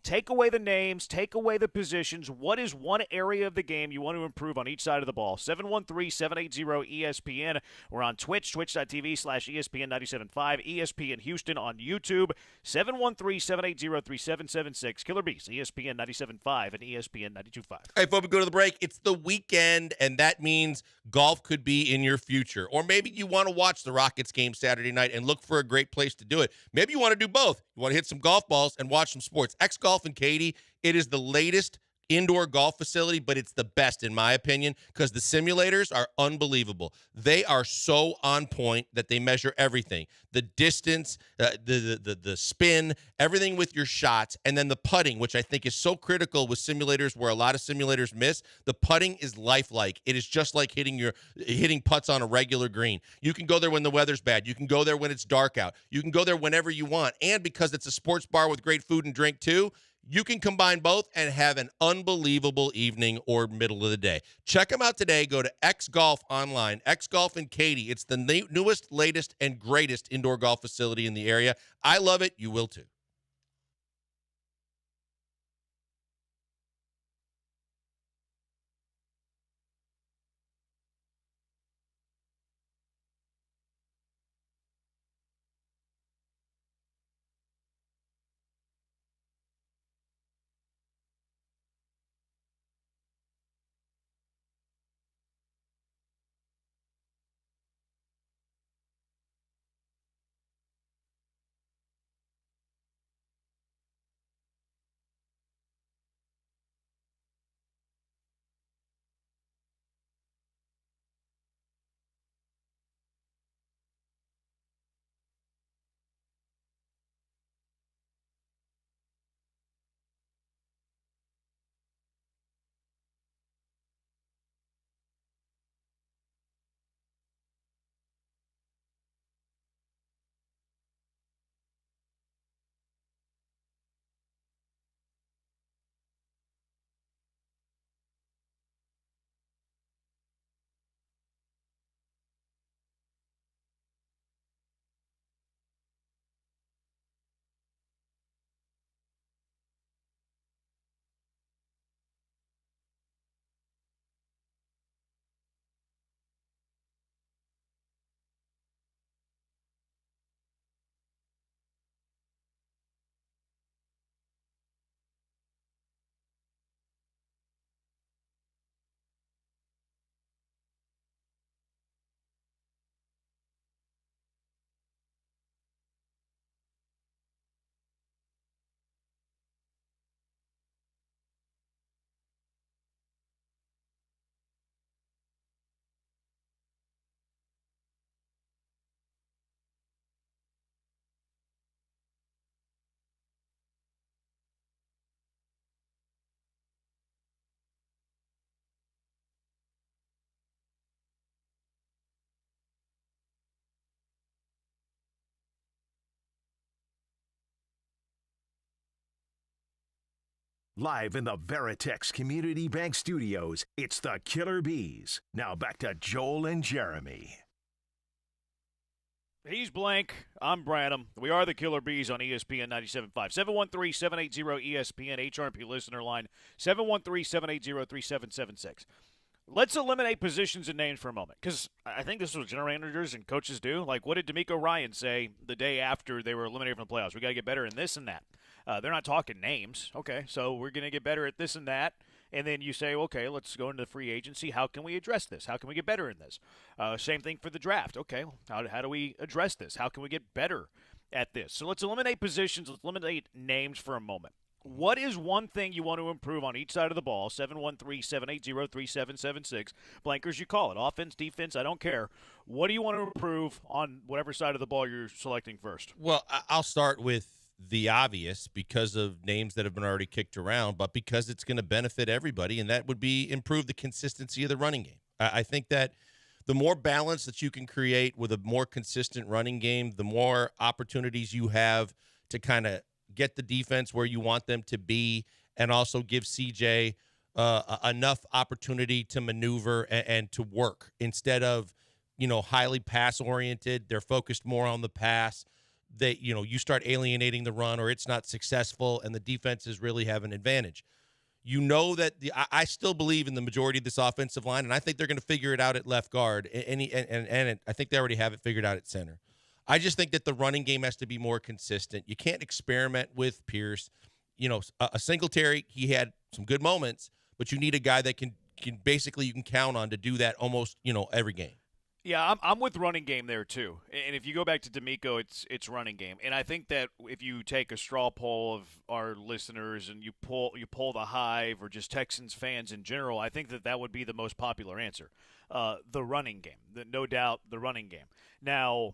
Take away the names. Take away the positions. What is one area of the game you want to improve on each side of the ball? 713-780-ESPN. We're on Twitch, twitch.tv/ESPN975, ESPN Houston on YouTube, 713-780-3776. Killer Bees, ESPN 97.5 and ESPN 92.5. All right, before we go to the break, it's the weekend, and that means golf could be in your future. Or maybe you want to watch the Rockets game Saturday night and look for a great place to do it. Maybe you want to do both. You want to hit some golf balls and watch some sports. X Golf and Katy, it is the latest indoor golf facility, but it's the best in my opinion, because the simulators are unbelievable. They are so on point that they measure everything: the distance, the spin, everything with your shots, and then the putting, which I think is so critical with simulators where a lot of simulators miss. The putting is lifelike. It is just like hitting putts on a regular green. You can go there when the weather's bad. You can go there when it's dark out. You can go there whenever you want. And because it's a sports bar with great food and drink too, you can combine both and have an unbelievable evening or middle of the day. Check them out today. Go to X Golf online, X Golf and Katy. It's the newest, latest, and greatest indoor golf facility in the area. I love it. You will too. Live in the Veritex Community Bank Studios, it's the Killer Bees. Now back to Joel and Jeremy. He's Blank. I'm Branham. We are the Killer Bees on ESPN 97.5. 713-780-ESPN, HRP listener line, 713-780-3776. Let's eliminate positions and names for a moment, because I think this is what general managers and coaches do. Like, what did D'Amico Ryan say the day after they were eliminated from the playoffs? We got to get better in this and that. They're not talking names. Okay, so we're going to get better at this and that. And then you say, okay, let's go into the free agency. How can we address this? How can we get better in this? Same thing for the draft. Okay, how do we address this? How can we get better at this? So let's eliminate positions. Let's eliminate names for a moment. What is one thing you want to improve on each side of the ball? 713-780-3776. Blankers, you call it. Offense, defense, I don't care. What do you want to improve on whatever side of the ball you're selecting first? Well, I'll start with the obvious because of names that have been already kicked around, but because it's going to benefit everybody, and that would be improve the consistency of the running game. I think that the more balance that you can create with a more consistent running game, the more opportunities you have to kind of get the defense where you want them to be, and also give CJ enough opportunity to maneuver and to work instead of, highly pass oriented. They're focused more on the pass. You start alienating the run, or it's not successful, and the defenses really have an advantage. That I still believe in the majority of this offensive line, and I think they're going to figure it out at left guard, and I think they already have it figured out at center. I just think that the running game has to be more consistent. You can't experiment with Pierce. A Singletary, he had some good moments, but you need a guy that can basically you can count on to do that almost, every game. Yeah, I'm with running game there too. And if you go back to D'Amico, it's running game. And I think that if you take a straw poll of our listeners and you poll the Hive or just Texans fans in general, I think that would be the most popular answer. The running game, no doubt, the running game. Now,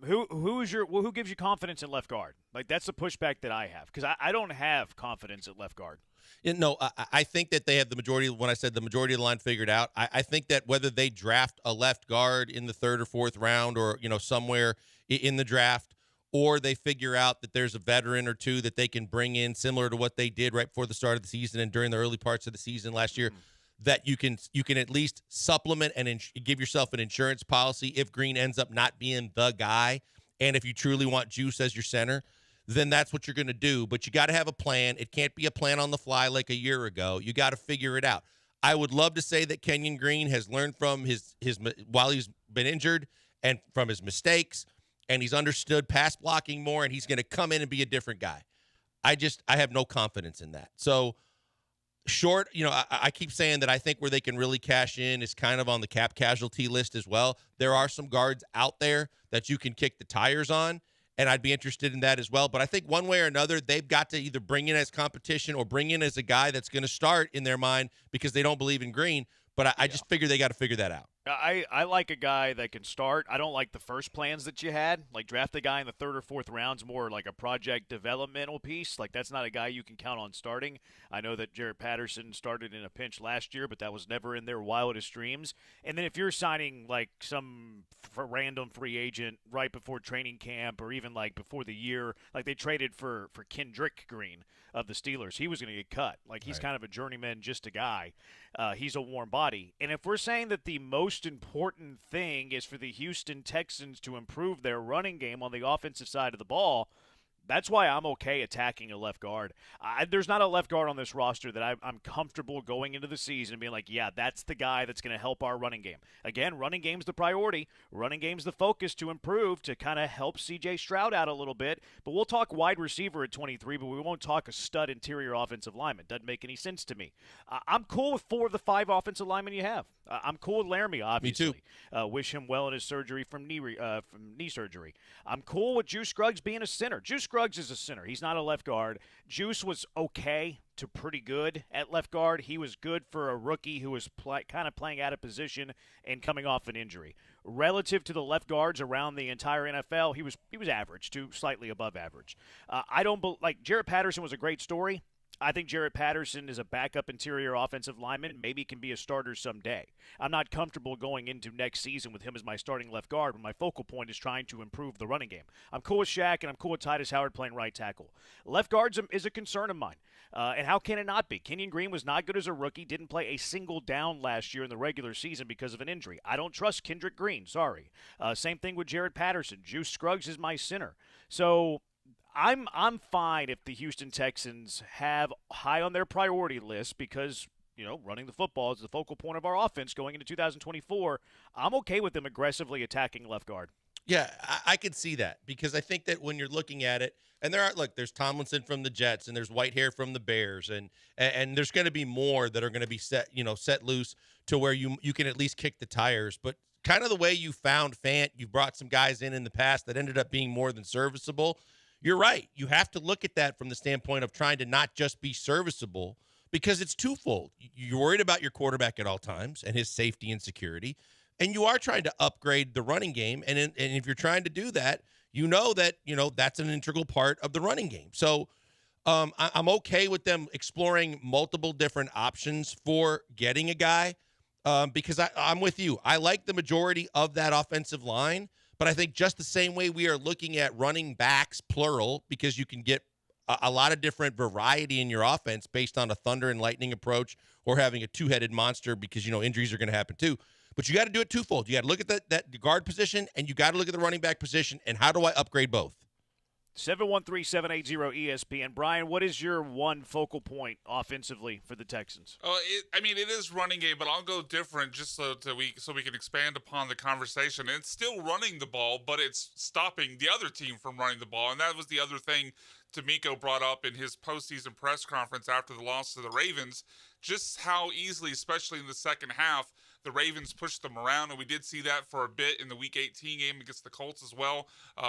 who gives you confidence in left guard? Like, that's the pushback that I have, because I don't have confidence at left guard. No, I think that they have the majority. When I said the majority of the line figured out, I think that whether they draft a left guard in the third or fourth round, or somewhere in the draft, or they figure out that there's a veteran or two that they can bring in, similar to what they did right before the start of the season and during the early parts of the season last year, that you can at least supplement and give yourself an insurance policy if Green ends up not being the guy, and if you truly want Juice as your center, then that's what you're going to do. But you got to have a plan. It can't be a plan on the fly like a year ago. You got to figure it out. I would love to say that Kenyon Green has learned from his while he's been injured and from his mistakes, and he's understood pass blocking more, and he's going to come in and be a different guy. I have no confidence in that. So short, I keep saying that I think where they can really cash in is kind of on the cap casualty list as well. There are some guards out there that you can kick the tires on, and I'd be interested in that as well. But I think one way or another, they've got to either bring in as competition or bring in as a guy that's going to start in their mind because they don't believe in Green. But I just figure they got to figure that out. I like a guy that can start. I don't like the first plans that you had. Like, draft a guy in the third or fourth rounds, more like a project developmental piece. Like, that's not a guy you can count on starting. I know that Jaret Patterson started in a pinch last year, but that was never in their wildest dreams. And then if you're signing, like, some random free agent right before training camp, or even, like, before the year, like they traded for Kendrick Green of the Steelers, he was going to get cut. Like, he's kind of a journeyman, just a guy. He's a warm body. And if we're saying that the most important thing is for the Houston Texans to improve their running game on the offensive side of the ball, that's why I'm okay attacking a left guard. There's not a left guard on this roster that I'm comfortable going into the season and being like, yeah, that's the guy that's going to help our running game. Again, running game's the priority. Running game's the focus to improve, to kind of help C.J. Stroud out a little bit. But we'll talk wide receiver at 23, but we won't talk a stud interior offensive lineman. Doesn't make any sense to me. I'm cool with 4 of the 5 offensive linemen you have. I'm cool with Laramie, obviously. Me too. Wish him well in his surgery from knee surgery. I'm cool with Juice Scruggs being a center. Juice Scruggs is a center. He's not a left guard. Juice was okay to pretty good at left guard. He was good for a rookie who was kind of playing out of position and coming off an injury. Relative to the left guards around the entire NFL, he was average to slightly above average. Jaret Patterson was a great story. I think Jarrett Patterson is a backup interior offensive lineman. Maybe can be a starter someday. I'm not comfortable going into next season with him as my starting left guard when my focal point is trying to improve the running game. I'm cool with Shaq, and I'm cool with Titus Howard playing right tackle. Left guards is a concern of mine. And how can it not be? Kenyon Green was not good as a rookie, didn't play a single down last year in the regular season because of an injury. I don't trust Kendrick Green, sorry. Same thing with Jarrett Patterson. Juice Scruggs is my center. So I'm fine if the Houston Texans have high on their priority list because, running the football is the focal point of our offense going into 2024. I'm okay with them aggressively attacking left guard. Yeah, I could see that because I think that when you're looking at it, and there's Tomlinson from the Jets, and there's Whitehair from the Bears, and there's going to be more that are going to be set loose to where you can at least kick the tires. But kind of the way you found Fant, you brought some guys in the past that ended up being more than serviceable. You're right. You have to look at that from the standpoint of trying to not just be serviceable because it's twofold. You're worried about your quarterback at all times and his safety and security. And you are trying to upgrade the running game. And if you're trying to do that, that's an integral part of the running game. So I'm okay with them exploring multiple different options for getting a guy because I'm with you. I like the majority of that offensive line, but I think just the same way we are looking at running backs, plural, because you can get a lot of different variety in your offense based on a thunder and lightning approach or having a two-headed monster because, injuries are going to happen too. But you got to do it twofold. You got to look at that guard position, and you got to look at the running back position, and how do I upgrade both? 713-780-ESPN. Brian, what is your one focal point offensively for the Texans? It is running game, but I'll go different just so we can expand upon the conversation. And it's still running the ball, but it's stopping the other team from running the ball. And that was the other thing D'Amico brought up in his postseason press conference after the loss to the Ravens, just how easily, especially in the second half, the Ravens pushed them around, and we did see that for a bit in the Week 18 game against the Colts as well,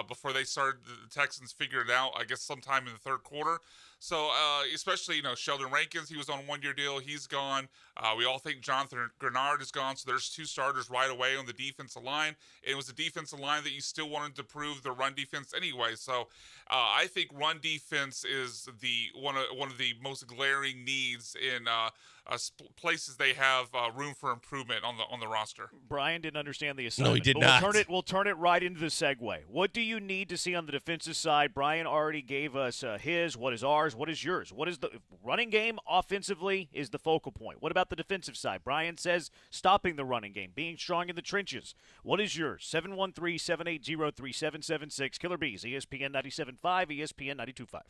before they started, the Texans figured it out, I guess, sometime in the third quarter. So, especially, Sheldon Rankins, he was on a one-year deal. He's gone. We all think Jonathan Grenard is gone, so there's two starters right away on the defensive line. It was a defensive line that you still wanted to prove the run defense anyway. So, I think run defense is one of the most glaring needs in places they have room for improvement on the roster. Brian didn't understand the assignment. No, he did not. We'll turn it right into the segue. What do you need to see on the defensive side? Brian already gave us his. What is ours? What is yours? What is the running game offensively is the focal point. What about the defensive side? Brian says stopping the running game, being strong in the trenches. What is yours? 713-780-3776. Killer Bees, ESPN 97.5, ESPN 92.5.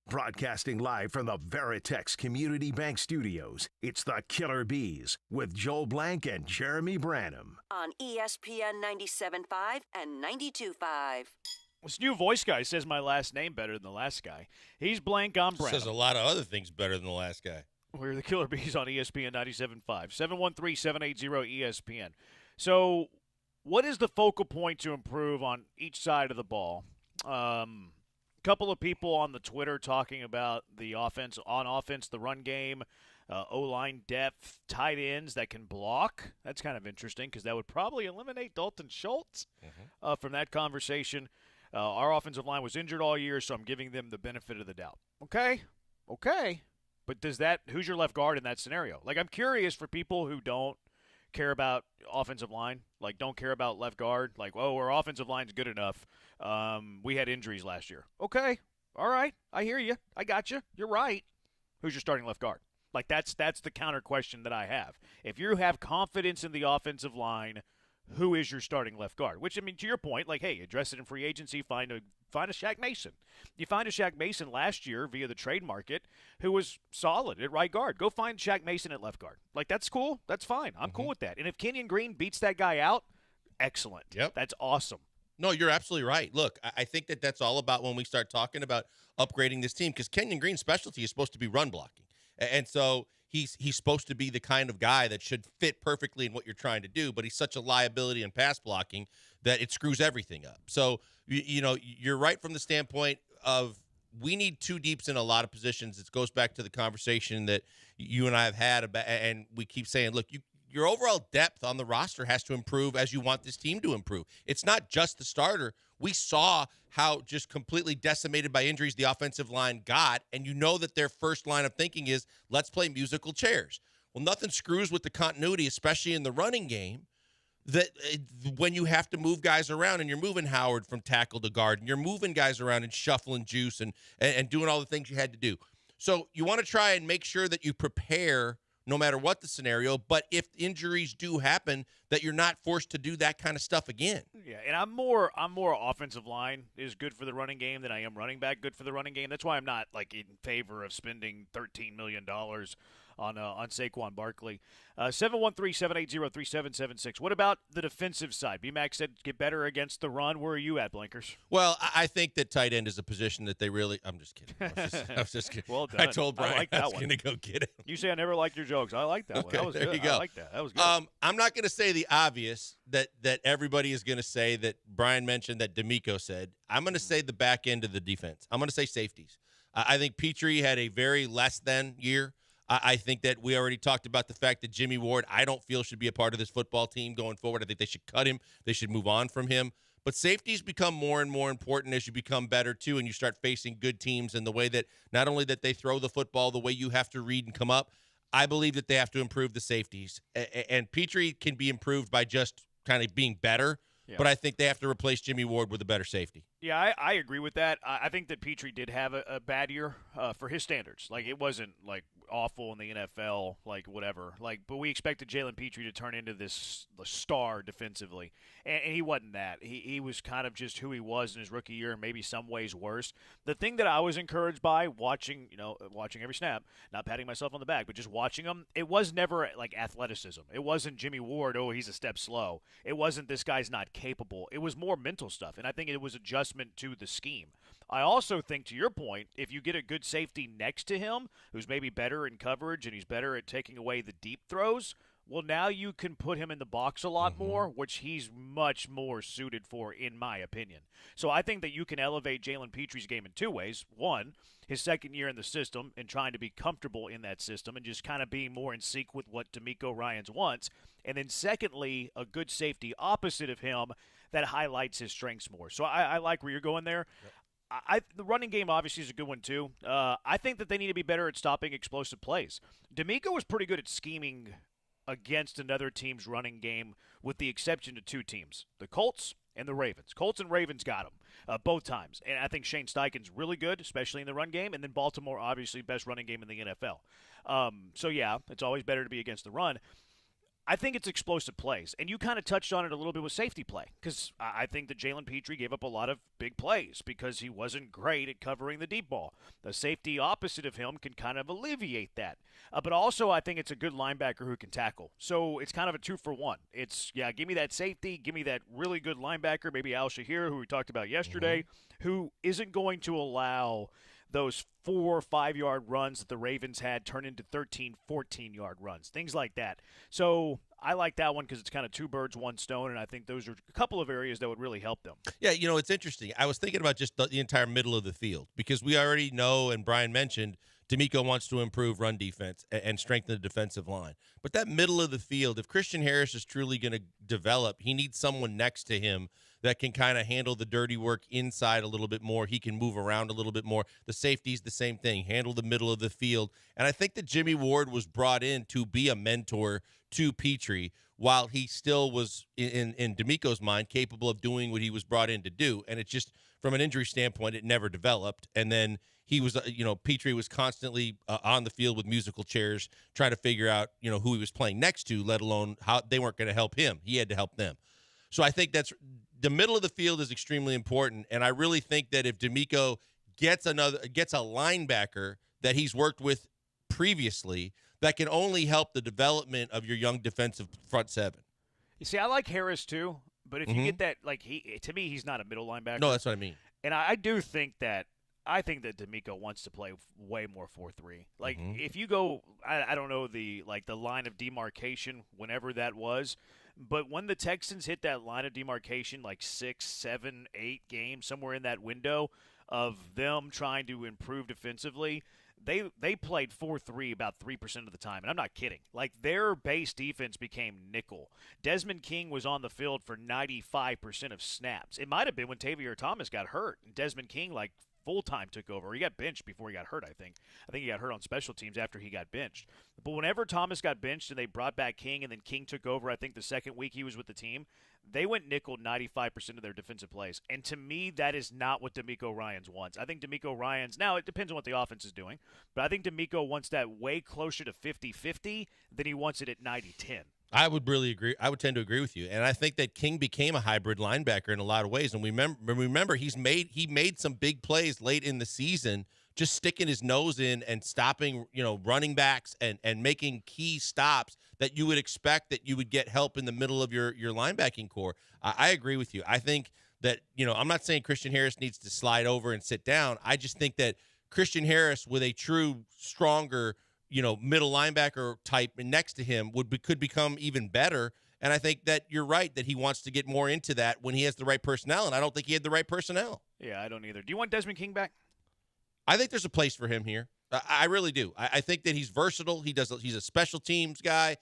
Broadcasting live from the Veritex Community Bank Studios, it's the Killer Bees with Joel Blank and Jeremy Branham. On ESPN 97.5 and 92.5. This new voice guy says my last name better than the last guy. He's Blank, I'm Branham. Says a lot of other things better than the last guy. We're the Killer Bees on ESPN 97.5. 713-780-ESPN. So what is the focal point to improve on each side of the ball? Couple of people on the Twitter talking about the offense, the run game, O-line depth, tight ends that can block. That's kind of interesting because that would probably eliminate Dalton Schultz from that conversation. Our offensive line was injured all year, so I'm giving them the benefit of the doubt. Okay. But who's your left guard in that scenario? Like, I'm curious for people who don't care about offensive line, like don't care about left guard, like, oh, our offensive line's good enough. We had injuries last year. Okay. All right. I hear you. I got you. You're right. Who's your starting left guard? Like, that's the counter question that I have. If you have confidence in the offensive line, who is your starting left guard? Which, I mean, to your point, like, hey, address it in free agency, find a Shaq Mason. You find a Shaq Mason last year via the trade market who was solid at right guard. Go find Shaq Mason at left guard. Like, that's cool. That's fine. I'm cool with that. And if Kenyon Green beats that guy out, excellent. Yep. That's awesome. No, you're absolutely right. Look, I think that's all about when we start talking about upgrading this team, because Kenyon Green's specialty is supposed to be run blocking. And so he's supposed to be the kind of guy that should fit perfectly in what you're trying to do, but he's such a liability in pass blocking that it screws everything up. So, you're right from the standpoint of we need two deeps in a lot of positions. It goes back to the conversation that you and I have had about, and we keep saying, look, your overall depth on the roster has to improve as you want this team to improve. It's not just the starter. We saw how just completely decimated by injuries the offensive line got, and you know that their first line of thinking is, let's play musical chairs. Well, nothing screws with the continuity, especially in the running game, that when you have to move guys around and you're moving Howard from tackle to guard and you're moving guys around and shuffling juice and doing all the things you had to do. So you want to try and make sure that you prepare no matter what the scenario, but if injuries do happen, that you're not forced to do that kind of stuff again. Yeah, and I'm more offensive line is good for the running game than I am running back good for the running game. That's why I'm not like in favor of spending $13 million on Saquon Barkley. 713-780-3776. What about the defensive side? BMAC said get better against the run. Where are you at, Blinkers? Well, I think that tight end is a position that they really – I'm just kidding. I was just kidding. Well done. I told Brian I like that I was going to go get it. You say I never liked your jokes. I like that one. Okay, That was there good. you go. I like that. That was good. I'm not going to say the obvious that everybody is going to say that Brian mentioned that D'Amico said. I'm going to say the back end of the defense. I'm going to say safeties. I think Petrie had a very less than year. I think that we already talked about the fact that Jimmy Ward, I don't feel should be a part of this football team going forward. I think they should cut him. They should move on from him. But safeties become more and more important as you become better, too, and you start facing good teams and the way that not only that they throw the football, the way you have to read and come up. I believe that they have to improve the safeties. And Petrie can be improved by just kind of being better. Yeah. But I think they have to replace Jimmy Ward with a better safety. Yeah, I agree with that. I think that Petrie did have a bad year for his standards. Like, it wasn't, like, awful in the NFL, like, whatever. Like, but we expected Jalen Petrie to turn into this star defensively. And he wasn't that. He was kind of just who he was in his rookie year, and maybe some ways worse. The thing that I was encouraged by watching every snap, not patting myself on the back, but just watching him, it was never, like, athleticism. It wasn't Jimmy Ward, oh, he's a step slow. It wasn't this guy's not capable. It was more mental stuff, and I think it was adjustment to the scheme. I also think, to your point, if you get a good safety next to him who's maybe better in coverage and he's better at taking away the deep throws, well, now you can put him in the box a lot more, which he's much more suited for, in my opinion. So I think that you can elevate Jalen Petrie's game in two ways. One, his second year in the system and trying to be comfortable in that system and just kind of being more in sync with what D'Amico Ryans wants. And then secondly, a good safety opposite of him that highlights his strengths more. So I like where you're going there. Yep. The running game obviously is a good one too. I think that they need to be better at stopping explosive plays. D'Amico was pretty good at scheming against another team's running game, with the exception of two teams, the Colts and the Ravens. Colts and Ravens got him both times. And I think Shane Steichen's really good, especially in the run game. And then Baltimore, obviously, best running game in the NFL. So, yeah, it's always better to be against the run. I think it's explosive plays, and you kind of touched on it a little bit with safety play, because I think that Jalen Petrie gave up a lot of big plays because he wasn't great at covering the deep ball. The safety opposite of him can kind of alleviate that. But also, I think it's a good linebacker who can tackle. So it's kind of a 2-for-1. It's, give me that safety, give me that really good linebacker, maybe Al Shahir, who we talked about yesterday, who isn't going to allow those 4 or 5 yard runs that the Ravens had turn into 13, 14 yard runs, things like that. So I like that one because it's kind of 2 birds, 1 stone, and I think those are a couple of areas that would really help them. Yeah, it's interesting. I was thinking about just the entire middle of the field because we already know, and Brian mentioned, D'Amico wants to improve run defense and strengthen the defensive line. But that middle of the field, if Christian Harris is truly going to develop, he needs someone next to him that can kind of handle the dirty work inside a little bit more. He can move around a little bit more. The safety's the same thing, handle the middle of the field. And I think that Jimmy Ward was brought in to be a mentor to Petrie while he still was, in D'Amico's mind, capable of doing what he was brought in to do. And it's just, from an injury standpoint, it never developed. And then he was, Petrie was constantly on the field with musical chairs trying to figure out, who he was playing next to, let alone how they weren't going to help him. He had to help them. So I think that's the middle of the field is extremely important, and I really think that if D'Amico gets a linebacker that he's worked with previously, that can only help the development of your young defensive front seven. You see, I like Harris too, but if you get that, to me, he's not a middle linebacker. No, that's what I mean. And I do think that. I think that D'Amico wants to play way more 4-3. If you go, I don't know the line of demarcation, whenever that was, but when the Texans hit that line of demarcation, 6, 7, 8 games, somewhere in that window of them trying to improve defensively, they played 4-3 about 3% of the time, and I'm not kidding. Their base defense became nickel. Desmond King was on the field for 95% of snaps. It might have been when Tavier Thomas got hurt, and Desmond King full-time took over. He got benched before he got hurt, I think. I think he got hurt on special teams after he got benched. But whenever Thomas got benched and they brought back King and then King took over, I think the second week he was with the team, they went nickel 95% of their defensive plays. And to me, that is not what D'Amico Ryans wants. I think D'Amico Ryans, now it depends on what the offense is doing, but I think D'Amico wants that way closer to 50-50 than he wants it at 90-10. I would really agree. I would tend to agree with you, and I think that King became a hybrid linebacker in a lot of ways. And we remember he made some big plays late in the season, just sticking his nose in and stopping running backs and making key stops that you would expect that you would get help in the middle of your linebacking core. I agree with you. I think that I'm not saying Christian Harris needs to slide over and sit down. I just think that Christian Harris with a true stronger middle linebacker type next to him could become even better. And I think that you're right that he wants to get more into that when he has the right personnel, and I don't think he had the right personnel. Yeah, I don't either. Do you want Desmond King back? I think there's a place for him here. I really do. I think that he's versatile. He's a special teams guy.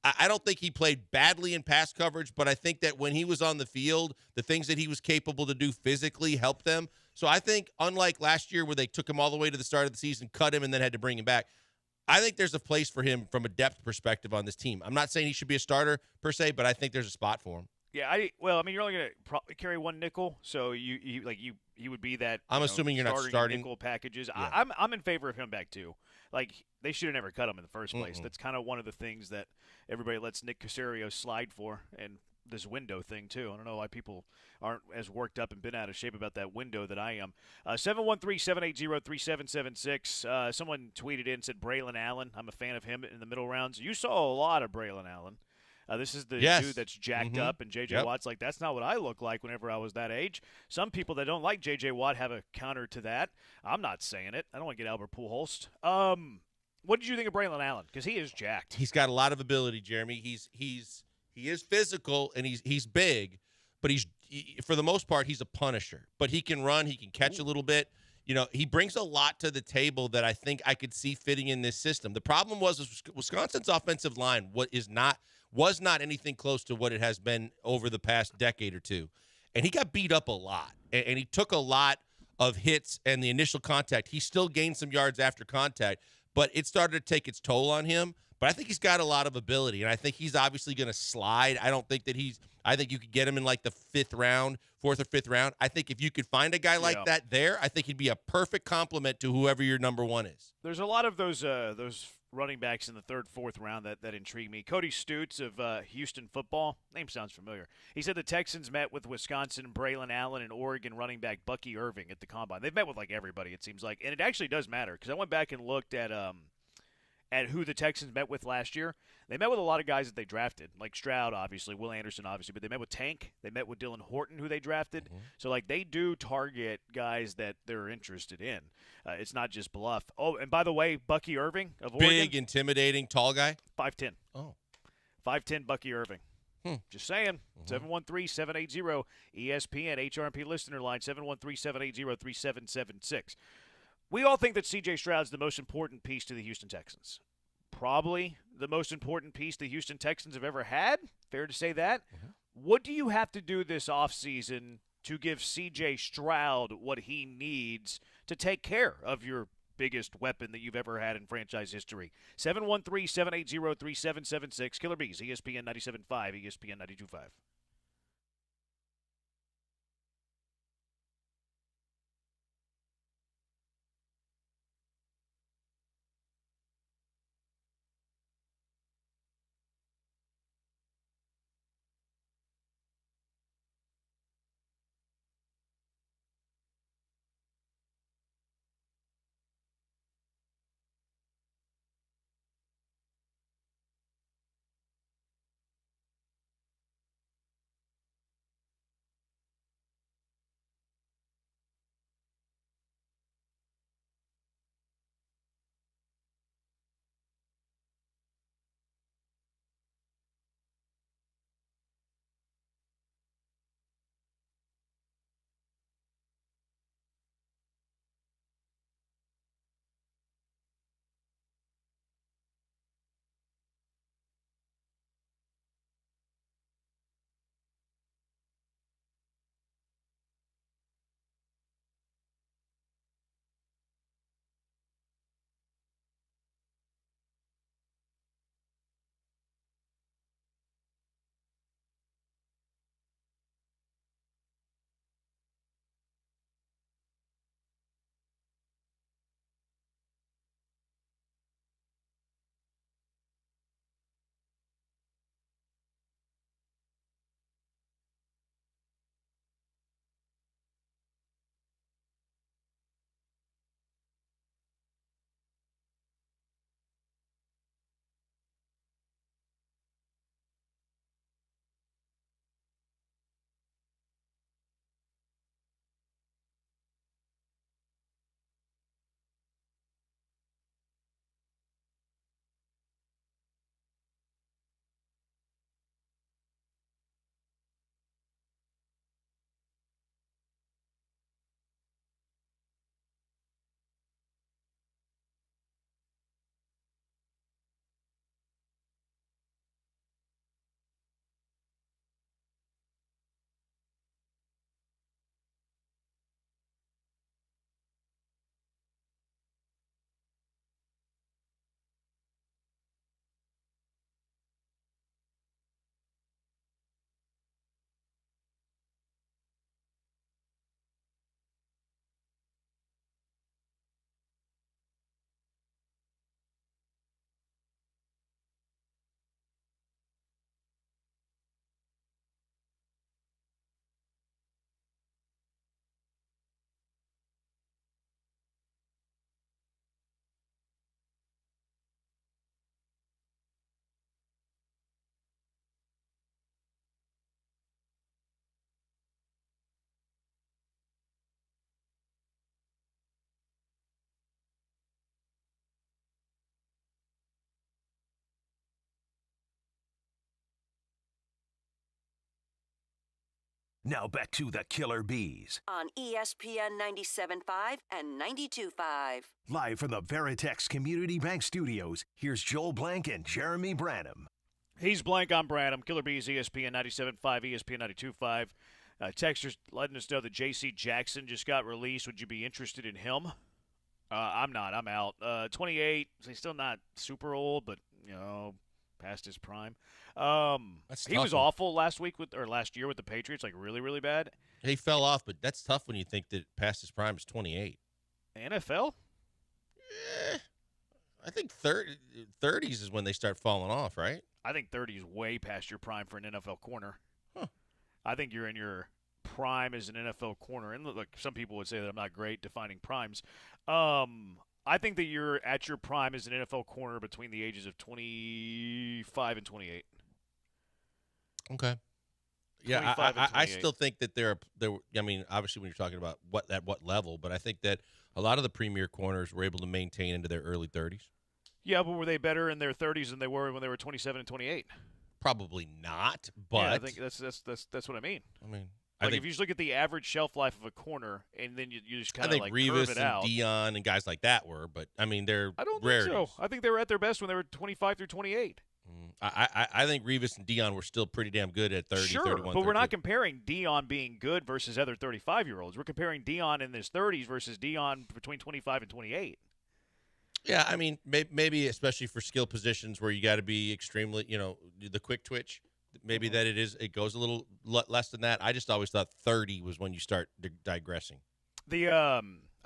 I don't think he played badly in pass coverage, but I think that when he was on the field, the things that he was capable to do physically helped them. So I think, unlike last year where they took him all the way to the start of the season, cut him, and then had to bring him back, I think there's a place for him from a depth perspective on this team. I'm not saying he should be a starter per se, but I think there's a spot for him. Yeah, you're only going to probably carry 1 nickel, so you would be that. I'm assuming you're not starting nickel packages. Yeah. I'm in favor of him back too. They should have never cut him in the first place. That's kind of one of the things that everybody lets Nick Caserio slide for, and this window thing too. I don't know why people aren't as worked up and been out of shape about that window that I am. 713-780-3776. Someone tweeted in and said Braylon Allen. I'm a fan of him in the middle rounds. You saw a lot of Braylon Allen. This is the dude that's jacked up, and J.J. Watt's like, that's not what I look like whenever I was that age. Some people that don't like J.J. Watt have a counter to that. I'm not saying it. I don't want to get Albert Pujols. What did you think of Braylon Allen? Because he is jacked. He's got a lot of ability, Jeremy. He is physical and he's big, but for the most part he's a punisher. But he can run, he can catch a little bit. He brings a lot to the table that I think I could see fitting in this system. The problem was Wisconsin's offensive line was not anything close to what it has been over the past decade or two. And he got beat up a lot. And he took a lot of hits and the initial contact. He still gained some yards after contact, but it started to take its toll on him. but I think he's got a lot of ability, and I think he's obviously going to slide. I don't think that I think you could get him in like the 4th or 5th round. I think if you could find a guy like that there, I think he'd be a perfect complement to whoever your number 1 is. There's a lot of those running backs in the 3rd, 4th round that intrigue me. Cody Stutes of Houston football, name sounds familiar. He said the Texans met with Wisconsin, Braylon Allen, and Oregon running back Bucky Irving at the Combine. They've met with like everybody, it seems like, and it actually does matter because I went back and looked at who the Texans met with last year. They met with a lot of guys that they drafted, like Stroud, obviously, Will Anderson, obviously, but they met with Tank. They met with Dylan Horton, who they drafted. So, like, they do target guys that they're interested in. It's not just bluff. Oh, and by the way, Bucky Irving of Oregon. Big, intimidating, tall guy? 5'10". Oh. 5'10", Bucky Irving. Just saying. 713-780-ESPN, HRMP listener line, 713-780-3776. We all think that C.J. Stroud's the most important piece to the Houston Texans. Probably the most important piece the Houston Texans have ever had. Fair to say that. What do you have to do this offseason to give C.J. Stroud what he needs to take care of your biggest weapon that you've ever had in franchise history? 713-780-3776. Killer Bees, ESPN 97.5, ESPN 92.5. Now back to the Killer Bees. On ESPN 97.5 and 92.5. Live from the Veritex Community Bank Studios, here's Joel Blank and Jeremy Branham. He's Blank, I'm Branham. Killer Bees, ESPN 97.5, ESPN 92.5. Texters letting us know that J.C. Jackson just got released. Would you be interested in him? I'm not. I'm out. 28. He's still not super old, but past his prime. That's He tough was one. awful last year with the Patriots, like really, really bad. He fell off, but that's tough when you think that past his prime is 28. NFL? I think 30s is when they start falling off, right? I think 30 is way past your prime for an NFL corner. Huh. I think you're in your prime as an NFL corner. And look, some people would say that I'm not great defining primes. I think that you're at your prime as an NFL corner between the ages of 25 and 28. Okay. Yeah, 25 and I 28. still think that there. I mean, obviously, when you're talking about what level, but I think that a lot of the premier corners were able to maintain into their early 30s. Yeah, but were they better in their 30s than they were when they were 27 and 28? Probably not, but yeah, I think that's what I mean. I mean, Like if you just look at the average shelf life of a corner, and then you just kind I of think like Revis curve it and out. Dion and guys like that were, but I mean, they're I don't rarities. think so. I think they were at their best when they were 25 through 28. I think Revis and Dion were still pretty damn good at 30, Sure, 31, but we're 32. not comparing Dion being good versus other 35-year-olds. We're comparing Dion in his 30s versus Dion between 25 and 28. Yeah, I mean, maybe especially for skill positions where you got to be extremely, the quick twitch. Maybe that it goes a little less than that. I just always thought 30 was when you start digressing. I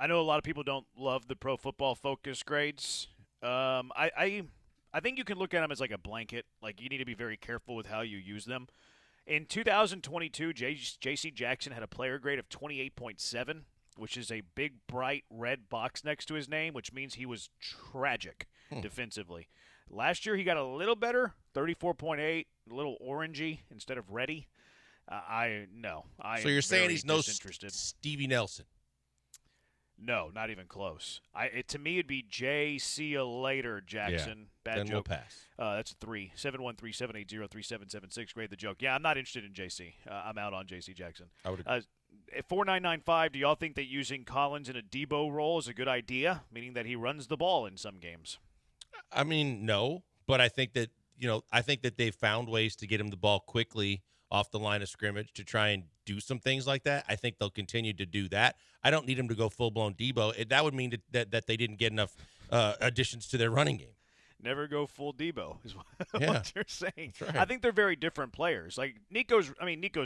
know a lot of people don't love the Pro Football Focus grades. I think you can look at them as like a blanket. Like you need to be very careful with how you use them. In 2022, J.C. Jackson had a player grade of 28.7, which is a big, bright red box next to his name, which means he was tragic defensively. Last year, he got a little better, 34.8, a little orangey instead of reddy. So you're saying he's no Stevie Nelson? No, not even close. To me, it'd be see you later, Jackson. Yeah, Bad then joke. we'll pass. That's 3. 713-780-3776. Grade the joke. Yeah, I'm not interested in JC. I'm out on JC Jackson. I would agree. At 4995, do y'all think that using Collins in a Debo role is a good idea, meaning that he runs the ball in some games? I mean, no, but I think that they've found ways to get him the ball quickly off the line of scrimmage to try and do some things like that. I think they'll continue to do that. I don't need him to go full-blown Debo. That would mean that they didn't get enough additions to their running game. Never go full Debo is what you're saying. That's right. I think they're very different players. Like Nico's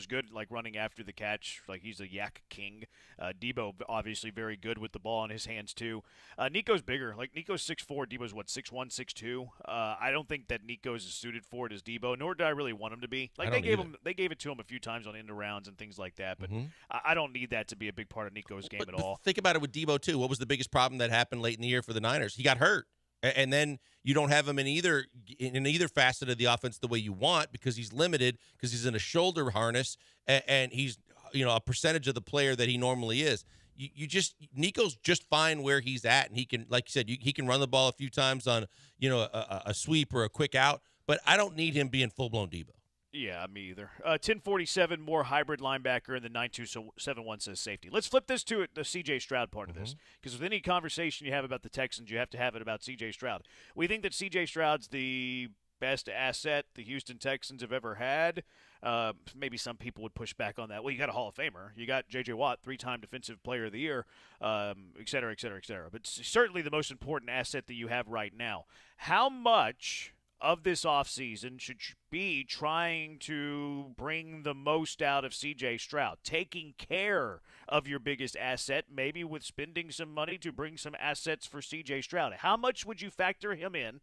good, like running after the catch. Like he's a yak king. Debo obviously very good with the ball in his hands too. Nico's bigger. Like Nico's 6'4", Debo's 6'1", 6'2". I don't think that Nico's as suited for it as Debo. Nor do I really want him to be. Like they gave it to him a few times on end arounds and things like that. But I don't need that to be a big part of Nico's game at all. Think about it with Debo too. What was the biggest problem that happened late in the year for the Niners? He got hurt. And then you don't have him in either facet of the offense the way you want because he's limited because he's in a shoulder harness and he's a percentage of the player that he normally is. Nico's just fine where he's at, and he can, like you said, he can run the ball a few times on a sweep or a quick out. But I don't need him being full blown Debo. Yeah, me either. 1047, more hybrid linebacker, and the 9271 says safety. Let's flip this to the C.J. Stroud part of this, because with any conversation you have about the Texans, you have to have it about C.J. Stroud. We think that C.J. Stroud's the best asset the Houston Texans have ever had. Maybe some people would push back on that. Well, you got a Hall of Famer. You got J.J. Watt, 3-time Defensive Player of the Year, et cetera, et cetera, et cetera. But certainly the most important asset that you have right now. How much of this offseason should be trying to bring the most out of C.J. Stroud, taking care of your biggest asset, maybe with spending some money to bring some assets for C.J. Stroud? How much would you factor him in?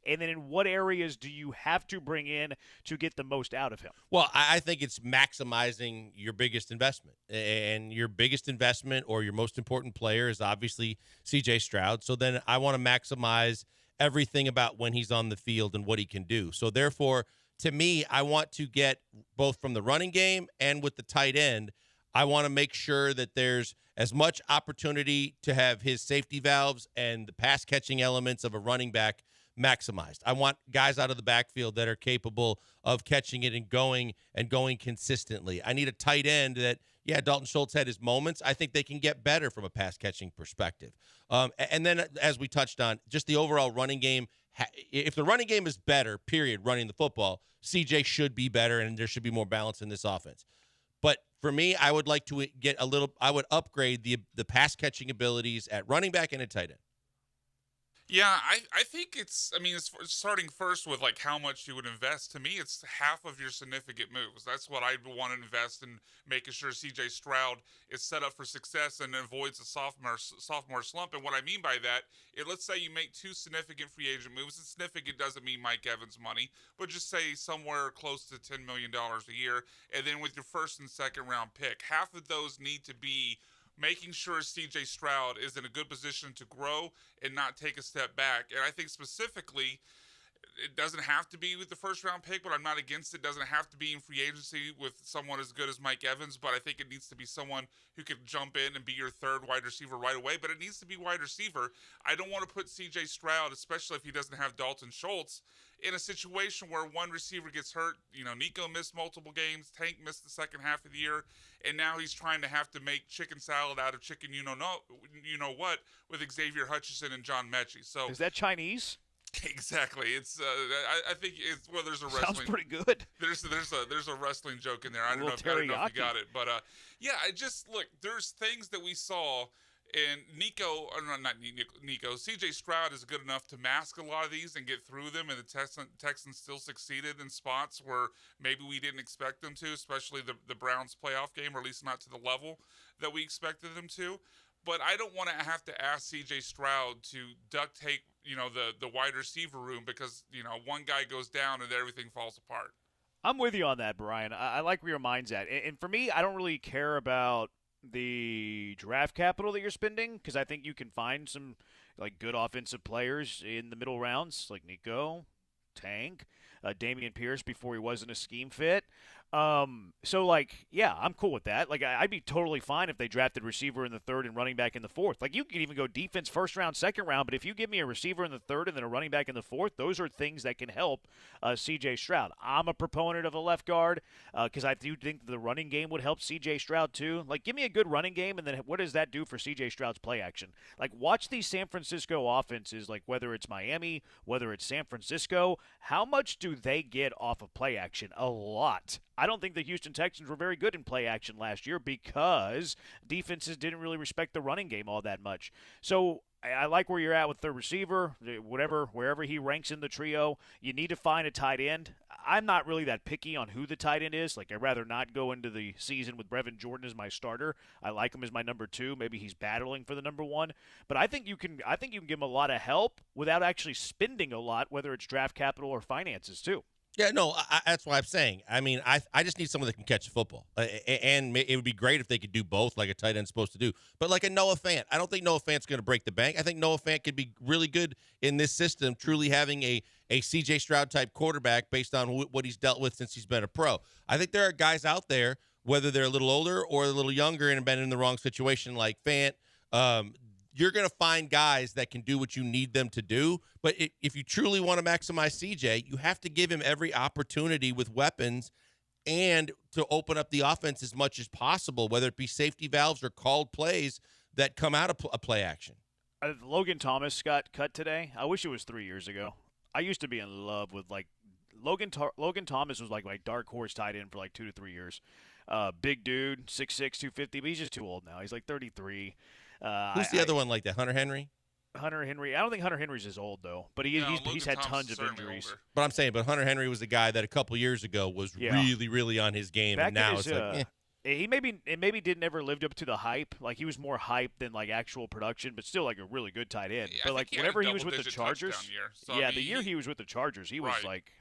And then in what areas do you have to bring in to get the most out of him? Well, I think it's maximizing your biggest investment. And your biggest investment or your most important player is obviously C.J. Stroud. So then I want to maximize everything about when he's on the field and what he can do. So therefore, to me, I want to get both from the running game and with the tight end, I want to make sure that there's as much opportunity to have his safety valves and the pass catching elements of a running back maximized. I want guys out of the backfield that are capable of catching it and going consistently. I need a tight end that, yeah, Dalton Schultz had his moments. I think they can get better from a pass catching perspective. And then, as we touched on, just the overall running game. If the running game is better, period, running the football, CJ should be better, and there should be more balance in this offense. But for me, I would like to get I would upgrade the pass catching abilities at running back and at tight end. Yeah, I think it's, I mean, it's starting first with like how much you would invest. To me, it's half of your significant moves. That's what I'd want to invest in, making sure CJ Stroud is set up for success and avoids a sophomore slump. And what I mean by that, let's say you make 2 significant free agent moves. And significant doesn't mean Mike Evans money, but just say somewhere close to $10 million a year. And then with your first and second round pick, half of those need to be making sure CJ Stroud is in a good position to grow and not take a step back. And I think specifically, it doesn't have to be with the first round pick, but I'm not against it. It doesn't have to be in free agency with someone as good as Mike Evans, but I think it needs to be someone who could jump in and be your third wide receiver right away. But it needs to be wide receiver. I don't want to put CJ Stroud, especially if he doesn't have Dalton Schultz, in a situation where one receiver gets hurt. Nico missed multiple games. Tank missed the second half of the year, and now he's trying to have to make chicken salad out of chicken what with Xavier Hutchinson and John Mechie. So is that Chinese? Exactly. It's I think it's there's a wrestling. Sounds pretty good. There's a wrestling joke in there. I don't know if you got it, but yeah. I just look. There's things that we saw. And not Nico, C.J. Stroud is good enough to mask a lot of these and get through them, and the Texans still succeeded in spots where maybe we didn't expect them to, especially the Browns playoff game, or at least not to the level that we expected them to. But I don't want to have to ask C.J. Stroud to duct tape, the wide receiver room because, one guy goes down and everything falls apart. I'm with you on that, Brian. I like where your mind's at. And for me, I don't really care about the draft capital that you're spending because I think you can find some like good offensive players in the middle rounds like Nico, Tank, Damian Pierce before he wasn't a scheme fit. So yeah, I'm cool with that. I'd be totally fine if they drafted receiver in the third and running back in the fourth. You can even go defense first round, second round, but if you give me a receiver in the third and then a running back in the fourth, those are things that can help C.J. Stroud. I'm a proponent of a left guard because I do think the running game would help C.J. Stroud too. Give me a good running game, and then what does that do for C.J. Stroud's play action? Watch these San Francisco offenses, whether it's Miami, whether it's San Francisco, how much do they get off of play action? A lot. I don't think the Houston Texans were very good in play action last year because defenses didn't really respect the running game all that much. So I like where you're at with the receiver, wherever he ranks in the trio. You need to find a tight end. I'm not really that picky on who the tight end is. I'd rather not go into the season with Brevin Jordan as my starter. I like him as my number 2. Maybe he's battling for the number 1. But I think you can give him a lot of help without actually spending a lot, whether it's draft capital or finances too. Yeah, no, that's what I'm saying. I mean, I just need someone that can catch the football. And it would be great if they could do both like a tight end's supposed to do. But like a Noah Fant, I don't think Noah Fant's going to break the bank. I think Noah Fant could be really good in this system, truly having a C.J. Stroud-type quarterback based on what he's dealt with since he's been a pro. I think there are guys out there, whether they're a little older or a little younger and have been in the wrong situation like Fant, you're going to find guys that can do what you need them to do. But if you truly want to maximize CJ, you have to give him every opportunity with weapons and to open up the offense as much as possible, whether it be safety valves or called plays that come out of a play action. Logan Thomas got cut today. I wish it was 3 years ago. I used to be in love with Logan Thomas was my dark horse tight end for 2 to 3 years. Big dude, 6'6", 250, but he's just too old now. He's 33. Who's the other one like that? Hunter Henry? Hunter Henry. I don't think Hunter Henry's as old though, but he's had tons of injuries. Older. But I'm saying, Hunter Henry was the guy that a couple years ago was really, really on his game, Back and now it's he maybe didn't ever lived up to the hype. He was more hype than actual production, but still a really good tight end. Yeah, but whenever he was with the Chargers, the year he was with the Chargers, he was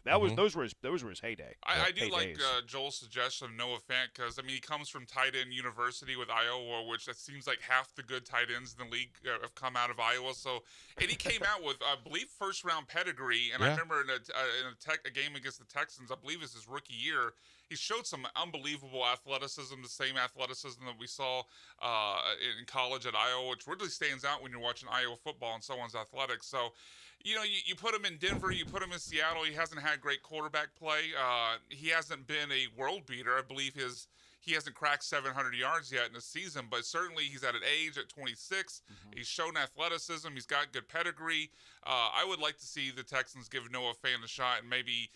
those were his heyday. I do like Joel's suggestion of Noah Fant because he comes from tight end university with Iowa, which it seems like half the good tight ends in the league have come out of Iowa. So and he came out with I believe first round pedigree, and I remember in a game against the Texans, I believe it's his rookie year. He showed some unbelievable athleticism, the same athleticism that we saw in college at Iowa, which really stands out when you're watching Iowa football and someone's athletics. So, you put him in Denver, you put him in Seattle. He hasn't had great quarterback play. He hasn't been a world beater. I believe he hasn't cracked 700 yards yet in the season, but certainly he's at an age at 26. Mm-hmm. He's shown athleticism. He's got good pedigree. I would like to see the Texans give Noah Fant a shot and maybe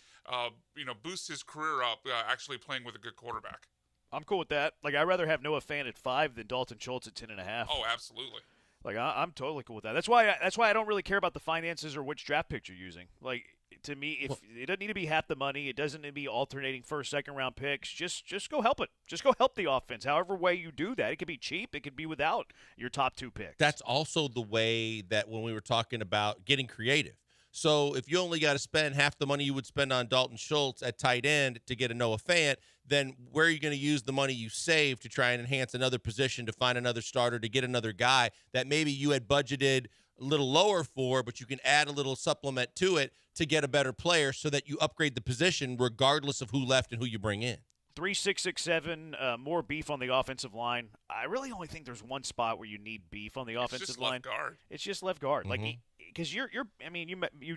boost his career up actually playing with a good quarterback. I'm cool with that. I'd rather have Noah Fant at 5 than Dalton Schultz at 10.5. Oh, absolutely. Like I'm totally cool with that. That's why I don't really care about the finances or which draft picks you're using. Like to me, if it doesn't need to be half the money, it doesn't need to be alternating first, second round picks. Just go help it. Just go help the offense. However way you do that, it could be cheap. It could be without your top 2 picks. That's also the way that when we were talking about getting creative. So if you only got to spend half the money you would spend on Dalton Schultz at tight end to get a Noah Fant, then where are you going to use the money you save to try and enhance another position, to find another starter, to get another guy that maybe you had budgeted a little lower for, but you can add a little supplement to it to get a better player so that you upgrade the position regardless of who left and who you bring in. 3-6-6-7, more beef on the offensive line. I really only think there's one spot where you need beef on the offensive line. Left guard. It's just left guard. Mm-hmm. Like, because you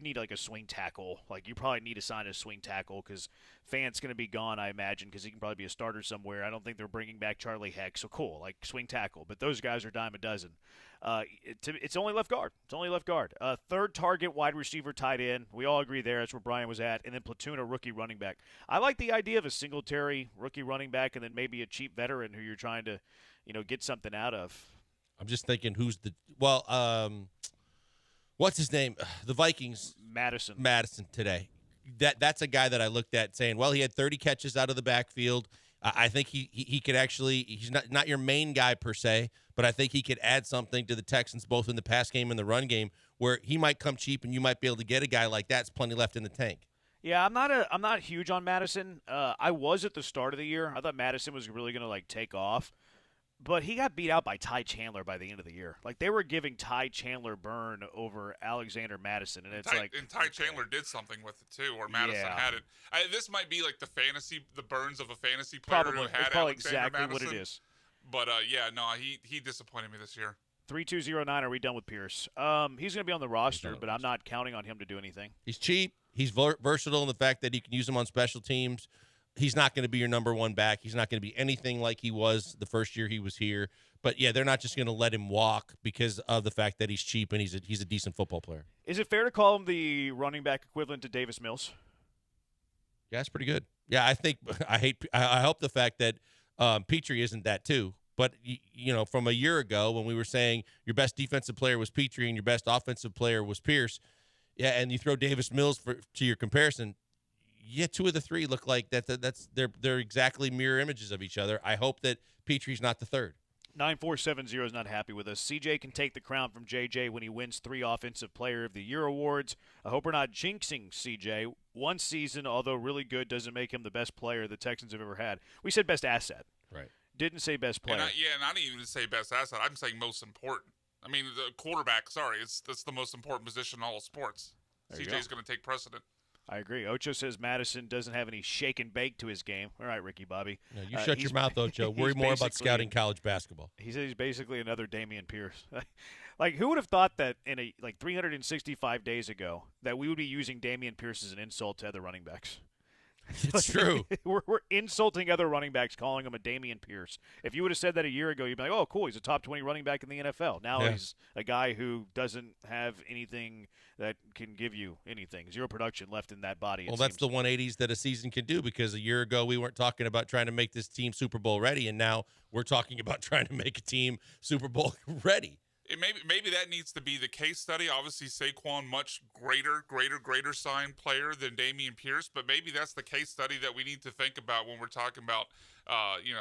need like a swing tackle. Like you probably need to sign a swing tackle because Fant's going to be gone, I imagine, because he can probably be a starter somewhere. I don't think they're bringing back Charlie Heck, so cool, like swing tackle. But those guys are dime a dozen. It's only left guard. It's only left guard. Third target, wide receiver, tight end. We all agree there. That's where Brian was at. And then platoon, a rookie running back. I like the idea of a Singletary rookie running back and then maybe a cheap veteran who you're trying to, get something out of. I'm just thinking who's what's his name? The Vikings. Madison today. That's a guy that I looked at saying, well, he had 30 catches out of the backfield. I think he could actually, he's not your main guy per se, but I think he could add something to the Texans both in the pass game and the run game where he might come cheap and you might be able to get a guy like that. It's plenty left in the tank. Yeah, I'm not huge on Madison. I was at the start of the year. I thought Madison was really going to take off. But he got beat out by Ty Chandler by the end of the year. Like, they were giving Ty Chandler burn over Alexander Madison, and Ty Chandler did something with it too, or Madison had it. This might be like the burns of a fantasy player probably. who had It's probably Alexander exactly Madison. what it is. But he disappointed me this year. 3209. Are we done with Pierce? He's going to be on the roster, but I'm not counting on him to do anything. He's cheap. He's versatile in the fact that you can use him on special teams. He's not going to be your number one back. He's not going to be anything like he was the first year he was here. But, yeah, they're not just going to let him walk because of the fact that he's cheap and he's a decent football player. Is it fair to call him the running back equivalent to Davis Mills? Yeah, that's pretty good. Yeah, I hope the fact that Petrie isn't that too. But, from a year ago when we were saying your best defensive player was Petrie and your best offensive player was Pierce, yeah, and you throw Davis Mills to your comparison, yeah, 2 of the 3 look like they're exactly mirror images of each other. I hope that Petrie's not the third. 9470 is not happy with us. CJ can take the crown from JJ when he wins 3 Offensive Player of the Year awards. I hope we're not jinxing CJ. One season, although really good, doesn't make him the best player the Texans have ever had. We said best asset. Right. Didn't say best player. Not even say best asset. I'm saying most important. I mean, the quarterback, that's the most important position in all sports. CJ's going to take precedent. I agree. Ocho says Madison doesn't have any shake and bake to his game. All right, Ricky Bobby. No, you shut your mouth, Ocho. Worry more about scouting college basketball. He says he's basically another Dameon Pierce. Like, who would have thought that 365 days ago that we would be using Dameon Pierce as an insult to other running backs? It's true. We're insulting other running backs, calling him a Dameon Pierce. If you would have said that a year ago, you'd be like, oh, cool, he's a top 20 running back in the NFL. Now he's a guy who doesn't have anything that can give you anything. 0 production left in that body. Well, that's the 180s that a season can do, because a year ago we weren't talking about trying to make this team Super Bowl ready, and now we're talking about trying to make a team Super Bowl ready. Maybe that needs to be the case study. Obviously, Saquon, much greater sign player than Dameon Pierce, but maybe that's the case study that we need to think about when we're talking about,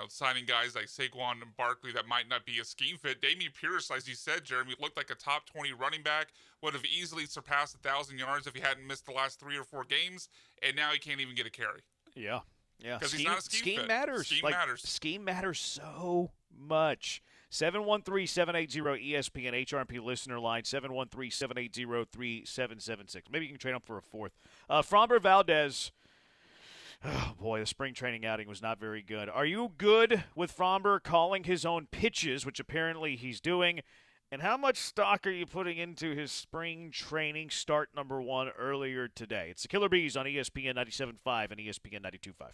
signing guys like Saquon and Barkley that might not be a scheme fit. Dameon Pierce, as you said, Jeremy, looked like a top 20 running back, would have easily surpassed 1,000 yards if he hadn't missed the last 3 or 4 games, and now he can't even get a carry. Yeah. Because he's not a scheme fit. Matters. Scheme matters so much. 713-780-ESPN HRP listener line, 713-780-3776. Maybe you can trade him for a 4th. Framber Valdez, oh boy, the spring training outing was not very good. Are you good with Framber calling his own pitches, which apparently he's doing? And how much stock are you putting into his spring training start number 1 earlier today? It's the Killer Bees on ESPN 97.5 and ESPN 92.5.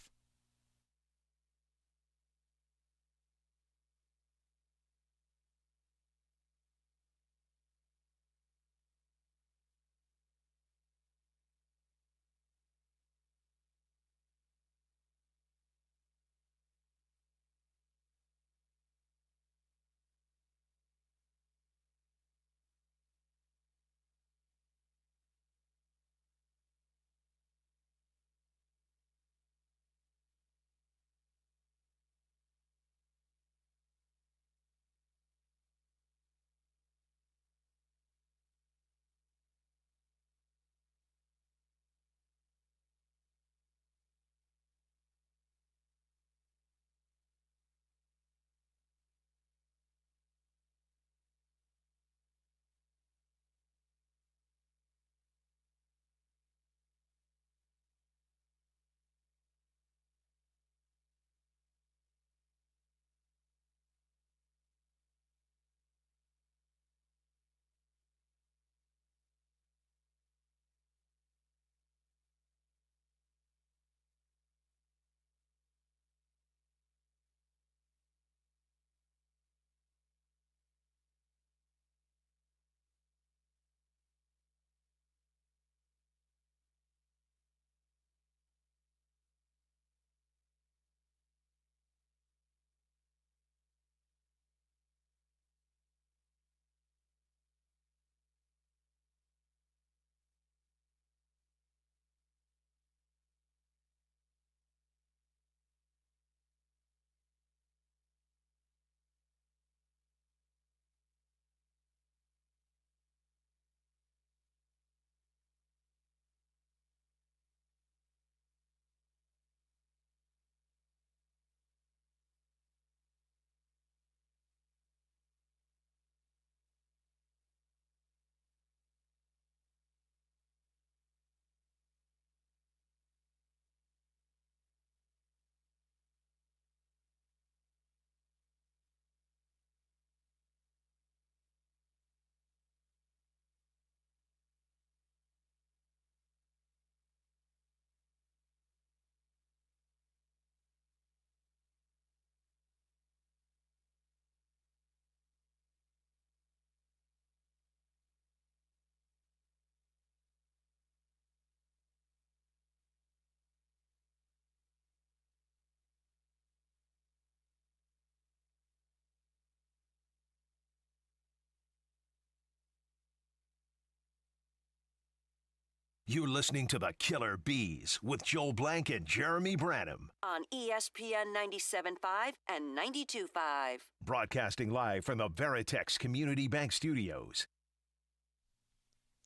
You're listening to the Killer Bees with Joel Blank and Jeremy Branham. On ESPN 97.5 and 92.5. Broadcasting live from the Veritex Community Bank Studios.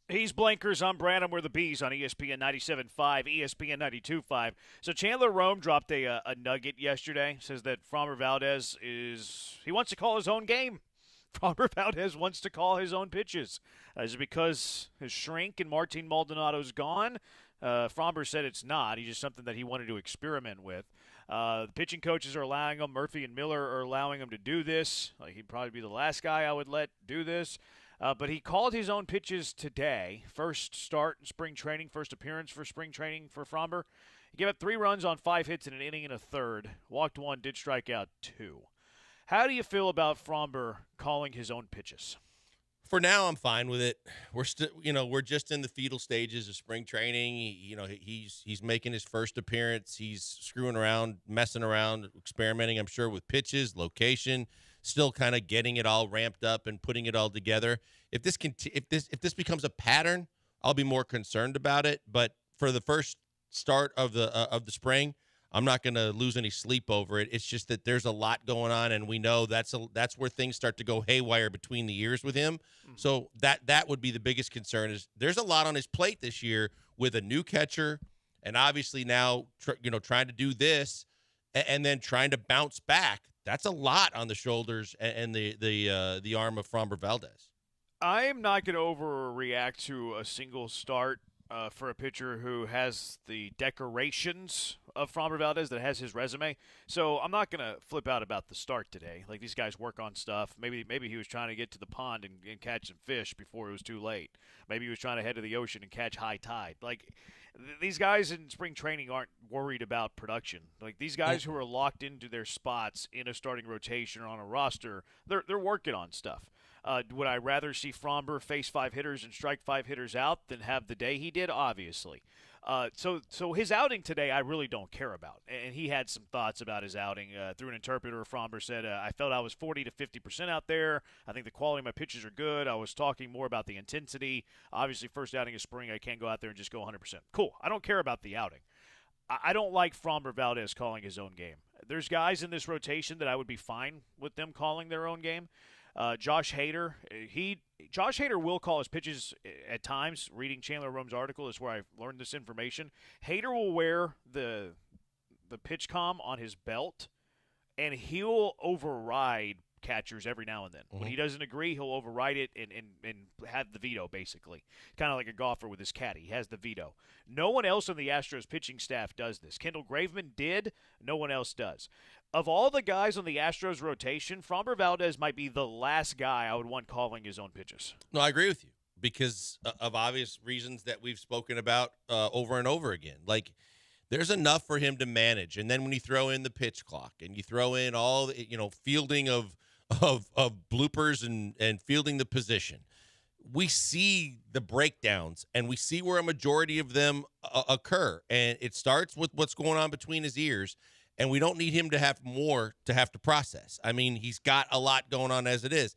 He's Blankers. I'm Branham. We're the Bees on ESPN 97.5, ESPN 92.5. So Chandler Rome dropped a nugget yesterday. Says that Framber Valdez he wants to call his own game. Framber Valdez wants to call his own pitches. Is it because his shrink and Martin Maldonado's gone? Framber said it's not. He's just something that he wanted to experiment with. The pitching coaches are allowing him. Murphy and Miller are allowing him to do this. He'd probably be the last guy I would let do this. But he called his own pitches today. First start in spring training, first appearance for spring training for Framber. He gave up 3 runs on 5 hits in an inning and a third. Walked 1, did strike out 2. How do you feel about Framber calling his own pitches? For now, I'm fine with it. We're still, we're just in the fetal stages of spring training. He's making his first appearance. He's screwing around, messing around, experimenting, I'm sure, with pitches, location, still kind of getting it all ramped up and putting it all together. If this becomes a pattern, I'll be more concerned about it. But for the first start of the spring, I'm not going to lose any sleep over it. It's just that there's a lot going on, and we know that's where things start to go haywire between the ears with him. Mm-hmm. So that would be the biggest concern. Is there's a lot on his plate this year with a new catcher, and obviously now trying to do this and then trying to bounce back. That's a lot on the shoulders and the arm of Framber Valdez. I am not going to overreact to a single start for a pitcher who has the decorations of Framber Valdez, that has his resume. So I'm not going to flip out about the start today. Like, these guys work on stuff. Maybe he was trying to get to the pond and catch some fish before it was too late. Maybe he was trying to head to the ocean and catch high tide. Like, these guys in spring training aren't worried about production. Like, these guys who are locked into their spots in a starting rotation or on a roster, they're working on stuff. Would I rather see Framber face 5 hitters and strike 5 hitters out than have the day he did? Obviously. So his outing today I really don't care about. And he had some thoughts about his outing. Through an interpreter, Framber said, I felt I was 40 to 50% out there. I think the quality of my pitches are good. I was talking more about the intensity. Obviously, first outing of spring, I can't go out there and just go 100%. Cool. I don't care about the outing. I don't like Framber Valdez calling his own game. There's guys in this rotation that I would be fine with them calling their own game. Josh Hader, Josh Hader will call his pitches at times. Reading Chandler Rome's article is where I've learned this information. Hader will wear the pitch comm on his belt, and he'll override catchers every now and then. Mm-hmm. When he doesn't agree, he'll override it and have the veto, basically. Kind of like a golfer with his caddy. He has the veto. No one else on the Astros pitching staff does this. Kendall Graveman did. No one else does. Of all the guys on the Astros rotation, Framber Valdez might be the last guy I would want calling his own pitches. No, I agree with you because of obvious reasons that we've spoken about over and over again. Like, there's enough for him to manage. And then when you throw in the pitch clock and you throw in all the, fielding of bloopers and fielding the position, we see the breakdowns and we see where a majority of them occur. And it starts with what's going on between his ears. And we don't need him to have more to have to process. I mean, he's got a lot going on as it is.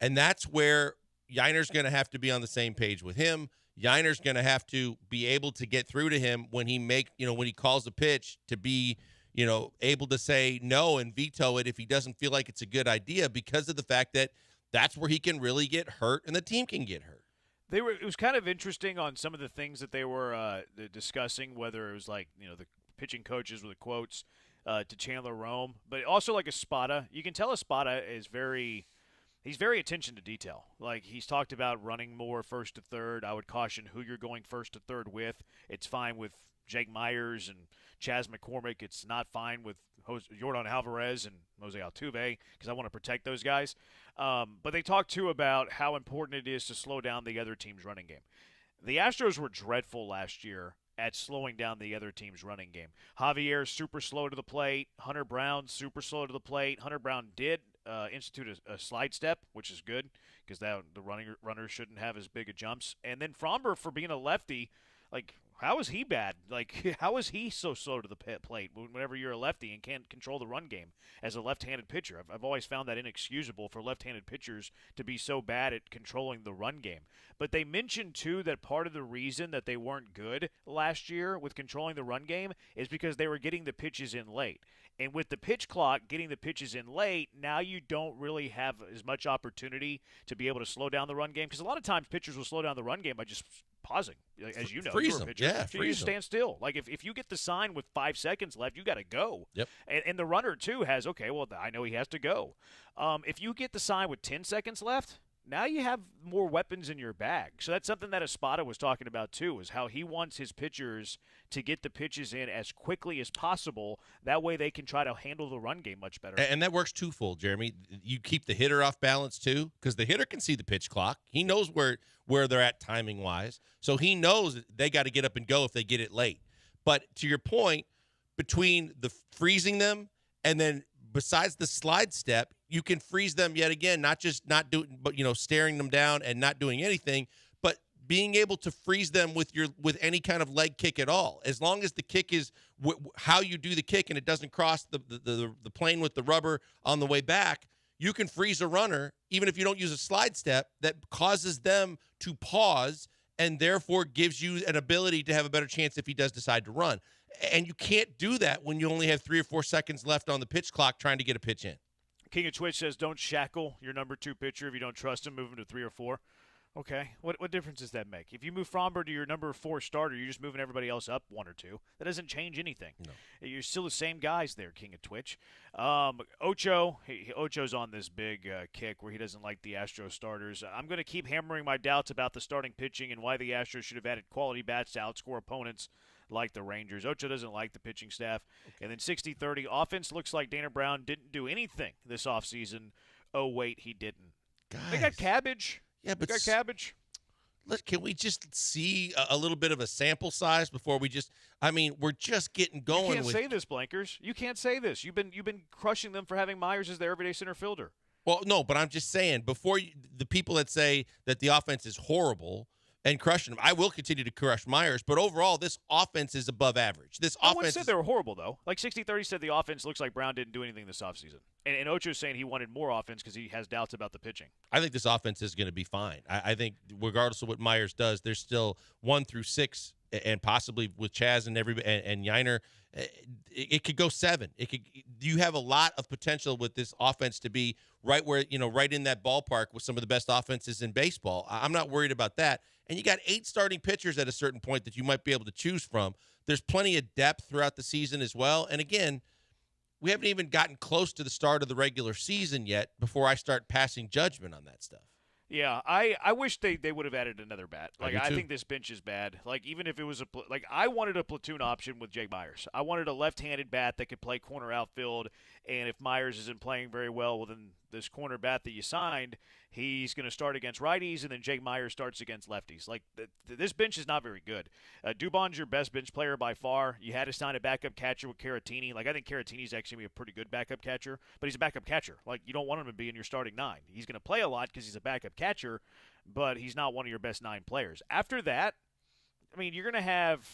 And that's where Yiner's going to have to be on the same page with him. Yiner's going to have to be able to get through to him when he calls a pitch, to be, able to say no and veto it if he doesn't feel like it's a good idea, because of the fact that that's where he can really get hurt and the team can get hurt. It was kind of interesting on some of the things that they were discussing, whether it was like, the pitching coaches with the quotes to Chandler Rome, but also like Espada. You can tell Espada is he's very attention to detail. Like, he's talked about running more first to third. I would caution who you're going first to third with. It's fine with Jake Myers and Chas McCormick. It's not fine with Jordan Alvarez and Jose Altuve, because I want to protect those guys. But they talked too about how important it is to slow down the other team's running game. The Astros were dreadful last year at slowing down the other team's running game. Javier's super slow to the plate. Hunter Brown's super slow to the plate. Hunter Brown did institute a slide step, which is good, because the runners shouldn't have as big of jumps. And then Framber, for being a lefty, like, How is he bad? Like, how is he so slow to the plate whenever you're a lefty and can't control the run game as a left-handed pitcher? I've always found that inexcusable for left-handed pitchers to be so bad at controlling the run game. But they mentioned, too, that part of the reason that they weren't good last year with controlling the run game is because they were getting the pitches in late. And with the pitch clock getting the pitches in late, now you don't really have as much opportunity to be able to slow down the run game. Because a lot of times pitchers will slow down the run game by just pausing, as you know. Freeze you're a them. pitcher. Yeah, so you just stand still. Like if you get the sign with 5 seconds left, you got to go. Yep. And the runner, too, has, okay, well, I know he has to go. If you get the sign with 10 seconds left, now you have more weapons in your bag. So that's something that Espada was talking about, too, is how he wants his pitchers to get the pitches in as quickly as possible. That way they can try to handle the run game much better. And that works twofold, Jeremy. You keep the hitter off balance, too, because the hitter can see the pitch clock. He knows where they're at timing-wise. So he knows that they got to get up and go if they get it late. But to your point, between the freezing them and then besides the slide step, you can freeze them yet again, not doing, but staring them down and not doing anything, but being able to freeze them with any kind of leg kick at all. As long as the kick is how you do the kick and it doesn't cross the plane with the rubber on the way back, you can freeze a runner even if you don't use a slide step that causes them to pause and therefore gives you an ability to have a better chance if he does decide to run. And you can't do that when you only have 3 or 4 seconds left on the pitch clock trying to get a pitch in. King of Twitch says, don't shackle your number 2 pitcher if you don't trust him. Move him to 3 or 4. Okay. What difference does that make? If you move Fromber to your number 4 starter, you're just moving everybody else up 1 or 2. That doesn't change anything. No. You're still the same guys there, King of Twitch. Ocho's on this big kick where he doesn't like the Astros starters. I'm going to keep hammering my doubts about the starting pitching and why the Astros should have added quality bats to outscore opponents like the Rangers. Ocho doesn't like the pitching staff. And then 60-30, offense looks like Dana Brown didn't do anything this offseason. Oh, wait, he didn't. Guys. They got Cabbage. Yeah, but they got Cabbage. Can we just see a little bit of a sample size before we just – we're just getting going. You can't say this, Blankers. You can't say this. You've been crushing them for having Myers as their everyday center fielder. Well, no, but I'm just saying, before the people that say that the offense is horrible – and crushing them. I will continue to crush Myers, but overall, this offense is above average. No one said they were horrible, though. Like 60-30 said the offense looks like Brown didn't do anything this offseason. And Ocho's saying he wanted more offense because he has doubts about the pitching. I think this offense is going to be fine. I think regardless of what Myers does, there's still 1 through 6, and possibly with Chaz and Yiner, it could go 7. You have a lot of potential with this offense to be right where, right in that ballpark with some of the best offenses in baseball. I'm not worried about that. And you got 8 starting pitchers at a certain point that you might be able to choose from. There's plenty of depth throughout the season as well. And again, we haven't even gotten close to the start of the regular season yet before I start passing judgment on that stuff. Yeah, I wish they would have added another bat. Like I think this bench is bad. Like even if it was I wanted a platoon option with Jake Myers. I wanted a left-handed bat that could play corner outfield, and if Myers isn't playing very well, then this corner bat that you signed, he's going to start against righties, and then Jake Myers starts against lefties. Like this bench is not very good. Dubon's your best bench player by far. You had to sign a backup catcher with Caratini. Like I think Caratini's actually a pretty good backup catcher, but he's a backup catcher. Like you don't want him to be in your starting 9. He's going to play a lot because he's a backup catcher, but he's not one of your best 9 players. After that, you're going to have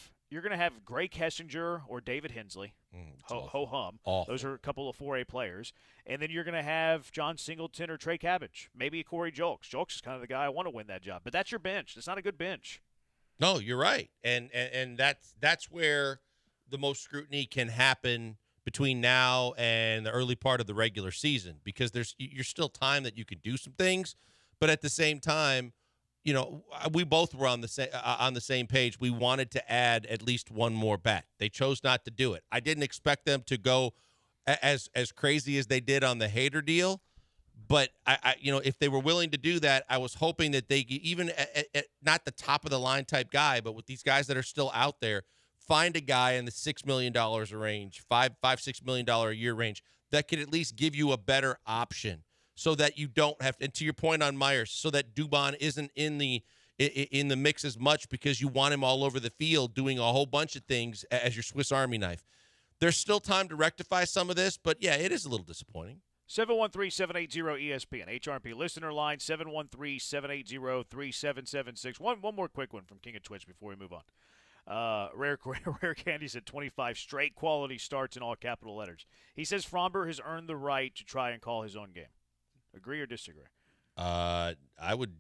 Gray Kessinger or David Hensley. Ho-hum. Those are a couple of 4A players. And then you're going to have John Singleton or Trey Cabbage. Maybe Corey Julks. Julks is kind of the guy I want to win that job. But that's your bench. It's not a good bench. No, you're right. And that's where the most scrutiny can happen between now and the early part of the regular season, because you're still time that you can do some things. But at the same time, we both were on the same page. We wanted to add at least one more bat. They chose not to do it. I didn't expect them to go as crazy as they did on the Hader deal, but I if they were willing to do that, I was hoping that they even at not the top of the line type guy, but with these guys that are still out there, find a guy in the $6 million range, $6 million a year range that could at least give you a better option, so that you don't have to, and to your point on Myers, so that Dubon isn't in the mix as much because you want him all over the field doing a whole bunch of things as your Swiss Army knife. There's still time to rectify some of this, but yeah, it is a little disappointing. 713-780-ESPN. HRP listener line, 713-780-3776. One more quick one from King of Twitch before we move on. Rare Candy said 25 straight quality starts in all capital letters. He says Fromber has earned the right to try and call his own game. Agree or disagree? I would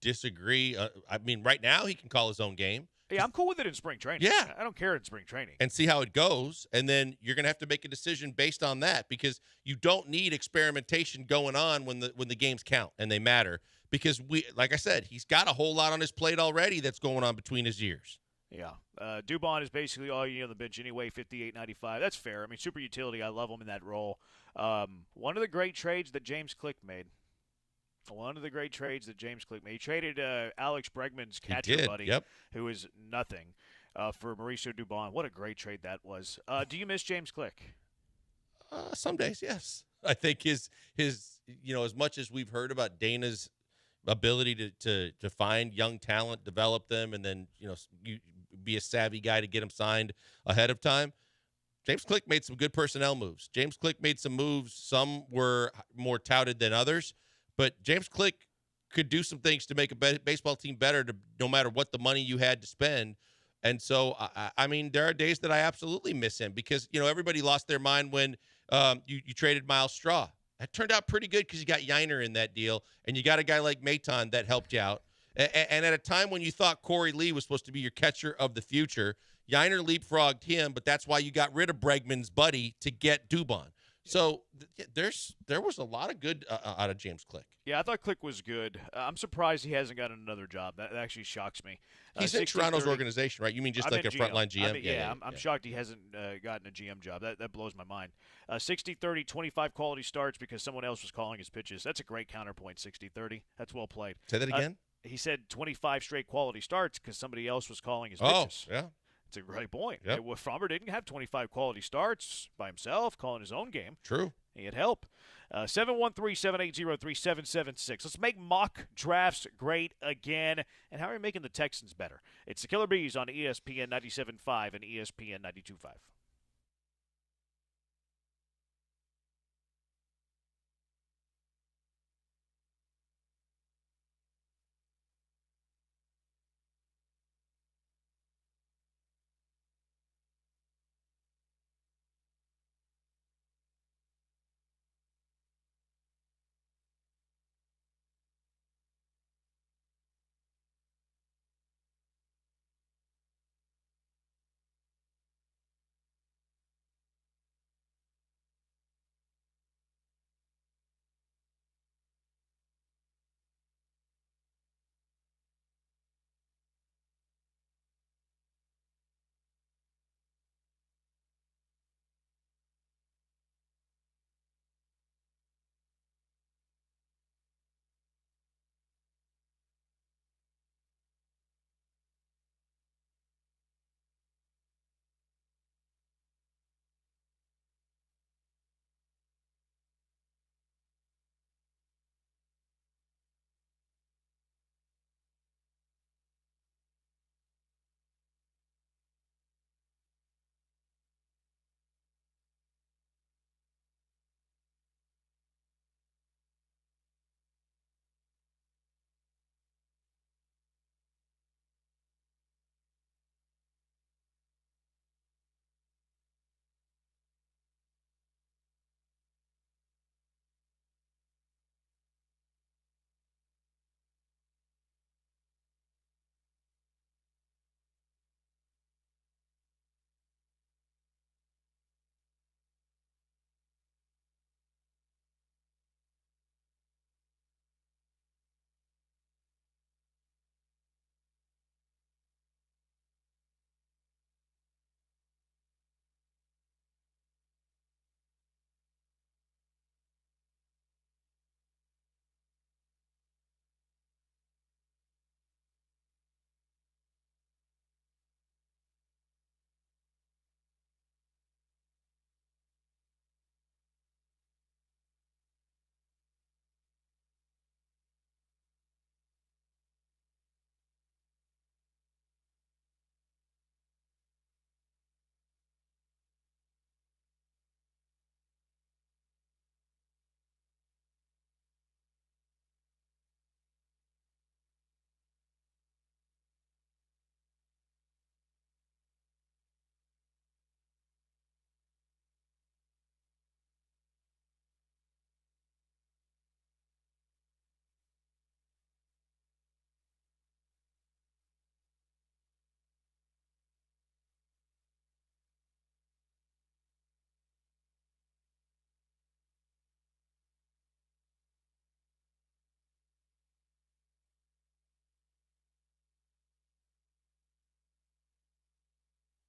disagree. I mean, right now he can call his own game. Yeah, I'm cool with it in spring training. Yeah. I don't care in spring training. And see how it goes, and then you're going to have to make a decision based on that, because you don't need experimentation going on when the games count and they matter, because like I said, he's got a whole lot on his plate already that's going on between his ears. Yeah. Dubon is basically all you need on the bench anyway, 58.95. That's fair. I mean, super utility. I love him in that role. One of the great trades that James Click made. He traded Alex Bregman's catcher buddy, who is nothing, for Mauricio Dubon. What a great trade that was. Do you miss James Click? Some days, yes. I think his as much as we've heard about Dana's ability to find young talent, develop them, and then you be a savvy guy to get them signed ahead of time. James Click made some good personnel moves. James Click made some moves. Some were more touted than others. But James Click could do some things to make a baseball team better, no matter what the money you had to spend. And so, I mean, there are days that I absolutely miss him, because, everybody lost their mind when you traded Miles Straw. That turned out pretty good because you got Yiner in that deal, and you got a guy like Maton that helped you out. And at a time when you thought Corey Lee was supposed to be your catcher of the future, Yiner leapfrogged him, but that's why you got rid of Bregman's buddy to get Dubon. So there was a lot of good out of James Click. Yeah, I thought Click was good. I'm surprised he hasn't gotten another job. That actually shocks me. He's in Toronto's organization, right? You mean just like a frontline GM? I'm shocked he hasn't gotten a GM job. That blows my mind. 60-30, 25 quality starts because someone else was calling his pitches. That's a great counterpoint, 60-30. That's well played. Say that again? He said 25 straight quality starts because somebody else was calling his pitches. Oh, yeah. It's a great point. Yep. Fromber didn't have 25 quality starts by himself, calling his own game. True. He had help. 713-780-3776. Let's make mock drafts great again. And how are we making the Texans better? It's the Killer Bees on ESPN 97.5 and ESPN 92.5.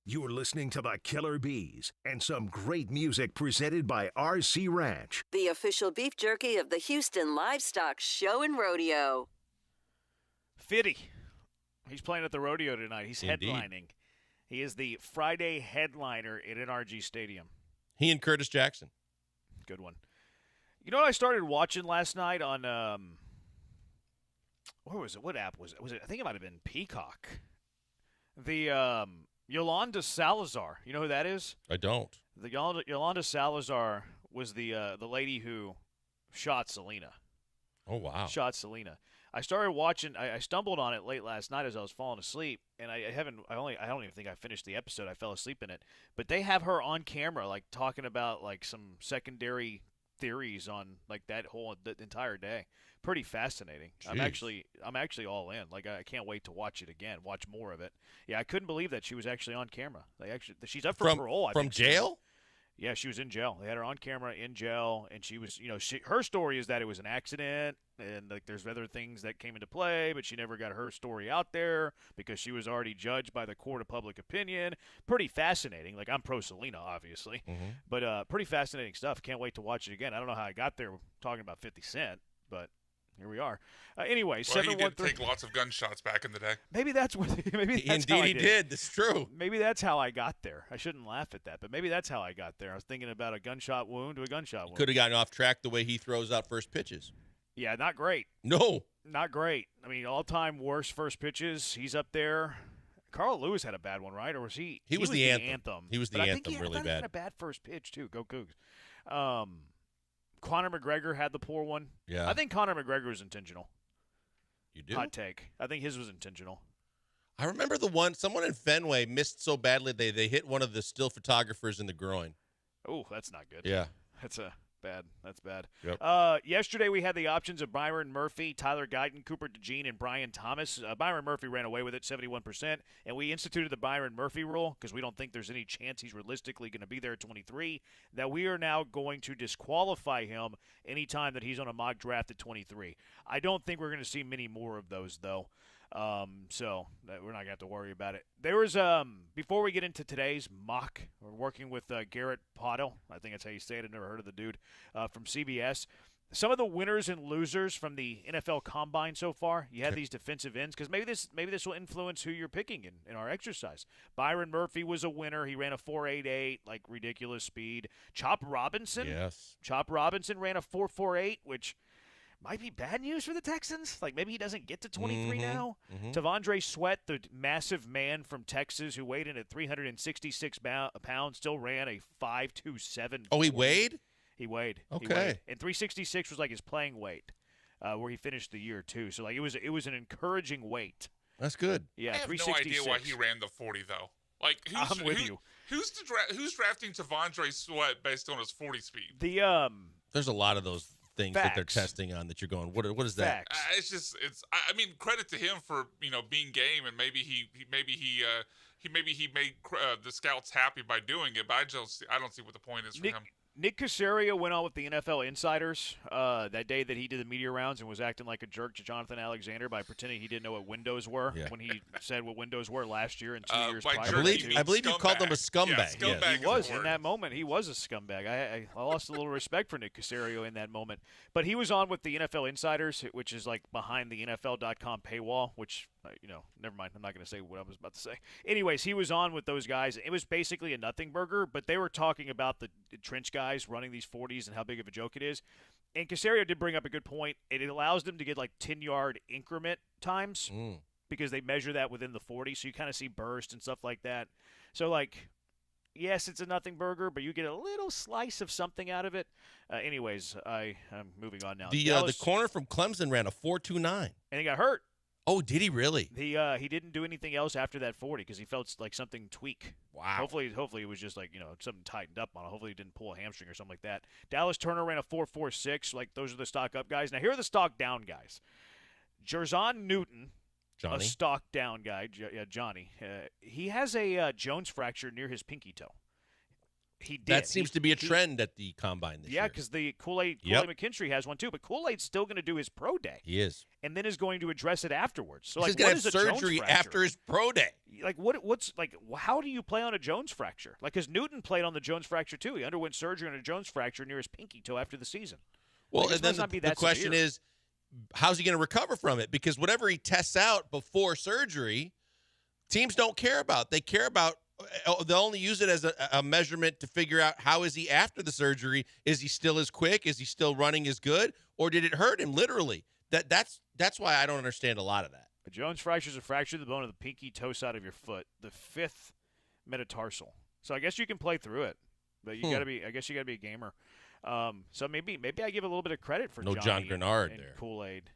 You're listening to the Killer Bees and some great music presented by RC Ranch. The official beef jerky of the Houston Livestock Show and Rodeo. Fitty. He's playing at the rodeo tonight. He's Indeed. headlining. He is the Friday headliner at NRG Stadium. He and Curtis Jackson. Good one. You know what I started watching last night on where was it? What app was it? I think it might have been Peacock. The Yolanda Salazar. You know who that is? I don't. The Yolanda Salazar was the lady who shot Selena. Oh, wow. Shot Selena. I started watching. I stumbled on it late last night as I was falling asleep, and I don't even think I finished the episode. I fell asleep in it. But they have her on camera, like talking about like some secondary theories on like that whole the entire day. Pretty fascinating. Jeez. I'm actually all in. Like I can't wait to watch it again. Watch more of it. Yeah, I couldn't believe that she was actually on camera. She's up for parole. I from think, jail. Yeah, she was in jail. They had her on camera in jail, and she was, her story is that it was an accident, and like there's other things that came into play, but she never got her story out there because she was already judged by the court of public opinion. Pretty fascinating. Like I'm pro Selena, obviously, but pretty fascinating stuff. Can't wait to watch it again. I don't know how I got there talking about 50 Cent, but here we are. Anyway, well, he did 713. take lots of gunshots back in the day. Maybe that's what. Maybe that's Indeed, how I he did. That's true. Maybe that's how I got there. I shouldn't laugh at that, but maybe that's how I got there. I was thinking about a gunshot wound to a gunshot wound. Could have gotten off track the way he throws out first pitches. Yeah, not great. No. Not great. I mean, all-time worst first pitches. He's up there. Carl Lewis had a bad one, right? Or was he? He was the anthem. He was the But anthem I really thought he bad. had a bad first pitch too. Go Cougs. Conor McGregor had the poor one. Yeah. I think Conor McGregor was intentional. You do? Hot take. I think his was intentional. I remember the one someone in Fenway missed so badly they hit one of the still photographers in the groin. Oh, that's not good. Yeah. That's bad. That's bad. Yep. Yesterday we had the options of Byron Murphy, Tyler Guyton, Cooper DeJean, and Brian Thomas. Byron Murphy ran away with it, 71%, and we instituted the Byron Murphy rule because we don't think there's any chance he's realistically going to be there at 23, that we are now going to disqualify him anytime that he's on a mock draft at 23. I don't think we're going to see many more of those, though. So we're not going to have to worry about it. There was, before we get into today's mock, we're working with Garrett Potto. I think that's how you say it. I've never heard of the dude from CBS. Some of the winners and losers from the NFL Combine so far. You had these defensive ends because maybe this will influence who you're picking in our exercise. Byron Murphy was a winner. He ran a 4.88, like ridiculous speed. Chop Robinson. Yes. Chop Robinson ran a 4.48, which might be bad news for the Texans. Like maybe he doesn't get to 23 now. Tavondre Sweat, the massive man from Texas who weighed in at 366 pounds, still ran a 5.27. Oh, he weighed? He weighed. Okay. He weighed. And 366 was like his playing weight, where he finished the year too. So like it was an encouraging weight. That's good. Yeah, I have no 366. idea why he ran the 40 though. Like I'm with you. Who's drafting Tavondre Sweat based on his 40 speed? There's a lot of those things that they're testing on that you're going, what is that? I mean, credit to him for being game, and maybe he made the scouts happy by doing it. But I don't see what the point is for him. Nick Caserio went on with the NFL Insiders that day that he did the media rounds and was acting like a jerk to Jonathan Alexander by pretending he didn't know what windows were when he said what windows were last year and 2 years prior. I believe you called him a scumbag. Yeah, scumbag He was in that moment. He was a scumbag. I lost a little respect for Nick Caserio in that moment. But he was on with the NFL Insiders, which is like behind the NFL.com paywall, which never mind. I'm not going to say what I was about to say. Anyways, he was on with those guys. It was basically a nothing burger, but they were talking about the trench guys running these 40s and how big of a joke it is. And Caserio did bring up a good point. It allows them to get like 10-yard increment times because they measure that within the 40, so you kind of see burst and stuff like that. So, like, yes, it's a nothing burger, but you get a little slice of something out of it. Anyways, I'm moving on now. The corner from Clemson ran a 4.29. And he got hurt. Oh, did he really? He didn't do anything else after that 40 because he felt like something tweak. Wow. Hopefully it was just like something tightened up on it. Hopefully he didn't pull a hamstring or something like that. Dallas Turner ran a 4.46. Like those are the stock up guys. Now here are the stock down guys. Jerzon Newton, Johnny. a stock down guy. Johnny. He has a Jones fracture near his pinky toe. He did. That seems to be a trend at the combine this year. Yeah, because the Kool-Aid McKinstry has one too, but Kool-Aid's still going to do his pro day. He is. And then is going to address it afterwards. So he's like, going what to is have a Jones surgery fracture? after his pro day. Like what's like? How do you play on a Jones fracture? Like, because Newton played on the Jones fracture too. He underwent surgery on a Jones fracture near his pinky toe after the season. Well, like, and then the question is, how's he going to recover from it? Because whatever he tests out before surgery, teams don't care about. They care about. They'll only use it as a measurement to figure out how is he after the surgery. Is he still as quick? Is he still running as good? Or did it hurt him literally? That's why I don't understand a lot of that. A Jones fracture is a fracture of the bone of the pinky toe side of your foot, the 5th metatarsal. So I guess you can play through it, but you got to be. I guess you got to be a gamer. So maybe I give a little bit of credit for no John Grenard and there. Kool-Aid.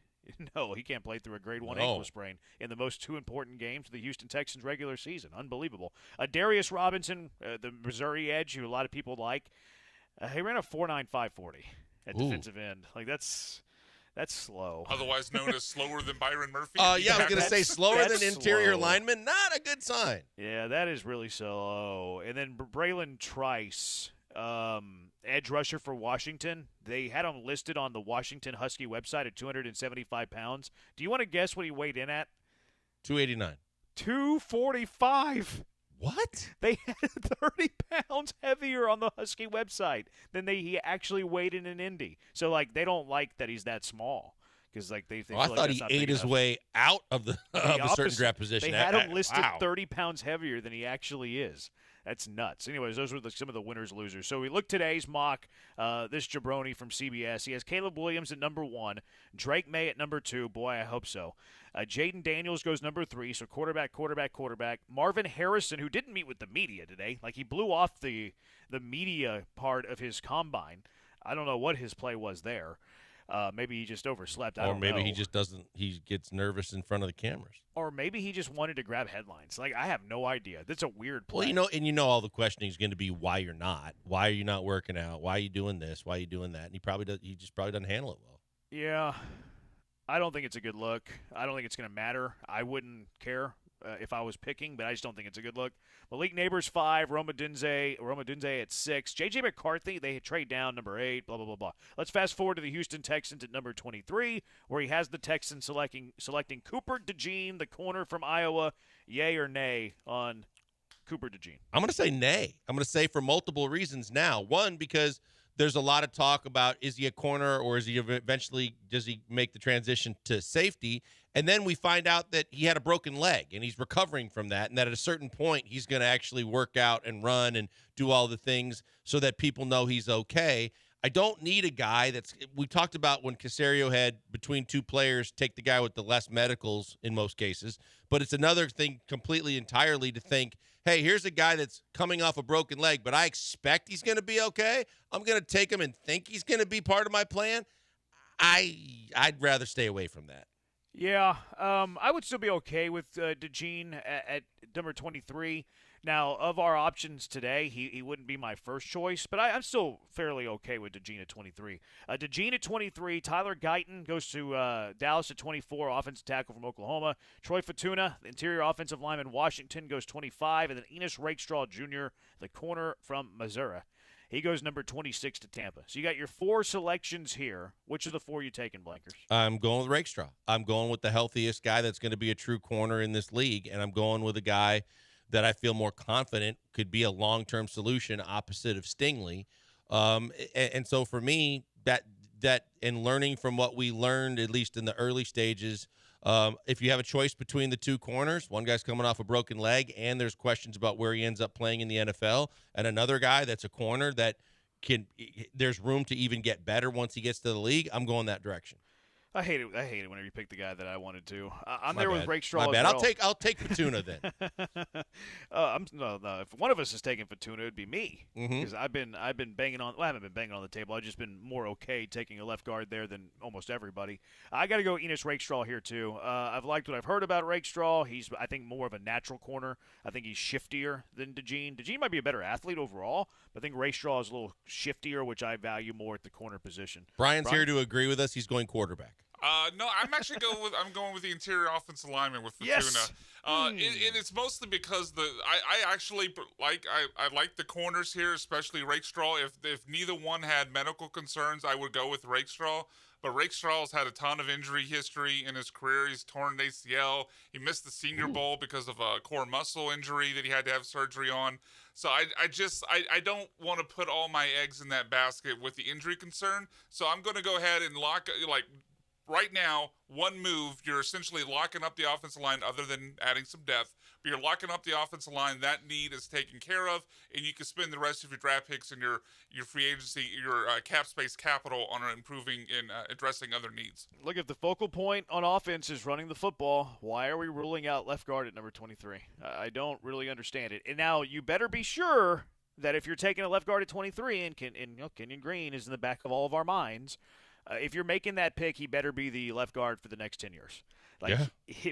No, he can't play through a grade 1 No. ankle sprain in the most 2 important games of the Houston Texans regular season. Unbelievable. Darius Robinson, the Missouri edge, who a lot of people like, he ran a 4.95 40 at defensive end. Like that's slow. Otherwise known as slower than Byron Murphy. Yeah, I was going to say slower than that's interior slow. lineman. Not a good sign. Yeah, that is really slow. And then Braylon Trice, edge rusher for Washington. They had him listed on the Washington Husky website at 275 pounds. Do you want to guess what he weighed in at? 289. 245. What? They had 30 pounds heavier on the Husky website than he actually weighed in an Indy. So, like, they don't like that he's that small. Because, like, they feel I like thought that's he not ate big his enough. way out of the of a certain opposite. draft position. They had him listed Wow. 30 pounds heavier than he actually is. That's nuts. Anyways, those were some of the winners, losers. So we look today's mock. This jabroni from CBS. He has Caleb Williams at number 1, Drake May at number 2. Boy, I hope so. Jaden Daniels goes number 3. So quarterback. Marvin Harrison, who didn't meet with the media today, like he blew off the media part of his combine. I don't know what his play was there. Maybe he just overslept. I don't know. Or maybe he just doesn't. He gets nervous in front of the cameras. Or maybe he just wanted to grab headlines. Like, I have no idea. That's a weird play. Well, all the questioning is going to be why you're not. Why are you not working out? Why are you doing this? Why are you doing that? And he just probably doesn't handle it well. Yeah, I don't think it's a good look. I don't think it's going to matter. I wouldn't care if I was picking, but I just don't think it's a good look. Malik Neighbors 5, Roma Dunze at 6, J.J. McCarthy, they trade down number 8, blah, blah, blah, blah. Let's fast forward to the Houston Texans at number 23, where he has the Texans selecting Cooper DeJean, the corner from Iowa. Yay or nay on Cooper DeJean? I'm going to say nay. I'm going to say for multiple reasons now. One, because there's a lot of talk about is he a corner or is he eventually does he make the transition to safety? And then we find out that he had a broken leg and he's recovering from that, and that at a certain point he's going to actually work out and run and do all the things so that people know he's okay. I don't need a guy we talked about when Caserio had between two players take the guy with the less medicals in most cases, but it's another thing completely entirely to think, hey, here's a guy that's coming off a broken leg, but I expect he's going to be okay. I'm going to take him and think he's going to be part of my plan. I'd rather stay away from that. Yeah, I would still be okay with DeJean at number 23. Now, of our options today, he wouldn't be my first choice, but I'm still fairly okay with DeJean at 23. DeJean at 23, Tyler Guyton goes to Dallas at 24, offensive tackle from Oklahoma. Troy Fortuna, the interior offensive lineman, Washington, goes 25, and then Enos Rakestraw Jr., the corner from Missouri. He goes number 26 to Tampa. So you got your 4 selections here. Which of the 4 you taking, Blankers? I'm going with Rakestraw. I'm going with the healthiest guy that's going to be a true corner in this league, and I'm going with a guy that I feel more confident could be a long-term solution opposite of Stingley. And so for me, that in learning from what we learned, at least in the early stages, if you have a choice between the two corners, one guy's coming off a broken leg and there's questions about where he ends up playing in the NFL, and another guy that's a corner that there's room to even get better once he gets to the league, I'm going that direction. I hate it whenever you pick the guy that I wanted to. I'm My there bad. with Rakestraw. My bad. As well. I'll take Fortuna then. No. If one of us is taking Fortuna, it'd be me because I've been banging on. Well, I haven't been banging on the table. I've just been more okay taking a left guard there than almost everybody. I got to go Enos Rakestraw here too. I've liked what I've heard about Rakestraw. He's, I think, more of a natural corner. I think he's shiftier than DeJean. DeJean might be a better athlete overall, but I think Rakestraw is a little shiftier, which I value more at the corner position. Brian's here to agree with us. He's going quarterback. No, I'm going with the interior offensive lineman with Fortuna. Yes. It's mostly because I actually I like the corners here, especially Rakestraw. If neither one had medical concerns, I would go with Rakestraw. But Rakestraw's had a ton of injury history in his career. He's torn an ACL. He missed the Senior Bowl because of a core muscle injury that he had to have surgery on. So I don't want to put all my eggs in that basket with the injury concern. So I'm going to go ahead and right now, one move, you're essentially locking up the offensive line other than adding some depth, but you're locking up the offensive line. That need is taken care of, and you can spend the rest of your draft picks and your free agency, your cap space capital on improving and addressing other needs. Look, if the focal point on offense is running the football, why are we ruling out left guard at number 23? I don't really understand it. And now you better be sure that if you're taking a left guard at 23, and Kenyon Green is in the back of all of our minds, if you're making that pick, he better be the left guard for the next 10 years.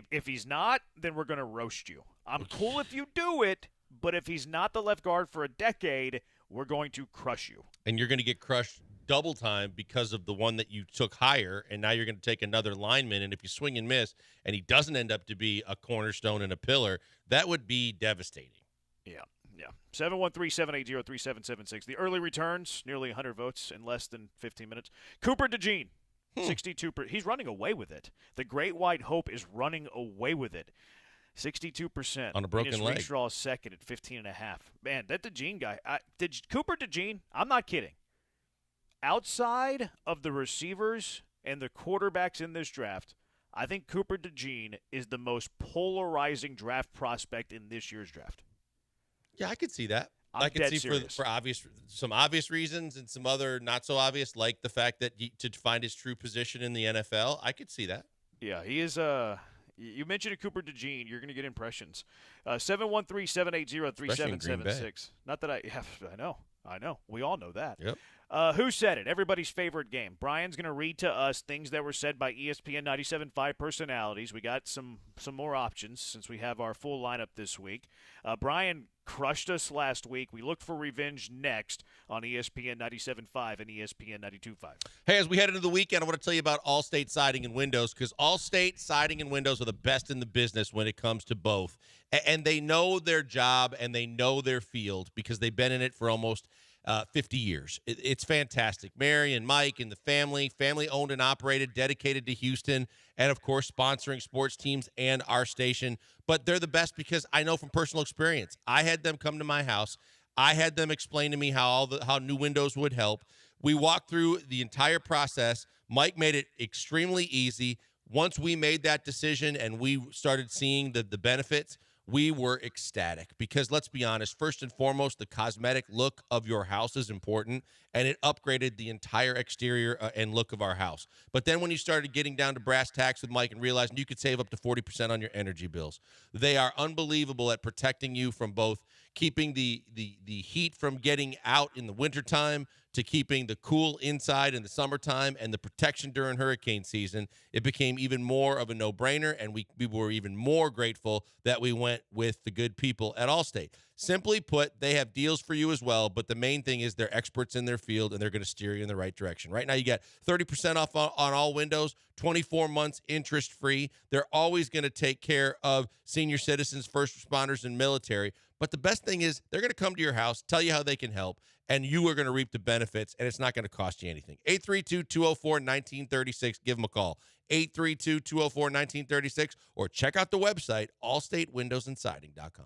If he's not, then we're going to roast you. I'm cool if you do it, but if he's not the left guard for a decade, we're going to crush you. And you're going to get crushed double time because of the one that you took higher, and now you're going to take another lineman, and if you swing and miss and he doesn't end up to be a cornerstone and a pillar, that would be devastating. Yeah. 713-780-3776. The early returns, nearly 100 votes in less than 15 minutes. Cooper DeJean, 62%. He's running away with it. The Great White Hope is running away with it. 62%. On a broken leg. Rakestraw second at 15.5. Man, that DeJean guy. Cooper DeJean, I'm not kidding. Outside of the receivers and the quarterbacks in this draft, I think Cooper DeJean is the most polarizing draft prospect in this year's draft. Yeah, I could see that. I'm I could dead see serious. for some obvious reasons and some other not so obvious, like the fact that to find his true position in the NFL. I could see that. Yeah, he is. You mentioned a Cooper DeJean, you're going to get impressions. 713-780-3776. Not that I know. We all know that. Yep. Who said it? Everybody's favorite game. Brian's going to read to us things that were said by ESPN 97.5 personalities. We got some more options since we have our full lineup this week. Brian crushed us last week. We look for revenge next on ESPN 97.5 and ESPN 92.5. Hey, as we head into the weekend, I want to tell you about Allstate Siding and Windows, because Allstate Siding and Windows are the best in the business when it comes to both. And they know their job and they know their field because they've been in it for almost 50 years. It's fantastic. Mary and Mike and the family owned and operated, dedicated to Houston, and of course sponsoring sports teams and our station. But they're the best because I know from personal experience. I had them come to my house. I had them explain to me how new windows would help. We walked through the entire process. Mike made it extremely easy. Once we made that decision and we started seeing the benefits, we were ecstatic because, let's be honest, first and foremost, the cosmetic look of your house is important, and it upgraded the entire exterior and look of our house. But then when you started getting down to brass tacks with Mike and realizing you could save up to 40% on your energy bills, they are unbelievable at protecting you from both keeping the heat from getting out in the wintertime to keeping the cool inside in the summertime and the protection during hurricane season. It became even more of a no-brainer, and we were even more grateful that we went with the good people at Allstate. Simply put, they have deals for you as well, but the main thing is they're experts in their field, and they're going to steer you in the right direction. Right now, you get 30% off on all windows, 24 months interest-free. They're always going to take care of senior citizens, first responders, and military. But the best thing is they're going to come to your house, tell you how they can help, and you are going to reap the benefits, and it's not going to cost you anything. 832-204-1936. Give them a call. 832-204-1936, or check out the website, allstatewindowsandsiding.com.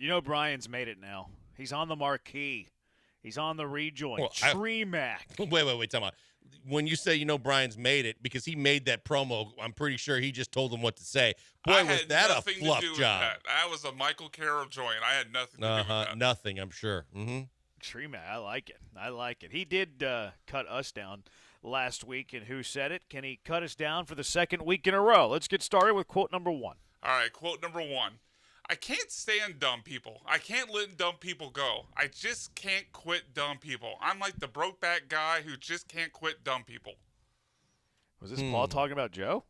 You know Brian's made it now. He's on the marquee. He's on the rejoin. Well, Tremac. Wait, time out. When you say Brian's made it, because he made that promo, I'm pretty sure he just told them what to say. Boy, was that a fluff job. That was a Michael Carroll joint. I had nothing to do with that. Nothing, I'm sure. Mm-hmm. Tremac, I like it. He did cut us down last week, and who said it? Can he cut us down for the second week in a row? Let's get started with quote number 1. All right, quote number 1. I can't stand dumb people. I can't let dumb people go. I just can't quit dumb people. I'm like the brokeback guy who just can't quit dumb people. Was this Paul talking about Joe?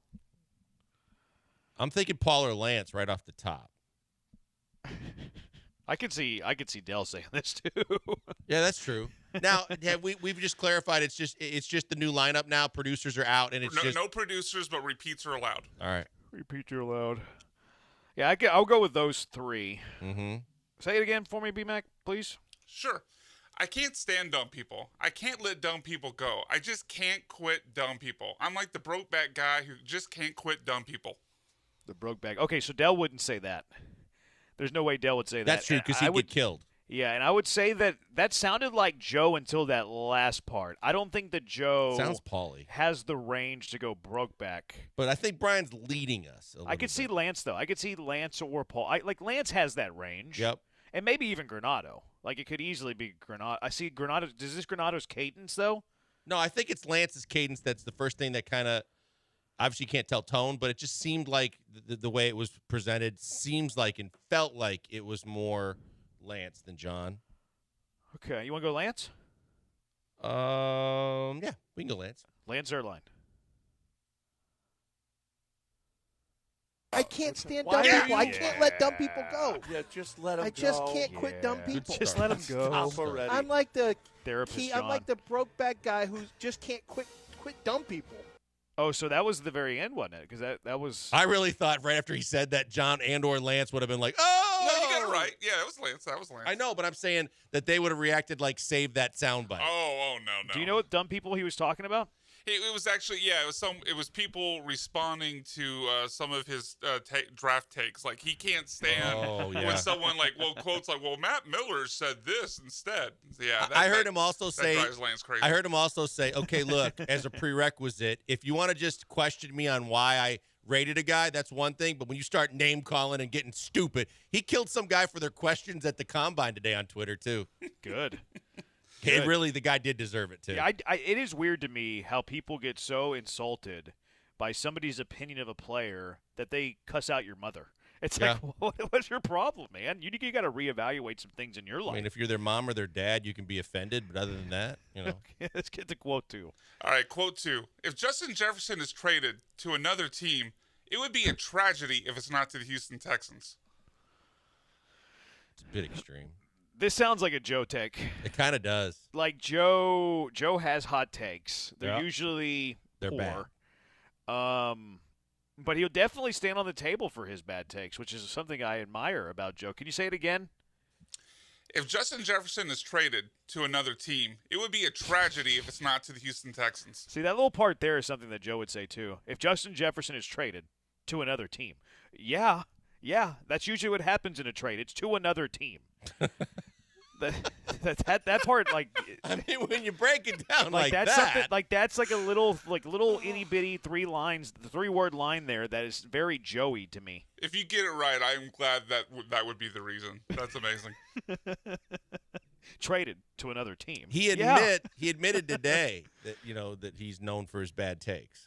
I'm thinking Paul or Lance right off the top. I could see Dell saying this too. Yeah, that's true. Now, we've just clarified it's just the new lineup now. Producers are out, and it's no producers, but repeats are allowed. All right. Repeats are allowed. Yeah, I'll go with those 3. Mm-hmm. Say it again for me, B-Mac, please. Sure. I can't stand dumb people. I can't let dumb people go. I just can't quit dumb people. I'm like the brokeback guy who just can't quit dumb people. The brokeback. Okay, so Dell wouldn't say that. There's no way Dell would say that. That's true, because he'd get killed. Yeah, and I would say that sounded like Joe until that last part. I don't think that Joe sounds Pauly has the range to go Brokeback. But I think Brian's leading us. I could see Lance, though. I could see Lance or Paul. Lance has that range. Yep. And maybe even Granado. Like, it could easily be Granado. I see Granado. Is this Granado's cadence, though? No, I think it's Lance's cadence that's the first thing that kind of – obviously you can't tell tone, but it just seemed like the way it was presented seems like and felt like it was more – Lance than John. Okay, you want to go Lance? Yeah, we can go Lance. Lance Zerline. I can't stand dumb people. I can't let dumb people go. Yeah, just let them go. I just can't quit dumb people. Just let them go. Stop already. I'm like the therapist. I'm like the brokeback guy who just can't quit dumb people. Oh, so that was the very end, wasn't it? Because that was. I really thought right after he said that, John and/or Lance would have been like, "Oh, no, you got it right. Yeah, it was Lance. That was Lance. I know, but I'm saying that they would have reacted like, "Save that soundbite." Oh, no. Do you know what dumb people he was talking about? It was actually, it was people responding to some of his draft takes. Like, he can't stand when someone quotes like, "Well, Matt Miller said this instead." Yeah, I heard him also say. Drives Lance crazy. I heard him also say, "Okay, look, as a prerequisite, if you want to just question me on why I rated a guy, that's one thing. But when you start name calling and getting stupid, he killed some guy for their questions at the combine today on Twitter too." Good. It really, the guy did deserve it too. Yeah, it is weird to me how people get so insulted by somebody's opinion of a player that they cuss out your mother. It's like, what's your problem, man? You got to reevaluate some things in your life. I mean, if you're their mom or their dad, you can be offended, but other than that, Let's get to quote 2. All right, quote 2. If Justin Jefferson is traded to another team, it would be a tragedy if it's not to the Houston Texans. It's a bit extreme. This sounds like a Joe take. It kind of does. Like Joe has hot takes. They're usually poor. Bad. But he'll definitely stand on the table for his bad takes, which is something I admire about Joe. Can you say it again? If Justin Jefferson is traded to another team, it would be a tragedy if it's not to the Houston Texans. See, that little part there is something that Joe would say too. If Justin Jefferson is traded to another team, yeah, that's usually what happens in a trade. It's to another team. that part, like, I mean, when you break it down like that's that, something, like that's like a little itty bitty 3-word line there that is very Joey to me. If you get it right, I'm glad that would be the reason. That's amazing. Traded to another team. He admitted today that that he's known for his bad takes.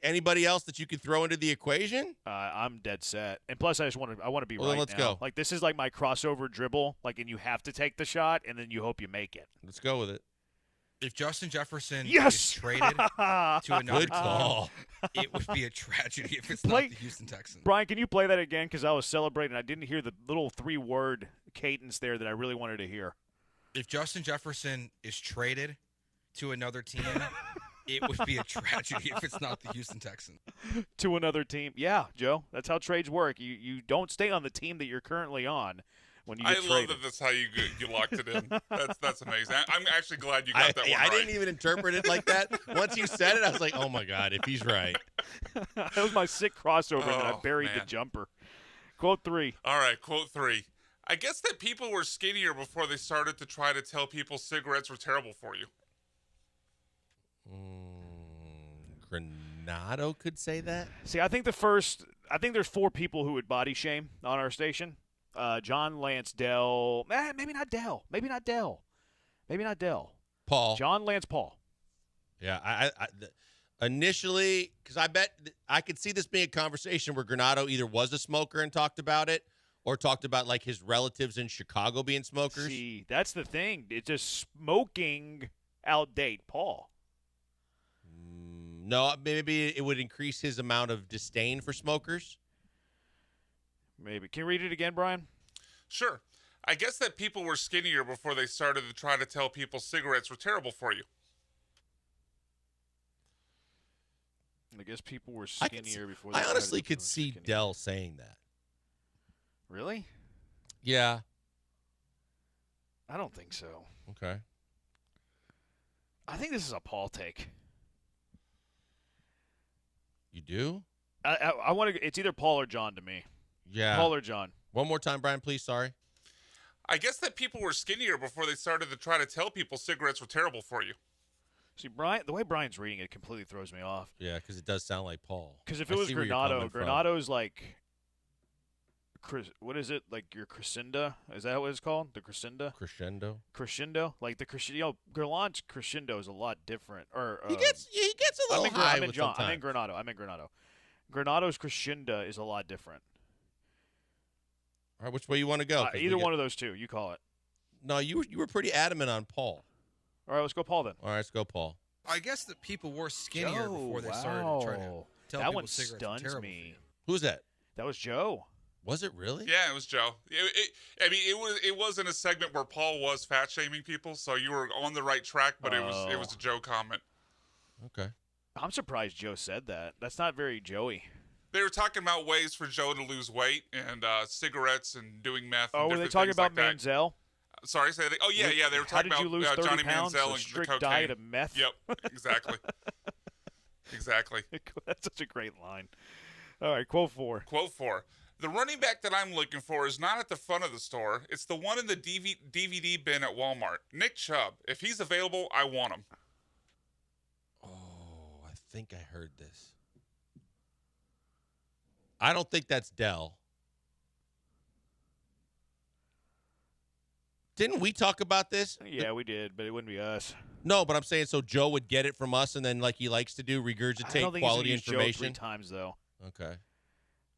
Anybody else that you could throw into the equation? I'm dead set. And plus, I want to be right let's now. go. Like, this is like my crossover dribble. Like, and you have to take the shot, and then you hope you make it. Let's go with it. If Justin Jefferson Yes! is traded to another Good call. team, it would be a tragedy if it's not the Houston Texans. Brian, can you play that again? Because I was celebrating. I didn't hear the little 3-word cadence there that I really wanted to hear. If Justin Jefferson is traded to another team, it would be a tragedy if it's not the Houston Texans. To another team. Yeah, Joe. That's how trades work. You don't stay on the team that you're currently on when you get traded. I love that that's how you locked it in. That's amazing. I'm actually glad you got that one right. I didn't even interpret it like that. Once you said it, I was like, oh, my God, if he's right. That was my sick crossover, and then I buried the jumper. Quote 3. All right, quote 3. I guess that people were skinnier before they started to try to tell people cigarettes were terrible for you. Granado could say that. See, I think there's 4 people who would body shame on our station. John, Lance, Dell. Maybe not Dell. Maybe not Dell. Paul. John, Lance, Paul. Yeah, initially, because I bet I could see this being a conversation where Granado either was a smoker and talked about it, or talked about like his relatives in Chicago being smokers. See, that's the thing. It's just smoking outdate Paul. No, maybe it would increase his amount of disdain for smokers. Maybe. Can you read it again, Brian? Sure. I guess that people were skinnier before they started to try to tell people cigarettes were terrible for you. I guess people were skinnier before. I honestly could see Dell saying that. Really? Yeah. I don't think so. Okay. I think this is a Paul take. You do? I want to. It's either Paul or John to me. Yeah. Paul or John. One more time, Brian, please. Sorry. I guess that people were skinnier before they started to try to tell people cigarettes were terrible for you. See, Brian, the way Brian's reading it completely throws me off. Yeah, because it does sound like Paul. Because if it was Granado, Granado's like, what is it? Like your crescendo? Is that what it's called? The crescendo? Crescendo? Like the crescendo. Gallant's crescendo is a lot different. Or he gets a little high I'm in with John. sometimes. I'm in Granado. Granado's crescendo is a lot different. All right, which way you want to go? Either one of those two. You call it. No, you were pretty adamant on Paul. All right, let's go Paul then. All right, let's go Paul. I guess that people were skinnier before they started to try to tell that people one cigarettes are stuns terrible me. Who's that? That was Joe. Was it really? Yeah, it was Joe. It wasn't a segment where Paul was fat shaming people, so you were on the right track. But it was a Joe comment. Okay. I'm surprised Joe said that. That's not very Joey. They were talking about ways for Joe to lose weight and cigarettes and doing meth. Oh, and were they different talking things about like that. Manziel? Sorry, say that. Oh yeah, yeah. They were talking How did you lose about 30 Johnny pounds? Manziel A and strict the cocaine. diet of meth. Yep, exactly. Exactly. That's such a great line. All right, quote 4. Quote 4. The running back that I'm looking for is not at the front of the store. It's the one in the DVD bin at Walmart. Nick Chubb. If he's available, I want him. Oh, I think I heard this. I don't think that's Dell. Didn't we talk about this? Yeah, we did, but it wouldn't be us. No, but I'm saying so Joe would get it from us and then, like he likes to do, regurgitate I don't think quality he's information. Joe 3 times, though. Okay.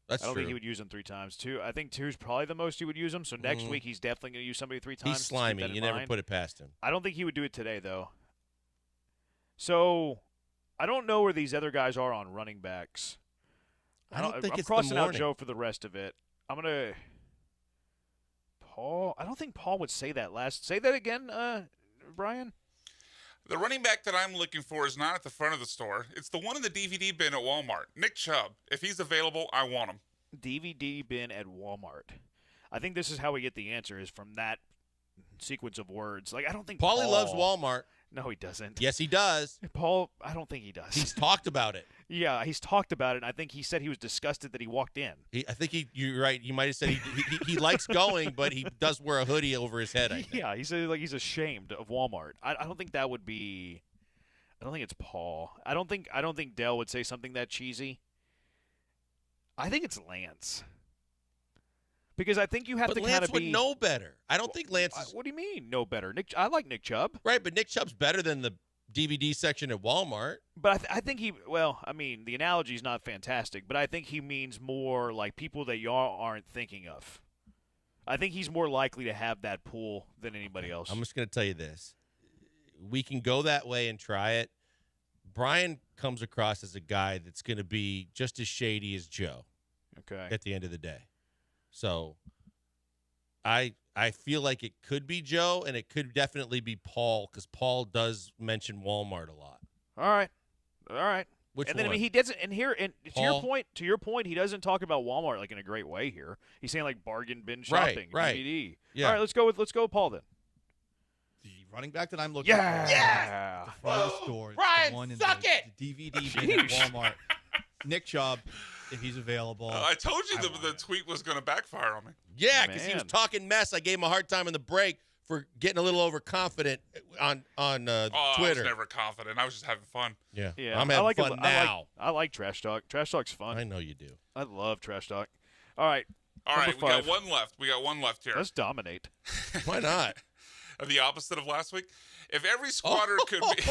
That's I don't true. think he would use them 3 times. I think 2 is probably the most he would use them. So next week he's definitely going to use somebody 3 times. He's slimy. You never put it past him. I don't think he would do it today, though. So I don't know where these other guys are on running backs. I don't think I'm it's crossing the out morning. Joe for the rest of it. I'm going to Paul. I don't think Paul would say that last. Say that again, Brian. The running back that I'm looking for is not at the front of the store. It's the one in the DVD bin at Walmart. Nick Chubb. If he's available, I want him. DVD bin at Walmart. I think this is how we get the answer is from that sequence of words. Like, I don't think Paulie loves Walmart. No, he doesn't. Yes, he does. Paul, I don't think he does. He's talked about it. Yeah, he's talked about it. And I think he said he was disgusted that he walked in. I think you're right. You might have said he likes going, but he does wear a hoodie over his head, I think. Yeah, he said like he's ashamed of Walmart. I don't think that would be. I don't think it's Paul. I don't think Dell would say something that cheesy. I think it's Lance. Because I think you have But to kind Lance of would be. know better. I don't think Lance is. What do you mean, no better? I like Nick Chubb. Right, but Nick Chubb's better than the DVD section at Walmart. But I think he. Well, I mean, the analogy's not fantastic, but I think he means more like people that y'all aren't thinking of. I think he's more likely to have that pool than anybody else. I'm just going to tell you this. We can go that way and try it. Brian comes across as a guy that's going to be just as shady as Joe. Okay. At the end of the day. So I feel like it could be Joe and it could definitely be Paul because Paul does mention Walmart a lot. All right. Which and then one? I mean he doesn't. And here, and Paul? to your point, he doesn't talk about Walmart like in a great way here. He's saying like bargain bin shopping, right. DVD. Yeah. All right, let's go with Paul then. The running back that I'm looking Yeah. for. Yeah. The front of the store. Brian, the one in suck the, it! the DVD bin at Walmart. Nick Chubb. if he's available. I told you the tweet was going to backfire on me. Yeah, because he was talking mess. I gave him a hard time in the break for getting a little overconfident on Twitter. I was never confident. I was just having fun. Yeah, Yeah, I'm having fun now. I like trash talk. Trash talk's fun. I know you do. I love trash talk. All right. All right, number we 5. got one left. We got one left here. Let's dominate. Why not? The opposite of last week. If every squatter could be.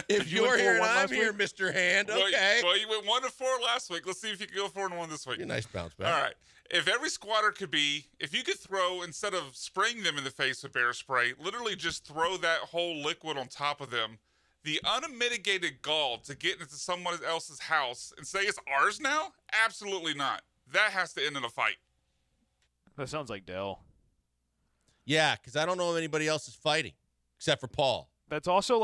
If you're here and I'm here, Mr. Hand, okay. Well, you went 1 to 4 last week. Let's see if you can go 4 and 1 this week. Be a nice bounce back. All right. If every squatter could be, if you could throw, instead of spraying them in the face with bear spray, literally just throw that whole liquid on top of them, the unmitigated gall to get into someone else's house and say it's ours now? Absolutely not. That has to end in a fight. That sounds like Dell. Yeah, because I don't know if anybody else is fighting except for Paul. That's also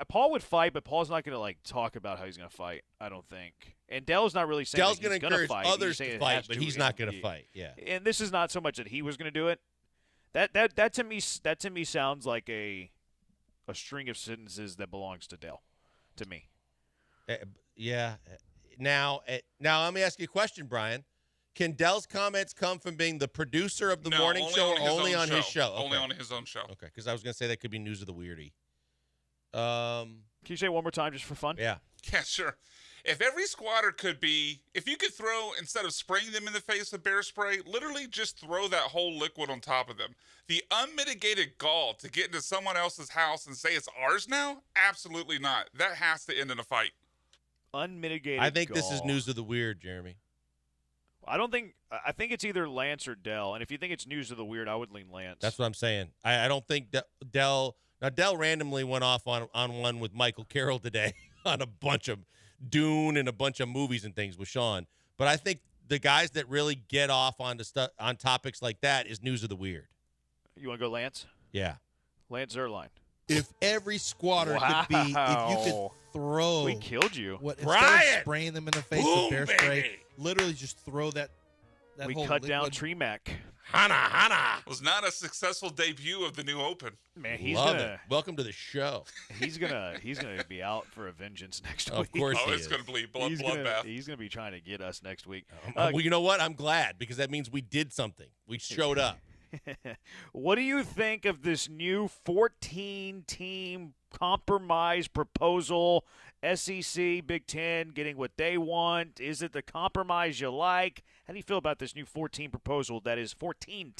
Paul would fight, but Paul's not going to talk about how he's going to fight. I don't think. And Dell's not really saying Dell's going to encourage fight. others saying to it fight, has but to he's not going to fight. Yeah. And this is not so much that he was going to do it. That to me sounds like a string of sentences that belongs to Dell, to me. Yeah. Now let me ask you a question, Brian. Can Dell's comments come from being the producer of the morning show or only on his show? Only Okay. on his own show. Okay, because I was going to say that could be news of the weirdy. Can you say it one more time just for fun? Yeah. Yeah, sure. If every squatter could be, if you could throw, instead of spraying them in the face with bear spray, literally just throw that whole liquid on top of them. The unmitigated gall to get into someone else's house and say it's ours now? Absolutely not. That has to end in a fight. Unmitigated I think this is gall. news of the weird, Jeremy. I think it's either Lance or Dell. And if you think it's news of the weird, I would lean Lance. That's what I'm saying. I don't think Dell. Now Dell randomly went off on one with Michael Carroll today on a bunch of Dune and a bunch of movies and things with Sean. But I think the guys that really get off on topics like that is news of the weird. You want to go Lance? Yeah. Lance Zerline. If every squatter could be, if you could throw, we killed you. Instead of spraying them in the face with bear spray, baby. literally just throw that. We whole cut down liquid. Tree Mac. Hana was not a successful debut of the new Open. Man, he's Love gonna. it. Welcome to the show. He's gonna be out for a vengeance next week. Of course he it's is. going to be He's bloodbath. gonna be trying to get us next week. Well, you know what? I'm glad because that means we did something. We showed up. What do you think of this new 14-team compromise proposal? SEC, Big Ten getting what they want. Is it the compromise you like? How do you feel about this new 14-team proposal that is being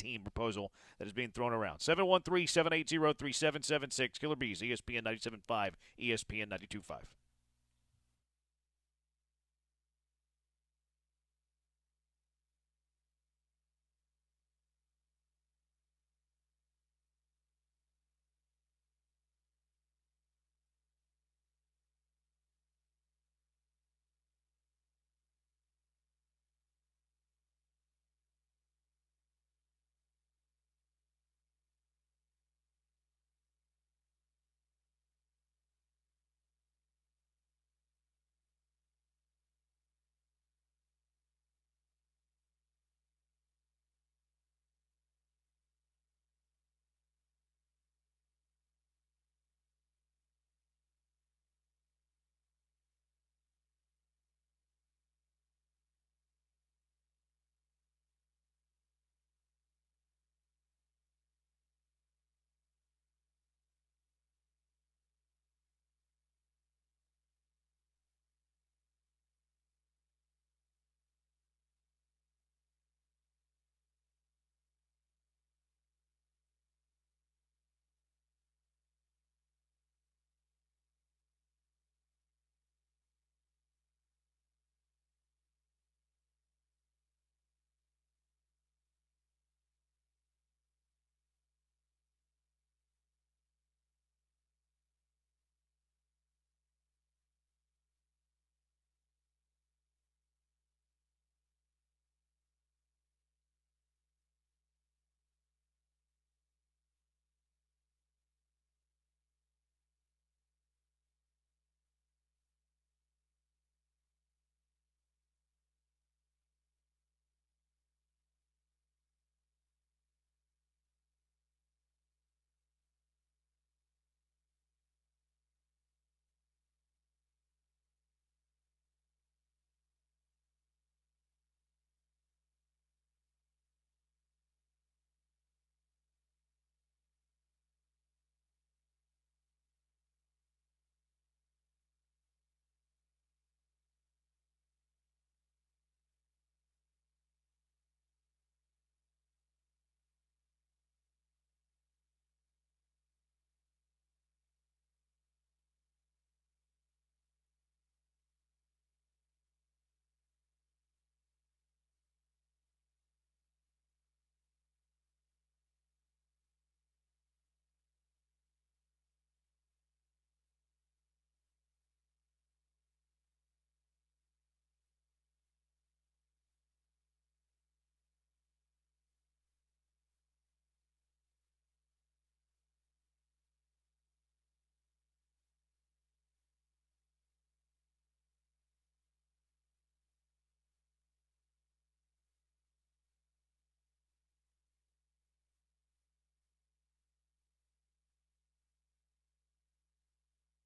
thrown around? 713-780-3776. Killer Bees, ESPN 97.5, ESPN 92.5.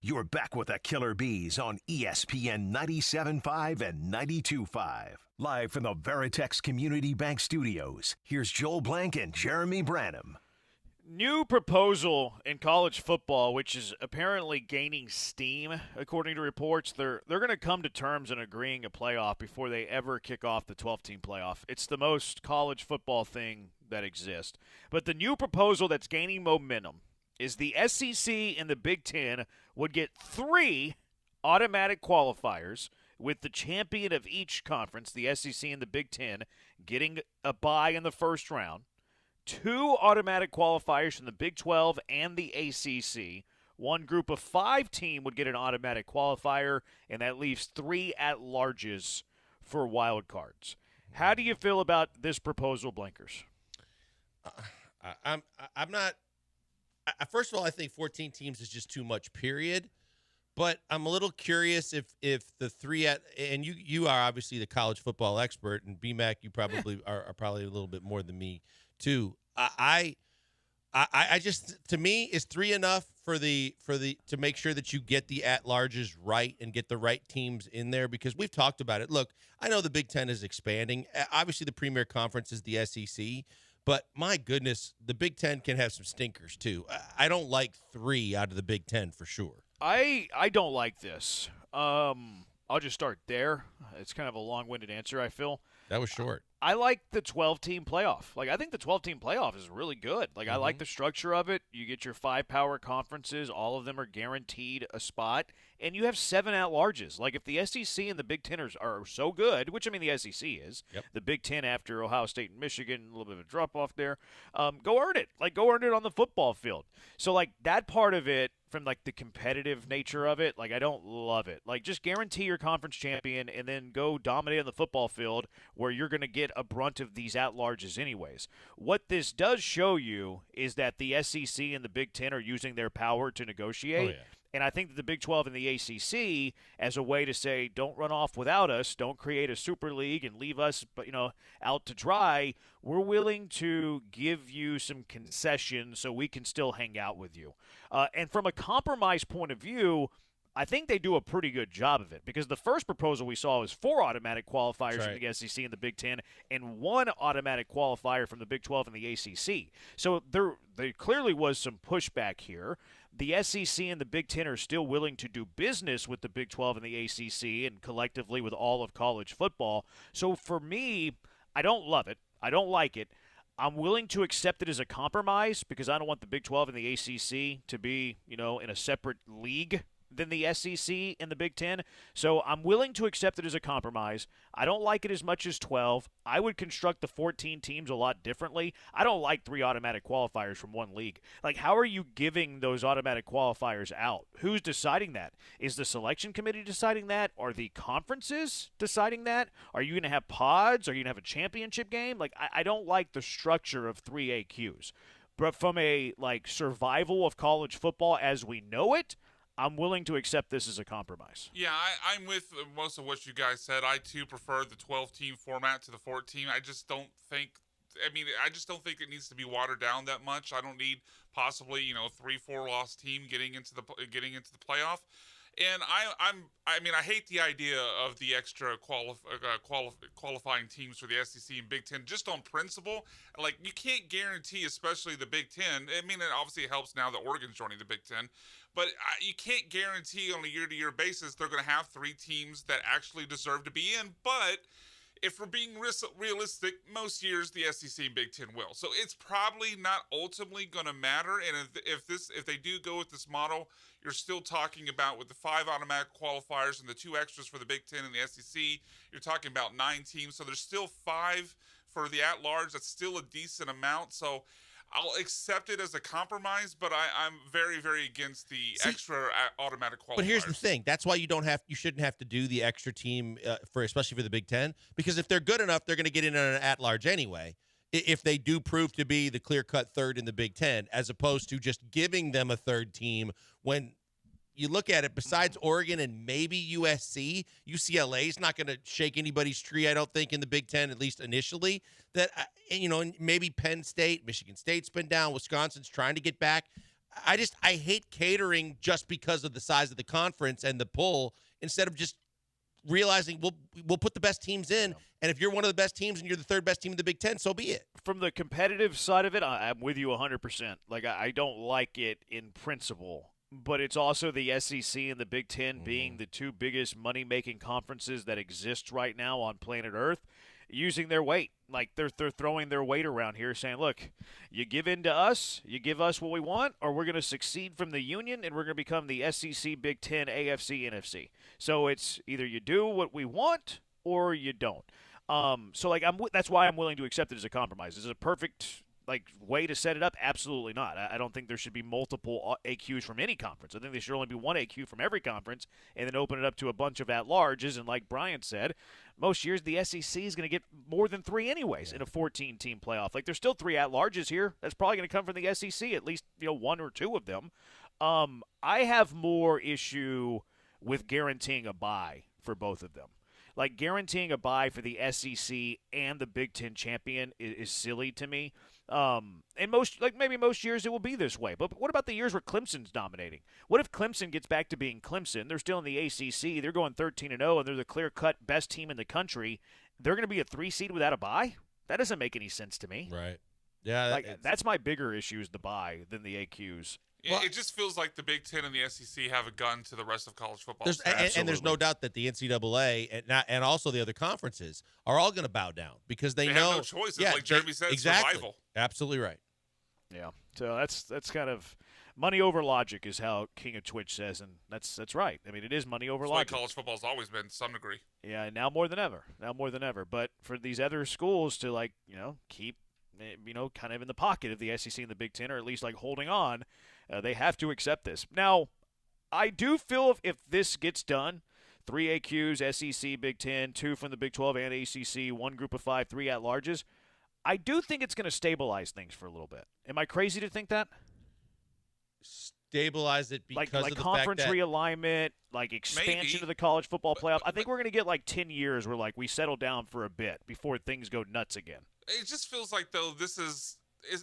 You're back with the Killer Bees on ESPN 97.5 and 92.5. Live from the Veritex Community Bank Studios, here's Joel Blank and Jeremy Branham. New proposal in college football, which is apparently gaining steam, according to reports. They're going to come to terms in agreeing a playoff before they ever kick off the 12-team playoff. It's the most college football thing that exists. But the new proposal that's gaining momentum is the SEC and the Big Ten would get 3 automatic qualifiers, with the champion of each conference, the SEC and the Big Ten, getting a bye in the first round. 2 automatic qualifiers from the Big 12 and the ACC. One group of 5 team would get an automatic qualifier, and that leaves 3 at-larges for wild cards. How do you feel about this proposal, Blankers? I'm not. First of all, I think 14 teams is just too much, period. But I'm a little curious if the 3 and you are obviously the college football expert, and BMAC, you probably are probably a little bit more than me too. I just, to me, is 3 enough for the to make sure that you get the at-larges right and get the right teams in there, because we've talked about it. Look, I know the Big Ten is expanding. Obviously, the premier conference is the SEC, but my goodness, the Big Ten can have some stinkers too. I don't like 3 out of the Big Ten for sure. I don't like this. I'll just start there. It's kind of a long-winded answer, I feel. That was short. I like the 12-team playoff. Like, I think the 12-team playoff is really good. Like, I like the structure of it. You get your 5 power conferences. All of them are guaranteed a spot. And you have 7 at-larges. Like, if the SEC and the Big Ten are so good, which, I mean, the SEC is. Yep. The Big Ten after Ohio State and Michigan, a little bit of a drop-off there. Go earn it. Like, go earn it on the football field. So, like, that part of it, from like the competitive nature of it, like I don't love it. Like just guarantee your conference champion and then go dominate on the football field where you're going to get a brunt of these at-larges anyways. What this does show you is that the SEC and the Big Ten are using their power to negotiate. Oh, yeah. And I think that the Big 12 and the ACC, as a way to say, don't run off without us, don't create a super league and leave us, out to dry. We're willing to give you some concessions so we can still hang out with you. And from a compromise point of view, I think they do a pretty good job of it, because the first proposal we saw was 4 automatic qualifiers from the SEC and the Big Ten and 1 automatic qualifier from the Big 12 and the ACC. So there clearly was some pushback here. The SEC and the Big Ten are still willing to do business with the Big 12 and the ACC and collectively with all of college football. So for me, I don't love it. I don't like it. I'm willing to accept it as a compromise because I don't want the Big 12 and the ACC to be, in a separate league than the SEC and the Big Ten. So I'm willing to accept it as a compromise. I don't like it as much as 12. I would construct the 14 teams a lot differently. I don't like 3 automatic qualifiers from one league. Like, how are you giving those automatic qualifiers out? Who's deciding that? Is the selection committee deciding that? Are the conferences deciding that? Are you going to have pods? Are you going to have a championship game? Like, I don't like the structure of 3 AQs. But from a, survival of college football as we know it, I'm willing to accept this as a compromise. Yeah, I'm with most of what you guys said. I, too, prefer the 12-team format to the 14. I just don't think it needs to be watered down that much. I don't need possibly, 3-4 loss team getting into the playoff. And I hate the idea of the extra qualifying teams for the SEC and Big Ten just on principle. Like, you can't guarantee, especially the Big Ten. I mean, it obviously helps now that Oregon's joining the Big Ten. But you can't guarantee on a year-to-year basis they're going to have 3 teams that actually deserve to be in. But if we're being realistic, most years the SEC and Big Ten will. So it's probably not ultimately going to matter. And if they do go with this model, you're still talking about, with the 5 automatic qualifiers and the 2 extras for the Big Ten and the SEC, you're talking about 9 teams. So there's still 5 for the at-large. That's still a decent amount. So I'll accept it as a compromise, but I'm very, very against the extra automatic qualifiers. But here's the thing: that's why you shouldn't have to do the extra team especially for the Big Ten, because if they're good enough, they're going to get in on an at-large anyway. If they do prove to be the clear-cut third in the Big Ten, as opposed to just giving them a third team when you look at it, besides Oregon and maybe USC, UCLA is not going to shake anybody's tree, I don't think, in the Big Ten, at least initially. That, maybe Penn State, Michigan State's been down, Wisconsin's trying to get back. I hate catering just because of the size of the conference and the pull instead of just realizing we'll put the best teams in, and if you're one of the best teams and you're the third best team in the Big Ten, so be it. From the competitive side of it, I'm with you 100%. Like, I don't like it in principle, but it's also the SEC and the Big Ten being the two biggest money-making conferences that exist right now on planet Earth, using their weight. Like, they're throwing their weight around here, saying, look, you give in to us, you give us what we want, or we're going to succeed from the union, and we're going to become the SEC, Big Ten, AFC, NFC. So it's either you do what we want or you don't. So, like, that's why I'm willing to accept it as a compromise. Is it a perfect way to set it up? Absolutely not. I don't think there should be multiple AQs from any conference. I think there should only be one AQ from every conference, and then open it up to a bunch of at-larges. And like Brian said, most years the SEC is going to get more than 3 anyways in a 14-team playoff. Like, there's still 3 at-larges here. That's probably going to come from the SEC, at least 1 or 2 of them. I have more issue with guaranteeing a bye for both of them. Like, guaranteeing a bye for the SEC and the Big Ten champion is silly to me. And maybe most years it will be this way. But what about the years where Clemson's dominating? What if Clemson gets back to being Clemson? They're still in the ACC. They're going 13-0, and they're the clear-cut best team in the country. They're going to be a 3 seed without a bye? That doesn't make any sense to me. Right. Yeah. That's my bigger issue is the bye than the AQs. It just feels like the Big Ten and the SEC have a gun to the rest of college football. And there's no doubt that the NCAA and also the other conferences are all going to bow down because they know have no choices. Like Jeremy said, exactly. Survival. Absolutely right. Yeah. So that's kind of money over logic is how King of Twitch says, and that's right. I mean, it is money over logic. That's why college football's always been to some degree. Yeah, now more than ever. But for these other schools to keep kind of in the pocket of the SEC and the Big Ten, or at least holding on. They have to accept this. Now, I do feel if this gets done, 3 AQs, SEC, Big Ten, 2 from the Big 12 and ACC, 1 group of 5, 3 at-larges, I do think it's going to stabilize things for a little bit. Am I crazy to think that? Stabilize it because of the conference fact that realignment, expansion of the college football playoff. I think we're going to get 10 years where we settle down for a bit before things go nuts again. It just feels like, though, this is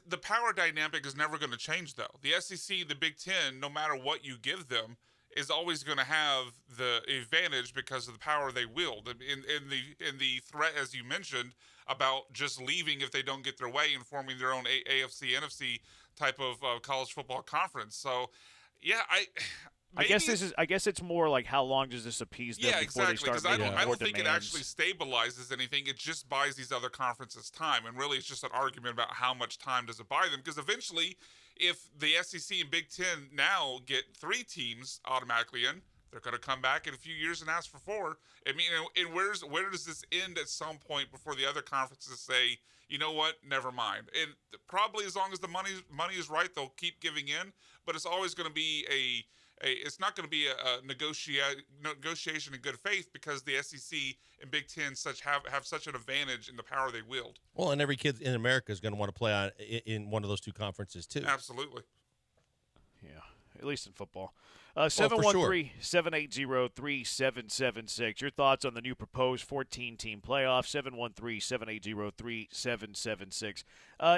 the power dynamic is never going to change, though. The SEC, the Big Ten, no matter what you give them, is always going to have the advantage because of the power they wield. In the threat, as you mentioned, about just leaving if they don't get their way and forming their own AFC, NFC type of college football conference. So, yeah, I guess it's more like how long does this appease them before they start making more demands. I don't think it actually stabilizes anything. It just buys these other conferences time, and really it's just an argument about how much time does it buy them. Because eventually, if the SEC and Big Ten now get 3 teams automatically in, they're going to come back in a few years and ask for 4. I mean, and where does this end at some point before the other conferences say, you know what, never mind? And probably as long as the money is right, they'll keep giving in. But it's always going to be it's not going to be a negotiation in good faith because the SEC and Big Ten have such an advantage in the power they wield. Well, and every kid in America is going to want to play in one of those 2 conferences too. Absolutely. Yeah, at least in football. For sure. 713-780-3776. Your thoughts on the new proposed 14-team playoff, 713-780-3776.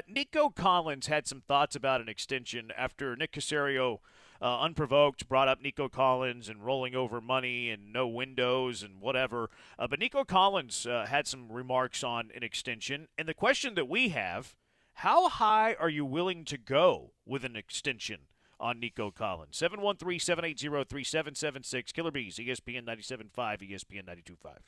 Nico Collins had some thoughts about an extension after Nick Caserio, unprovoked, brought up Nico Collins and rolling over money and no windows and whatever. But Nico Collins had some remarks on an extension. And the question that we have, how high are you willing to go with an extension on Nico Collins? 713-780-3776. Killer Bees, ESPN 97.5, ESPN 92.5.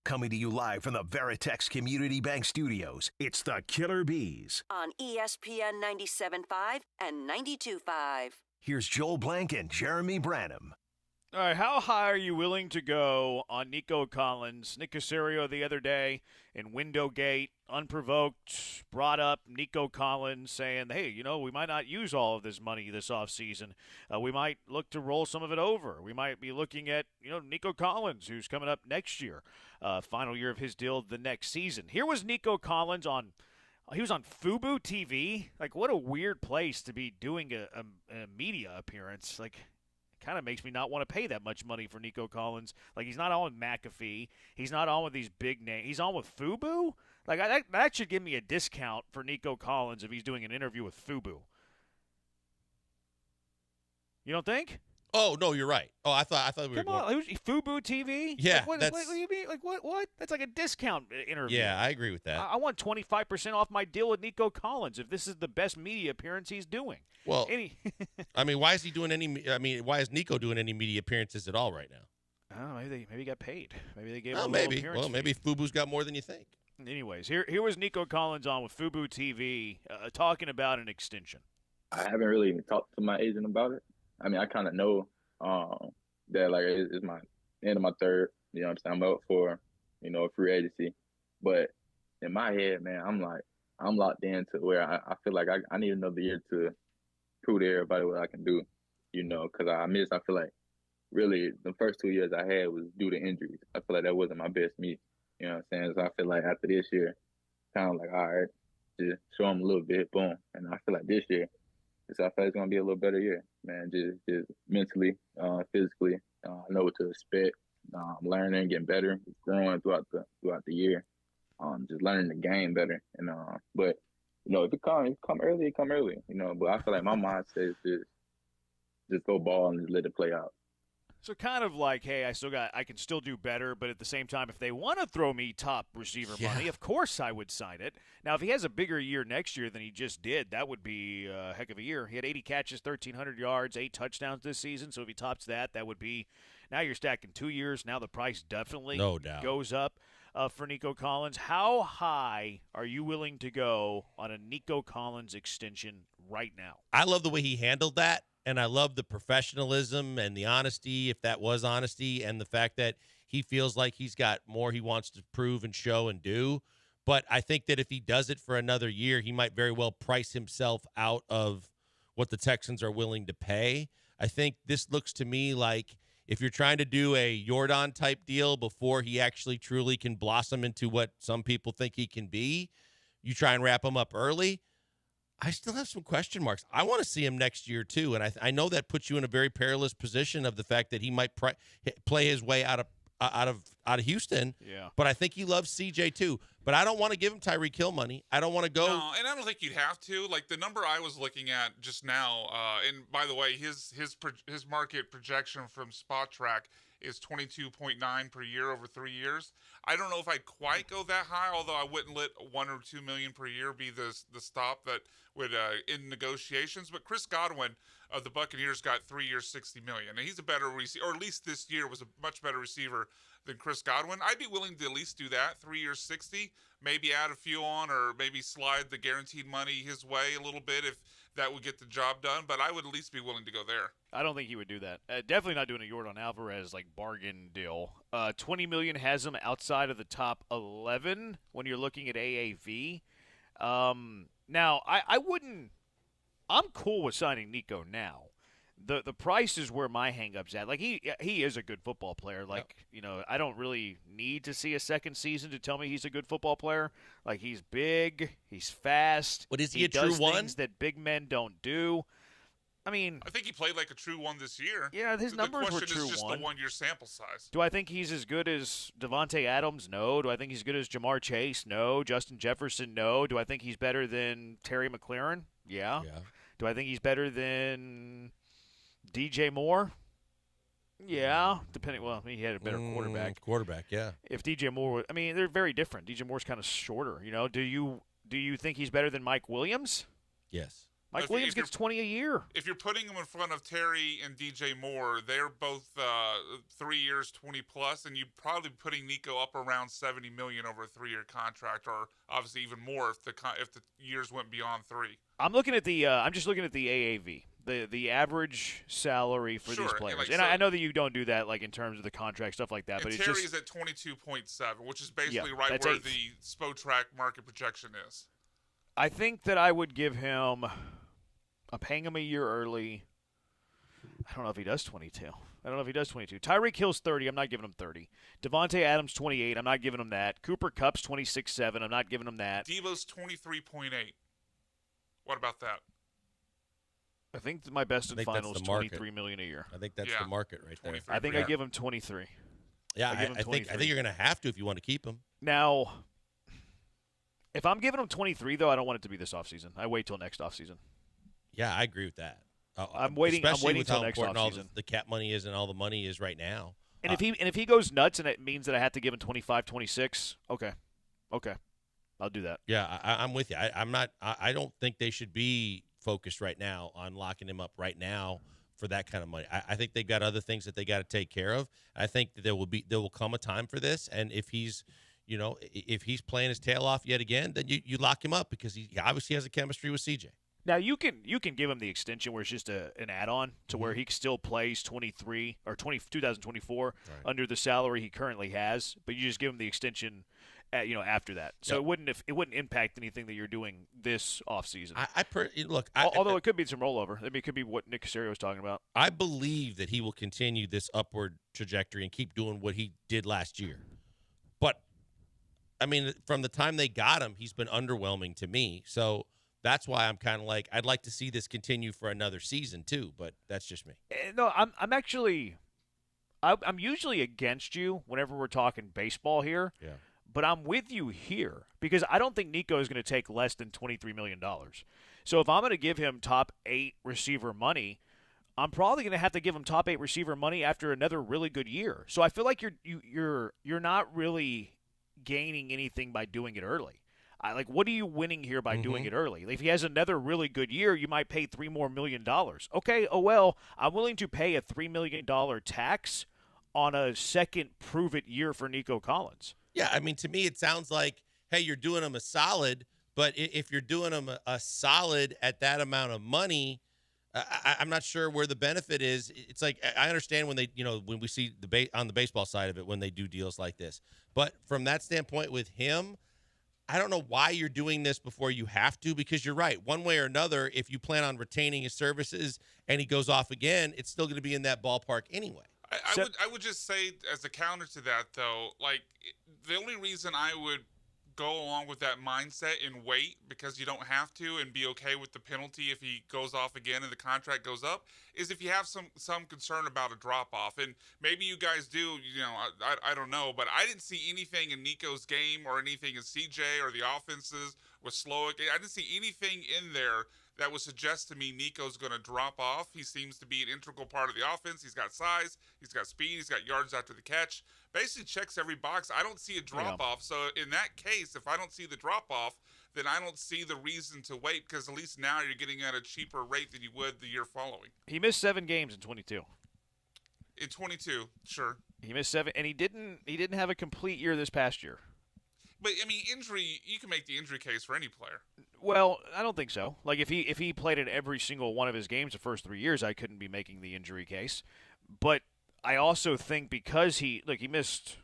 Coming to you live from the Veritex Community Bank Studios, it's the Killer Bees. On ESPN 97.5 and 92.5. Here's Joel Blank and Jeremy Branham. All right, how high are you willing to go on Nico Collins? Nick Caserio the other day in Windowgate, unprovoked, brought up Nico Collins saying, hey, we might not use all of this money this offseason. We might look to roll some of it over. We might be looking at, Nico Collins, who's coming up next year, final year of his deal the next season. Here was Nico Collins he was on Fubo TV. Like, what a weird place to be doing a media appearance. Like, kind of makes me not want to pay that much money for Nico Collins. Like, he's not on with McAfee. He's not on with these big names. He's on with Fubo? Like, that should give me a discount for Nico Collins if he's doing an interview with Fubo. You don't think? Oh, no, you're right. Oh, I thought we were Come on, Fubo TV? Yeah, what do you mean? Like, what? That's like a discount interview. Yeah, I agree with that. I want 25% off my deal with Nico Collins if this is the best media appearance he's doing. Well, why is he doing why is Nico doing any media appearances at all right now? I don't know, maybe he got paid. Maybe they gave him a little maybe. appearance Well, maybe Fubu's got more than you think. Anyways, here was Nico Collins on with Fubo TV talking about an extension. I haven't really even talked to my agent about it. I mean, I kind of know that, like, it's my end of my third. You know what I'm saying? I'm up for, a free agency. But in my head, man, I'm locked in to where I feel like I need another year to prove to everybody what I can do, because I feel like really the first 2 years I had was due to injuries. I feel like that wasn't my best me. You know what I'm saying? So I feel like after this year, kind of like, all right, just show them a little bit, boom. And I feel like this year, so I feel like it's going to be a little better year, man, just mentally, physically. I know what to expect. I'm learning, getting better, growing throughout the year, just learning the game better. And but if it come early, it come early. But I feel like my mindset is just go ball and just let it play out. So kind of like, hey, I can still do better, but at the same time, if they want to throw me top receiver money, of course I would sign it. Now, if he has a bigger year next year than he just did, that would be a heck of a year. He had 80 catches, 1,300 yards, 8 touchdowns this season. So if he tops that, that would be – now you're stacking 2 years. Now the price definitely goes up for Nico Collins. How high are you willing to go on a Nico Collins extension right now? I love the way he handled that. And I love the professionalism and the honesty, if that was honesty, and the fact that he feels like he's got more he wants to prove and show and do. But I think that if he does it for another year, he might very well price himself out of what the Texans are willing to pay. I think this looks to me like if you're trying to do a Jordan-type deal before he actually truly can blossom into what some people think he can be, you try and wrap him up early. I still have some question marks. I want to see him next year too, and I know that puts you in a very perilous position of the fact that he might play his way out of Houston. Yeah. But I think he loves CJ too. But I don't want to give him Tyreek Hill money. I don't want to go. No, and I don't think you'd have to. Like the number I was looking at just now, and by the way, his market projection from Spot Track is 22.9 per year over 3 years. I don't know if I'd quite go that high, although I wouldn't let 1 or 2 million per year be the stop that would in negotiations. But Chris Godwin of the Buccaneers got 3 years, 60 million, and he's a better receiver, or at least this year was a much better receiver than Chris Godwin. I'd be willing to at least do that, 3 years, 60, maybe add a few on, or maybe slide the guaranteed money his way a little bit if that would get the job done. But I would at least be willing to go there. I don't think he would do that. Definitely not doing a Jordan Alvarez bargain deal. 20 million has him outside of the top 11 when you're looking at AAV. Now I wouldn't. I'm cool with signing Nico now. The price is where my hang-up's at. Like he is a good football player. I don't really need to see a second season to tell me he's a good football player. Like he's big, he's fast. But is he a does true one? Things that big men don't do. I think he played like a true one this year. Yeah, his numbers were true one. The question is just the 1 year sample size. Do I think he's as good as Devontae Adams? No. Do I think he's as good as Jamar Chase? No. Justin Jefferson? No. Do I think he's better than Terry McLaurin? Yeah. Do I think he's better than DJ Moore? Yeah. He had a better quarterback. Yeah. If DJ Moore, they're very different. DJ Moore's kind of shorter. Do you think he's better than Mike Williams? Yes. Mike Williams gets 20 a year. If you're putting him in front of Terry and DJ Moore, they're both 3 years, 20 plus, and you're probably putting Nico up around $70 million over a 3-year contract, or obviously even more if the years went beyond 3. I'm looking at the. I'm just looking at the AAV, the average salary for these players, and I know that you don't do that like in terms of the contract stuff like that. And But Terry's it's just at 22.7, which is basically right that's where eighth. the Spotrac market projection is. I think that I would give him. I'm paying him a year early. I don't know if he does 22. Tyreek Hill's 30. I'm not giving him 30. Devontae Adams 28. I'm not giving him that. Cooper Kupp's 26.7. I'm not giving him that. Debo's 23.8. What about that? I think my best I and think final is that's the market. $23 million a year. I think that's Yeah. the market right there. I think I give him 23. Yeah, I give him I think 23. you're going to have to if you want to keep him. Now, if I'm giving him 23, though, I don't want it to be this offseason. I wait till next offseason. Yeah, I agree with that. I'm waiting. I'm Especially waiting with till how next important all offseason. the cap money is and all the money is right now. And if he goes nuts and it means that I have to give him 25, 26, okay, I'll do that. Yeah, I'm with you. I don't think they should be focused right now on locking him up right now for that kind of money. I think they've got other things that they got to take care of. I think that there will come a time for this, and if he's playing his tail off yet again, then you lock him up because he obviously has a chemistry with CJ. Now you can give him the extension where it's just an add-on to where he still plays 23 or 2024 under the salary he currently has, but you just give him the extension after that. So it wouldn't impact anything that you're doing this offseason. Although it could be some rollover. I mean, it could be what Nick Caserio was talking about. I believe that he will continue this upward trajectory and keep doing what he did last year. But I mean, from the time they got him, he's been underwhelming to me. So that's why I'm kind of like, I'd like to see this continue for another season too, but that's just me. No, I'm usually against you whenever we're talking baseball here. Yeah. But I'm with you here because I don't think Nico is going to take less than $23 million. So if I'm going to give him top 8 receiver money, I'm probably going to have to give him top 8 receiver money after another really good year. So I feel like you're not really gaining anything by doing it early. What are you winning here by doing it early? If he has another really good year, you might pay $3 more million. Okay, I'm willing to pay a $3 million tax on a second prove-it year for Nico Collins. Yeah, I mean, to me, it sounds like, hey, you're doing him a solid, but if you're doing him a solid at that amount of money, I'm not sure where the benefit is. It's like, I understand when when we see on the baseball side of it, when they do deals like this. But from that standpoint with him, I don't know why you're doing this before you have to, because you're right. One way or another, if you plan on retaining his services and he goes off again, it's still going to be in that ballpark anyway. I would just say as a counter to that, though, like the only reason I would go along with that mindset and wait because you don't have to and be okay with the penalty if he goes off again and the contract goes up is if you have some concern about a drop-off. And maybe you guys do, I don't know, but I didn't see anything in Nico's game or anything in CJ or the offenses with Slowick. I didn't see anything in there that would suggest to me Nico's going to drop off. He seems to be an integral part of the offense. He's got size. He's got speed. He's got yards after the catch. Basically checks every box. I don't see a drop-off. So in that case, if I don't see the drop-off, then I don't see the reason to wait because at least now you're getting at a cheaper rate than you would the year following. He missed 7 games in 22. In 22, sure. He missed 7, and he didn't have a complete year this past year. But I mean, injury. You can make the injury case for any player. Well, I don't think so. Like if he played in every single one of his games the first 3 years, I couldn't be making the injury case. But I also think because he missed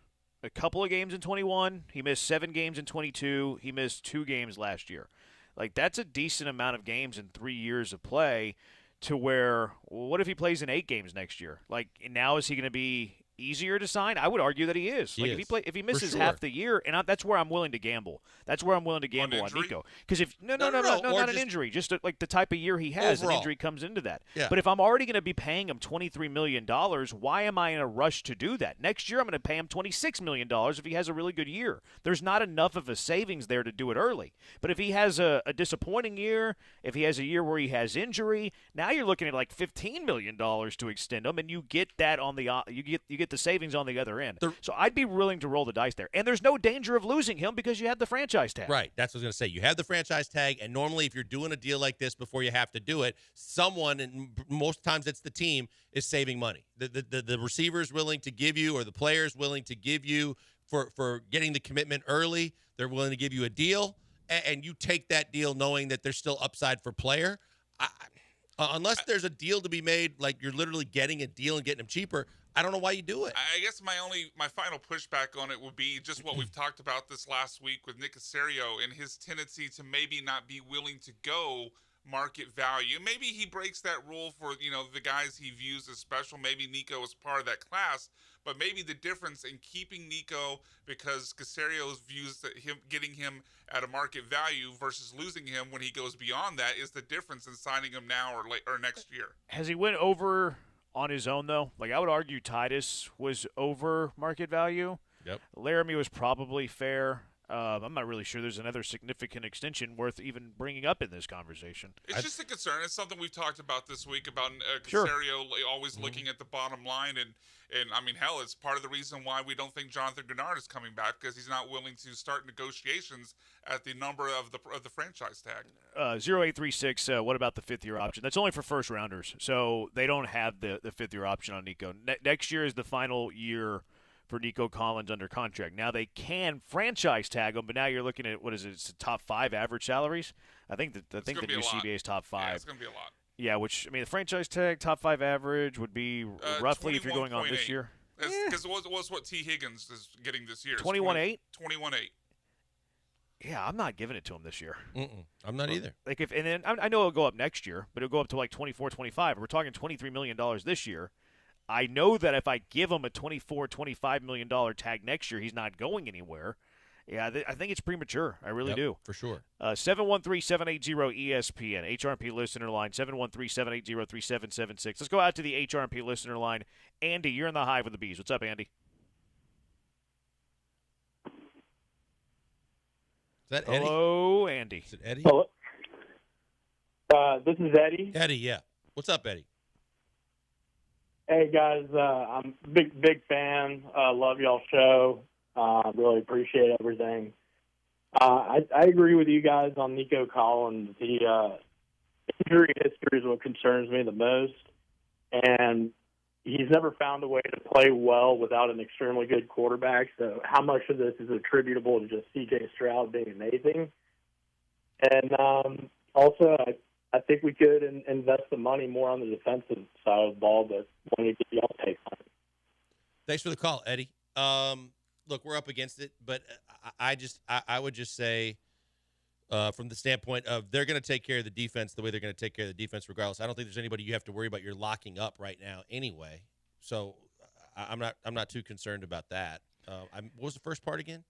a couple of games in 21, he missed 7 games in 22, he missed 2 games last year. Like that's a decent amount of games in 3 years of play. To where, well, what if he plays in 8 games next year? Like now, is he going to be easier to sign? I would argue that he is. If he misses half the year, and that's where I'm willing to gamble. That's where I'm willing to gamble on Nico. Because if no, not an injury, just like the type of year he has, an injury comes into that. Yeah. But if I'm already going to be paying him $23 million, why am I in a rush to do that? Next year, I'm going to pay him $26 million if he has a really good year. There's not enough of a savings there to do it early. But if he has a disappointing year, if he has a year where he has injury, now you're looking at like $15 million to extend him, and you get that on the you get get the savings on the other end. So I'd be willing to roll the dice there. And there's no danger of losing him because you have the franchise tag. Right. That's what I was going to say. You have the franchise tag, and normally if you're doing a deal like this before you have to do it, someone, and most times it's the team, is saving money. The receiver is willing to give you, or the player is willing to give you for getting the commitment early. They're willing to give you a deal, and you take that deal knowing that there's still upside for player. Unless there's a deal to be made, like you're literally getting a deal and getting them cheaper, I don't know why you do it. I guess my final pushback on it would be just what we've talked about this last week with Nick Caserio and his tendency to maybe not be willing to go market value. Maybe he breaks that rule for, the guys he views as special. Maybe Nico is part of that class, but maybe the difference in keeping Nico because Caserio views that getting him at a market value versus losing him when he goes beyond that is the difference in signing him now or next year. Has he went over on his own, though? Like, I would argue Titus was over market value. Yep. Laramie was probably fair. I'm not really sure there's another significant extension worth even bringing up in this conversation. It's just a concern. It's something we've talked about this week about Caserio always looking at the bottom line. And I mean, hell, it's part of the reason why we don't think Jonathan Grenard is coming back, because he's not willing to start negotiations at the number of the franchise tag. 0836, what about the fifth-year option? That's only for first-rounders, so they don't have the fifth-year option on Nico. Next year is the final year for Nico Collins under contract. Now they can franchise tag him, but now you're looking at, what is it? It's the top 5 average salaries. I think the new CBA is top 5. Yeah, it's going to be a lot. Yeah, which, I mean, the franchise tag top 5 average would be roughly, if you're going on this year. Because it was what T. Higgins is getting this year. 21.8? 21.8. Yeah, I'm not giving it to him this year. I'm not either. Like and then I know it'll go up next year, but it'll go up to like 24, 25. We're talking $23 million this year. I know that if I give him a $24, $25 million tag next year, he's not going anywhere. Yeah, I think it's premature. I really do. For sure. 713-780-ESPN, HRP listener line, 713-780-3776. Let's go out to the HRP listener line. Andy, you're in the Hive with the Bees. What's up, Andy? Is that Eddie? Hello, Andy. Is it Eddie? Hello. This is Eddie. Eddie, yeah. What's up, Eddie? Hey guys, I'm a big fan. Love y'all show. Really appreciate everything. I agree with you guys on Nico Collins. The injury history is what concerns me the most, and he's never found a way to play well without an extremely good quarterback. So how much of this is attributable to just C.J. Stroud being amazing? And also, I think we could invest the money more on the defensive side of the ball, but wanted to get y'all take on it. Thanks for the call, Eddie. Look, we're up against it, but I would just say from the standpoint of they're going to take care of the defense the way they're going to take care of the defense regardless. I don't think there's anybody you have to worry about you're locking up right now anyway. So I'm not too concerned about that. What was the first part again?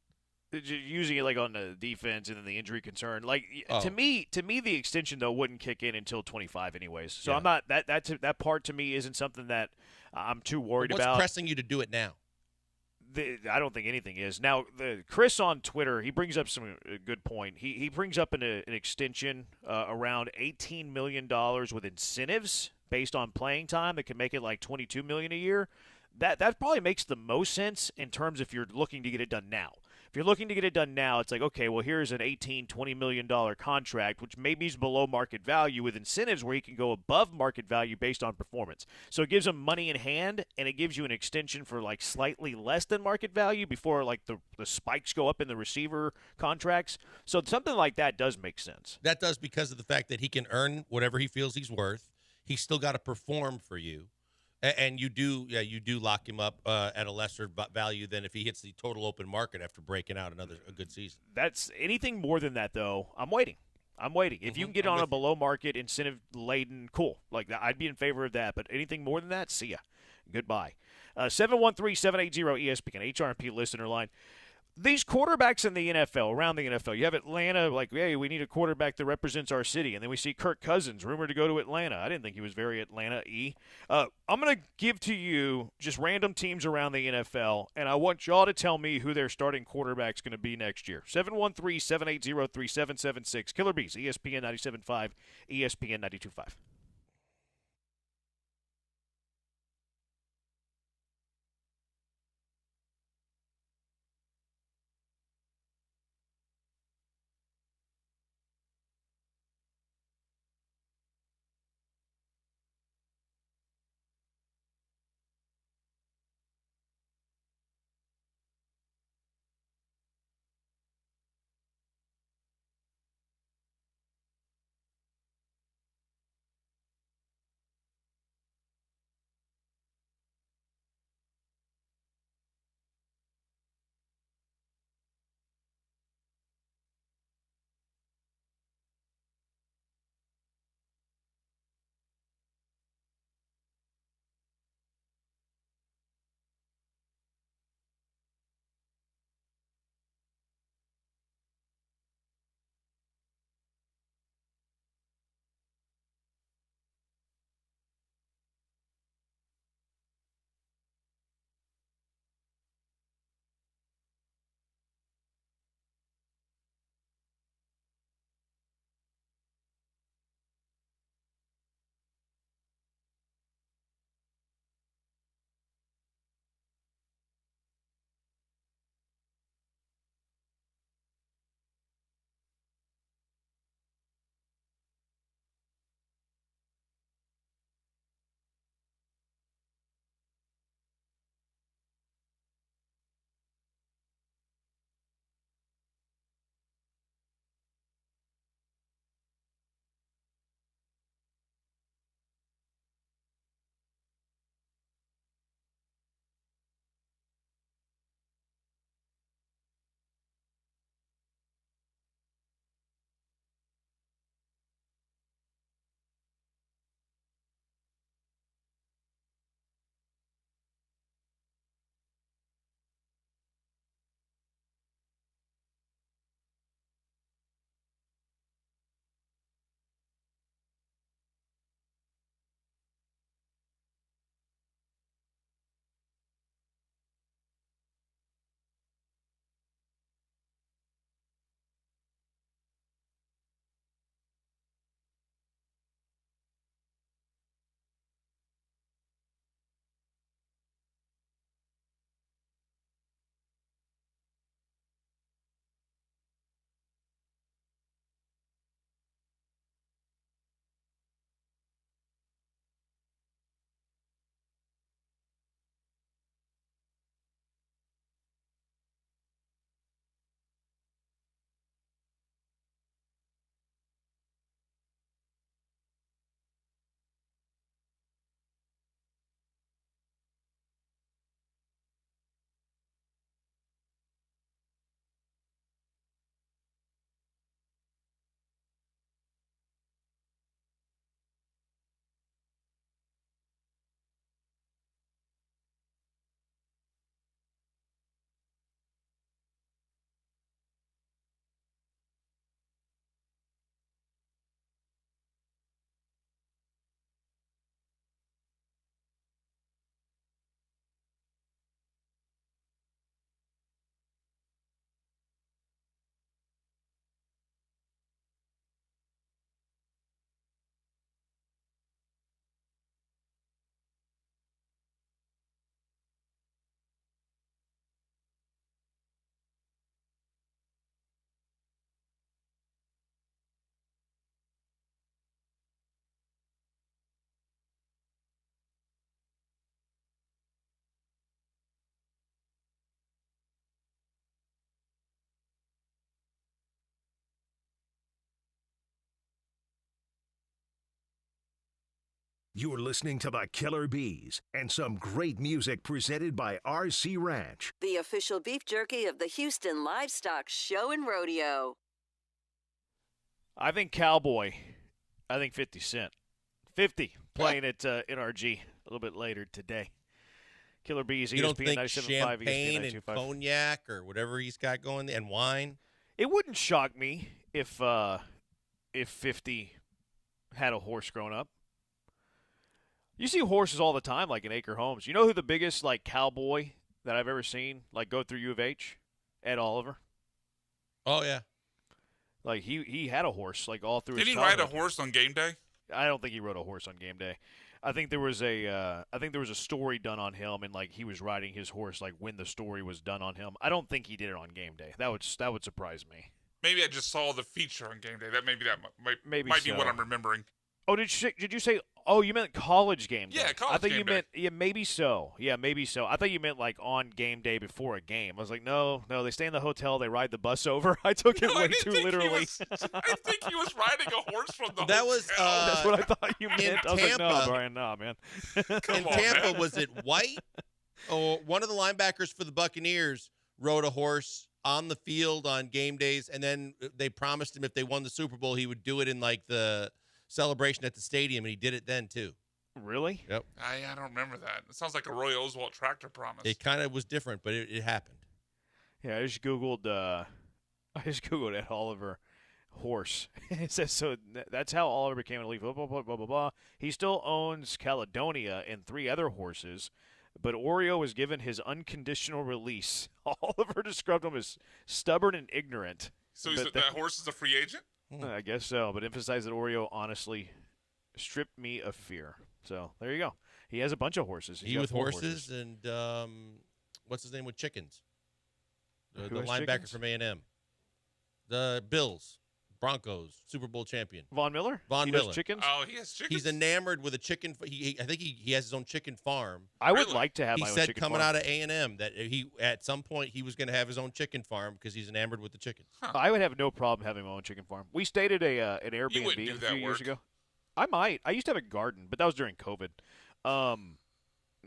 Using it like on the defense and then the injury concern. Like to me, the extension though wouldn't kick in until 25 anyways. So I'm not that part to me isn't something that I'm too worried about. What's pressing you to do it now? I don't think anything is. Now, Chris on Twitter, he brings up some good point. He brings up an extension around $18 million with incentives based on playing time that can make it like $22 million a year. That probably makes the most sense in terms if you're looking to get it done now. If you're looking to get it done now, it's like, okay, well, here's an $20 million contract, which maybe is below market value with incentives where he can go above market value based on performance. So it gives him money in hand, and it gives you an extension for like slightly less than market value before like the spikes go up in the receiver contracts. So something like that does make sense. That does because of the fact that he can earn whatever he feels he's worth. He's still got to perform for you. And you do lock him up at a lesser value than if he hits the total open market after breaking out a good season. That's anything more than that, though. I'm waiting. If you can get on a below market incentive laden, cool. Like I'd be in favor of that. But anything more than that, see ya. Goodbye. 713-780-ESPN, HRP listener line. These quarterbacks in the NFL, around the NFL, you have Atlanta, like, hey, we need a quarterback that represents our city. And then we see Kirk Cousins, rumored to go to Atlanta. I didn't think he was very Atlanta-y. I'm going to give to you just random teams around the NFL, and I want y'all to tell me who their starting quarterback's going to be next year. 713-780-3776. Killer Bees, ESPN 97.5, ESPN 92.5. You're listening to the Killer Bees and some great music presented by RC Ranch. The official beef jerky of the Houston Livestock Show and Rodeo. I think Cowboy. I think 50 Cent. 50 playing at NRG a little bit later today. Killer Bees, You don't ESPN think 97.5, champagne ESPN and 92.5. cognac or whatever he's got going, and wine? It wouldn't shock me if 50 had a horse growing up. You see horses all the time, like in Acre Homes. You know who the biggest like cowboy that I've ever seen like go through U of H? Ed Oliver. Oh yeah. Like he had a horse like all through Did his he ride a childhood. horse on game day? I don't think he rode a horse on game day. I think there was a story done on him, and like he was riding his horse like when the story was done on him. I don't think he did it on game day. That would surprise me. Maybe I just saw the feature on game day. That might be so. what I'm remembering. Oh, did you say? Oh, you meant college game day? Yeah, college I think game you meant maybe so. Yeah, maybe so. I thought you meant like on game day before a game. I was like, no, they stay in the hotel, they ride the bus over. I took it way too literally. I think he was riding a horse from the That was That's what I thought you meant. I was like, no, Tampa. Brian, no, man. In Tampa, was it White? Or one of the linebackers for the Buccaneers rode a horse on the field on game days, and then they promised him if they won the Super Bowl, he would do it in like the celebration at the stadium, and he did it then too. Really? Yep. I don't remember that. It sounds like a Roy Oswalt tractor promise. It kind of was different, but it happened. Yeah, I just googled Ed Oliver horse. It says so. That's how Oliver became an elite. Blah blah blah blah blah blah. He still owns Caledonia and 3 other horses, but Oreo was given his unconditional release. Oliver described him as stubborn and ignorant. So that horse is a free agent? I guess so, but emphasized that Oreo honestly stripped me of fear. So there you go. He has a bunch of horses. He's He got with 4 horses and what's his name with chickens? The Who has linebacker chickens? from A&M. The Bills, Broncos, Super Bowl champion. Von Miller? Von He Miller. does chickens? Oh, he has chickens? He's enamored with a chicken. I think he has his own chicken farm. I would like to have He my own said chicken coming farm. out of A&M that he at some point he was going to have his own chicken farm because he's enamored with the chickens. I would have no problem having my own chicken farm. We stayed at an Airbnb wouldn't do a that few years work. ago. I might. I used to have a garden, but that was during COVID.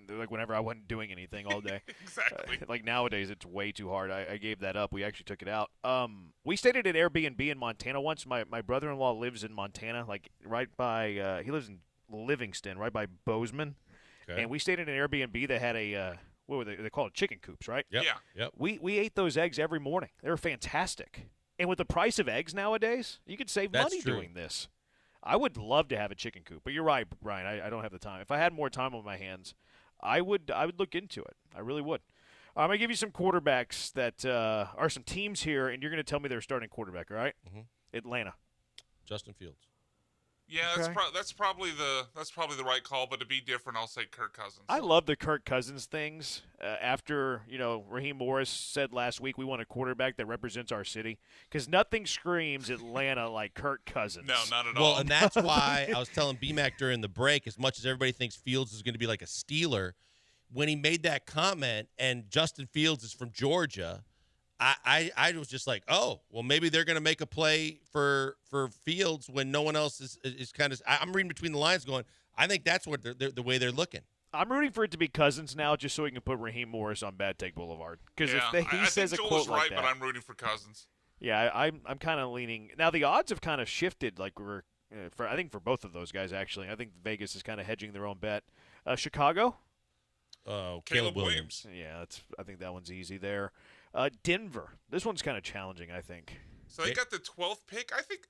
Like whenever I wasn't doing anything all day. Exactly. Like nowadays, it's way too hard. I gave that up. We actually took it out. We stayed at an Airbnb in Montana once. My brother-in-law lives in Montana, like right by. He lives in Livingston, right by Bozeman. Okay. And we stayed at an Airbnb that had a what were they called? Chicken coops, right? Yep. Yeah. Yep. We ate those eggs every morning. They were fantastic. And with the price of eggs nowadays, you could save That's money true. doing this. I would love to have a chicken coop, but you're right, Brian. I don't have the time. If I had more time on my hands, I would look into it. I really would. I'm going to give you some quarterbacks that are some teams here, and you're going to tell me their starting quarterback, all right? Mhm. Atlanta. Justin Fields. Yeah, Okay. that's probably the right call. But to be different, I'll say Kirk Cousins. I love the Kirk Cousins things. After, Raheem Morris said last week we want a quarterback that represents our city, because nothing screams Atlanta like Kirk Cousins. No, not at Well, all. and that's why I was telling BMAC during the break, as much as everybody thinks Fields is going to be like a Steeler, when he made that comment and Justin Fields is from Georgia, I was just like, oh, well, maybe they're going to make a play for Fields when no one else is kind of – I'm reading between the lines going, I think that's what the way they're looking. I'm rooting for it to be Cousins now, just so he can put Raheem Morris on Bad Take Boulevard. Because Yeah, if he I says a think quote Joel's like right, that, but I'm rooting for Cousins. yeah, I'm kind of leaning. Now the odds have kind of shifted. Like I think for both of those guys actually. I think Vegas is kind of hedging their own bet. Chicago. Caleb Williams. Yeah, I think that one's easy there. Denver. This one's kind of challenging, I think. So they got the 12th pick. I think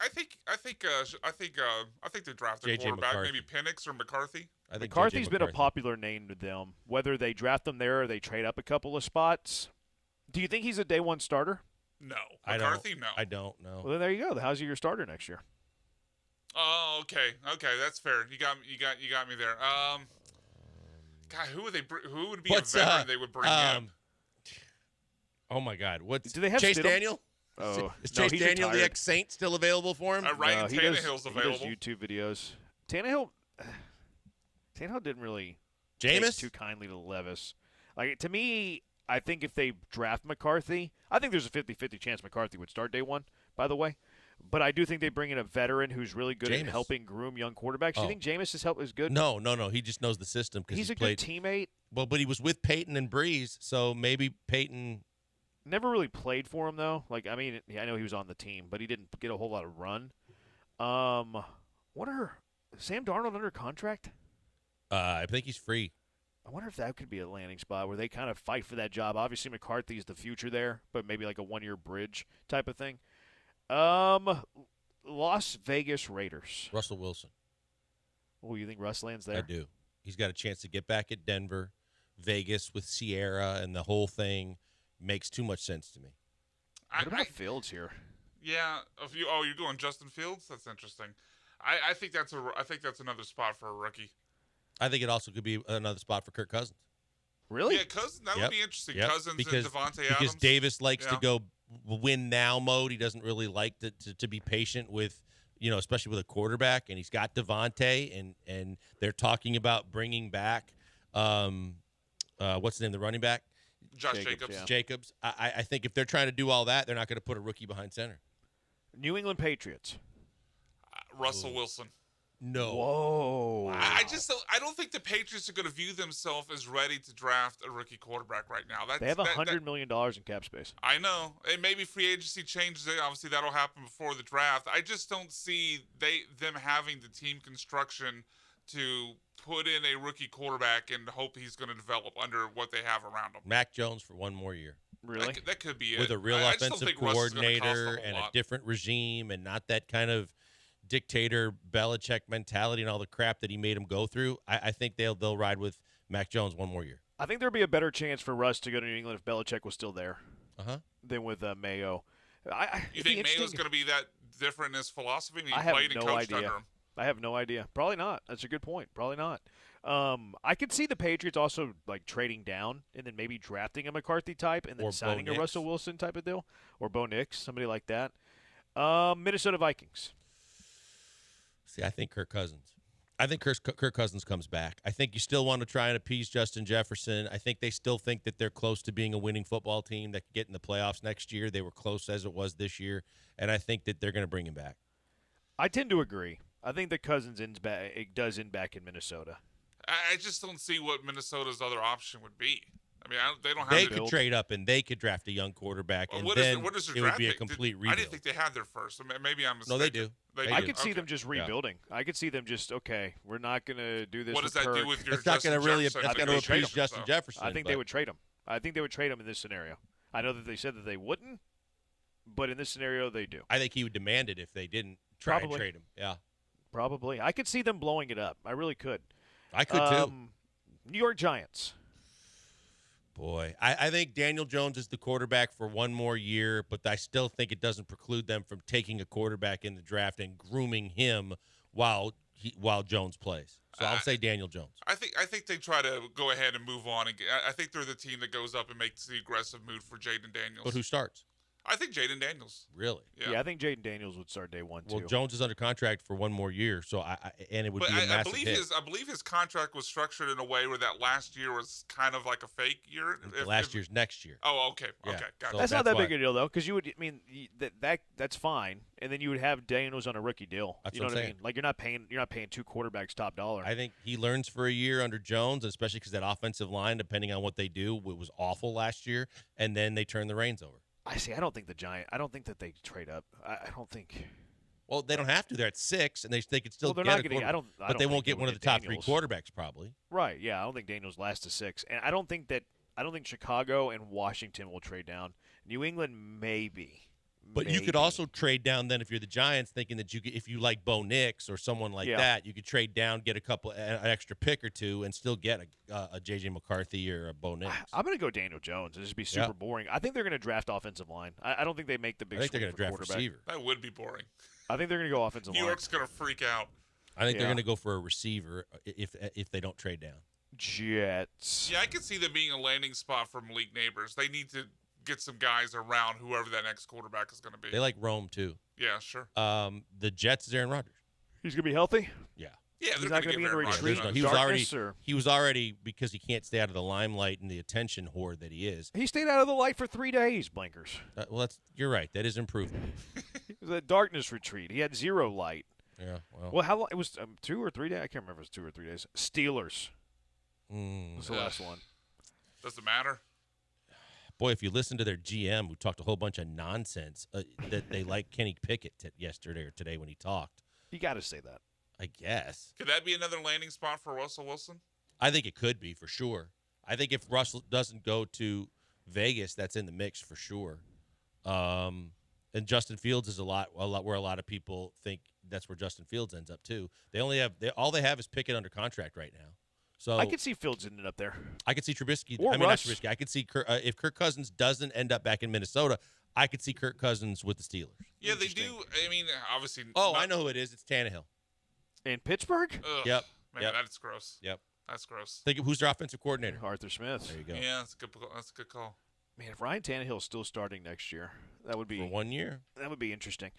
they drafted a J.J. quarterback, McCarthy. maybe Penix or McCarthy. I think McCarthy's J.J. been a McCarthy. popular name to them. Whether they draft them there or they trade up a couple of spots. Do you think he's a day one starter? No, I McCarthy. No. I don't know. Well, then there you go. How's he your starter next year? Oh, okay, that's fair. You got me there. God, who would be What's a veteran they would bring in? Oh my God! What's Do they have Chase Stidham? Daniel? Oh, Is no, Chase he's Daniel the retired. ex-Saint still available for him? Ryan he Tannehill's does available. YouTube videos. Tannehill didn't really Jameis? take too kindly to Levis. Like to me, I think if they draft McCarthy, I think there's a 50-50 chance McCarthy would start day one, by the way. But I do think they bring in a veteran who's really good at Jameis. helping groom young quarterbacks. Do Oh. you think Jameis is good? No. He just knows the system because He's a played. good teammate. Well, but he was with Peyton and Breeze, so maybe Peyton. Never really played for him though. Like I mean, I know he was on the team, but he didn't get a whole lot of run. Sam Darnold under contract? I think he's free. I wonder if that could be a landing spot where they kind of fight for that job. Obviously, McCarthy's the future there, but maybe like a one-year bridge type of thing. Las Vegas Raiders. Russell Wilson. Oh, you think Russ lands there? I do. He's got a chance to get back at Denver, Vegas with Sierra, and the whole thing makes too much sense to me. What about Fields here? Yeah, you're going Justin Fields. That's interesting. I think that's another spot for a rookie. I think it also could be another spot for Kirk Cousins. Really? Yeah, Cousins. That would be interesting. Cousins because, and Devontae because Adams. Davis likes to go win now mode. He doesn't really like to be patient with, especially with a quarterback. And he's got Devontae, and they're talking about bringing back, what's the name, the running back? Josh Jacobs. Yeah. Jacobs. I think if they're trying to do all that, they're not going to put a rookie behind center. New England Patriots. Russell Wilson. No. Whoa. I don't think the Patriots are going to view themselves as ready to draft a rookie quarterback right now. They have $100 million in cap space. I know. And maybe free agency changes it. Obviously, that'll happen before the draft. I just don't see them having the team construction to put in a rookie quarterback and hope he's going to develop under what they have around him. Mac Jones for one more year. Really? That could be it. With a real I just don't offensive think Russ is gonna cost coordinator a and whole a lot. different regime and not that kind of dictator Belichick mentality and all the crap that he made him go through. I think they'll ride with Mac Jones one more year. I think there'd be a better chance for Russ to go to New England if Belichick was still there than with Mayo. You think Mayo's going to be that different in his philosophy? I have played and no coached idea. under him. I have no idea. Probably not. That's a good point. Probably not. I could see the Patriots also like trading down and then maybe drafting a McCarthy type and then Or signing Bo a Nix. Russell Wilson type of deal, or Bo Nix, somebody like that. Minnesota Vikings. See, I think Kirk Cousins. I think Kirk Cousins comes back. I think you still want to try and appease Justin Jefferson. I think they still think that they're close to being a winning football team that could get in the playoffs next year. They were close as it was this year, and I think that they're going to bring him back. I tend to agree. I think that Cousins does end back in Minnesota. I just don't see what Minnesota's other option would be. I mean, they don't have. They could trade up and they could draft a young quarterback, and What then is their it would draft be a pick? complete I rebuild. didn't think they had their first. So maybe I'm mistaken. No, they do. I could see them just rebuilding. I could see them just we're not going to do this. What with does that do Kirk. with your It's not going to really. It's Jefferson? not going to appease Justin Jefferson. I think they but- would trade him. I think they would trade him in this scenario. I know that they said that they wouldn't, but in this scenario they do. I think he would demand it if they didn't try Probably. and trade him. Yeah, Probably. I could see them blowing it up. I really could. I could too. New York Giants. Boy, I think Daniel Jones is the quarterback for one more year, but I still think it doesn't preclude them from taking a quarterback in the draft and grooming him while Jones plays. So I'll say Daniel Jones. I think they try to go ahead and move on. I think they're the team that goes up and makes the aggressive move for Jaden Daniels. But who starts? I think Jaden Daniels. Really? Yeah. I think Jaden Daniels would start day one too. Well, Jones is under contract for one more year, so and it would be a massive hit. I believe his contract was structured in a way where that last year was kind of like a fake year. Last year's next year. Oh, okay, Yeah. okay, got So it. That's not that why- big a deal though, because that's fine, and then you would have Daniels on a rookie deal. That's you know what what I'm I saying. mean? Like you're not paying two quarterbacks top dollar. I think he learns for a year under Jones, especially because that offensive line, depending on what they do, it was awful last year, and then they turn the reins over. I see. I don't think I don't think that they trade up. I don't think. Well, they don't have to. They're at 6, and they could still Well, they're get not a getting- quarterback. I But they don't won't think get one of the would top Daniels. 3 quarterbacks, probably. Right. Yeah. I don't think Daniels lasts to 6, and I don't think Chicago and Washington will trade down. New England maybe. But you could also trade down then if you're the Giants, thinking that if you like Bo Nix or someone like Yeah. that, you could trade down, get an extra pick or two, and still get a J.J. McCarthy or a Bo Nix. I'm going to go Daniel Jones. This would be super Yeah. boring. I think they're going to draft offensive line. I don't think they make the big. I think they're going to draft receiver. That would be boring. I think they're going to go offensive New line. York's gonna freak out. I think they're Yeah. going to go for a receiver if they don't trade down. Jets. Yeah, I could see them being a landing spot for Malik Neighbors. They need to get some guys around whoever that next quarterback is going to be. They like Rome, too. Yeah, sure. The Jets is Aaron Rodgers. He's going to be healthy. Yeah. Yeah, He's they're not going to be in get a Aaron retreat. Rodgers. He was already because he can't stay out of the limelight and the attention whore that he is. He stayed out of the light for 3 days. Blinkers. Well, you're right. That is improvement. It was a darkness retreat. He had zero light. Yeah. Well, how long? It was 2 or 3 days. I can't remember if it was 2 or 3 days. Steelers was the last one. Does it matter? Boy, if you listen to their GM, who talked a whole bunch of nonsense, that they like Kenny Pickett yesterday or today when he talked. You got to say that. I guess. Could that be another landing spot for Russell Wilson? I think it could be for sure. I think if Russell doesn't go to Vegas, that's in the mix for sure. And Justin Fields is a lot where a lot of people think that's where Justin Fields ends up too. All they have is Pickett under contract right now. So I could see Fields ending up there. I could see Trubisky. Or not Russ. Trubisky. I could see if Kirk Cousins doesn't end up back in Minnesota, I could see Kirk Cousins with the Steelers. Yeah, they do. I mean, obviously. Oh, I know who it is. It's Tannehill. In Pittsburgh? Ugh, Yep. Man, Yep. that's gross. Yep. That's gross. Think of who's their offensive coordinator. Arthur Smith. There you go. Yeah, that's a good call. Man, if Ryan Tannehill's still starting next year, that would be For 1 year. That would be interesting.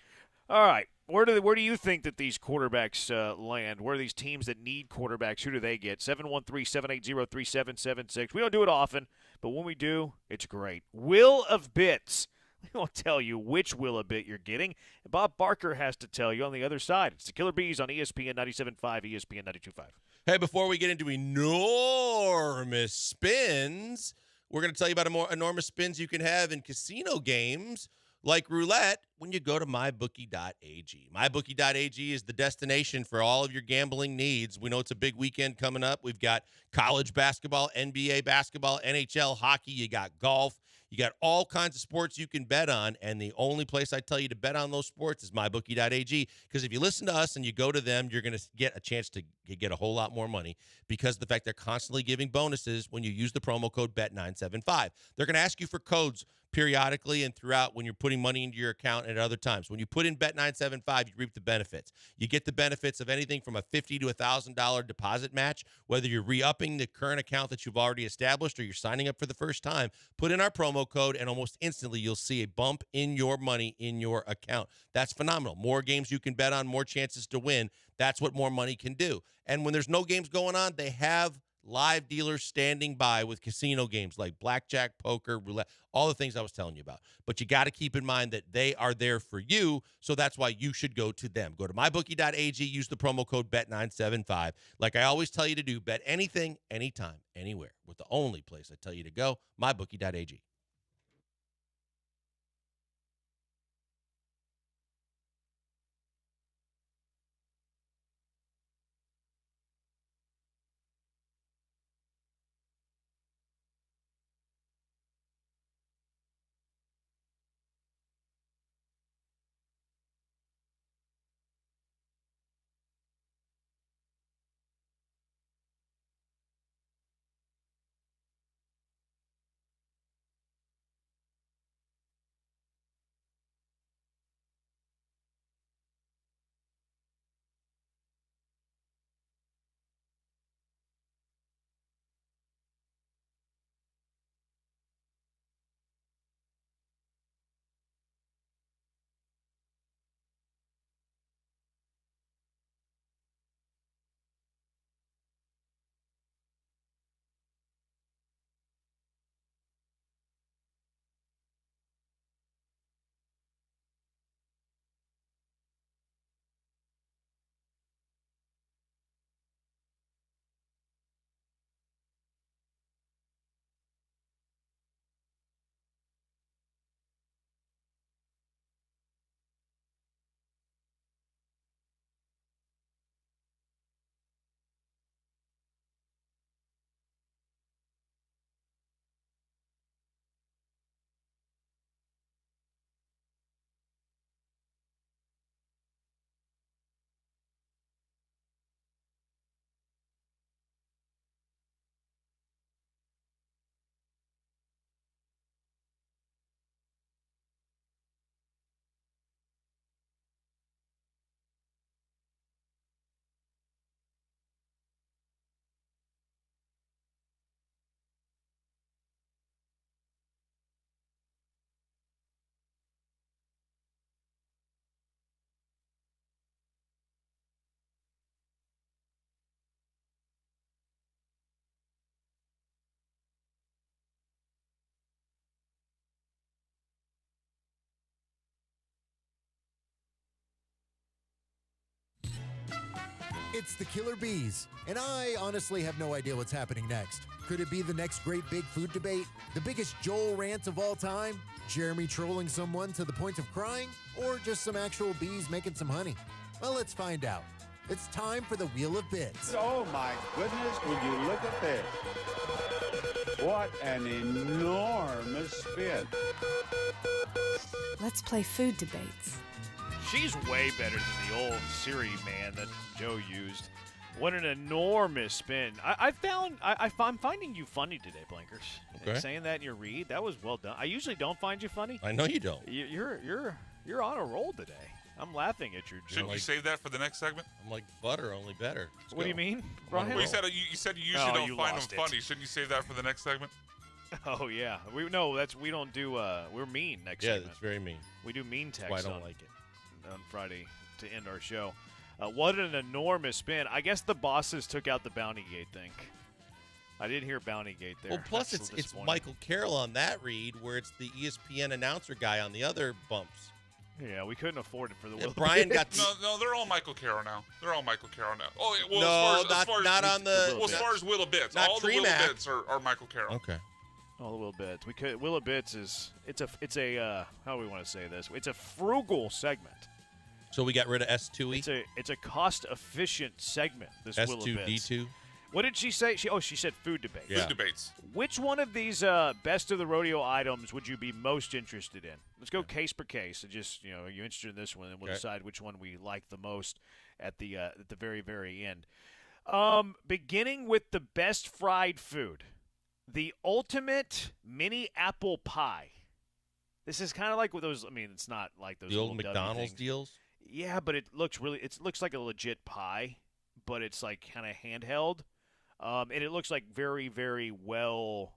All right, where do you think that these quarterbacks land? Where are these teams that need quarterbacks? Who do they get? 713-780-3776. We don't do it often, but when we do, it's great. Will of Bits. We won't tell you which will of bit you're getting. Bob Barker has to tell you on the other side. It's the Killer Bees on ESPN 97.5, ESPN 92.5. Hey, before we get into enormous spins, we're going to tell you about more enormous spins you can have in casino games like roulette when you go to mybookie.ag. Mybookie.ag is the destination for all of your gambling needs. We know it's a big weekend coming up. We've got college basketball, NBA basketball, NHL hockey. You got golf. You got all kinds of sports you can bet on, and the only place I tell you to bet on those sports is mybookie.ag, because if you listen to us and you go to them, you're going to get a chance to get a whole lot more money because of the fact they're constantly giving bonuses when you use the promo code BET975. They're going to ask you for codes periodically and throughout when you're putting money into your account and at other times. When you put in Bet975, you reap the benefits. You get the benefits of anything from a $50 to $1,000 deposit match, whether you're re-upping the current account that you've already established or you're signing up for the first time. Put in our promo code, and almost instantly you'll see a bump in your money in your account. That's phenomenal. More games you can bet on, more chances to win. That's what more money can do. And when there's no games going on, they have live dealers standing by with casino games like blackjack, poker, roulette, all the things I was telling you about. But you got to keep in mind that they are there for you, so that's why you should go to them. Go to mybookie.ag, use the promo code BET975. Like I always tell you to do, bet anything, anytime, anywhere. With the only place I tell you to go, mybookie.ag. It's the Killer Bees, and I honestly have no idea what's happening next. Could it be the next great big food debate? The biggest Joel rant of all time? Jeremy trolling someone to the point of crying? Or just some actual bees making some honey? Well, let's find out. It's time for the Wheel of Bits. Oh my goodness, would you look at this? What an enormous spin. Let's play food debates. She's way better than the old Siri man that Joe used. What an enormous spin. I'm finding you funny today, Blankers. Okay. Saying that in your read, that was well done. I usually don't find you funny. I know you don't. You're on a roll today. I'm laughing at your joke. Shouldn't you save that for the next segment? I'm like butter, only better. Let's What do you go. mean, Well, Brian? you said you usually Oh, don't you find them lost it. funny. Shouldn't you save that for the next segment? Oh yeah, we don't do. We're mean next. Yeah, segment. that's very mean. We do mean That's why I text don't on, like it. on Friday to end our show. What an enormous spin! I guess the bosses took out the Bounty Gate thing. I didn't hear Bounty Gate there. Well, plus That's it's disappointing. Michael Carroll on that read, where it's the ESPN announcer guy on the other bumps. Yeah, we couldn't afford it for the Yeah, Will. Brian got No, they're all Michael Carroll now. They're all Michael Carroll now. Oh, yeah, well, No, as far as, not on the- Well, as far as Willa Bits, not all the Tree Willa Mac. Bits are Michael Carroll. Okay. All the Will Bits. We could. Willa Bits is it's a how do we want to say this? It's a frugal segment. So we got rid of S2E. It's a cost efficient segment. This Willa Bits. S2D2. What did she say? She said food debate. Yeah. Food debates. Which one of these best of the rodeo items would you be most interested in? Let's go case per case. And just are you interested in this one? And we'll Okay. decide which one we like the most at the very very end. Beginning with the best fried food, the ultimate mini apple pie. This is kind of like with those. I mean, it's not like those The old little Debbie McDonald's things. deals. Yeah, but it looks like a legit pie, but it's like kind of handheld. And it looks like very, very well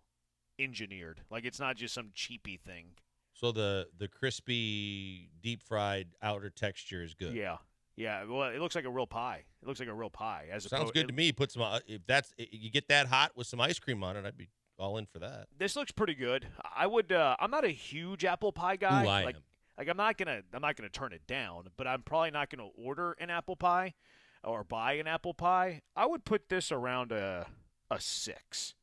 engineered. Like it's not just some cheapy thing. So the crispy, deep fried outer texture is good. Yeah. Yeah. Well, it looks like a real pie. It looks like a real pie. Sounds good to me. Put some if you get that hot with some ice cream on it, I'd be all in for that. This looks pretty good. I would. I'm not a huge apple pie guy. Ooh, I like, am. Like I'm not gonna turn it down, but I'm probably not gonna order an apple pie or buy an apple pie. I would put this around a 6.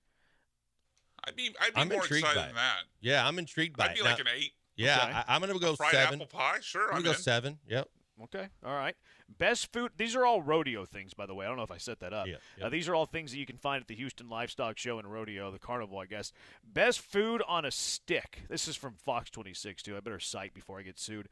I'd be I'm more intrigued excited by than it. that. Yeah, I'm intrigued by I'd it. be Now- like an 8. Yeah, Okay. I'm gonna go Fried 7. apple pie, sure. I'm I'm gonna go in. 7. Yep. Okay. All right. Best food. These are all rodeo things, by the way. I don't know if I set that up. Yeah. These are all things that you can find at the Houston Livestock Show and Rodeo, the carnival, I guess. Best food on a stick. This is from Fox 26, too. I better cite before I get sued.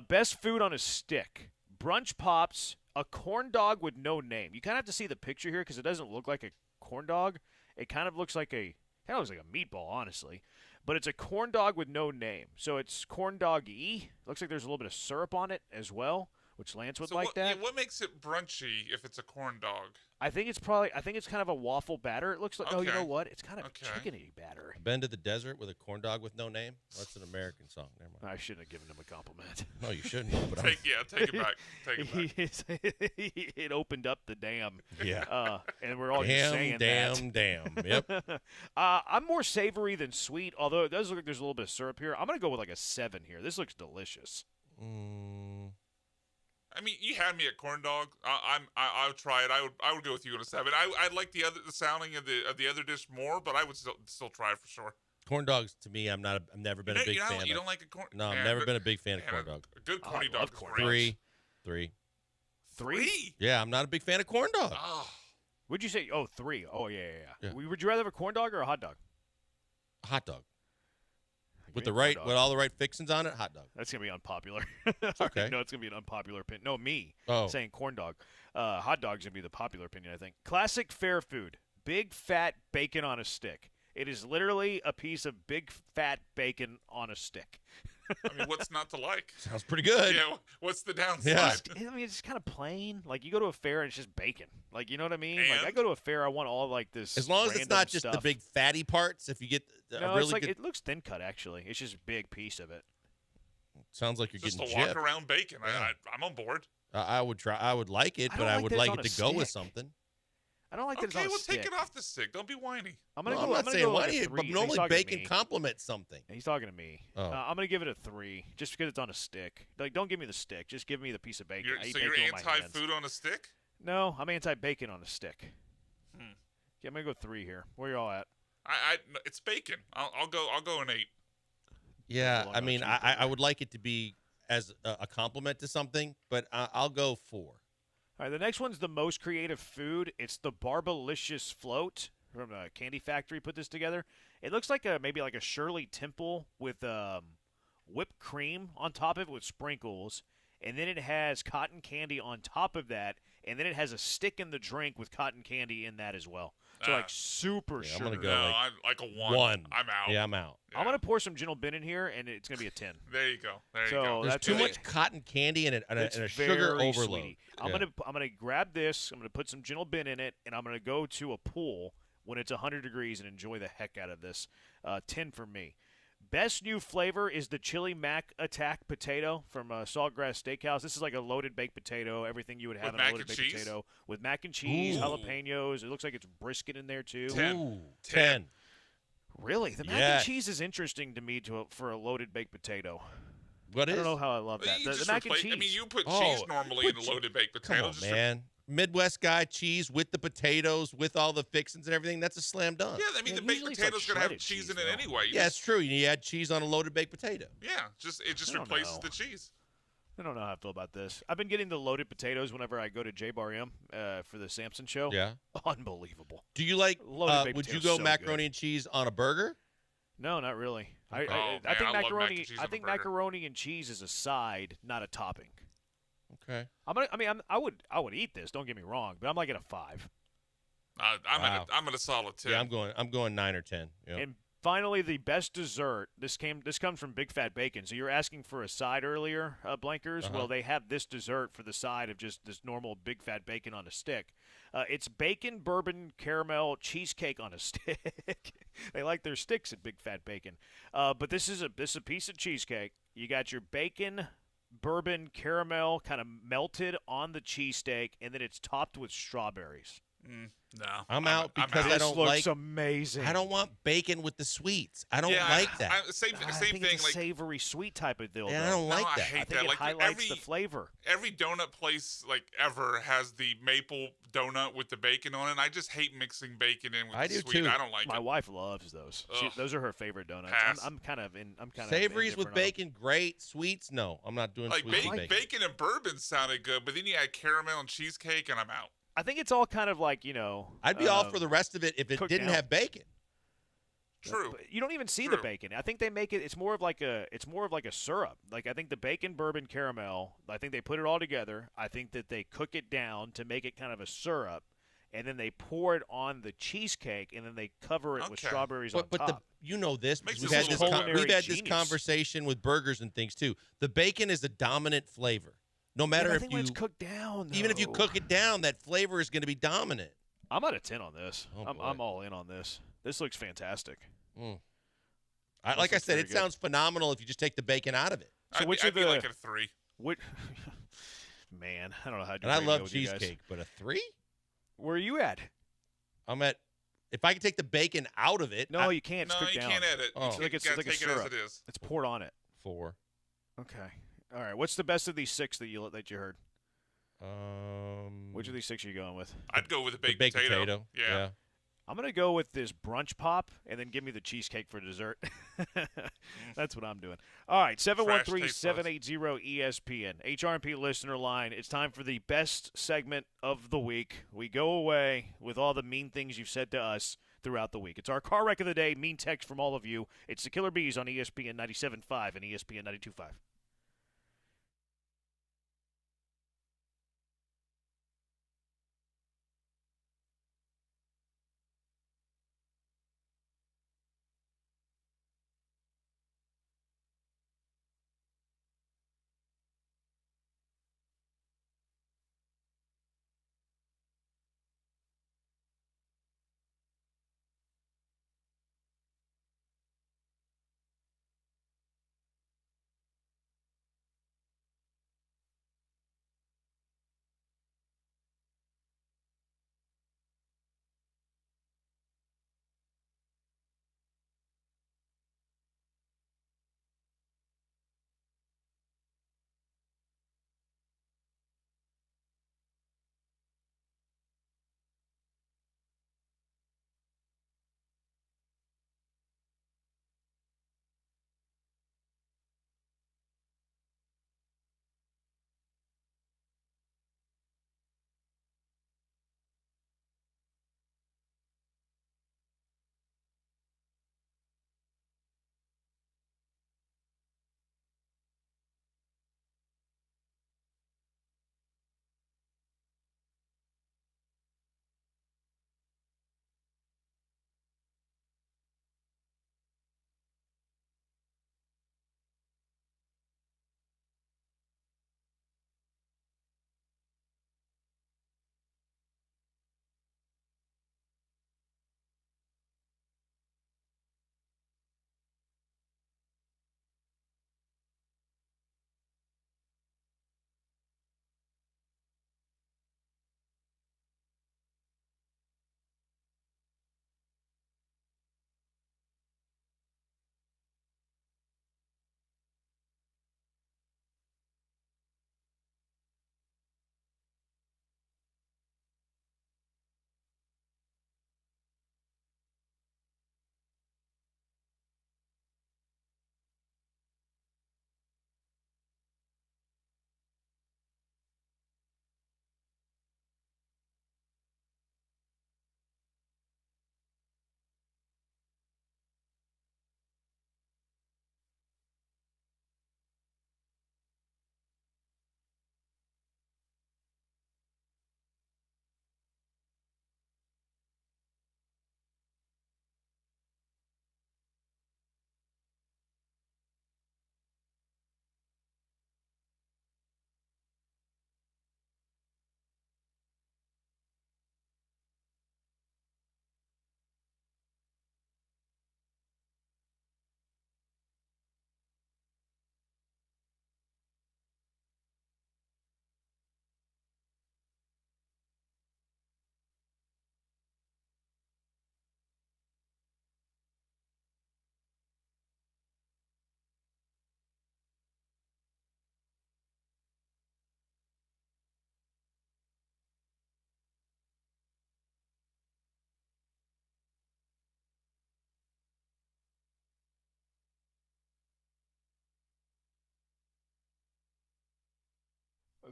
Best food on a stick. Brunch Pops, a corn dog with no name. You kind of have to see the picture here because it doesn't look like a corn dog. It kind of looks like a meatball, honestly. But it's a corn dog with no name. So it's corn dog-y. Looks like there's a little bit of syrup on it as well, which Lance would So like what, that. yeah, what makes it brunchy if it's a corn dog? I think it's kind of a waffle batter. It looks like Oh, you know Okay. what? It's kind of Okay. chickeny batter. Been to the desert with a corn dog with no name. That's an American song. Never mind. I shouldn't have given him a compliment. No, you shouldn't. But Take it back. Take it back. It opened up the dam. Yeah. And we're all just Damn, saying damn, that. damn. Yep. I'm more savory than sweet, although it does look like there's a little bit of syrup here. I'm going to go with like a 7 here. This looks delicious. I mean, you had me at corn dog. I'll try it. I would go with you on a 7. I like the sounding of the other dish more, but I would still try it for sure. Corn dogs to me, I've never been a big fan. You of. don't like a corn? No, I've Man, never but- been a big fan of man, corn dog. A good Oh, corny I dog love is corn great. 3. 3? Yeah, I'm not a big fan of corn dog. Oh, Would you say? Oh, 3. Oh, yeah. Yeah. Would you rather have a corn dog or a hot dog? Hot dog. With me the a corn right, dog. with all the right fixings on it, hot dog. That's gonna be unpopular. okay. No, it's gonna be an unpopular opinion. No, me saying corn dog. Hot dog's gonna be the popular opinion, I think. Classic fair food: big fat bacon on a stick. It is literally a piece of big fat bacon on a stick. I mean, what's not to like? Sounds pretty good. Yeah. What's the downside? Yeah. I mean, it's kind of plain. Like you go to a fair and it's just bacon. Like you know what I mean? Like And? I go to a fair, I want all like this. As long as it's random not just the stuff. big fatty parts. If you get a No, really it's like good, it looks thin cut. Actually, it's just a big piece of it. sounds like you're Just getting a walk gypped. around bacon. Yeah. I'm on board. I would try. I would like it, I but don't I like would that it's like on it a to go with stick. something. I don't like that Okay, it's on well, a stick. take it off the stick. Don't be whiny. I'm gonna No, go. I'm not gonna saying go like why, a but 3. He's normally talking to bacon me. complements something. He's talking to me. Oh. I'm gonna give it a 3, just because it's on a stick. Like, don't give me the stick. Just give me the piece of bacon. I eat So bacon you're with my hands. anti-food on a stick? No, I'm anti-bacon on a stick. Yeah, I'm gonna go 3 here. Where y'all at? It's bacon. I'll go an 8. Yeah, Hold on, I mean, cheeseburger. I would like it to be as a compliment to something, but I'll go 4. All right, the next one's the most creative food. It's the Barbalicious Float from Candy Factory put this together. It looks like maybe like a Shirley Temple with whipped cream on top of it with sprinkles, and then it has cotton candy on top of that, and then it has a stick in the drink with cotton candy in that as well. So like super I'm sugar. gonna go I'm like a 1. 1. I'm out. Yeah, I'm out. I'm gonna pour some Gentle Ben in here, and it's gonna be a 10. There you go. There you So go. There's that's too it. much cotton candy and It's a sugar very overload. sweety. I'm Yeah. gonna grab this. I'm gonna put some Gentle Ben in it, and I'm gonna go to a pool when it's 100 degrees and enjoy the heck out of this. 10 for me. Best new flavor is the Chili Mac Attack potato from Saltgrass Steakhouse. This is like a loaded baked potato, everything you would have With in a mac loaded and baked cheese? potato with mac and cheese, Ooh. jalapenos. It looks like it's brisket in there too. 10. Ooh, 10. Really, the mac and Yes. cheese is interesting to me for a loaded baked potato. What I is? don't know how I love that. You The just mac and replace- cheese. I mean, you put Oh, cheese normally in a put loaded baked Come potato. on, just man. Midwest guy cheese with the potatoes, with all the fixings and everything. That's a slam dunk. Yeah, I mean, Yeah, the baked usually it's like potato's gonna have shredded cheese in cheese, it though. anyway. You Yeah, just- it's true. You add cheese on a loaded baked potato. Yeah, it just I don't replaces know. the cheese. I don't know how I feel about this. I've been getting the loaded potatoes whenever I go to J Bar M for the Samson show. Yeah. Unbelievable. Do you like? Loaded baked Would you potato's go so macaroni and cheese on a burger? No, not really. Okay. Oh, I man, think I love mac and macaroni. cheese I on a think burger. macaroni and cheese is a side, not a topping. Okay. I would eat this. Don't get me wrong, but I'm like at a 5. Wow. I'm at a solid 10. Yeah, I'm going 9 or 10. Yep. And finally, the best dessert. This comes from Big Fat Bacon. So you're asking for a side earlier, Blankers. Uh-huh. Well, they have this dessert for the side of just this normal Big Fat Bacon on a stick. It's bacon bourbon caramel cheesecake on a stick. They like their sticks at Big Fat Bacon. But this is a piece of cheesecake. You got your bacon bourbon caramel kind of melted on the cheesesteak, and then it's topped with strawberries. No, I'm out because I This don't looks like. amazing. I don't want bacon with the sweets. I don't Yeah, like that. Same I same think thing. it's a like savory sweet type of deal. Yeah, I though. don't like I that. hate I think that. it Like highlights the flavor. Every donut place like ever has the maple donut with the bacon on it. And I just hate mixing bacon in with I the do sweet. too. I don't like My it. wife loves those. Ugh. Those are her favorite donuts. Pass. I'm kind of in. Savories with indifferent on them. bacon, great. Sweets, no. I'm not doing Like sweets with bacon and bourbon sounded good, but then you add caramel and cheesecake, and I'm out. I think it's all kind of like I'd be all for the rest of it if it cooked didn't down. have bacon. True. But you don't even see the bacon. I think they make it. It's more of like a syrup. Like I think the bacon bourbon caramel. I think they put it all together. I think that they cook it down to make it kind of a syrup, and then they pour it on the cheesecake, and then they cover it with strawberries on But top. you know this. Makes We've it a had this. little culinary We've had this genius. conversation with burgers and things too. The bacon is a dominant flavor. No matter I if think you when it's cooked down, even if you though. cook it down, that flavor is going to be dominant. I'm at a 10 on this. Oh, I'm all in on this. This looks fantastic. Like This I looks said, very it good. sounds phenomenal if you just take the bacon out of it. So which I'd of be the like at a 3. What? Man, I don't know how to do And I radio love with you guys. cheesecake, but a 3? Where are you at? I'm at. If I could take the bacon out of it, No, you can't. It's No, cooked you down. can't edit. Oh. You Like it's gotta like a take it as syrup. it is. It's poured on it. 4. Okay. All right. What's the best of these 6 that you heard? Um, Which of these 6 are you going with? I'd go with a the baked, potato. Yeah. I'm gonna go with this brunch pop, and then give me the cheesecake for dessert. That's what I'm doing. All right, 713-780-ESPN HRP listener line. It's time for the best segment of the week. We go away with all the mean things you've said to us throughout the week. It's our car wreck of the day. Mean text from all of you. It's the Killer Bees on ESPN 97.5 and ESPN 92.5.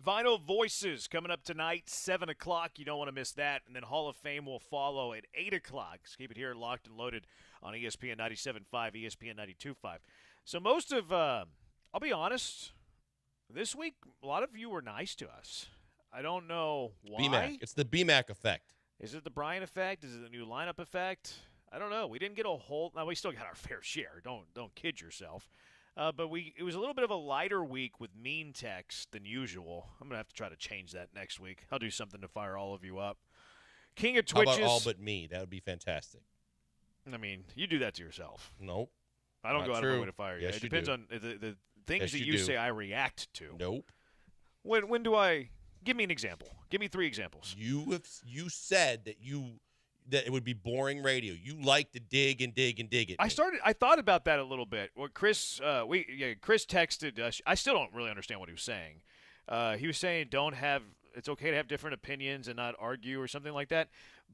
Vinyl Voices coming up tonight, 7 o'clock. You don't want to miss that. And then Hall of Fame will follow at 8 o'clock. So keep it here locked and loaded on ESPN 97.5, ESPN 92.5. So most of, I'll be honest, this week, a lot of you were nice to us. I don't know why. BMAC. It's the BMAC effect. Is it the Brian effect? Is it the new lineup effect? I don't know. We didn't get a whole – now, we still got our fair share. Don't kid yourself. But it was a little bit of a lighter week with mean text than usual. I'm going to have to try to change that next week. I'll do something to fire all of you up. King of Twitches. How about all but me? That would be fantastic. I mean, you do that to yourself. Nope. I don't Not go out of true. my way to fire you. Yes, It you depends do. on the things Yes, that you you do. say I react to. Nope. When do I – give me an example. Give me 3 examples. You said that it would be boring radio. You like to dig and dig and dig it. I thought about that a little bit. Well, Chris texted us. I still don't really understand what he was saying. He was saying it's okay to have different opinions and not argue or something like that.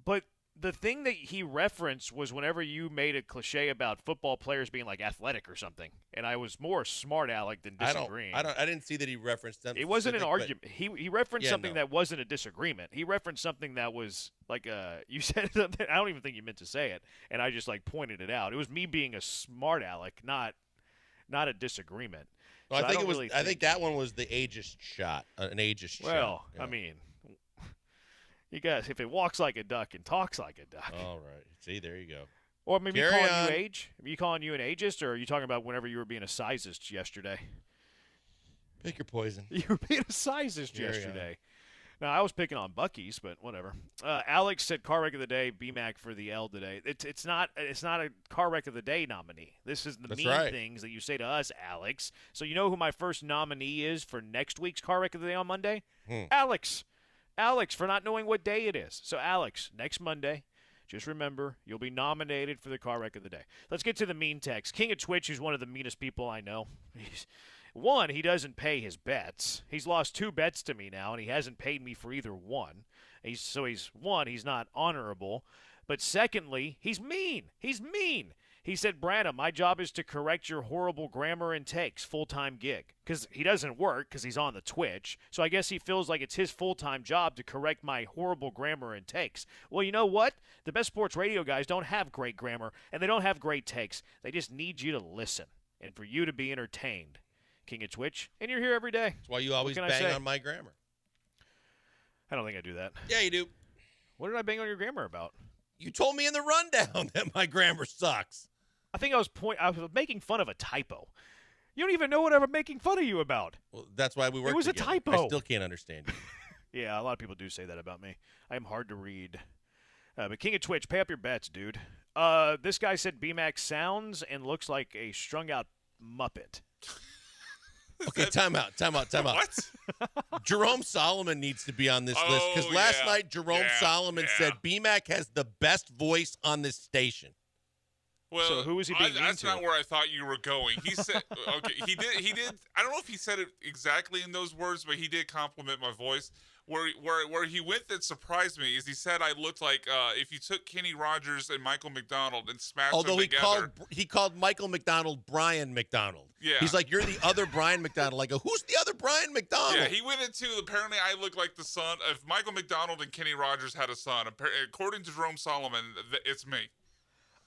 But the thing that he referenced was whenever you made a cliche about football players being like athletic or something, and I was more smart aleck than disagreeing. I didn't see that he referenced them. It wasn't an specific, argument. He referenced something that wasn't a disagreement. He referenced something that was like you said something. I don't even think you meant to say it, and I just like pointed it out. It was me being a smart aleck, not a disagreement. Well, So I think it was. really I think that one was the ageist shot, an ageist shot. Well, Yeah. I mean, you guys, if it walks like a duck and talks like a duck. All right. See, there you go. Or maybe Carry calling on. you age? Are you calling you an ageist, or are you talking about whenever you were being a sizist yesterday? Pick your poison. You were being a sizist Carry yesterday. Now, I was picking on Bucky's, but whatever. Alex said car wreck of the day, BMAC for the L today. It's not a car wreck of the day nominee. This is the That's mean right. things that you say to us, Alex. So you know who my first nominee is for next week's car wreck of the day on Monday? Alex. Alex, for not knowing what day it is. So, Alex, next Monday, just remember, you'll be nominated for the car wreck of the day. Let's get to the mean text. King of Twitch, who's one of the meanest people I know. He doesn't pay his bets. He's lost 2 bets to me now, and he hasn't paid me for either one. He's not honorable. But secondly, he's mean. He's mean. He said, Brandon, my job is to correct your horrible grammar and takes, full-time gig. Because he doesn't work because he's on the Twitch. So I guess he feels like it's his full-time job to correct my horrible grammar and takes. Well, you know what? The best sports radio guys don't have great grammar, and they don't have great takes. They just need you to listen and for you to be entertained. King of Twitch, and you're here every day. That's why you always What can I bang say? on my grammar. I don't think I do that. Yeah, you do. What did I bang on your grammar about? You told me in the rundown that my grammar sucks. I think I was making fun of a typo. You don't even know what I'm making fun of you about. Well, that's why we work It was together. a typo. I still can't understand you. Yeah, a lot of people do say that about me. I am hard to read. But King of Twitch, pay up your bets, dude. This guy said BMAX sounds and looks like a strung-out Muppet. Okay, time out. What? Jerome Solomon needs to be on this list because last night Jerome Solomon said BMAC has the best voice on this station. Well, So who was he being mean that's to? not where I thought you were going. He said, okay, he did. I don't know if he said it exactly in those words, but he did compliment my voice. Where he went that surprised me is he said I looked like if you took Kenny Rogers and Michael McDonald and smashed Although them together. he called Michael McDonald Brian McDonald. Yeah. He's like, you're the other Brian McDonald. I go, who's the other Brian McDonald? Yeah, he went into apparently I look like the son if Michael McDonald and Kenny Rogers had a son. According to Jerome Solomon, it's me.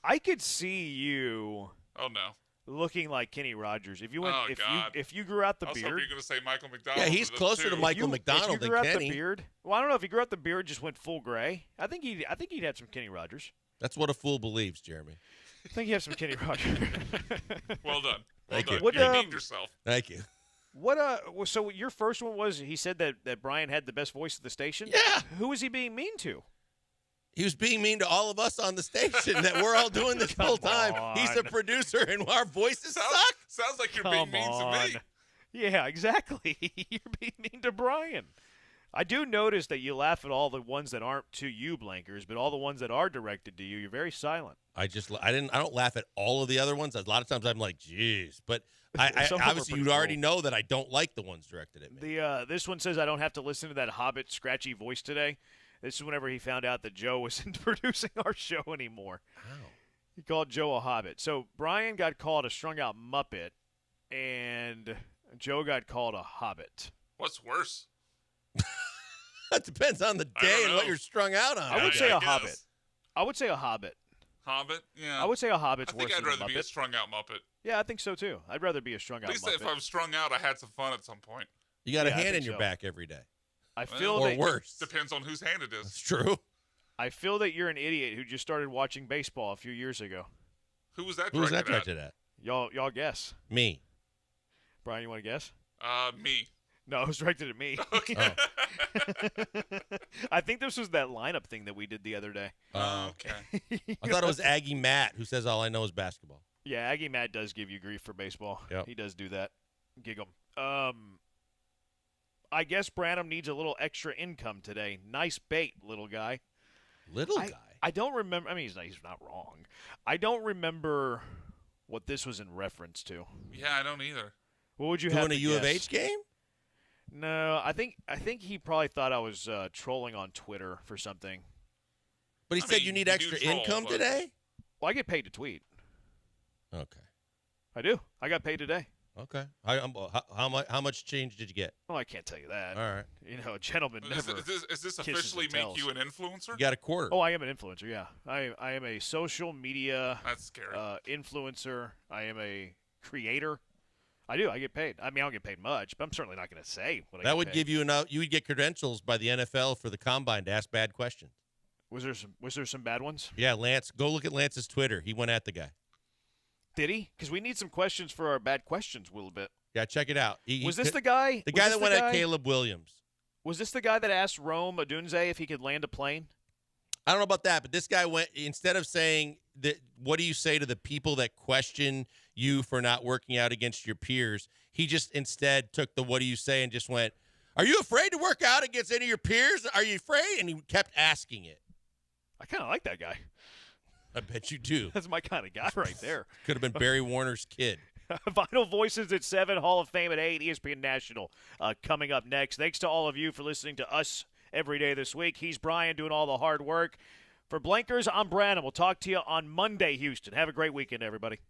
I could see you Oh no. looking like Kenny Rogers if you went Oh, God. if you grew out the I was beard. hoping you were going to say Michael McDonald. Yeah, he's closer to Michael McDonald if you than grew out Kenny. the beard. Well, I don't know if he grew out the beard, just went full gray. I think he'd have some Kenny Rogers. That's what a fool believes, Jeremy. I think he has some Kenny Rogers. Well done. Thank Well you. done. You named yourself. Thank you. So your first one was he said that Brian had the best voice of the station? Yeah. Who was he being mean to? He was being mean to all of us on the station that we're all doing this full time. He's the producer, and our voices suck. Sounds like you're Come being mean on. to me. Yeah, exactly. You're being mean to Brian. I do notice that you laugh at all the ones that aren't to you, Blankers, but all the ones that are directed to you, you're very silent. I don't laugh at all of the other ones. A lot of times I'm like, geez. But I Some of them are obviously pretty you already cool. know that I don't like the ones directed at me. This one says I don't have to listen to that Hobbit scratchy voice today. This is whenever he found out that Joe wasn't producing our show anymore. Wow. He called Joe a Hobbit. So Brian got called a strung-out Muppet, and Joe got called a Hobbit. What's worse? That depends on the day and what you're strung out on. I would say a Hobbit. I would say a Hobbit. Hobbit? Yeah. I would say a Hobbit's I think worse I'd than rather a be a Muppet. strung out Muppet. Yeah, I think so too. I'd rather be a strung out At least Muppet. if I'm strung out, I had some fun at some point. You got a Yeah, I hand think in your so. back every day. I feel or that worse. Depends on whose hand it is. It's true. I feel that you're an idiot who just started watching baseball a few years ago. Who was that Who was that directed directed at? Y'all guess. Me. Brian, you want to guess? Me. No, it was directed at me. Okay. I think this was that lineup thing that we did the other day. Okay. I thought it was Aggie Matt who says all I know is basketball. Yeah, Aggie Matt does give you grief for baseball. Yep. He does do that. Gig 'em. I guess Branham needs a little extra income today. Nice bait, little guy. Little guy? I don't remember. I mean, he's not wrong. I don't remember what this was in reference to. Yeah, I don't either. What would you Doing have a to U of guess? H game? No, I think he probably thought I was trolling on Twitter for something. But he said you need extra income today? Well, I get paid to tweet. Okay. I do. I got paid today. Okay. How much change did you get? Well, I can't tell you that. All right. You know, a gentleman Is never. this kisses officially and make tells. you an influencer? You got a quarter. Oh, I am an influencer. Yeah, I am a social media. That's scary. Influencer. I am a creator. I do. I get paid. I mean, I don't get paid much, but I'm certainly not going to say what I get That would paid. give you enough. You would get credentials by the NFL for the combine to ask bad questions. Was there some bad ones? Yeah, Lance. Go look at Lance's Twitter. He went at the guy. Did he? Because we need some questions for our bad questions a little bit. Yeah, check it out. Was this the guy? The was guy this that went the at guy- Caleb Williams. Was this the guy that asked Rome Odunze if he could land a plane? I don't know about that, but this guy went, instead of saying that, what do you say to the people that question you for not working out against your peers? He just instead took the what do you say and just went, are you afraid to work out against any of your peers? Are you afraid? And he kept asking it. I kind of like that guy. I bet you do. That's my kind of guy right there. Could have been Barry Warner's kid. Vital Voices at 7, Hall of Fame at 8, ESPN National coming up next. Thanks to all of you for listening to us every day this week. He's Brian doing all the hard work. For Blankers, I'm Brandon. We'll talk to you on Monday, Houston. Have a great weekend, everybody.